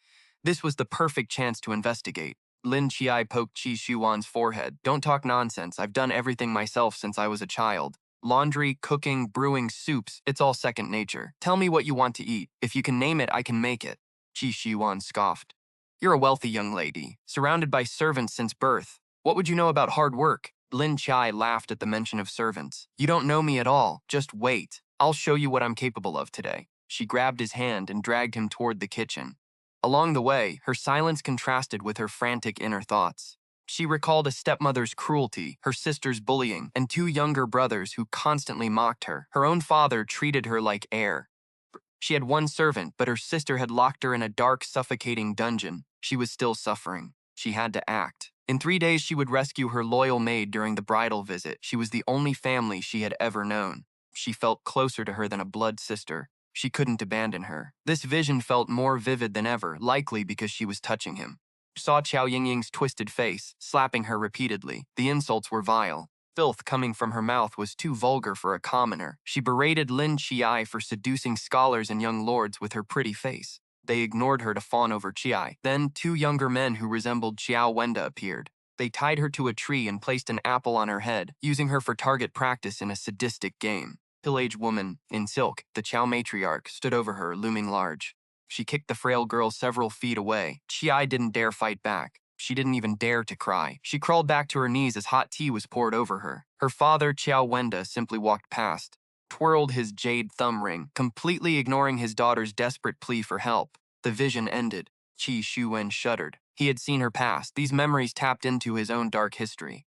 This was the perfect chance to investigate. Lin Qiye poked Xiuyuan's forehead. "Don't talk nonsense. I've done everything myself since I was a child. Laundry, cooking, brewing soups, it's all second nature. Tell me what you want to eat. If you can name it, I can make it." Xiuyuan scoffed. "You're a wealthy young lady, surrounded by servants since birth. What would you know about hard work?" Lin Qiye laughed at the mention of servants. "You don't know me at all. Just wait. I'll show you what I'm capable of today." She grabbed his hand and dragged him toward the kitchen. Along the way, her silence contrasted with her frantic inner thoughts. She recalled a stepmother's cruelty, her sister's bullying, and two younger brothers who constantly mocked her. Her own father treated her like air. She had one servant, but her sister had locked her in a dark, suffocating dungeon. She was still suffering. She had to act. In 3 days, she would rescue her loyal maid during the bridal visit. She was the only family she had ever known. She felt closer to her than a blood sister. She couldn't abandon her. This vision felt more vivid than ever, likely because she was touching him. She saw Xiao Yingying's twisted face, slapping her repeatedly. The insults were vile. Filth coming from her mouth was too vulgar for a commoner. She berated Lin Qiye for seducing scholars and young lords with her pretty face. They ignored her to fawn over Qiye. Then, two younger men who resembled Xiao Wenda appeared. They tied her to a tree and placed an apple on her head, using her for target practice in a sadistic game. Middle-aged woman, in silk, the Qiao matriarch, stood over her, looming large. She kicked the frail girl several feet away. Qiye didn't dare fight back. She didn't even dare to cry. She crawled back to her knees as hot tea was poured over her. Her father, Xiao Wenda, simply walked past, twirled his jade thumb ring, completely ignoring his daughter's desperate plea for help. The vision ended. Xiuyuan shuddered. He had seen her pass. These memories tapped into his own dark history.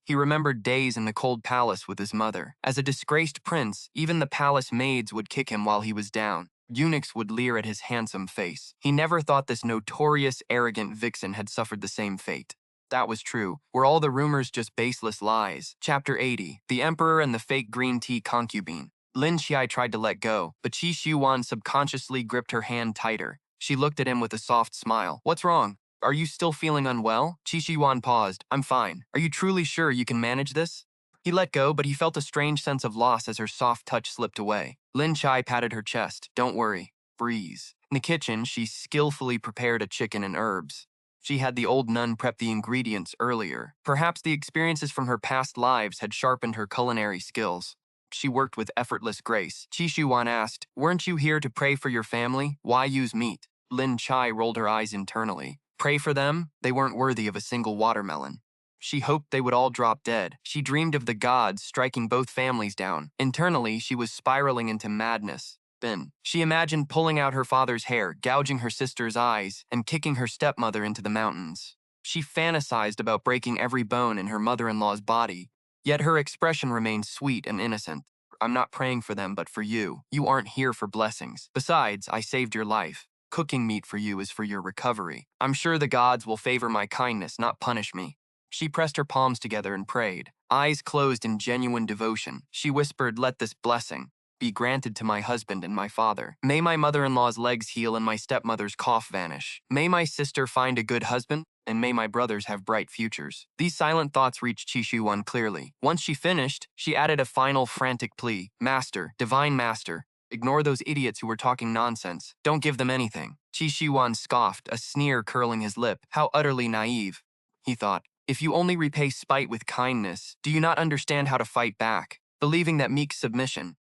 He remembered days in the cold palace with his mother. As a disgraced prince, even the palace maids would kick him while he was down. Eunuchs would leer at his handsome face. He never thought this notorious, arrogant vixen had suffered the same fate. That was true. Were all the rumors just baseless lies? Chapter 80. The Emperor and the Fake Green Tea Concubine. Lin Qiye tried to let go, but Xiuyuan subconsciously gripped her hand tighter. She looked at him with a soft smile. What's wrong? Are you still feeling unwell? Xiuyuan paused. I'm fine. Are you truly sure you can manage this? He let go, but he felt a strange sense of loss as her soft touch slipped away. Lin Qiye patted her chest. Don't worry. Breathe. In the kitchen, she skillfully prepared a chicken and herbs. She had the old nun prep the ingredients earlier. Perhaps the experiences from her past lives had sharpened her culinary skills. She worked with effortless grace. Xiuyuan asked, weren't you here to pray for your family? Why use meat? Lin Qiye rolled her eyes internally. Pray for them? They weren't worthy of a single watermelon. She hoped they would all drop dead. She dreamed of the gods striking both families down. Internally, she was spiraling into madness. Then, she imagined pulling out her father's hair, gouging her sister's eyes, and kicking her stepmother into the mountains. She fantasized about breaking every bone in her mother-in-law's body, yet her expression remained sweet and innocent. I'm not praying for them, but for you. You aren't here for blessings. Besides, I saved your life. Cooking meat for you is for your recovery. I'm sure the gods will favor my kindness, not punish me. She pressed her palms together and prayed, eyes closed in genuine devotion. She whispered, let this blessing be granted to my husband and my father. May my mother-in-law's legs heal and my stepmother's cough vanish. May my sister find a good husband, and may my brothers have bright futures. These silent thoughts reached Xiuyuan clearly. Once she finished, she added a final frantic plea. Master, divine master, ignore those idiots who were talking nonsense. Don't give them anything. Xiuyuan scoffed, a sneer curling his lip. How utterly naive, he thought. If you only repay spite with kindness, do you not understand how to fight back? Believing that meek submission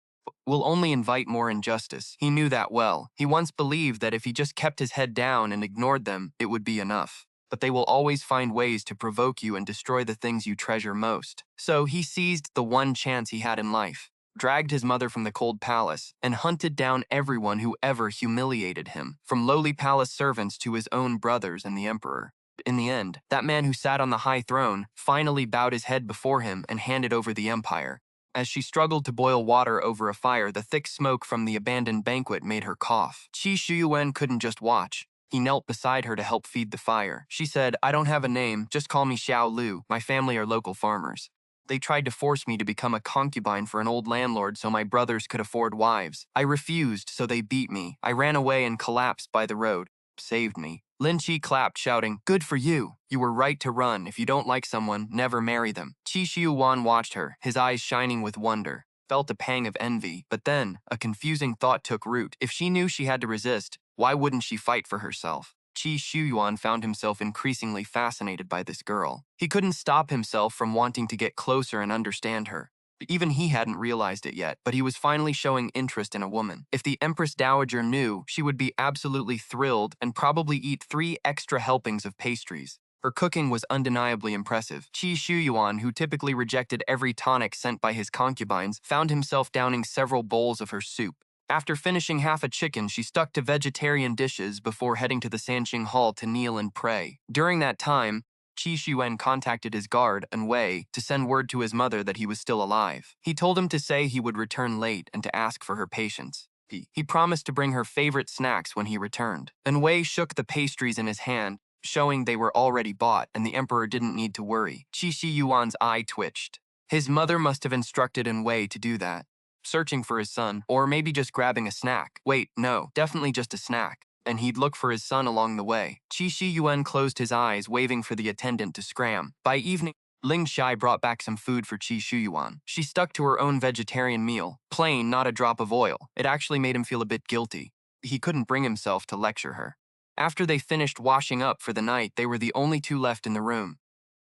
will only invite more injustice. He knew that well. He once believed that if he just kept his head down and ignored them, it would be enough. But they will always find ways to provoke you and destroy the things you treasure most. So he seized the one chance he had in life, dragged his mother from the cold palace, and hunted down everyone who ever humiliated him, from lowly palace servants to his own brothers and the emperor. In the end, that man who sat on the high throne finally bowed his head before him and handed over the empire. As she struggled to boil water over a fire, the thick smoke from the abandoned banquet made her cough. Xiuyuan couldn't just watch. He knelt beside her to help feed the fire. She said, I don't have a name, just call me Xiao Lu. My family are local farmers. They tried to force me to become a concubine for an old landlord so my brothers could afford wives. I refused, so they beat me. I ran away and collapsed by the road. Saved me. Lin Qiye clapped, shouting, good for you. You were right to run. If you don't like someone, never marry them. Xiuyuan watched her, his eyes shining with wonder, felt a pang of envy. But then, a confusing thought took root. If she knew she had to resist, why wouldn't she fight for herself? Xiuyuan found himself increasingly fascinated by this girl. He couldn't stop himself from wanting to get closer and understand her. Even he hadn't realized it yet, but he was finally showing interest in a woman. If the Empress Dowager knew, she would be absolutely thrilled and probably eat 3 extra helpings of pastries. Her cooking was undeniably impressive. Xiuyuan, who typically rejected every tonic sent by his concubines, found himself downing several bowls of her soup. After finishing half a chicken, she stuck to vegetarian dishes before heading to the Sanqing Hall to kneel and pray. During that time, Xiuyuan contacted his guard, Wei, to send word to his mother that he was still alive. He told him to say he would return late and to ask for her patience. He promised to bring her favorite snacks when he returned. Wei shook the pastries in his hand, showing they were already bought and the emperor didn't need to worry. Xiuyuan's eye twitched. His mother must have instructed Wei to do that. Searching for his son, or maybe just grabbing a snack. Wait, no, definitely just a snack. And he'd look for his son along the way. Xiuyuan closed his eyes, waving for the attendant to scram. By evening, Lin Qiye brought back some food for Xiuyuan. She stuck to her own vegetarian meal, plain, not a drop of oil. It actually made him feel a bit guilty. He couldn't bring himself to lecture her. After they finished washing up for the night, they were the only two left in the room.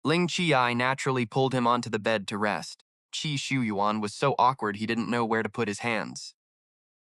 Lin Qiye naturally pulled him onto the bed to rest. Xiuyuan was so awkward he didn't know where to put his hands.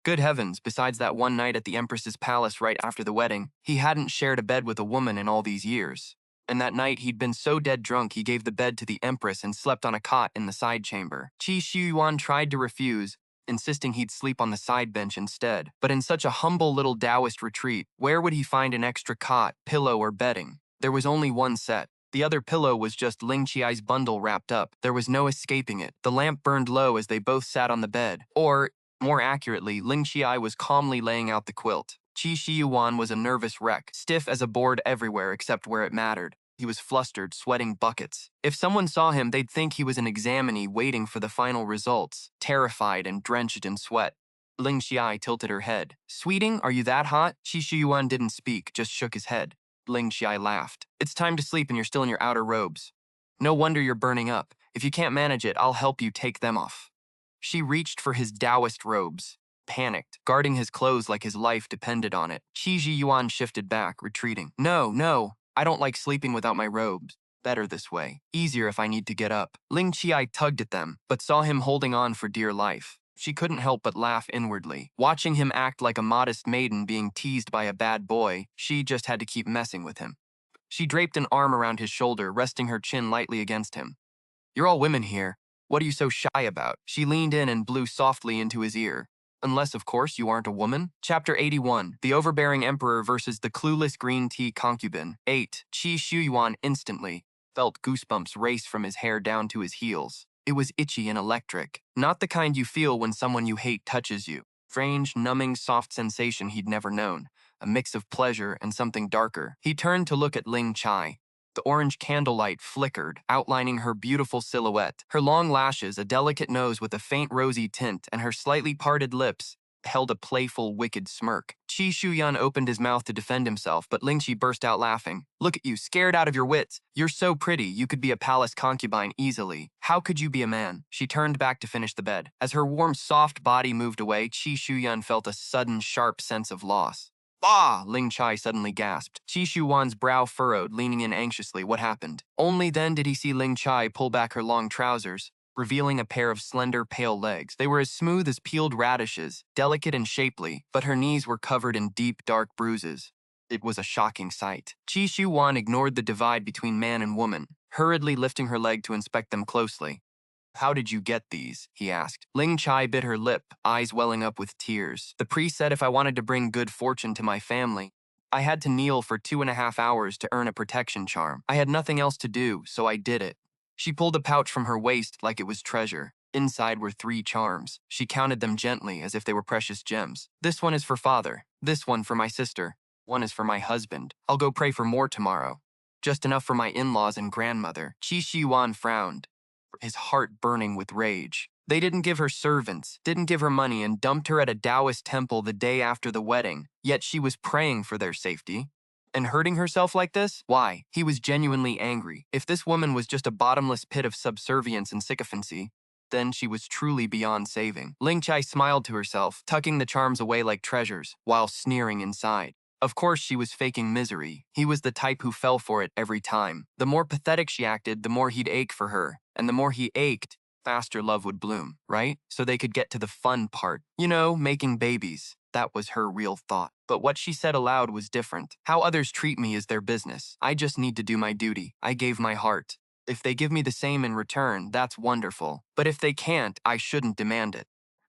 Good heavens, besides that one night at the Empress's palace right after the wedding, he hadn't shared a bed with a woman in all these years. And that night he'd been so dead drunk he gave the bed to the Empress and slept on a cot in the side chamber. Xiuyuan tried to refuse, insisting he'd sleep on the side bench instead. But in such a humble little Taoist retreat, where would he find an extra cot, pillow, or bedding? There was only one set. The other pillow was just Lin Qiye's bundle wrapped up. There was no escaping it. The lamp burned low as they both sat on the bed. Or, more accurately, Lin Qiye was calmly laying out the quilt. Xiuyuan was a nervous wreck, stiff as a board everywhere except where it mattered. He was flustered, sweating buckets. If someone saw him, they'd think he was an examinee waiting for the final results, terrified and drenched in sweat. Lin Qiye tilted her head. Sweeting, are you that hot? Xiuyuan didn't speak, just shook his head. Lin Qiye laughed. It's time to sleep and you're still in your outer robes. No wonder you're burning up. If you can't manage it, I'll help you take them off. She reached for his Taoist robes, panicked, guarding his clothes like his life depended on it. Xiuyuan shifted back, retreating. No, I don't like sleeping without my robes. Better this way. Easier if I need to get up. Lin Qiye tugged at them, but saw him holding on for dear life. She couldn't help but laugh inwardly. Watching him act like a modest maiden being teased by a bad boy, she just had to keep messing with him. She draped an arm around his shoulder, resting her chin lightly against him. You're all women here. What are you so shy about? She leaned in and blew softly into his ear. Unless, of course, you aren't a woman? Chapter 81, The Overbearing Emperor versus the Clueless Green Tea Concubine. 8. Xiuyuan instantly felt goosebumps race from his hair down to his heels. It was itchy and electric. Not the kind you feel when someone you hate touches you. Strange, numbing, soft sensation he'd never known. A mix of pleasure and something darker. He turned to look at Lin Qiye. The orange candlelight flickered, outlining her beautiful silhouette. Her long lashes, a delicate nose with a faint rosy tint, and her slightly parted lips held a playful, wicked smirk. Xiuyuan opened his mouth to defend himself, but Lin Qiye burst out laughing. Look at you, scared out of your wits. You're so pretty, you could be a palace concubine easily. How could you be a man? She turned back to finish the bed. As her warm, soft body moved away, Xiuyuan felt a sudden, sharp sense of loss. Bah! Lin Qiye suddenly gasped. Xiuyuan's brow furrowed, leaning in anxiously. What happened? Only then did he see Lin Qiye pull back her long trousers, revealing a pair of slender, pale legs. They were as smooth as peeled radishes, delicate and shapely, but her knees were covered in deep, dark bruises. It was a shocking sight. Xiuyuan ignored the divide between man and woman, hurriedly lifting her leg to inspect them closely. How did you get these? He asked. Lin Qiye bit her lip, eyes welling up with tears. The priest said if I wanted to bring good fortune to my family, I had to kneel for 2.5 hours to earn a protection charm. I had nothing else to do, so I did it. She pulled a pouch from her waist like it was treasure. Inside were 3 charms. She counted them gently as if they were precious gems. This one is for father. This one for my sister. One is for my husband. I'll go pray for more tomorrow. Just enough for my in-laws and grandmother. Xiuyuan frowned, his heart burning with rage. They didn't give her servants, didn't give her money, and dumped her at a Taoist temple the day after the wedding. Yet she was praying for their safety. And hurting herself like this? Why? He was genuinely angry. If this woman was just a bottomless pit of subservience and sycophancy, then she was truly beyond saving. Lin Qiye smiled to herself, tucking the charms away like treasures, while sneering inside. Of course she was faking misery. He was the type who fell for it every time. The more pathetic she acted, the more he'd ache for her. And the more he ached, faster love would bloom, right? So they could get to the fun part. You know, making babies. That was her real thought. But what she said aloud was different. How others treat me is their business. I just need to do my duty. I gave my heart. If they give me the same in return, that's wonderful. But if they can't, I shouldn't demand it.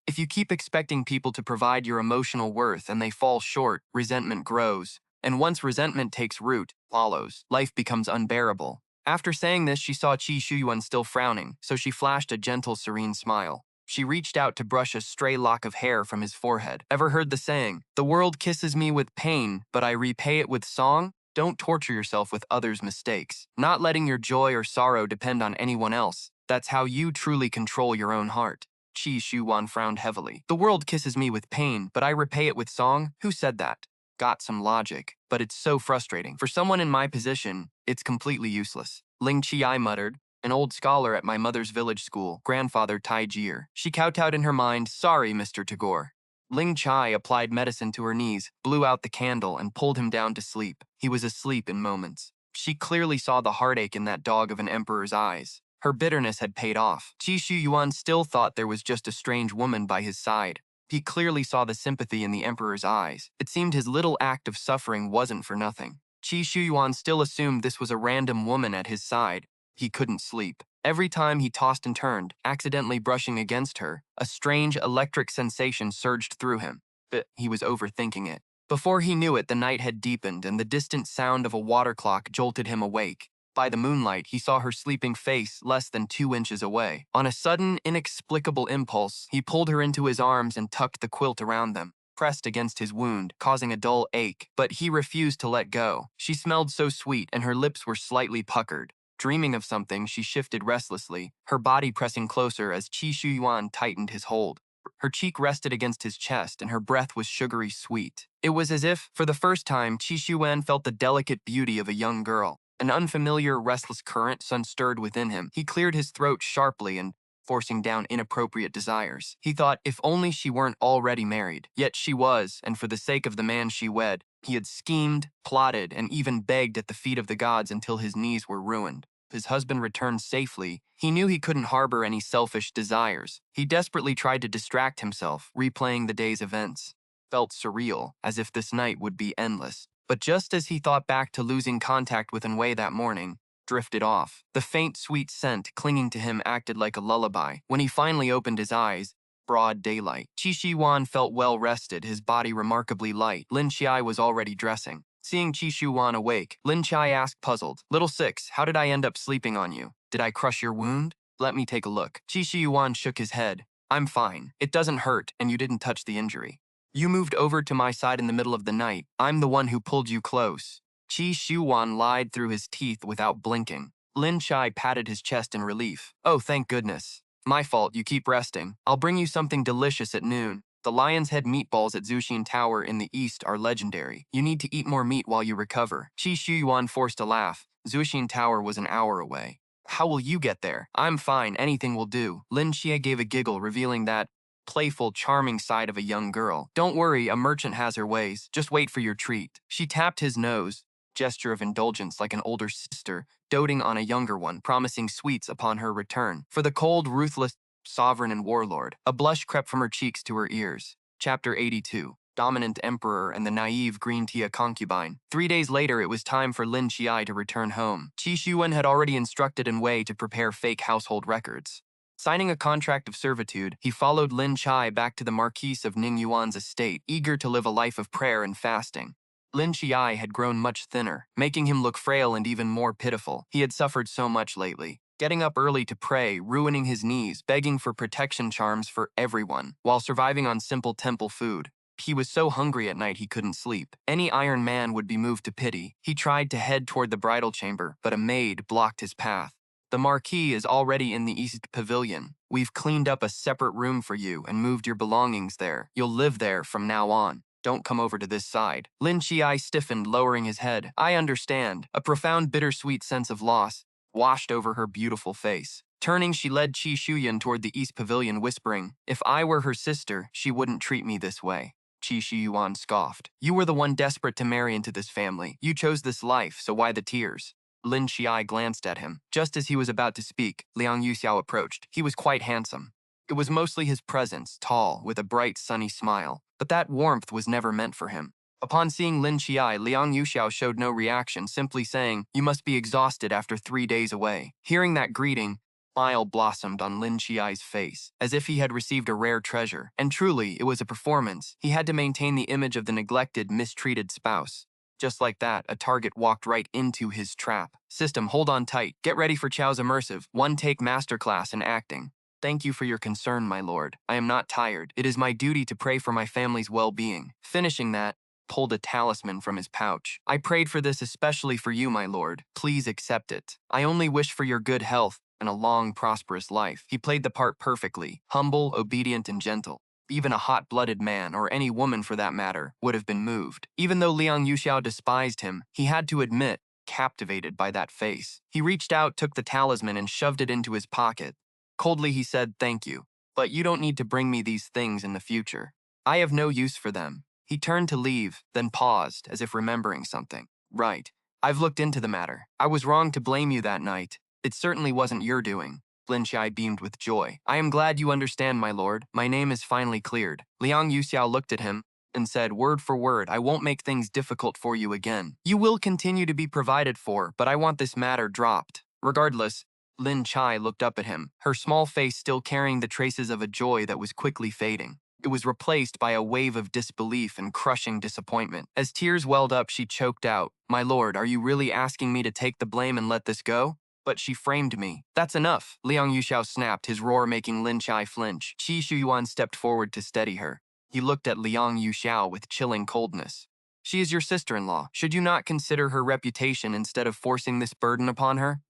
If you keep expecting people to provide your emotional worth and they fall short, resentment grows. And once resentment takes root, follows, life becomes unbearable. After saying this, she saw Xiuyuan still frowning, so she flashed a gentle, serene smile. She reached out to brush a stray lock of hair from his forehead. Ever heard the saying, "The world kisses me with pain, but I repay it with song"? Don't torture yourself with others' mistakes. Not letting your joy or sorrow depend on anyone else. That's how you truly control your own heart. Xiuyuan frowned heavily. The world kisses me with pain, but I repay it with song? Who said that? Got some logic, but it's so frustrating. For someone in my position, it's completely useless. Lin Qiye muttered, an old scholar at my mother's village school, grandfather Tai Jir. She kowtowed in her mind, "Sorry, Mr. Tagore." Ling Chai applied medicine to her knees, blew out the candle, and pulled him down to sleep. He was asleep in moments. She clearly saw the heartache in that dog of an emperor's eyes. Her bitterness had paid off. Xiuyuan still thought there was just a strange woman by his side. He clearly saw the sympathy in the emperor's eyes. It seemed his little act of suffering wasn't for nothing. Xiuyuan still assumed this was a random woman at his side. He couldn't sleep. Every time he tossed and turned, accidentally brushing against her, a strange electric sensation surged through him. But he was overthinking it. Before he knew it, the night had deepened and the distant sound of a water clock jolted him awake. By the moonlight, he saw her sleeping face less than 2 inches away. On a sudden, inexplicable impulse, he pulled her into his arms and tucked the quilt around them, pressed against his wound, causing a dull ache. But he refused to let go. She smelled so sweet, and her lips were slightly puckered. Dreaming of something, she shifted restlessly, her body pressing closer as Xiuyuan tightened his hold. Her cheek rested against his chest, and her breath was sugary sweet. It was as if, for the first time, Xiuyuan felt the delicate beauty of a young girl. An unfamiliar, restless current stirred within him. He cleared his throat sharply and forcing down inappropriate desires. He thought if only she weren't already married. Yet she was, and for the sake of the man she wed, he had schemed, plotted, and even begged at the feet of the gods until his knees were ruined. His husband returned safely. He knew he couldn't harbor any selfish desires. He desperately tried to distract himself, replaying the day's events. Felt surreal, as if this night would be endless. But just as he thought back to losing contact with Enwei that morning, drifted off. The faint, sweet scent clinging to him acted like a lullaby. When he finally opened his eyes, broad daylight. Xiuyuan felt well rested, his body remarkably light. Lin Qiye was already dressing. Seeing Xiuyuan awake, Lin Qiye asked, puzzled, "Little Six, how did I end up sleeping on you? Did I crush your wound? Let me take a look." Xiuyuan shook his head. "I'm fine. It doesn't hurt, and you didn't touch the injury. You moved over to my side in the middle of the night. I'm the one who pulled you close." Xiuyuan lied through his teeth without blinking. Lin Qiye patted his chest in relief. "Oh, thank goodness. My fault, you keep resting. I'll bring you something delicious at noon. The Lion's Head meatballs at Zuxian Tower in the east are legendary. You need to eat more meat while you recover." Xiuyuan forced a laugh. Zuxian Tower was an hour away. "How will you get there?" "I'm fine, anything will do." Lin Qiye gave a giggle, revealing that playful, charming side of a young girl. "Don't worry, a merchant has her ways. Just wait for your treat." She tapped his nose, gesture of indulgence like an older sister, doting on a younger one, promising sweets upon her return. For the cold, ruthless sovereign and warlord, a blush crept from her cheeks to her ears. Chapter 82. Dominant Emperor and the Naive Green Tia Concubine. 3 days later, it was time for Lin Qiye to return home. Xiuyuan had already instructed Enwei to prepare fake household records. Signing a contract of servitude, he followed Lin Qiye back to the Marquis of Ningyuan's estate, eager to live a life of prayer and fasting. Lin Qiye had grown much thinner, making him look frail and even more pitiful. He had suffered so much lately. Getting up early to pray, ruining his knees, begging for protection charms for everyone, while surviving on simple temple food. He was so hungry at night he couldn't sleep. Any Iron Man would be moved to pity. He tried to head toward the bridal chamber, but a maid blocked his path. "The Marquis is already in the East Pavilion. We've cleaned up a separate room for you and moved your belongings there. You'll live there from now on. Don't come over to this side." Lin Qiye stiffened, lowering his head. "I understand." A profound bittersweet sense of loss washed over her beautiful face. Turning, she led Xiuyuan toward the East Pavilion, whispering, "If I were her sister, she wouldn't treat me this way." Xiuyuan scoffed. "You were the one desperate to marry into this family. You chose this life, so why the tears?" Lin Qiye glanced at him. Just as he was about to speak, Liang Yuxiao approached. He was quite handsome. It was mostly his presence, tall, with a bright, sunny smile. But that warmth was never meant for him. Upon seeing Lin Qiye, Liang Yuxiao showed no reaction, simply saying, "You must be exhausted after 3 days away." Hearing that greeting, a smile blossomed on Lin Qiye's face, as if he had received a rare treasure. And truly, it was a performance. He had to maintain the image of the neglected, mistreated spouse. Just like that, a target walked right into his trap. System, hold on tight. Get ready for Chow's immersive, one-take masterclass in acting. Thank you for your concern, my lord. I am not tired. It is my duty to pray for my family's well-being. Finishing that, pulled a talisman from his pouch. I prayed for this especially for you, my lord. Please accept it. I only wish for your good health and a long, prosperous life. He played the part perfectly, humble, obedient, and gentle. Even a hot-blooded man, or any woman for that matter, would have been moved. Even though Liang Yuxiao despised him, he had to admit, captivated by that face. He reached out, took the talisman, and shoved it into his pocket. Coldly he said, "Thank you, but you don't need to bring me these things in the future. I have no use for them." He turned to leave, then paused, as if remembering something. "Right. I've looked into the matter. I was wrong to blame you that night. It certainly wasn't your doing." Lin Qiye beamed with joy. "I am glad you understand, my lord. My name is finally cleared." Liang Yuxiao looked at him and said, word for word, "I won't make things difficult for you again. You will continue to be provided for, but I want this matter dropped." Regardless, Lin Qiye looked up at him, her small face still carrying the traces of a joy that was quickly fading. It was replaced by a wave of disbelief and crushing disappointment. As tears welled up, she choked out, "My lord, are you really asking me to take the blame and let this go?" "But she framed me." "That's enough," Liang Yuxiao snapped, his roar making Lin Qiye flinch. Xiuyuan stepped forward to steady her. He looked at Liang Yuxiao with chilling coldness. "She is your sister-in-law. Should you not consider her reputation instead of forcing this burden upon her?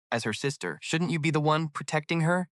As her sister, shouldn't you be the one protecting her?"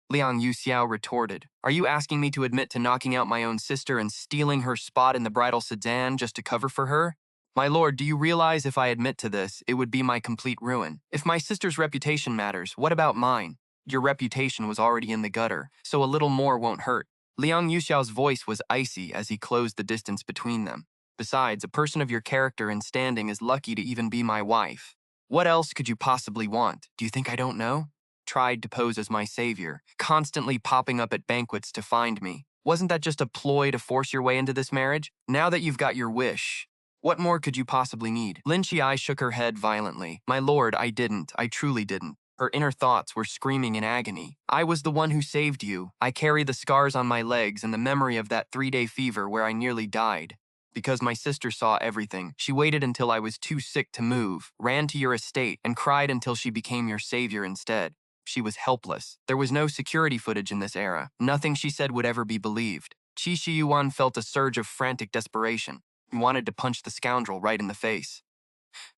Liang Yuxiao retorted, "Are you asking me to admit to knocking out my own sister and stealing her spot in the bridal sedan just to cover for her? My lord, do you realize if I admit to this, it would be my complete ruin? If my sister's reputation matters, what about mine? Your reputation was already in the gutter, so a little more won't hurt." Liang Yuxiao's voice was icy as he closed the distance between them. "Besides, a person of your character and standing is lucky to even be my wife. What else could you possibly want? Do you think I don't know? Tried to pose as my savior, constantly popping up at banquets to find me. Wasn't that just a ploy to force your way into this marriage? Now that you've got your wish, what more could you possibly need?" Lin Qiye shook her head violently. "My lord, I didn't. I truly didn't." Her inner thoughts were screaming in agony. "I was the one who saved you. I carry the scars on my legs and the memory of that 3-day fever where I nearly died. Because my sister saw everything, she waited until I was too sick to move, ran to your estate, and cried until she became your savior instead. She was helpless. There was no security footage in this era. Nothing she said would ever be believed." Xiuyuan felt a surge of frantic desperation. He wanted to punch the scoundrel right in the face.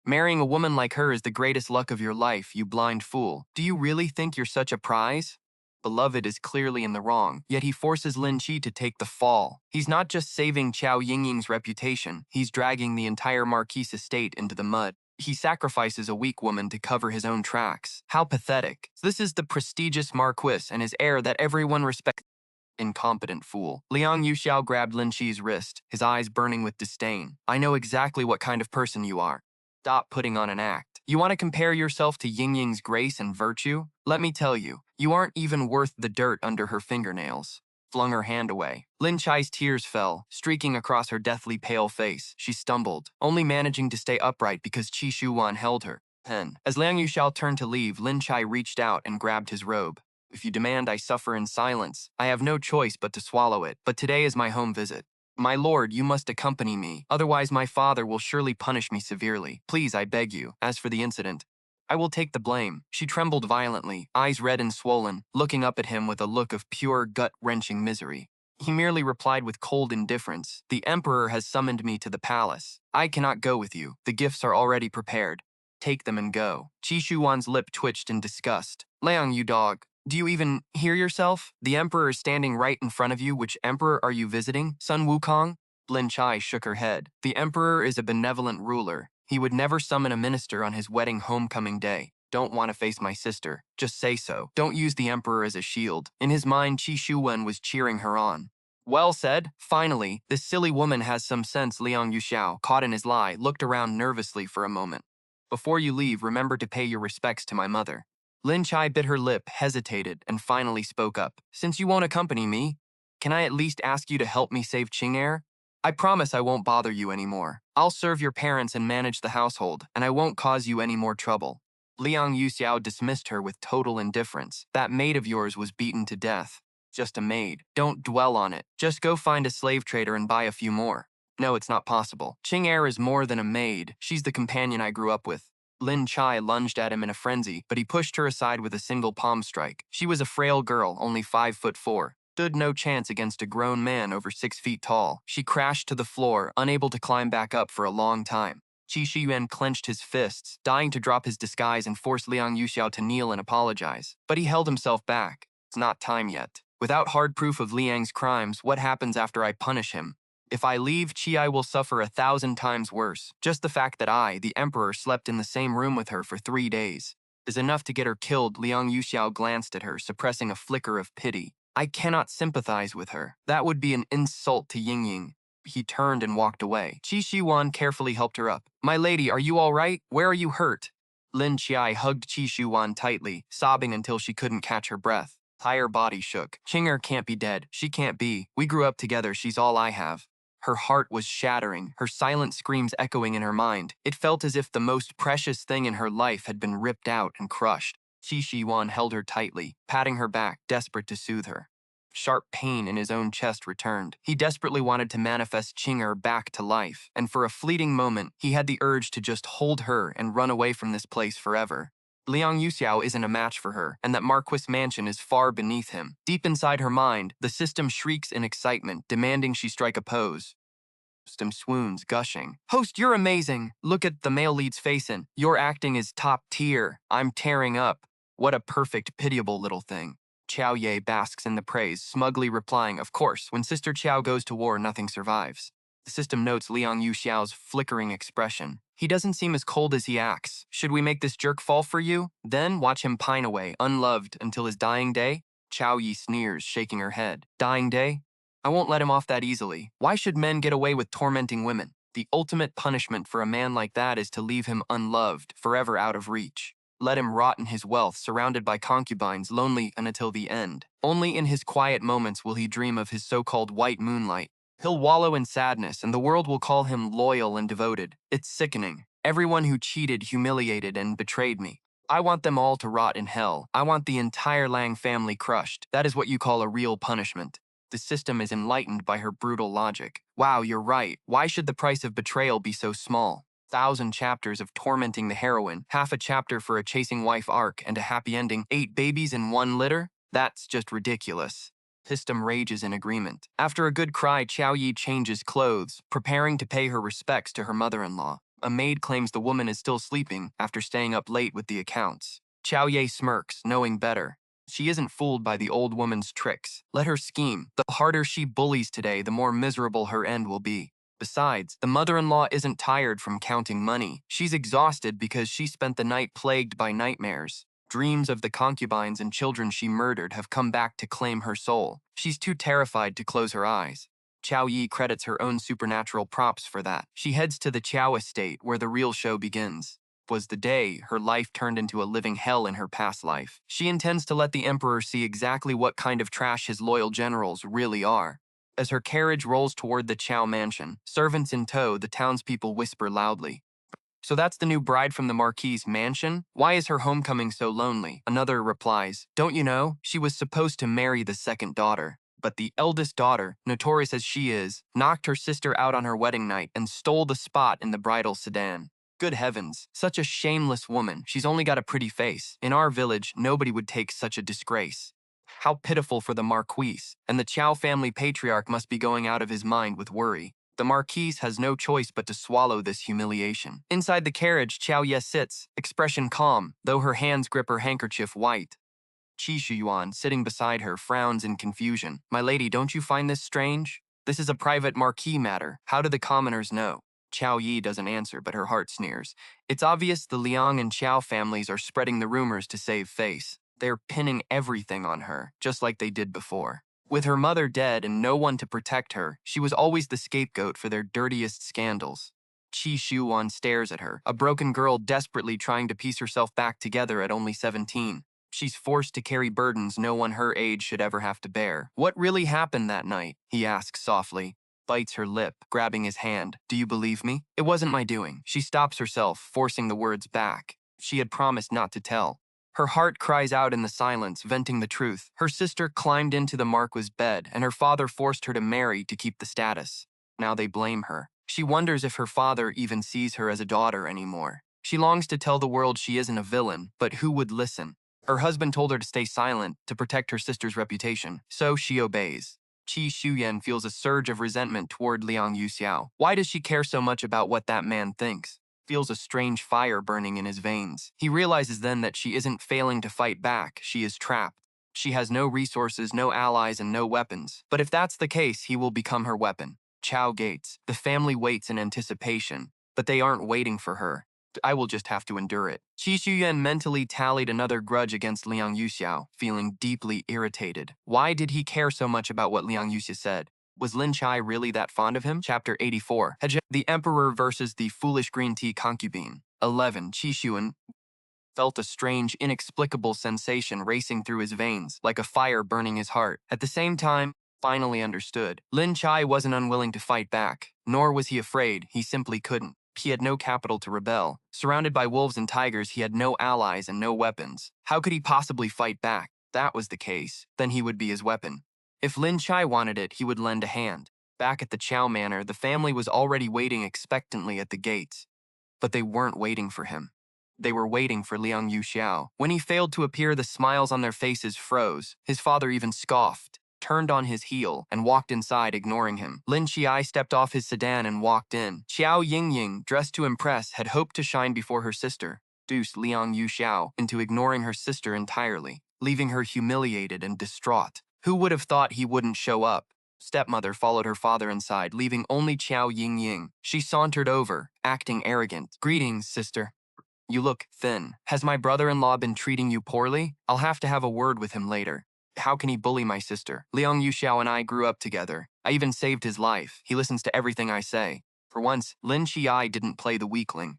"Marrying a woman like her is the greatest luck of your life, you blind fool. Do you really think you're such a prize?" Beloved is clearly in the wrong, yet he forces Lin Qiye to take the fall. He's not just saving Chao Yingying's reputation, he's dragging the entire Marquise estate into the mud. He sacrifices a weak woman to cover his own tracks. How pathetic. This is the prestigious Marquis and his heir that everyone respects. Incompetent fool. Liang Yuxiao grabbed Lin Qiye's wrist, his eyes burning with disdain. "I know exactly what kind of person you are. Stop putting on an act. You want to compare yourself to Yingying's grace and virtue? Let me tell you, you aren't even worth the dirt under her fingernails." Flung her hand away. Lin Qiye's tears fell, streaking across her deathly pale face. She stumbled, only managing to stay upright because Xiuyuan held her. As Liang Yuxiao turned to leave, Lin Qiye reached out and grabbed his robe. "If you demand I suffer in silence, I have no choice but to swallow it. But today is my home visit. My lord, you must accompany me, otherwise my father will surely punish me severely. Please, I beg you. As for the incident, I will take the blame." She trembled violently, eyes red and swollen, looking up at him with a look of pure gut-wrenching misery. He merely replied with cold indifference, "The emperor has summoned me to the palace. I cannot go with you. The gifts are already prepared. Take them and go." Qiushuan's lip twitched in disgust. "Liang, you dog. Do you even hear yourself? The emperor is standing right in front of you. Which emperor are you visiting? Sun Wukong?" Lin Qiye shook her head. "The emperor is a benevolent ruler. He would never summon a minister on his wedding homecoming day. Don't want to face my sister. Just say so. Don't use the emperor as a shield." In his mind, Xiuyuan was cheering her on. "Well said. Finally, this silly woman has some sense." Liang Yuxiao, caught in his lie, looked around nervously for a moment. "Before you leave, remember to pay your respects to my mother." Lin Qiye bit her lip, hesitated, and finally spoke up. "Since you won't accompany me, can I at least ask you to help me save Qing'er? I promise I won't bother you anymore. I'll serve your parents and manage the household, and I won't cause you any more trouble." Liang Yuxiao dismissed her with total indifference. "That maid of yours was beaten to death. Just a maid. Don't dwell on it. Just go find a slave trader and buy a few more." No, it's not possible. Qing'er is more than a maid. She's the companion I grew up with. Lin Qiye lunged at him in a frenzy, but he pushed her aside with a single palm strike. She was a frail girl, only 5'4". Stood no chance against a grown man over 6 feet tall. She crashed to the floor, unable to climb back up for a long time. Xiuyuan clenched his fists, dying to drop his disguise and force Liang Yuxiao to kneel and apologize. But he held himself back. It's not time yet. Without hard proof of Liang's crimes, what happens after I punish him? If I leave, Qiye will suffer 1,000 times worse. Just the fact that I, the emperor, slept in the same room with her for 3 days is enough to get her killed. Liang Yuxiao glanced at her, suppressing a flicker of pity. I cannot sympathize with her. That would be an insult to Yingying. He turned and walked away. Xiuyuan carefully helped her up. My lady, are you all right? Where are you hurt? Lin Qiye hugged Xiuyuan tightly, sobbing until she couldn't catch her breath. Entire body shook. Qing'er can't be dead. She can't be. We grew up together. She's all I have. Her heart was shattering, her silent screams echoing in her mind. It felt as if the most precious thing in her life had been ripped out and crushed. Xiuyuan held her tightly, patting her back, desperate to soothe her. Sharp pain in his own chest returned. He desperately wanted to manifest Qing'er back to life, and for a fleeting moment, he had the urge to just hold her and run away from this place forever. Liang Yuxiao isn't a match for her, and that Marquis mansion is far beneath him. Deep inside her mind, the system shrieks in excitement, demanding she strike a pose. System swoons, gushing. Host, you're amazing. Look at the male lead's face in. Your acting is top tier. I'm tearing up. What a perfect, pitiable little thing. Qiao Ye basks in the praise, smugly replying, of course, when Sister Qiao goes to war, nothing survives. The system notes Liang Yuxiao's flickering expression. He doesn't seem as cold as he acts. Should we make this jerk fall for you? Then watch him pine away, unloved, until his dying day? Qiao Yi sneers, shaking her head. Dying day? I won't let him off that easily. Why should men get away with tormenting women? The ultimate punishment for a man like that is to leave him unloved, forever out of reach. Let him rot in his wealth, surrounded by concubines, lonely until the end. Only in his quiet moments will he dream of his so-called white moonlight. He'll wallow in sadness, and the world will call him loyal and devoted. It's sickening. Everyone who cheated, humiliated, and betrayed me. I want them all to rot in hell. I want the entire Lang family crushed. That is what you call a real punishment. The system is enlightened by her brutal logic. Wow, you're right. Why should the price of betrayal be so small? 1,000 chapters of tormenting the heroine, half a chapter for a chasing wife arc, and a happy ending, 8 babies in 1 litter? That's just ridiculous. System rages in agreement. After a good cry, Qiao Yi changes clothes, preparing to pay her respects to her mother-in-law. A maid claims the woman is still sleeping after staying up late with the accounts. Qiao Yi smirks, knowing better. She isn't fooled by the old woman's tricks. Let her scheme. The harder she bullies today, the more miserable her end will be. Besides, the mother-in-law isn't tired from counting money. She's exhausted because she spent the night plagued by nightmares. Dreams of the concubines and children she murdered have come back to claim her soul. She's too terrified to close her eyes. Qiao Yi credits her own supernatural props for that. She heads to the Qiao estate where the real show begins. Was the day her life turned into a living hell in her past life. She intends to let the emperor see exactly what kind of trash his loyal generals really are. As her carriage rolls toward the Qiao mansion, servants in tow, the townspeople whisper loudly. So that's the new bride from the Marquis's mansion? Why is her homecoming so lonely? Another replies, don't you know, she was supposed to marry the second daughter. But the eldest daughter, notorious as she is, knocked her sister out on her wedding night and stole the spot in the bridal sedan. Good heavens, such a shameless woman. She's only got a pretty face. In our village, nobody would take such a disgrace. How pitiful for the Marquis, and the Qiao family patriarch must be going out of his mind with worry. The Marquis has no choice but to swallow this humiliation. Inside the carriage, Qiao Ye sits, expression calm, though her hands grip her handkerchief white. Xiuyuan, sitting beside her, frowns in confusion. My lady, don't you find this strange? This is a private Marquis matter. How do the commoners know? Qiao Yi doesn't answer, but her heart sneers. It's obvious the Liang and Qiao families are spreading the rumors to save face. They're pinning everything on her, just like they did before. With her mother dead and no one to protect her, she was always the scapegoat for their dirtiest scandals. Xiuyuan stares at her, a broken girl desperately trying to piece herself back together at only 17. She's forced to carry burdens no one her age should ever have to bear. What really happened that night? He asks softly. Bites her lip, grabbing his hand. Do you believe me? It wasn't my doing. She stops herself, forcing the words back. She had promised not to tell. Her heart cries out in the silence, venting the truth. Her sister climbed into the Marquis' bed, and her father forced her to marry to keep the status. Now they blame her. She wonders if her father even sees her as a daughter anymore. She longs to tell the world she isn't a villain, but who would listen? Her husband told her to stay silent to protect her sister's reputation, so she obeys. Xiuyuan feels a surge of resentment toward Liang Yuxiao. Why does she care so much about what that man thinks? Feels a strange fire burning in his veins. He realizes then that she isn't failing to fight back, she is trapped. She has no resources, no allies, and no weapons. But if that's the case, he will become her weapon. Chao Gates. The family waits in anticipation, but they aren't waiting for her. I will just have to endure it. Xiuyuan mentally tallied another grudge against Liang Yuxiao, feeling deeply irritated. Why did he care so much about what Liang Yuxia said? Was Lin Qiye really that fond of him? Chapter 84. The Emperor versus the Foolish Green Tea Concubine. 11. Xiuyuan felt a strange, inexplicable sensation racing through his veins, like a fire burning his heart. At the same time, finally understood. Lin Qiye wasn't unwilling to fight back, nor was he afraid, he simply couldn't. He had no capital to rebel. Surrounded by wolves and tigers, he had no allies and no weapons. How could he possibly fight back? If that was the case, then he would be his weapon. If Lin Qiye wanted it, he would lend a hand. Back at the Chao Manor, the family was already waiting expectantly at the gates. But they weren't waiting for him. They were waiting for Liang Yuxiao. When he failed to appear, the smiles on their faces froze. His father even scoffed, turned on his heel, and walked inside, ignoring him. Lin Qiye stepped off his sedan and walked in. Xiao Yingying, dressed to impress, had hoped to shine before her sister, seduced Liang Yuxiao into ignoring her sister entirely, leaving her humiliated and distraught. Who would have thought he wouldn't show up? Stepmother followed her father inside, leaving only Xiao Yingying. She sauntered over, acting arrogant. "Greetings, sister. You look thin. Has my brother-in-law been treating you poorly? I'll have to have a word with him later. How can he bully my sister? Liang Yuxiao and I grew up together. I even saved his life. He listens to everything I say." For once, Lin Qiye didn't play the weakling.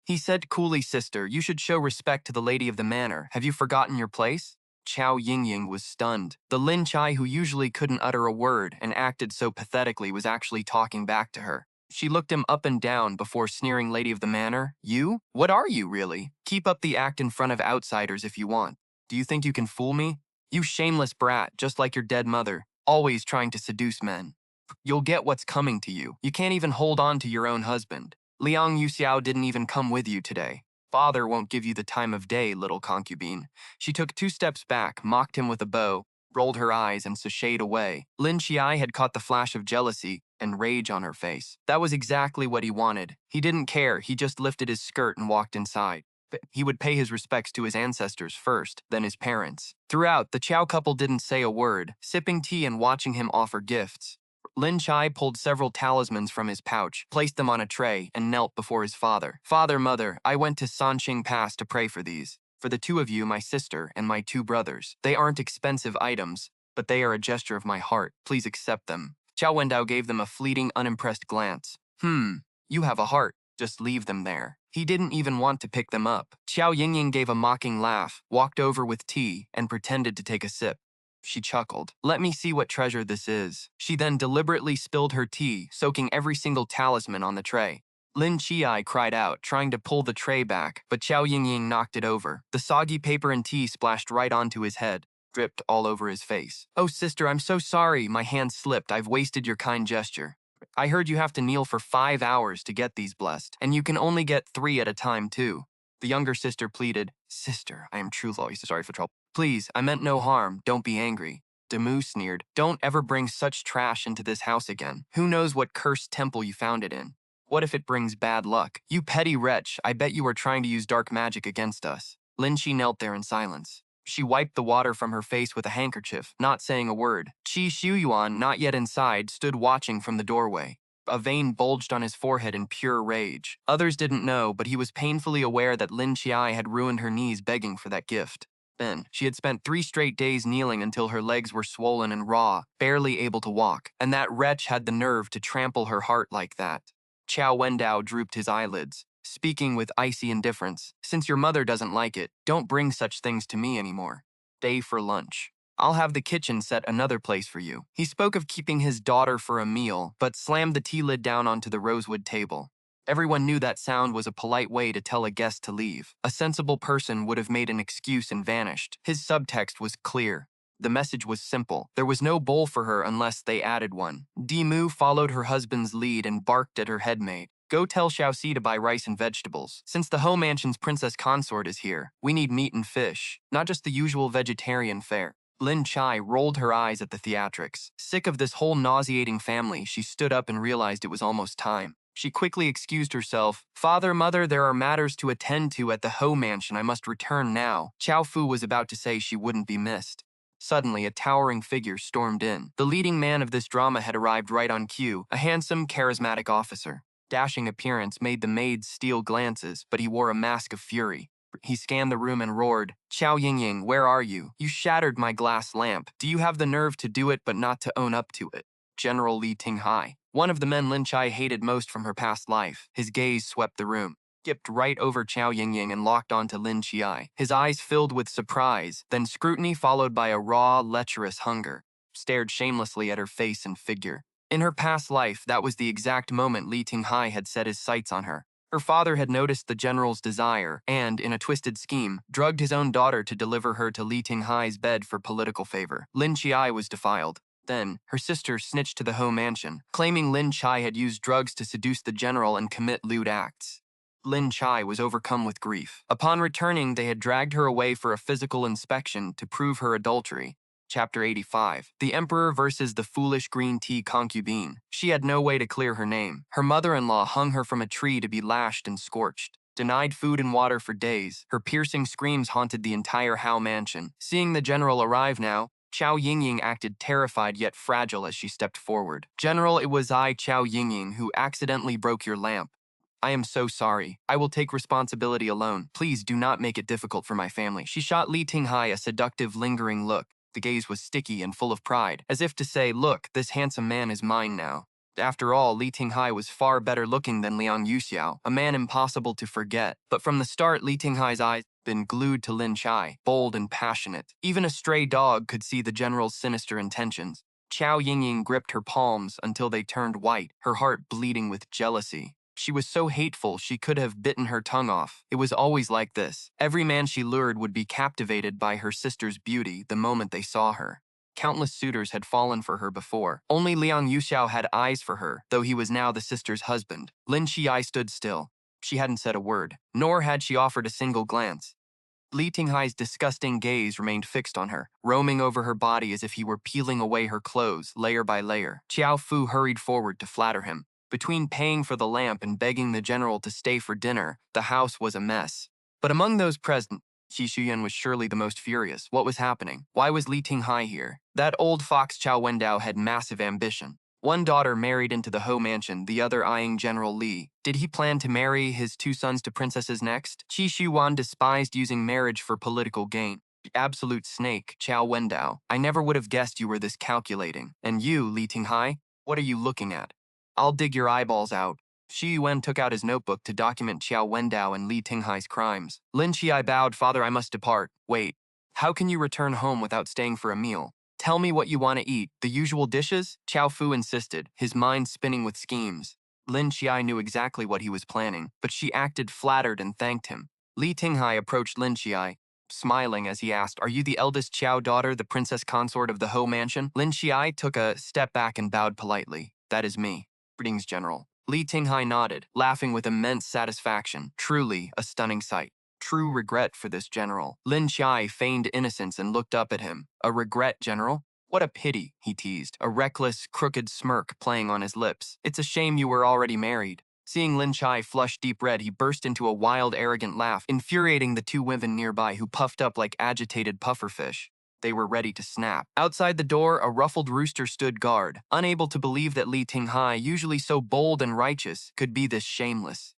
He said coolly, "Sister, you should show respect to the lady of the manor. Have you forgotten your place?" Xiao Yingying was stunned. The Lin Qiye who usually couldn't utter a word and acted so pathetically was actually talking back to her. She looked him up and down before sneering, "Lady of the manor? You? What are you, really? Keep up the act in front of outsiders if you want. Do you think you can fool me? You shameless brat, just like your dead mother, always trying to seduce men. You'll get what's coming to you. You can't even hold on to your own husband. Liang Yuxiao didn't even come with you today. Father won't give you the time of day, little concubine." She took 2 steps back, mocked him with a bow, rolled her eyes, and sashayed away. Lin Qiye had caught the flash of jealousy and rage on her face. That was exactly what he wanted. He didn't care, he just lifted his skirt and walked inside. He would pay his respects to his ancestors first, then his parents. Throughout, the Chao couple didn't say a word, sipping tea and watching him offer gifts. Lin Qiye pulled several talismans from his pouch, placed them on a tray, and knelt before his father. "Father, mother, I went to Sanqing Pass to pray for these. For the 2 of you, my sister, and my 2 brothers. They aren't expensive items, but they are a gesture of my heart. Please accept them." Xiao Wendao gave them a fleeting, unimpressed glance. You have a heart. Just leave them there." He didn't even want to pick them up. Xiao Yingying gave a mocking laugh, walked over with tea, and pretended to take a sip. She chuckled. "Let me see what treasure this is." She then deliberately spilled her tea, soaking every single talisman on the tray. Lin Qiye cried out, trying to pull the tray back, but Xiao Yingying knocked it over. The soggy paper and tea splashed right onto his head, dripped all over his face. "Oh, sister, I'm so sorry. My hand slipped. I've wasted your kind gesture. I heard you have to kneel for 5 hours to get these blessed, and you can only get 3 at a time, too." The younger sister pleaded, "Sister, I am truly sorry for trouble. Please, I meant no harm. Don't be angry." Demu sneered, "Don't ever bring such trash into this house again. Who knows what cursed temple you found it in? What if it brings bad luck? You petty wretch, I bet you are trying to use dark magic against us." Lin Qiye knelt there in silence. She wiped the water from her face with a handkerchief, not saying a word. Xiuyuan, not yet inside, stood watching from the doorway. A vein bulged on his forehead in pure rage. Others didn't know, but he was painfully aware that Lin Qiye had ruined her knees begging for that gift. Then, she had spent 3 straight days kneeling until her legs were swollen and raw, barely able to walk, and that wretch had the nerve to trample her heart like that. Xiao Wendao drooped his eyelids, speaking with icy indifference. "Since your mother doesn't like it, don't bring such things to me anymore. Stay for lunch. I'll have the kitchen set another place for you." He spoke of keeping his daughter for a meal, but slammed the tea lid down onto the rosewood table. Everyone knew that sound was a polite way to tell a guest to leave. A sensible person would have made an excuse and vanished. His subtext was clear. The message was simple. There was no bowl for her unless they added one. Dimu followed her husband's lead and barked at her headmaid. Go tell Xiaoxi to buy rice and vegetables. Since the Ho Mansion's princess consort is here, we need meat and fish, not just the usual vegetarian fare. Lin Qiye rolled her eyes at the theatrics. Sick of this whole nauseating family, she stood up and realized it was almost time. She quickly excused herself. Father, mother, there are matters to attend to at the Ho Mansion. I must return now. Qiao Fu was about to say she wouldn't be missed. Suddenly, a towering figure stormed in. The leading man of this drama had arrived right on cue, a handsome, charismatic officer. Dashing appearance made the maids steal glances, but he wore a mask of fury. He scanned the room and roared, Qiao Yingying, where are you? You shattered my glass lamp. Do you have the nerve to do it but not to own up to it? General Li Tinghai, one of the men Lin Qiye hated most from her past life. His gaze swept the room, skipped right over Qiao Yingying and locked onto Lin Qiye. His eyes filled with surprise, then scrutiny followed by a raw, lecherous hunger. Stared shamelessly at her face and figure. In her past life, that was the exact moment Li Tinghai had set his sights on her. Her father had noticed the general's desire and, in a twisted scheme, drugged his own daughter to deliver her to Li Tinghai's bed for political favor. Lin Qiye was defiled. Then, her sister snitched to the Ho Mansion, claiming Lin Qiye had used drugs to seduce the general and commit lewd acts. Lin Qiye was overcome with grief. Upon returning, they had dragged her away for a physical inspection to prove her adultery. Chapter 85. The Emperor versus the Foolish Green Tea Concubine. She had no way to clear her name. Her mother-in-law hung her from a tree to be lashed and scorched. Denied food and water for days, her piercing screams haunted the entire Hao Mansion. Seeing the general arrive now, Qiao Yingying acted terrified yet fragile as she stepped forward. General, it was I, Qiao Yingying, who accidentally broke your lamp. I am so sorry. I will take responsibility alone. Please do not make it difficult for my family. She shot Li Tinghai a seductive, lingering look. The gaze was sticky and full of pride, as if to say, look, this handsome man is mine now. After all, Li Tinghai was far better looking than Liang Yuxiao, a man impossible to forget. But from the start, Li Tinghai's eyes had been glued to Lin Qiye, bold and passionate. Even a stray dog could see the general's sinister intentions. Qiao Yingying gripped her palms until they turned white, her heart bleeding with jealousy. She was so hateful she could have bitten her tongue off. It was always like this. Every man she lured would be captivated by her sister's beauty the moment they saw her. Countless suitors had fallen for her before. Only Liang Yuxiao had eyes for her, though he was now the sister's husband. Lin Qiye stood still. She hadn't said a word, nor had she offered a single glance. Li Tinghai's disgusting gaze remained fixed on her, roaming over her body as if he were peeling away her clothes, layer by layer. Qiao Fu hurried forward to flatter him. Between paying for the lamp and begging the general to stay for dinner, the house was a mess. But among those present, Xiuyuan was surely the most furious. What was happening? Why was Li Tinghai here? That old fox Qiao Wendao had massive ambition. One daughter married into the Ho Mansion, the other eyeing General Li. Did he plan to marry his two sons to princesses next? Xiuyuan despised using marriage for political gain. Absolute snake, Qiao Wendao. I never would have guessed you were this calculating. And you, Li Tinghai, what are you looking at? I'll dig your eyeballs out. Xiuyuan took out his notebook to document Qiao Wendao and Li Tinghai's crimes. Lin Qiye bowed, Father, I must depart. Wait, how can you return home without staying for a meal? Tell me what you want to eat. The usual dishes? Qiao Fu insisted, his mind spinning with schemes. Lin Qiye knew exactly what he was planning, but she acted flattered and thanked him. Li Tinghai approached Lin Qiye, smiling as he asked, Are you the eldest Qiao daughter, the princess consort of the Ho Mansion? Lin Qiye took a step back and bowed politely. That is me. Greetings, General. Li Tinghai nodded, laughing with immense satisfaction. Truly a stunning sight. True regret for this general. Lin Qiye feigned innocence and looked up at him. A regret, General? What a pity, he teased, a reckless, crooked smirk playing on his lips. It's a shame you were already married. Seeing Lin Qiye flush deep red, he burst into a wild, arrogant laugh, infuriating the two women nearby who puffed up like agitated pufferfish. They were ready to snap. Outside the door, a ruffled rooster stood guard, unable to believe that Li Tinghai, usually so bold and righteous, could be this shameless.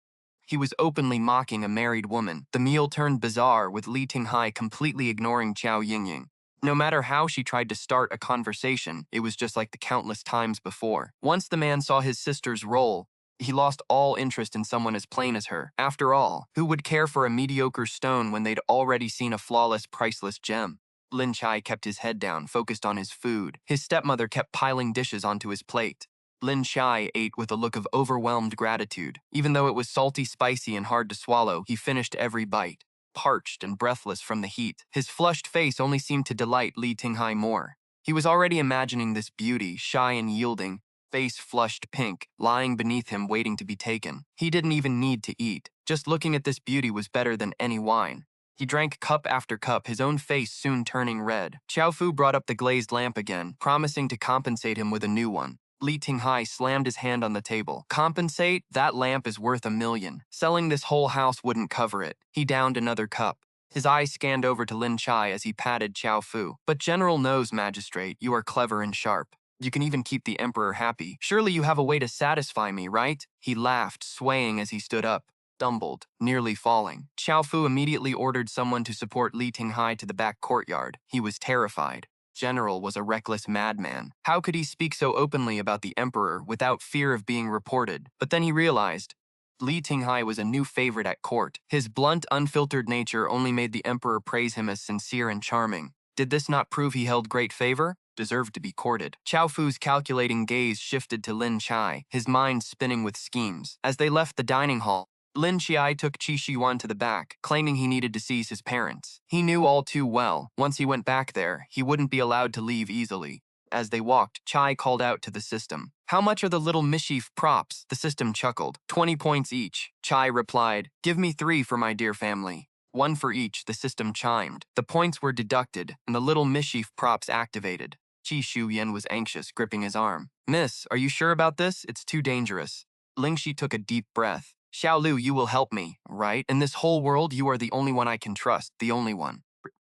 He was openly mocking a married woman. The meal turned bizarre, with Li Tinghai completely ignoring Qiao Yingying. No matter how she tried to start a conversation, it was just like the countless times before. Once the man saw his sister's role, he lost all interest in someone as plain as her. After all, who would care for a mediocre stone when they'd already seen a flawless, priceless gem? Lin Qiye kept his head down, focused on his food. His stepmother kept piling dishes onto his plate. Lin Qiye ate with a look of overwhelmed gratitude. Even though it was salty, spicy, and hard to swallow, he finished every bite. parched and breathless from the heat. His flushed face only seemed to delight Li Tinghai more. He was already imagining this beauty, shy and yielding, face flushed pink, lying beneath him waiting to be taken. He didn't even need to eat. Just looking at this beauty was better than any wine. He drank cup after cup, his own face soon turning red. Xiao Fu brought up the glazed lamp again, promising to compensate him with a new one. Li Tinghai slammed his hand on the table. Compensate? That lamp is worth $1 million. Selling this whole house wouldn't cover it. He downed another cup. His eyes scanned over to Lin Qiye as he patted Xiao Fu. But General knows, Magistrate, you are clever and sharp. You can even keep the Emperor happy. Surely you have a way to satisfy me, right? He laughed, swaying as he stood up. Stumbled, nearly falling. Xiao Fu immediately ordered someone to support Li Tinghai to the back courtyard. He was terrified. General was a reckless madman. How could he speak so openly about the Emperor without fear of being reported? But then he realized Li Tinghai was a new favorite at court. His blunt, unfiltered nature only made the Emperor praise him as sincere and charming. Did this not prove he held great favor? Deserved to be courted. Xiao Fu's calculating gaze shifted to Lin Qiye, his mind spinning with schemes. As they left the dining hall, Lin Qiye took Xiuyuan to the back, claiming he needed to seize his parents. He knew all too well, once he went back there, he wouldn't be allowed to leave easily. As they walked, Qiye called out to the system. How much are the little mischief props? The system chuckled. 20 points each. Qiye replied, give me 3 for my dear family. 1 for each, the system chimed. The points were deducted, and the little mischief props activated. Xiuyuan was anxious, gripping his arm. Miss, are you sure about this? It's too dangerous. Lingxi took a deep breath. Xiaolu, you will help me, right? In this whole world, you are the only one I can trust, the only one.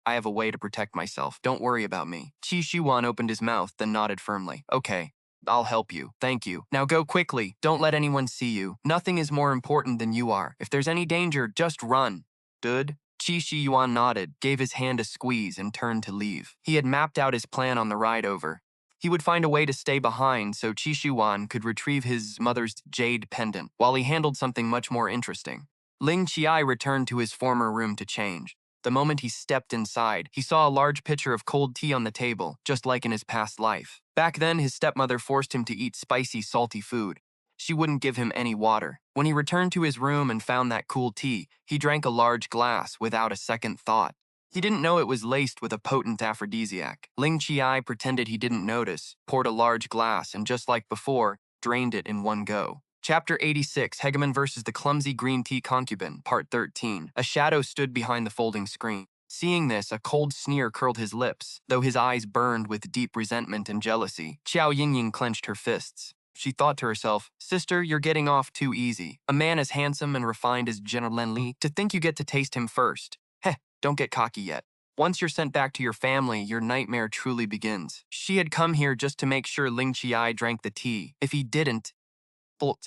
I have a way to protect myself. Don't worry about me. Xiuyuan opened his mouth, then nodded firmly. Okay, I'll help you. Thank you. Now go quickly. Don't let anyone see you. Nothing is more important than you are. If there's any danger, just run. Dud? Xiuyuan nodded, gave his hand a squeeze, and turned to leave. He had mapped out his plan on the ride over. He would find a way to stay behind so Xiuyuan could retrieve his mother's jade pendant while he handled something much more interesting. Lin Qiye returned to his former room to change. The moment he stepped inside, he saw a large pitcher of cold tea on the table, just like in his past life. Back then, his stepmother forced him to eat spicy, salty food. She wouldn't give him any water. When he returned to his room and found that cool tea, he drank a large glass without a second thought. He didn't know it was laced with a potent aphrodisiac. Lin Qiye pretended he didn't notice, poured a large glass, and just like before, drained it in one go. Chapter 86, Hegemon versus the Clumsy Green Tea Concubine, Part 13. A shadow stood behind the folding screen. Seeing this, a cold sneer curled his lips, though his eyes burned with deep resentment and jealousy. Xiao Yingying clenched her fists. She thought to herself, Sister, you're getting off too easy. A man as handsome and refined as General Lin Li, to think you get to taste him first. Heh, don't get cocky yet. Once you're sent back to your family, your nightmare truly begins. She had come here just to make sure Lin Qiye drank the tea. If he didn't,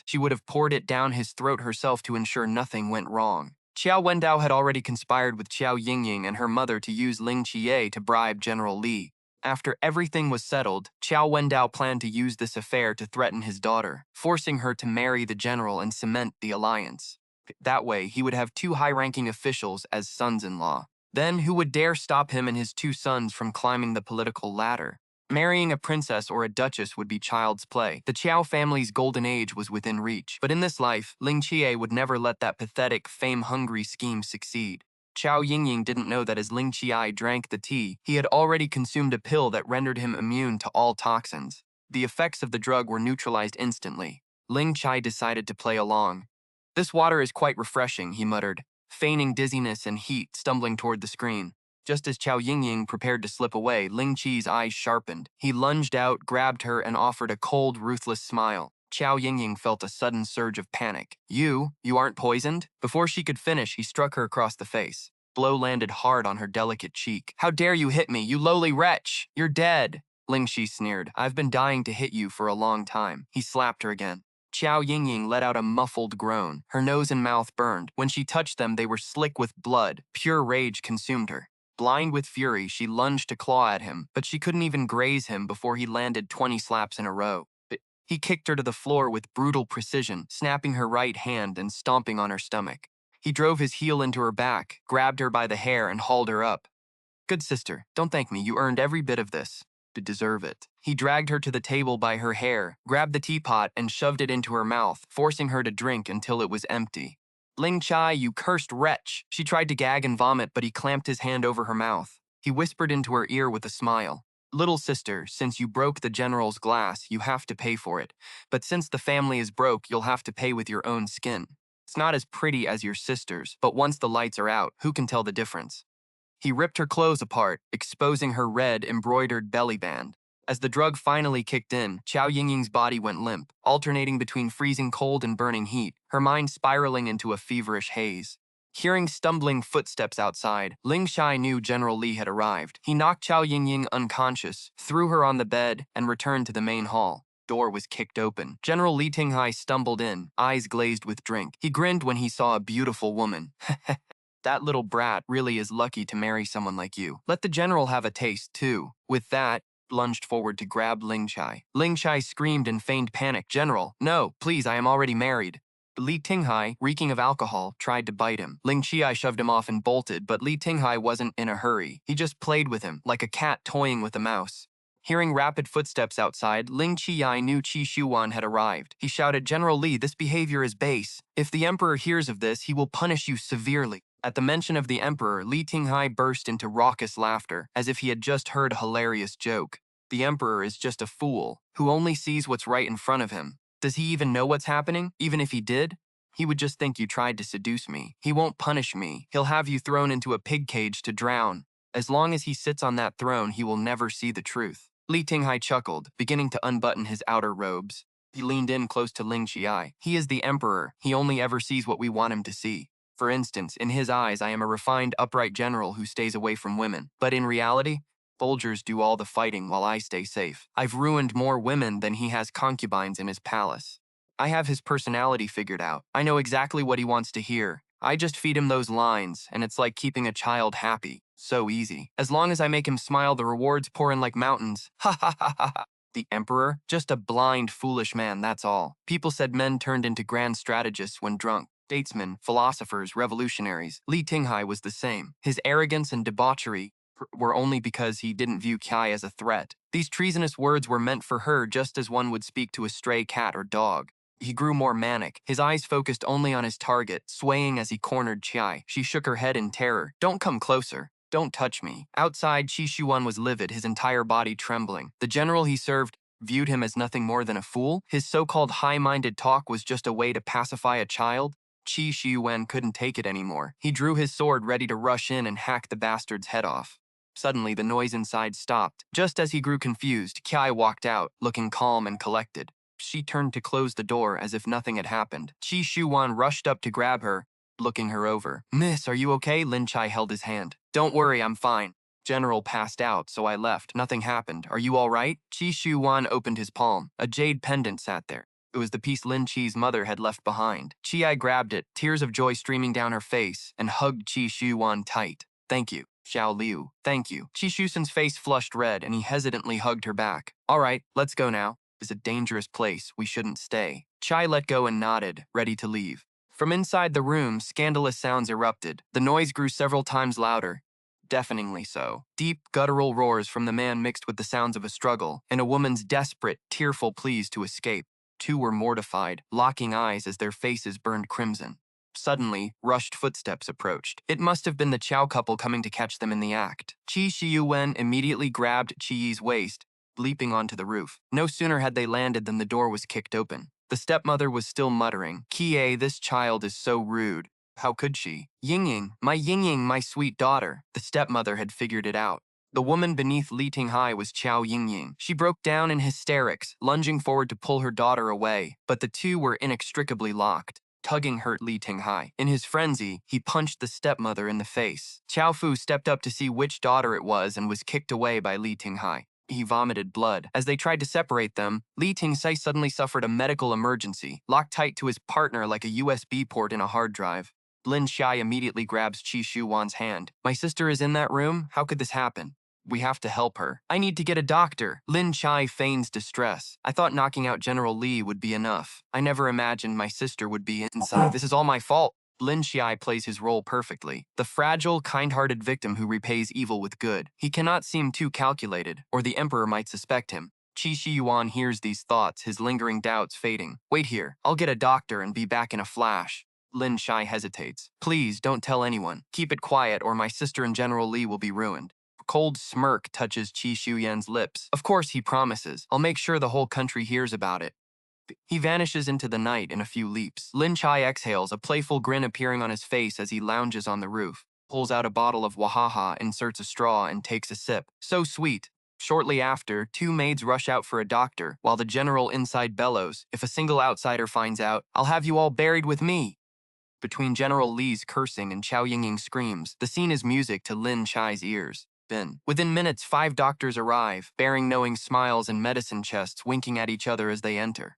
she would have poured it down his throat herself to ensure nothing went wrong. Qiao Wendao had already conspired with Xiao Yingying and her mother to use Lin Qiye to bribe General Li. After everything was settled, Qiao Wendao planned to use this affair to threaten his daughter, forcing her to marry the general and cement the alliance. That way, he would have 2 high-ranking officials as sons-in-law. Then, who would dare stop him and his 2 sons from climbing the political ladder? Marrying a princess or a duchess would be child's play. The Qiao family's golden age was within reach. But in this life, Lin Qiye would never let that pathetic, fame-hungry scheme succeed. Xiao Yingying didn't know that as Lin Qiye drank the tea, he had already consumed a pill that rendered him immune to all toxins. The effects of the drug were neutralized instantly. Lin Qiye decided to play along. This water is quite refreshing, he muttered, feigning dizziness and heat, stumbling toward the screen. Just as Xiao Yingying prepared to slip away, Lin Qi's eyes sharpened. He lunged out, grabbed her, and offered a cold, ruthless smile. Xiao Yingying felt a sudden surge of panic. You aren't poisoned? Before she could finish, he struck her across the face. Blow landed hard on her delicate cheek. How dare you hit me, you lowly wretch! You're dead! Ling Qi sneered. I've been dying to hit you for a long time. He slapped her again. Xiao Yingying let out a muffled groan. Her nose and mouth burned. When she touched them, they were slick with blood. Pure rage consumed her. Blind with fury, she lunged to claw at him, but she couldn't even graze him before he landed 20 slaps in a row. He kicked her to the floor with brutal precision, snapping her right hand and stomping on her stomach. He drove his heel into her back, grabbed her by the hair, and hauled her up. Good sister, don't thank me, you earned every bit of this. To deserve it. He dragged her to the table by her hair, grabbed the teapot, and shoved it into her mouth, forcing her to drink until it was empty. Ling Qiye, you cursed wretch. She tried to gag and vomit, but he clamped his hand over her mouth. He whispered into her ear with a smile. Little sister, since you broke the general's glass, you have to pay for it. But since the family is broke, you'll have to pay with your own skin. It's not as pretty as your sister's, but once the lights are out, who can tell the difference? He ripped her clothes apart, exposing her red, embroidered belly band. As the drug finally kicked in, Xiao Yingying's body went limp, alternating between freezing cold and burning heat, her mind spiraling into a feverish haze. Hearing stumbling footsteps outside, Ling Qiye knew General Li had arrived. He knocked Xiao Yingying unconscious, threw her on the bed, and returned to the main hall. Door was kicked open. General Li Tinghai stumbled in, eyes glazed with drink. He grinned when he saw a beautiful woman. That little brat really is lucky to marry someone like you. Let the general have a taste, too. With that, lunged forward to grab Ling Qiye. Ling Qiye screamed in feigned panic. General, no, please, I am already married. Li Tinghai, reeking of alcohol, tried to bite him. Ling Qiye shoved him off and bolted, but Li Tinghai wasn't in a hurry. He just played with him, like a cat toying with a mouse. Hearing rapid footsteps outside, Ling Qiye knew Xiuyuan had arrived. He shouted, General Li, this behavior is base. If the emperor hears of this, he will punish you severely. At the mention of the emperor, Li Tinghai burst into raucous laughter, as if he had just heard a hilarious joke. The emperor is just a fool, who only sees what's right in front of him. Does he even know what's happening? Even if he did? He would just think you tried to seduce me. He won't punish me. He'll have you thrown into a pig cage to drown. As long as he sits on that throne, he will never see the truth. Li Tinghai chuckled, beginning to unbutton his outer robes. He leaned in close to Ling Qiye. He is the emperor. He only ever sees what we want him to see. For instance, in his eyes, I am a refined, upright general who stays away from women. But in reality, soldiers do all the fighting while I stay safe. I've ruined more women than he has concubines in his palace. I have his personality figured out. I know exactly what he wants to hear. I just feed him those lines, and it's like keeping a child happy. So easy. As long as I make him smile, the rewards pour in like mountains. Ha ha ha ha ha. The emperor? Just a blind, foolish man, that's all. People said men turned into grand strategists when drunk. Statesmen, philosophers, revolutionaries. Li Tinghai was the same. His arrogance and debauchery were only because he didn't view Qiye as a threat. These treasonous words were meant for her just as one would speak to a stray cat or dog. He grew more manic, his eyes focused only on his target, swaying as he cornered Qiye. She shook her head in terror. Don't come closer. Don't touch me. Outside, Xiuyuan was livid, his entire body trembling. The general he served viewed him as nothing more than a fool. His so-called high-minded talk was just a way to pacify a child. Xiuyuan couldn't take it anymore. He drew his sword ready to rush in and hack the bastard's head off. Suddenly, the noise inside stopped. Just as he grew confused, Qiye walked out, looking calm and collected. She turned to close the door as if nothing had happened. Xiuyuan rushed up to grab her, looking her over. Miss, are you okay? Lin Qiye held his hand. Don't worry, I'm fine. General passed out, so I left. Nothing happened. Are you all right? Xiuyuan opened his palm. A jade pendant sat there. It was the piece Lin Qiye's mother had left behind. Qiye grabbed it, tears of joy streaming down her face, and hugged Xiuyuan tight. Thank you, Xiao Liu. Thank you. Xiuyuan's face flushed red, and he hesitantly hugged her back. All right, let's go now. It's a dangerous place. We shouldn't stay. Qiye let go and nodded, ready to leave. From inside the room, scandalous sounds erupted. The noise grew several times louder, deafeningly so. Deep, guttural roars from the man mixed with the sounds of a struggle, and a woman's desperate, tearful pleas to escape. Two were mortified, locking eyes as their faces burned crimson. Suddenly, rushed footsteps approached. It must have been the Chow couple coming to catch them in the act. Xiuyuan immediately grabbed Qiye's waist, leaping onto the roof. No sooner had they landed than the door was kicked open. The stepmother was still muttering, Qiye, this child is so rude. How could she? Yingying, my sweet daughter. The stepmother had figured it out. The woman beneath Li Tinghai was Xiao Yingying. She broke down in hysterics, lunging forward to pull her daughter away, but the two were inextricably locked. Tugging hurt Li Tinghai. In his frenzy, he punched the stepmother in the face. Qiao Fu stepped up to see which daughter it was and was kicked away by Li Tinghai. He vomited blood. As they tried to separate them, Li Tinghai suddenly suffered a medical emergency, locked tight to his partner like a USB port in a hard drive. Lin Qiye immediately grabs Xiuyuan's hand. My sister is in that room? How could this happen? We have to help her. I need to get a doctor. Lin Qiye feigns distress. I thought knocking out General Li would be enough. I never imagined my sister would be inside. This is all my fault. Lin Qiye plays his role perfectly. The fragile, kind-hearted victim who repays evil with good. He cannot seem too calculated, or the emperor might suspect him. Xiuyuan hears these thoughts, his lingering doubts fading. Wait here. I'll get a doctor and be back in a flash. Lin Qiye hesitates. Please, don't tell anyone. Keep it quiet or my sister and General Li will be ruined. A cold smirk touches Xiuyuan's lips. Of course, he promises. I'll make sure the whole country hears about it. He vanishes into the night in a few leaps. Lin Qiye exhales, a playful grin appearing on his face as he lounges on the roof, pulls out a bottle of Wahaha, inserts a straw, and takes a sip. So sweet. Shortly after, two maids rush out for a doctor, while the general inside bellows, if a single outsider finds out, I'll have you all buried with me. Between General Li's cursing and Qiao Yingying's screams, the scene is music to Lin Qiye's ears. Within minutes, 5 doctors arrive, bearing knowing smiles and medicine chests winking at each other as they enter.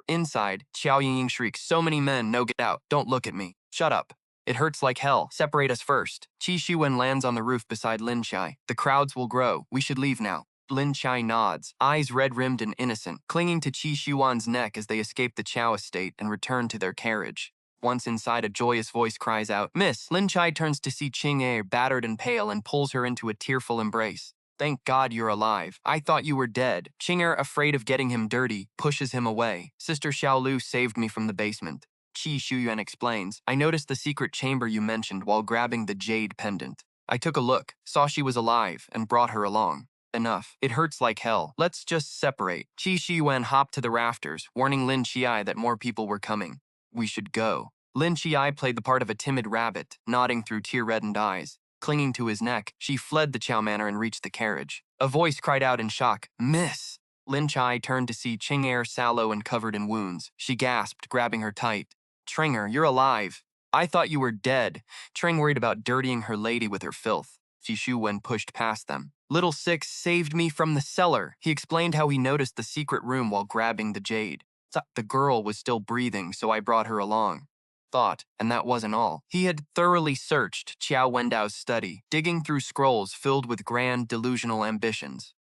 Inside, Qiao Yingying shrieks, so many men, no get out, don't look at me. Shut up. It hurts like hell, separate us first. Xiuyuan lands on the roof beside Lin Qiye. The crowds will grow, we should leave now. Lin Qiye nods, eyes red-rimmed and innocent, clinging to Xiuyuan's neck as they escape the Qiao estate and return to their carriage. Once inside, a joyous voice cries out, Miss! Lin Qiye turns to see Qing'e battered and pale and pulls her into a tearful embrace. Thank God you're alive. I thought you were dead. Qing'e, afraid of getting him dirty, pushes him away. Sister Xiaolu saved me from the basement. Xiuyuan explains, I noticed the secret chamber you mentioned while grabbing the jade pendant. I took a look, saw she was alive, and brought her along. Enough. It hurts like hell. Let's just separate. Xiuyuan hopped to the rafters, warning Lin Qiye that more people were coming. We should go. Lin Qiye played the part of a timid rabbit, nodding through tear-reddened eyes. Clinging to his neck, she fled the Qiao manor and reached the carriage. A voice cried out in shock, Miss! Lin Qiye turned to see Qing'e sallow and covered in wounds. She gasped, grabbing her tight. Tringer, you're alive. I thought you were dead. Tring worried about dirtying her lady with her filth. Xiuyuan pushed past them. Little Six saved me from the cellar. He explained how he noticed the secret room while grabbing the jade. The girl was still breathing, so I brought her along. Thought, and that wasn't all. He had thoroughly searched Qiao Wendao's study, digging through scrolls filled with grand, delusional ambitions.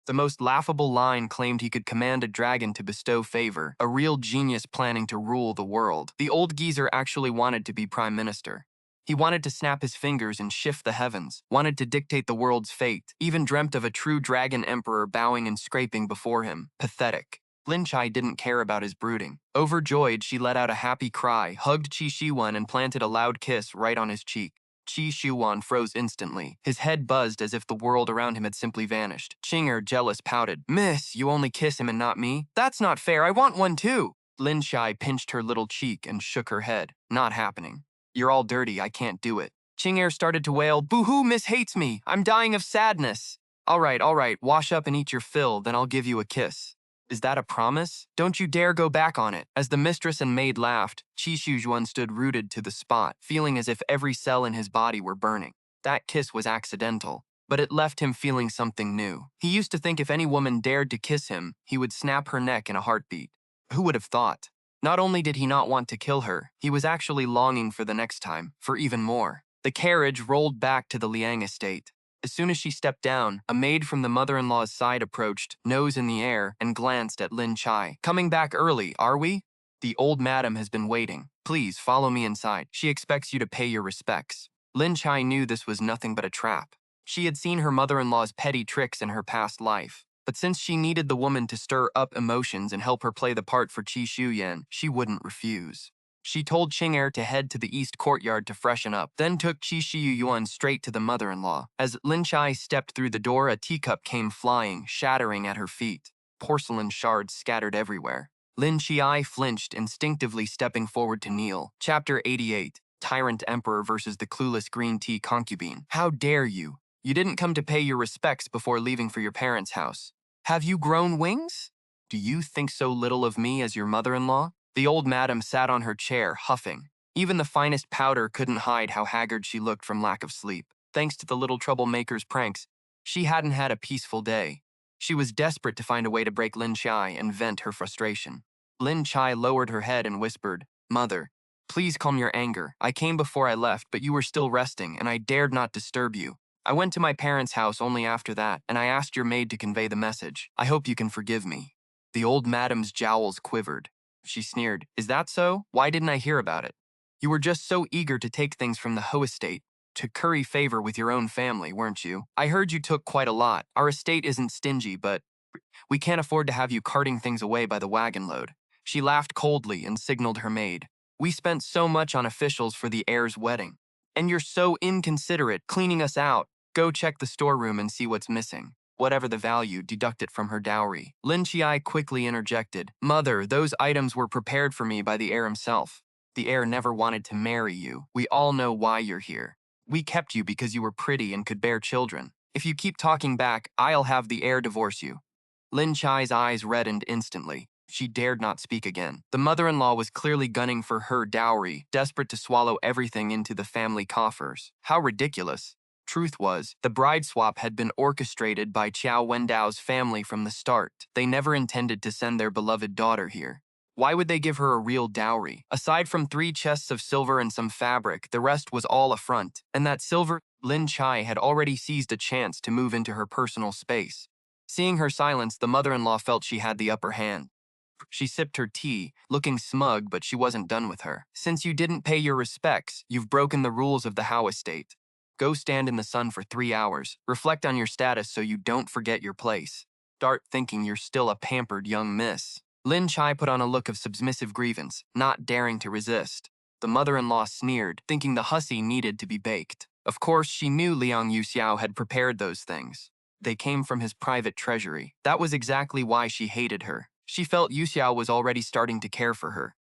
The most laughable line claimed he could command a dragon to bestow favor, a real genius planning to rule the world. The old geezer actually wanted to be prime minister. He wanted to snap his fingers and shift the heavens, wanted to dictate the world's fate, even dreamt of a true dragon emperor bowing and scraping before him. Pathetic. Lin Qiye didn't care about his brooding. Overjoyed, she let out a happy cry, hugged Xiuyuan, and planted a loud kiss right on his cheek. Xiuyuan froze instantly. His head buzzed as if the world around him had simply vanished. Qing'e, jealous, pouted. Miss, you only kiss him and not me? That's not fair, I want one too. Lin Qiye pinched her little cheek and shook her head. Not happening. You're all dirty, I can't do it. Qing'e started to wail, Boo-hoo, Miss hates me. I'm dying of sadness. All right, wash up and eat your fill, then I'll give you a kiss. Is that a promise? Don't you dare go back on it. As the mistress and maid laughed, Xiuyuan stood rooted to the spot, feeling as if every cell in his body were burning. That kiss was accidental, but it left him feeling something new. He used to think if any woman dared to kiss him, he would snap her neck in a heartbeat. Who would have thought? Not only did he not want to kill her, he was actually longing for the next time, for even more. The carriage rolled back to the Liang estate. As soon as she stepped down, a maid from the mother-in-law's side approached, nose in the air, and glanced at Lin Qiye. Coming back early, are we? The old madam has been waiting. Please, follow me inside. She expects you to pay your respects. Lin Qiye knew this was nothing but a trap. She had seen her mother-in-law's petty tricks in her past life. But since she needed the woman to stir up emotions and help her play the part for Xiuyuan, she wouldn't refuse. She told Qing'e to head to the east courtyard to freshen up, then took Xiuyuan straight to the mother-in-law. As Lin Qiye stepped through the door, a teacup came flying, shattering at her feet. Porcelain shards scattered everywhere. Lin Qiye flinched, instinctively stepping forward to kneel. Chapter 88. Tyrant Emperor versus the clueless green tea concubine. How dare you? You didn't come to pay your respects before leaving for your parents' house. Have you grown wings? Do you think so little of me as your mother-in-law? The old madam sat on her chair, huffing. Even the finest powder couldn't hide how haggard she looked from lack of sleep. Thanks to the little troublemaker's pranks, she hadn't had a peaceful day. She was desperate to find a way to break Lin Qiye and vent her frustration. Lin Qiye lowered her head and whispered, Mother, please calm your anger. I came before I left, but you were still resting, and I dared not disturb you. I went to my parents' house only after that, and I asked your maid to convey the message. I hope you can forgive me. The old madam's jowls quivered. She sneered, Is that so? Why didn't I hear about it? You were just so eager to take things from the Ho estate, to curry favor with your own family, weren't you? I heard you took quite a lot. Our estate isn't stingy, but we can't afford to have you carting things away by the wagon load. She laughed coldly and signaled her maid. We spent so much on officials for the heir's wedding. And you're so inconsiderate, cleaning us out. Go check the storeroom and see what's missing. Whatever the value, deduct it from her dowry. Lin Qiye quickly interjected. Mother, those items were prepared for me by the heir himself. The heir never wanted to marry you. We all know why you're here. We kept you because you were pretty and could bear children. If you keep talking back, I'll have the heir divorce you. Lin Qiye's eyes reddened instantly. She dared not speak again. The mother-in-law was clearly gunning for her dowry, desperate to swallow everything into the family coffers. How ridiculous. Truth was, the bride swap had been orchestrated by Qiao Wendao's family from the start. They never intended to send their beloved daughter here. Why would they give her a real dowry? Aside from 3 chests of silver and some fabric, the rest was all a front. And that silver, Lin Qiye had already seized a chance to move into her personal space. Seeing her silence, the mother-in-law felt she had the upper hand. She sipped her tea, looking smug, but she wasn't done with her. Since you didn't pay your respects, you've broken the rules of the Hao estate. Go stand in the sun for 3 hours. Reflect on your status so you don't forget your place. Start thinking you're still a pampered young miss. Lin Qiye put on a look of submissive grievance, not daring to resist. The mother-in-law sneered, thinking the hussy needed to be baked. Of course, she knew Liang Yuxiao had prepared those things. They came from his private treasury. That was exactly why she hated her. She felt Yuxiao was already starting to care for her.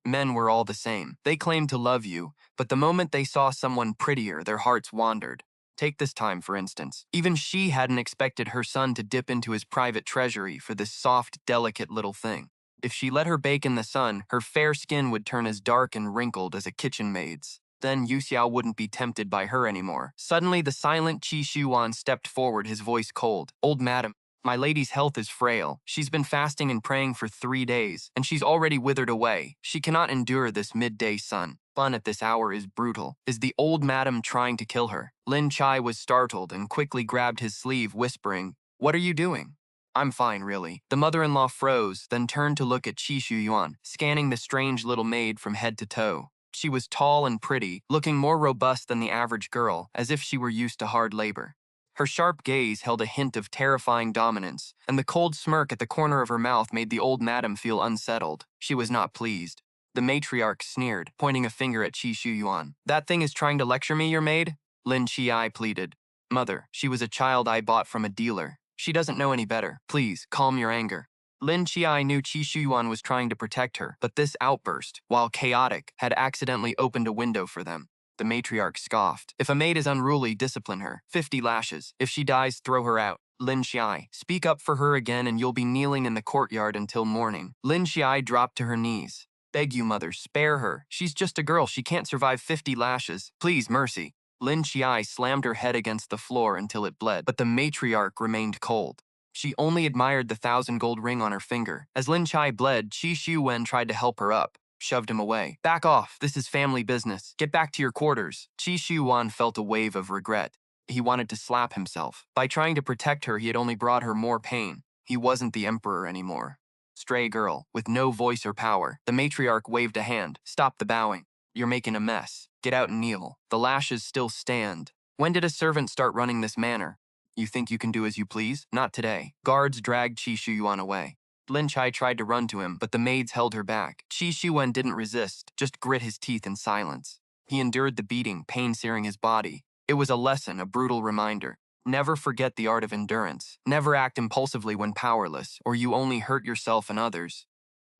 Men were all the same. They claimed to love you, but the moment they saw someone prettier, their hearts wandered. Take this time, for instance. Even she hadn't expected her son to dip into his private treasury for this soft, delicate little thing. If she let her bake in the sun, her fair skin would turn as dark and wrinkled as a kitchen maid's. Then Yuxiao wouldn't be tempted by her anymore. Suddenly, the silent Xiuyuan stepped forward, his voice cold. Old madam, my lady's health is frail. She's been fasting and praying for 3 days, and she's already withered away. She cannot endure this midday sun. Fun at this hour is brutal. Is the old madam trying to kill her? Lin Qiye was startled and quickly grabbed his sleeve, whispering, What are you doing? I'm fine, really. The mother-in-law froze, then turned to look at Xiuyuan, scanning the strange little maid from head to toe. She was tall and pretty, looking more robust than the average girl, as if she were used to hard labor. Her sharp gaze held a hint of terrifying dominance, and the cold smirk at the corner of her mouth made the old madam feel unsettled. She was not pleased. The matriarch sneered, pointing a finger at Xiuyuan. That thing is trying to lecture me, your maid? Lin Qiye pleaded. Mother, she was a child I bought from a dealer. She doesn't know any better. Please, calm your anger. Lin Qiye knew Xiuyuan was trying to protect her, but this outburst, while chaotic, had accidentally opened a window for them. The matriarch scoffed. If a maid is unruly, discipline her. 50 lashes. If she dies, throw her out. Lin Qiye, speak up for her again and you'll be kneeling in the courtyard until morning. Lin Qiye dropped to her knees. Beg you, mother, spare her. She's just a girl. She can't survive 50 lashes. Please, mercy. Lin Qiye slammed her head against the floor until it bled, but the matriarch remained cold. She only admired the 1,000-gold ring on her finger. As Lin Qiye bled, Xiuyuan tried to help her up, shoved him away. Back off, this is family business. Get back to your quarters. Xiuyuan felt a wave of regret. He wanted to slap himself. By trying to protect her, he had only brought her more pain. He wasn't the emperor anymore. Stray girl, with no voice or power. The matriarch waved a hand. Stop the bowing. You're making a mess. Get out and kneel. The lashes still stand. When did a servant start running this manor? You think you can do as you please? Not today. Guards dragged Xiuyuan away. Lin Qiye tried to run to him, but the maids held her back. Xiuyuan didn't resist, just grit his teeth in silence. He endured the beating, pain searing his body. It was a lesson, a brutal reminder. Never forget the art of endurance. Never act impulsively when powerless, or you only hurt yourself and others.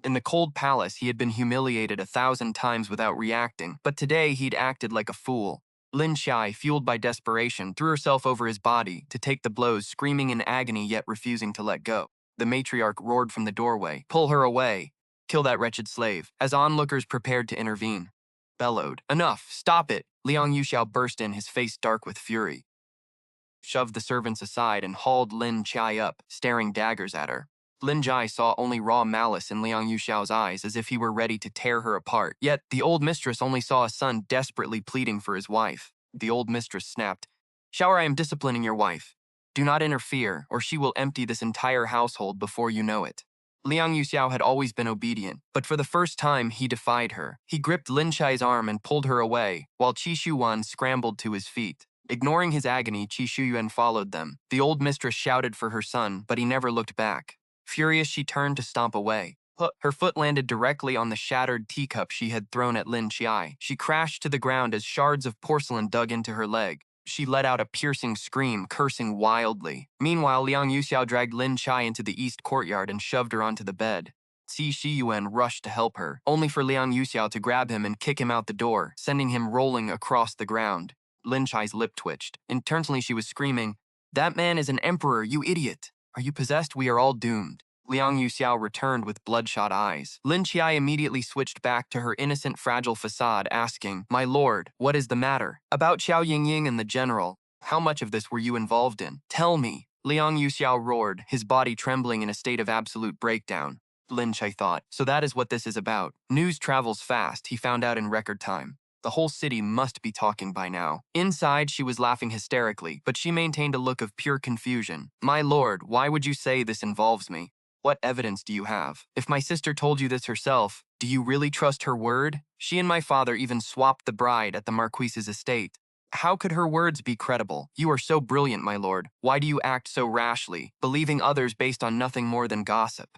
In the cold palace, he had been humiliated 1,000 times without reacting, but today he'd acted like a fool. Lin Qiye, fueled by desperation, threw herself over his body to take the blows, screaming in agony yet refusing to let go. The matriarch roared from the doorway, "Pull her away! Kill that wretched slave," as onlookers prepared to intervene. Bellowed, "Enough! Stop it!" Liang Yuxiao burst in, his face dark with fury. Shoved the servants aside and hauled Lin Qiye up, staring daggers at her. Lin Qiye saw only raw malice in Liang Yuxiao's eyes, as if he were ready to tear her apart. Yet, the old mistress only saw a son desperately pleading for his wife. The old mistress snapped, "Xiao, I am disciplining your wife. Do not interfere, or she will empty this entire household before you know it." Liang Yuxiao had always been obedient, but for the first time, he defied her. He gripped Lin Qiye's arm and pulled her away, while Xiuyuan scrambled to his feet. Ignoring his agony, Xiuyuan followed them. The old mistress shouted for her son, but he never looked back. Furious, she turned to stomp away. Her foot landed directly on the shattered teacup she had thrown at Lin Qiye. She crashed to the ground as shards of porcelain dug into her leg. She let out a piercing scream, cursing wildly. Meanwhile, Liang Yuxiao dragged Lin Qiye into the east courtyard and shoved her onto the bed. Xiuyuan rushed to help her, only for Liang Yuxiao to grab him and kick him out the door, sending him rolling across the ground. Lin Qiye's lip twitched. Internally, she was screaming, "That man is an emperor, you idiot! Are you possessed? We are all doomed." Liang Yuxiao returned with bloodshot eyes. Lin Qiye immediately switched back to her innocent, fragile facade, asking, "My lord, what is the matter? About Xiao Yingying and the general, how much of this were you involved in? Tell me." Liang Yuxiao roared, his body trembling in a state of absolute breakdown. Lin Qiye thought, so that is what this is about. News travels fast, he found out in record time. The whole city must be talking by now. Inside, she was laughing hysterically, but she maintained a look of pure confusion. "My lord, why would you say this involves me? What evidence do you have? If my sister told you this herself, do you really trust her word? She and my father even swapped the bride at the Marquise's estate. How could her words be credible? You are so brilliant, my lord. Why do you act so rashly, believing others based on nothing more than gossip?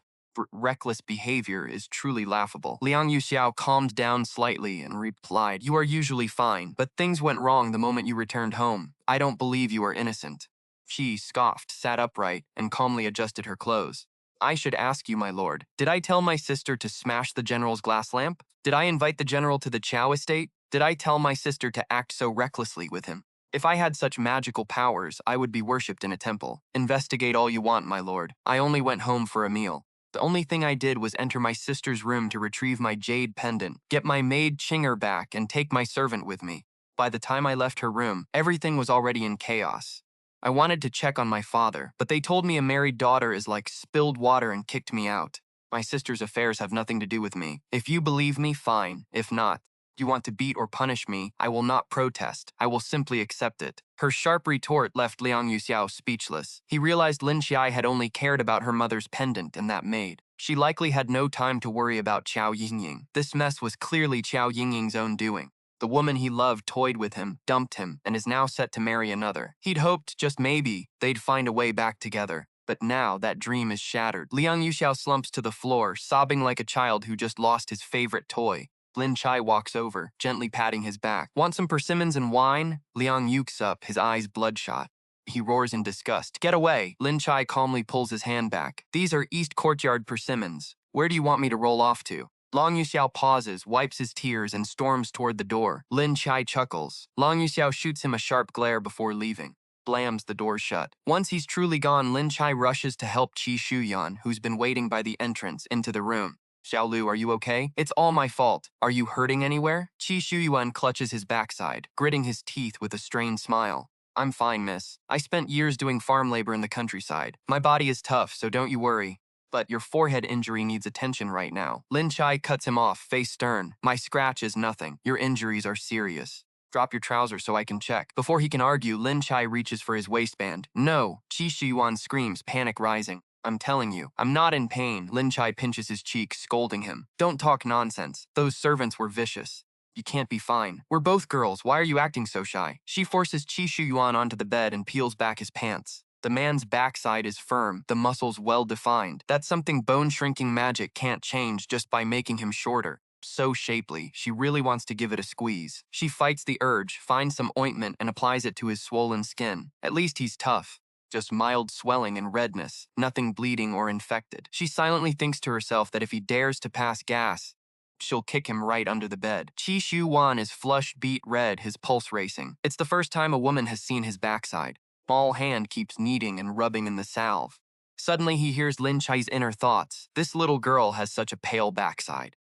Reckless behavior is truly laughable." Liang Yuxiao calmed down slightly and replied, "You are usually fine, but things went wrong the moment you returned home. I don't believe you are innocent." She scoffed, sat upright, and calmly adjusted her clothes. "I should ask you, my lord, did I tell my sister to smash the general's glass lamp? Did I invite the general to the Chao estate? Did I tell my sister to act so recklessly with him? If I had such magical powers, I would be worshipped in a temple. Investigate all you want, my lord. I only went home for a meal. The only thing I did was enter my sister's room to retrieve my jade pendant, get my maid Chinger back, and take my servant with me. By the time I left her room, everything was already in chaos. I wanted to check on my father, but they told me a married daughter is like spilled water and kicked me out. My sister's affairs have nothing to do with me. If you believe me, fine. If not, you want to beat or punish me, I will not protest. I will simply accept it." Her sharp retort left Liang Yuxiao speechless. He realized Lin Qiye had only cared about her mother's pendant and that maid. She likely had no time to worry about Xiao Yingying. This mess was clearly Xiao Yingying's own doing. The woman he loved toyed with him, dumped him, and is now set to marry another. He'd hoped, just maybe, they'd find a way back together. But now that dream is shattered. Liang Yuxiao slumps to the floor, sobbing like a child who just lost his favorite toy. Lin Qiye walks over, gently patting his back. "Want some persimmons and wine?" Liang ukes up, his eyes bloodshot. He roars in disgust. "Get away!" Lin Qiye calmly pulls his hand back. "These are East Courtyard persimmons. Where do you want me to roll off to?" Liang Yuxiao pauses, wipes his tears, and storms toward the door. Lin Qiye chuckles. Liang Yuxiao shoots him a sharp glare before leaving. Blams the door shut. Once he's truly gone, Lin Qiye rushes to help Xiuyuan, who's been waiting by the entrance, into the room. "Xiaolu, are you okay? It's all my fault. Are you hurting anywhere?" Xiuyuan clutches his backside, gritting his teeth with a strained smile. "I'm fine, miss. I spent years doing farm labor in the countryside. My body is tough, so don't you worry. But your forehead injury needs attention right now." Lin Qiye cuts him off, face stern. "My scratch is nothing. Your injuries are serious. Drop your trousers so I can check." Before he can argue, Lin Qiye reaches for his waistband. "No!" Xiuyuan screams, panic rising. "I'm telling you, I'm not in pain." Lin Qiye pinches his cheek, scolding him. "Don't talk nonsense. Those servants were vicious. You can't be fine. We're both girls. Why are you acting so shy?" She forces Xiuyuan onto the bed and peels back his pants. The man's backside is firm, the muscles well-defined. That's something bone-shrinking magic can't change just by making him shorter. So shapely, she really wants to give it a squeeze. She fights the urge, finds some ointment, and applies it to his swollen skin. At least he's tough. Just mild swelling and redness, nothing bleeding or infected. She silently thinks to herself that if he dares to pass gas, she'll kick him right under the bed. Xiuyuan is flushed beet red, his pulse racing. It's the first time a woman has seen his backside. Small hand keeps kneading and rubbing in the salve. Suddenly he hears Lin Qiye's inner thoughts. This little girl has such a pale backside.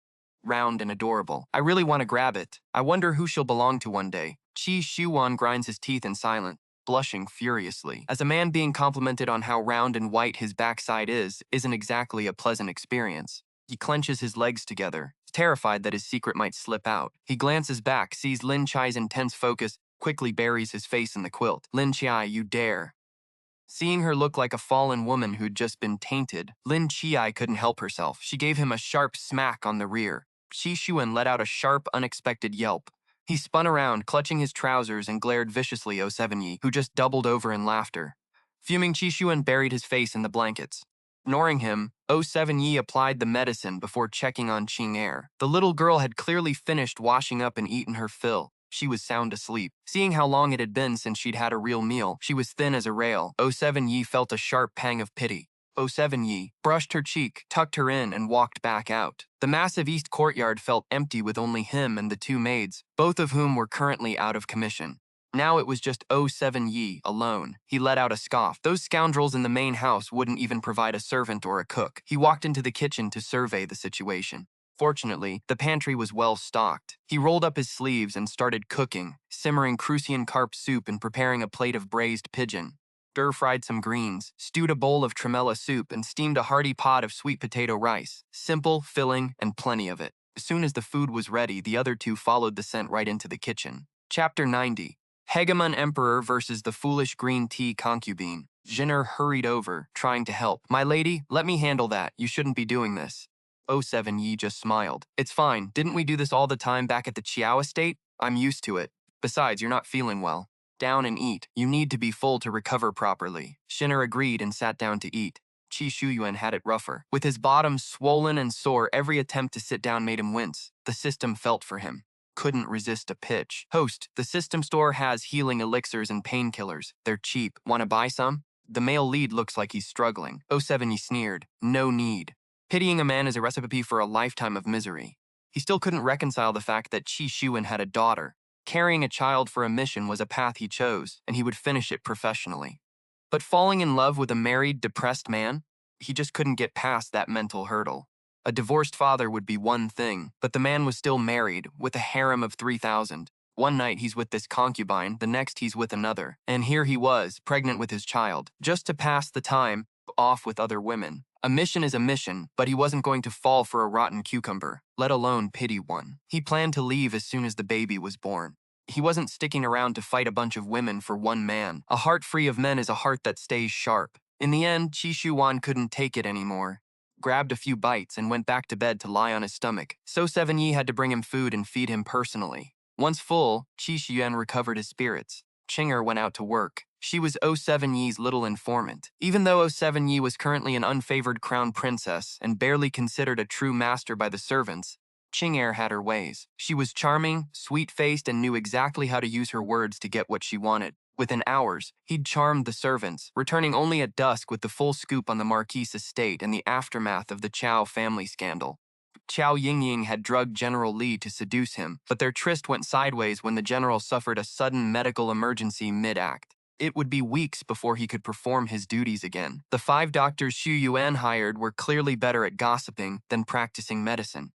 Round and adorable. I really want to grab it. I wonder who she'll belong to one day. Xiuyuan grinds his teeth in silence, blushing furiously. As a man, being complimented on how round and white his backside isn't exactly a pleasant experience. He clenches his legs together, terrified that his secret might slip out. He glances back, sees Lin Qiye's intense focus, quickly buries his face in the quilt. "Lin Qiye, you dare." Seeing her look like a fallen woman who'd just been tainted, Lin Qiye couldn't help herself. She gave him a sharp smack on the rear. Xiuyuan let out a sharp, unexpected yelp. He spun around, clutching his trousers, and glared viciously at Sevenyi, who just doubled over in laughter. Fuming, Xiuyuan buried his face in the blankets. Ignoring him, 07 Yi applied the medicine before checking on Qiye. The little girl had clearly finished washing up and eaten her fill. She was sound asleep. Seeing how long it had been since she'd had a real meal, she was thin as a rail. 07 Yi felt a sharp pang of pity. 07 Yi brushed her cheek, tucked her in, and walked back out. The massive east courtyard felt empty with only him and the two maids, both of whom were currently out of commission. Now it was just 07 Yi alone. He let out a scoff. Those scoundrels in the main house wouldn't even provide a servant or a cook. He walked into the kitchen to survey the situation. Fortunately, the pantry was well stocked. He rolled up his sleeves and started cooking, simmering Crucian carp soup and preparing a plate of braised pigeon. Stir-fried some greens, stewed a bowl of tremella soup, and steamed a hearty pot of sweet potato rice. Simple, filling, and plenty of it. As soon as the food was ready, the other two followed the scent right into the kitchen. Chapter 90. Hegemon Emperor versus the foolish green tea concubine. Jinner hurried over, trying to help. My lady, let me handle that. You shouldn't be doing this. 07 Yi just smiled. It's fine. Didn't we do this all the time back at the Qiao estate? I'm used to it. Besides, you're not feeling well. Down and eat. You need to be full to recover properly. Shinner agreed and sat down to eat. Xiuyuan had it rougher. With his bottom swollen and sore, every attempt to sit down made him wince. The system felt for him. Couldn't resist a pitch. Host, the system store has healing elixirs and painkillers. They're cheap. Wanna buy some? The male lead looks like he's struggling. 07 Yi sneered. No need. Pitying a man is a recipe for a lifetime of misery. He still couldn't reconcile the fact that Xiuyuan had a daughter. Carrying a child for a mission was a path he chose, and he would finish it professionally. But falling in love with a married, depressed man? He just couldn't get past that mental hurdle. A divorced father would be one thing, but the man was still married, with a harem of 3,000. One night he's with this concubine, the next he's with another. And here he was, pregnant with his child, just to pass the time off with other women. A mission is a mission, but he wasn't going to fall for a rotten cucumber, let alone pity one. He planned to leave as soon as the baby was born. He wasn't sticking around to fight a bunch of women for one man. A heart free of men is a heart that stays sharp. In the end, Xiuyuan couldn't take it anymore. Grabbed a few bites and went back to bed to lie on his stomach. So 07 Yi had to bring him food and feed him personally. Once full, Xiuyuan recovered his spirits. Qiye went out to work. She was 07 Yi's little informant. Even though 07 Yi was currently an unfavored crown princess and barely considered a true master by the servants, Qiye had her ways. She was charming, sweet-faced, and knew exactly how to use her words to get what she wanted. Within hours, he'd charmed the servants, returning only at dusk with the full scoop on the Marquis' estate and the aftermath of the Chow family scandal. Qiao Yingying had drugged General Li to seduce him, but their tryst went sideways when the general suffered a sudden medical emergency mid-act. It would be weeks before he could perform his duties again. The 5 doctors Xiuyuan hired were clearly better at gossiping than practicing medicine.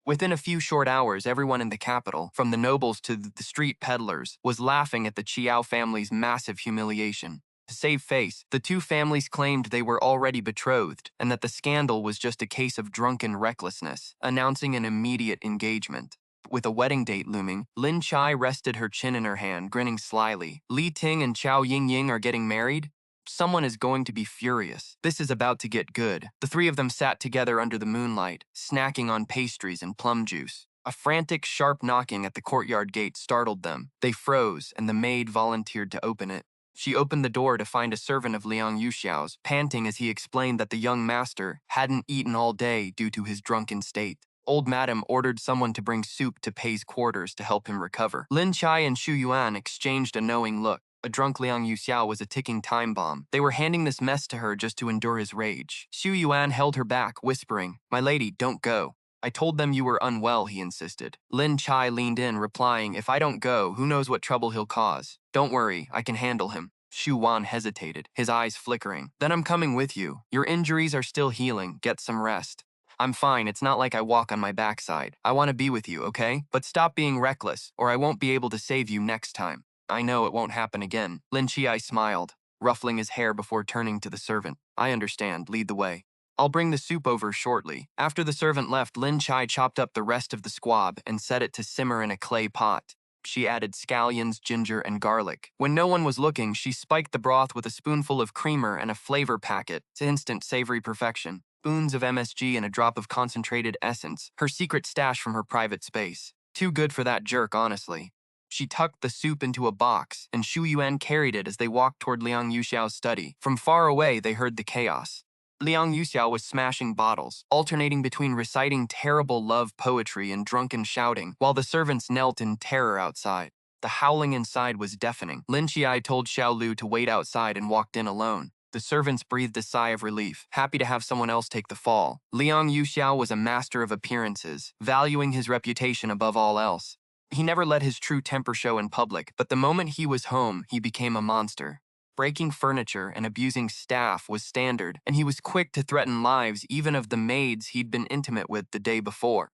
Within a few short hours, everyone in the capital, from the nobles to the street peddlers, was laughing at the Qiao family's massive humiliation. To save face, the two families claimed they were already betrothed and that the scandal was just a case of drunken recklessness, announcing an immediate engagement. With a wedding date looming, Lin Qiye rested her chin in her hand, grinning slyly. Li Ting and Qiao Yingying are getting married? Someone is going to be furious. This is about to get good. The 3 of them sat together under the moonlight, snacking on pastries and plum juice. A frantic, sharp knocking at the courtyard gate startled them. They froze, and the maid volunteered to open it. She opened the door to find a servant of Liang Yuxiao's, panting as he explained that the young master hadn't eaten all day due to his drunken state. Old Madam ordered someone to bring soup to Pei's quarters to help him recover. Lin Qiye and Xiuyuan exchanged a knowing look. A drunk Liang Yuxiao was a ticking time bomb. They were handing this mess to her just to endure his rage. Xiuyuan held her back, whispering, "My lady, don't go." "I told them you were unwell," he insisted. Lin Qiye leaned in, replying, "If I don't go, who knows what trouble he'll cause. Don't worry, I can handle him." Xiuyuan hesitated, his eyes flickering. "Then I'm coming with you. Your injuries are still healing. Get some rest." "I'm fine. It's not like I walk on my backside. I want to be with you, okay? But stop being reckless, or I won't be able to save you next time." "I know it won't happen again." Lin Qiye smiled, ruffling his hair before turning to the servant. "I understand. Lead the way. I'll bring the soup over shortly." After the servant left, Lin Qiye chopped up the rest of the squab and set it to simmer in a clay pot. She added scallions, ginger, and garlic. When no one was looking, she spiked the broth with a spoonful of creamer and a flavor packet to instant savory perfection. Spoons of MSG and a drop of concentrated essence, her secret stash from her private space. Too good for that jerk, honestly. She tucked the soup into a box, and Xiuyuan carried it as they walked toward Liang Yuxiao's study. From far away, they heard the chaos. Liang Yuxiao was smashing bottles, alternating between reciting terrible love poetry and drunken shouting, while the servants knelt in terror outside. The howling inside was deafening. Lin Qiye told Xiao Lu to wait outside and walked in alone. The servants breathed a sigh of relief, happy to have someone else take the fall. Liang Yuxiao was a master of appearances, valuing his reputation above all else. He never let his true temper show in public, but the moment he was home, he became a monster. Breaking furniture and abusing staff was standard, and he was quick to threaten lives even of the maids he'd been intimate with the day before.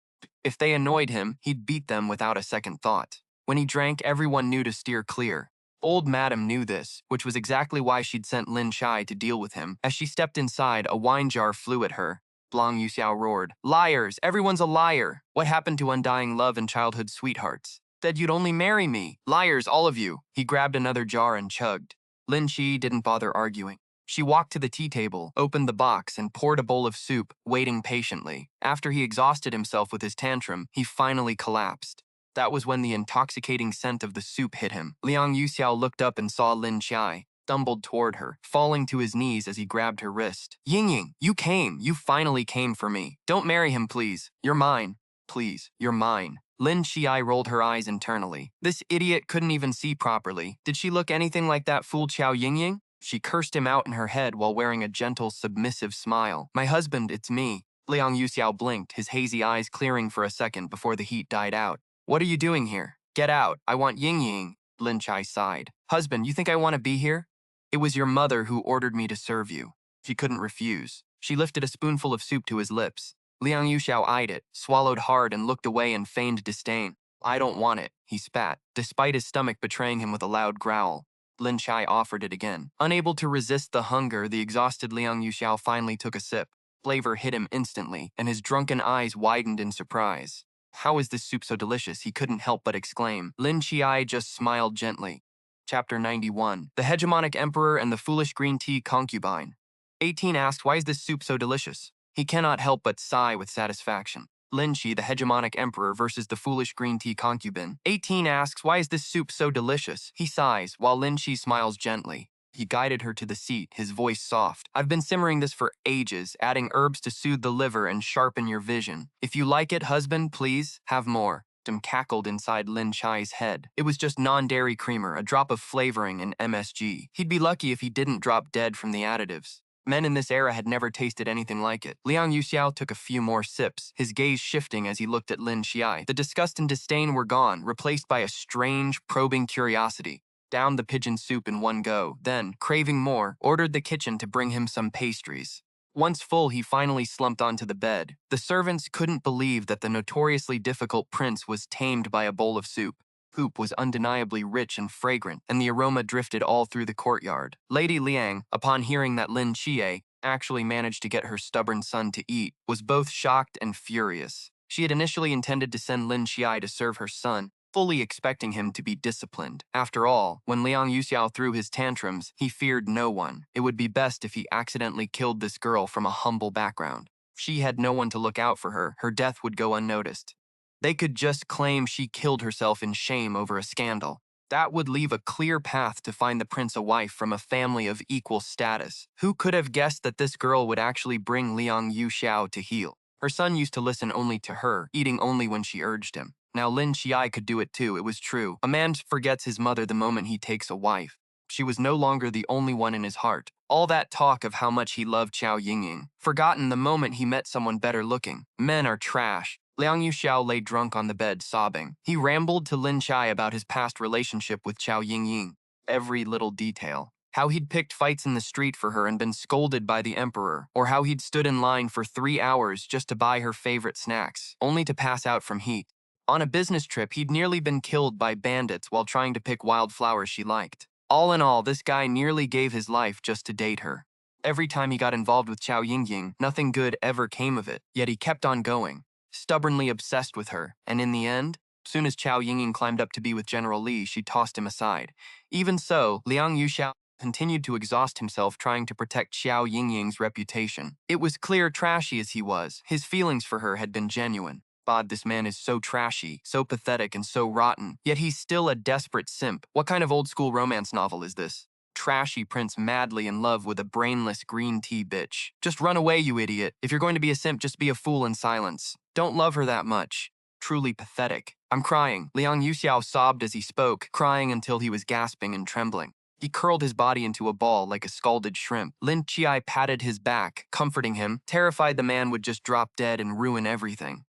If they annoyed him, he'd beat them without a second thought. When he drank, everyone knew to steer clear. Old Madam knew this, which was exactly why she'd sent Lin Qiye to deal with him. As she stepped inside, a wine jar flew at her. Liang Yuxiao roared, "Liars! Everyone's a liar! What happened to undying love and childhood sweethearts? Said you'd only marry me! Liars, all of you!" He grabbed another jar and chugged. Lin Qiye didn't bother arguing. She walked to the tea table, opened the box, and poured a bowl of soup, waiting patiently. After he exhausted himself with his tantrum, he finally collapsed. That was when the intoxicating scent of the soup hit him. Liang Yuxiao looked up and saw Lin Qiye, stumbled toward her, falling to his knees as he grabbed her wrist. "Yingying, you came. You finally came for me. Don't marry him, please. You're mine. Please, you're mine." Lin Qiye rolled her eyes internally. This idiot couldn't even see properly. Did she look anything like that fool Qiao Yingying? She cursed him out in her head while wearing a gentle, submissive smile. "My husband, it's me." Liang Yuxiao blinked, his hazy eyes clearing for a second before the heat died out. "What are you doing here? Get out. I want Yingying." Lin Qiye sighed. "Husband, you think I want to be here? It was your mother who ordered me to serve you." She couldn't refuse. She lifted a spoonful of soup to his lips. Liang Yuxiao eyed it, swallowed hard, and looked away in feigned disdain. "I don't want it," he spat, despite his stomach betraying him with a loud growl. Lin Qiye offered it again. Unable to resist the hunger, the exhausted Liang Yuxiao finally took a sip. Flavor hit him instantly, and his drunken eyes widened in surprise. "How is this soup so delicious?" he couldn't help but exclaim. Lin Qiye just smiled gently. Chapter 91. The Hegemonic Emperor and the Foolish Green Tea Concubine. 18 asked, "Why is this soup so delicious?" He cannot help but sigh with satisfaction. Lin Qiye, the hegemonic emperor versus the foolish green tea concubine. 18 asks, "Why is this soup so delicious?" He sighs, while Lin Qiye smiles gently. He guided her to the seat, his voice soft. "I've been simmering this for ages, adding herbs to soothe the liver and sharpen your vision. If you like it, husband, please, have more." Cackled inside Lin Qiye's head. It was just non-dairy creamer, a drop of flavoring, and MSG. He'd be lucky if he didn't drop dead from the additives. Men in this era had never tasted anything like it. Liang Yuxiao took a few more sips, his gaze shifting as he looked at Lin Qiye. The disgust and disdain were gone, replaced by a strange, probing curiosity. Downed the pigeon soup in one go, then, craving more, ordered the kitchen to bring him some pastries. Once full, he finally slumped onto the bed. The servants couldn't believe that the notoriously difficult prince was tamed by a bowl of soup. Soup was undeniably rich and fragrant, and the aroma drifted all through the courtyard. Lady Liang, upon hearing that Lin Qiye actually managed to get her stubborn son to eat, was both shocked and furious. She had initially intended to send Lin Qiye to serve her son, fully expecting him to be disciplined. After all, when Liang Yuxiao threw his tantrums, he feared no one. It would be best if he accidentally killed this girl from a humble background. She had no one to look out for her. Her death would go unnoticed. They could just claim she killed herself in shame over a scandal. That would leave a clear path to find the prince a wife from a family of equal status. Who could have guessed that this girl would actually bring Liang Yuxiao to heel? Her son used to listen only to her, eating only when she urged him. Now Lin Qiye could do it too, it was true. A man forgets his mother the moment he takes a wife. She was no longer the only one in his heart. All that talk of how much he loved Qiao Yingying, forgotten the moment he met someone better looking. Men are trash. Liang Yuxiao lay drunk on the bed, sobbing. He rambled to Lin Qiye about his past relationship with Qiao Yingying. Every little detail. How he'd picked fights in the street for her and been scolded by the emperor, or how he'd stood in line for 3 hours just to buy her favorite snacks, only to pass out from heat. On a business trip, he'd nearly been killed by bandits while trying to pick wildflowers she liked. All in all, this guy nearly gave his life just to date her. Every time he got involved with Qiao Yingying, nothing good ever came of it, yet he kept on going, stubbornly obsessed with her, and in the end, soon as Qiao Yingying climbed up to be with General Li, she tossed him aside. Even so, Liang Yuxiao continued to exhaust himself trying to protect Qiao Yingying's reputation. It was clear, trashy as he was, his feelings for her had been genuine. God, this man is so trashy, so pathetic, and so rotten, yet he's still a desperate simp. What kind of old-school romance novel is this? trashy prince madly in love with a brainless green tea bitch. Just run away, you idiot. If you're going to be a simp, just be a fool in silence. Don't love her that much. Truly pathetic. I'm crying. Liang Yuxiao sobbed as he spoke, crying until he was gasping and trembling. He curled his body into a ball like a scalded shrimp. Lin Qiye patted his back, comforting him, terrified the man would just drop dead and ruin everything.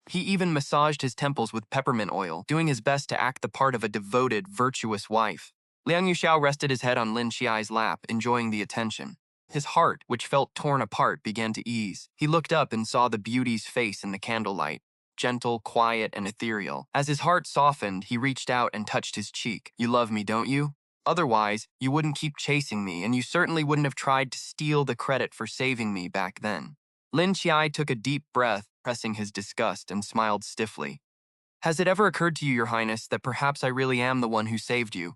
He even massaged his temples with peppermint oil, doing his best to act the part of a devoted, virtuous wife. Liang Yuxiao rested his head on Lin Qiye's lap, enjoying the attention. His heart, which felt torn apart, began to ease. He looked up and saw the beauty's face in the candlelight. Gentle, quiet, and ethereal. As his heart softened, he reached out and touched his cheek. You love me, don't you? Otherwise, you wouldn't keep chasing me, and you certainly wouldn't have tried to steal the credit for saving me back then. Lin Qiye took a deep breath, pressing his disgust, and smiled stiffly. Has it ever occurred to you, Your Highness, that perhaps I really am the one who saved you?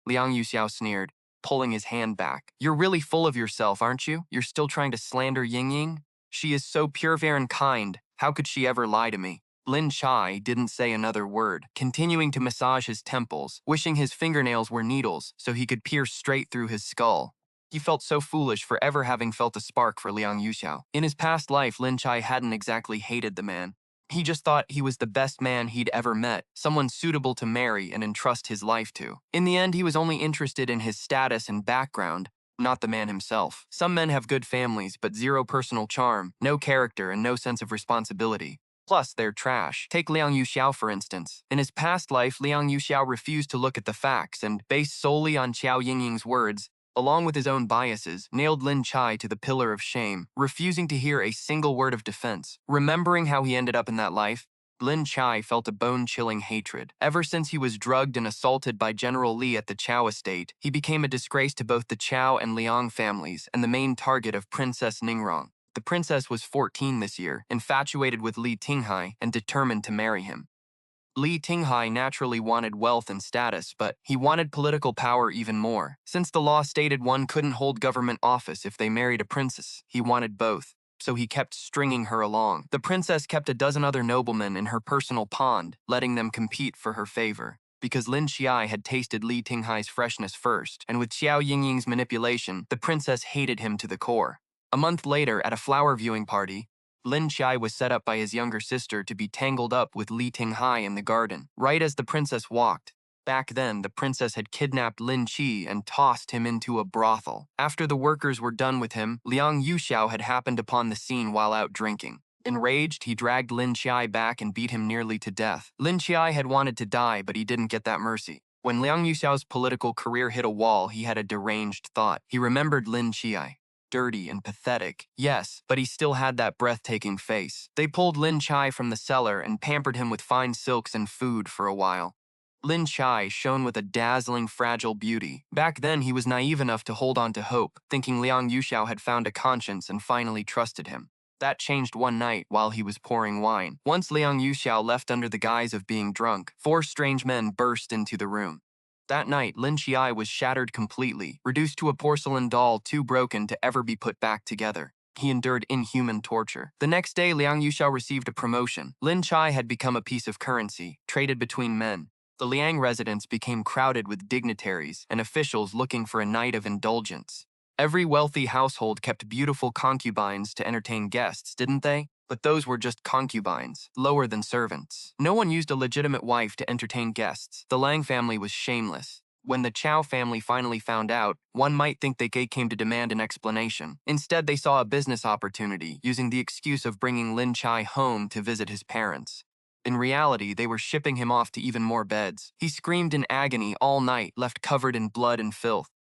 Liang Yuxiao sneered, pulling his hand back. You're really full of yourself, aren't you? You're still trying to slander Yingying? She is so pure, fair, and kind. How could she ever lie to me? Lin Qiye didn't say another word, continuing to massage his temples, wishing his fingernails were needles so he could pierce straight through his skull. He felt so foolish for ever having felt a spark for Liang Yuxiao. In his past life, Lin Qiye hadn't exactly hated the man. He just thought he was the best man he'd ever met, someone suitable to marry and entrust his life to. In the end, he was only interested in his status and background, not the man himself. Some men have good families, but zero personal charm, no character, and no sense of responsibility. Plus, they're trash. Take Liang Yuxiao, for instance. In his past life, Liang Yuxiao refused to look at the facts and, based solely on Qiao Yingying's words, along with his own biases, nailed Lin Qiye to the pillar of shame, refusing to hear a single word of defense. Remembering how he ended up in that life, Lin Qiye felt a bone-chilling hatred. Ever since he was drugged and assaulted by General Li at the Chao estate, he became a disgrace to both the Chao and Liang families and the main target of Princess Ningrong. The princess was 14 this year, infatuated with Li Tinghai and determined to marry him. Li Tinghai naturally wanted wealth and status, but he wanted political power even more. Since the law stated one couldn't hold government office if they married a princess, he wanted both, so he kept stringing her along. The princess kept a dozen other noblemen in her personal pond, letting them compete for her favor. Because Lin Qiye had tasted Li Tinghai's freshness first, and with Xiao Yingying's manipulation, the princess hated him to the core. A month later, at a flower viewing party, Lin Qiye was set up by his younger sister to be tangled up with Li Tinghai in the garden, right as the princess walked. Back then, the princess had kidnapped Lin Qiye and tossed him into a brothel. After the workers were done with him, Liang Yuxiao had happened upon the scene while out drinking. Enraged, he dragged Lin Qiye back and beat him nearly to death. Lin Qiye had wanted to die, but he didn't get that mercy. When Liang Yuxiao's political career hit a wall, he had a deranged thought. He remembered Lin Qiye. Dirty and pathetic. Yes, but he still had that breathtaking face. They pulled Lin Qiye from the cellar and pampered him with fine silks and food for a while. Lin Qiye shone with a dazzling, fragile beauty. Back then, he was naive enough to hold on to hope, thinking Liang Yuxiao had found a conscience and finally trusted him. That changed one night while he was pouring wine. Once Liang Yuxiao left under the guise of being drunk, 4 strange men burst into the room. That night, Lin Qiye was shattered completely, reduced to a porcelain doll too broken to ever be put back together. He endured inhuman torture. The next day, Liang Yuxiao received a promotion. Lin Qiye had become a piece of currency, traded between men. The Liang residence became crowded with dignitaries and officials looking for a night of indulgence. Every wealthy household kept beautiful concubines to entertain guests, didn't they? But those were just concubines, lower than servants. No one used a legitimate wife to entertain guests. The Lang family was shameless. When the Chao family finally found out, one might think they came to demand an explanation. Instead, they saw a business opportunity, using the excuse of bringing Lin Qiye home to visit his parents. In reality, they were shipping him off to even more beds. He screamed in agony all night, left covered in blood and filth.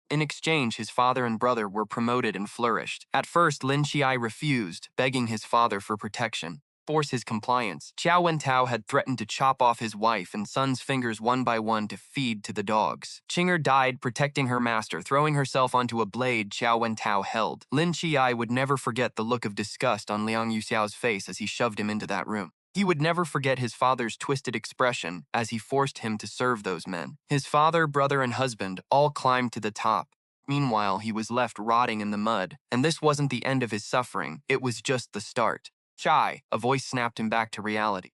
In exchange, his father and brother were promoted and flourished. At first, Lin Qiye refused, begging his father for protection. Force his compliance. Xiao Wentao had threatened to chop off his wife and son's fingers one by one to feed to the dogs. Qinger died protecting her master, throwing herself onto a blade Xiao Wentao held. Lin Qiye would never forget the look of disgust on Liang Yuxiao's face as he shoved him into that room. He would never forget his father's twisted expression as he forced him to serve those men. His father, brother, and husband all climbed to the top. Meanwhile, he was left rotting in the mud, and this wasn't the end of his suffering, it was just the start. Chai, a voice snapped him back to reality.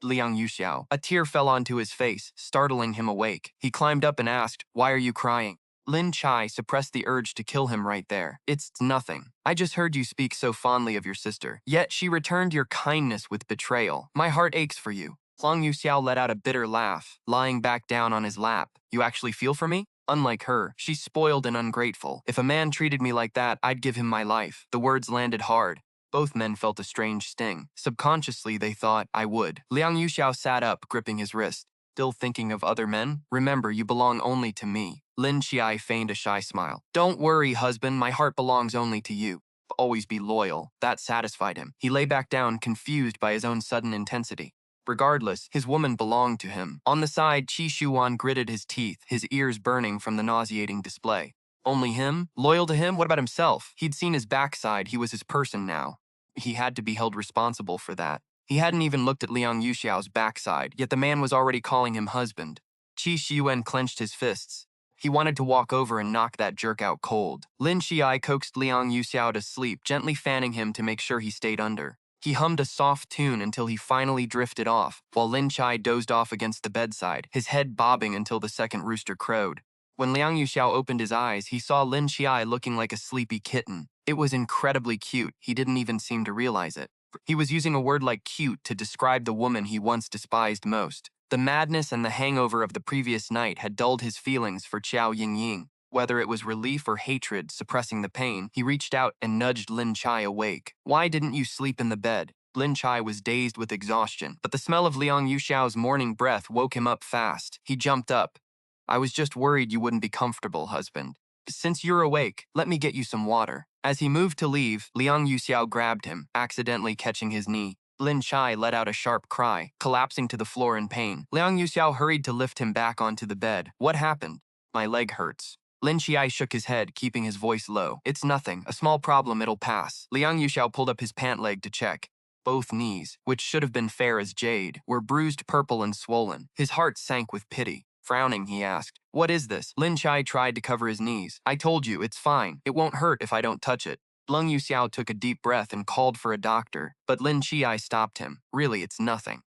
Liang Yuxiao. A tear fell onto his face, startling him awake. He climbed up and asked, "Why are you crying?" Lin Qiye suppressed the urge to kill him right there. "It's nothing. I just heard you speak so fondly of your sister. Yet she returned your kindness with betrayal. My heart aches for you." Liang Yuxiao let out a bitter laugh, lying back down on his lap. "You actually feel for me?" Unlike her, she's spoiled and ungrateful. If a man treated me like that, I'd give him my life. The words landed hard. Both men felt a strange sting. Subconsciously, they thought, I would. Liang Yuxiao sat up, gripping his wrist. "Still thinking of other men? Remember, you belong only to me." Lin Qiye feigned a shy smile. "Don't worry, husband, my heart belongs only to you. Always be loyal." That satisfied him. He lay back down, confused by his own sudden intensity. Regardless, his woman belonged to him. On the side, Xiuyuan gritted his teeth, his ears burning from the nauseating display. Only him? Loyal to him? What about himself? He'd seen his backside, he was his person now. He had to be held responsible for that. He hadn't even looked at Liang Yuxiao's backside, yet the man was already calling him husband. Xiuyuan clenched his fists. He wanted to walk over and knock that jerk out cold. Lin Qiye coaxed Liang Yuxiao to sleep, gently fanning him to make sure he stayed under. He hummed a soft tune until he finally drifted off, while Lin Qiye dozed off against the bedside, his head bobbing until the second rooster crowed. When Liang Yuxiao opened his eyes, he saw Lin Qiye looking like a sleepy kitten. It was incredibly cute. He didn't even seem to realize it. He was using a word like cute to describe the woman he once despised most. The madness and the hangover of the previous night had dulled his feelings for Xiao Yingying. Whether it was relief or hatred suppressing the pain, he reached out and nudged Lin Qiye awake. "Why didn't you sleep in the bed?" Lin Qiye was dazed with exhaustion, but the smell of Liang Yuxiao's morning breath woke him up fast. He jumped up. "I was just worried you wouldn't be comfortable, husband. Since you're awake, let me get you some water." As he moved to leave, Liang Yuxiao grabbed him, accidentally catching his knee. Lin Qiye let out a sharp cry, collapsing to the floor in pain. Liang Yuxiao hurried to lift him back onto the bed. "What happened?" "My leg hurts." Lin Qiye shook his head, keeping his voice low. "It's nothing, a small problem, it'll pass." Liang Yuxiao pulled up his pant leg to check. Both knees, which should have been fair as jade, were bruised purple and swollen. His heart sank with pity. Frowning, he asked, "What is this?" Lin Qiye tried to cover his knees. "I told you, it's fine. It won't hurt if I don't touch it." Liang Yuxiao took a deep breath and called for a doctor, but Lin Qiye stopped him. "Really, it's nothing.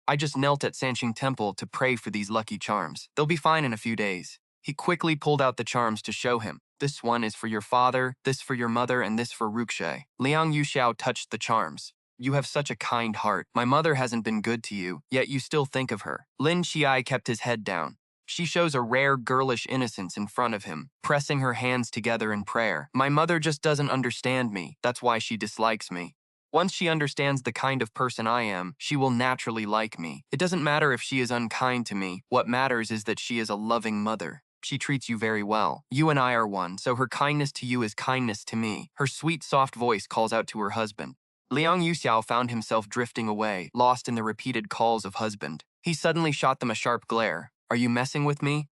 I just knelt at Sanqing Temple to pray for these lucky charms. They'll be fine in a few days." He quickly pulled out the charms to show him. "This one is for your father, this for your mother, and this for Rukshe." Liang Yuxiao touched the charms. "You have such a kind heart. My mother hasn't been good to you, yet you still think of her." Lin Qiye kept his head down. She shows a rare girlish innocence in front of him, pressing her hands together in prayer. "My mother just doesn't understand me. That's why she dislikes me. Once she understands the kind of person I am, she will naturally like me. It doesn't matter if she is unkind to me. What matters is that she is a loving mother. She treats you very well. You and I are one, so her kindness to you is kindness to me." Her sweet, soft voice calls out to her husband. Liang Yuxiao found himself drifting away, lost in the repeated calls of husband. He suddenly shot them a sharp glare. "Are you messing with me?"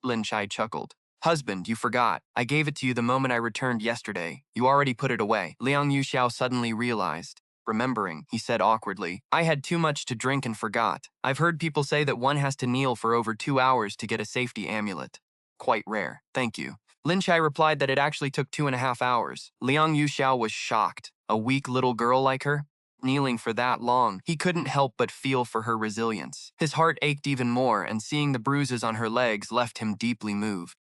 Lin Qiye chuckled. "Husband, you forgot. I gave it to you the moment I returned yesterday. You already put it away." Liang Yuxiao suddenly realized. Remembering, he said awkwardly, "I had too much to drink and forgot. I've heard people say that one has to kneel for over 2 hours to get a safety amulet. Quite rare. Thank you." Lin Qiye replied that it actually took 2.5 hours. Liang Yuxiao was shocked. A weak little girl like her? Kneeling for that long, he couldn't help but feel for her resilience. His heart ached even more, and seeing the bruises on her legs left him deeply moved.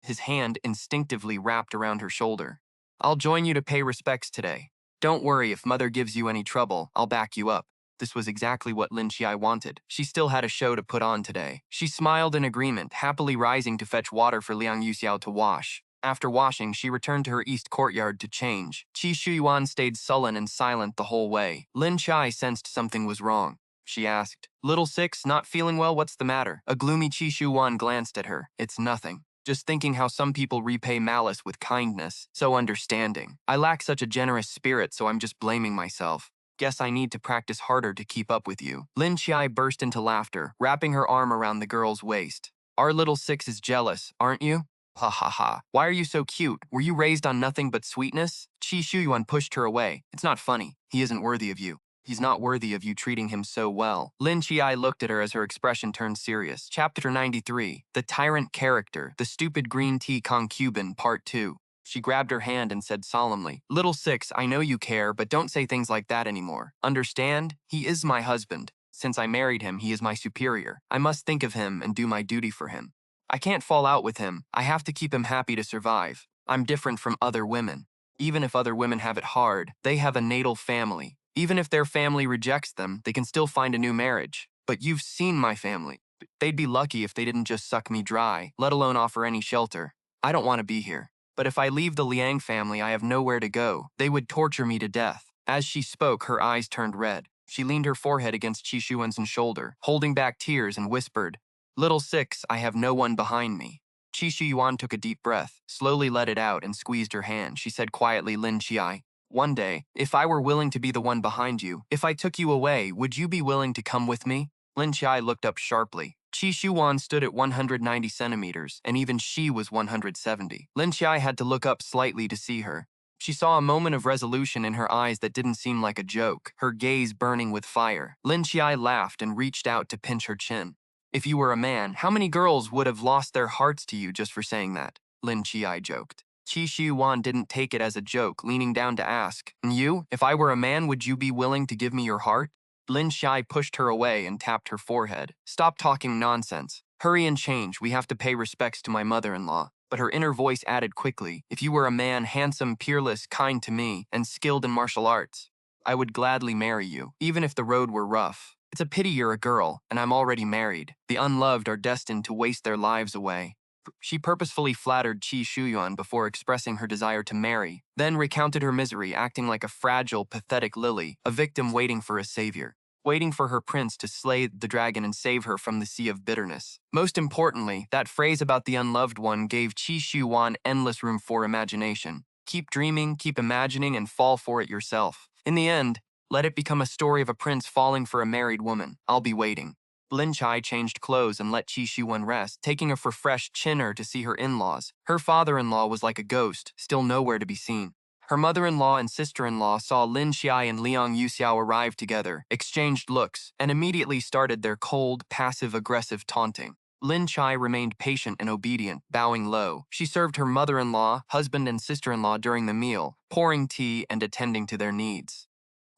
His hand instinctively wrapped around her shoulder. "I'll join you to pay respects today. Don't worry, if Mother gives you any trouble, I'll back you up." This was exactly what Lin Qiye wanted. She still had a show to put on today. She smiled in agreement, happily rising to fetch water for Liang Yuxiao to wash. After washing, she returned to her east courtyard to change. Xiuyuan stayed sullen and silent the whole way. Lin Qiye sensed something was wrong. She asked, "Little Six, not feeling well, what's the matter?" A gloomy Xiuyuan glanced at her. "It's nothing. Just thinking how some people repay malice with kindness. So understanding. I lack such a generous spirit, so I'm just blaming myself. Guess I need to practice harder to keep up with you." Lin Qiye burst into laughter, wrapping her arm around the girl's waist. "Our little Six is jealous, aren't you? Ha ha ha. Why are you so cute? Were you raised on nothing but sweetness?" Xiuyuan pushed her away. "It's not funny. He isn't worthy of you. He's not worthy of you treating him so well." Lin Qiye looked at her as her expression turned serious. Chapter 93, The Tyrant Character, The Stupid Green Tea Concubine, Part 2. She grabbed her hand and said solemnly, "Little Six, I know you care, but don't say things like that anymore. Understand? He is my husband." Since I married him, he is my superior. I must think of him and do my duty for him. I can't fall out with him. I have to keep him happy to survive. I'm different from other women. Even if other women have it hard, they have a natal family. Even if their family rejects them, they can still find a new marriage. But you've seen my family. They'd be lucky if they didn't just suck me dry, let alone offer any shelter. I don't want to be here. But if I leave the Liang family, I have nowhere to go. They would torture me to death. As she spoke, her eyes turned red. She leaned her forehead against Xiuyuan's shoulder, holding back tears, and whispered, "Little six, I have no one behind me." Xiuyuan took a deep breath, slowly let it out, and squeezed her hand. She said quietly, "Lin Qiye, one day, if I were willing to be the one behind you, if I took you away, would you be willing to come with me?" Lin Qiye looked up sharply. Xiuyuan stood at 190 centimeters, and even she was 170. Lin Qiye had to look up slightly to see her. She saw a moment of resolution in her eyes that didn't seem like a joke, her gaze burning with fire. Lin Qiye laughed and reached out to pinch her chin. "If you were a man, how many girls would have lost their hearts to you just for saying that?" Lin Qiye joked. Xiuyuan didn't take it as a joke, leaning down to ask, "And you? If I were a man, would you be willing to give me your heart?" Lin Qiye pushed her away and tapped her forehead. "Stop talking nonsense. Hurry and change. We have to pay respects to my mother-in-law." But her inner voice added quickly, "If you were a man, handsome, peerless, kind to me, and skilled in martial arts, I would gladly marry you, even if the road were rough. It's a pity you're a girl, and I'm already married. The unloved are destined to waste their lives away." She purposefully flattered Xiuyuan before expressing her desire to marry, then recounted her misery, acting like a fragile, pathetic lily, a victim waiting for a savior, waiting for her prince to slay the dragon and save her from the sea of bitterness. Most importantly, that phrase about the unloved one gave Xiuyuan endless room for imagination. Keep dreaming, keep imagining, and fall for it yourself. In the end, let it become a story of a prince falling for a married woman. I'll be waiting. Lin Qiye changed clothes and let Xiuyuan rest, taking a refreshed chinner to see her in-laws. Her father-in-law was like a ghost, still nowhere to be seen. Her mother-in-law and sister-in-law saw Lin Qiye and Liang Yuxiao arrive together, exchanged looks, and immediately started their cold, passive-aggressive taunting. Lin Qiye remained patient and obedient, bowing low. She served her mother-in-law, husband, and sister-in-law during the meal, pouring tea and attending to their needs.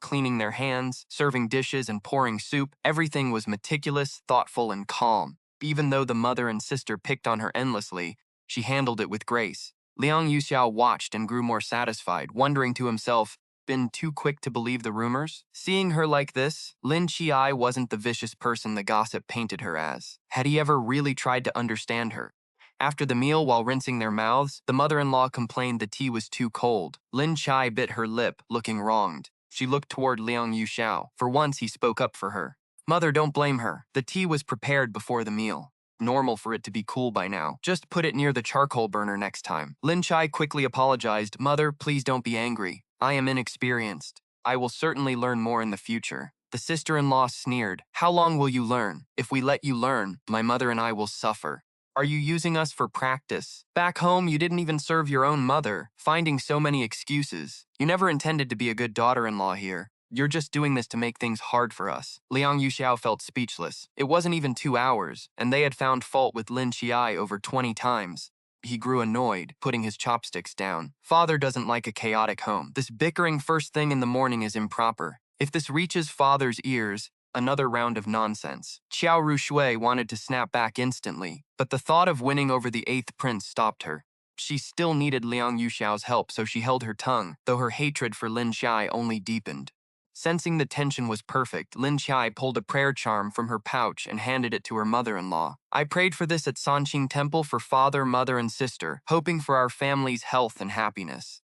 Cleaning their hands, serving dishes, and pouring soup, everything was meticulous, thoughtful, and calm. Even though the mother and sister picked on her endlessly, she handled it with grace. Liang Yuxiao watched and grew more satisfied, wondering to himself, been too quick to believe the rumors? Seeing her like this, Lin Qiye wasn't the vicious person the gossip painted her as. Had he ever really tried to understand her? After the meal, while rinsing their mouths, the mother-in-law complained the tea was too cold. Lin Qiye bit her lip, looking wronged. She looked toward Liang Yuxiao. For once, he spoke up for her. "Mother, don't blame her. The tea was prepared before the meal. Normal for it to be cool by now. Just put it near the charcoal burner next time." Lin Qiye quickly apologized. "Mother, please don't be angry. I am inexperienced. I will certainly learn more in the future." The sister-in-law sneered. "How long will you learn? If we let you learn, my mother and I will suffer. Are you using us for practice? Back home, you didn't even serve your own mother, finding so many excuses. You never intended to be a good daughter-in-law here. You're just doing this to make things hard for us." Liang Yuxiao felt speechless. It wasn't even 2 hours, and they had found fault with Lin Qiye over 20 times. He grew annoyed, putting his chopsticks down. Father doesn't like a chaotic home. This bickering first thing in the morning is improper. If this reaches father's ears, another round of nonsense. Qiao Rushui wanted to snap back instantly, but the thought of winning over the 8th prince stopped her. She still needed Liang Yuxiao's help, so she held her tongue, though her hatred for Lin Qiye only deepened. Sensing the tension was perfect, Lin Qiye pulled a prayer charm from her pouch and handed it to her mother-in-law. "I prayed for this at Sanqing Temple for father, mother, and sister, hoping for our family's health and happiness."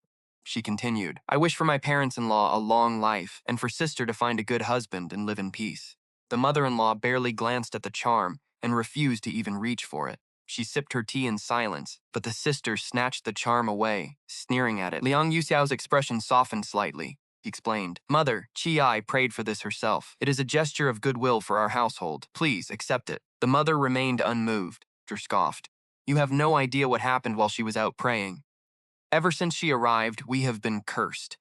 She continued, "I wish for my parents-in-law a long life, and for sister to find a good husband and live in peace." The mother-in-law barely glanced at the charm and refused to even reach for it. She sipped her tea in silence, but the sister snatched the charm away, sneering at it. Liang Yuxiao's expression softened slightly. He explained, "Mother, Qiye prayed for this herself. It is a gesture of goodwill for our household. Please accept it." The mother remained unmoved. She scoffed. "You have no idea what happened while she was out praying. Ever since she arrived, we have been cursed.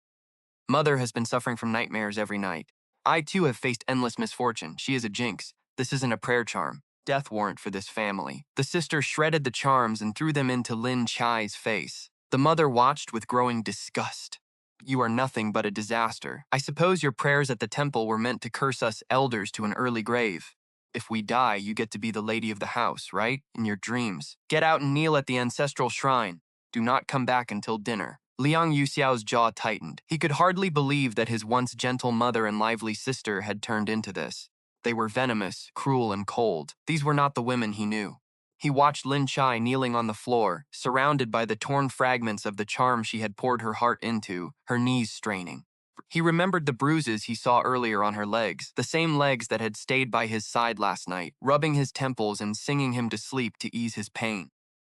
Mother has been suffering from nightmares every night. I too have faced endless misfortune. She is a jinx. This isn't a prayer charm. Death warrant for this family." The sister shredded the charms and threw them into Lin Qiye's face. The mother watched with growing disgust. You are nothing but a disaster. I suppose your prayers at the temple were meant to curse us elders to an early grave. If we die, you get to be the lady of the house, right? In your dreams. Get out and kneel at the ancestral shrine. Do not come back until dinner. Liang Yuxiao's jaw tightened. He could hardly believe that his once gentle mother and lively sister had turned into this. They were venomous, cruel, and cold. These were not the women he knew. He watched Lin Qiye kneeling on the floor, surrounded by the torn fragments of the charm she had poured her heart into, her knees straining. He remembered the bruises he saw earlier on her legs, the same legs that had stayed by his side last night, rubbing his temples and singing him to sleep to ease his pain.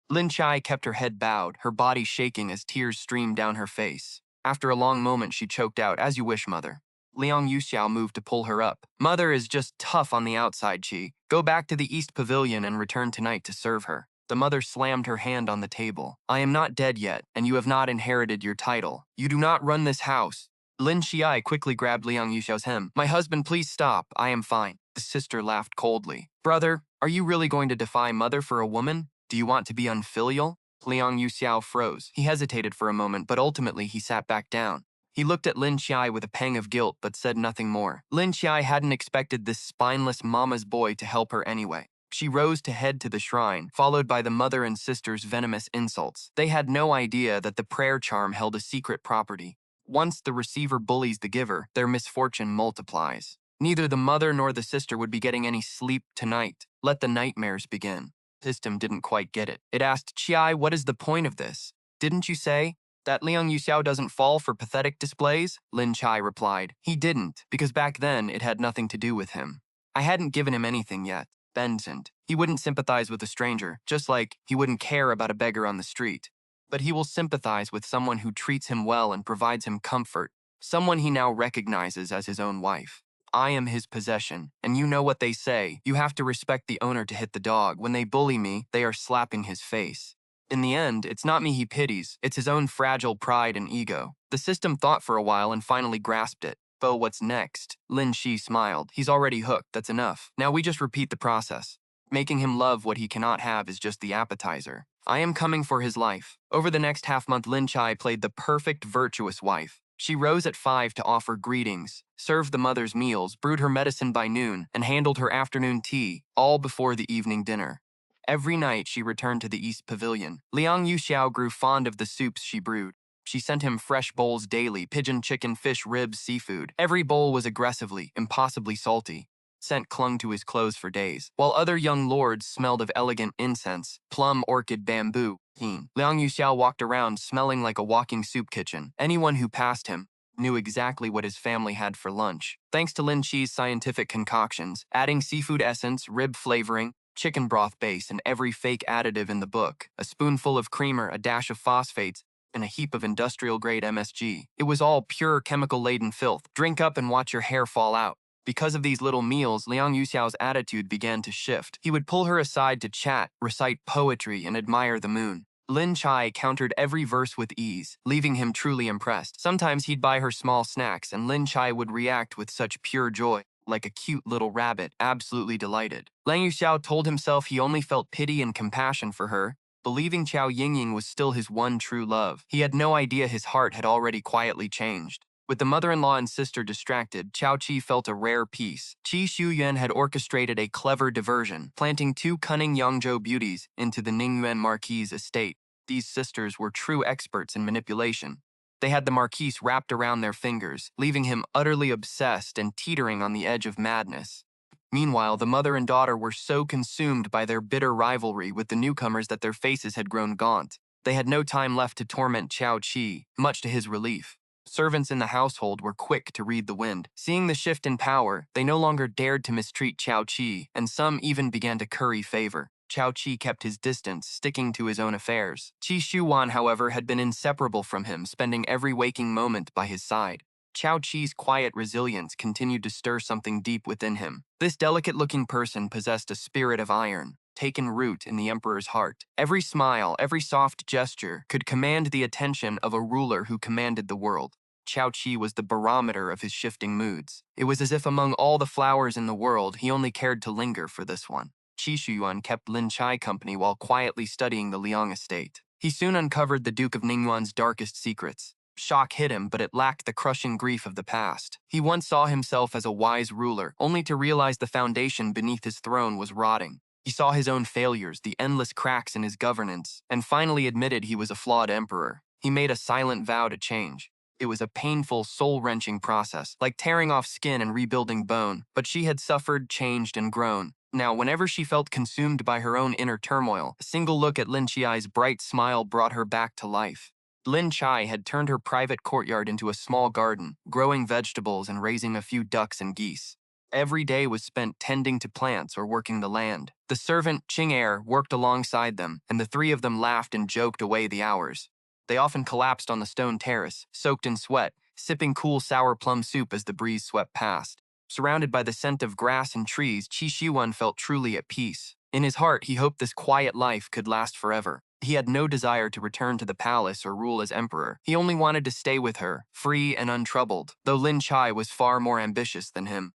Lin Qiye kept her head bowed, her body shaking as tears streamed down her face. After a long moment, she choked out, "As you wish, mother." Liang Yuxiao moved to pull her up. "Mother is just tough on the outside, Qi. Go back to the East Pavilion and return tonight to serve her." The mother slammed her hand on the table. "I am not dead yet, and you have not inherited your title. You do not run this house." Lin Qiye quickly grabbed Liang Yuxiao's hem. "My husband, please stop. I am fine." The sister laughed coldly. "Brother, are you really going to defy mother for a woman? Do you want to be unfilial?" Liang Yuxiao froze. He hesitated for a moment, but ultimately he sat back down. He looked at Lin Qiye with a pang of guilt, but said nothing more. Lin Qiye hadn't expected this spineless mama's boy to help her anyway. She rose to head to the shrine, followed by the mother and sister's venomous insults. They had no idea that the prayer charm held a secret property. Once the receiver bullies the giver, their misfortune multiplies. Neither the mother nor the sister would be getting any sleep tonight. Let the nightmares begin. System didn't quite get it. It asked, "Qiye, what is the point of this? Didn't you say that Liang Yuxiao doesn't fall for pathetic displays?" Lin Qiye replied, "He didn't, because back then it had nothing to do with him. I hadn't given him anything yet. Benson. He wouldn't sympathize with a stranger, just like he wouldn't care about a beggar on the street. But he will sympathize with someone who treats him well and provides him comfort, someone he now recognizes as his own wife. I am his possession, and you know what they say. You have to respect the owner to hit the dog. When they bully me, they are slapping his face. In the end, it's not me he pities, it's his own fragile pride and ego." The system thought for a while and finally grasped it. "Bo, what's next?" Lin Qiye smiled. "He's already hooked, that's enough. Now we just repeat the process. Making him love what he cannot have is just the appetizer. I am coming for his life." Over the next half-month, Lin Qiye played the perfect virtuous wife. She rose at 5 to offer greetings, served the mother's meals, brewed her medicine by noon, and handled her afternoon tea, all before the evening dinner. Every night she returned to the East Pavilion. Liang Yuxiao grew fond of the soups she brewed. She sent him fresh bowls daily, pigeon, chicken, fish, ribs, seafood. Every bowl was aggressively, impossibly salty. Scent clung to his clothes for days, while other young lords smelled of elegant incense, plum, orchid, bamboo. Liang Yuxiao walked around smelling like a walking soup kitchen. Anyone who passed him knew exactly what his family had for lunch. Thanks to Lin Qiye's scientific concoctions, adding seafood essence, rib flavoring, chicken broth base, and every fake additive in the book, a spoonful of creamer, a dash of phosphates, and a heap of industrial-grade MSG. It was all pure chemical-laden filth. Drink up and watch your hair fall out. Because of these little meals, Liang Yuxiao's attitude began to shift. He would pull her aside to chat, recite poetry, and admire the moon. Lin Qiye countered every verse with ease, leaving him truly impressed. Sometimes he'd buy her small snacks, and Lin Qiye would react with such pure joy, like a cute little rabbit, absolutely delighted. Liang Yuxiao told himself he only felt pity and compassion for her, believing Qiao Yingying was still his one true love. He had no idea his heart had already quietly changed. With the mother-in-law and sister distracted, Qiao Qi felt a rare peace. Xiuyuan had orchestrated a clever diversion, planting 2 cunning Yangzhou beauties into the Ningyuan Marquis' estate. These sisters were true experts in manipulation. They had the Marquis wrapped around their fingers, leaving him utterly obsessed and teetering on the edge of madness. Meanwhile, the mother and daughter were so consumed by their bitter rivalry with the newcomers that their faces had grown gaunt. They had no time left to torment Qiao Qi, much to his relief. Servants in the household were quick to read the wind. Seeing the shift in power, they no longer dared to mistreat Qiao Qi, and some even began to curry favor. Qiao Qi kept his distance, sticking to his own affairs. Xiuyuan, however, had been inseparable from him, spending every waking moment by his side. Qiao Qi's quiet resilience continued to stir something deep within him. This delicate-looking person possessed a spirit of iron, taken root in the emperor's heart. Every smile, every soft gesture could command the attention of a ruler who commanded the world. Qiao Qi was the barometer of his shifting moods. It was as if among all the flowers in the world, he only cared to linger for this one. Xiuyuan kept Lin Qiye company while quietly studying the Liang estate. He soon uncovered the Duke of Ningyuan's darkest secrets. Shock hit him, but it lacked the crushing grief of the past. He once saw himself as a wise ruler, only to realize the foundation beneath his throne was rotting. He saw his own failures, the endless cracks in his governance, and finally admitted he was a flawed emperor. He made a silent vow to change. It was a painful, soul-wrenching process, like tearing off skin and rebuilding bone, but she had suffered, changed, and grown. Now, whenever she felt consumed by her own inner turmoil, a single look at Lin Qiye's bright smile brought her back to life. Lin Qiye had turned her private courtyard into a small garden, growing vegetables and raising a few ducks and geese. Every day was spent tending to plants or working the land. The servant, Qiye, worked alongside them, and the three of them laughed and joked away the hours. They often collapsed on the stone terrace, soaked in sweat, sipping cool sour plum soup as the breeze swept past. Surrounded by the scent of grass and trees, Xiuyuan felt truly at peace. In his heart, he hoped this quiet life could last forever. He had no desire to return to the palace or rule as emperor. He only wanted to stay with her, free and untroubled, though Lin Qiye was far more ambitious than him.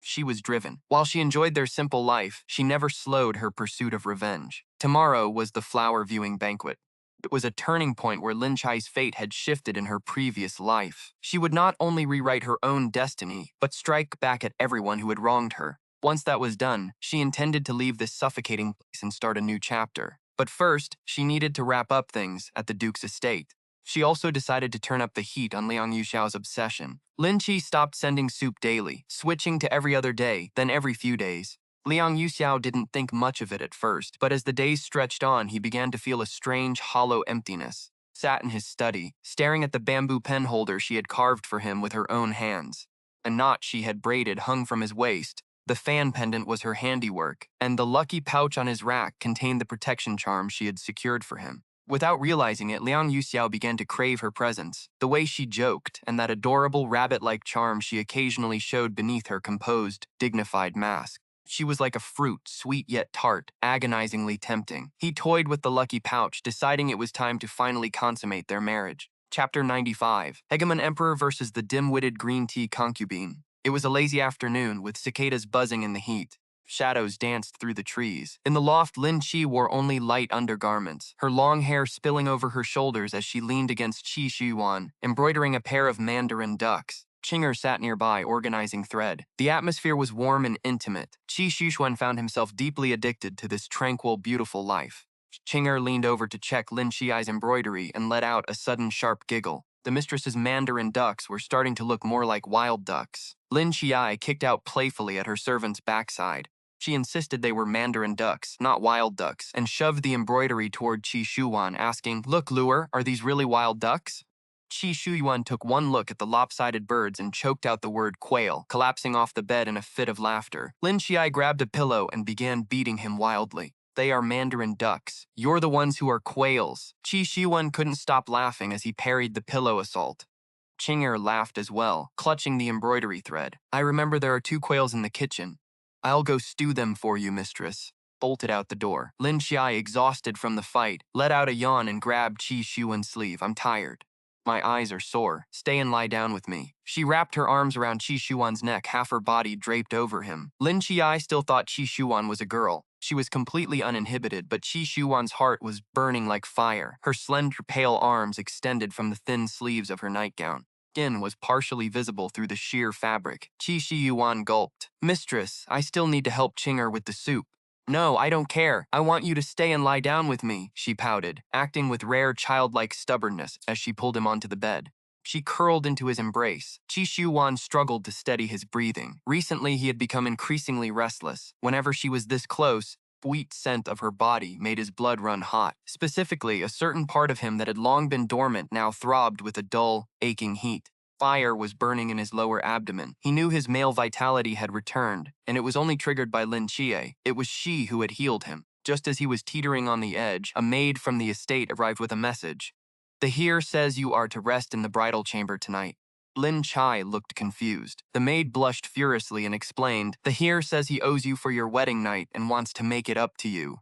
She was driven. While she enjoyed their simple life, she never slowed her pursuit of revenge. Tomorrow was the flower viewing banquet. It was a turning point where Lin Qiye's fate had shifted in her previous life. She would not only rewrite her own destiny, but strike back at everyone who had wronged her. Once that was done, she intended to leave this suffocating place and start a new chapter. But first, she needed to wrap up things at the Duke's estate. She also decided to turn up the heat on Liang Yuxiao's obsession. Lin Qiye stopped sending soup daily, switching to every other day, then every few days. Liang Yuxiao didn't think much of it at first, but as the days stretched on, he began to feel a strange, hollow emptiness. Sat in his study, staring at the bamboo pen holder she had carved for him with her own hands. A knot she had braided hung from his waist. The fan pendant was her handiwork, and the lucky pouch on his rack contained the protection charm she had secured for him. Without realizing it, Liang Yuxiao began to crave her presence, the way she joked, and that adorable rabbit-like charm she occasionally showed beneath her composed, dignified mask. She was like a fruit, sweet yet tart, agonizingly tempting. He toyed with the lucky pouch, deciding it was time to finally consummate their marriage. Chapter 95. Hegemon Emperor versus the dim-witted green tea concubine. It was a lazy afternoon, with cicadas buzzing in the heat. Shadows danced through the trees. In the loft, Lin Qiye wore only light undergarments, her long hair spilling over her shoulders as she leaned against Xiuyuan, embroidering a pair of mandarin ducks. Qiye sat nearby, organizing thread. The atmosphere was warm and intimate. Xiuyuan found himself deeply addicted to this tranquil, beautiful life. Qiye leaned over to check Lin Qiye's embroidery and let out a sudden sharp giggle. The mistress's mandarin ducks were starting to look more like wild ducks. Lin Qiye kicked out playfully at her servant's backside. She insisted they were mandarin ducks, not wild ducks, and shoved the embroidery toward Xiuyuan, asking, "Look, Lure, are these really wild ducks?" Xiuyuan took one look at the lopsided birds and choked out the word quail, collapsing off the bed in a fit of laughter. Lin Qiye grabbed a pillow and began beating him wildly. "They are mandarin ducks. You're the ones who are quails." Xiuyuan couldn't stop laughing as he parried the pillow assault. Qiye laughed as well, clutching the embroidery thread. "I remember there are 2 quails in the kitchen. I'll go stew them for you, mistress." Bolted out the door. Lin Qiye, exhausted from the fight, let out a yawn and grabbed Xiuyuan's sleeve. "I'm tired. My eyes are sore. Stay and lie down with me." She wrapped her arms around Xiuyuan's neck, half her body draped over him. Lin Qiye still thought Xiuyuan was a girl. She was completely uninhibited, but Xiuyuan's heart was burning like fire. Her slender, pale arms extended from the thin sleeves of her nightgown. Skin was partially visible through the sheer fabric. Xiuyuan gulped. "Mistress, I still need to help Qiye with the soup." "No, I don't care. I want you to stay and lie down with me," she pouted, acting with rare childlike stubbornness as she pulled him onto the bed. She curled into his embrace. Xiuyuan struggled to steady his breathing. Recently, he had become increasingly restless. Whenever she was this close, the sweet scent of her body made his blood run hot. Specifically, a certain part of him that had long been dormant now throbbed with a dull, aching heat. Fire was burning in his lower abdomen. He knew his male vitality had returned, and it was only triggered by Lin Qiye. It was she who had healed him. Just as he was teetering on the edge, a maid from the estate arrived with a message. "The heir says you are to rest in the bridal chamber tonight." Lin Qiye looked confused. The maid blushed furiously and explained, "The heir says he owes you for your wedding night and wants to make it up to you.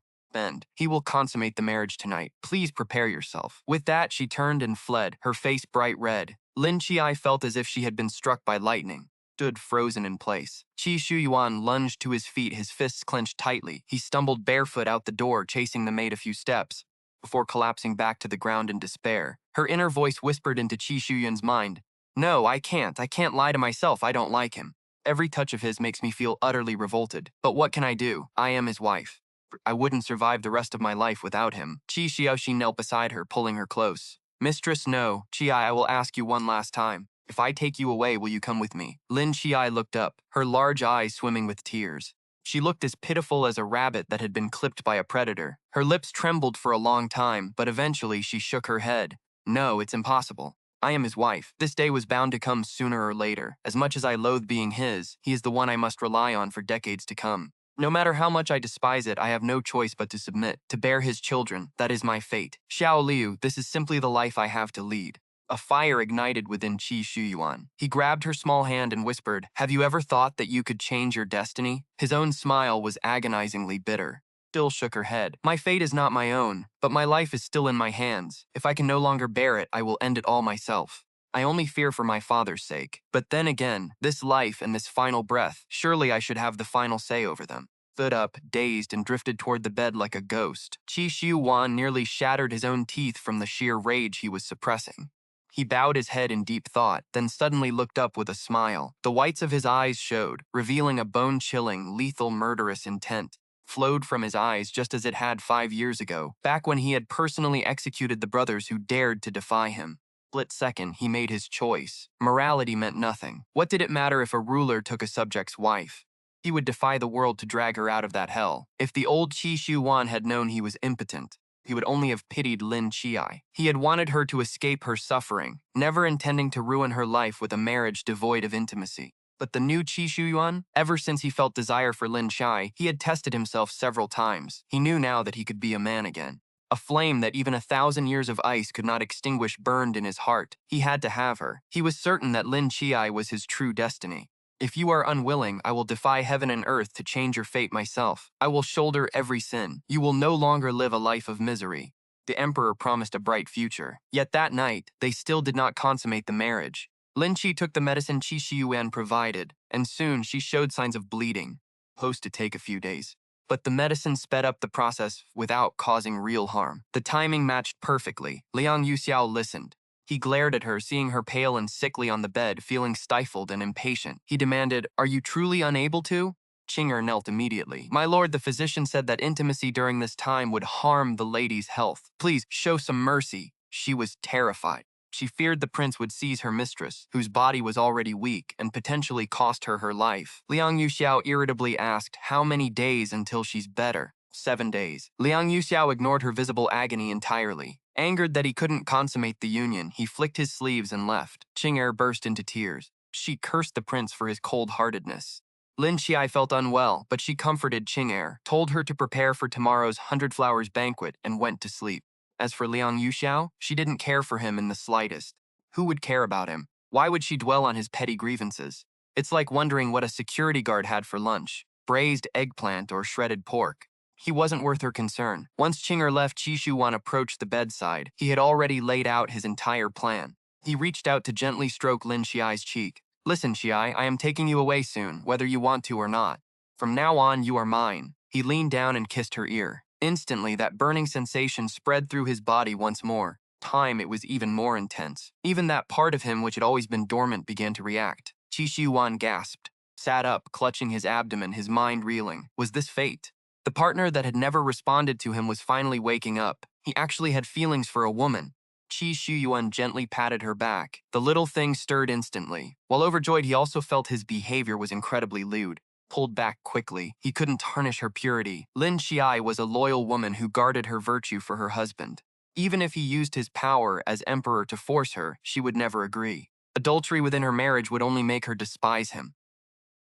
He will consummate the marriage tonight. Please prepare yourself." With that, she turned and fled, her face bright red. Lin Qiye felt as if she had been struck by lightning, stood frozen in place. Xiuyuan lunged to his feet, his fists clenched tightly. He stumbled barefoot out the door, chasing the maid a few steps. before collapsing back to the ground in despair. Her inner voice whispered into Xiuyuan's mind, "No, I can't. I can't lie to myself. I don't like him. Every touch of his makes me feel utterly revolted. But what can I do? I am his wife. I wouldn't survive the rest of my life without him." Xiuxi knelt beside her, pulling her close. "Mistress, no. Qiye, I will ask you one last time. If I take you away, will you come with me?" Lin Qiye looked up, her large eyes swimming with tears. She looked as pitiful as a rabbit that had been clipped by a predator. Her lips trembled for a long time, but eventually she shook her head. "No, it's impossible. I am his wife. This day was bound to come sooner or later. As much as I loathe being his, he is the one I must rely on for decades to come. No matter how much I despise it, I have no choice but to submit, to bear his children. That is my fate. Xiao Liu, this is simply the life I have to lead." A fire ignited within Xiuyuan. He grabbed her small hand and whispered, "Have you ever thought that you could change your destiny?" His own smile was agonizingly bitter. Still shook her head. "My fate is not my own, but my life is still in my hands. If I can no longer bear it, I will end it all myself. I only fear for my father's sake. But then again, this life and this final breath, surely I should have the final say over them." Stood up, dazed, and drifted toward the bed like a ghost. Xiuyuan nearly shattered his own teeth from the sheer rage he was suppressing. He bowed his head in deep thought, then suddenly looked up with a smile. The whites of his eyes showed, revealing a bone-chilling, lethal, murderous intent. Flowed from his eyes just as it had 5 years ago, back when he had personally executed the brothers who dared to defy him. Split second, he made his choice. Morality meant nothing. What did it matter if a ruler took a subject's wife? He would defy the world to drag her out of that hell. If the old Xiuyuan had known he was impotent, he would only have pitied Lin Qiye. He had wanted her to escape her suffering, never intending to ruin her life with a marriage devoid of intimacy. But the new Xiuyuan, ever since he felt desire for Lin Qiye, he had tested himself several times. He knew now that he could be a man again. A flame that even 1,000 years of ice could not extinguish burned in his heart. He had to have her. He was certain that Lin Qiye was his true destiny. "If you are unwilling, I will defy heaven and earth to change your fate myself. I will shoulder every sin. You will no longer live a life of misery." The emperor promised a bright future. Yet that night, they still did not consummate the marriage. Lin Qi took the medicine Xiuyuan provided, and soon she showed signs of bleeding. Supposed to take a few days. But the medicine sped up the process without causing real harm. The timing matched perfectly. Liang Yuxiao listened. He glared at her, seeing her pale and sickly on the bed, feeling stifled and impatient. He demanded, "Are you truly unable to?" Qing'er knelt immediately. "My lord, the physician said that intimacy during this time would harm the lady's health. Please, show some mercy." She was terrified. She feared the prince would seize her mistress, whose body was already weak, and potentially cost her her life. Liang Yuxiao irritably asked, "How many days until she's better?" 7 days. Liang Yuxiao ignored her visible agony entirely. Angered that he couldn't consummate the union, he flicked his sleeves and left. Qing'er burst into tears. She cursed the prince for his cold-heartedness. Lin Qiye felt unwell, but she comforted Qing'er, told her to prepare for tomorrow's 100 Flowers banquet, and went to sleep. As for Liang Yuxiao, she didn't care for him in the slightest. Who would care about him? Why would she dwell on his petty grievances? It's like wondering what a security guard had for lunch, braised eggplant or shredded pork. He wasn't worth her concern. Once Qing'er left, Xiuyuan approached the bedside. He had already laid out his entire plan. He reached out to gently stroke Lin Qiye's cheek. "Listen, Qiye, I am taking you away soon, whether you want to or not. From now on, you are mine." He leaned down and kissed her ear. Instantly, that burning sensation spread through his body once more. Time, it was even more intense. Even that part of him which had always been dormant began to react. Xiuyuan gasped, sat up, clutching his abdomen, his mind reeling. Was this fate? The partner that had never responded to him was finally waking up. He actually had feelings for a woman. Xiuyuan gently patted her back. The little thing stirred instantly. While overjoyed, he also felt his behavior was incredibly lewd. Pulled back quickly. He couldn't tarnish her purity. Lin Qiye was a loyal woman who guarded her virtue for her husband. Even if he used his power as emperor to force her, she would never agree. Adultery within her marriage would only make her despise him.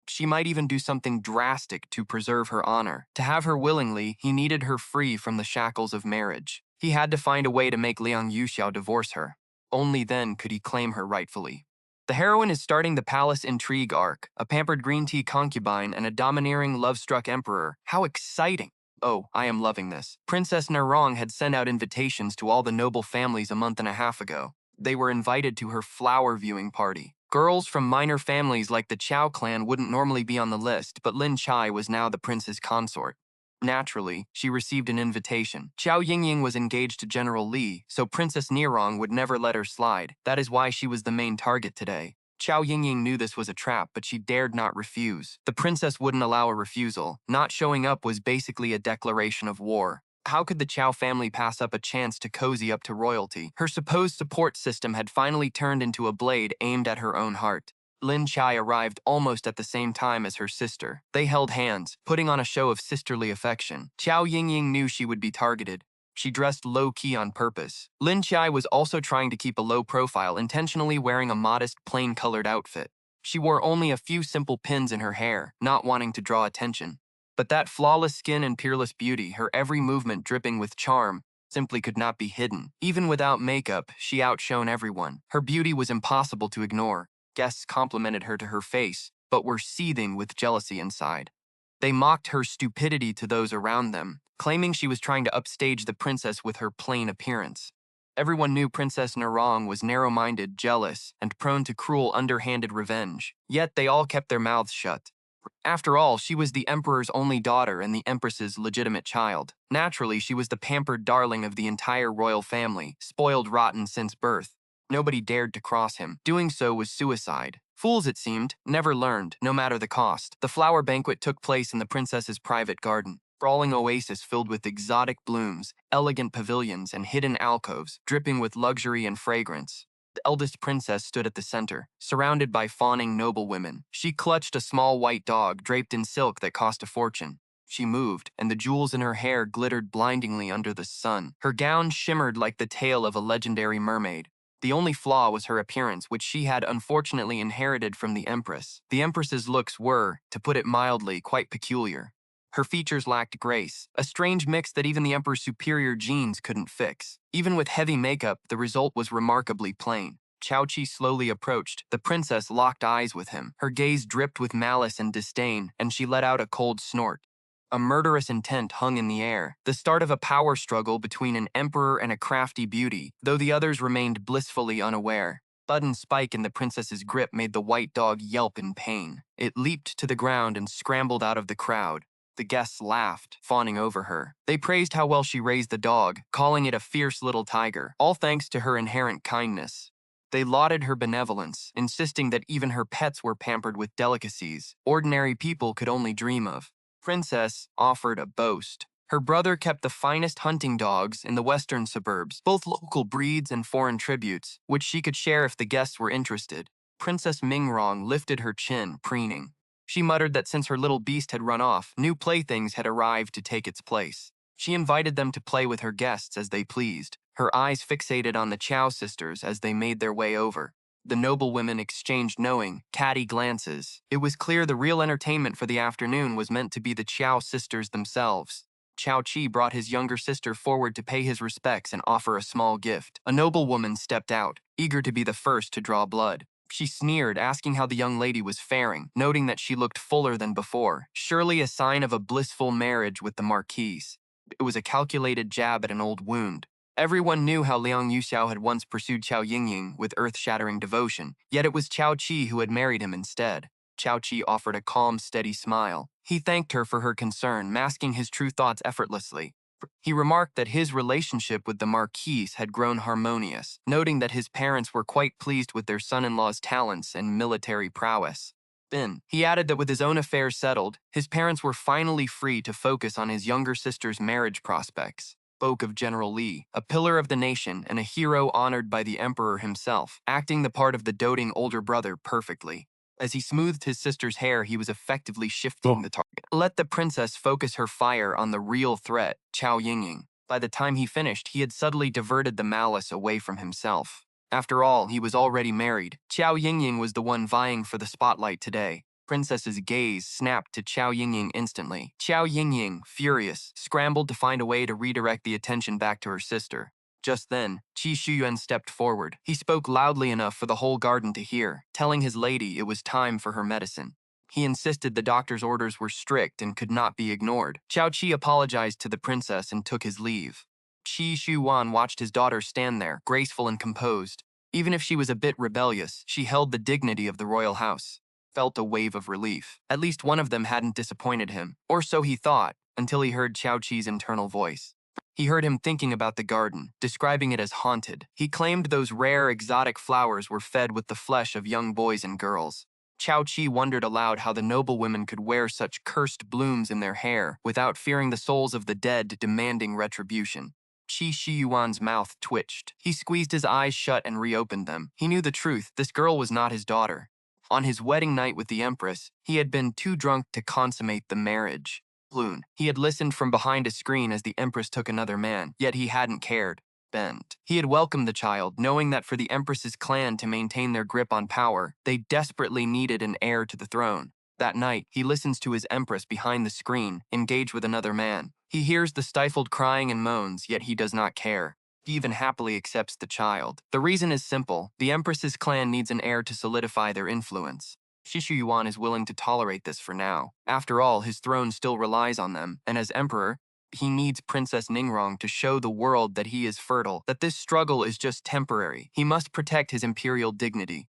She might even do something drastic to preserve her honor. To have her willingly, he needed her free from the shackles of marriage. He had to find a way to make Liang Yuxiao divorce her. Only then could he claim her rightfully. The heroine is starting the palace intrigue arc, a pampered green tea concubine and a domineering, love-struck emperor. How exciting! Oh, I am loving this. Princess Nerong had sent out invitations to all the noble families a month and a half ago. They were invited to her flower viewing party. Girls from minor families like the Chao clan wouldn't normally be on the list, but Lin Qiye was now the prince's consort. Naturally, she received an invitation. Xiao Yingying was engaged to General Li, so Princess Nirong would never let her slide. That is why she was the main target today. Xiao Yingying knew this was a trap, but she dared not refuse. The princess wouldn't allow a refusal. Not showing up was basically a declaration of war. How could the Qiao family pass up a chance to cozy up to royalty? Her supposed support system had finally turned into a blade aimed at her own heart. Lin Qiye arrived almost at the same time as her sister. They held hands, putting on a show of sisterly affection. Xiao Yingying knew she would be targeted. She dressed low-key on purpose. Lin Qiye was also trying to keep a low profile, intentionally wearing a modest, plain-colored outfit. She wore only a few simple pins in her hair, not wanting to draw attention. But that flawless skin and peerless beauty, her every movement dripping with charm, simply could not be hidden. Even without makeup, she outshone everyone. Her beauty was impossible to ignore. Guests complimented her to her face, but were seething with jealousy inside. They mocked her stupidity to those around them, claiming she was trying to upstage the princess with her plain appearance. Everyone knew Princess Nirong was narrow-minded, jealous, and prone to cruel, underhanded revenge. Yet they all kept their mouths shut. After all, she was the emperor's only daughter and the empress's legitimate child. Naturally, she was the pampered darling of the entire royal family, spoiled rotten since birth. Nobody dared to cross him. Doing so was suicide. Fools, it seemed, never learned, no matter the cost. The flower banquet took place in the princess's private garden. Sprawling oasis filled with exotic blooms, elegant pavilions, and hidden alcoves, dripping with luxury and fragrance. The eldest princess stood at the center, surrounded by fawning noblewomen. She clutched a small white dog draped in silk that cost a fortune. She moved, and the jewels in her hair glittered blindingly under the sun. Her gown shimmered like the tail of a legendary mermaid. The only flaw was her appearance, which she had unfortunately inherited from the Empress. The Empress's looks were, to put it mildly, quite peculiar. Her features lacked grace, a strange mix that even the Emperor's superior genes couldn't fix. Even with heavy makeup, the result was remarkably plain. Qiao Qi slowly approached. The princess locked eyes with him. Her gaze dripped with malice and disdain, and she let out a cold snort. A murderous intent hung in the air, the start of a power struggle between an emperor and a crafty beauty, though the others remained blissfully unaware. Sudden spike in the princess's grip made the white dog yelp in pain. It leaped to the ground and scrambled out of the crowd. The guests laughed, fawning over her. They praised how well she raised the dog, calling it a fierce little tiger, all thanks to her inherent kindness. They lauded her benevolence, insisting that even her pets were pampered with delicacies ordinary people could only dream of. Princess offered a boast. Her brother kept the finest hunting dogs in the western suburbs, both local breeds and foreign tributes, which she could share if the guests were interested. Princess Mingrong lifted her chin, preening. She muttered that since her little beast had run off, new playthings had arrived to take its place. She invited them to play with her guests as they pleased, her eyes fixated on the Chow sisters as they made their way over. The noblewomen exchanged knowing, catty glances. It was clear the real entertainment for the afternoon was meant to be the Chow sisters themselves. Qiao Qi brought his younger sister forward to pay his respects and offer a small gift. A noblewoman stepped out, eager to be the first to draw blood. She sneered, asking how the young lady was faring, noting that she looked fuller than before, surely a sign of a blissful marriage with the Marquise. It was a calculated jab at an old wound. Everyone knew how Liang Yuxiao had once pursued Xiao Yingying with earth-shattering devotion, yet it was Qiao Qi who had married him instead. Qiao Qi offered a calm, steady smile. He thanked her for her concern, masking his true thoughts effortlessly. He remarked that his relationship with the Marquise had grown harmonious, noting that his parents were quite pleased with their son-in-law's talents and military prowess. Then, he added that with his own affairs settled, his parents were finally free to focus on his younger sister's marriage prospects. Spoke of General Li, a pillar of the nation and a hero honored by the emperor himself, acting the part of the doting older brother perfectly. As he smoothed his sister's hair, he was effectively shifting the target. Let the princess focus her fire on the real threat, Xiao Yingying. By the time he finished, he had subtly diverted the malice away from himself. After all, he was already married. Xiao Yingying was the one vying for the spotlight today. Princess's gaze snapped to Xiao Yingying instantly. Xiao Yingying, furious, scrambled to find a way to redirect the attention back to her sister. Just then, Xiuyuan stepped forward. He spoke loudly enough for the whole garden to hear, telling his lady it was time for her medicine. He insisted the doctor's orders were strict and could not be ignored. Qiao Qi apologized to the princess and took his leave. Xiuyuan watched his daughter stand there, graceful and composed. Even if she was a bit rebellious, she held the dignity of the royal house. Felt a wave of relief. At least one of them hadn't disappointed him, or so he thought. until he heard Qiao Qi's internal voice. He heard him thinking about the garden, describing it as haunted. He claimed those rare, exotic flowers were fed with the flesh of young boys and girls. Qiao Qi wondered aloud how the noble women could wear such cursed blooms in their hair without fearing the souls of the dead demanding retribution. Xiuyuan's mouth twitched. He squeezed his eyes shut and reopened them. He knew the truth. This girl was not his daughter. On his wedding night with the Empress, he had been too drunk to consummate the marriage. He had listened from behind a screen as the Empress took another man, yet he hadn't cared. Bent. He had welcomed the child, knowing that for the Empress's clan to maintain their grip on power, they desperately needed an heir to the throne. That night, he listens to his Empress behind the screen, engage with another man. He hears the stifled crying and moans, yet he does not care. He even happily accepts the child. The reason is simple. The Empress's clan needs an heir to solidify their influence. Xiuyuan is willing to tolerate this for now. After all, his throne still relies on them, and as emperor, he needs Princess Ningrong to show the world that he is fertile, that this struggle is just temporary. He must protect his imperial dignity.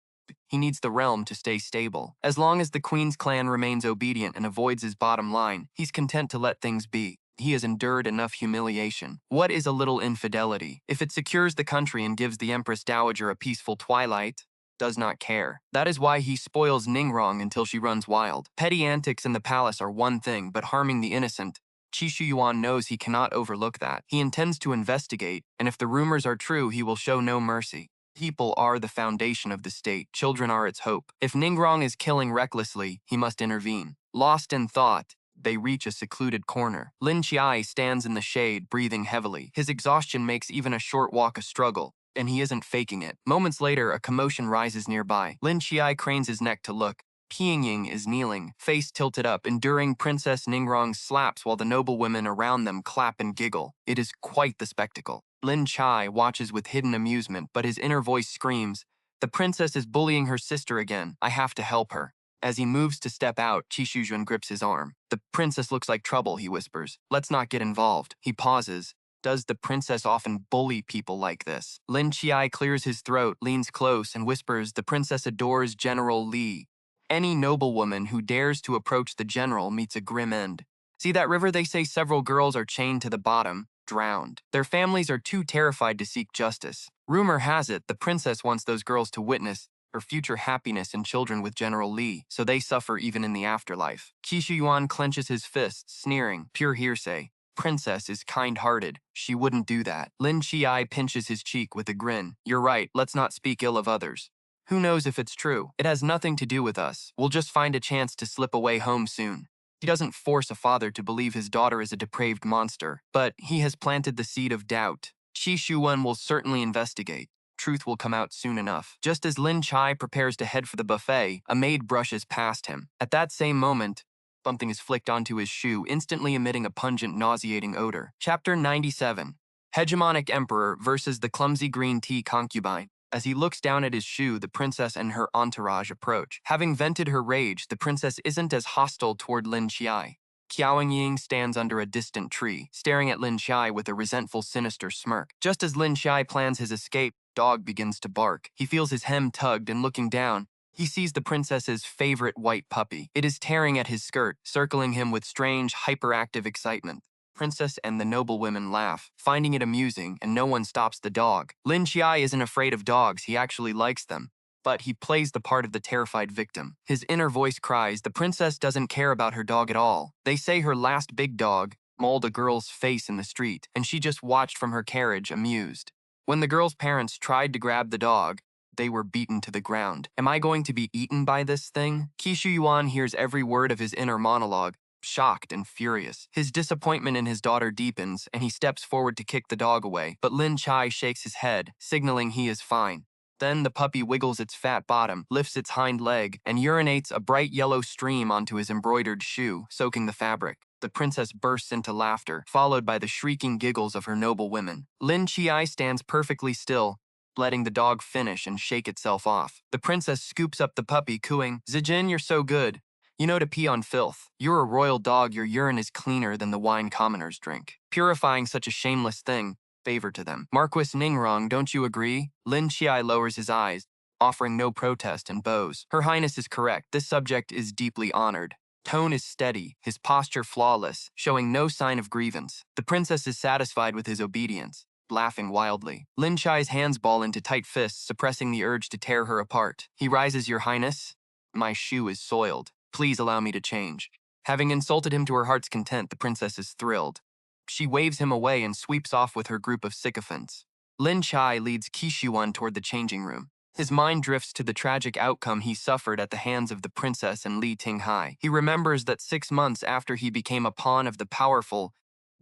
He needs the realm to stay stable. As long as the Queen's clan remains obedient and avoids his bottom line, he's content to let things be. He has endured enough humiliation. What is a little infidelity? If it secures the country and gives the Empress Dowager a peaceful twilight, does not care. That is why he spoils Ningrong until she runs wild. Petty antics in the palace are one thing, but harming the innocent, Xiuyuan knows he cannot overlook that. He intends to investigate, and if the rumors are true, he will show no mercy. People are the foundation of the state. Children are its hope. If Ningrong is killing recklessly, he must intervene. Lost in thought, they reach a secluded corner. Lin Qiye stands in the shade, breathing heavily. His exhaustion makes even a short walk a struggle, and he isn't faking it. Moments later, a commotion rises nearby. Lin Qiye cranes his neck to look. Ying is kneeling, face tilted up, enduring Princess Ningrong's slaps while the noble women around them clap and giggle. It is quite the spectacle. Lin Qiye watches with hidden amusement, but his inner voice screams, "The princess is bullying her sister again. I have to help her." As he moves to step out, Xiuyuan grips his arm. "The princess looks like trouble," he whispers. "Let's not get involved." He pauses. Does the princess often bully people like this? Lin Qiye clears his throat, leans close, and whispers, "The princess adores General Li. Any noblewoman who dares to approach the general meets a grim end. See that river they say several girls are chained to the bottom, drowned. Their families are too terrified to seek justice. Rumor has it the princess wants those girls to witness her future happiness and children with General Li, so they suffer even in the afterlife." Xiuyuan clenches his fists, sneering, "Pure hearsay. Princess is kind-hearted. She wouldn't do that." Lin Qiye pinches his cheek with a grin. "You're right, let's not speak ill of others. Who knows if it's true? It has nothing to do with us. We'll just find a chance to slip away home soon." He doesn't force a father to believe his daughter is a depraved monster, but he has planted the seed of doubt. Xiuyuan will certainly investigate. Truth will come out soon enough. Just as Lin Qiye prepares to head for the buffet, a maid brushes past him. At that same moment, something is flicked onto his shoe, instantly emitting a pungent, nauseating odor. Chapter 97. Hegemonic Emperor versus the clumsy green tea concubine. As he looks down at his shoe, the princess and her entourage approach. Having vented her rage, the princess isn't as hostile toward Lin Qiye. Ying stands under a distant tree, staring at Lin Qiye with a resentful, sinister smirk. Just as Lin Qiye plans his escape, dog begins to bark. He feels his hem tugged, and looking down, he sees the princess's favorite white puppy. It is tearing at his skirt, circling him with strange, hyperactive excitement. Princess and the noblewomen laugh, finding it amusing, and no one stops the dog. Lin Qiye isn't afraid of dogs, he actually likes them. But he plays the part of the terrified victim. His inner voice cries, the princess doesn't care about her dog at all. They say her last big dog mauled a girl's face in the street, and she just watched from her carriage, amused. When the girl's parents tried to grab the dog, they were beaten to the ground. Am I going to be eaten by this thing? Xiuyuan hears every word of his inner monologue, shocked and furious. His disappointment in his daughter deepens, and he steps forward to kick the dog away, but Lin Qiye shakes his head, signaling he is fine. Then the puppy wiggles its fat bottom, lifts its hind leg, and urinates a bright yellow stream onto his embroidered shoe, soaking the fabric. The princess bursts into laughter, followed by the shrieking giggles of her noble women. Lin Qiye stands perfectly still, letting the dog finish and shake itself off. The princess scoops up the puppy, cooing, "Zijin, you're so good. You know to pee on filth. You're a royal dog, your urine is cleaner than the wine commoners drink. Purifying such a shameless thing, favor to them. Marquis Ningrong, don't you agree?" Lin Qiye lowers his eyes, offering no protest, and bows. "Her Highness is correct. This subject is deeply honored. tone is steady, his posture flawless, showing no sign of grievance. The princess is satisfied with his obedience, laughing wildly. Lin Qiye's hands ball into tight fists, suppressing the urge to tear her apart. He rises, "Your Highness, my shoe is soiled. Please allow me to change." Having insulted him to her heart's content, the princess is thrilled. She waves him away and sweeps off with her group of sycophants. Lin Qiye leads Xiuyuan toward the changing room. His mind drifts to the tragic outcome he suffered at the hands of the princess and Li Tinghai. He remembers that 6 months after he became a pawn of the powerful,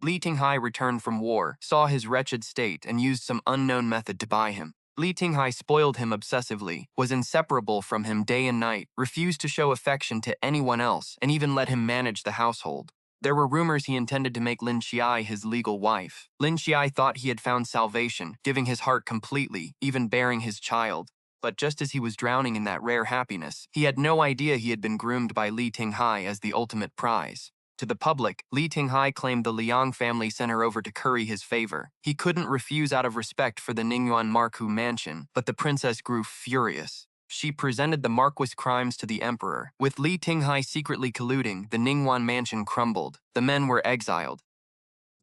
Li Tinghai returned from war, saw his wretched state, and used some unknown method to buy him. Li Tinghai spoiled him obsessively, was inseparable from him day and night, refused to show affection to anyone else, and even let him manage the household. There were rumors he intended to make Lin Qiye his legal wife. Lin Qiye thought he had found salvation, giving his heart completely, even bearing his child. But just as he was drowning in that rare happiness, he had no idea he had been groomed by Li Tinghai as the ultimate prize. To the public, Li Tinghai claimed the Liang family sent her over to curry his favor. He couldn't refuse out of respect for the Ningyuan Marku mansion, but the princess grew furious. She presented the Marquis crimes to the emperor. With Li Tinghai secretly colluding, the Ningguan mansion crumbled. The men were exiled.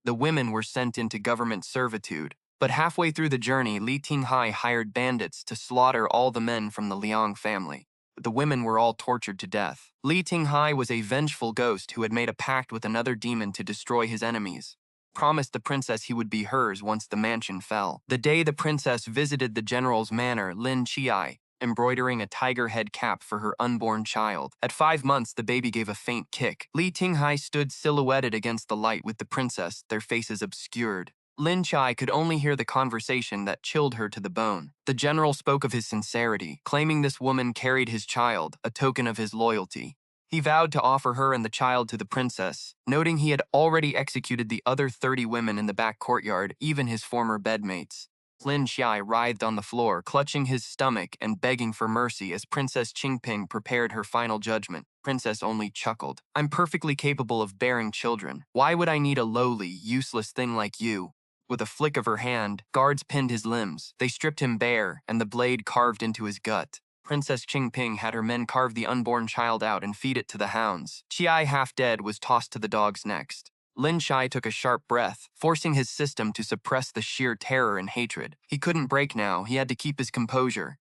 The women were sent into government servitude. But halfway through the journey, Li Tinghai hired bandits to slaughter all the men from the Liang family. The women were all tortured to death. Li Tinghai was a vengeful ghost who had made a pact with another demon to destroy his enemies. Promised the princess he would be hers once the mansion fell. The day the princess visited the general's manor, Lin Qiye, embroidering a tiger head cap for her unborn child. At 5 months, the baby gave a faint kick. Li Tinghai stood silhouetted against the light with the princess, their faces obscured. Lin Qiye could only hear the conversation that chilled her to the bone. The general spoke of his sincerity, claiming this woman carried his child, a token of his loyalty. He vowed to offer her and the child to the princess, noting he had already executed the other 30 women in the back courtyard, even his former bedmates. Lin Qiye writhed on the floor, clutching his stomach and begging for mercy as Princess Qingping prepared her final judgment. Princess only chuckled. "I'm perfectly capable of bearing children. Why would I need a lowly, useless thing like you?" With a flick of her hand, guards pinned his limbs. They stripped him bare, and the blade carved into his gut. Princess Qingping had her men carve the unborn child out and feed it to the hounds. Qiye, half dead, was tossed to the dogs next. Lin Qiye took a sharp breath, forcing his system to suppress the sheer terror and hatred. He couldn't break now. He had to keep his composure.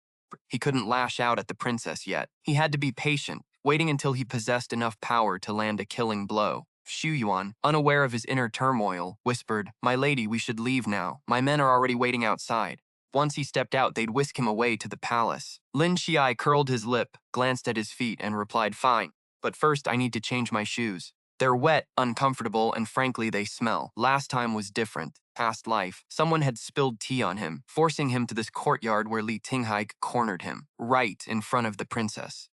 He couldn't lash out at the princess yet. He had to be patient, waiting until he possessed enough power to land a killing blow. Xiuyuan, unaware of his inner turmoil, whispered, "My lady, we should leave now. My men are already waiting outside." Once he stepped out, they'd whisk him away to the palace. Lin Qiye curled his lip, glanced at his feet, and replied, "Fine. But first, I need to change my shoes. They're wet, uncomfortable, and frankly, they smell. Last time was different. Past life. Someone had spilled tea on him, forcing him to this courtyard where Li Tinghai cornered him, right in front of the princess.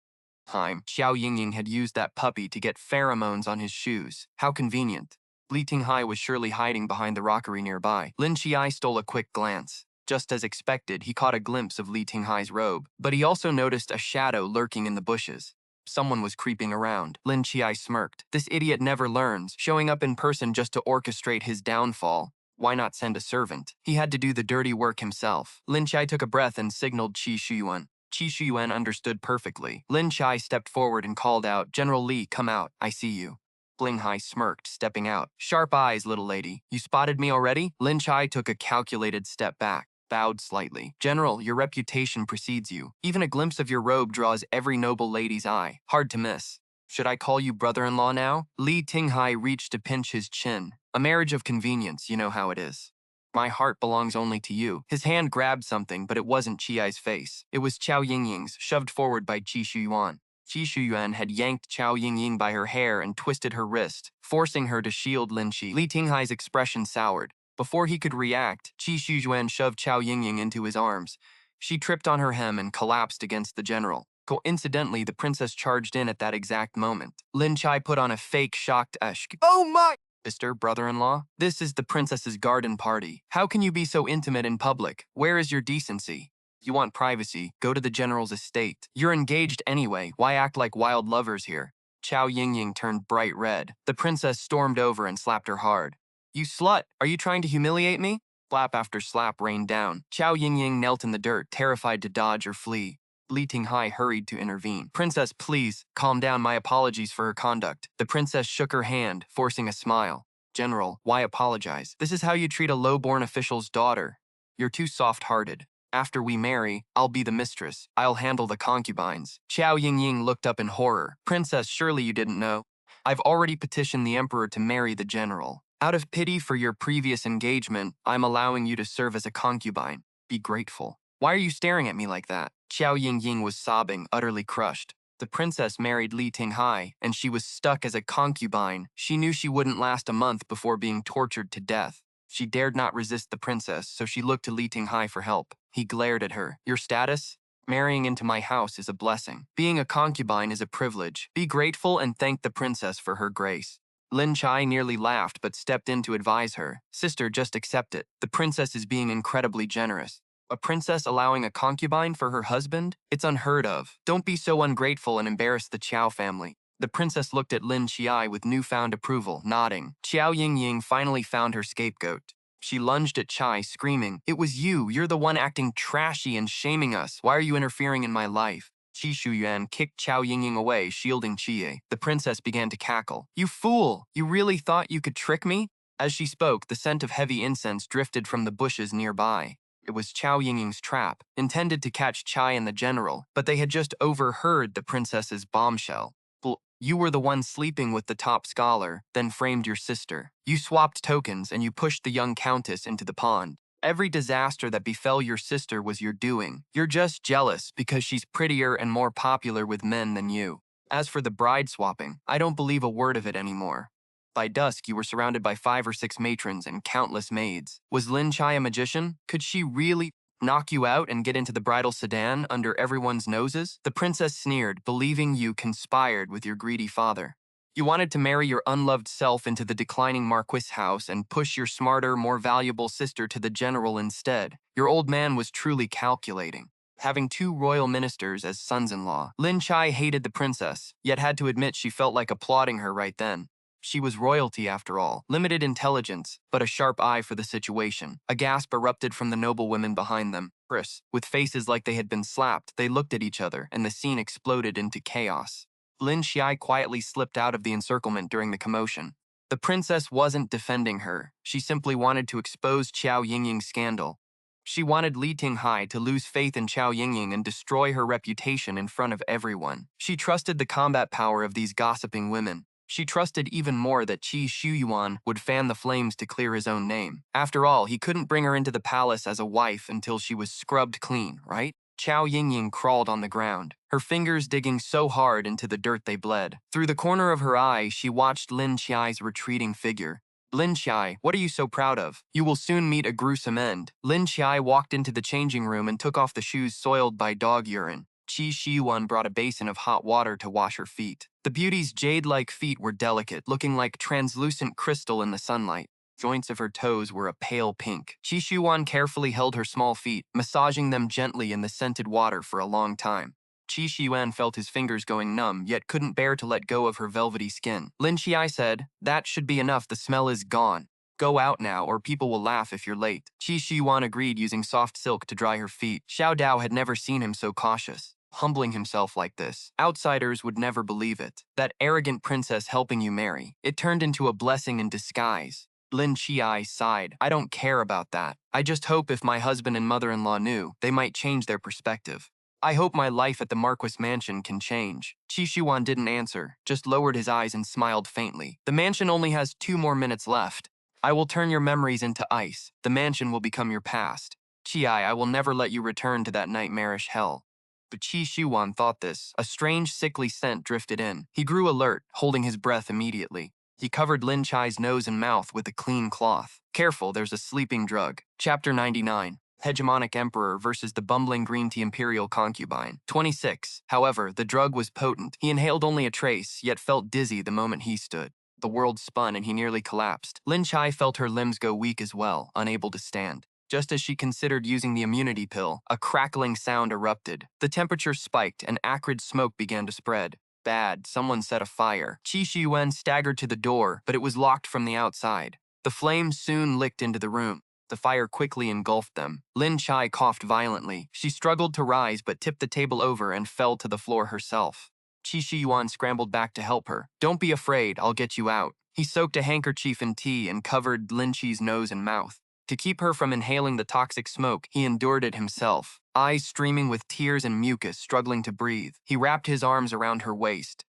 Xiao Yingying had used that puppy to get pheromones on his shoes. How convenient. Li Tinghai was surely hiding behind the rockery nearby. Lin Qiye stole a quick glance. Just as expected, he caught a glimpse of Li Tinghai's robe, but he also noticed a shadow lurking in the bushes. Someone was creeping around. Lin Qiye smirked. This idiot never learns, showing up in person just to orchestrate his downfall. Why not send a servant? He had to do the dirty work himself. Lin Qiye took a breath and signaled Xiuyuan. Xiuyuan understood perfectly. Lin Qiye stepped forward and called out, "General Li, come out. I see you." Ling Hai smirked, stepping out. "Sharp eyes, little lady. You spotted me already?" Lin Qiye took a calculated step back, bowed slightly. "General, your reputation precedes you. Even a glimpse of your robe draws every noble lady's eye. Hard to miss. Should I call you brother-in-law now?" Li Tinghai reached to pinch his chin. "A marriage of convenience, you know how it is. My heart belongs only to you." His hand grabbed something, but it wasn't Qiye's face. It was Qiao Yingying's, shoved forward by Xiuyuan. Xiuyuan had yanked Qiao Yingying by her hair and twisted her wrist, forcing her to shield Lin Qiye. Li Tinghai's expression soured. Before he could react, Xiuyuan shoved Qiao Yingying into his arms. She tripped on her hem and collapsed against the general. Coincidentally, the princess charged in at that exact moment. Lin Qiye put on a fake shocked "Oh my!" Mr. Brother-in-law, this is the princess's garden party. How can you be so intimate in public? Where is your decency? You want privacy, go to the general's estate. You're engaged anyway, why act like wild lovers here? Qiao Yingying turned bright red. The princess stormed over and slapped her hard. "You slut, are you trying to humiliate me?" Slap after slap rained down. Qiao Yingying knelt in the dirt, terrified to dodge or flee. Li Tinghai hurried to intervene. Princess, please, calm down. My apologies for her conduct. The princess shook her hand, forcing a smile. General, why apologize? This is how you treat a low-born official's daughter. You're too soft-hearted. After we marry, I'll be the mistress. I'll handle the concubines. Xiao Yingying looked up in horror. Princess, surely you didn't know. I've already petitioned the emperor to marry the general. Out of pity for your previous engagement, I'm allowing you to serve as a concubine. Be grateful. Why are you staring at me like that? Xiao Yingying was sobbing, utterly crushed. The princess married Li Tinghai, and she was stuck as a concubine. She knew she wouldn't last a month before being tortured to death. She dared not resist the princess, so she looked to Li Tinghai for help. He glared at her. Your status? Marrying into my house is a blessing. Being a concubine is a privilege. Be grateful and thank the princess for her grace. Lin Qiye nearly laughed but stepped in to advise her. Sister, just accept it. The princess is being incredibly generous. A princess allowing a concubine for her husband? It's unheard of. Don't be so ungrateful and embarrass the Qiao family. The princess looked at Lin Qiye with newfound approval, nodding. Xiao Yingying finally found her scapegoat. She lunged at Qiye, screaming, "It was you! You're the one acting trashy and shaming us. Why are you interfering in my life?" Xiuyuan kicked Xiao Yingying away, shielding Qiye. The princess began to cackle. You fool! You really thought you could trick me? As she spoke, the scent of heavy incense drifted from the bushes nearby. It was Xiao Yingying's trap, intended to catch Qiye and the general, but they had just overheard the princess's bombshell. You were the one sleeping with the top scholar, then framed your sister. You swapped tokens and you pushed the young countess into the pond. Every disaster that befell your sister was your doing. You're just jealous because she's prettier and more popular with men than you. As for the bride swapping, I don't believe a word of it anymore. By dusk, you were surrounded by 5 or 6 matrons and countless maids. Was Lin Qiye a magician? Could she really knock you out and get into the bridal sedan under everyone's noses? The princess sneered, believing you conspired with your greedy father. You wanted to marry your unloved self into the declining Marquis house and push your smarter, more valuable sister to the general instead. Your old man was truly calculating. Having 2 royal ministers as sons-in-law. Lin Qiye hated the princess, yet had to admit she felt like applauding her right then. She was royalty after all. Limited intelligence, but a sharp eye for the situation. A gasp erupted from the noblewomen behind them. With faces like they had been slapped, they looked at each other, and the scene exploded into chaos. Lin Qiye quietly slipped out of the encirclement during the commotion. The princess wasn't defending her. She simply wanted to expose Xiao Yingying's scandal. She wanted Li Tinghai to lose faith in Xiao Yingying and destroy her reputation in front of everyone. She trusted the combat power of these gossiping women. She trusted even more that Xiuyuan would fan the flames to clear his own name. After all, he couldn't bring her into the palace as a wife until she was scrubbed clean, right? Xiao Yingying crawled on the ground, her fingers digging so hard into the dirt they bled. Through the corner of her eye, she watched Lin Qiye's retreating figure. Lin Qiye, what are you so proud of? You will soon meet a gruesome end. Lin Qiye walked into the changing room and took off the shoes soiled by dog urine. Xiuyuan brought a basin of hot water to wash her feet. The beauty's jade-like feet were delicate, looking like translucent crystal in the sunlight. Joints of her toes were a pale pink. Xiuyuan carefully held her small feet, massaging them gently in the scented water for a long time. Xiuyuan felt his fingers going numb, yet couldn't bear to let go of her velvety skin. Lin Qiye said, "That should be enough, the smell is gone. Go out now, or people will laugh if you're late." Xiuyuan agreed, using soft silk to dry her feet. Xiao Dao had never seen him so cautious, humbling himself like this. Outsiders would never believe it. That arrogant princess helping you marry. It turned into a blessing in disguise. Lin Qiye sighed. I don't care about that. I just hope if my husband and mother-in-law knew, they might change their perspective. I hope my life at the Marquis mansion can change. Xiuyuan didn't answer, just lowered his eyes and smiled faintly. The mansion only has 2 more minutes left. I will turn your memories into ice. The mansion will become your past. Qiye, I will never let you return to that nightmarish hell. But Xiuyuan thought this. A strange, sickly scent drifted in. He grew alert, holding his breath immediately. He covered Lin Qiye's nose and mouth with a clean cloth. Careful, there's a sleeping drug. Chapter 99. Hegemonic Emperor versus the bumbling green tea imperial concubine. 26. However, the drug was potent. He inhaled only a trace, yet felt dizzy the moment he stood. The world spun and he nearly collapsed. Lin Qiye felt her limbs go weak as well, unable to stand. Just as she considered using the immunity pill, a crackling sound erupted. The temperature spiked and acrid smoke began to spread. Bad, someone set a fire. Xiuyuan staggered to the door, but it was locked from the outside. The flames soon licked into the room. the fire quickly engulfed them. Lin Qiye coughed violently. She struggled to rise but tipped the table over and fell to the floor herself. Xiuyuan scrambled back to help her. "Don't be afraid, I'll get you out." He soaked a handkerchief in tea and covered Lin Qiye's nose and mouth. To keep her from inhaling the toxic smoke, he endured it himself, eyes streaming with tears and mucus, struggling to breathe. He wrapped his arms around her waist,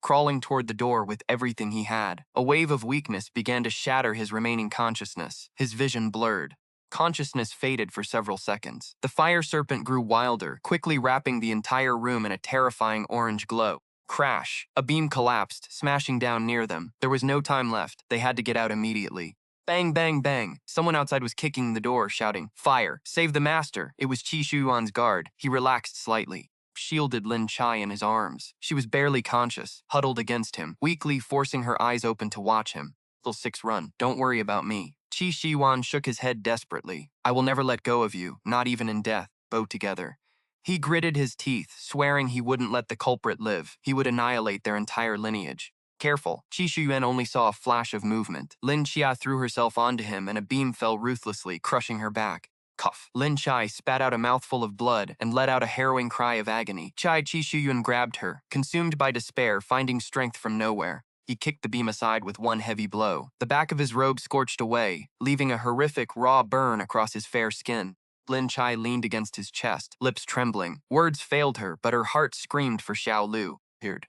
crawling toward the door with everything he had. A wave of weakness began to shatter his remaining consciousness. His vision blurred. Consciousness faded for several seconds. The fire serpent grew wilder, quickly wrapping the entire room in a terrifying orange glow. Crash! A beam collapsed, smashing down near them. There was no time left. They had to get out immediately. Bang, bang, bang. Someone outside was kicking the door, shouting, "Fire! Save the master!" It was Xiuyuan's guard. He relaxed slightly, shielded Lin Qiye in his arms. She was barely conscious, huddled against him, weakly forcing her eyes open to watch him. "Little six run. Don't worry about me." Xiuyuan shook his head desperately. "I will never let go of you, not even in death." Bow together. He gritted his teeth, swearing he wouldn't let the culprit live. He would annihilate their entire lineage. Careful. Xiuyuan only saw a flash of movement. Lin Qiye threw herself onto him and a beam fell ruthlessly, crushing her back. Cough. Lin Qiye spat out a mouthful of blood and let out a harrowing cry of agony. Xiuyuan grabbed her, consumed by despair, finding strength from nowhere. He kicked the beam aside with one heavy blow. The back of his robe scorched away, leaving a horrific, raw burn across his fair skin. Lin Qiye leaned against his chest, lips trembling. Words failed her, but her heart screamed for Xiao Lu.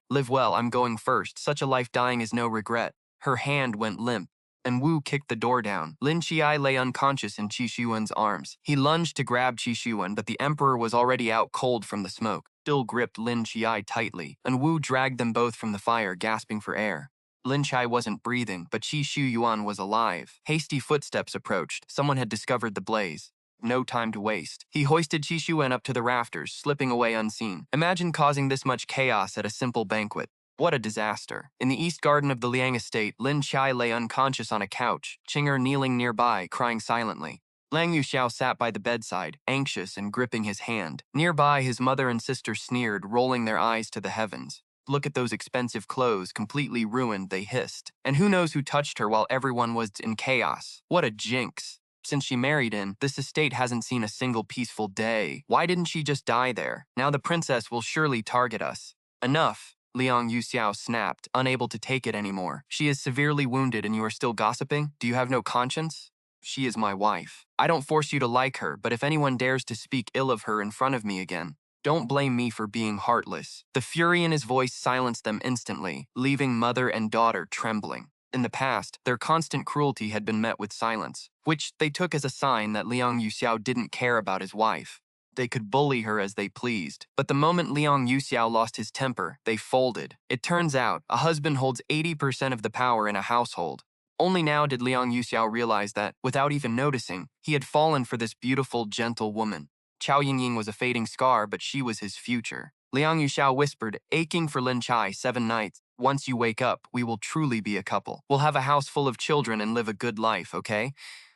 "Live well, I'm going first. Such a life dying is no regret." Her hand went limp, and Wu kicked the door down. Lin Qiye lay unconscious in Xiuyuan's arms. He lunged to grab Xiuyuan, but the emperor was already out cold from the smoke. Still gripped Lin Qiye tightly, and Wu dragged them both from the fire, gasping for air. Lin Qiye wasn't breathing, but Xiuyuan was alive. Hasty footsteps approached. Someone had discovered the blaze. No time to waste. He hoisted Xiuyuan up to the rafters, slipping away unseen. Imagine causing this much chaos at a simple banquet. What a disaster. In the east garden of the Liang estate, Lin Qiye lay unconscious on a couch, Qinger kneeling nearby, crying silently. Lang Yuxiao sat by the bedside, anxious and gripping his hand. Nearby, his mother and sister sneered, rolling their eyes to the heavens. "Look at those expensive clothes, completely ruined," they hissed. "And who knows who touched her while everyone was in chaos? What a jinx." Since she married in, this estate hasn't seen a single peaceful day. Why didn't she just die there? Now the princess will surely target us. Enough, Liang Yuxiao snapped, unable to take it anymore. "She is severely wounded and you are still gossiping? Do you have no conscience? She is my wife. I don't force you to like her, but if anyone dares to speak ill of her in front of me again, don't blame me for being heartless." The fury in his voice silenced them instantly, leaving mother and daughter trembling. In the past, their constant cruelty had been met with silence, which they took as a sign that Liang Yuxiao didn't care about his wife. They could bully her as they pleased. But the moment Liang Yuxiao lost his temper, they folded. It turns out, a husband holds 80% of the power in a household. Only now did Liang Yuxiao realize that, without even noticing, he had fallen for this beautiful, gentle woman. Chao Yingying was a fading scar, but she was his future. Liang Yuxiao whispered, aching for Lin Qiye 7 nights. "Once you wake up, we will truly be a couple. We'll have a house full of children and live a good life, okay?"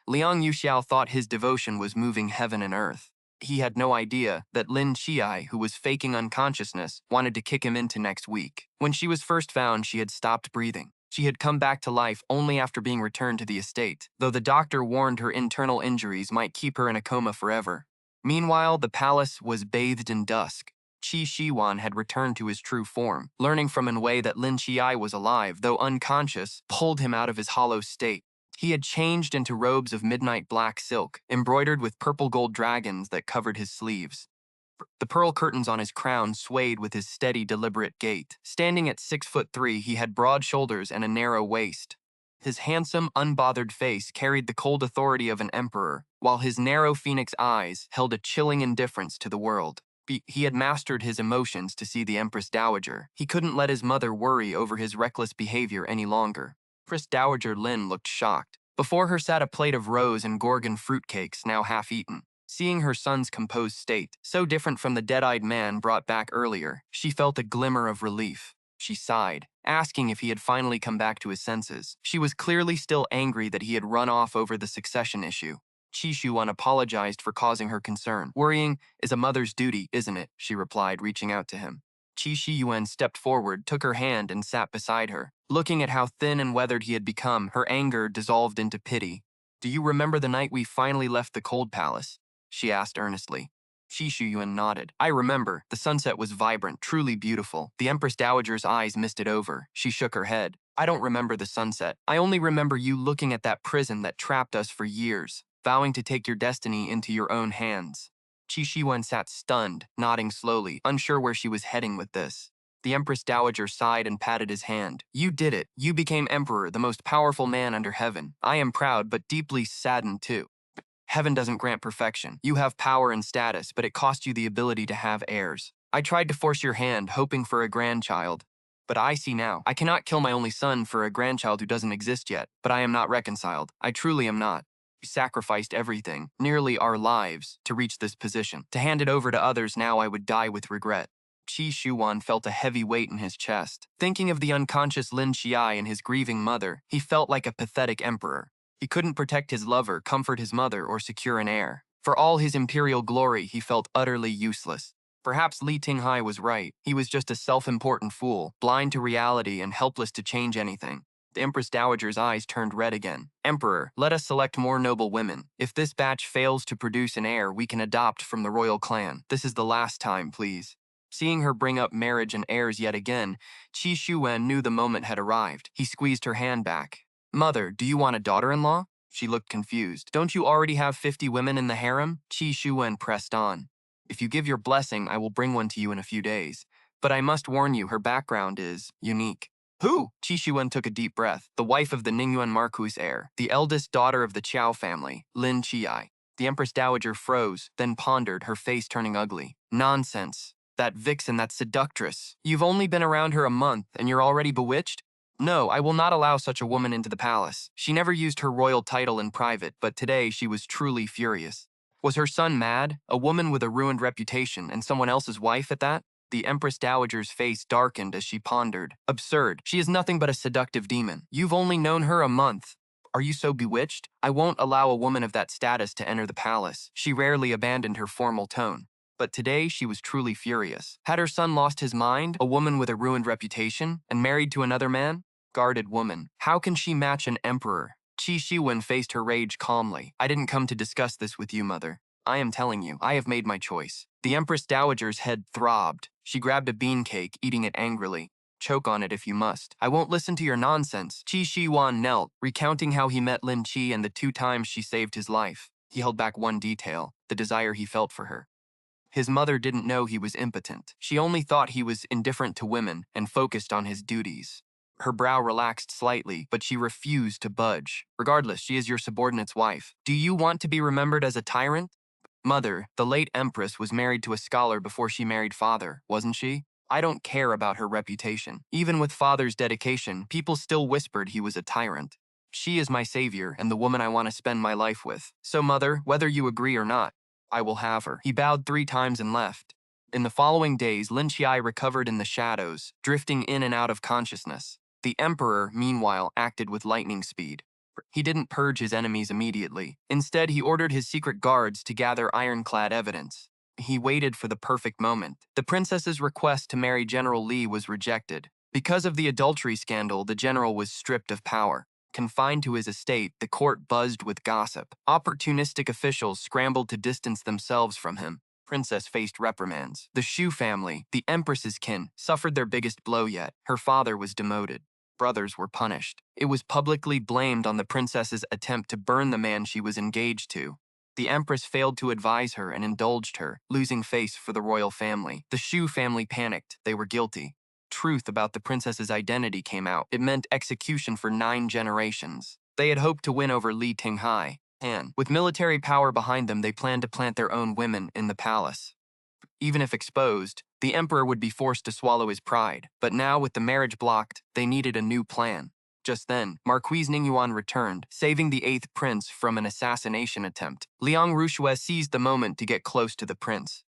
Liang Yuxiao thought his devotion was moving heaven and earth. He had no idea that Lin Qiye, who was faking unconsciousness, wanted to kick him into next week. When she was first found, she had stopped breathing. She had come back to life only after being returned to the estate, though the doctor warned her internal injuries might keep her in a coma forever. Meanwhile, the palace was bathed in dusk. Xiuyuan had returned to his true form. Learning from Wei that Lin Qiye was alive, though unconscious, pulled him out of his hollow state. He had changed into robes of midnight black silk, embroidered with purple gold dragons that covered his sleeves. The pearl curtains on his crown swayed with his steady, deliberate gait. Standing at 6'3", he had broad shoulders and a narrow waist. His handsome, unbothered face carried the cold authority of an emperor, while his narrow phoenix eyes held a chilling indifference to the world. He had mastered his emotions to see the Empress Dowager. He couldn't let his mother worry over his reckless behavior any longer. Empress Dowager Lin looked shocked. Before her sat a plate of rose and gorgon fruitcakes, now half-eaten. Seeing her son's composed state, so different from the dead-eyed man brought back earlier, she felt a glimmer of relief. She sighed, asking if he had finally come back to his senses. She was clearly still angry that he had run off over the succession issue. Xiuyuan apologized for causing her concern. "Worrying is a mother's duty, isn't it?" she replied, reaching out to him. Xiuyuan stepped forward, took her hand, and sat beside her. Looking at how thin and weathered he had become, her anger dissolved into pity. Do you remember the night we finally left the cold palace? She asked earnestly. Xiuyuan nodded. I remember. The sunset was vibrant, truly beautiful. The Empress Dowager's eyes misted over. She shook her head. I don't remember the sunset. I only remember you looking at that prison that trapped us for years, vowing to take your destiny into your own hands. Xiuyuan sat stunned, nodding slowly, unsure where she was heading with this. The Empress Dowager sighed and patted his hand. You did it. You became emperor, the most powerful man under heaven. I am proud, but deeply saddened too. Heaven doesn't grant perfection. You have power and status, but it cost you the ability to have heirs. I tried to force your hand, hoping for a grandchild. But I see now. I cannot kill my only son for a grandchild who doesn't exist yet. But I am not reconciled. I truly am not. We sacrificed everything, nearly our lives, to reach this position. To hand it over to others now, I would die with regret. Xiuyuan felt a heavy weight in his chest. Thinking of the unconscious Lin Qiye and his grieving mother, he felt like a pathetic emperor. He couldn't protect his lover, comfort his mother, or secure an heir. For all his imperial glory, he felt utterly useless. Perhaps Li Tinghai was right. He was just a self-important fool, blind to reality and helpless to change anything. The Empress Dowager's eyes turned red again. Emperor, let us select more noble women. If this batch fails to produce an heir, we can adopt from the royal clan. This is the last time, please. Seeing her bring up marriage and heirs yet again, Xiuyuan knew the moment had arrived. He squeezed her hand back. Mother, do you want a daughter-in-law? She looked confused. Don't you already have 50 women in the harem? Xiuyuan pressed on. If you give your blessing, I will bring one to you in a few days. But I must warn you, her background is unique. Who? Xiuyuan took a deep breath. The wife of the Ningyuan Marquis heir, the eldest daughter of the Qiao family, Lin Qiye. The Empress Dowager froze, then pondered, her face turning ugly. Nonsense. That vixen, that seductress. You've only been around her a month, and you're already bewitched? No, I will not allow such a woman into the palace. She never used her royal title in private, but today she was truly furious. Was her son mad? A woman with a ruined reputation, and someone else's wife at that? The Empress Dowager's face darkened as she pondered. Absurd. She is nothing but a seductive demon. You've only known her a month. Are you so bewitched? I won't allow a woman of that status to enter the palace. She rarely abandoned her formal tone. But today she was truly furious. Had her son lost his mind, a woman with a ruined reputation, and married to another man? Guarded woman. How can she match an emperor? Xiuyuan faced her rage calmly. I didn't come to discuss this with you, mother. I am telling you, I have made my choice. The Empress Dowager's head throbbed. She grabbed a bean cake, eating it angrily. Choke on it if you must. I won't listen to your nonsense. Xiuyuan knelt, recounting how he met Lin Qiye and the 2 times she saved his life. He held back one detail, the desire he felt for her. His mother didn't know he was impotent. She only thought he was indifferent to women and focused on his duties. Her brow relaxed slightly, but she refused to budge. Regardless, she is your subordinate's wife. Do you want to be remembered as a tyrant? Mother, the late Empress was married to a scholar before she married Father, wasn't she? I don't care about her reputation. Even with Father's dedication, people still whispered he was a tyrant. She is my savior and the woman I want to spend my life with. So, Mother, whether you agree or not, I will have her. He bowed 3 times and left. In the following days, Lin Qiye recovered in the shadows, drifting in and out of consciousness. The Emperor, meanwhile, acted with lightning speed. He didn't purge his enemies immediately. Instead, he ordered his secret guards to gather ironclad evidence. He waited for the perfect moment. The princess's request to marry General Li was rejected. Because of the adultery scandal, the general was stripped of power. Confined to his estate, the court buzzed with gossip. Opportunistic officials scrambled to distance themselves from him. Princess faced reprimands. The Xiu family, the Empress's kin, suffered their biggest blow yet. Her father was demoted. Brothers were punished. It was publicly blamed on the princess's attempt to burn the man she was engaged to. The Empress failed to advise her and indulged her, losing face for the royal family. The Xiu family panicked. They were guilty. Truth about the princess's identity came out. It meant execution for 9 generations. They had hoped to win over Li Tinghai, and with military power behind them, they planned to plant their own women in the palace. Even if exposed, the emperor would be forced to swallow his pride. But now, with the marriage blocked, they needed a new plan. Just then, Marquis Ningyuan returned, saving the 8th prince from an assassination attempt. Liang Rushue seized the moment to get close to the prince.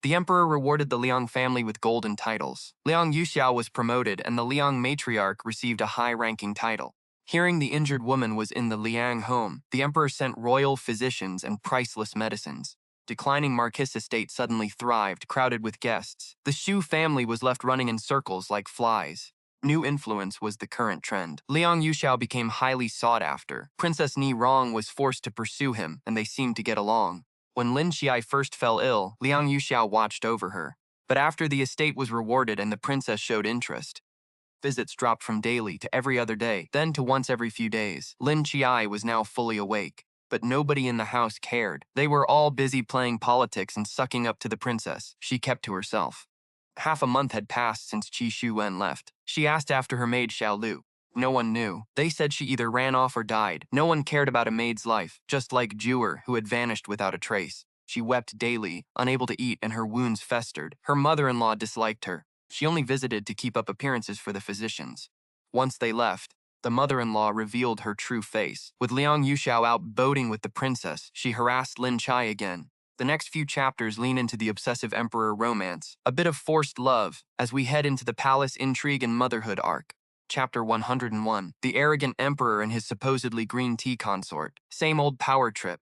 The emperor rewarded the Liang family with golden titles. Liang Yuxiao was promoted, and the Liang matriarch received a high-ranking title. Hearing the injured woman was in the Liang home, the emperor sent royal physicians and priceless medicines. Declining Marquis estate suddenly thrived, crowded with guests. The Xiu family was left running in circles like flies. New influence was the current trend. Liang Yuxiao became highly sought after. Princess Ni Rong was forced to pursue him, and they seemed to get along. When Lin Qiye first fell ill, Liang Yuxiao watched over her. But after the estate was rewarded and the princess showed interest, visits dropped from daily to every other day, then to once every few days. Lin Qiye was now fully awake. But nobody in the house cared. They were all busy playing politics and sucking up to the princess. She kept to herself. Half a month had passed since Xiuyuan left. She asked after her maid Xiao Lu. No one knew. They said she either ran off or died. No one cared about a maid's life, just like Jewer, who had vanished without a trace. She wept daily, unable to eat, and her wounds festered. Her mother-in-law disliked her. She only visited to keep up appearances for the physicians. Once they left, the mother-in-law revealed her true face. With Liang Yuxiao out boating with the princess, she harassed Lin Qiye again. The next few chapters lean into the obsessive emperor romance, a bit of forced love, as we head into the palace intrigue and motherhood arc. Chapter 101. The arrogant emperor and his supposedly green tea consort. Same old power trip.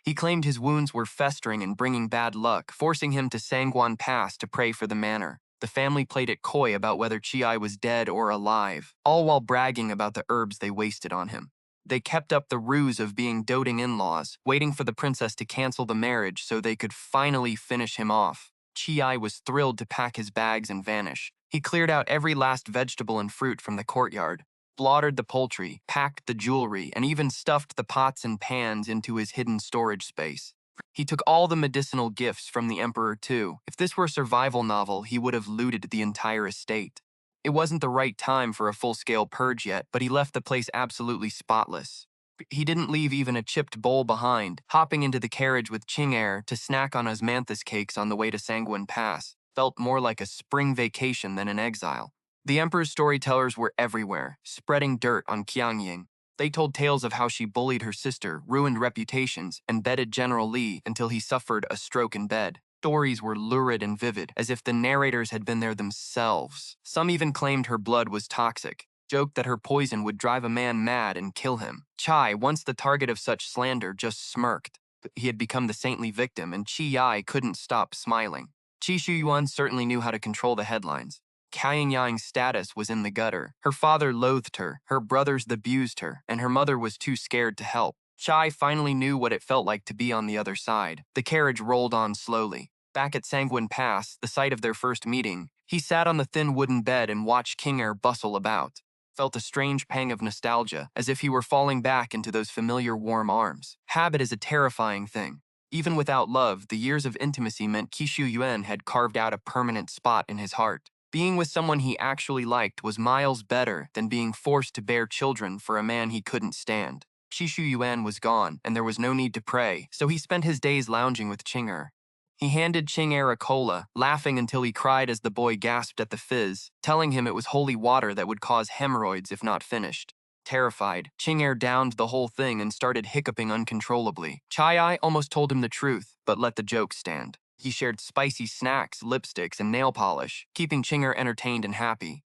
He claimed his wounds were festering and bringing bad luck, forcing him to Sangguan Pass to pray for the manor. The family played it coy about whether Qiye was dead or alive, all while bragging about the herbs they wasted on him. They kept up the ruse of being doting in-laws, waiting for the princess to cancel the marriage so they could finally finish him off. Qiye was thrilled to pack his bags and vanish. He cleared out every last vegetable and fruit from the courtyard, slaughtered the poultry, packed the jewelry, and even stuffed the pots and pans into his hidden storage space. He took all the medicinal gifts from the emperor too. If this were a survival novel, he would have looted the entire estate. It wasn't the right time for a full-scale purge yet, but he left the place absolutely spotless. He didn't leave even a chipped bowl behind. Hopping into the carriage with Qing'er to snack on osmanthus cakes on the way to Sangguan Pass felt more like a spring vacation than an exile. The emperor's storytellers were everywhere, spreading dirt on Qiangying. They told tales of how she bullied her sister, ruined reputations, and bedded General Li until he suffered a stroke in bed. Stories were lurid and vivid, as if the narrators had been there themselves. Some even claimed her blood was toxic, joked that her poison would drive a man mad and kill him. Chai, once the target of such slander, just smirked. He had become the saintly victim, and Qi Yi couldn't stop smiling. Xiuyuan certainly knew how to control the headlines. Qiangyang's status was in the gutter. Her father loathed her, her brothers abused her, and her mother was too scared to help. Chai finally knew what it felt like to be on the other side. The carriage rolled on slowly. Back at Sangguan Pass, the site of their first meeting, he sat on the thin wooden bed and watched Qing'er bustle about. Felt a strange pang of nostalgia, as if he were falling back into those familiar warm arms. Habit is a terrifying thing. Even without love, the years of intimacy meant Xiuyuan had carved out a permanent spot in his heart. Being with someone he actually liked was miles better than being forced to bear children for a man he couldn't stand. Xiuyuan was gone, and there was no need to pray, so he spent his days lounging with Qing'er. He handed Qing'er a cola, laughing until he cried as the boy gasped at the fizz, telling him it was holy water that would cause hemorrhoids if not finished. Terrified, Qing'er downed the whole thing and started hiccuping uncontrollably. Chai almost told him the truth, but let the joke stand. He shared spicy snacks, lipsticks, and nail polish, keeping Qing'er entertained and happy.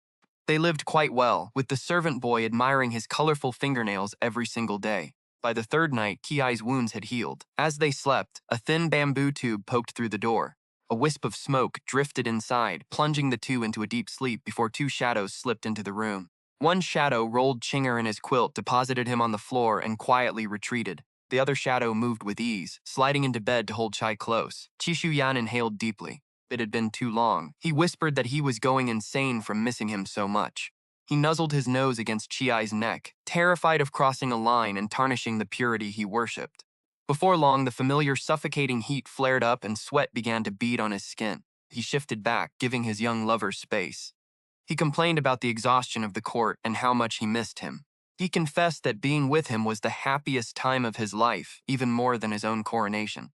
They lived quite well, with the servant boy admiring his colorful fingernails every single day. By the third night, Qi's wounds had healed. As they slept, a thin bamboo tube poked through the door. A wisp of smoke drifted inside, plunging the two into a deep sleep before two shadows slipped into the room. One shadow rolled Qing'er in his quilt, deposited him on the floor, and quietly retreated. The other shadow moved with ease, sliding into bed to hold Chai close. Xiuyuan inhaled deeply. It had been too long. He whispered that he was going insane from missing him so much. He nuzzled his nose against Chiai's neck, terrified of crossing a line and tarnishing the purity he worshipped. Before long, the familiar suffocating heat flared up and sweat began to bead on his skin. He shifted back, giving his young lover space. He complained about the exhaustion of the court and how much he missed him. He confessed that being with him was the happiest time of his life, even more than his own coronation.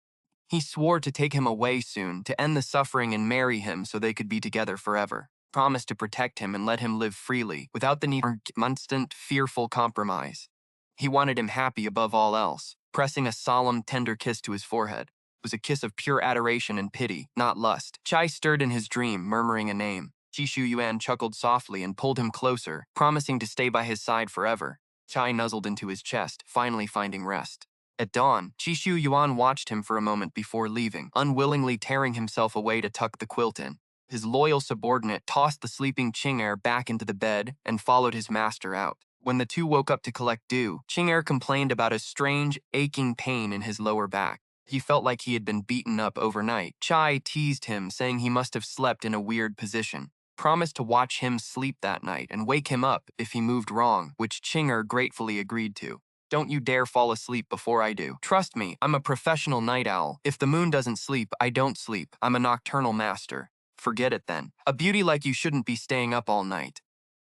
He swore to take him away soon, to end the suffering and marry him so they could be together forever. Promised to protect him and let him live freely, without the need for constant, fearful compromise. He wanted him happy above all else, pressing a solemn, tender kiss to his forehead. It was a kiss of pure adoration and pity, not lust. Chai stirred in his dream, murmuring a name. Xiuyuan chuckled softly and pulled him closer, promising to stay by his side forever. Chai nuzzled into his chest, finally finding rest. At dawn, Xiuyuan watched him for a moment before leaving, unwillingly tearing himself away to tuck the quilt in. His loyal subordinate tossed the sleeping Qing'er back into the bed and followed his master out. When the two woke up to collect due, Qing'er complained about a strange, aching pain in his lower back. He felt like he had been beaten up overnight. Chai teased him, saying he must have slept in a weird position. Promised to watch him sleep that night and wake him up if he moved wrong, which Qing'er gratefully agreed to. Don't you dare fall asleep before I do. Trust me, I'm a professional night owl. If the moon doesn't sleep, I don't sleep. I'm a nocturnal master. Forget it then. A beauty like you shouldn't be staying up all night.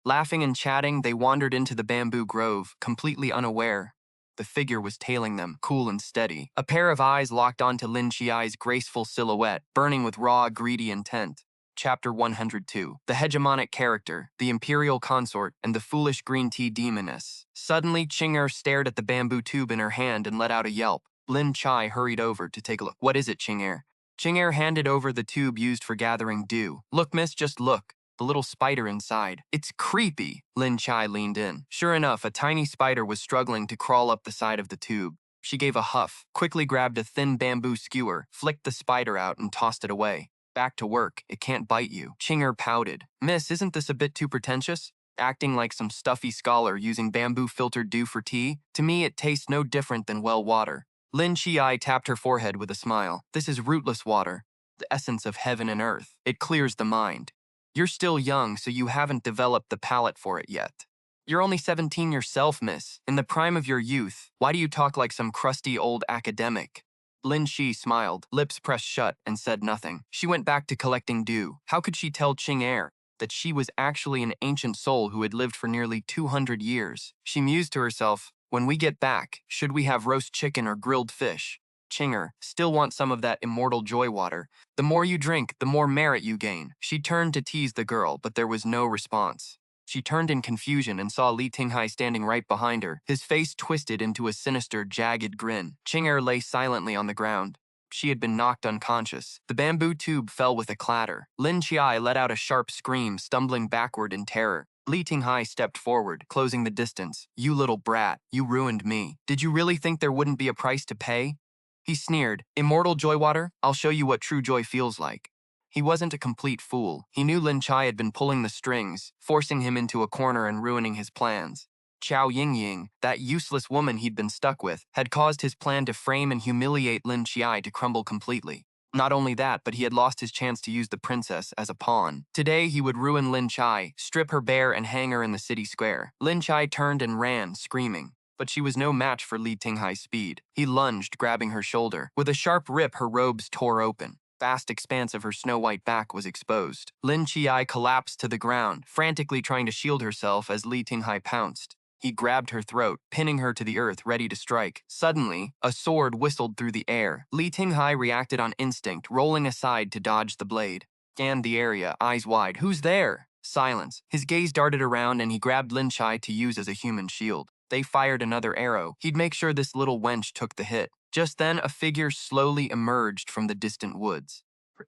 Laughing and chatting, they wandered into the bamboo grove, completely unaware. The figure was tailing them, cool and steady. A pair of eyes locked onto Lin Qiye's graceful silhouette, burning with raw, greedy intent. Chapter 102. The hegemonic character, the imperial consort, and the foolish green tea demoness. Suddenly, Qing'er stared at the bamboo tube in her hand and let out a yelp. Lin Qiye hurried over to take a look. What is it, Qing'er? Qing'er handed over the tube used for gathering dew. Look, miss, just look. The little spider inside. It's creepy. Lin Qiye leaned in. Sure enough, a tiny spider was struggling to crawl up the side of the tube. She gave a huff, quickly grabbed a thin bamboo skewer, flicked the spider out, and tossed it away. Back to work. It can't bite you. Qing'er pouted. Miss, isn't this a bit too pretentious? Acting like some stuffy scholar using bamboo-filtered dew for tea? To me, it tastes no different than well water. Lin Qiye tapped her forehead with a smile. This is rootless water, the essence of heaven and earth. It clears the mind. You're still young, so you haven't developed the palate for it yet. You're only 17 yourself, miss. In the prime of your youth, why do you talk like some crusty old academic? Lin Qiye smiled, lips pressed shut, and said nothing. She went back to collecting dew. How could she tell Qing'er that she was actually an ancient soul who had lived for nearly 200 years? She mused to herself, when we get back, should we have roast chicken or grilled fish? Qing'er, still want some of that immortal joy water. The more you drink, the more merit you gain. She turned to tease the girl, but there was no response. She turned in confusion and saw Li Tinghai standing right behind her, his face twisted into a sinister, jagged grin. Qing'er lay silently on the ground. She had been knocked unconscious. The bamboo tube fell with a clatter. Lin Qiye let out a sharp scream, stumbling backward in terror. Li Tinghai stepped forward, closing the distance. You little brat, you ruined me. Did you really think there wouldn't be a price to pay? He sneered. Immortal Joywater, I'll show you what true joy feels like. He wasn't a complete fool. He knew Lin Qiye had been pulling the strings, forcing him into a corner and ruining his plans. Qiao Yingying, that useless woman he'd been stuck with, had caused his plan to frame and humiliate Lin Qiye to crumble completely. Not only that, but he had lost his chance to use the princess as a pawn. Today, he would ruin Lin Qiye, strip her bare and hang her in the city square. Lin Qiye turned and ran, screaming. But she was no match for Li Tinghai's speed. He lunged, grabbing her shoulder. With a sharp rip, her robes tore open. Vast expanse of her snow-white back was exposed. Lin Qiye collapsed to the ground, frantically trying to shield herself as Li Tinghai pounced. He grabbed her throat, pinning her to the earth, ready to strike. Suddenly, a sword whistled through the air. Li Tinghai reacted on instinct, rolling aside to dodge the blade. Scanned the area, eyes wide. Who's there? Silence. His gaze darted around and he grabbed Lin Qiye to use as a human shield. They fired another arrow. He'd make sure this little wench took the hit. Just then, a figure slowly emerged from the distant woods.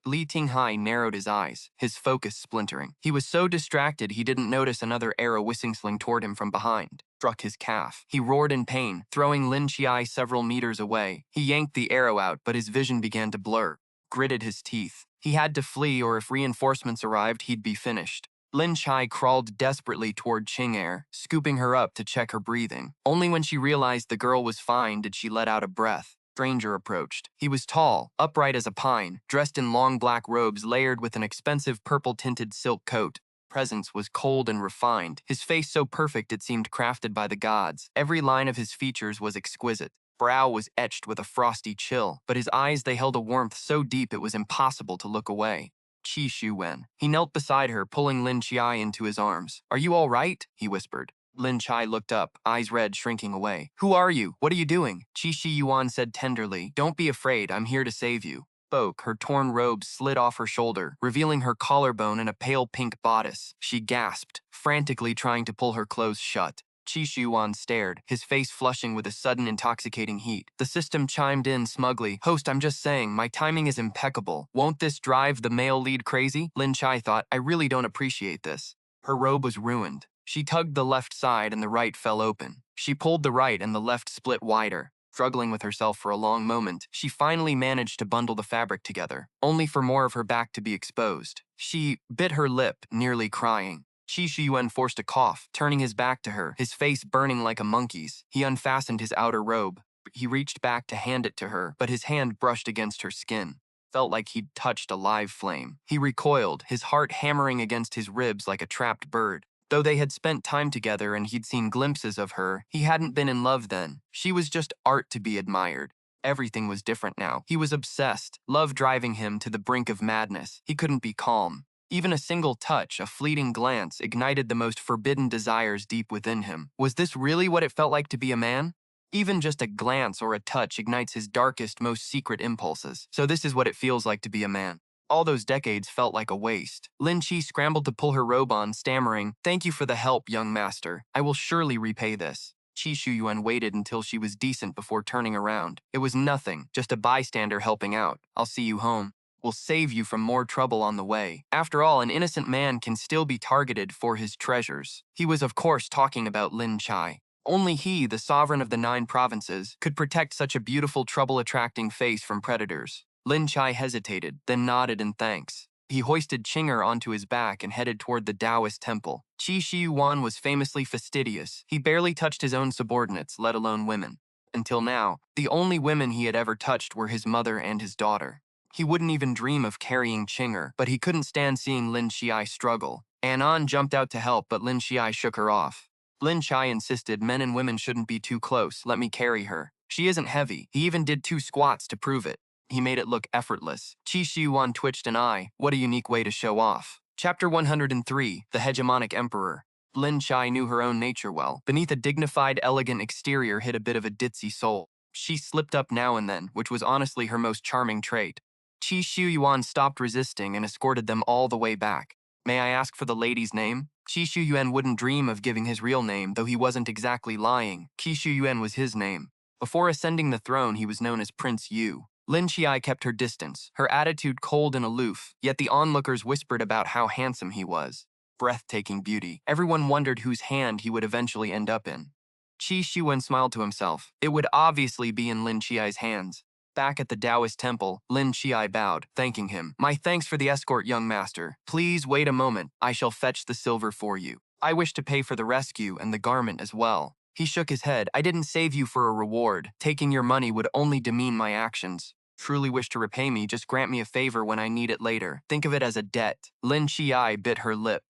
Li Tinghai narrowed his eyes, his focus splintering. He was so distracted he didn't notice another arrow whistling toward him from behind. Struck his calf. He roared in pain, throwing Lin Qiye several meters away. He yanked the arrow out, but his vision began to blur. Gritted his teeth. He had to flee, or if reinforcements arrived, he'd be finished. Lin Qiye crawled desperately toward Qing'er, scooping her up to check her breathing. Only when she realized the girl was fine did she let out a breath. Stranger approached. He was tall, upright as a pine, dressed in long black robes layered with an expensive purple-tinted silk coat. Presence was cold and refined, his face so perfect it seemed crafted by the gods. Every line of his features was exquisite. Brow was etched with a frosty chill, but his eyes they held a warmth so deep it was impossible to look away. Xiuyuan. He knelt beside her, pulling Lin Qiye into his arms. Are you all right? He whispered. Lin Qiye looked up, eyes red, shrinking away. Who are you? What are you doing? Xiuyuan said tenderly. Don't be afraid, I'm here to save you. Spoke, her torn robe slid off her shoulder, revealing her collarbone and a pale pink bodice. She gasped, frantically trying to pull her clothes shut. Xiuyuan stared, his face flushing with a sudden intoxicating heat. The system chimed in smugly. Host, I'm just saying, my timing is impeccable. Won't this drive the male lead crazy? Lin Qiye thought, I really don't appreciate this. Her robe was ruined. She tugged the left side and the right fell open. She pulled the right and the left split wider. struggling with herself for a long moment, she finally managed to bundle the fabric together, only for more of her back to be exposed. She bit her lip, nearly crying. Xiuyuan forced a cough, turning his back to her, his face burning like a monkey's. He unfastened his outer robe. He reached back to hand it to her, but his hand brushed against her skin. Felt like he'd touched a live flame. He recoiled, his heart hammering against his ribs like a trapped bird. Though they had spent time together and he'd seen glimpses of her, he hadn't been in love then. She was just art to be admired. Everything was different now. He was obsessed, love driving him to the brink of madness. He couldn't be calm. Even a single touch, a fleeting glance, ignited the most forbidden desires deep within him. Was this really what it felt like to be a man? Even just a glance or a touch ignites his darkest, most secret impulses. So this is what it feels like to be a man. All those decades felt like a waste. Lin Qiye scrambled to pull her robe on, stammering, "Thank you for the help, young master. I will surely repay this." Xiuyuan waited until she was decent before turning around. "It was nothing, just a bystander helping out. I'll see you home. We'll save you from more trouble on the way." After all, an innocent man can still be targeted for his treasures. He was, of course, talking about Lin Qiye. Only he, the sovereign of the 9 provinces, could protect such a beautiful, trouble-attracting face from predators. Lin Qiye hesitated, then nodded in thanks. He hoisted Qinger onto his back and headed toward the Taoist temple. Xiuyuan was famously fastidious. He barely touched his own subordinates, let alone women. Until now, the only women he had ever touched were his mother and his daughter. He wouldn't even dream of carrying Qinger, but he couldn't stand seeing Lin Qiye struggle. Anan jumped out to help, but Lin Qiye shook her off. Lin Qiye insisted men and women shouldn't be too close. "Let me carry her. She isn't heavy." He even did 2 squats to prove it. He made it look effortless. Xiuyuan twitched an eye. What a unique way to show off. Chapter 103, The Hegemonic Emperor. Lin Qiye knew her own nature well. Beneath a dignified, elegant exterior hid a bit of a ditzy soul. She slipped up now and then, which was honestly her most charming trait. Xiuyuan stopped resisting and escorted them all the way back. "May I ask for the lady's name?" Xiuyuan wouldn't dream of giving his real name, though he wasn't exactly lying. Xiuyuan was his name. Before ascending the throne, he was known as Prince Yu. Lin Qiye kept her distance, her attitude cold and aloof, yet the onlookers whispered about how handsome he was. Breathtaking beauty. Everyone wondered whose hand he would eventually end up in. Xiuyuan smiled to himself. It would obviously be in Lin Qiye's hands. Back at the Taoist temple, Lin Qiye bowed, thanking him. "My thanks for the escort, young master. Please wait a moment. I shall fetch the silver for you. I wish to pay for the rescue and the garment as well." He shook his head. "I didn't save you for a reward. Taking your money would only demean my actions. Truly wish to repay me, just grant me a favor when I need it later. Think of it as a debt." Lin Qiye bit her lip.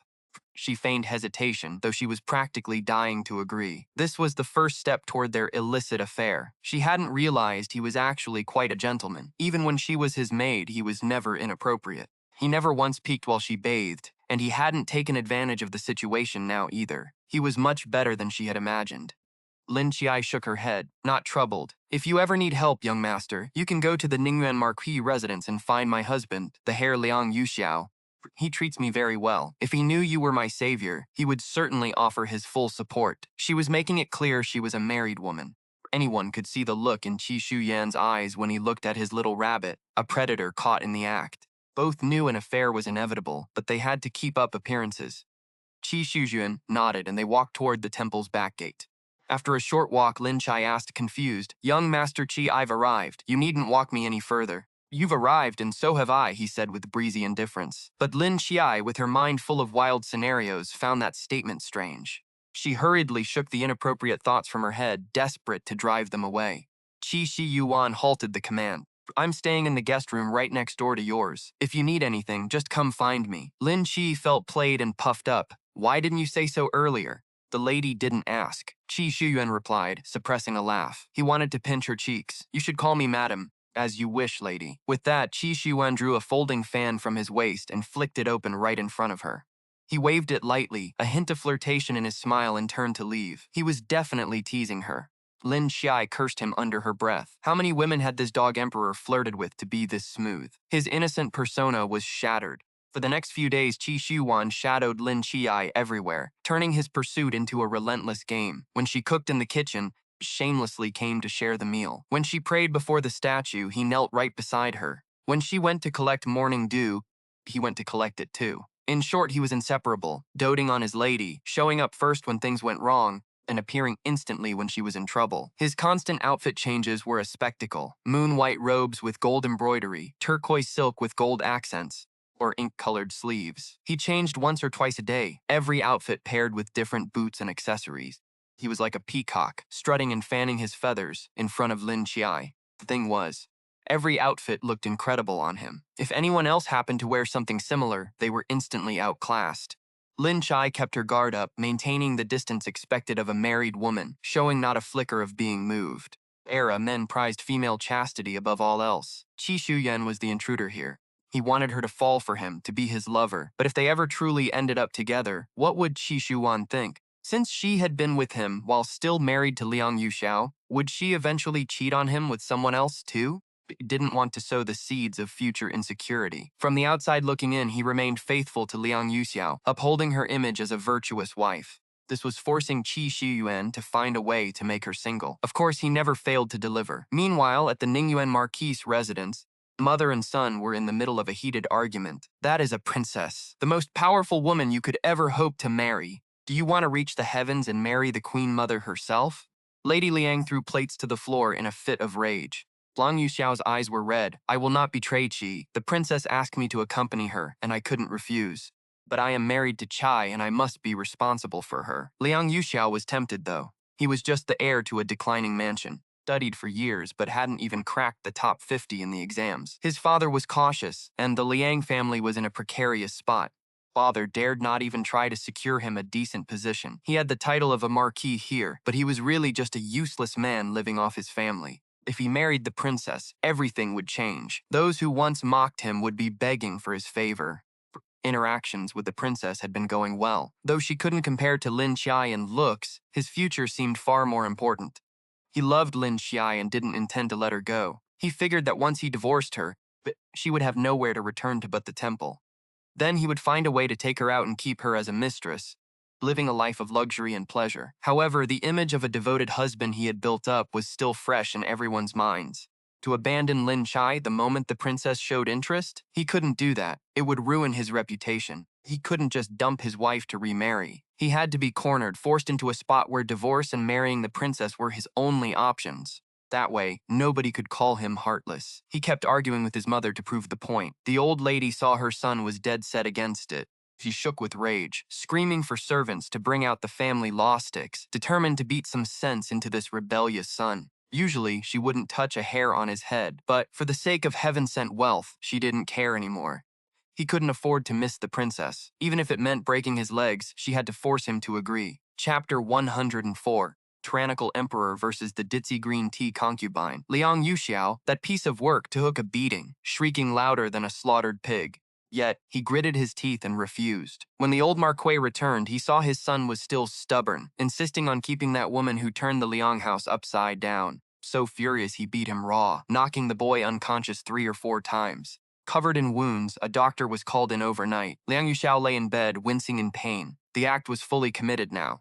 She feigned hesitation, though she was practically dying to agree. This was the first step toward their illicit affair. She hadn't realized he was actually quite a gentleman. Even when she was his maid, he was never inappropriate. He never once peeked while she bathed, and he hadn't taken advantage of the situation now either. He was much better than she had imagined. Lin Qiye shook her head, not troubled. "If you ever need help, young master, you can go to the Ningyuan Marquis residence and find my husband, the Herr Liang Yuxiao. He treats me very well. If he knew you were my savior, he would certainly offer his full support." She was making it clear she was a married woman. Anyone could see the look in Xiuyuan's eyes when he looked at his little rabbit, a predator caught in the act. Both knew an affair was inevitable, but they had to keep up appearances. Xiuyuan nodded and they walked toward the temple's back gate. After a short walk, Lin Qiye asked, confused, "Young Master Qiye, I've arrived. You needn't walk me any further." "You've arrived, and so have I," he said with breezy indifference. But Lin Qiye, with her mind full of wild scenarios, found that statement strange. She hurriedly shook the inappropriate thoughts from her head, desperate to drive them away. Xiuyuan halted the command. "I'm staying in the guest room right next door to yours. If you need anything, just come find me." Lin Qiye felt played and puffed up. "Why didn't you say so earlier?" "The lady didn't ask," Xiuyuan replied, suppressing a laugh. He wanted to pinch her cheeks. "You should call me madam." "As you wish, lady." With that, Xiuyuan drew a folding fan from his waist and flicked it open right in front of her. He waved it lightly, a hint of flirtation in his smile, and turned to leave. He was definitely teasing her. Lin Qiye cursed him under her breath. How many women had this dog emperor flirted with to be this smooth? His innocent persona was shattered. For the next few days, Xiuyuan shadowed Lin Qiye everywhere, turning his pursuit into a relentless game. When she cooked in the kitchen, shamelessly came to share the meal. When she prayed before the statue, he knelt right beside her. When she went to collect morning dew, he went to collect it too. In short, he was inseparable, doting on his lady, showing up first when things went wrong, and appearing instantly when she was in trouble. His constant outfit changes were a spectacle. Moon-white robes with gold embroidery, turquoise silk with gold accents, or ink-colored sleeves. He changed once or twice a day, every outfit paired with different boots and accessories. He was like a peacock, strutting and fanning his feathers in front of Lin Qiye. The thing was, every outfit looked incredible on him. If anyone else happened to wear something similar, they were instantly outclassed. Lin Qiye kept her guard up, maintaining the distance expected of a married woman, showing not a flicker of being moved. Men prized female chastity above all else. Xiuyuan was the intruder here. He wanted her to fall for him, to be his lover. But if they ever truly ended up together, what would Xiuyuan think? Since she had been with him while still married to Liang Yuxiao, would she eventually cheat on him with someone else too? Didn't want to sow the seeds of future insecurity. From the outside looking in, he remained faithful to Liang Yuxiao, upholding her image as a virtuous wife. This was forcing Xiuyuan to find a way to make her single. Of course, he never failed to deliver. Meanwhile, at the Ningyuan Marquise residence, mother and son were in the middle of a heated argument. That is a princess, the most powerful woman you could ever hope to marry. Do you want to reach the heavens and marry the queen mother herself? Lady Liang threw plates to the floor in a fit of rage. Liang Yuxiao's eyes were red. I will not betray Qi. The princess asked me to accompany her, and I couldn't refuse. But I am married to Chai, and I must be responsible for her. Liang Yuxiao was tempted, though. He was just the heir to a declining mansion. Studied for years, but hadn't even cracked the top 50 in the exams. His father was cautious, and the Liang family was in a precarious spot. Father dared not even try to secure him a decent position. He had the title of a marquis here, but he was really just a useless man living off his family. If he married the princess, everything would change. Those who once mocked him would be begging for his favor. Interactions with the princess had been going well. Though she couldn't compare to Lin Qiye in looks, his future seemed far more important. He loved Lin Qiye and didn't intend to let her go. He figured that once he divorced her, she would have nowhere to return to but the temple. Then he would find a way to take her out and keep her as a mistress, living a life of luxury and pleasure. However, the image of a devoted husband he had built up was still fresh in everyone's minds. To abandon Lin Qiye the moment the princess showed interest? He couldn't do that. It would ruin his reputation. He couldn't just dump his wife to remarry. He had to be cornered, forced into a spot where divorce and marrying the princess were his only options. That way, nobody could call him heartless. He kept arguing with his mother to prove the point. The old lady saw her son was dead set against it. She shook with rage, screaming for servants to bring out the family law sticks, determined to beat some sense into this rebellious son. Usually, she wouldn't touch a hair on his head, but for the sake of heaven-sent wealth, she didn't care anymore. He couldn't afford to miss the princess. Even if it meant breaking his legs, she had to force him to agree. Chapter 104. Tyrannical Emperor versus the ditzy green tea concubine. Liang Yuxiao, that piece of work, took a beating, shrieking louder than a slaughtered pig. Yet, he gritted his teeth and refused. When the old Marquis returned, he saw his son was still stubborn, insisting on keeping that woman who turned the Liang house upside down. So furious, he beat him raw, knocking the boy unconscious 3 or 4 times. Covered in wounds, a doctor was called in overnight. Liang Yuxiao lay in bed, wincing in pain. The act was fully committed now.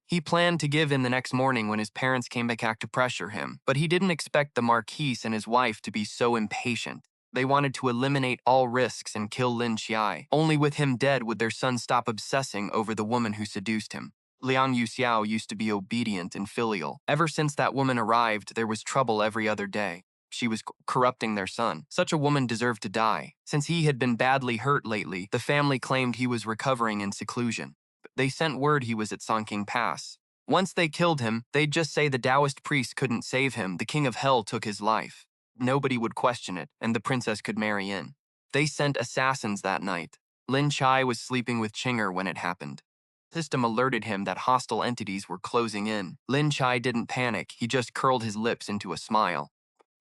He planned to give in the next morning when his parents came back to pressure him, but he didn't expect the Marquis and his wife to be so impatient. They wanted to eliminate all risks and kill Lin Qiye. Only with him dead would their son stop obsessing over the woman who seduced him. Liang Yuxiao used to be obedient and filial. Ever since that woman arrived, there was trouble every other day. She was corrupting their son. Such a woman deserved to die. Since he had been badly hurt lately, the family claimed he was recovering in seclusion. They sent word he was at Songking Pass. Once they killed him, they'd just say the Taoist priest couldn't save him, the king of hell took his life. Nobody would question it, and the princess could marry in. They sent assassins that night. Lin Qiye was sleeping with Chinger when it happened. System alerted him that hostile entities were closing in. Lin Qiye didn't panic, he just curled his lips into a smile.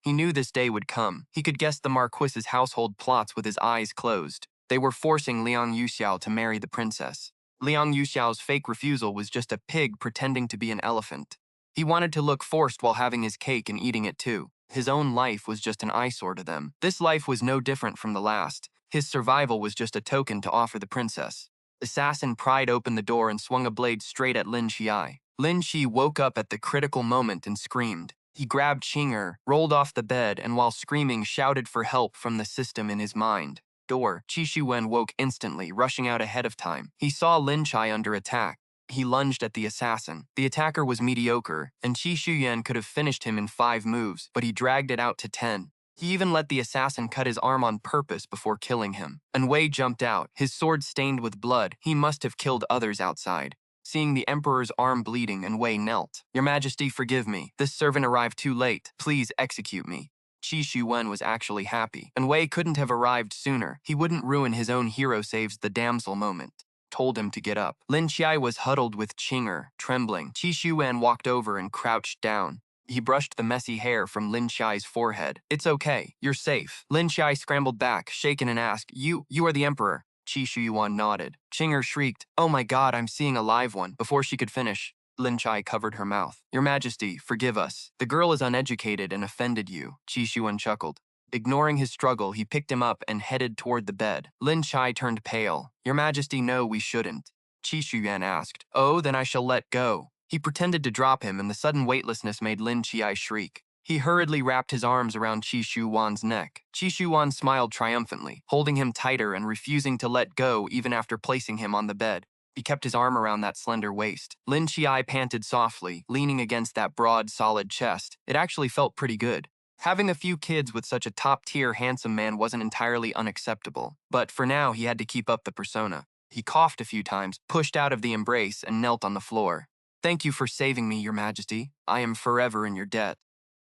He knew this day would come. He could guess the Marquis's household plots with his eyes closed. They were forcing Liang Yuxiao to marry the princess. Liang Yuxiao's fake refusal was just a pig pretending to be an elephant. He wanted to look forced while having his cake and eating it too. His own life was just an eyesore to them. This life was no different from the last. His survival was just a token to offer the princess. Assassin pried open the door and swung a blade straight at Lin Qiye. Lin Qiye woke up at the critical moment and screamed. He grabbed Chinger, rolled off the bed, and while screaming, shouted for help from the system in his mind. Xiuyuan woke instantly, rushing out ahead of time. He saw Lin Qiye under attack. He lunged at the assassin. The attacker was mediocre, and Xiuyuan could have finished him in 5 moves, but he dragged it out to 10. He even let the assassin cut his arm on purpose before killing him. And Wei jumped out, his sword stained with blood. He must have killed others outside. Seeing the Emperor's arm bleeding, and Wei knelt. "Your Majesty, forgive me. This servant arrived too late. Please execute me." Xiuyuan was actually happy, and Wei couldn't have arrived sooner. He wouldn't ruin his own hero saves the damsel moment. Told him to get up. Lin Qiye was huddled with Qinger, trembling. Xiuyuan walked over and crouched down. He brushed the messy hair from Lin Qiye's forehead. "It's okay. You're safe." Lin Qiye scrambled back, shaken, and asked, You are the Emperor." Xiuyuan nodded. Qinger shrieked, "Oh my God, I'm seeing a live one." Before she could finish, Lin Qiye covered her mouth. "Your Majesty, forgive us. The girl is uneducated and offended you." Xiuyuan chuckled. Ignoring his struggle, he picked him up and headed toward the bed. Lin Qiye turned pale. "Your Majesty, no, we shouldn't." Xiuyuan asked, "Oh, then I shall let go." He pretended to drop him, and the sudden weightlessness made Lin Qiye shriek. He hurriedly wrapped his arms around Xiuyuan's neck. Xiuyuan smiled triumphantly, holding him tighter and refusing to let go even after placing him on the bed. He kept his arm around that slender waist. Lin Qiye panted softly, leaning against that broad, solid chest. It actually felt pretty good. Having a few kids with such a top-tier handsome man wasn't entirely unacceptable, but for now he had to keep up the persona. He coughed a few times, pushed out of the embrace, and knelt on the floor. "Thank you for saving me, Your Majesty. I am forever in your debt."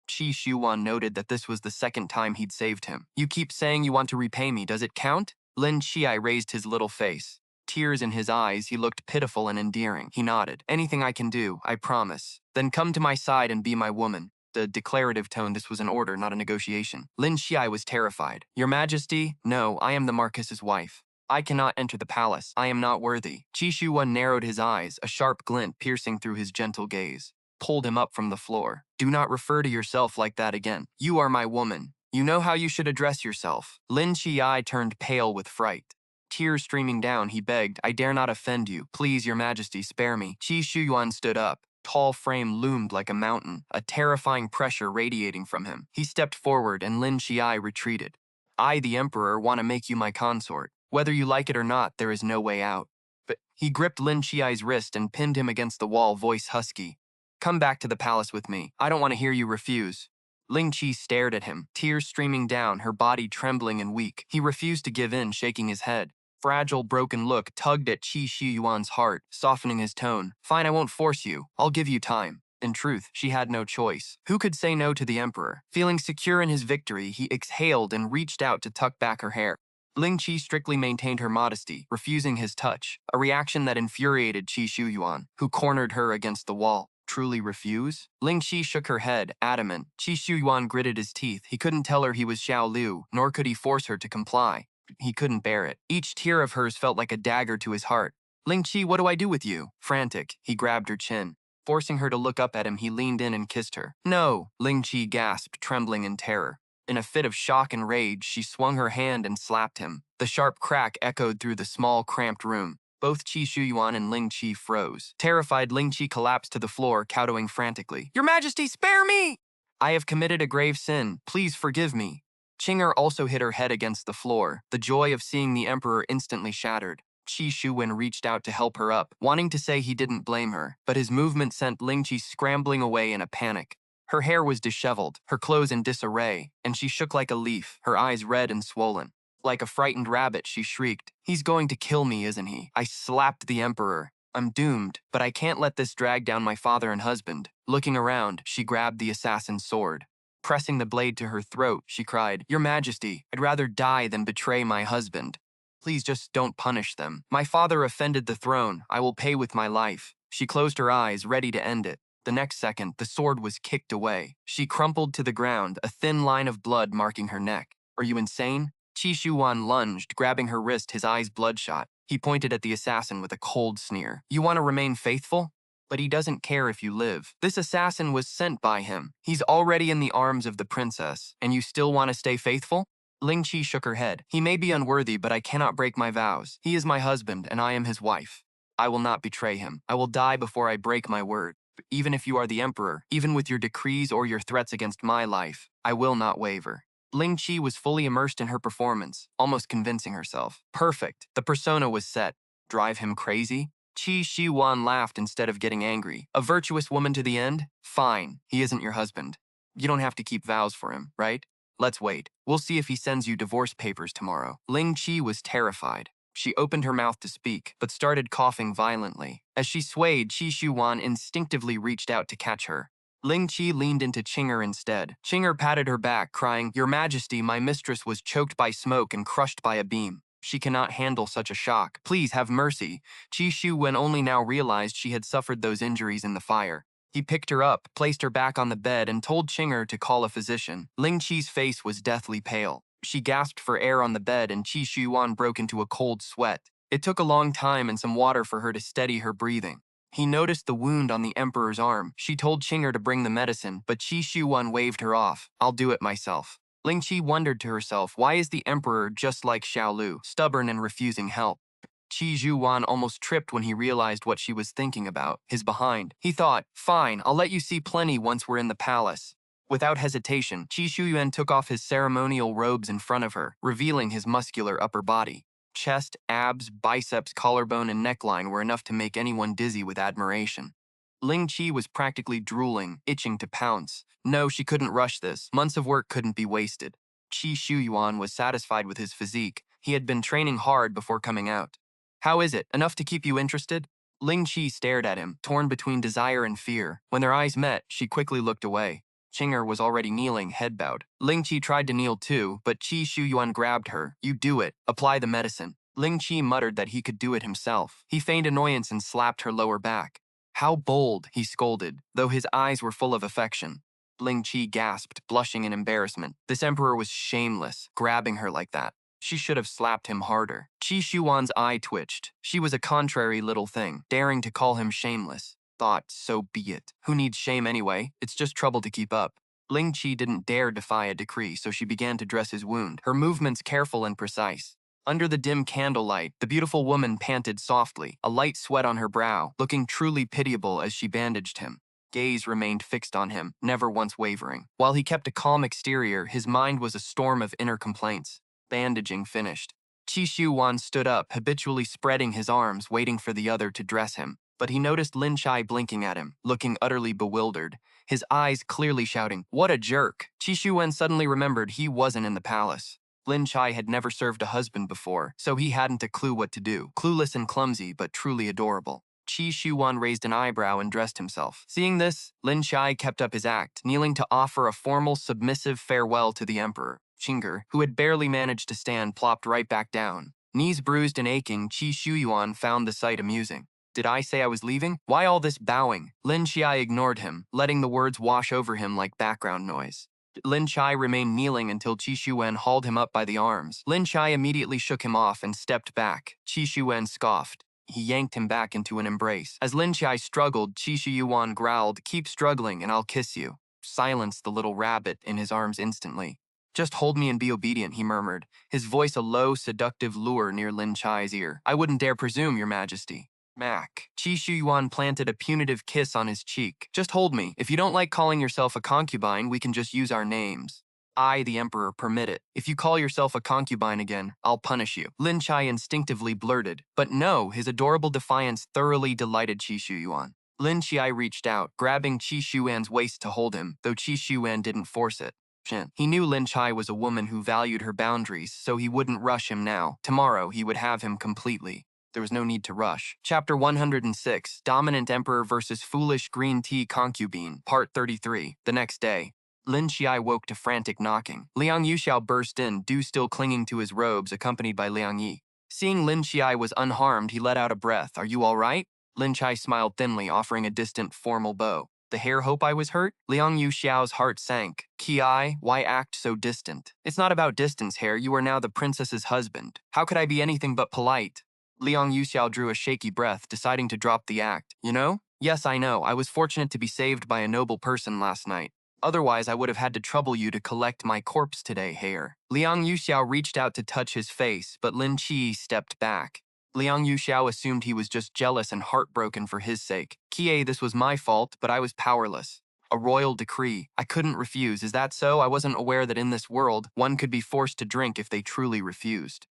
Xiuyuan noted that this was the second time he'd saved him. "You keep saying you want to repay me. Does it count?" Lin Qiye raised his little face. Tears in his eyes, he looked pitiful and endearing. He nodded. "Anything I can do, I promise. Then come to my side and be my woman." The declarative tone, this was an order, not a negotiation. Lin Qiye was terrified. "Your Majesty, no, I am the Marquis's wife. I cannot enter the palace. I am not worthy." Xiuyuan narrowed his eyes, a sharp glint piercing through his gentle gaze. Pulled him up from the floor. "Do not refer to yourself like that again. You are my woman. You know how you should address yourself." Lin Qiye turned pale with fright. Tears streaming down, he begged, "I dare not offend you. Please, Your Majesty, spare me." Xiuyuan stood up. Tall frame loomed like a mountain, a terrifying pressure radiating from him. He stepped forward, and Lin Qiye retreated. "I, the Emperor, want to make you my consort. Whether you like it or not, there is no way out." But he gripped Lin Qiye's wrist and pinned him against the wall, voice husky. "Come back to the palace with me. I don't want to hear you refuse." Ling Qi stared at him, tears streaming down, her body trembling and weak. He refused to give in, shaking his head. Fragile, broken look tugged at Xiuyuan's heart, softening his tone. "Fine, I won't force you. I'll give you time." In truth, she had no choice. Who could say no to the Emperor? Feeling secure in his victory, he exhaled and reached out to tuck back her hair. Ling Qi strictly maintained her modesty, refusing his touch, a reaction that infuriated Xiuyuan, who cornered her against the wall. Truly refuse? Ling Qi shook her head, adamant. Xiuyuan gritted his teeth. He couldn't tell her he was Xiao Liu, nor could he force her to comply. He couldn't bear it. Each tear of hers felt like a dagger to his heart. "Ling Qi, what do I do with you?" Frantic, he grabbed her chin. Forcing her to look up at him, he leaned in and kissed her. "No!" Ling Qi gasped, trembling in terror. In a fit of shock and rage, she swung her hand and slapped him. The sharp crack echoed through the small, cramped room. Both Xiuyuan and Ling Qi froze. Terrified, Ling Qi collapsed to the floor, kowtowing frantically. "Your Majesty, spare me! I have committed a grave sin. Please forgive me." Qinger also hit her head against the floor. The joy of seeing the Emperor instantly shattered. Xiuyuan reached out to help her up, wanting to say he didn't blame her, but his movement sent Ling Qi scrambling away in a panic. Her hair was disheveled, her clothes in disarray, and she shook like a leaf, her eyes red and swollen. Like a frightened rabbit, she shrieked, "He's going to kill me, isn't he? I slapped the Emperor. I'm doomed, but I can't let this drag down my father and husband." Looking around, she grabbed the assassin's sword. Pressing the blade to her throat, she cried, "Your Majesty, I'd rather die than betray my husband. Please just don't punish them. My father offended the throne. I will pay with my life." She closed her eyes, ready to end it. The next second, the sword was kicked away. She crumpled to the ground, a thin line of blood marking her neck. "Are you insane?" Xiuyuan lunged, grabbing her wrist, his eyes bloodshot. He pointed at the assassin with a cold sneer. "You want to remain faithful? But he doesn't care if you live. This assassin was sent by him. He's already in the arms of the princess. And you still want to stay faithful?" Ling Qi shook her head. "He may be unworthy, but I cannot break my vows. He is my husband, and I am his wife. I will not betray him. I will die before I break my word. Even if you are the Emperor, even with your decrees or your threats against my life, I will not waver." Ling Qi was fully immersed in her performance, almost convincing herself. Perfect. The persona was set. Drive him crazy? Xiuyuan laughed instead of getting angry. A virtuous woman to the end? Fine, he isn't your husband. You don't have to keep vows for him, right? Let's wait. We'll see if he sends you divorce papers tomorrow. Lin Qiye was terrified. She opened her mouth to speak, but started coughing violently. As she swayed, Xiuyuan instinctively reached out to catch her. Lin Qiye leaned into Qinger instead. Qinger patted her back, crying, "Your Majesty, my mistress was choked by smoke and crushed by a beam. She cannot handle such a shock. Please have mercy." Xiuyuan only now realized she had suffered those injuries in the fire. He picked her up, placed her back on the bed, and told Qinger to call a physician. Lin Qiye's face was deathly pale. She gasped for air on the bed, and Xiuyuan broke into a cold sweat. It took a long time and some water for her to steady her breathing. He noticed the wound on the Emperor's arm. She told Qinger to bring the medicine, but Xiuyuan waved her off. "I'll do it myself." Lin Qiye wondered to herself, why is the Emperor just like Xiaolu, stubborn and refusing help? Xiuyuan almost tripped when he realized what she was thinking about, his behind. He thought, "Fine, I'll let you see plenty once we're in the palace." Without hesitation, Xiuyuan took off his ceremonial robes in front of her, revealing his muscular upper body. Chest, abs, biceps, collarbone, and neckline were enough to make anyone dizzy with admiration. Lin Qiye was practically drooling, itching to pounce. No, she couldn't rush this. Months of work couldn't be wasted. Xiuyuan was satisfied with his physique. He had been training hard before coming out. "How is it? Enough to keep you interested?" Lin Qiye stared at him, torn between desire and fear. When their eyes met, she quickly looked away. Qinger was already kneeling, head bowed. Lin Qiye tried to kneel too, but Xiuyuan grabbed her. "You do it. Apply the medicine." Lin Qiye muttered that he could do it himself. He feigned annoyance and slapped her lower back. "How bold," he scolded, though his eyes were full of affection. Lin Qiye gasped, blushing in embarrassment. This emperor was shameless, grabbing her like that. She should have slapped him harder. Xiuyuan's eye twitched. She was a contrary little thing, daring to call him shameless. Thought, so be it. Who needs shame anyway? It's just trouble to keep up. Lin Qiye didn't dare defy a decree, so she began to dress his wound, her movements careful and precise. Under the dim candlelight, the beautiful woman panted softly, a light sweat on her brow, looking truly pitiable as she bandaged him. Gaze remained fixed on him, never once wavering. While he kept a calm exterior, his mind was a storm of inner complaints. Bandaging finished. Xiuyuan stood up, habitually spreading his arms, waiting for the other to dress him. But he noticed Lin Qiye blinking at him, looking utterly bewildered, his eyes clearly shouting, "What a jerk!" Xiuyuan suddenly remembered he wasn't in the palace. Lin Qiye had never served a husband before, so he hadn't a clue what to do. Clueless and clumsy, but truly adorable. Xiuyuan raised an eyebrow and dressed himself. Seeing this, Lin Qiye kept up his act, kneeling to offer a formal, submissive farewell to the emperor. Qinger, who had barely managed to stand, plopped right back down. Knees bruised and aching, Xiuyuan found the sight amusing. "Did I say I was leaving? Why all this bowing?" Lin Qiye ignored him, letting the words wash over him like background noise. Lin Qiye remained kneeling until Xiuyuan hauled him up by the arms. Lin Qiye immediately shook him off and stepped back. Xiuyuan scoffed. He yanked him back into an embrace. As Lin Qiye struggled, Xiuyuan growled, "Keep struggling and I'll kiss you." Silenced the little rabbit in his arms instantly. "Just hold me and be obedient," he murmured, his voice a low, seductive lure near Lin Qiye's ear. "I wouldn't dare presume, Your Majesty." Mac. Xiuyuan planted a punitive kiss on his cheek. "Just hold me. If you don't like calling yourself a concubine, we can just use our names. I, the Emperor, permit it. If you call yourself a concubine again, I'll punish you." Lin Qiye instinctively blurted. But no, his adorable defiance thoroughly delighted Xiuyuan. Lin Qiye reached out, grabbing Xiuyuan's waist to hold him, though Xiuyuan didn't force it. He knew Lin Qiye was a woman who valued her boundaries, so he wouldn't rush him now. Tomorrow, he would have him completely. There was no need to rush. Chapter 106, Dominant Emperor versus Foolish Green Tea Concubine, Part 33. The next day, Lin Qiye woke to frantic knocking. Liang Yuxiao burst in, Du still clinging to his robes, accompanied by Liang Yi. Seeing Lin Qiye was unharmed, he let out a breath. "Are you all right?" Lin Qiye smiled thinly, offering a distant, formal bow. "The hair hope I was hurt?" Liang Yuxiao's heart sank. "Qiye, why act so distant?" "It's not about distance, hair. You are now the princess's husband. How could I be anything but polite?" Liang Yuxiao drew a shaky breath, deciding to drop the act. "You know?" "Yes, I know. I was fortunate to be saved by a noble person last night. Otherwise, I would have had to trouble you to collect my corpse today, hair." Liang Yuxiao reached out to touch his face, but Lin Qiye stepped back. Liang Yuxiao assumed he was just jealous and heartbroken for his sake. "Qiye, this was my fault, but I was powerless. A royal decree. I couldn't refuse. Is that so? I wasn't aware that in this world, one could be forced to drink if they truly refused."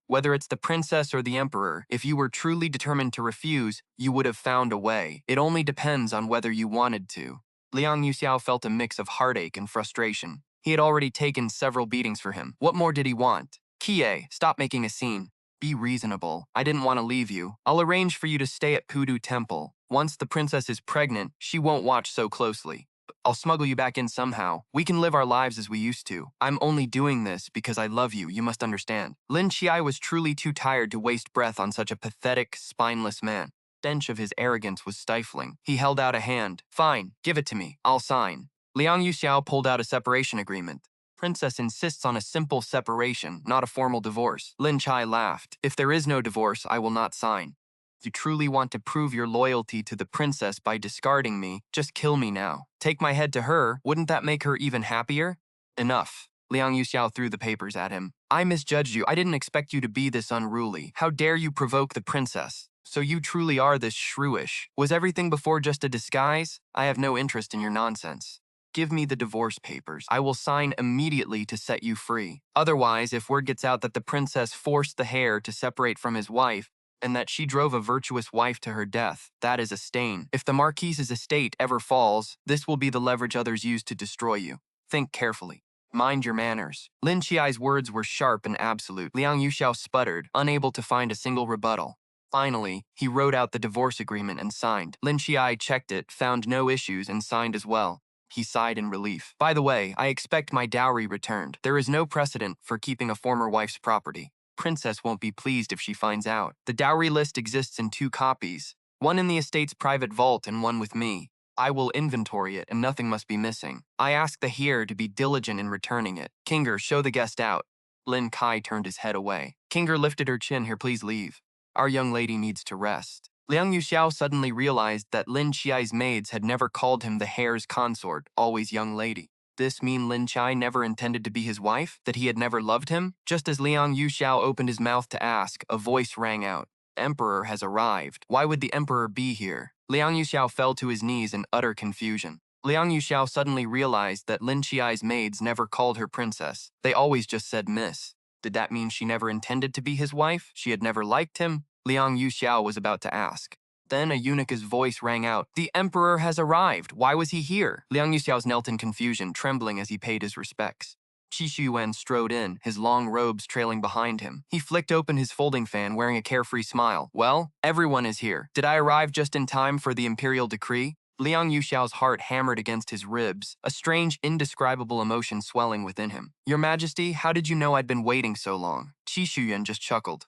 Whether it's the princess or the emperor, if you were truly determined to refuse, you would have found a way. It only depends on whether you wanted to. Liang Yuxiao felt a mix of heartache and frustration. He had already taken several beatings for him. What more did he want? Qiye, stop making a scene. Be reasonable. I didn't want to leave you. I'll arrange for you to stay at Pudu Temple. Once the princess is pregnant, she won't watch so closely. I'll smuggle you back in somehow. We can live our lives as we used to. I'm only doing this because I love you, you must understand. Lin Qiye was truly too tired to waste breath on such a pathetic, spineless man. The stench of his arrogance was stifling. He held out a hand. Fine, give it to me. I'll sign. Liang Yuxiao pulled out a separation agreement. Princess insists on a simple separation, not a formal divorce. Lin Qiye laughed. If there is no divorce, I will not sign. If you truly want to prove your loyalty to the princess by discarding me, just kill me now. Take my head to her, wouldn't that make her even happier? Enough. Liang Yuxiao threw the papers at him. I misjudged you. I didn't expect you to be this unruly. How dare you provoke the princess? So you truly are this shrewish. Was everything before just a disguise? I have no interest in your nonsense. Give me the divorce papers. I will sign immediately to set you free. Otherwise, if word gets out that the princess forced the heir to separate from his wife, and that she drove a virtuous wife to her death, that is a stain. If the Marquise's estate ever falls, this will be the leverage others use to destroy you. Think carefully. Mind your manners. Lin Qiye's words were sharp and absolute. Liang Yuxiao sputtered, unable to find a single rebuttal. Finally, he wrote out the divorce agreement and signed. Lin Qiye checked it, found no issues, and signed as well. He sighed in relief. By the way, I expect my dowry returned. There is no precedent for keeping a former wife's property. Princess won't be pleased if she finds out. The dowry list exists in 2 copies, one in the estate's private vault and one with me. I will inventory it and nothing must be missing. I ask the heir to be diligent in returning it. Kinger, show the guest out. Lin Qiye turned his head away. Kinger lifted her chin. Here, please leave. Our young lady needs to rest. Liang Yuxiao suddenly realized that Lin Qiye's maids had never called him the heir's consort, always young lady. This mean Lin Qiye never intended to be his wife? That he had never loved him? Just as Liang Yuxiao opened his mouth to ask, a voice rang out. Emperor has arrived. Why would the emperor be here? Liang Yuxiao fell to his knees in utter confusion. Liang Yuxiao suddenly realized that Lin Qiye's maids never called her princess. They always just said miss. Did that mean she never intended to be his wife? She had never liked him? Liang Yuxiao was about to ask. Then a eunuch's voice rang out. The emperor has arrived. Why was he here? Liang Yuxiao knelt in confusion, trembling as he paid his respects. Xiuyuan strode in, his long robes trailing behind him. He flicked open his folding fan, wearing a carefree smile. Well, everyone is here. Did I arrive just in time for the imperial decree? Liang Yuxiao's heart hammered against his ribs, a strange, indescribable emotion swelling within him. Your Majesty, how did you know I'd been waiting so long? Xiuyuan just chuckled.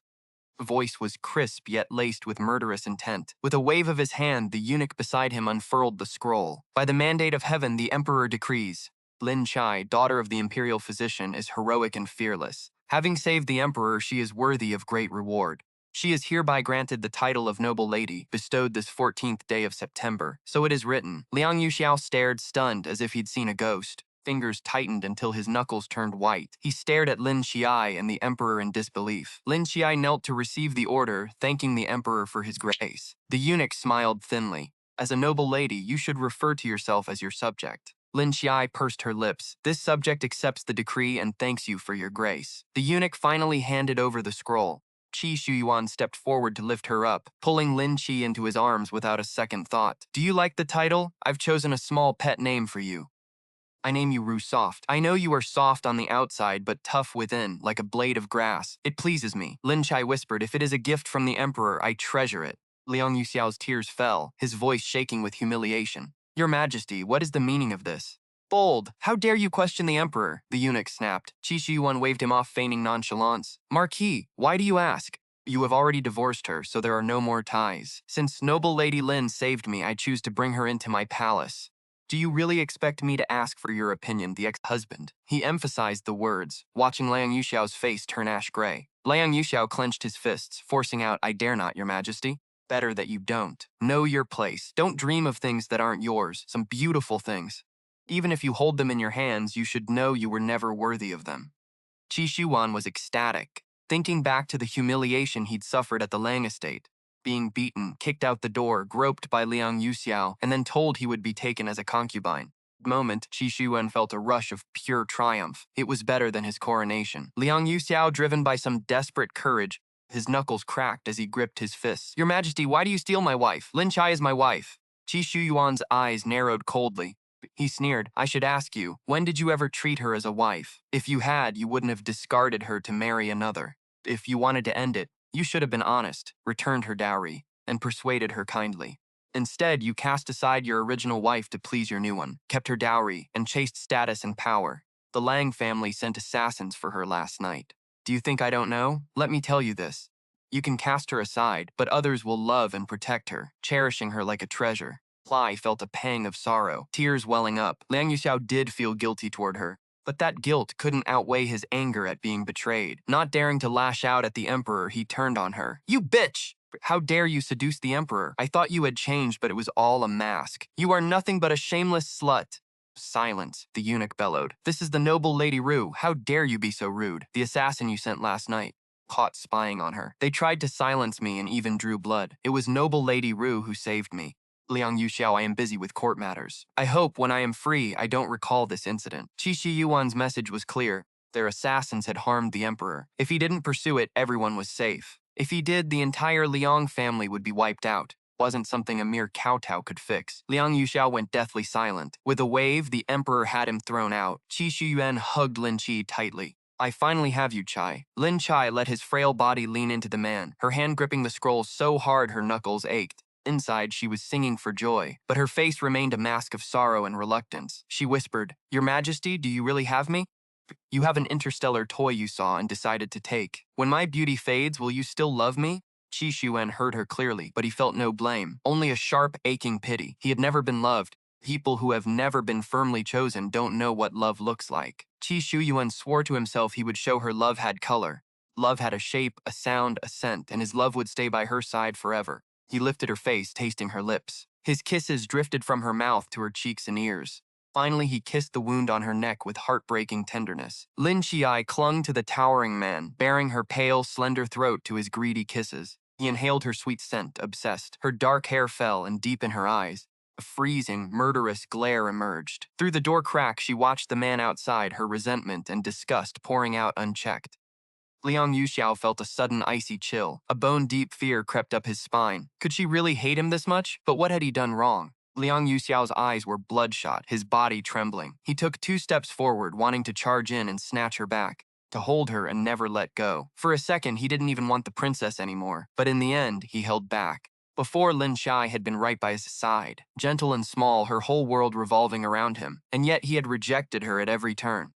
Voice was crisp yet laced with murderous intent. With a wave of his hand, the eunuch beside him unfurled the scroll. By the mandate of heaven, the emperor decrees. Lin Qiye, daughter of the imperial physician, is heroic and fearless. Having saved the emperor, she is worthy of great reward. She is hereby granted the title of noble lady, bestowed this 14th day of September. So it is written. Liang Yuxiao stared, stunned, as if he'd seen a ghost. Fingers tightened until his knuckles turned white. He stared at Lin Qiye and the emperor in disbelief. Lin Qiye knelt to receive the order, thanking the emperor for his grace. The eunuch smiled thinly. As a noble lady, you should refer to yourself as your subject. Lin Qiye pursed her lips. This subject accepts the decree and thanks you for your grace. The eunuch finally handed over the scroll. Xiuyuan stepped forward to lift her up, pulling Lin Qiye into his arms without a second thought. Do you like the title? I've chosen a small pet name for you. I name you Ru Soft. I know you are soft on the outside, but tough within, like a blade of grass. It pleases me. Lin Qiye whispered, if it is a gift from the emperor, I treasure it. Liang Yuxiao's tears fell, his voice shaking with humiliation. Your Majesty, what is the meaning of this? Bold! How dare you question the emperor? The eunuch snapped. Xiuyuan waved him off, feigning nonchalance. Marquis, why do you ask? You have already divorced her, so there are no more ties. Since noble Lady Lin saved me, I choose to bring her into my palace. Do you really expect me to ask for your opinion, the ex-husband? He emphasized the words, watching Liang Yuxiao's face turn ash gray. Liang Yuxiao clenched his fists, forcing out, I dare not, your Majesty. Better that you don't. Know your place. Don't dream of things that aren't yours, some beautiful things. Even if you hold them in your hands, you should know you were never worthy of them. Xiuyuan was ecstatic, thinking back to the humiliation he'd suffered at the Lang estate. Being beaten, kicked out the door, groped by Liang Yuxiao, and then told he would be taken as a concubine. Moment, Xiuyuan felt a rush of pure triumph. It was better than his coronation. Liang Yuxiao, driven by some desperate courage, his knuckles cracked as he gripped his fists. Your Majesty, why do you steal my wife? Lin Qiye is my wife. Xiuyuan's eyes narrowed coldly. He sneered. I should ask you, when did you ever treat her as a wife? If you had, you wouldn't have discarded her to marry another. If you wanted to end it, you should have been honest, returned her dowry, and persuaded her kindly. Instead, you cast aside your original wife to please your new one, kept her dowry, and chased status and power. The Lang family sent assassins for her last night. Do you think I don't know? Let me tell you this. You can cast her aside, but others will love and protect her, cherishing her like a treasure. Ply felt a pang of sorrow, tears welling up. Liang Yuxiao did feel guilty toward her, but that guilt couldn't outweigh his anger at being betrayed. Not daring to lash out at the emperor, he turned on her. You bitch! How dare you seduce the emperor? I thought you had changed, but it was all a mask. You are nothing but a shameless slut. Silence, the eunuch bellowed. This is the noble Lady Ru. How dare you be so rude? The assassin you sent last night. Caught spying on her. They tried to silence me and even drew blood. It was noble Lady Ru who saved me. Liang Yuxiao, I am busy with court matters. I hope when I am free, I don't recall this incident. Xiuyuan's message was clear. Their assassins had harmed the emperor. If he didn't pursue it, everyone was safe. If he did, the entire Liang family would be wiped out. Wasn't something a mere kowtow could fix. Liang Yuxiao went deathly silent. With a wave, the emperor had him thrown out. Xiuyuan hugged Lin Qiye tightly. I finally have you, Qiye. Lin Qiye let his frail body lean into the man, her hand gripping the scroll so hard her knuckles ached. Inside, she was singing for joy, but her face remained a mask of sorrow and reluctance. She whispered, Your Majesty, do you really have me? You have an interstellar toy you saw and decided to take. When my beauty fades, will you still love me? Xiuyuan heard her clearly, but he felt no blame, only a sharp, aching pity. He had never been loved. People who have never been firmly chosen don't know what love looks like. Xiuyuan swore to himself he would show her love had color. Love had a shape, a sound, a scent, and his love would stay by her side forever. He lifted her face, tasting her lips. His kisses drifted from her mouth to her cheeks and ears. Finally, he kissed the wound on her neck with heartbreaking tenderness. Lin Qiye clung to the towering man, bearing her pale, slender throat to his greedy kisses. He inhaled her sweet scent, obsessed. Her dark hair fell, and deep in her eyes, a freezing, murderous glare emerged. Through the door crack, she watched the man outside, her resentment and disgust pouring out unchecked. Liang Yuxiao felt a sudden icy chill. A bone-deep fear crept up his spine. Could she really hate him this much? But what had he done wrong? Liang Yuxiao's eyes were bloodshot, his body trembling. He took 2 steps forward, wanting to charge in and snatch her back, to hold her and never let go. For a second, he didn't even want the princess anymore, but in the end, he held back. Before, Lin Qiye had been right by his side, gentle and small, her whole world revolving around him, and yet he had rejected her at every turn.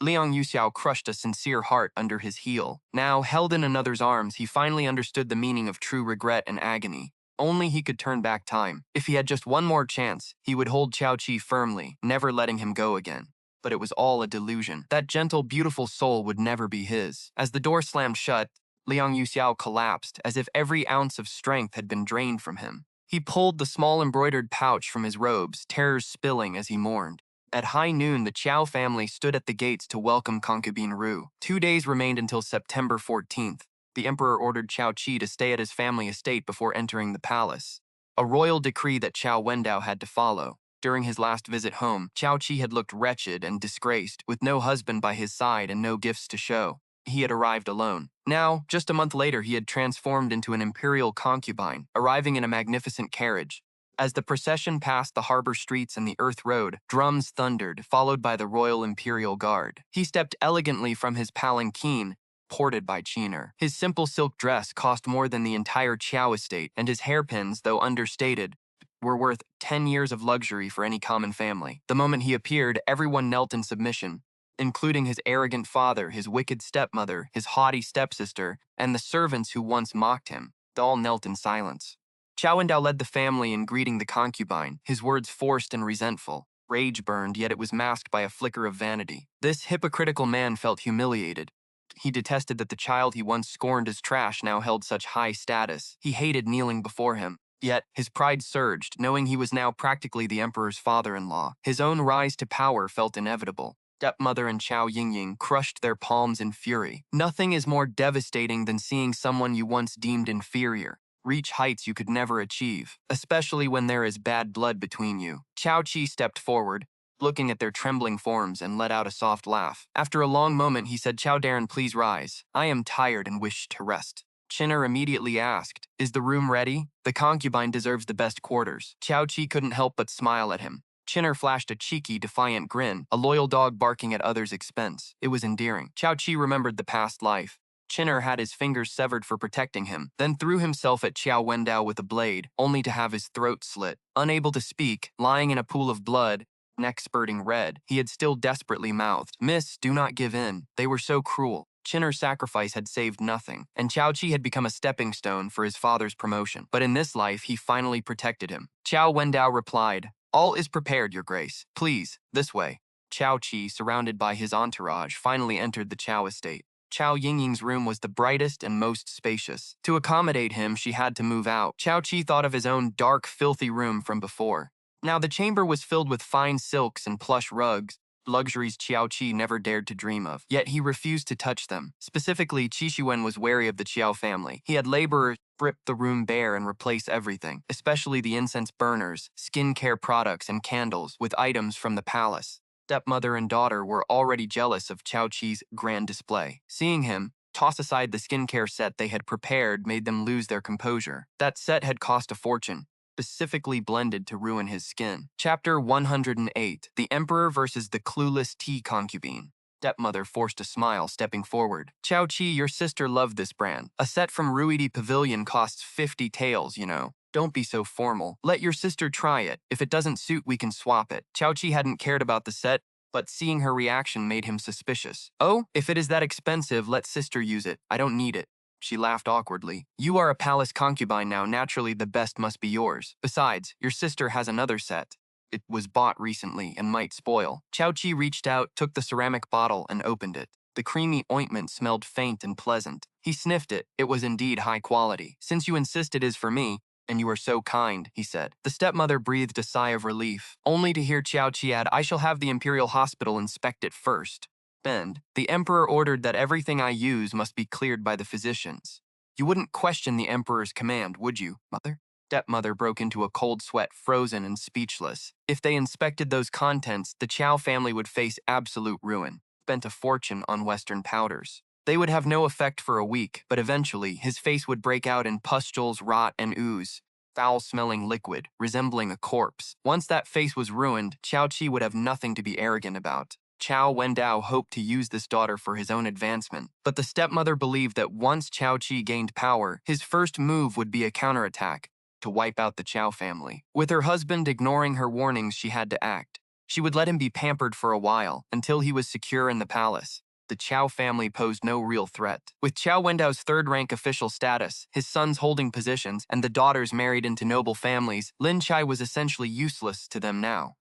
Liang Yuxiao crushed a sincere heart under his heel. Now, held in another's arms, he finally understood the meaning of true regret and agony. Only he could turn back time. If he had just one more chance, he would hold Qiye firmly, never letting him go again. But it was all a delusion. That gentle, beautiful soul would never be his. As the door slammed shut, Liang Yuxiao collapsed, as if every ounce of strength had been drained from him. He pulled the small embroidered pouch from his robes, tears spilling as he mourned. At high noon, the Qiao family stood at the gates to welcome concubine Ru. 2 days remained until September 14th. The emperor ordered Qiye to stay at his family estate before entering the palace, a royal decree that Qiao Wendao had to follow. During his last visit home, Qiye had looked wretched and disgraced, with no husband by his side and no gifts to show. He had arrived alone. Now, just a month later, he had transformed into an imperial concubine, arriving in a magnificent carriage. As the procession passed the harbor streets and the earth road, drums thundered, followed by the Royal Imperial Guard. He stepped elegantly from his palanquin, ported by Qiner. His simple silk dress cost more than the entire Qiao estate, and his hairpins, though understated, were worth 10 years of luxury for any common family. The moment he appeared, everyone knelt in submission, including his arrogant father, his wicked stepmother, his haughty stepsister, and the servants who once mocked him. They all knelt in silence. Qiao Wendao led the family in greeting the concubine, his words forced and resentful. Rage burned, yet it was masked by a flicker of vanity. This hypocritical man felt humiliated. He detested that the child he once scorned as trash now held such high status. He hated kneeling before him. Yet, his pride surged, knowing he was now practically the emperor's father-in-law. His own rise to power felt inevitable. Stepmother and Qiao Yingying crushed their palms in fury. Nothing is more devastating than seeing someone you once deemed inferior reach heights you could never achieve, especially when there is bad blood between you. Qiye stepped forward, looking at their trembling forms, and let out a soft laugh. After a long moment, he said, "Chow Darren, please rise. I am tired and wish to rest." Chinner immediately asked, "Is the room ready? The concubine deserves the best quarters." Chow Chi couldn't help but smile at him. Chinner flashed a cheeky, defiant grin, a loyal dog barking at others' expense. It was endearing. Chow Chi remembered the past life. Chinner had his fingers severed for protecting him, then threw himself at Xiao Wendao with a blade, only to have his throat slit. Unable to speak, lying in a pool of blood, neck spurting red, he had still desperately mouthed, "Miss, do not give in. They were so cruel." Chinner's sacrifice had saved nothing, and Chow Chi had become a stepping stone for his father's promotion. But in this life, he finally protected him. Xiao Wendao replied, "All is prepared, Your Grace. Please, this way." Chow Chi, surrounded by his entourage, finally entered the Chow estate. Chow Yingying's room was the brightest and most spacious. To accommodate him, she had to move out. Chow Chi thought of his own dark, filthy room from before. Now the chamber was filled with fine silks and plush rugs, luxuries Qiao Qi never dared to dream of. Yet he refused to touch them. Specifically, Xiuyuan was wary of the Qiao family. He had laborers strip the room bare and replace everything, especially the incense burners, skincare products, and candles, with items from the palace. Stepmother and daughter were already jealous of Qiao Qi's grand display. Seeing him toss aside the skincare set they had prepared made them lose their composure. That set had cost a fortune, specifically blended to ruin his skin. Chapter 108, The Emperor versus the Clueless Tea Concubine. Stepmother forced a smile, stepping forward. "Qiao Qi, your sister loved this brand. A set from Ruidi Pavilion costs 50 taels, you know. Don't be so formal. Let your sister try it. If it doesn't suit, we can swap it." Qiao Qi hadn't cared about the set, but seeing her reaction made him suspicious. "Oh, if it is that expensive, let sister use it. I don't need it." She laughed awkwardly. "You are a palace concubine now. Naturally, the best must be yours. Besides, your sister has another set. It was bought recently and might spoil." Qiao Qi reached out, took the ceramic bottle, and opened it. The creamy ointment smelled faint and pleasant. He sniffed it. It was indeed high quality. "Since you insist it is for me, and you are so kind," he said. The stepmother breathed a sigh of relief, only to hear Qiao Qi add, "I shall have the Imperial Hospital inspect it first. And the Emperor ordered that everything I use must be cleared by the physicians. You wouldn't question the Emperor's command, would you, Mother?" Stepmother broke into a cold sweat, frozen and speechless. If they inspected those contents, the Chow family would face absolute ruin. Spent a fortune on Western powders. They would have no effect for a week, but eventually his face would break out in pustules, rot, and ooze, foul-smelling liquid, resembling a corpse. Once that face was ruined, Qiao Qi would have nothing to be arrogant about. Qiao Wendao hoped to use this daughter for his own advancement, but the stepmother believed that once Qiao Qi gained power, his first move would be a counterattack, to wipe out the Chow family. With her husband ignoring her warnings, she had to act. She would let him be pampered for a while, until he was secure in the palace. The Chow family posed no real threat. With Qiao Wendao's third-rank official status, his sons holding positions, and the daughters married into noble families, Lin Qiye was essentially useless to them now.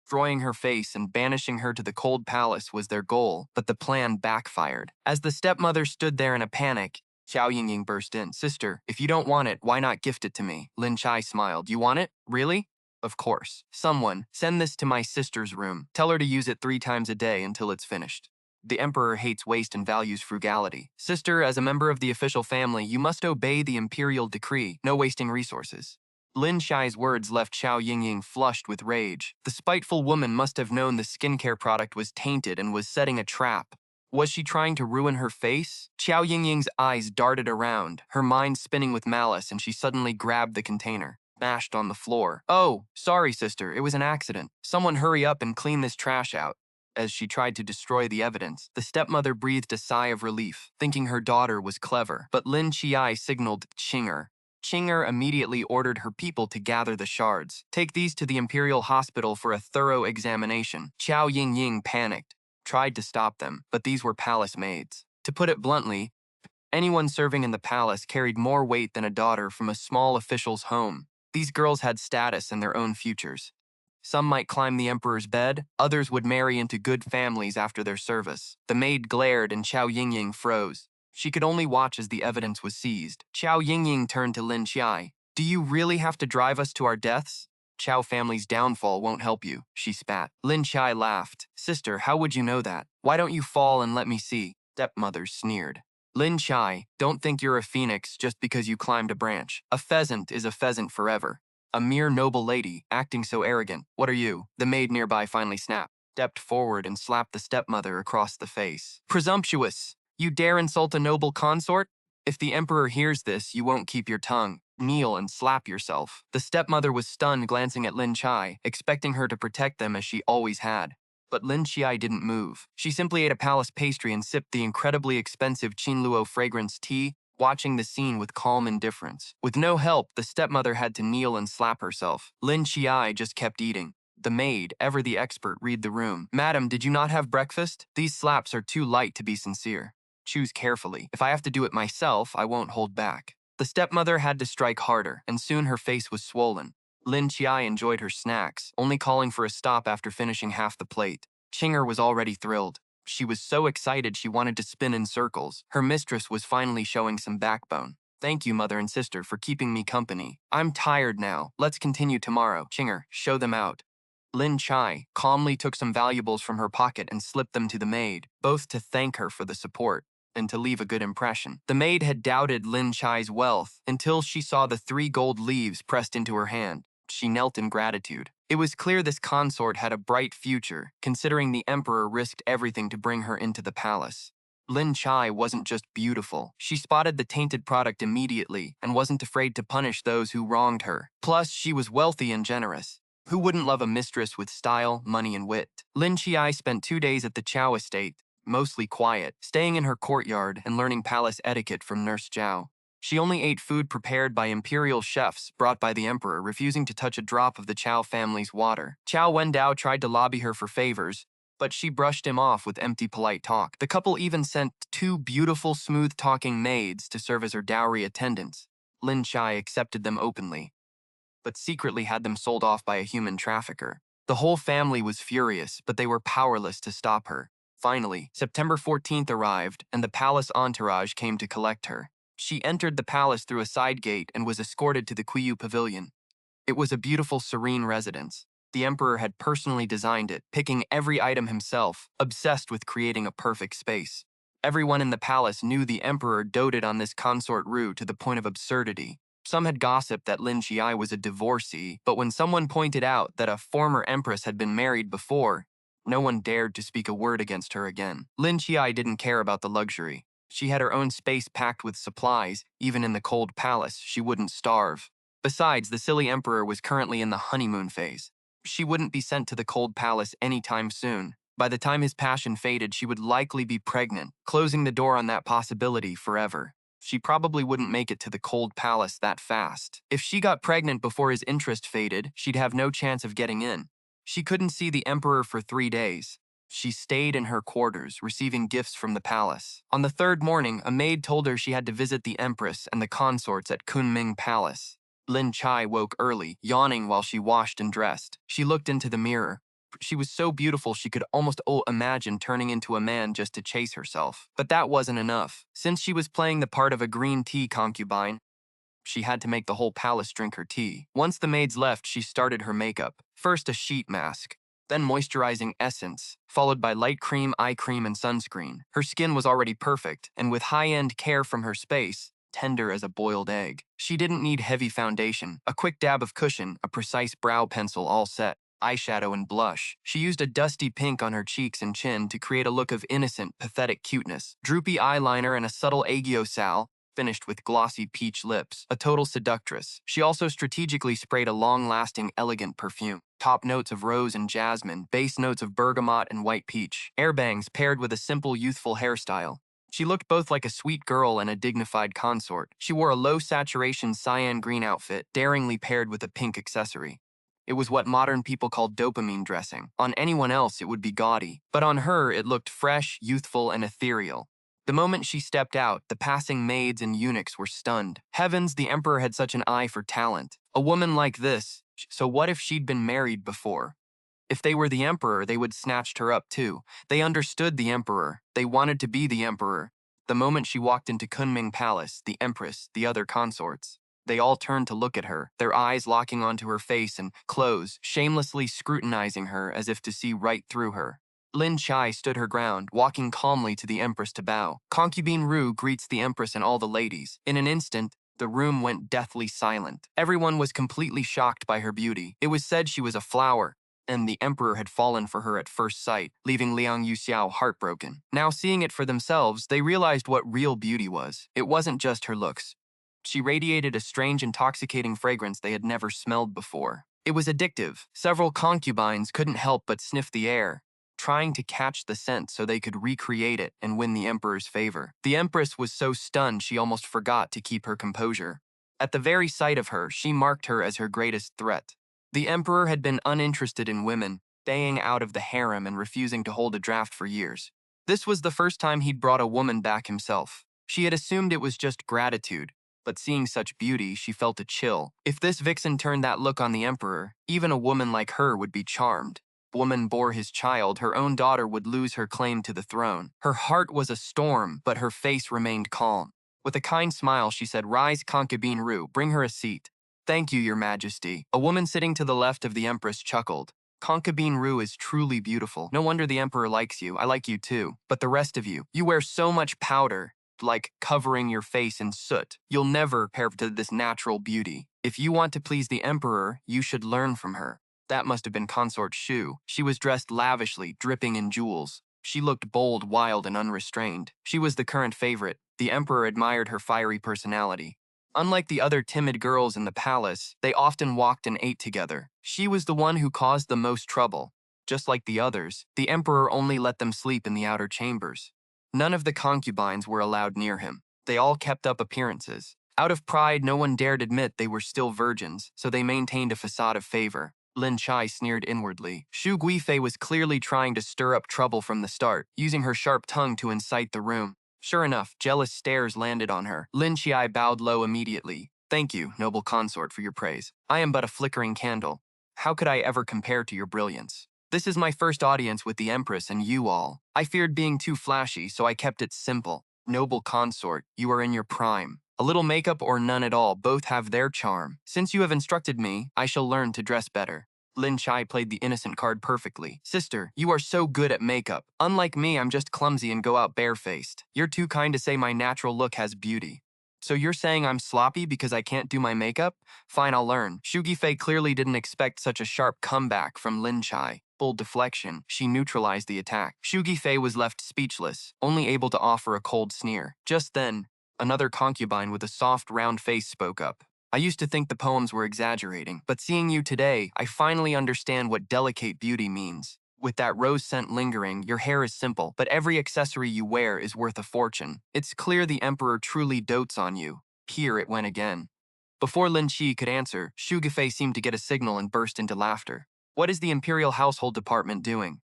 Destroying her face and banishing her to the cold palace was their goal, but the plan backfired. As the stepmother stood there in a panic, Xiao Yingying burst in. "Sister, if you don't want it, why not gift it to me?" Lin Qiye smiled. "You want it? Really?" "Of course. Someone, send this to my sister's room. Tell her to use it 3 times a day until it's finished. The Emperor hates waste and values frugality. Sister, as a member of the official family, you must obey the imperial decree, no wasting resources." Lin Qiye's words left Xiao Yingying flushed with rage. The spiteful woman must have known the skincare product was tainted and was setting a trap. Was she trying to ruin her face? Xiao Yingying's eyes darted around, her mind spinning with malice, and she suddenly grabbed the container, mashed on the floor. "Oh, sorry, sister, it was an accident. Someone hurry up and clean this trash out." As she tried to destroy the evidence, the stepmother breathed a sigh of relief, thinking her daughter was clever. But Lin Qiye signaled Qinger. Qinger immediately ordered her people to gather the shards. "Take these to the Imperial Hospital for a thorough examination." Xiao Yingying panicked, tried to stop them, but these were palace maids. To put it bluntly, anyone serving in the palace carried more weight than a daughter from a small official's home. These girls had status and their own futures. Some might climb the emperor's bed, others would marry into good families after their service. The maid glared and Xiao Yingying froze. She could only watch as the evidence was seized. Xiao Yingying turned to Lin Qiye. "Do you really have to drive us to our deaths? Chow family's downfall won't help you," she spat. Lin Qiye laughed. "Sister, how would you know that? Why don't you fall and let me see?" Stepmother sneered. "Lin Qiye, don't think you're a phoenix just because you climbed a branch. A pheasant is a pheasant forever." A mere noble lady, acting so arrogant. What are you? The maid nearby finally snapped, stepped forward and slapped the stepmother across the face. Presumptuous! You dare insult a noble consort? If the emperor hears this, you won't keep your tongue. Kneel and slap yourself. The stepmother was stunned, glancing at Lin Qiye, expecting her to protect them as she always had. But Lin Qiye didn't move. She simply ate a palace pastry and sipped the incredibly expensive Qinluo fragrance tea, watching the scene with calm indifference. With no help, the stepmother had to kneel and slap herself. Lin Qiye just kept eating. The maid, ever the expert, read the room. Madam, did you not have breakfast? These slaps are too light to be sincere. Choose carefully. If I have to do it myself, I won't hold back. The stepmother had to strike harder, and soon her face was swollen. Lin Qiye enjoyed her snacks, only calling for a stop after finishing half the plate. Qinger was already thrilled. She was so excited she wanted to spin in circles. Her mistress was finally showing some backbone. Thank you, mother and sister, for keeping me company. I'm tired now. Let's continue tomorrow. Qinger, show them out. Lin Qiye calmly took some valuables from her pocket and slipped them to the maid, both to thank her for the support and to leave a good impression. The maid had doubted Lin Qiye's wealth until she saw the 3 gold leaves pressed into her hand. She knelt in gratitude. It was clear this consort had a bright future, considering the emperor risked everything to bring her into the palace. Lin Qiye wasn't just beautiful. She spotted the tainted product immediately and wasn't afraid to punish those who wronged her. Plus, she was wealthy and generous. Who wouldn't love a mistress with style, money, and wit? Lin Qiye spent 2 days at the Chao estate, mostly quiet, staying in her courtyard and learning palace etiquette from Nurse Zhao. She only ate food prepared by imperial chefs brought by the emperor, refusing to touch a drop of the Chao family's water. Chao Wendao tried to lobby her for favors, but she brushed him off with empty polite talk. The couple even sent 2 beautiful, smooth-talking maids to serve as her dowry attendants. Lin Qiye accepted them openly, but secretly had them sold off by a human trafficker. The whole family was furious, but they were powerless to stop her. Finally, September 14th arrived, and the palace entourage came to collect her. She entered the palace through a side gate and was escorted to the Qiyu Pavilion. It was a beautiful, serene residence. The emperor had personally designed it, picking every item himself, obsessed with creating a perfect space. Everyone in the palace knew the emperor doted on this consort Ru to the point of absurdity. Some had gossiped that Lin Qiye was a divorcee, but when someone pointed out that a former empress had been married before, no one dared to speak a word against her again. Lin Qiye didn't care about the luxury. She had her own space packed with supplies. Even in the cold palace, she wouldn't starve. Besides, the silly emperor was currently in the honeymoon phase. She wouldn't be sent to the cold palace anytime soon. By the time his passion faded, she would likely be pregnant, closing the door on that possibility forever. She probably wouldn't make it to the cold palace that fast. If she got pregnant before his interest faded, she'd have no chance of getting in. She couldn't see the emperor for 3 days. She stayed in her quarters, receiving gifts from the palace. On the 3rd morning, a maid told her she had to visit the empress and the consorts at Kunming Palace. Lin Qiye woke early, yawning while she washed and dressed. She looked into the mirror. She was so beautiful she could almost imagine turning into a man just to chase herself. But that wasn't enough. Since she was playing the part of a green tea concubine, she had to make the whole palace drink her tea. Once the maids left, she started her makeup. First a sheet mask, then moisturizing essence, followed by light cream, eye cream, and sunscreen. Her skin was already perfect, and with high-end care from her space, tender as a boiled egg. She didn't need heavy foundation, a quick dab of cushion, a precise brow pencil all set, eyeshadow and blush. She used a dusty pink on her cheeks and chin to create a look of innocent, pathetic cuteness. Droopy eyeliner and a subtle aegyo sal, finished with glossy peach lips, a total seductress. She also strategically sprayed a long-lasting, elegant perfume. Top notes of rose and jasmine, base notes of bergamot and white peach. Air bangs paired with a simple, youthful hairstyle. She looked both like a sweet girl and a dignified consort. She wore a low-saturation cyan green outfit, daringly paired with a pink accessory. It was what modern people call dopamine dressing. On anyone else, it would be gaudy. But on her, it looked fresh, youthful, and ethereal. The moment she stepped out, the passing maids and eunuchs were stunned. Heavens, the emperor had such an eye for talent. A woman like this, so what if she'd been married before? If they were the emperor, they would snatched her up too. They understood the emperor. They wanted to be the emperor. The moment she walked into Kunming Palace, the empress, the other consorts, they all turned to look at her, their eyes locking onto her face and clothes, shamelessly scrutinizing her as if to see right through her. Lin Qiye stood her ground, walking calmly to the empress to bow. Concubine Ru greets the empress and all the ladies. In an instant, The room went deathly silent. Everyone was completely shocked by her beauty. It was said she was a flower, and the emperor had fallen for her at first sight, leaving Liang Yuxiao heartbroken. Now seeing it for themselves, they realized what real beauty was. It wasn't just her looks. She radiated a strange, intoxicating fragrance they had never smelled before. It was addictive. Several concubines couldn't help but sniff the air, trying to catch the scent so they could recreate it and win the emperor's favor. The empress was so stunned she almost forgot to keep her composure. At the very sight of her, she marked her as her greatest threat. The emperor had been uninterested in women, staying out of the harem and refusing to hold a draft for years. This was the first time he'd brought a woman back himself. She had assumed it was just gratitude, but seeing such beauty, she felt a chill. If this vixen turned that look on the emperor, even a woman like her would be charmed. Woman bore his child, her own daughter would lose her claim to the throne. Her heart was a storm, but her face remained calm. With a kind smile, she said, "Rise, concubine Ru, bring her a seat." "Thank you, your majesty." A woman sitting to the left of the empress chuckled. "Concubine Ru is truly beautiful. No wonder the emperor likes you. I like you too. But the rest of you, you wear so much powder, like covering your face in soot. You'll never pair to this natural beauty. If you want to please the emperor, you should learn from her." That must have been Consort Shu. She was dressed lavishly, dripping in jewels. She looked bold, wild, and unrestrained. She was the current favorite. The emperor admired her fiery personality. Unlike the other timid girls in the palace, they often walked and ate together. She was the one who caused the most trouble. Just like the others, the emperor only let them sleep in the outer chambers. None of the concubines were allowed near him. They all kept up appearances. Out of pride, no one dared admit they were still virgins, so they maintained a facade of favor. Lin Qiye sneered inwardly. Xu Guifei was clearly trying to stir up trouble from the start, using her sharp tongue to incite the room. Sure enough, jealous stares landed on her. Lin Qiye bowed low immediately. "Thank you, noble consort, for your praise. I am but a flickering candle. How could I ever compare to your brilliance? This is my first audience with the Empress and you all. I feared being too flashy, so I kept it simple. Noble consort, you are in your prime. A little makeup or none at all, both have their charm. Since you have instructed me, I shall learn to dress better." Lin Qiye played the innocent card perfectly. "Sister, you are so good at makeup. Unlike me, I'm just clumsy and go out barefaced. You're too kind to say my natural look has beauty. So you're saying I'm sloppy because I can't do my makeup? Fine, I'll learn." Xu Guifei clearly didn't expect such a sharp comeback from Lin Qiye. Full deflection, she neutralized the attack. Xu Guifei was left speechless, only able to offer a cold sneer. Just then, another concubine with a soft, round face spoke up. "I used to think the poems were exaggerating, but seeing you today, I finally understand what delicate beauty means. With that rose scent lingering, your hair is simple, but every accessory you wear is worth a fortune. It's clear the emperor truly dotes on you." Here it went again. Before Lin Qiye could answer, Xu Guifei seemed to get a signal and burst into laughter. "What is the Imperial Household Department doing?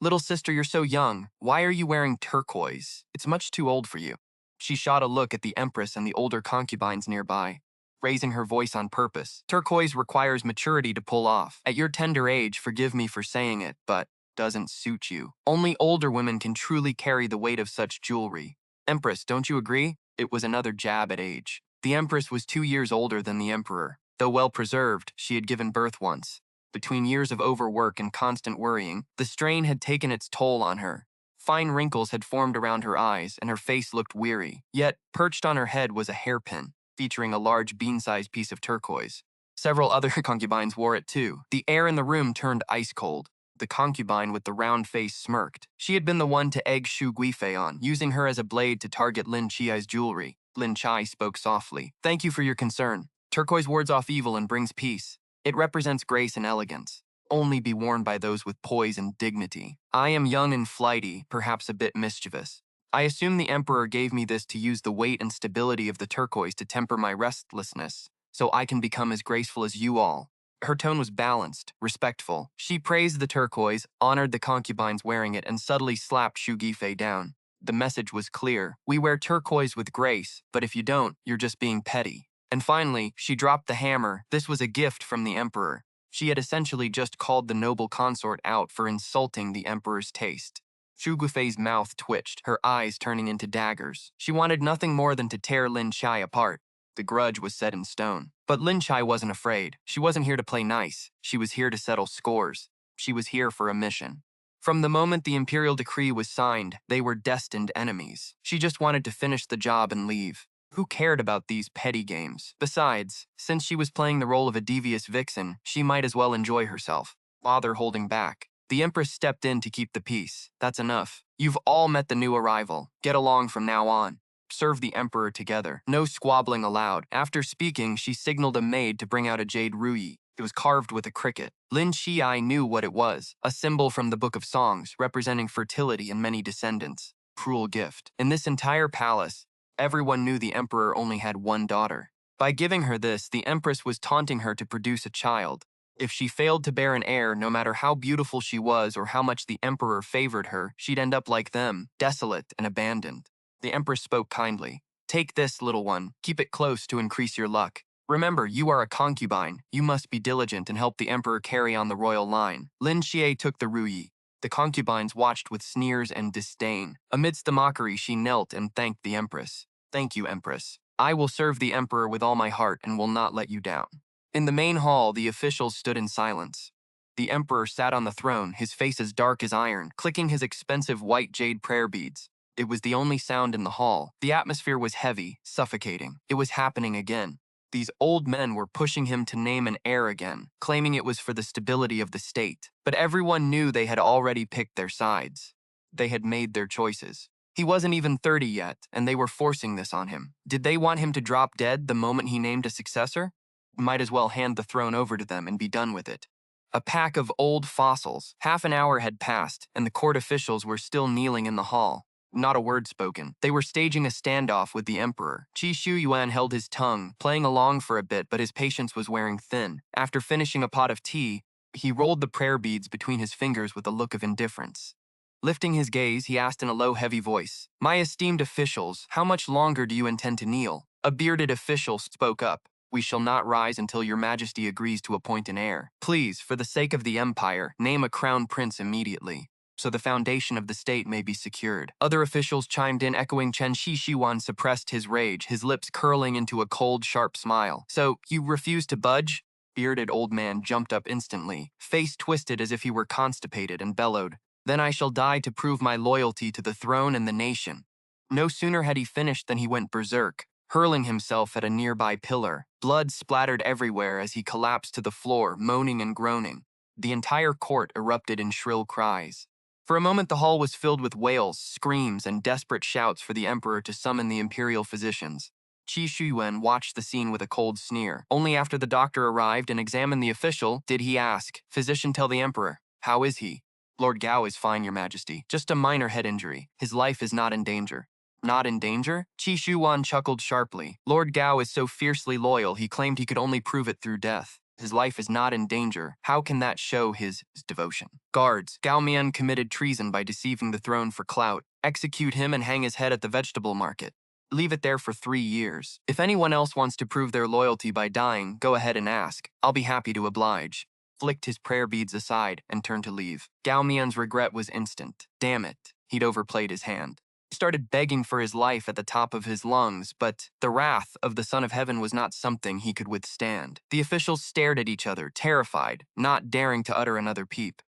Little sister, you're so young. Why are you wearing turquoise? It's much too old for you." She shot a look at the empress and the older concubines nearby, raising her voice on purpose. "Turquoise requires maturity to pull off. At your tender age, forgive me for saying it, but doesn't suit you. Only older women can truly carry the weight of such jewelry. Empress, don't you agree?" It was another jab at age. The empress was 2 years older than the emperor. Though well preserved, she had given birth once. Between years of overwork and constant worrying, the strain had taken its toll on her. Fine wrinkles had formed around her eyes, and her face looked weary. Yet, perched on her head was a hairpin, featuring a large bean-sized piece of turquoise. Several other concubines wore it too. The air in the room turned ice-cold. The concubine with the round face smirked. She had been the one to egg Xu Guifei on, using her as a blade to target Lin Qiye's jewelry. Lin Qiye spoke softly. "Thank you for your concern. Turquoise wards off evil and brings peace. It represents grace and elegance. Only be worn by those with poise and dignity. I am young and flighty, perhaps a bit mischievous. I assume the emperor gave me this to use the weight and stability of the turquoise to temper my restlessness, so I can become as graceful as you all." Her tone was balanced, respectful. She praised the turquoise, honored the concubines wearing it, and subtly slapped Xu Guifei down. The message was clear. We wear turquoise with grace, but if you don't, you're just being petty. And finally, she dropped the hammer. This was a gift from the emperor. She had essentially just called the noble consort out for insulting the emperor's taste. Xu Guifei's mouth twitched, her eyes turning into daggers. She wanted nothing more than to tear Lin Qiye apart. The grudge was set in stone. But Lin Qiye wasn't afraid. She wasn't here to play nice. She was here to settle scores. She was here for a mission. From the moment the imperial decree was signed, they were destined enemies. She just wanted to finish the job and leave. Who cared about these petty games? Besides, since she was playing the role of a devious vixen, she might as well enjoy herself. Bother holding back. The Empress stepped in to keep the peace. That's enough. You've all met the new arrival. Get along from now on. Serve the Emperor together. No squabbling allowed. After speaking, she signaled a maid to bring out a jade ruyi. It was carved with a cricket. Lin Qiye knew what it was, a symbol from the Book of Songs, representing fertility and many descendants. Cruel gift. In this entire palace, everyone knew the Emperor only had one daughter. By giving her this, the Empress was taunting her to produce a child. If she failed to bear an heir, no matter how beautiful she was or how much the Emperor favored her, she'd end up like them, desolate and abandoned. The Empress spoke kindly. Take this, little one. Keep it close to increase your luck. Remember, you are a concubine. You must be diligent and help the Emperor carry on the royal line. Lin Qiye took the ruyi. The concubines watched with sneers and disdain. Amidst the mockery, she knelt and thanked the Empress. Thank you, Empress. I will serve the Emperor with all my heart and will not let you down. In the main hall, the officials stood in silence. The Emperor sat on the throne, his face as dark as iron, clicking his expensive white jade prayer beads. It was the only sound in the hall. The atmosphere was heavy, suffocating. It was happening again. These old men were pushing him to name an heir again, claiming it was for the stability of the state. But everyone knew they had already picked their sides. They had made their choices. He wasn't even 30 yet, and they were forcing this on him. Did they want him to drop dead the moment he named a successor? Might as well hand the throne over to them and be done with it. A pack of old fossils. Half an hour had passed, and the court officials were still kneeling in the hall. Not a word spoken. They were staging a standoff with the Emperor. Xiuyuan held his tongue, playing along for a bit, but his patience was wearing thin. After finishing a pot of tea, he rolled the prayer beads between his fingers with a look of indifference. Lifting his gaze, he asked in a low, heavy voice, "My esteemed officials, how much longer do you intend to kneel?" A bearded official spoke up. "We shall not rise until your majesty agrees to appoint an heir. Please, for the sake of the empire, name a crown prince immediately, so the foundation of the state may be secured." Other officials chimed in, echoing. Xiuyuan suppressed his rage, his lips curling into a cold, sharp smile. "So, you refuse to budge?" Bearded old man jumped up instantly, face twisted as if he were constipated, and bellowed, "Then I shall die to prove my loyalty to the throne and the nation." No sooner had he finished than he went berserk, hurling himself at a nearby pillar. Blood splattered everywhere as he collapsed to the floor, moaning and groaning. The entire court erupted in shrill cries. For a moment, the hall was filled with wails, screams, and desperate shouts for the Emperor to summon the imperial physicians. Xiuyuan watched the scene with a cold sneer. Only after the doctor arrived and examined the official did he ask, "Physician, tell the Emperor, how is he?" "Lord Gao is fine, your majesty. Just a minor head injury. His life is not in danger." "Not in danger?" Xiuyuan chuckled sharply. "Lord Gao is so fiercely loyal, he claimed he could only prove it through death. His life is not in danger. How can that show his devotion?" "Guards, Gao Mian committed treason by deceiving the throne for clout. Execute him and hang his head at the vegetable market. Leave it there for 3 years. If anyone else wants to prove their loyalty by dying, go ahead and ask. I'll be happy to oblige." Flicked his prayer beads aside and turned to leave. Gao Mian's regret was instant. Damn it, he'd overplayed his hand. He started begging for his life at the top of his lungs, but the wrath of the Son of Heaven was not something he could withstand. The officials stared at each other, terrified, not daring to utter another peep.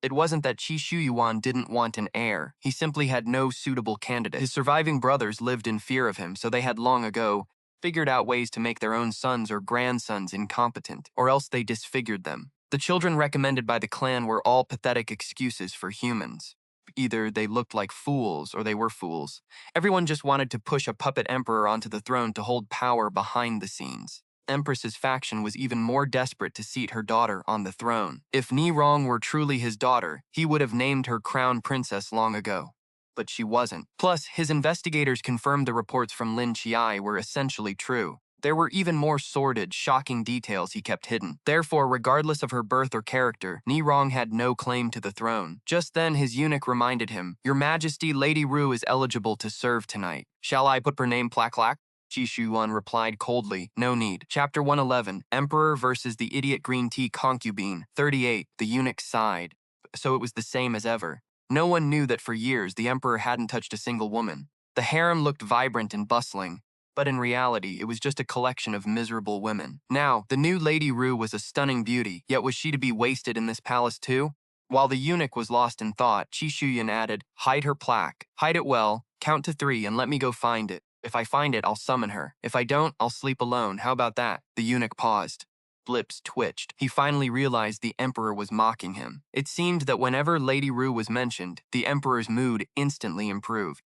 It wasn't that Xiuyuan didn't want an heir. He simply had no suitable candidate. His surviving brothers lived in fear of him, so they had long ago figured out ways to make their own sons or grandsons incompetent, or else they disfigured them. The children recommended by the clan were all pathetic excuses for humans. Either they looked like fools or they were fools. Everyone just wanted to push a puppet emperor onto the throne to hold power behind the scenes. Empress's faction was even more desperate to seat her daughter on the throne. If Ni Rong were truly his daughter, he would have named her crown princess long ago. But she wasn't. Plus, his investigators confirmed the reports from Lin Qiye were essentially true. There were even more sordid, shocking details he kept hidden. Therefore, regardless of her birth or character, Ni Rong had no claim to the throne. Just then, his eunuch reminded him, "Your Majesty, Lady Ru is eligible to serve tonight. Shall I put her name plaque-lac?" Xiuyuan replied coldly, "No need." Chapter 111, Emperor versus the Idiot Green Tea Concubine. 38, the eunuch sighed. So it was the same as ever. No one knew that for years the Emperor hadn't touched a single woman. The harem looked vibrant and bustling, but in reality, it was just a collection of miserable women. Now, the new Lady Ru was a stunning beauty, yet was she to be wasted in this palace too? While the eunuch was lost in thought, Xiuyuan added, "Hide her plaque. Hide it well, count to 3 and let me go find it." If I find it, I'll summon her. If I don't, I'll sleep alone. How about that? The eunuch paused. Lips twitched. He finally realized the emperor was mocking him. It seemed that whenever Lady Ru was mentioned, the emperor's mood instantly improved.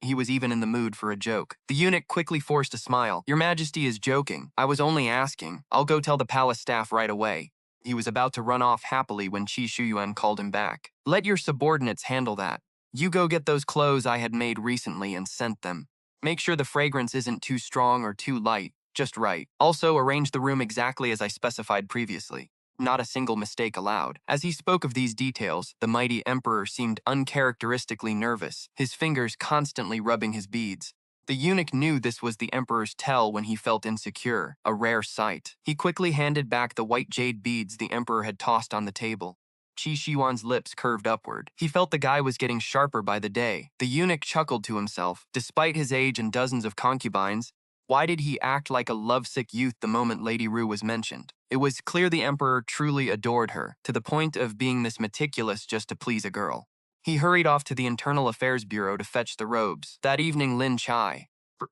He was even in the mood for a joke. The eunuch quickly forced a smile. Your Majesty is joking. I was only asking. I'll go tell the palace staff right away. He was about to run off happily when Xiuyuan called him back. Let your subordinates handle that. You go get those clothes I had made recently and sent them. Make sure the fragrance isn't too strong or too light, just right. Also, arrange the room exactly as I specified previously. Not a single mistake allowed. As he spoke of these details, the mighty emperor seemed uncharacteristically nervous, his fingers constantly rubbing his beads. The eunuch knew this was the emperor's tell when he felt insecure, a rare sight. He quickly handed back the white jade beads the emperor had tossed on the table. Xiuyuan's lips curved upward. He felt the guy was getting sharper by the day. The eunuch chuckled to himself. Despite his age and dozens of concubines, why did he act like a lovesick youth the moment Lady Ru was mentioned? It was clear the emperor truly adored her, to the point of being this meticulous just to please a girl. He hurried off to the Internal Affairs Bureau to fetch the robes. That evening, Lin Qiye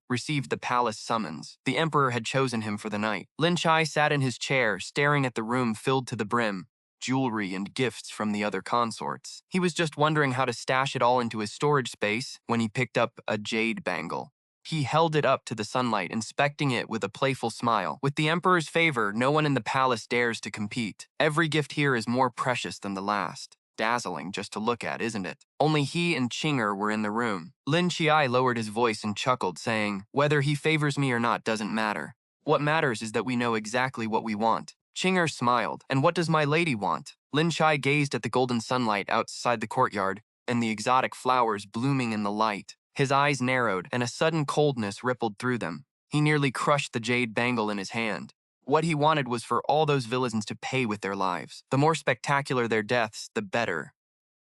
received the palace summons. The emperor had chosen him for the night. Lin Qiye sat in his chair, staring at the room filled to the brim, jewelry and gifts from the other consorts. He was just wondering how to stash it all into his storage space when he picked up a jade bangle. He held it up to the sunlight, inspecting it with a playful smile. With the emperor's favor, no one in the palace dares to compete. Every gift here is more precious than the last. Dazzling just to look at, isn't it? Only he and Qinger were in the room. Lin Qiye lowered his voice and chuckled, saying, whether he favors me or not doesn't matter. What matters is that we know exactly what we want. Qinger smiled. And what does my lady want? Lin Qiye gazed at the golden sunlight outside the courtyard and the exotic flowers blooming in the light. His eyes narrowed, and a sudden coldness rippled through them. He nearly crushed the jade bangle in his hand. What he wanted was for all those villains to pay with their lives. The more spectacular their deaths, the better.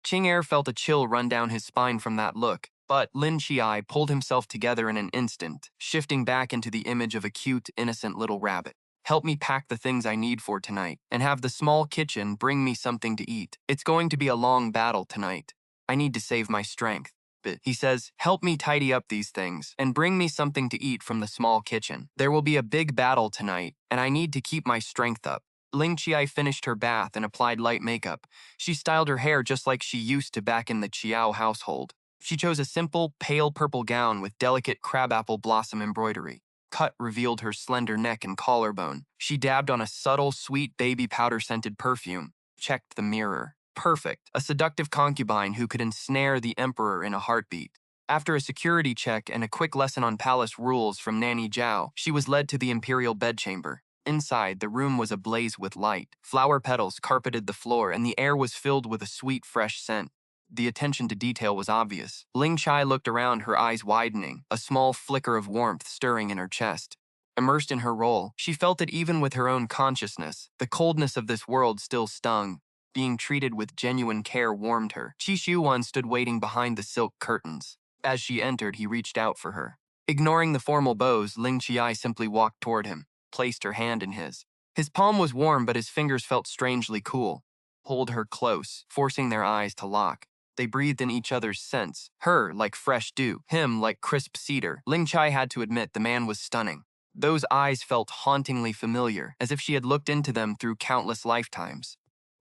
Qinger felt a chill run down his spine from that look, but Lin Qiye pulled himself together in an instant, shifting back into the image of a cute, innocent little rabbit. Help me pack the things I need for tonight, and have the small kitchen bring me something to eat. It's going to be a long battle tonight. I need to save my strength. He says, help me tidy up these things, and bring me something to eat from the small kitchen. There will be a big battle tonight, and I need to keep my strength up. Lin Qiye finished her bath and applied light makeup. She styled her hair just like she used to back in the Qiao household. She chose a simple, pale purple gown with delicate crabapple blossom embroidery. Cut revealed her slender neck and collarbone. She dabbed on a subtle, sweet baby powder-scented perfume. Checked the mirror. Perfect, a seductive concubine who could ensnare the emperor in a heartbeat. After a security check and a quick lesson on palace rules from Nanny Zhao, she was led to the imperial bedchamber. Inside, the room was ablaze with light. Flower petals carpeted the floor, and the air was filled with a sweet, fresh scent. The attention to detail was obvious. Lin Qiye looked around, her eyes widening, a small flicker of warmth stirring in her chest. Immersed in her role, she felt it even with her own consciousness. The coldness of this world still stung. Being treated with genuine care warmed her. Xiuyuan stood waiting behind the silk curtains. As she entered, he reached out for her. Ignoring the formal bows, Lin Qiye simply walked toward him, placed her hand in his. His palm was warm, but his fingers felt strangely cool. Pulled her close, forcing their eyes to lock. They breathed in each other's scents, her like fresh dew, him like crisp cedar. Lin Qiye had to admit the man was stunning. Those eyes felt hauntingly familiar, as if she had looked into them through countless lifetimes.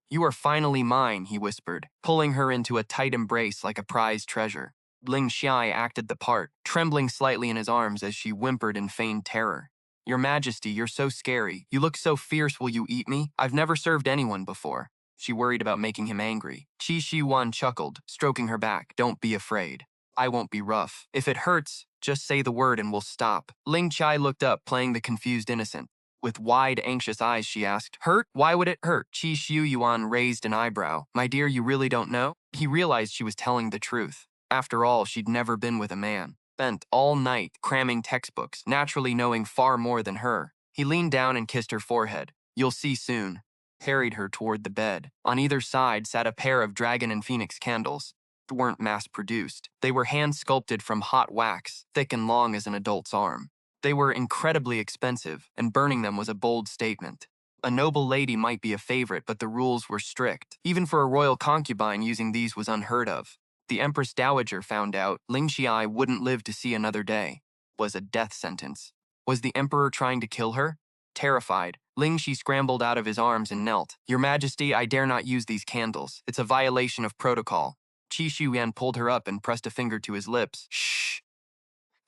You are finally mine, he whispered, pulling her into a tight embrace like a prized treasure. Lin Qiye acted the part, trembling slightly in his arms as she whimpered in feigned terror. Your Majesty, you're so scary. You look so fierce, will you eat me? I've never served anyone before. She worried about making him angry. Xiuyuan chuckled, stroking her back. Don't be afraid. I won't be rough. If it hurts, just say the word and we'll stop. Lin Qiye looked up, playing the confused innocent. With wide, anxious eyes, she asked, hurt? Why would it hurt? Xiuyuan raised an eyebrow. My dear, you really don't know? He realized she was telling the truth. After all, she'd never been with a man. Spent all night cramming textbooks, naturally knowing far more than her. He leaned down and kissed her forehead. You'll see soon. Carried her toward the bed. On either side sat a pair of dragon and phoenix candles. They weren't mass-produced. They were hand-sculpted from hot wax, thick and long as an adult's arm. They were incredibly expensive, and burning them was a bold statement. A noble lady might be a favorite, but the rules were strict. Even for a royal concubine, using these was unheard of. The Empress Dowager found out Lin Qiye wouldn't live to see another day. was a death sentence. Was the emperor trying to kill her? Terrified, Ling Qiye scrambled out of his arms and knelt. Your Majesty, I dare not use these candles. It's a violation of protocol. Xiuyuan pulled her up and pressed a finger to his lips. Shh.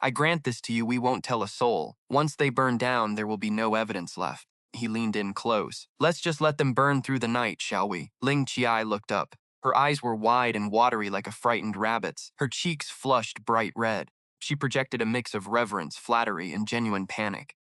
I grant this to you, we won't tell a soul. Once they burn down, there will be no evidence left. He leaned in close. Let's just let them burn through the night, shall we? Ling Qiye looked up. Her eyes were wide and watery like a frightened rabbit's. Her cheeks flushed bright red. She projected a mix of reverence, flattery, and genuine panic.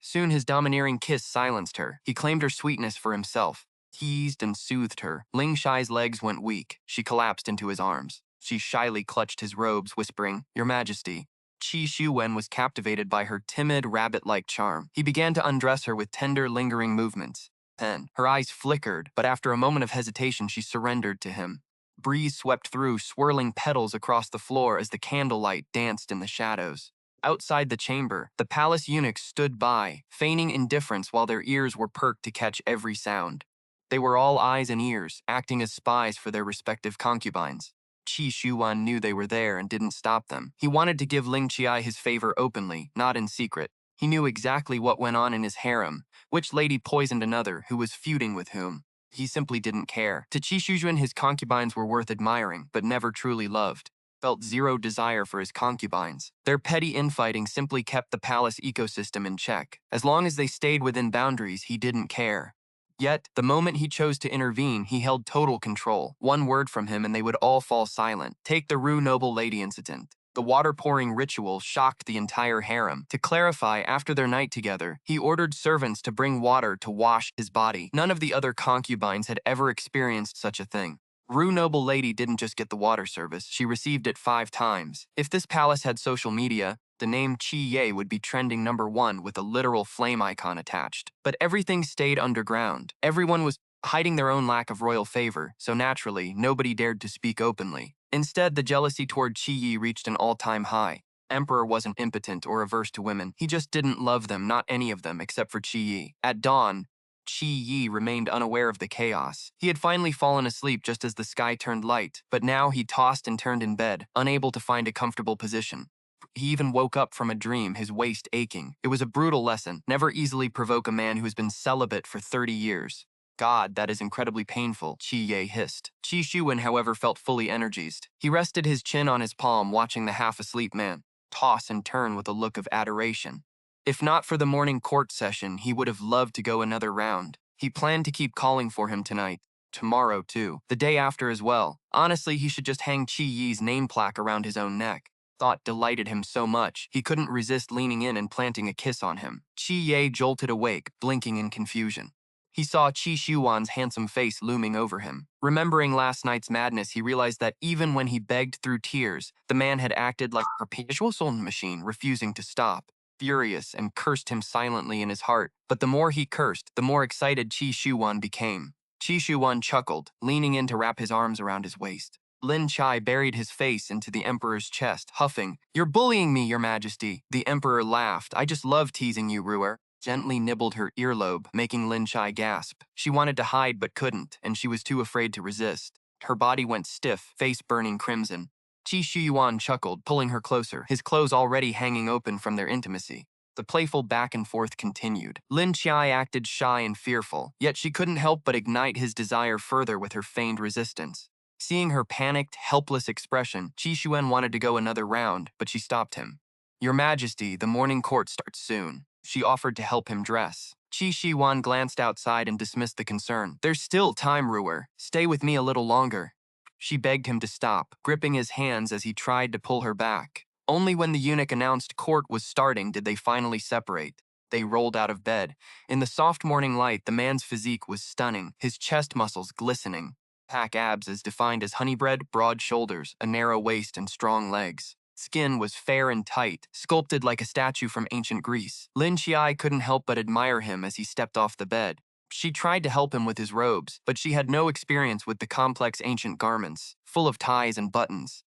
Soon his domineering kiss silenced her. He claimed her sweetness for himself, teased and soothed her. Ling Qiye's legs went weak. She collapsed into his arms. She shyly clutched his robes, whispering, Your Majesty. Xiuyuan was captivated by her timid, rabbit-like charm. He began to undress her with tender, lingering movements. Then, her eyes flickered, but after a moment of hesitation, she surrendered to him. Breeze swept through, swirling petals across the floor as the candlelight danced in the shadows. Outside the chamber, the palace eunuchs stood by, feigning indifference while their ears were perked to catch every sound. They were all eyes and ears, acting as spies for their respective concubines. Xiuyuan knew they were there and didn't stop them. He wanted to give Ling Qiye his favor openly, not in secret. He knew exactly what went on in his harem, which lady poisoned another, who was feuding with whom. He simply didn't care. To Xiuyuan, his concubines were worth admiring, but never truly loved. Felt zero desire for his concubines. Their petty infighting simply kept the palace ecosystem in check. As long as they stayed within boundaries, he didn't care. Yet, the moment he chose to intervene, he held total control. One word from him and they would all fall silent. Take the Rue Noble Lady incident. The water-pouring ritual shocked the entire harem. To clarify, after their night together, he ordered servants to bring water to wash his body. None of the other concubines had ever experienced such a thing. Rue Noble Lady didn't just get the water service, she received it 5 times. If this palace had social media, the name Qiye would be trending #1 with a literal flame icon attached. But everything stayed underground. Everyone was hiding their own lack of royal favor, so naturally, nobody dared to speak openly. Instead, the jealousy toward Qiye reached an all-time high. Emperor wasn't impotent or averse to women. He just didn't love them, not any of them, except for Qiye. At dawn, Qiye remained unaware of the chaos. He had finally fallen asleep just as the sky turned light, but now he tossed and turned in bed, unable to find a comfortable position. He even woke up from a dream, his waist aching. It was a brutal lesson. Never easily provoke a man who has been celibate for 30 years. God, that is incredibly painful, Qiye hissed. Xiuyuan, however, felt fully energized. He rested his chin on his palm, watching the half-asleep man toss and turn with a look of adoration. If not for the morning court session, he would have loved to go another round. He planned to keep calling for him tonight. Tomorrow, too. The day after as well. Honestly, he should just hang Qiye's name plaque around his own neck. Thought delighted him so much, he couldn't resist leaning in and planting a kiss on him. Qiye jolted awake, blinking in confusion. He saw Xiuyuan's handsome face looming over him. Remembering last night's madness, he realized that even when he begged through tears, the man had acted like a perpetual soul machine, refusing to stop. Furious, and cursed him silently in his heart. But the more he cursed, the more excited Xiuyuan became. Xiuyuan chuckled, leaning in to wrap his arms around his waist. Lin Qiye buried his face into the emperor's chest, huffing, You're bullying me, your majesty. The emperor laughed. I just love teasing you, Ruer. Gently nibbled her earlobe, making Lin Qiye gasp. She wanted to hide but couldn't, and she was too afraid to resist. Her body went stiff, face burning crimson. Xiuyuan chuckled, pulling her closer, his clothes already hanging open from their intimacy. The playful back and forth continued. Lin Qiye acted shy and fearful, yet she couldn't help but ignite his desire further with her feigned resistance. Seeing her panicked, helpless expression, Xiuyuan wanted to go another round, but she stopped him. Your Majesty, the morning court starts soon. She offered to help him dress. Xiuyuan glanced outside and dismissed the concern. There's still time, Ruer. Stay with me a little longer. She begged him to stop, gripping his hands as he tried to pull her back. Only when the eunuch announced court was starting did they finally separate. They rolled out of bed. In the soft morning light, the man's physique was stunning, his chest muscles glistening. Pack abs as defined as honey bread, broad shoulders, a narrow waist, and strong legs. Skin was fair and tight, sculpted like a statue from ancient Greece. Lin Qiye couldn't help but admire him as he stepped off the bed. She tried to help him with his robes, but she had no experience with the complex ancient garments, full of ties and buttons.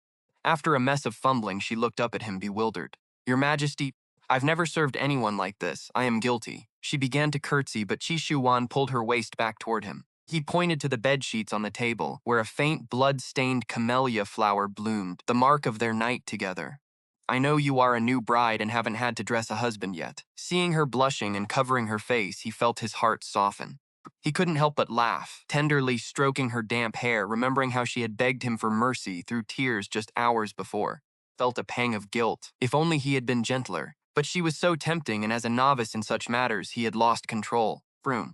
After a mess of fumbling, she looked up at him bewildered. Your Majesty, I've never served anyone like this. I am guilty. She began to curtsy, but Xiuyuan pulled her waist back toward him. He pointed to the bedsheets on the table, where a faint blood-stained camellia flower bloomed, the mark of their night together. I know you are a new bride and haven't had to dress a husband yet." Seeing her blushing and covering her face, he felt his heart soften. He couldn't help but laugh, tenderly stroking her damp hair, remembering how she had begged him for mercy through tears just hours before. Felt a pang of guilt. If only he had been gentler. But she was so tempting, and as a novice in such matters, he had lost control.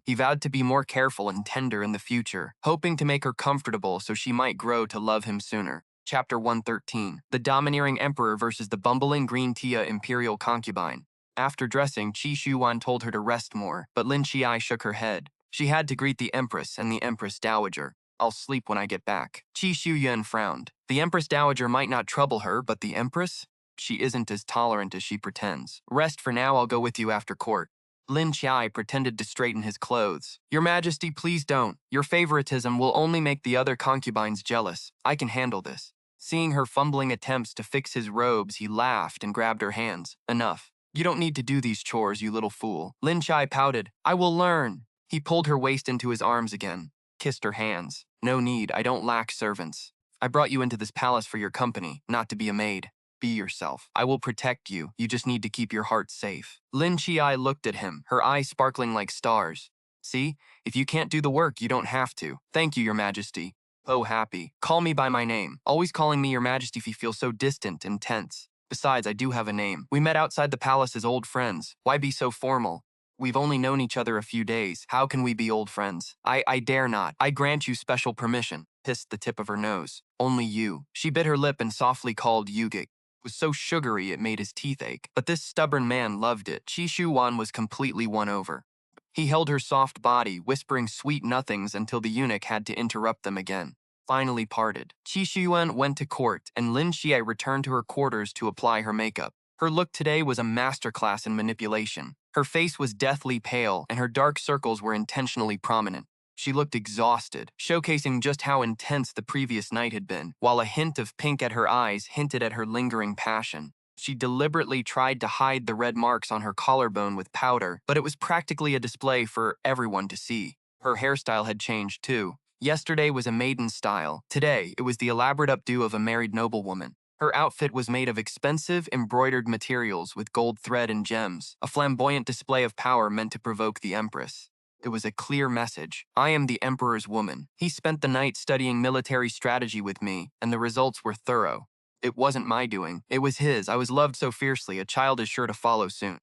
He vowed to be more careful and tender in the future, hoping to make her comfortable so she might grow to love him sooner. Chapter 113. The Domineering Emperor versus the Bumbling Green Qiye Imperial Concubine. After dressing, Xiuyuan told her to rest more, but Lin Qiye shook her head. She had to greet the Empress and the Empress Dowager. "I'll sleep when I get back." Xiuyuan frowned. The Empress Dowager might not trouble her, but the Empress? She isn't as tolerant as she pretends. "Rest for now, I'll go with you after court." Lin Qiye pretended to straighten his clothes. "Your Majesty, please don't. Your favoritism will only make the other concubines jealous. I can handle this." Seeing her fumbling attempts to fix his robes, he laughed and grabbed her hands. "Enough. You don't need to do these chores, you little fool." Lin Qiye pouted. "I will learn." He pulled her waist into his arms again, kissed her hands. "No need, I don't lack servants. I brought you into this palace for your company, not to be a maid. Be yourself. I will protect you. You just need to keep your heart safe." Lin Qiye looked at him, her eyes sparkling like stars. "See? If you can't do the work, you don't have to." "Thank you, Your Majesty." "Oh, happy. Call me by my name. Always calling me Your Majesty if you feel so distant and tense. Besides, I do have a name. We met outside the palace as old friends. Why be so formal? We've only known each other a few days. How can we be old friends?" I dare not. I grant you special permission." Hissed the tip of her nose. "Only you." She bit her lip and softly called Yugik. It was so sugary it made his teeth ache. But this stubborn man loved it. Xiuyuan was completely won over. He held her soft body, whispering sweet nothings until the eunuch had to interrupt them again. Finally parted. Xiuyuan went to court, and Lin Qiye returned to her quarters to apply her makeup. Her look today was a masterclass in manipulation. Her face was deathly pale, and her dark circles were intentionally prominent. She looked exhausted, showcasing just how intense the previous night had been, while a hint of pink at her eyes hinted at her lingering passion. She deliberately tried to hide the red marks on her collarbone with powder, but it was practically a display for everyone to see. Her hairstyle had changed too. Yesterday was a maiden style. Today, it was the elaborate updo of a married noblewoman. Her outfit was made of expensive, embroidered materials with gold thread and gems, a flamboyant display of power meant to provoke the Empress. It was a clear message. I am the Emperor's woman. He spent the night studying military strategy with me, and the results were thorough. It wasn't my doing. It was his. I was loved so fiercely, a child is sure to follow soon.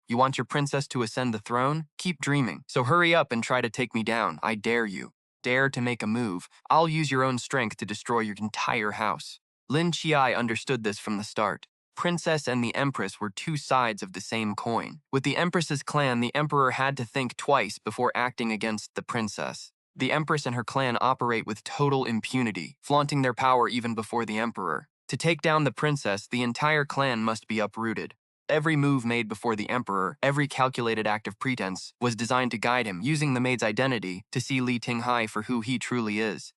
You want your princess to ascend the throne? Keep dreaming. So hurry up and try to take me down. I dare you. Dare to make a move. I'll use your own strength to destroy your entire house. Lin Qiye understood this from the start. Princess and the Empress were two sides of the same coin. With the Empress's clan, the Emperor had to think twice before acting against the Princess. The Empress and her clan operate with total impunity, flaunting their power even before the Emperor. To take down the Princess, the entire clan must be uprooted. Every move made before the Emperor, every calculated act of pretense, was designed to guide him, using the maid's identity to see Li Tinghai for who he truly is.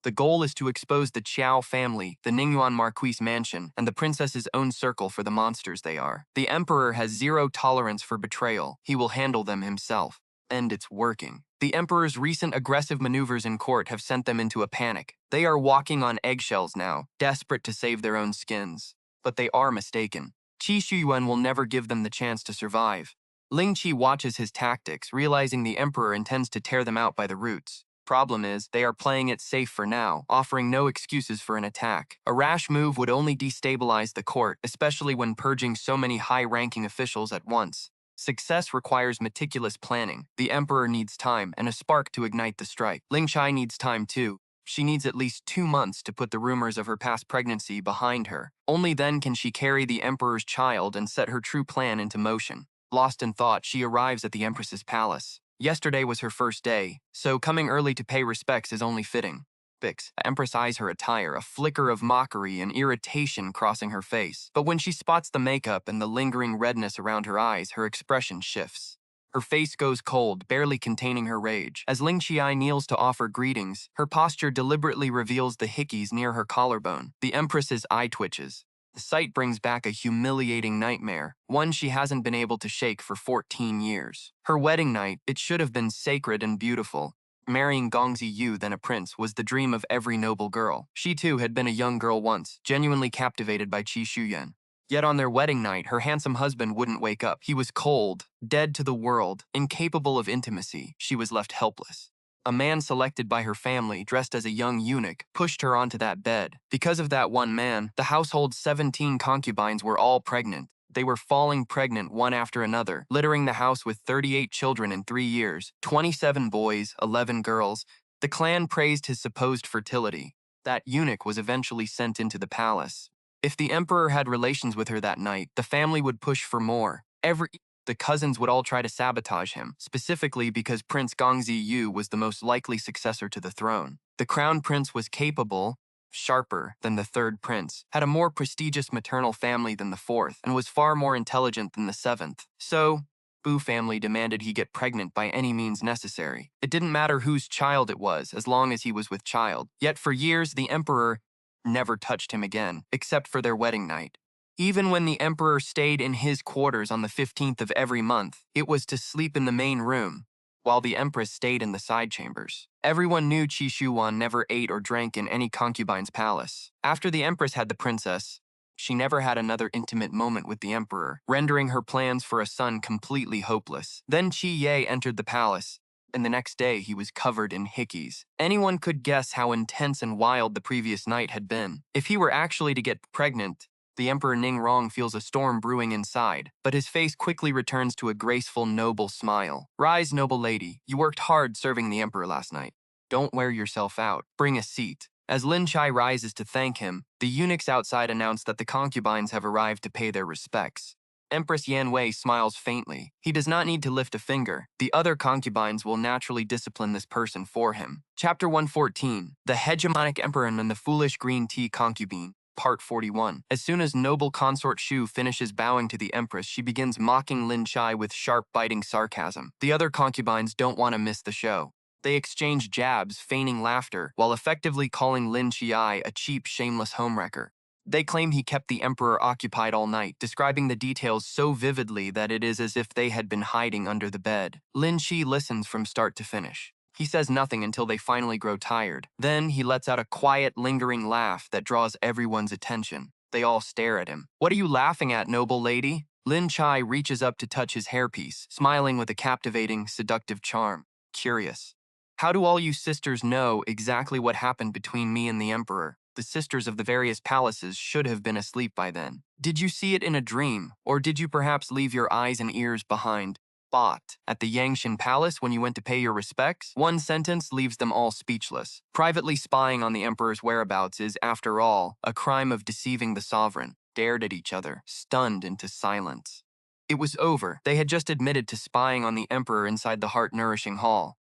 The goal is to expose the Qiao family, the Ningyuan Marquis mansion, and the princess's own circle for the monsters they are. The Emperor has zero tolerance for betrayal. He will handle them himself. And it's working. The Emperor's recent aggressive maneuvers in court have sent them into a panic. They are walking on eggshells now, desperate to save their own skins. But they are mistaken. Xiuyuan will never give them the chance to survive. Ling Qi watches his tactics, realizing the Emperor intends to tear them out by the roots. Problem is, they are playing it safe for now, offering no excuses for an attack. A rash move would only destabilize the court, especially when purging so many high-ranking officials at once. Success requires meticulous planning. The Emperor needs time and a spark to ignite the strike. Ling Qiye needs time too. She needs at least 2 months to put the rumors of her past pregnancy behind her. Only then can she carry the Emperor's child and set her true plan into motion. Lost in thought, she arrives at the Empress's palace. Yesterday was her first day, so coming early to pay respects is only fitting. Wicks. The Empress eyes her attire, a flicker of mockery and irritation crossing her face. But when she spots the makeup and the lingering redness around her eyes, her expression shifts. Her face goes cold, barely containing her rage. As Lin Qiye kneels to offer greetings, her posture deliberately reveals the hickeys near her collarbone. The Empress's eye twitches. The sight brings back a humiliating nightmare, one she hasn't been able to shake for 14 years. Her wedding night, it should have been sacred and beautiful. Marrying Gongzi Yu, then a prince, was the dream of every noble girl. She too had been a young girl once, genuinely captivated by Xiuyuan. Yet on their wedding night, her handsome husband wouldn't wake up. He was cold, dead to the world, incapable of intimacy. She was left helpless. A man selected by her family, dressed as a young eunuch, pushed her onto that bed. Because of that one man, the household's 17 concubines were all pregnant. They were falling pregnant one after another, littering the house with 38 children in 3 years, 27 boys, 11 girls. The clan praised his supposed fertility. That eunuch was eventually sent into the palace. If the emperor had relations with her that night, the family would push for more. The cousins would all try to sabotage him, specifically because Prince Gongzi Yu was the most likely successor to the throne. The crown prince was capable, sharper than the third prince, had a more prestigious maternal family than the fourth, and was far more intelligent than the seventh. So, Bu family demanded he get pregnant by any means necessary. It didn't matter whose child it was, as long as he was with child. Yet for years, the emperor never touched him again, except for their wedding night. Even when the emperor stayed in his quarters on the 15th of every month, it was to sleep in the main room, while the empress stayed in the side chambers. Everyone knew Xiuyuan never ate or drank in any concubine's palace. After the empress had the princess, she never had another intimate moment with the emperor, rendering her plans for a son completely hopeless. Then Qiye entered the palace, and the next day he was covered in hickeys. Anyone could guess how intense and wild the previous night had been. If he were actually to get pregnant, the Emperor Ningrong feels a storm brewing inside, but his face quickly returns to a graceful, noble smile. Rise, noble lady. You worked hard serving the Emperor last night. Don't wear yourself out. Bring a seat. As Lin Qiye rises to thank him, the eunuchs outside announce that the concubines have arrived to pay their respects. Empress Yan Wei smiles faintly. He does not need to lift a finger. The other concubines will naturally discipline this person for him. Chapter 114, The Hegemonic Emperor and the Foolish Green Tea Concubine. Part 41. As soon as noble consort Shu finishes bowing to the empress, she begins mocking Lin Qiye with sharp, biting sarcasm. The other concubines don't want to miss the show. They exchange jabs, feigning laughter, while effectively calling Lin Qiye a cheap, shameless homewrecker. They claim he kept the emperor occupied all night, describing the details so vividly that it is as if they had been hiding under the bed. Lin Qiye listens from start to finish. He says nothing until they finally grow tired. Then he lets out a quiet, lingering laugh that draws everyone's attention. They all stare at him. What are you laughing at, noble lady? Lin Qiye reaches up to touch his hairpiece, smiling with a captivating, seductive charm. Curious. How do all you sisters know exactly what happened between me and the emperor? The sisters of the various palaces should have been asleep by then. Did you see it in a dream, or did you perhaps leave your eyes and ears behind? At the Yangshan Palace when you went to pay your respects? One sentence leaves them all speechless. Privately spying on the emperor's whereabouts is, after all, a crime of deceiving the sovereign. Stared at each other, stunned into silence. It was over. They had just admitted to spying on the emperor inside the heart-nourishing hall.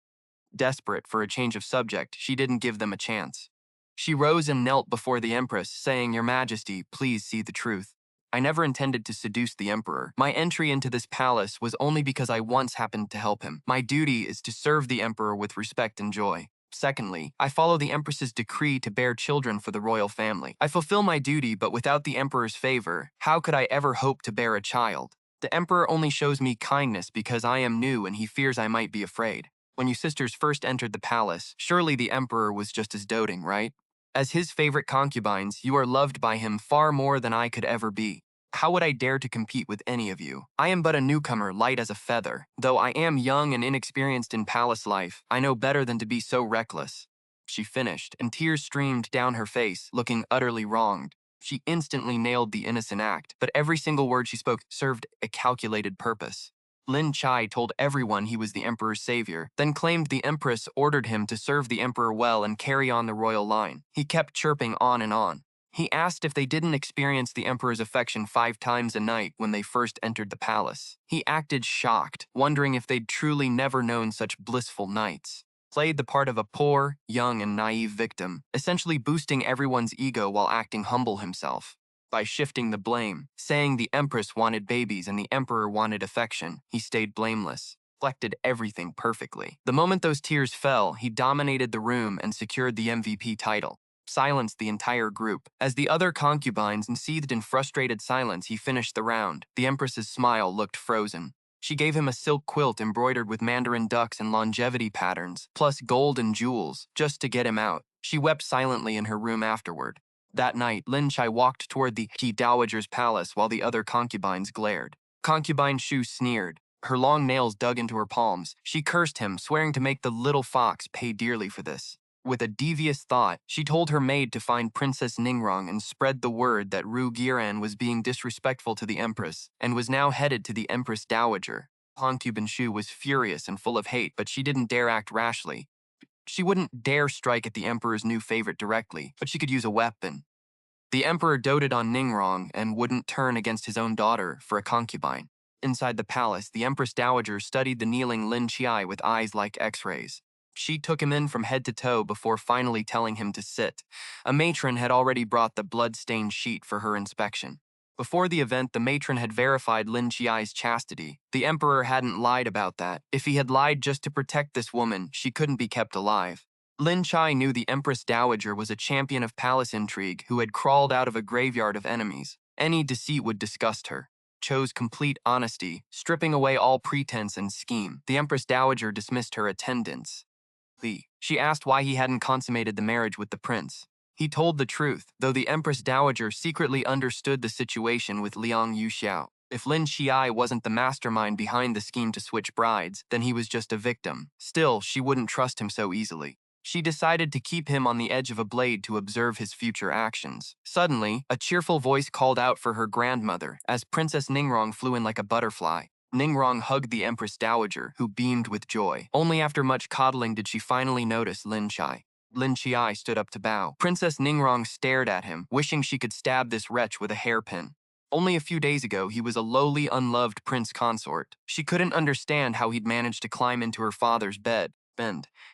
Desperate for a change of subject, she didn't give them a chance. She rose and knelt before the empress, saying, "Your Majesty, please see the truth. I never intended to seduce the emperor. My entry into this palace was only because I once happened to help him. My duty is to serve the emperor with respect and joy. Secondly, I follow the empress's decree to bear children for the royal family. I fulfill my duty, but without the emperor's favor, how could I ever hope to bear a child? The emperor only shows me kindness because I am new and he fears I might be afraid. When you sisters first entered the palace, surely the emperor was just as doting, right? As his favorite concubines, you are loved by him far more than I could ever be. How would I dare to compete with any of you? I am but a newcomer, light as a feather. Though I am young and inexperienced in palace life, I know better than to be so reckless." She finished, and tears streamed down her face, looking utterly wronged. She instantly nailed the innocent act, but every single word she spoke served a calculated purpose. Lin Qiye told everyone he was the emperor's savior, then claimed the empress ordered him to serve the emperor well and carry on the royal line. He kept chirping on and on. He asked if they didn't experience the emperor's affection 5 times a night when they first entered the palace. He acted shocked, wondering if they'd truly never known such blissful nights. Played the part of a poor, young, and naive victim, essentially boosting everyone's ego while acting humble himself. By shifting the blame, saying the empress wanted babies and the emperor wanted affection, he stayed blameless, reflected everything perfectly. The moment those tears fell, he dominated the room and secured the MVP title. Silenced the entire group. As the other concubines seethed in frustrated silence, he finished the round. The empress's smile looked frozen. She gave him a silk quilt embroidered with mandarin ducks and longevity patterns, plus gold and jewels, just to get him out. She wept silently in her room afterward. That night, Lin Qiye walked toward the dowager's palace while the other concubines glared. Concubine Shu sneered. Her long nails dug into her palms. She cursed him, swearing to make the little fox pay dearly for this. With a devious thought, she told her maid to find Princess Ningrong and spread the word that Liu Ruyan was being disrespectful to the Empress and was now headed to the Empress Dowager. Concubine Shu was furious and full of hate, but she didn't dare act rashly. She wouldn't dare strike at the Emperor's new favorite directly, but she could use a weapon. The Emperor doted on Ningrong and wouldn't turn against his own daughter for a concubine. Inside the palace, the Empress Dowager studied the kneeling Lin Qiye with eyes like X-rays. She took him in from head to toe before finally telling him to sit. A matron had already brought the blood-stained sheet for her inspection. Before the event, the matron had verified Lin Qiye's chastity. The Emperor hadn't lied about that. If he had lied just to protect this woman, she couldn't be kept alive. Lin Qiye knew the Empress Dowager was a champion of palace intrigue who had crawled out of a graveyard of enemies. Any deceit would disgust her. Chose complete honesty, stripping away all pretense and scheme. The Empress Dowager dismissed her attendants. She asked why he hadn't consummated the marriage with the prince. He told the truth, though the Empress Dowager secretly understood the situation with Liang Yuxiao. If Lin Qiye wasn't the mastermind behind the scheme to switch brides, then he was just a victim. Still, she wouldn't trust him so easily. She decided to keep him on the edge of a blade to observe his future actions. Suddenly, a cheerful voice called out for her grandmother as Princess Ningrong flew in like a butterfly. Ningrong hugged the Empress Dowager, who beamed with joy. Only after much coddling did she finally notice Lin Qiye. Lin Qiye stood up to bow. Princess Ningrong stared at him, wishing she could stab this wretch with a hairpin. Only a few days ago, he was a lowly, unloved prince consort. She couldn't understand how he'd managed to climb into her father's bed.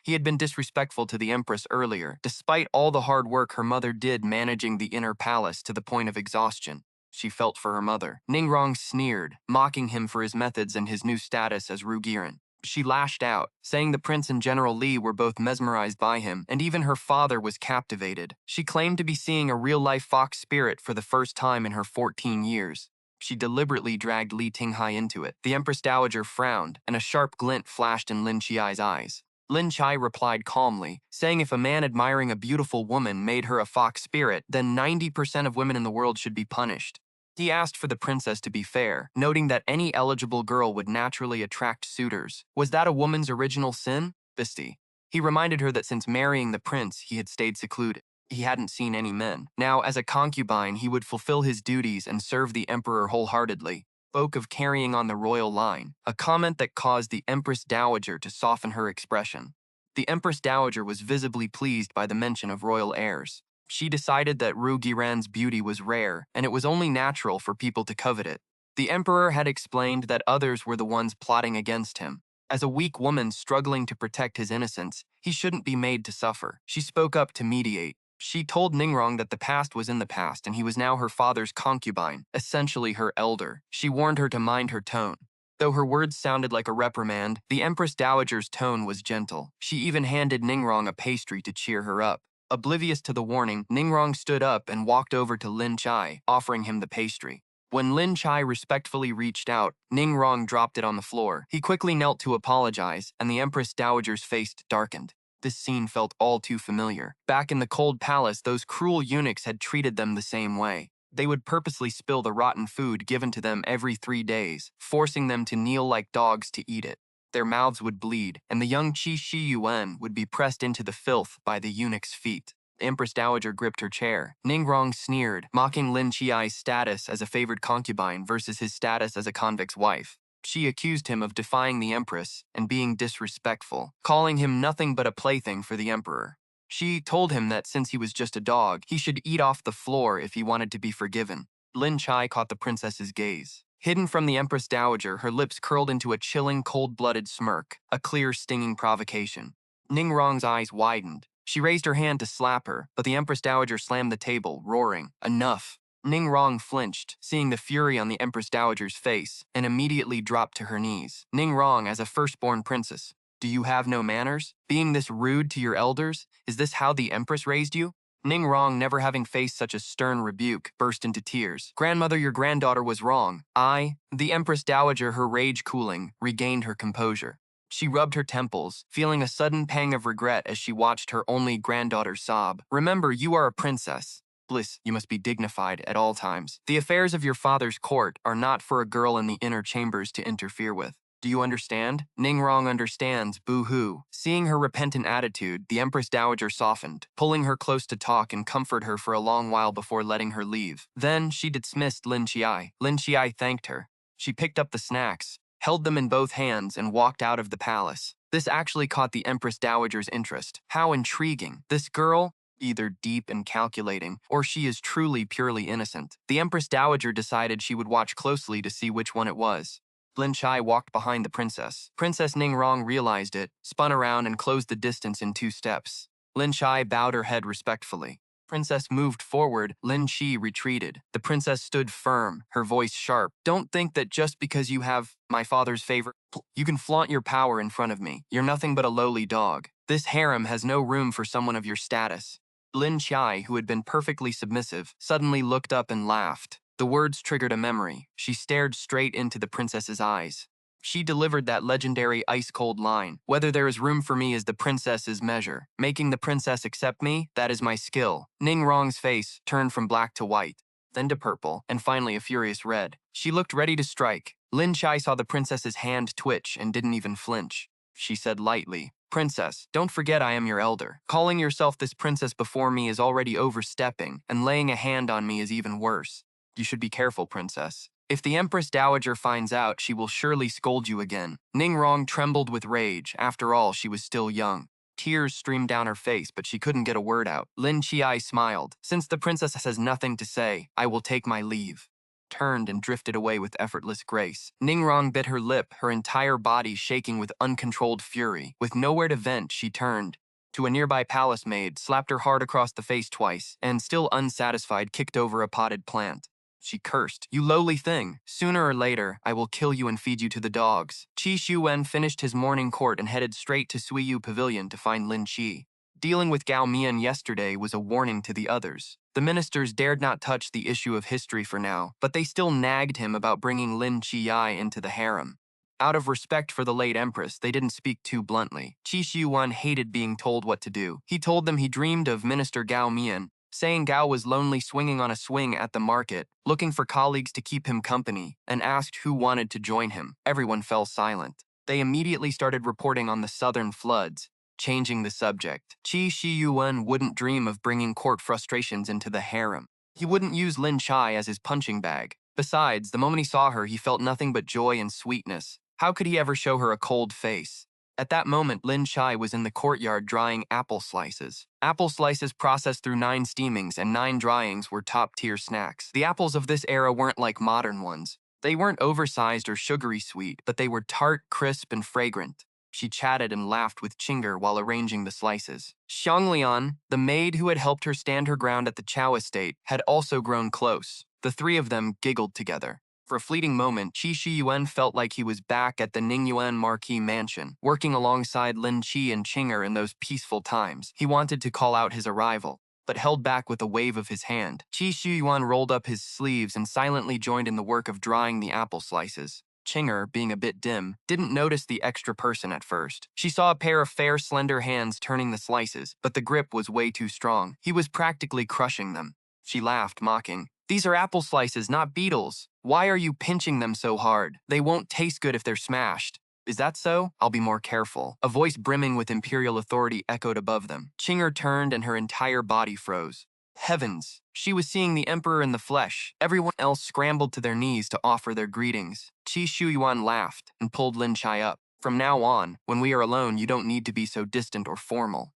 He had been disrespectful to the Empress earlier, despite all the hard work her mother did managing the inner palace to the point of exhaustion. She felt for her mother. Ningrong sneered, mocking him for his methods and his new status as Liu Ruyan. She lashed out, saying the prince and General Li were both mesmerized by him, and even her father was captivated. She claimed to be seeing a real-life fox spirit for the first time in her 14 years. She deliberately dragged Li Tinghai into it. The Empress Dowager frowned, and a sharp glint flashed in Lin Qiye's eyes. Lin Qiye replied calmly, saying if a man admiring a beautiful woman made her a fox spirit, then 90% of women in the world should be punished. He asked for the princess to be fair, noting that any eligible girl would naturally attract suitors. Was that a woman's original sin? Bisty. He reminded her that since marrying the prince, he had stayed secluded. He hadn't seen any men. Now, as a concubine, he would fulfill his duties and serve the emperor wholeheartedly. Spoke of carrying on the royal line, a comment that caused the Empress Dowager to soften her expression. The Empress Dowager was visibly pleased by the mention of royal heirs. She decided that Liu Ruyan's beauty was rare, and it was only natural for people to covet it. The emperor had explained that others were the ones plotting against him. As a weak woman struggling to protect his innocence, he shouldn't be made to suffer. She spoke up to mediate. She told Ningrong that the past was in the past and he was now her father's concubine, essentially her elder. She warned her to mind her tone. Though her words sounded like a reprimand, the Empress Dowager's tone was gentle. She even handed Ningrong a pastry to cheer her up. Oblivious to the warning, Ningrong stood up and walked over to Lin Qiye, offering him the pastry. When Lin Qiye respectfully reached out, Ningrong dropped it on the floor. He quickly knelt to apologize, and the Empress Dowager's face darkened. This scene felt all too familiar. Back in the cold palace, those cruel eunuchs had treated them the same way. They would purposely spill the rotten food given to them every 3 days, forcing them to kneel like dogs to eat it. Their mouths would bleed, and the young Xiuyuan would be pressed into the filth by the eunuch's feet. The Empress Dowager gripped her chair. Ningrong sneered, mocking Lin Qiye's status as a favored concubine versus his status as a convict's wife. She accused him of defying the Empress and being disrespectful, calling him nothing but a plaything for the Emperor. She told him that since he was just a dog, he should eat off the floor if he wanted to be forgiven. Lin Qiye caught the princess's gaze. Hidden from the Empress Dowager, her lips curled into a chilling, cold-blooded smirk, a clear, stinging provocation. Ningrong's eyes widened. She raised her hand to slap her, but the Empress Dowager slammed the table, roaring, "Enough!" Ningrong flinched, seeing the fury on the Empress Dowager's face, and immediately dropped to her knees. "Ningrong, as a firstborn princess, do you have no manners? Being this rude to your elders, is this how the Empress raised you?" Ningrong, never having faced such a stern rebuke, burst into tears. "Grandmother, your granddaughter was wrong. The Empress Dowager, her rage cooling, regained her composure. She rubbed her temples, feeling a sudden pang of regret as she watched her only granddaughter sob. "Remember, you are a princess. Bliss, you must be dignified at all times. The affairs of your father's court are not for a girl in the inner chambers to interfere with. Do you understand? Ningrong understands, boo-hoo. Seeing her repentant attitude, the Empress Dowager softened, pulling her close to talk and comfort her for a long while before letting her leave. Then she dismissed Lin Qiye. Lin Qiye thanked her. She picked up the snacks, held them in both hands, and walked out of the palace. This actually caught the Empress Dowager's interest. How intriguing. This girl, either deep and calculating, or she is truly purely innocent. The Empress Dowager decided she would watch closely to see which one it was. Lin Qiye walked behind the princess. Princess Ningrong realized it, spun around, and closed the distance in 2 steps. Lin Qiye bowed her head respectfully. Princess moved forward, Lin Qiye retreated. The princess stood firm, her voice sharp. Don't think that just because you have my father's favor, you can flaunt your power in front of me. You're nothing but a lowly dog. This harem has no room for someone of your status. Lin Qiye, who had been perfectly submissive, suddenly looked up and laughed. The words triggered a memory. She stared straight into the princess's eyes. She delivered that legendary ice-cold line. Whether there is room for me is the princess's measure. Making the princess accept me, that is my skill. Ningrong's face turned from black to white, then to purple, and finally a furious red. She looked ready to strike. Lin Qiye saw the princess's hand twitch and didn't even flinch. She said lightly, "Princess, don't forget I am your elder. Calling yourself this princess before me is already overstepping, and laying a hand on me is even worse. You should be careful, princess. If the Empress Dowager finds out, she will surely scold you again." Ningrong trembled with rage. After all, she was still young. Tears streamed down her face, but she couldn't get a word out. Lin Qiye smiled. "Since the princess has nothing to say, I will take my leave." Turned and drifted away with effortless grace. Ningrong bit her lip, her entire body shaking with uncontrolled fury. With nowhere to vent, she turned to a nearby palace maid, slapped her hard across the face twice, and still unsatisfied, kicked over a potted plant. She cursed, "You lowly thing! Sooner or later, I will kill you and feed you to the dogs." Xiuyuan finished his morning court and headed straight to Xiuyuan Pavilion to find Lin Qiye. Dealing with Gao Mian yesterday was a warning to the others. The ministers dared not touch the issue of history for now, but they still nagged him about bringing Lin Qiye into the harem. Out of respect for the late empress, they didn't speak too bluntly. Xiuyuan hated being told what to do. He told them he dreamed of Minister Gao Mian, saying Gao was lonely swinging on a swing at the market, looking for colleagues to keep him company, and asked who wanted to join him. Everyone fell silent. They immediately started reporting on the southern floods, changing the subject. Xiuyuan wouldn't dream of bringing court frustrations into the harem. He wouldn't use Lin Qiye as his punching bag. Besides, the moment he saw her, he felt nothing but joy and sweetness. How could he ever show her a cold face? At that moment, Lin Qiye was in the courtyard drying apple slices. Apple slices processed through 9 steamings and 9 dryings were top-tier snacks. The apples of this era weren't like modern ones. They weren't oversized or sugary sweet, but they were tart, crisp, and fragrant. She chatted and laughed with Chinger while arranging the slices. Xianglian, the maid who had helped her stand her ground at the Chow estate, had also grown close. The 3 of them giggled together. For a fleeting moment, Xiuyuan felt like he was back at the Ningyuan Marquis mansion, working alongside Lin Qiye and Chinger in those peaceful times. He wanted to call out his arrival, but held back with a wave of his hand. Xiuyuan rolled up his sleeves and silently joined in the work of drying the apple slices. Chinger, being a bit dim, didn't notice the extra person at first. She saw a pair of fair, slender hands turning the slices, but the grip was way too strong. He was practically crushing them. She laughed, mocking. "These are apple slices, not beetles. Why are you pinching them so hard? They won't taste good if they're smashed." "Is that so? I'll be more careful." A voice brimming with imperial authority echoed above them. Chinger turned and her entire body froze. Heavens! She was seeing the emperor in the flesh. Everyone else scrambled to their knees to offer their greetings. Xiuyuan laughed and pulled Lin Qiye up. "From now on, when we are alone, you don't need to be so distant or formal."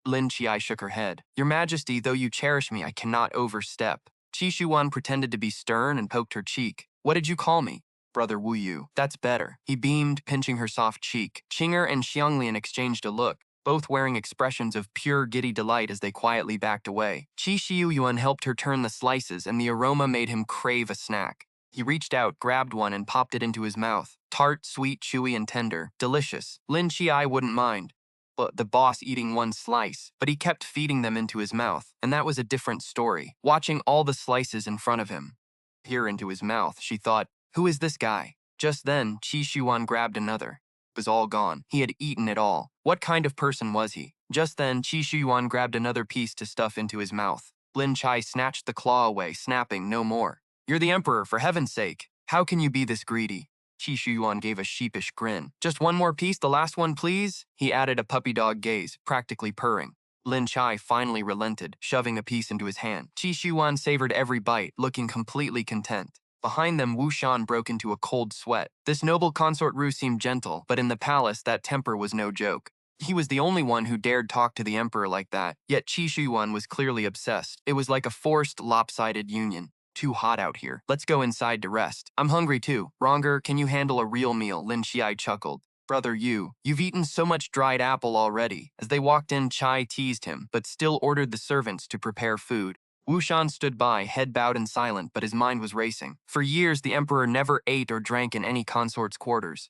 Lin Qiye shook her head. "Your Majesty, though you cherish me, I cannot overstep." Xiuyuan pretended to be stern and poked her cheek. "What did you call me?" "Brother Wu Yu." "That's better." He beamed, pinching her soft cheek. Chinger and Xianglian exchanged a look, both wearing expressions of pure giddy delight as they quietly backed away. Xiuyuan helped her turn the slices, and the aroma made him crave a snack. He reached out, grabbed one, and popped it into his mouth. Tart, sweet, chewy, and tender. Delicious. Lin Qiye wouldn't mind the boss eating one slice, but he kept feeding them into his mouth, and that was a different story. Watching all the slices in front of him peer into his mouth, she thought, "Who is this guy?" Just then, Xiuyuan grabbed another. It was all gone. He had eaten it all. What kind of person was he? Just then, Xiuyuan grabbed another piece to stuff into his mouth. Lin Qiye snatched the claw away, snapping, "No more. You're the emperor, for heaven's sake. How can you be this greedy?" Xiuyuan gave a sheepish grin. "Just one more piece, the last one, please?" He added a puppy dog gaze, practically purring. Lin Qiye finally relented, shoving a piece into his hand. Xiuyuan savored every bite, looking completely content. Behind them, Wu Shan broke into a cold sweat. This noble consort Ru seemed gentle, but in the palace, that temper was no joke. He was the only one who dared talk to the emperor like that, yet Xiuyuan was clearly obsessed. It was like a forced, lopsided union. "Too hot out here. Let's go inside to rest. I'm hungry too. Ronger, can you handle a real meal?" Lin Qiye chuckled. "Brother you've eaten so much dried apple already." As they walked in, Chai teased him, but still ordered the servants to prepare food. Wu Shan stood by, head bowed and silent, but his mind was racing. For years, the emperor never ate or drank in any consort's quarters.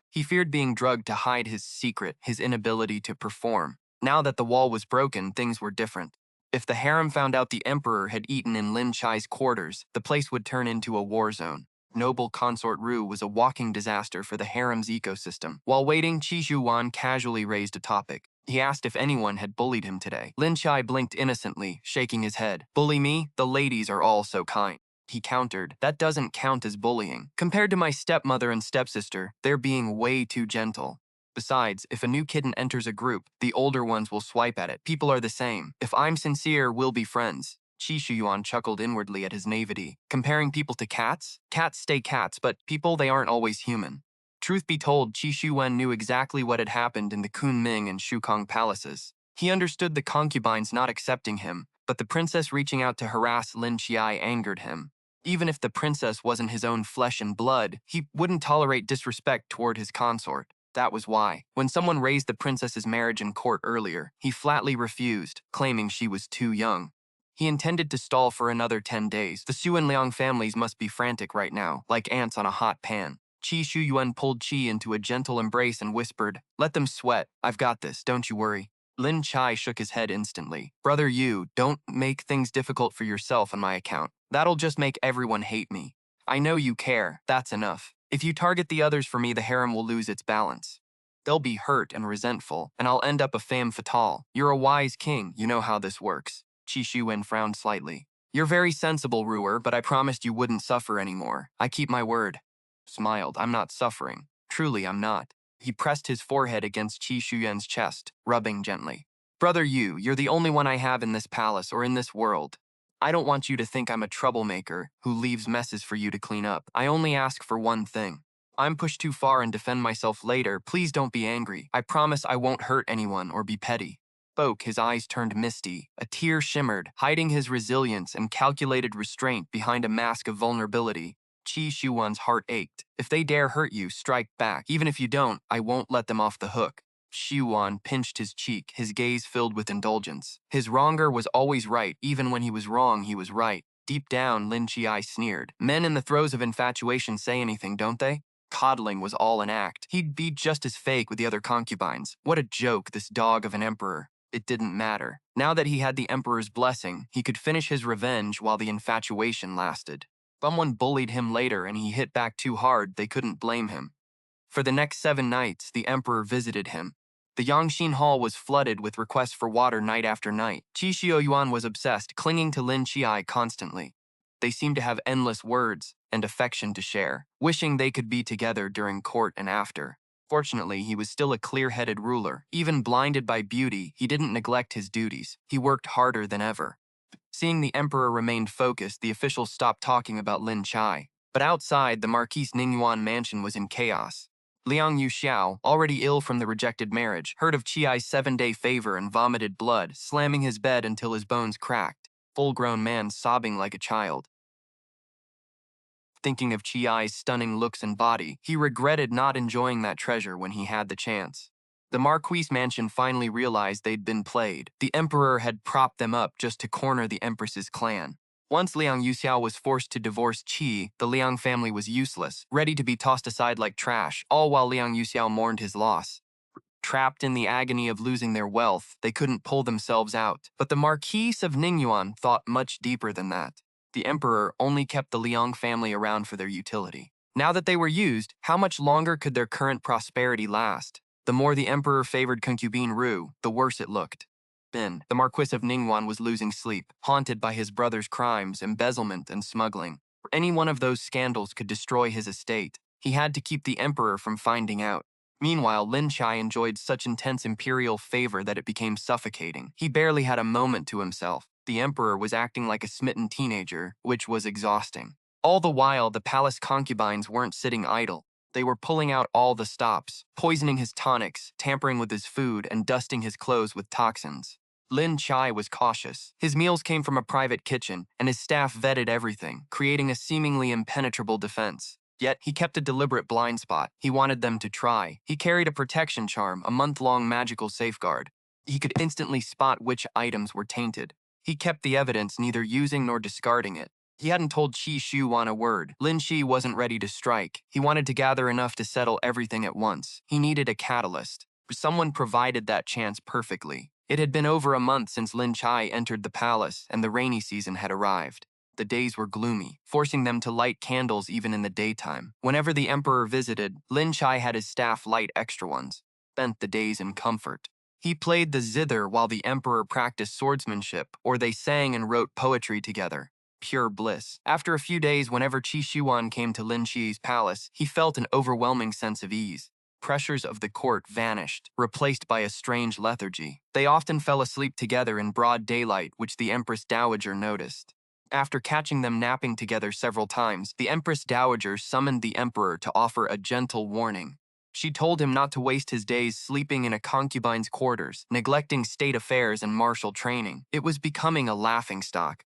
He feared being drugged to hide his secret, his inability to perform. Now that the wall was broken, things were different. If the harem found out the emperor had eaten in Lin Qiye's quarters, the place would turn into a war zone. Noble consort Ru was a walking disaster for the harem's ecosystem. While waiting, Xiuyuan casually raised a topic. He asked if anyone had bullied him today. Lin Qiye blinked innocently, shaking his head. "Bully me? The ladies are all so kind." He countered, "That doesn't count as bullying. Compared to my stepmother and stepsister, they're being way too gentle. Besides, if a new kitten enters a group, the older ones will swipe at it. People are the same. If I'm sincere, we'll be friends." Xiuyuan chuckled inwardly at his naivety. Comparing people to cats? Cats stay cats, but people, they aren't always human. Truth be told, Xiuyuan knew exactly what had happened in the Kunming and Shukong palaces. He understood the concubines not accepting him, but the princess reaching out to harass Lin Qiye angered him. Even if the princess wasn't his own flesh and blood, he wouldn't tolerate disrespect toward his consort. That was why, when someone raised the princess's marriage in court earlier, he flatly refused, claiming she was too young. He intended to stall for another 10 days. The Su and Liang families must be frantic right now, like ants on a hot pan. Xiuyuan pulled Qi into a gentle embrace and whispered, "Let them sweat. I've got this, don't you worry." Lin Qiye shook his head instantly. "Brother Yu, don't make things difficult for yourself on my account. That'll just make everyone hate me. I know you care, that's enough. If you target the others for me, the harem will lose its balance. They'll be hurt and resentful, and I'll end up a femme fatale. You're a wise king, you know how this works." Xiuyuan frowned slightly. "You're very sensible, Ruer, but I promised you wouldn't suffer anymore. I keep my word." Smiled. "I'm not suffering. Truly, I'm not." He pressed his forehead against Xiuyuan's chest, rubbing gently. "Brother Yu, you're the only one I have in this palace or in this world. I don't want you to think I'm a troublemaker who leaves messes for you to clean up. I only ask for one thing. I'm pushed too far and defend myself later. Please don't be angry. I promise I won't hurt anyone or be petty." Spoke, his eyes turned misty. A tear shimmered, hiding his resilience and calculated restraint behind a mask of vulnerability. Xiuyuan's heart ached. "If they dare hurt you, strike back. Even if you don't, I won't let them off the hook." Xiuyuan pinched his cheek, his gaze filled with indulgence. His wronger was always right. Even when he was wrong, he was right. Deep down, Lin Qiye sneered. Men in the throes of infatuation say anything, don't they? Coddling was all an act. He'd be just as fake with the other concubines. What a joke, this dog of an emperor. It didn't matter. Now that he had the emperor's blessing, he could finish his revenge while the infatuation lasted. Someone bullied him later and he hit back too hard, they couldn't blame him. For the next 7 nights, the emperor visited him. The Yangxin Hall was flooded with requests for water night after night. Xiuyuan was obsessed, clinging to Lin Qiye constantly. They seemed to have endless words and affection to share, wishing they could be together during court and after. Fortunately, he was still a clear-headed ruler. Even blinded by beauty, he didn't neglect his duties. He worked harder than ever. Seeing the emperor remained focused, the officials stopped talking about Lin Qiye. But outside, the Marquise Ningyuan mansion was in chaos. Liang Yuxiao, already ill from the rejected marriage, heard of Qiye's 7-day favor and vomited blood, slamming his bed until his bones cracked. Full-grown man sobbing like a child. Thinking of Qiye's stunning looks and body, he regretted not enjoying that treasure when he had the chance. The Marquise mansion finally realized they'd been played. The emperor had propped them up just to corner the empress's clan. Once Liang Yuxiao was forced to divorce Qi, the Liang family was useless, ready to be tossed aside like trash, all while Liang Yuxiao mourned his loss. Trapped in the agony of losing their wealth, they couldn't pull themselves out. But the Marquise of Ningyuan thought much deeper than that. The emperor only kept the Liang family around for their utility. Now that they were used, how much longer could their current prosperity last? The more the emperor favored concubine Ru, the worse it looked. spin. The Marquis of Ningguan was losing sleep, haunted by his brother's crimes, embezzlement, and smuggling. Any one of those scandals could destroy his estate. He had to keep the emperor from finding out. Meanwhile, Lin Qiye enjoyed such intense imperial favor that it became suffocating. He barely had a moment to himself. The emperor was acting like a smitten teenager, which was exhausting. All the while, the palace concubines weren't sitting idle. They were pulling out all the stops, poisoning his tonics, tampering with his food, and dusting his clothes with toxins. Lin Qiye was cautious. His meals came from a private kitchen, and his staff vetted everything, creating a seemingly impenetrable defense. Yet, he kept a deliberate blind spot. He wanted them to try. He carried a protection charm, a month-long magical safeguard. He could instantly spot which items were tainted. He kept the evidence, neither using nor discarding it. He hadn't told Xiuyuan a word. Lin Qiye wasn't ready to strike. He wanted to gather enough to settle everything at once. He needed a catalyst. Someone provided that chance perfectly. It had been over a month since Lin Qiye entered the palace, and the rainy season had arrived. The days were gloomy, forcing them to light candles even in the daytime. Whenever the emperor visited, Lin Qiye had his staff light extra ones. Spent the days in comfort. He played the zither while the emperor practiced swordsmanship, or they sang and wrote poetry together. Pure bliss. After a few days, whenever Xiuyuan came to Lin Qiye's palace, he felt an overwhelming sense of ease. Pressures of the court vanished, replaced by a strange lethargy. They often fell asleep together in broad daylight, which the Empress Dowager noticed. After catching them napping together several times, the Empress Dowager summoned the emperor to offer a gentle warning. She told him not to waste his days sleeping in a concubine's quarters, neglecting state affairs and martial training. It was becoming a laughingstock.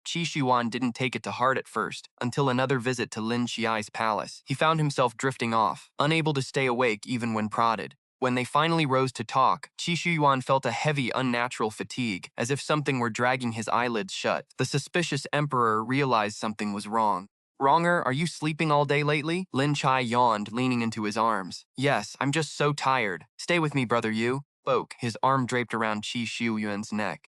Xiuyuan didn't take it to heart at first, until another visit to Lin Qiye's palace. He found himself drifting off, unable to stay awake even when prodded. When they finally rose to talk, Xiuyuan felt a heavy, unnatural fatigue, as if something were dragging his eyelids shut. The suspicious emperor realized something was wrong. "Wronger, are you sleeping all day lately?" Lin Qiye yawned, leaning into his arms. "Yes, I'm just so tired. Stay with me, brother Yu," spoke, his arm draped around Xiuyuan's neck.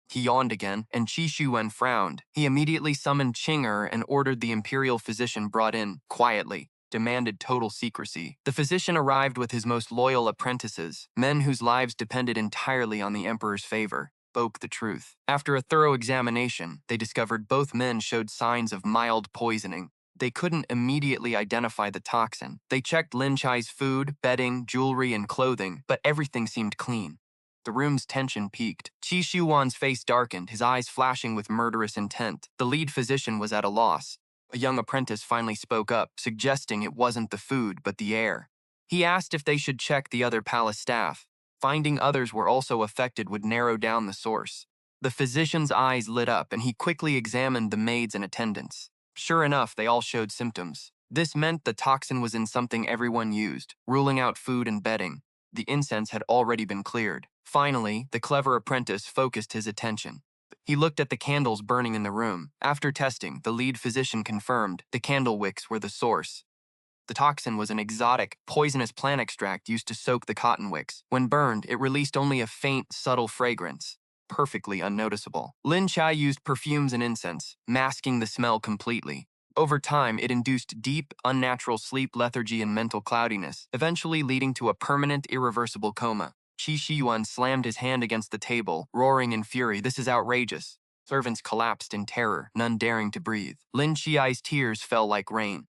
He yawned again, and Xiuyuan frowned. He immediately summoned Qing'er and ordered the imperial physician brought in, quietly, demanded total secrecy. The physician arrived with his most loyal apprentices, men whose lives depended entirely on the emperor's favor. Spoke the truth. After a thorough examination, they discovered both men showed signs of mild poisoning. They couldn't immediately identify the toxin. They checked Lin Qiye's food, bedding, jewelry, and clothing, but everything seemed clean. The room's tension peaked. Xiuyuan's face darkened, his eyes flashing with murderous intent. The lead physician was at a loss. A young apprentice finally spoke up, suggesting it wasn't the food, but the air. He asked if they should check the other palace staff. Finding others were also affected would narrow down the source. The physician's eyes lit up, and he quickly examined the maids and attendants. Sure enough, they all showed symptoms. This meant the toxin was in something everyone used, ruling out food and bedding. The incense had already been cleared. Finally, the clever apprentice focused his attention. He looked at the candles burning in the room. After testing, the lead physician confirmed the candle wicks were the source. The toxin was an exotic, poisonous plant extract used to soak the cotton wicks. When burned, it released only a faint, subtle fragrance, perfectly unnoticeable. Lin Qiye used perfumes and incense, masking the smell completely. Over time, it induced deep, unnatural sleep, lethargy, and mental cloudiness, eventually leading to a permanent, irreversible coma. Xiuyuan slammed his hand against the table, roaring in fury, "This is outrageous." Servants collapsed in terror, none daring to breathe. Lin Qiye's tears fell like rain.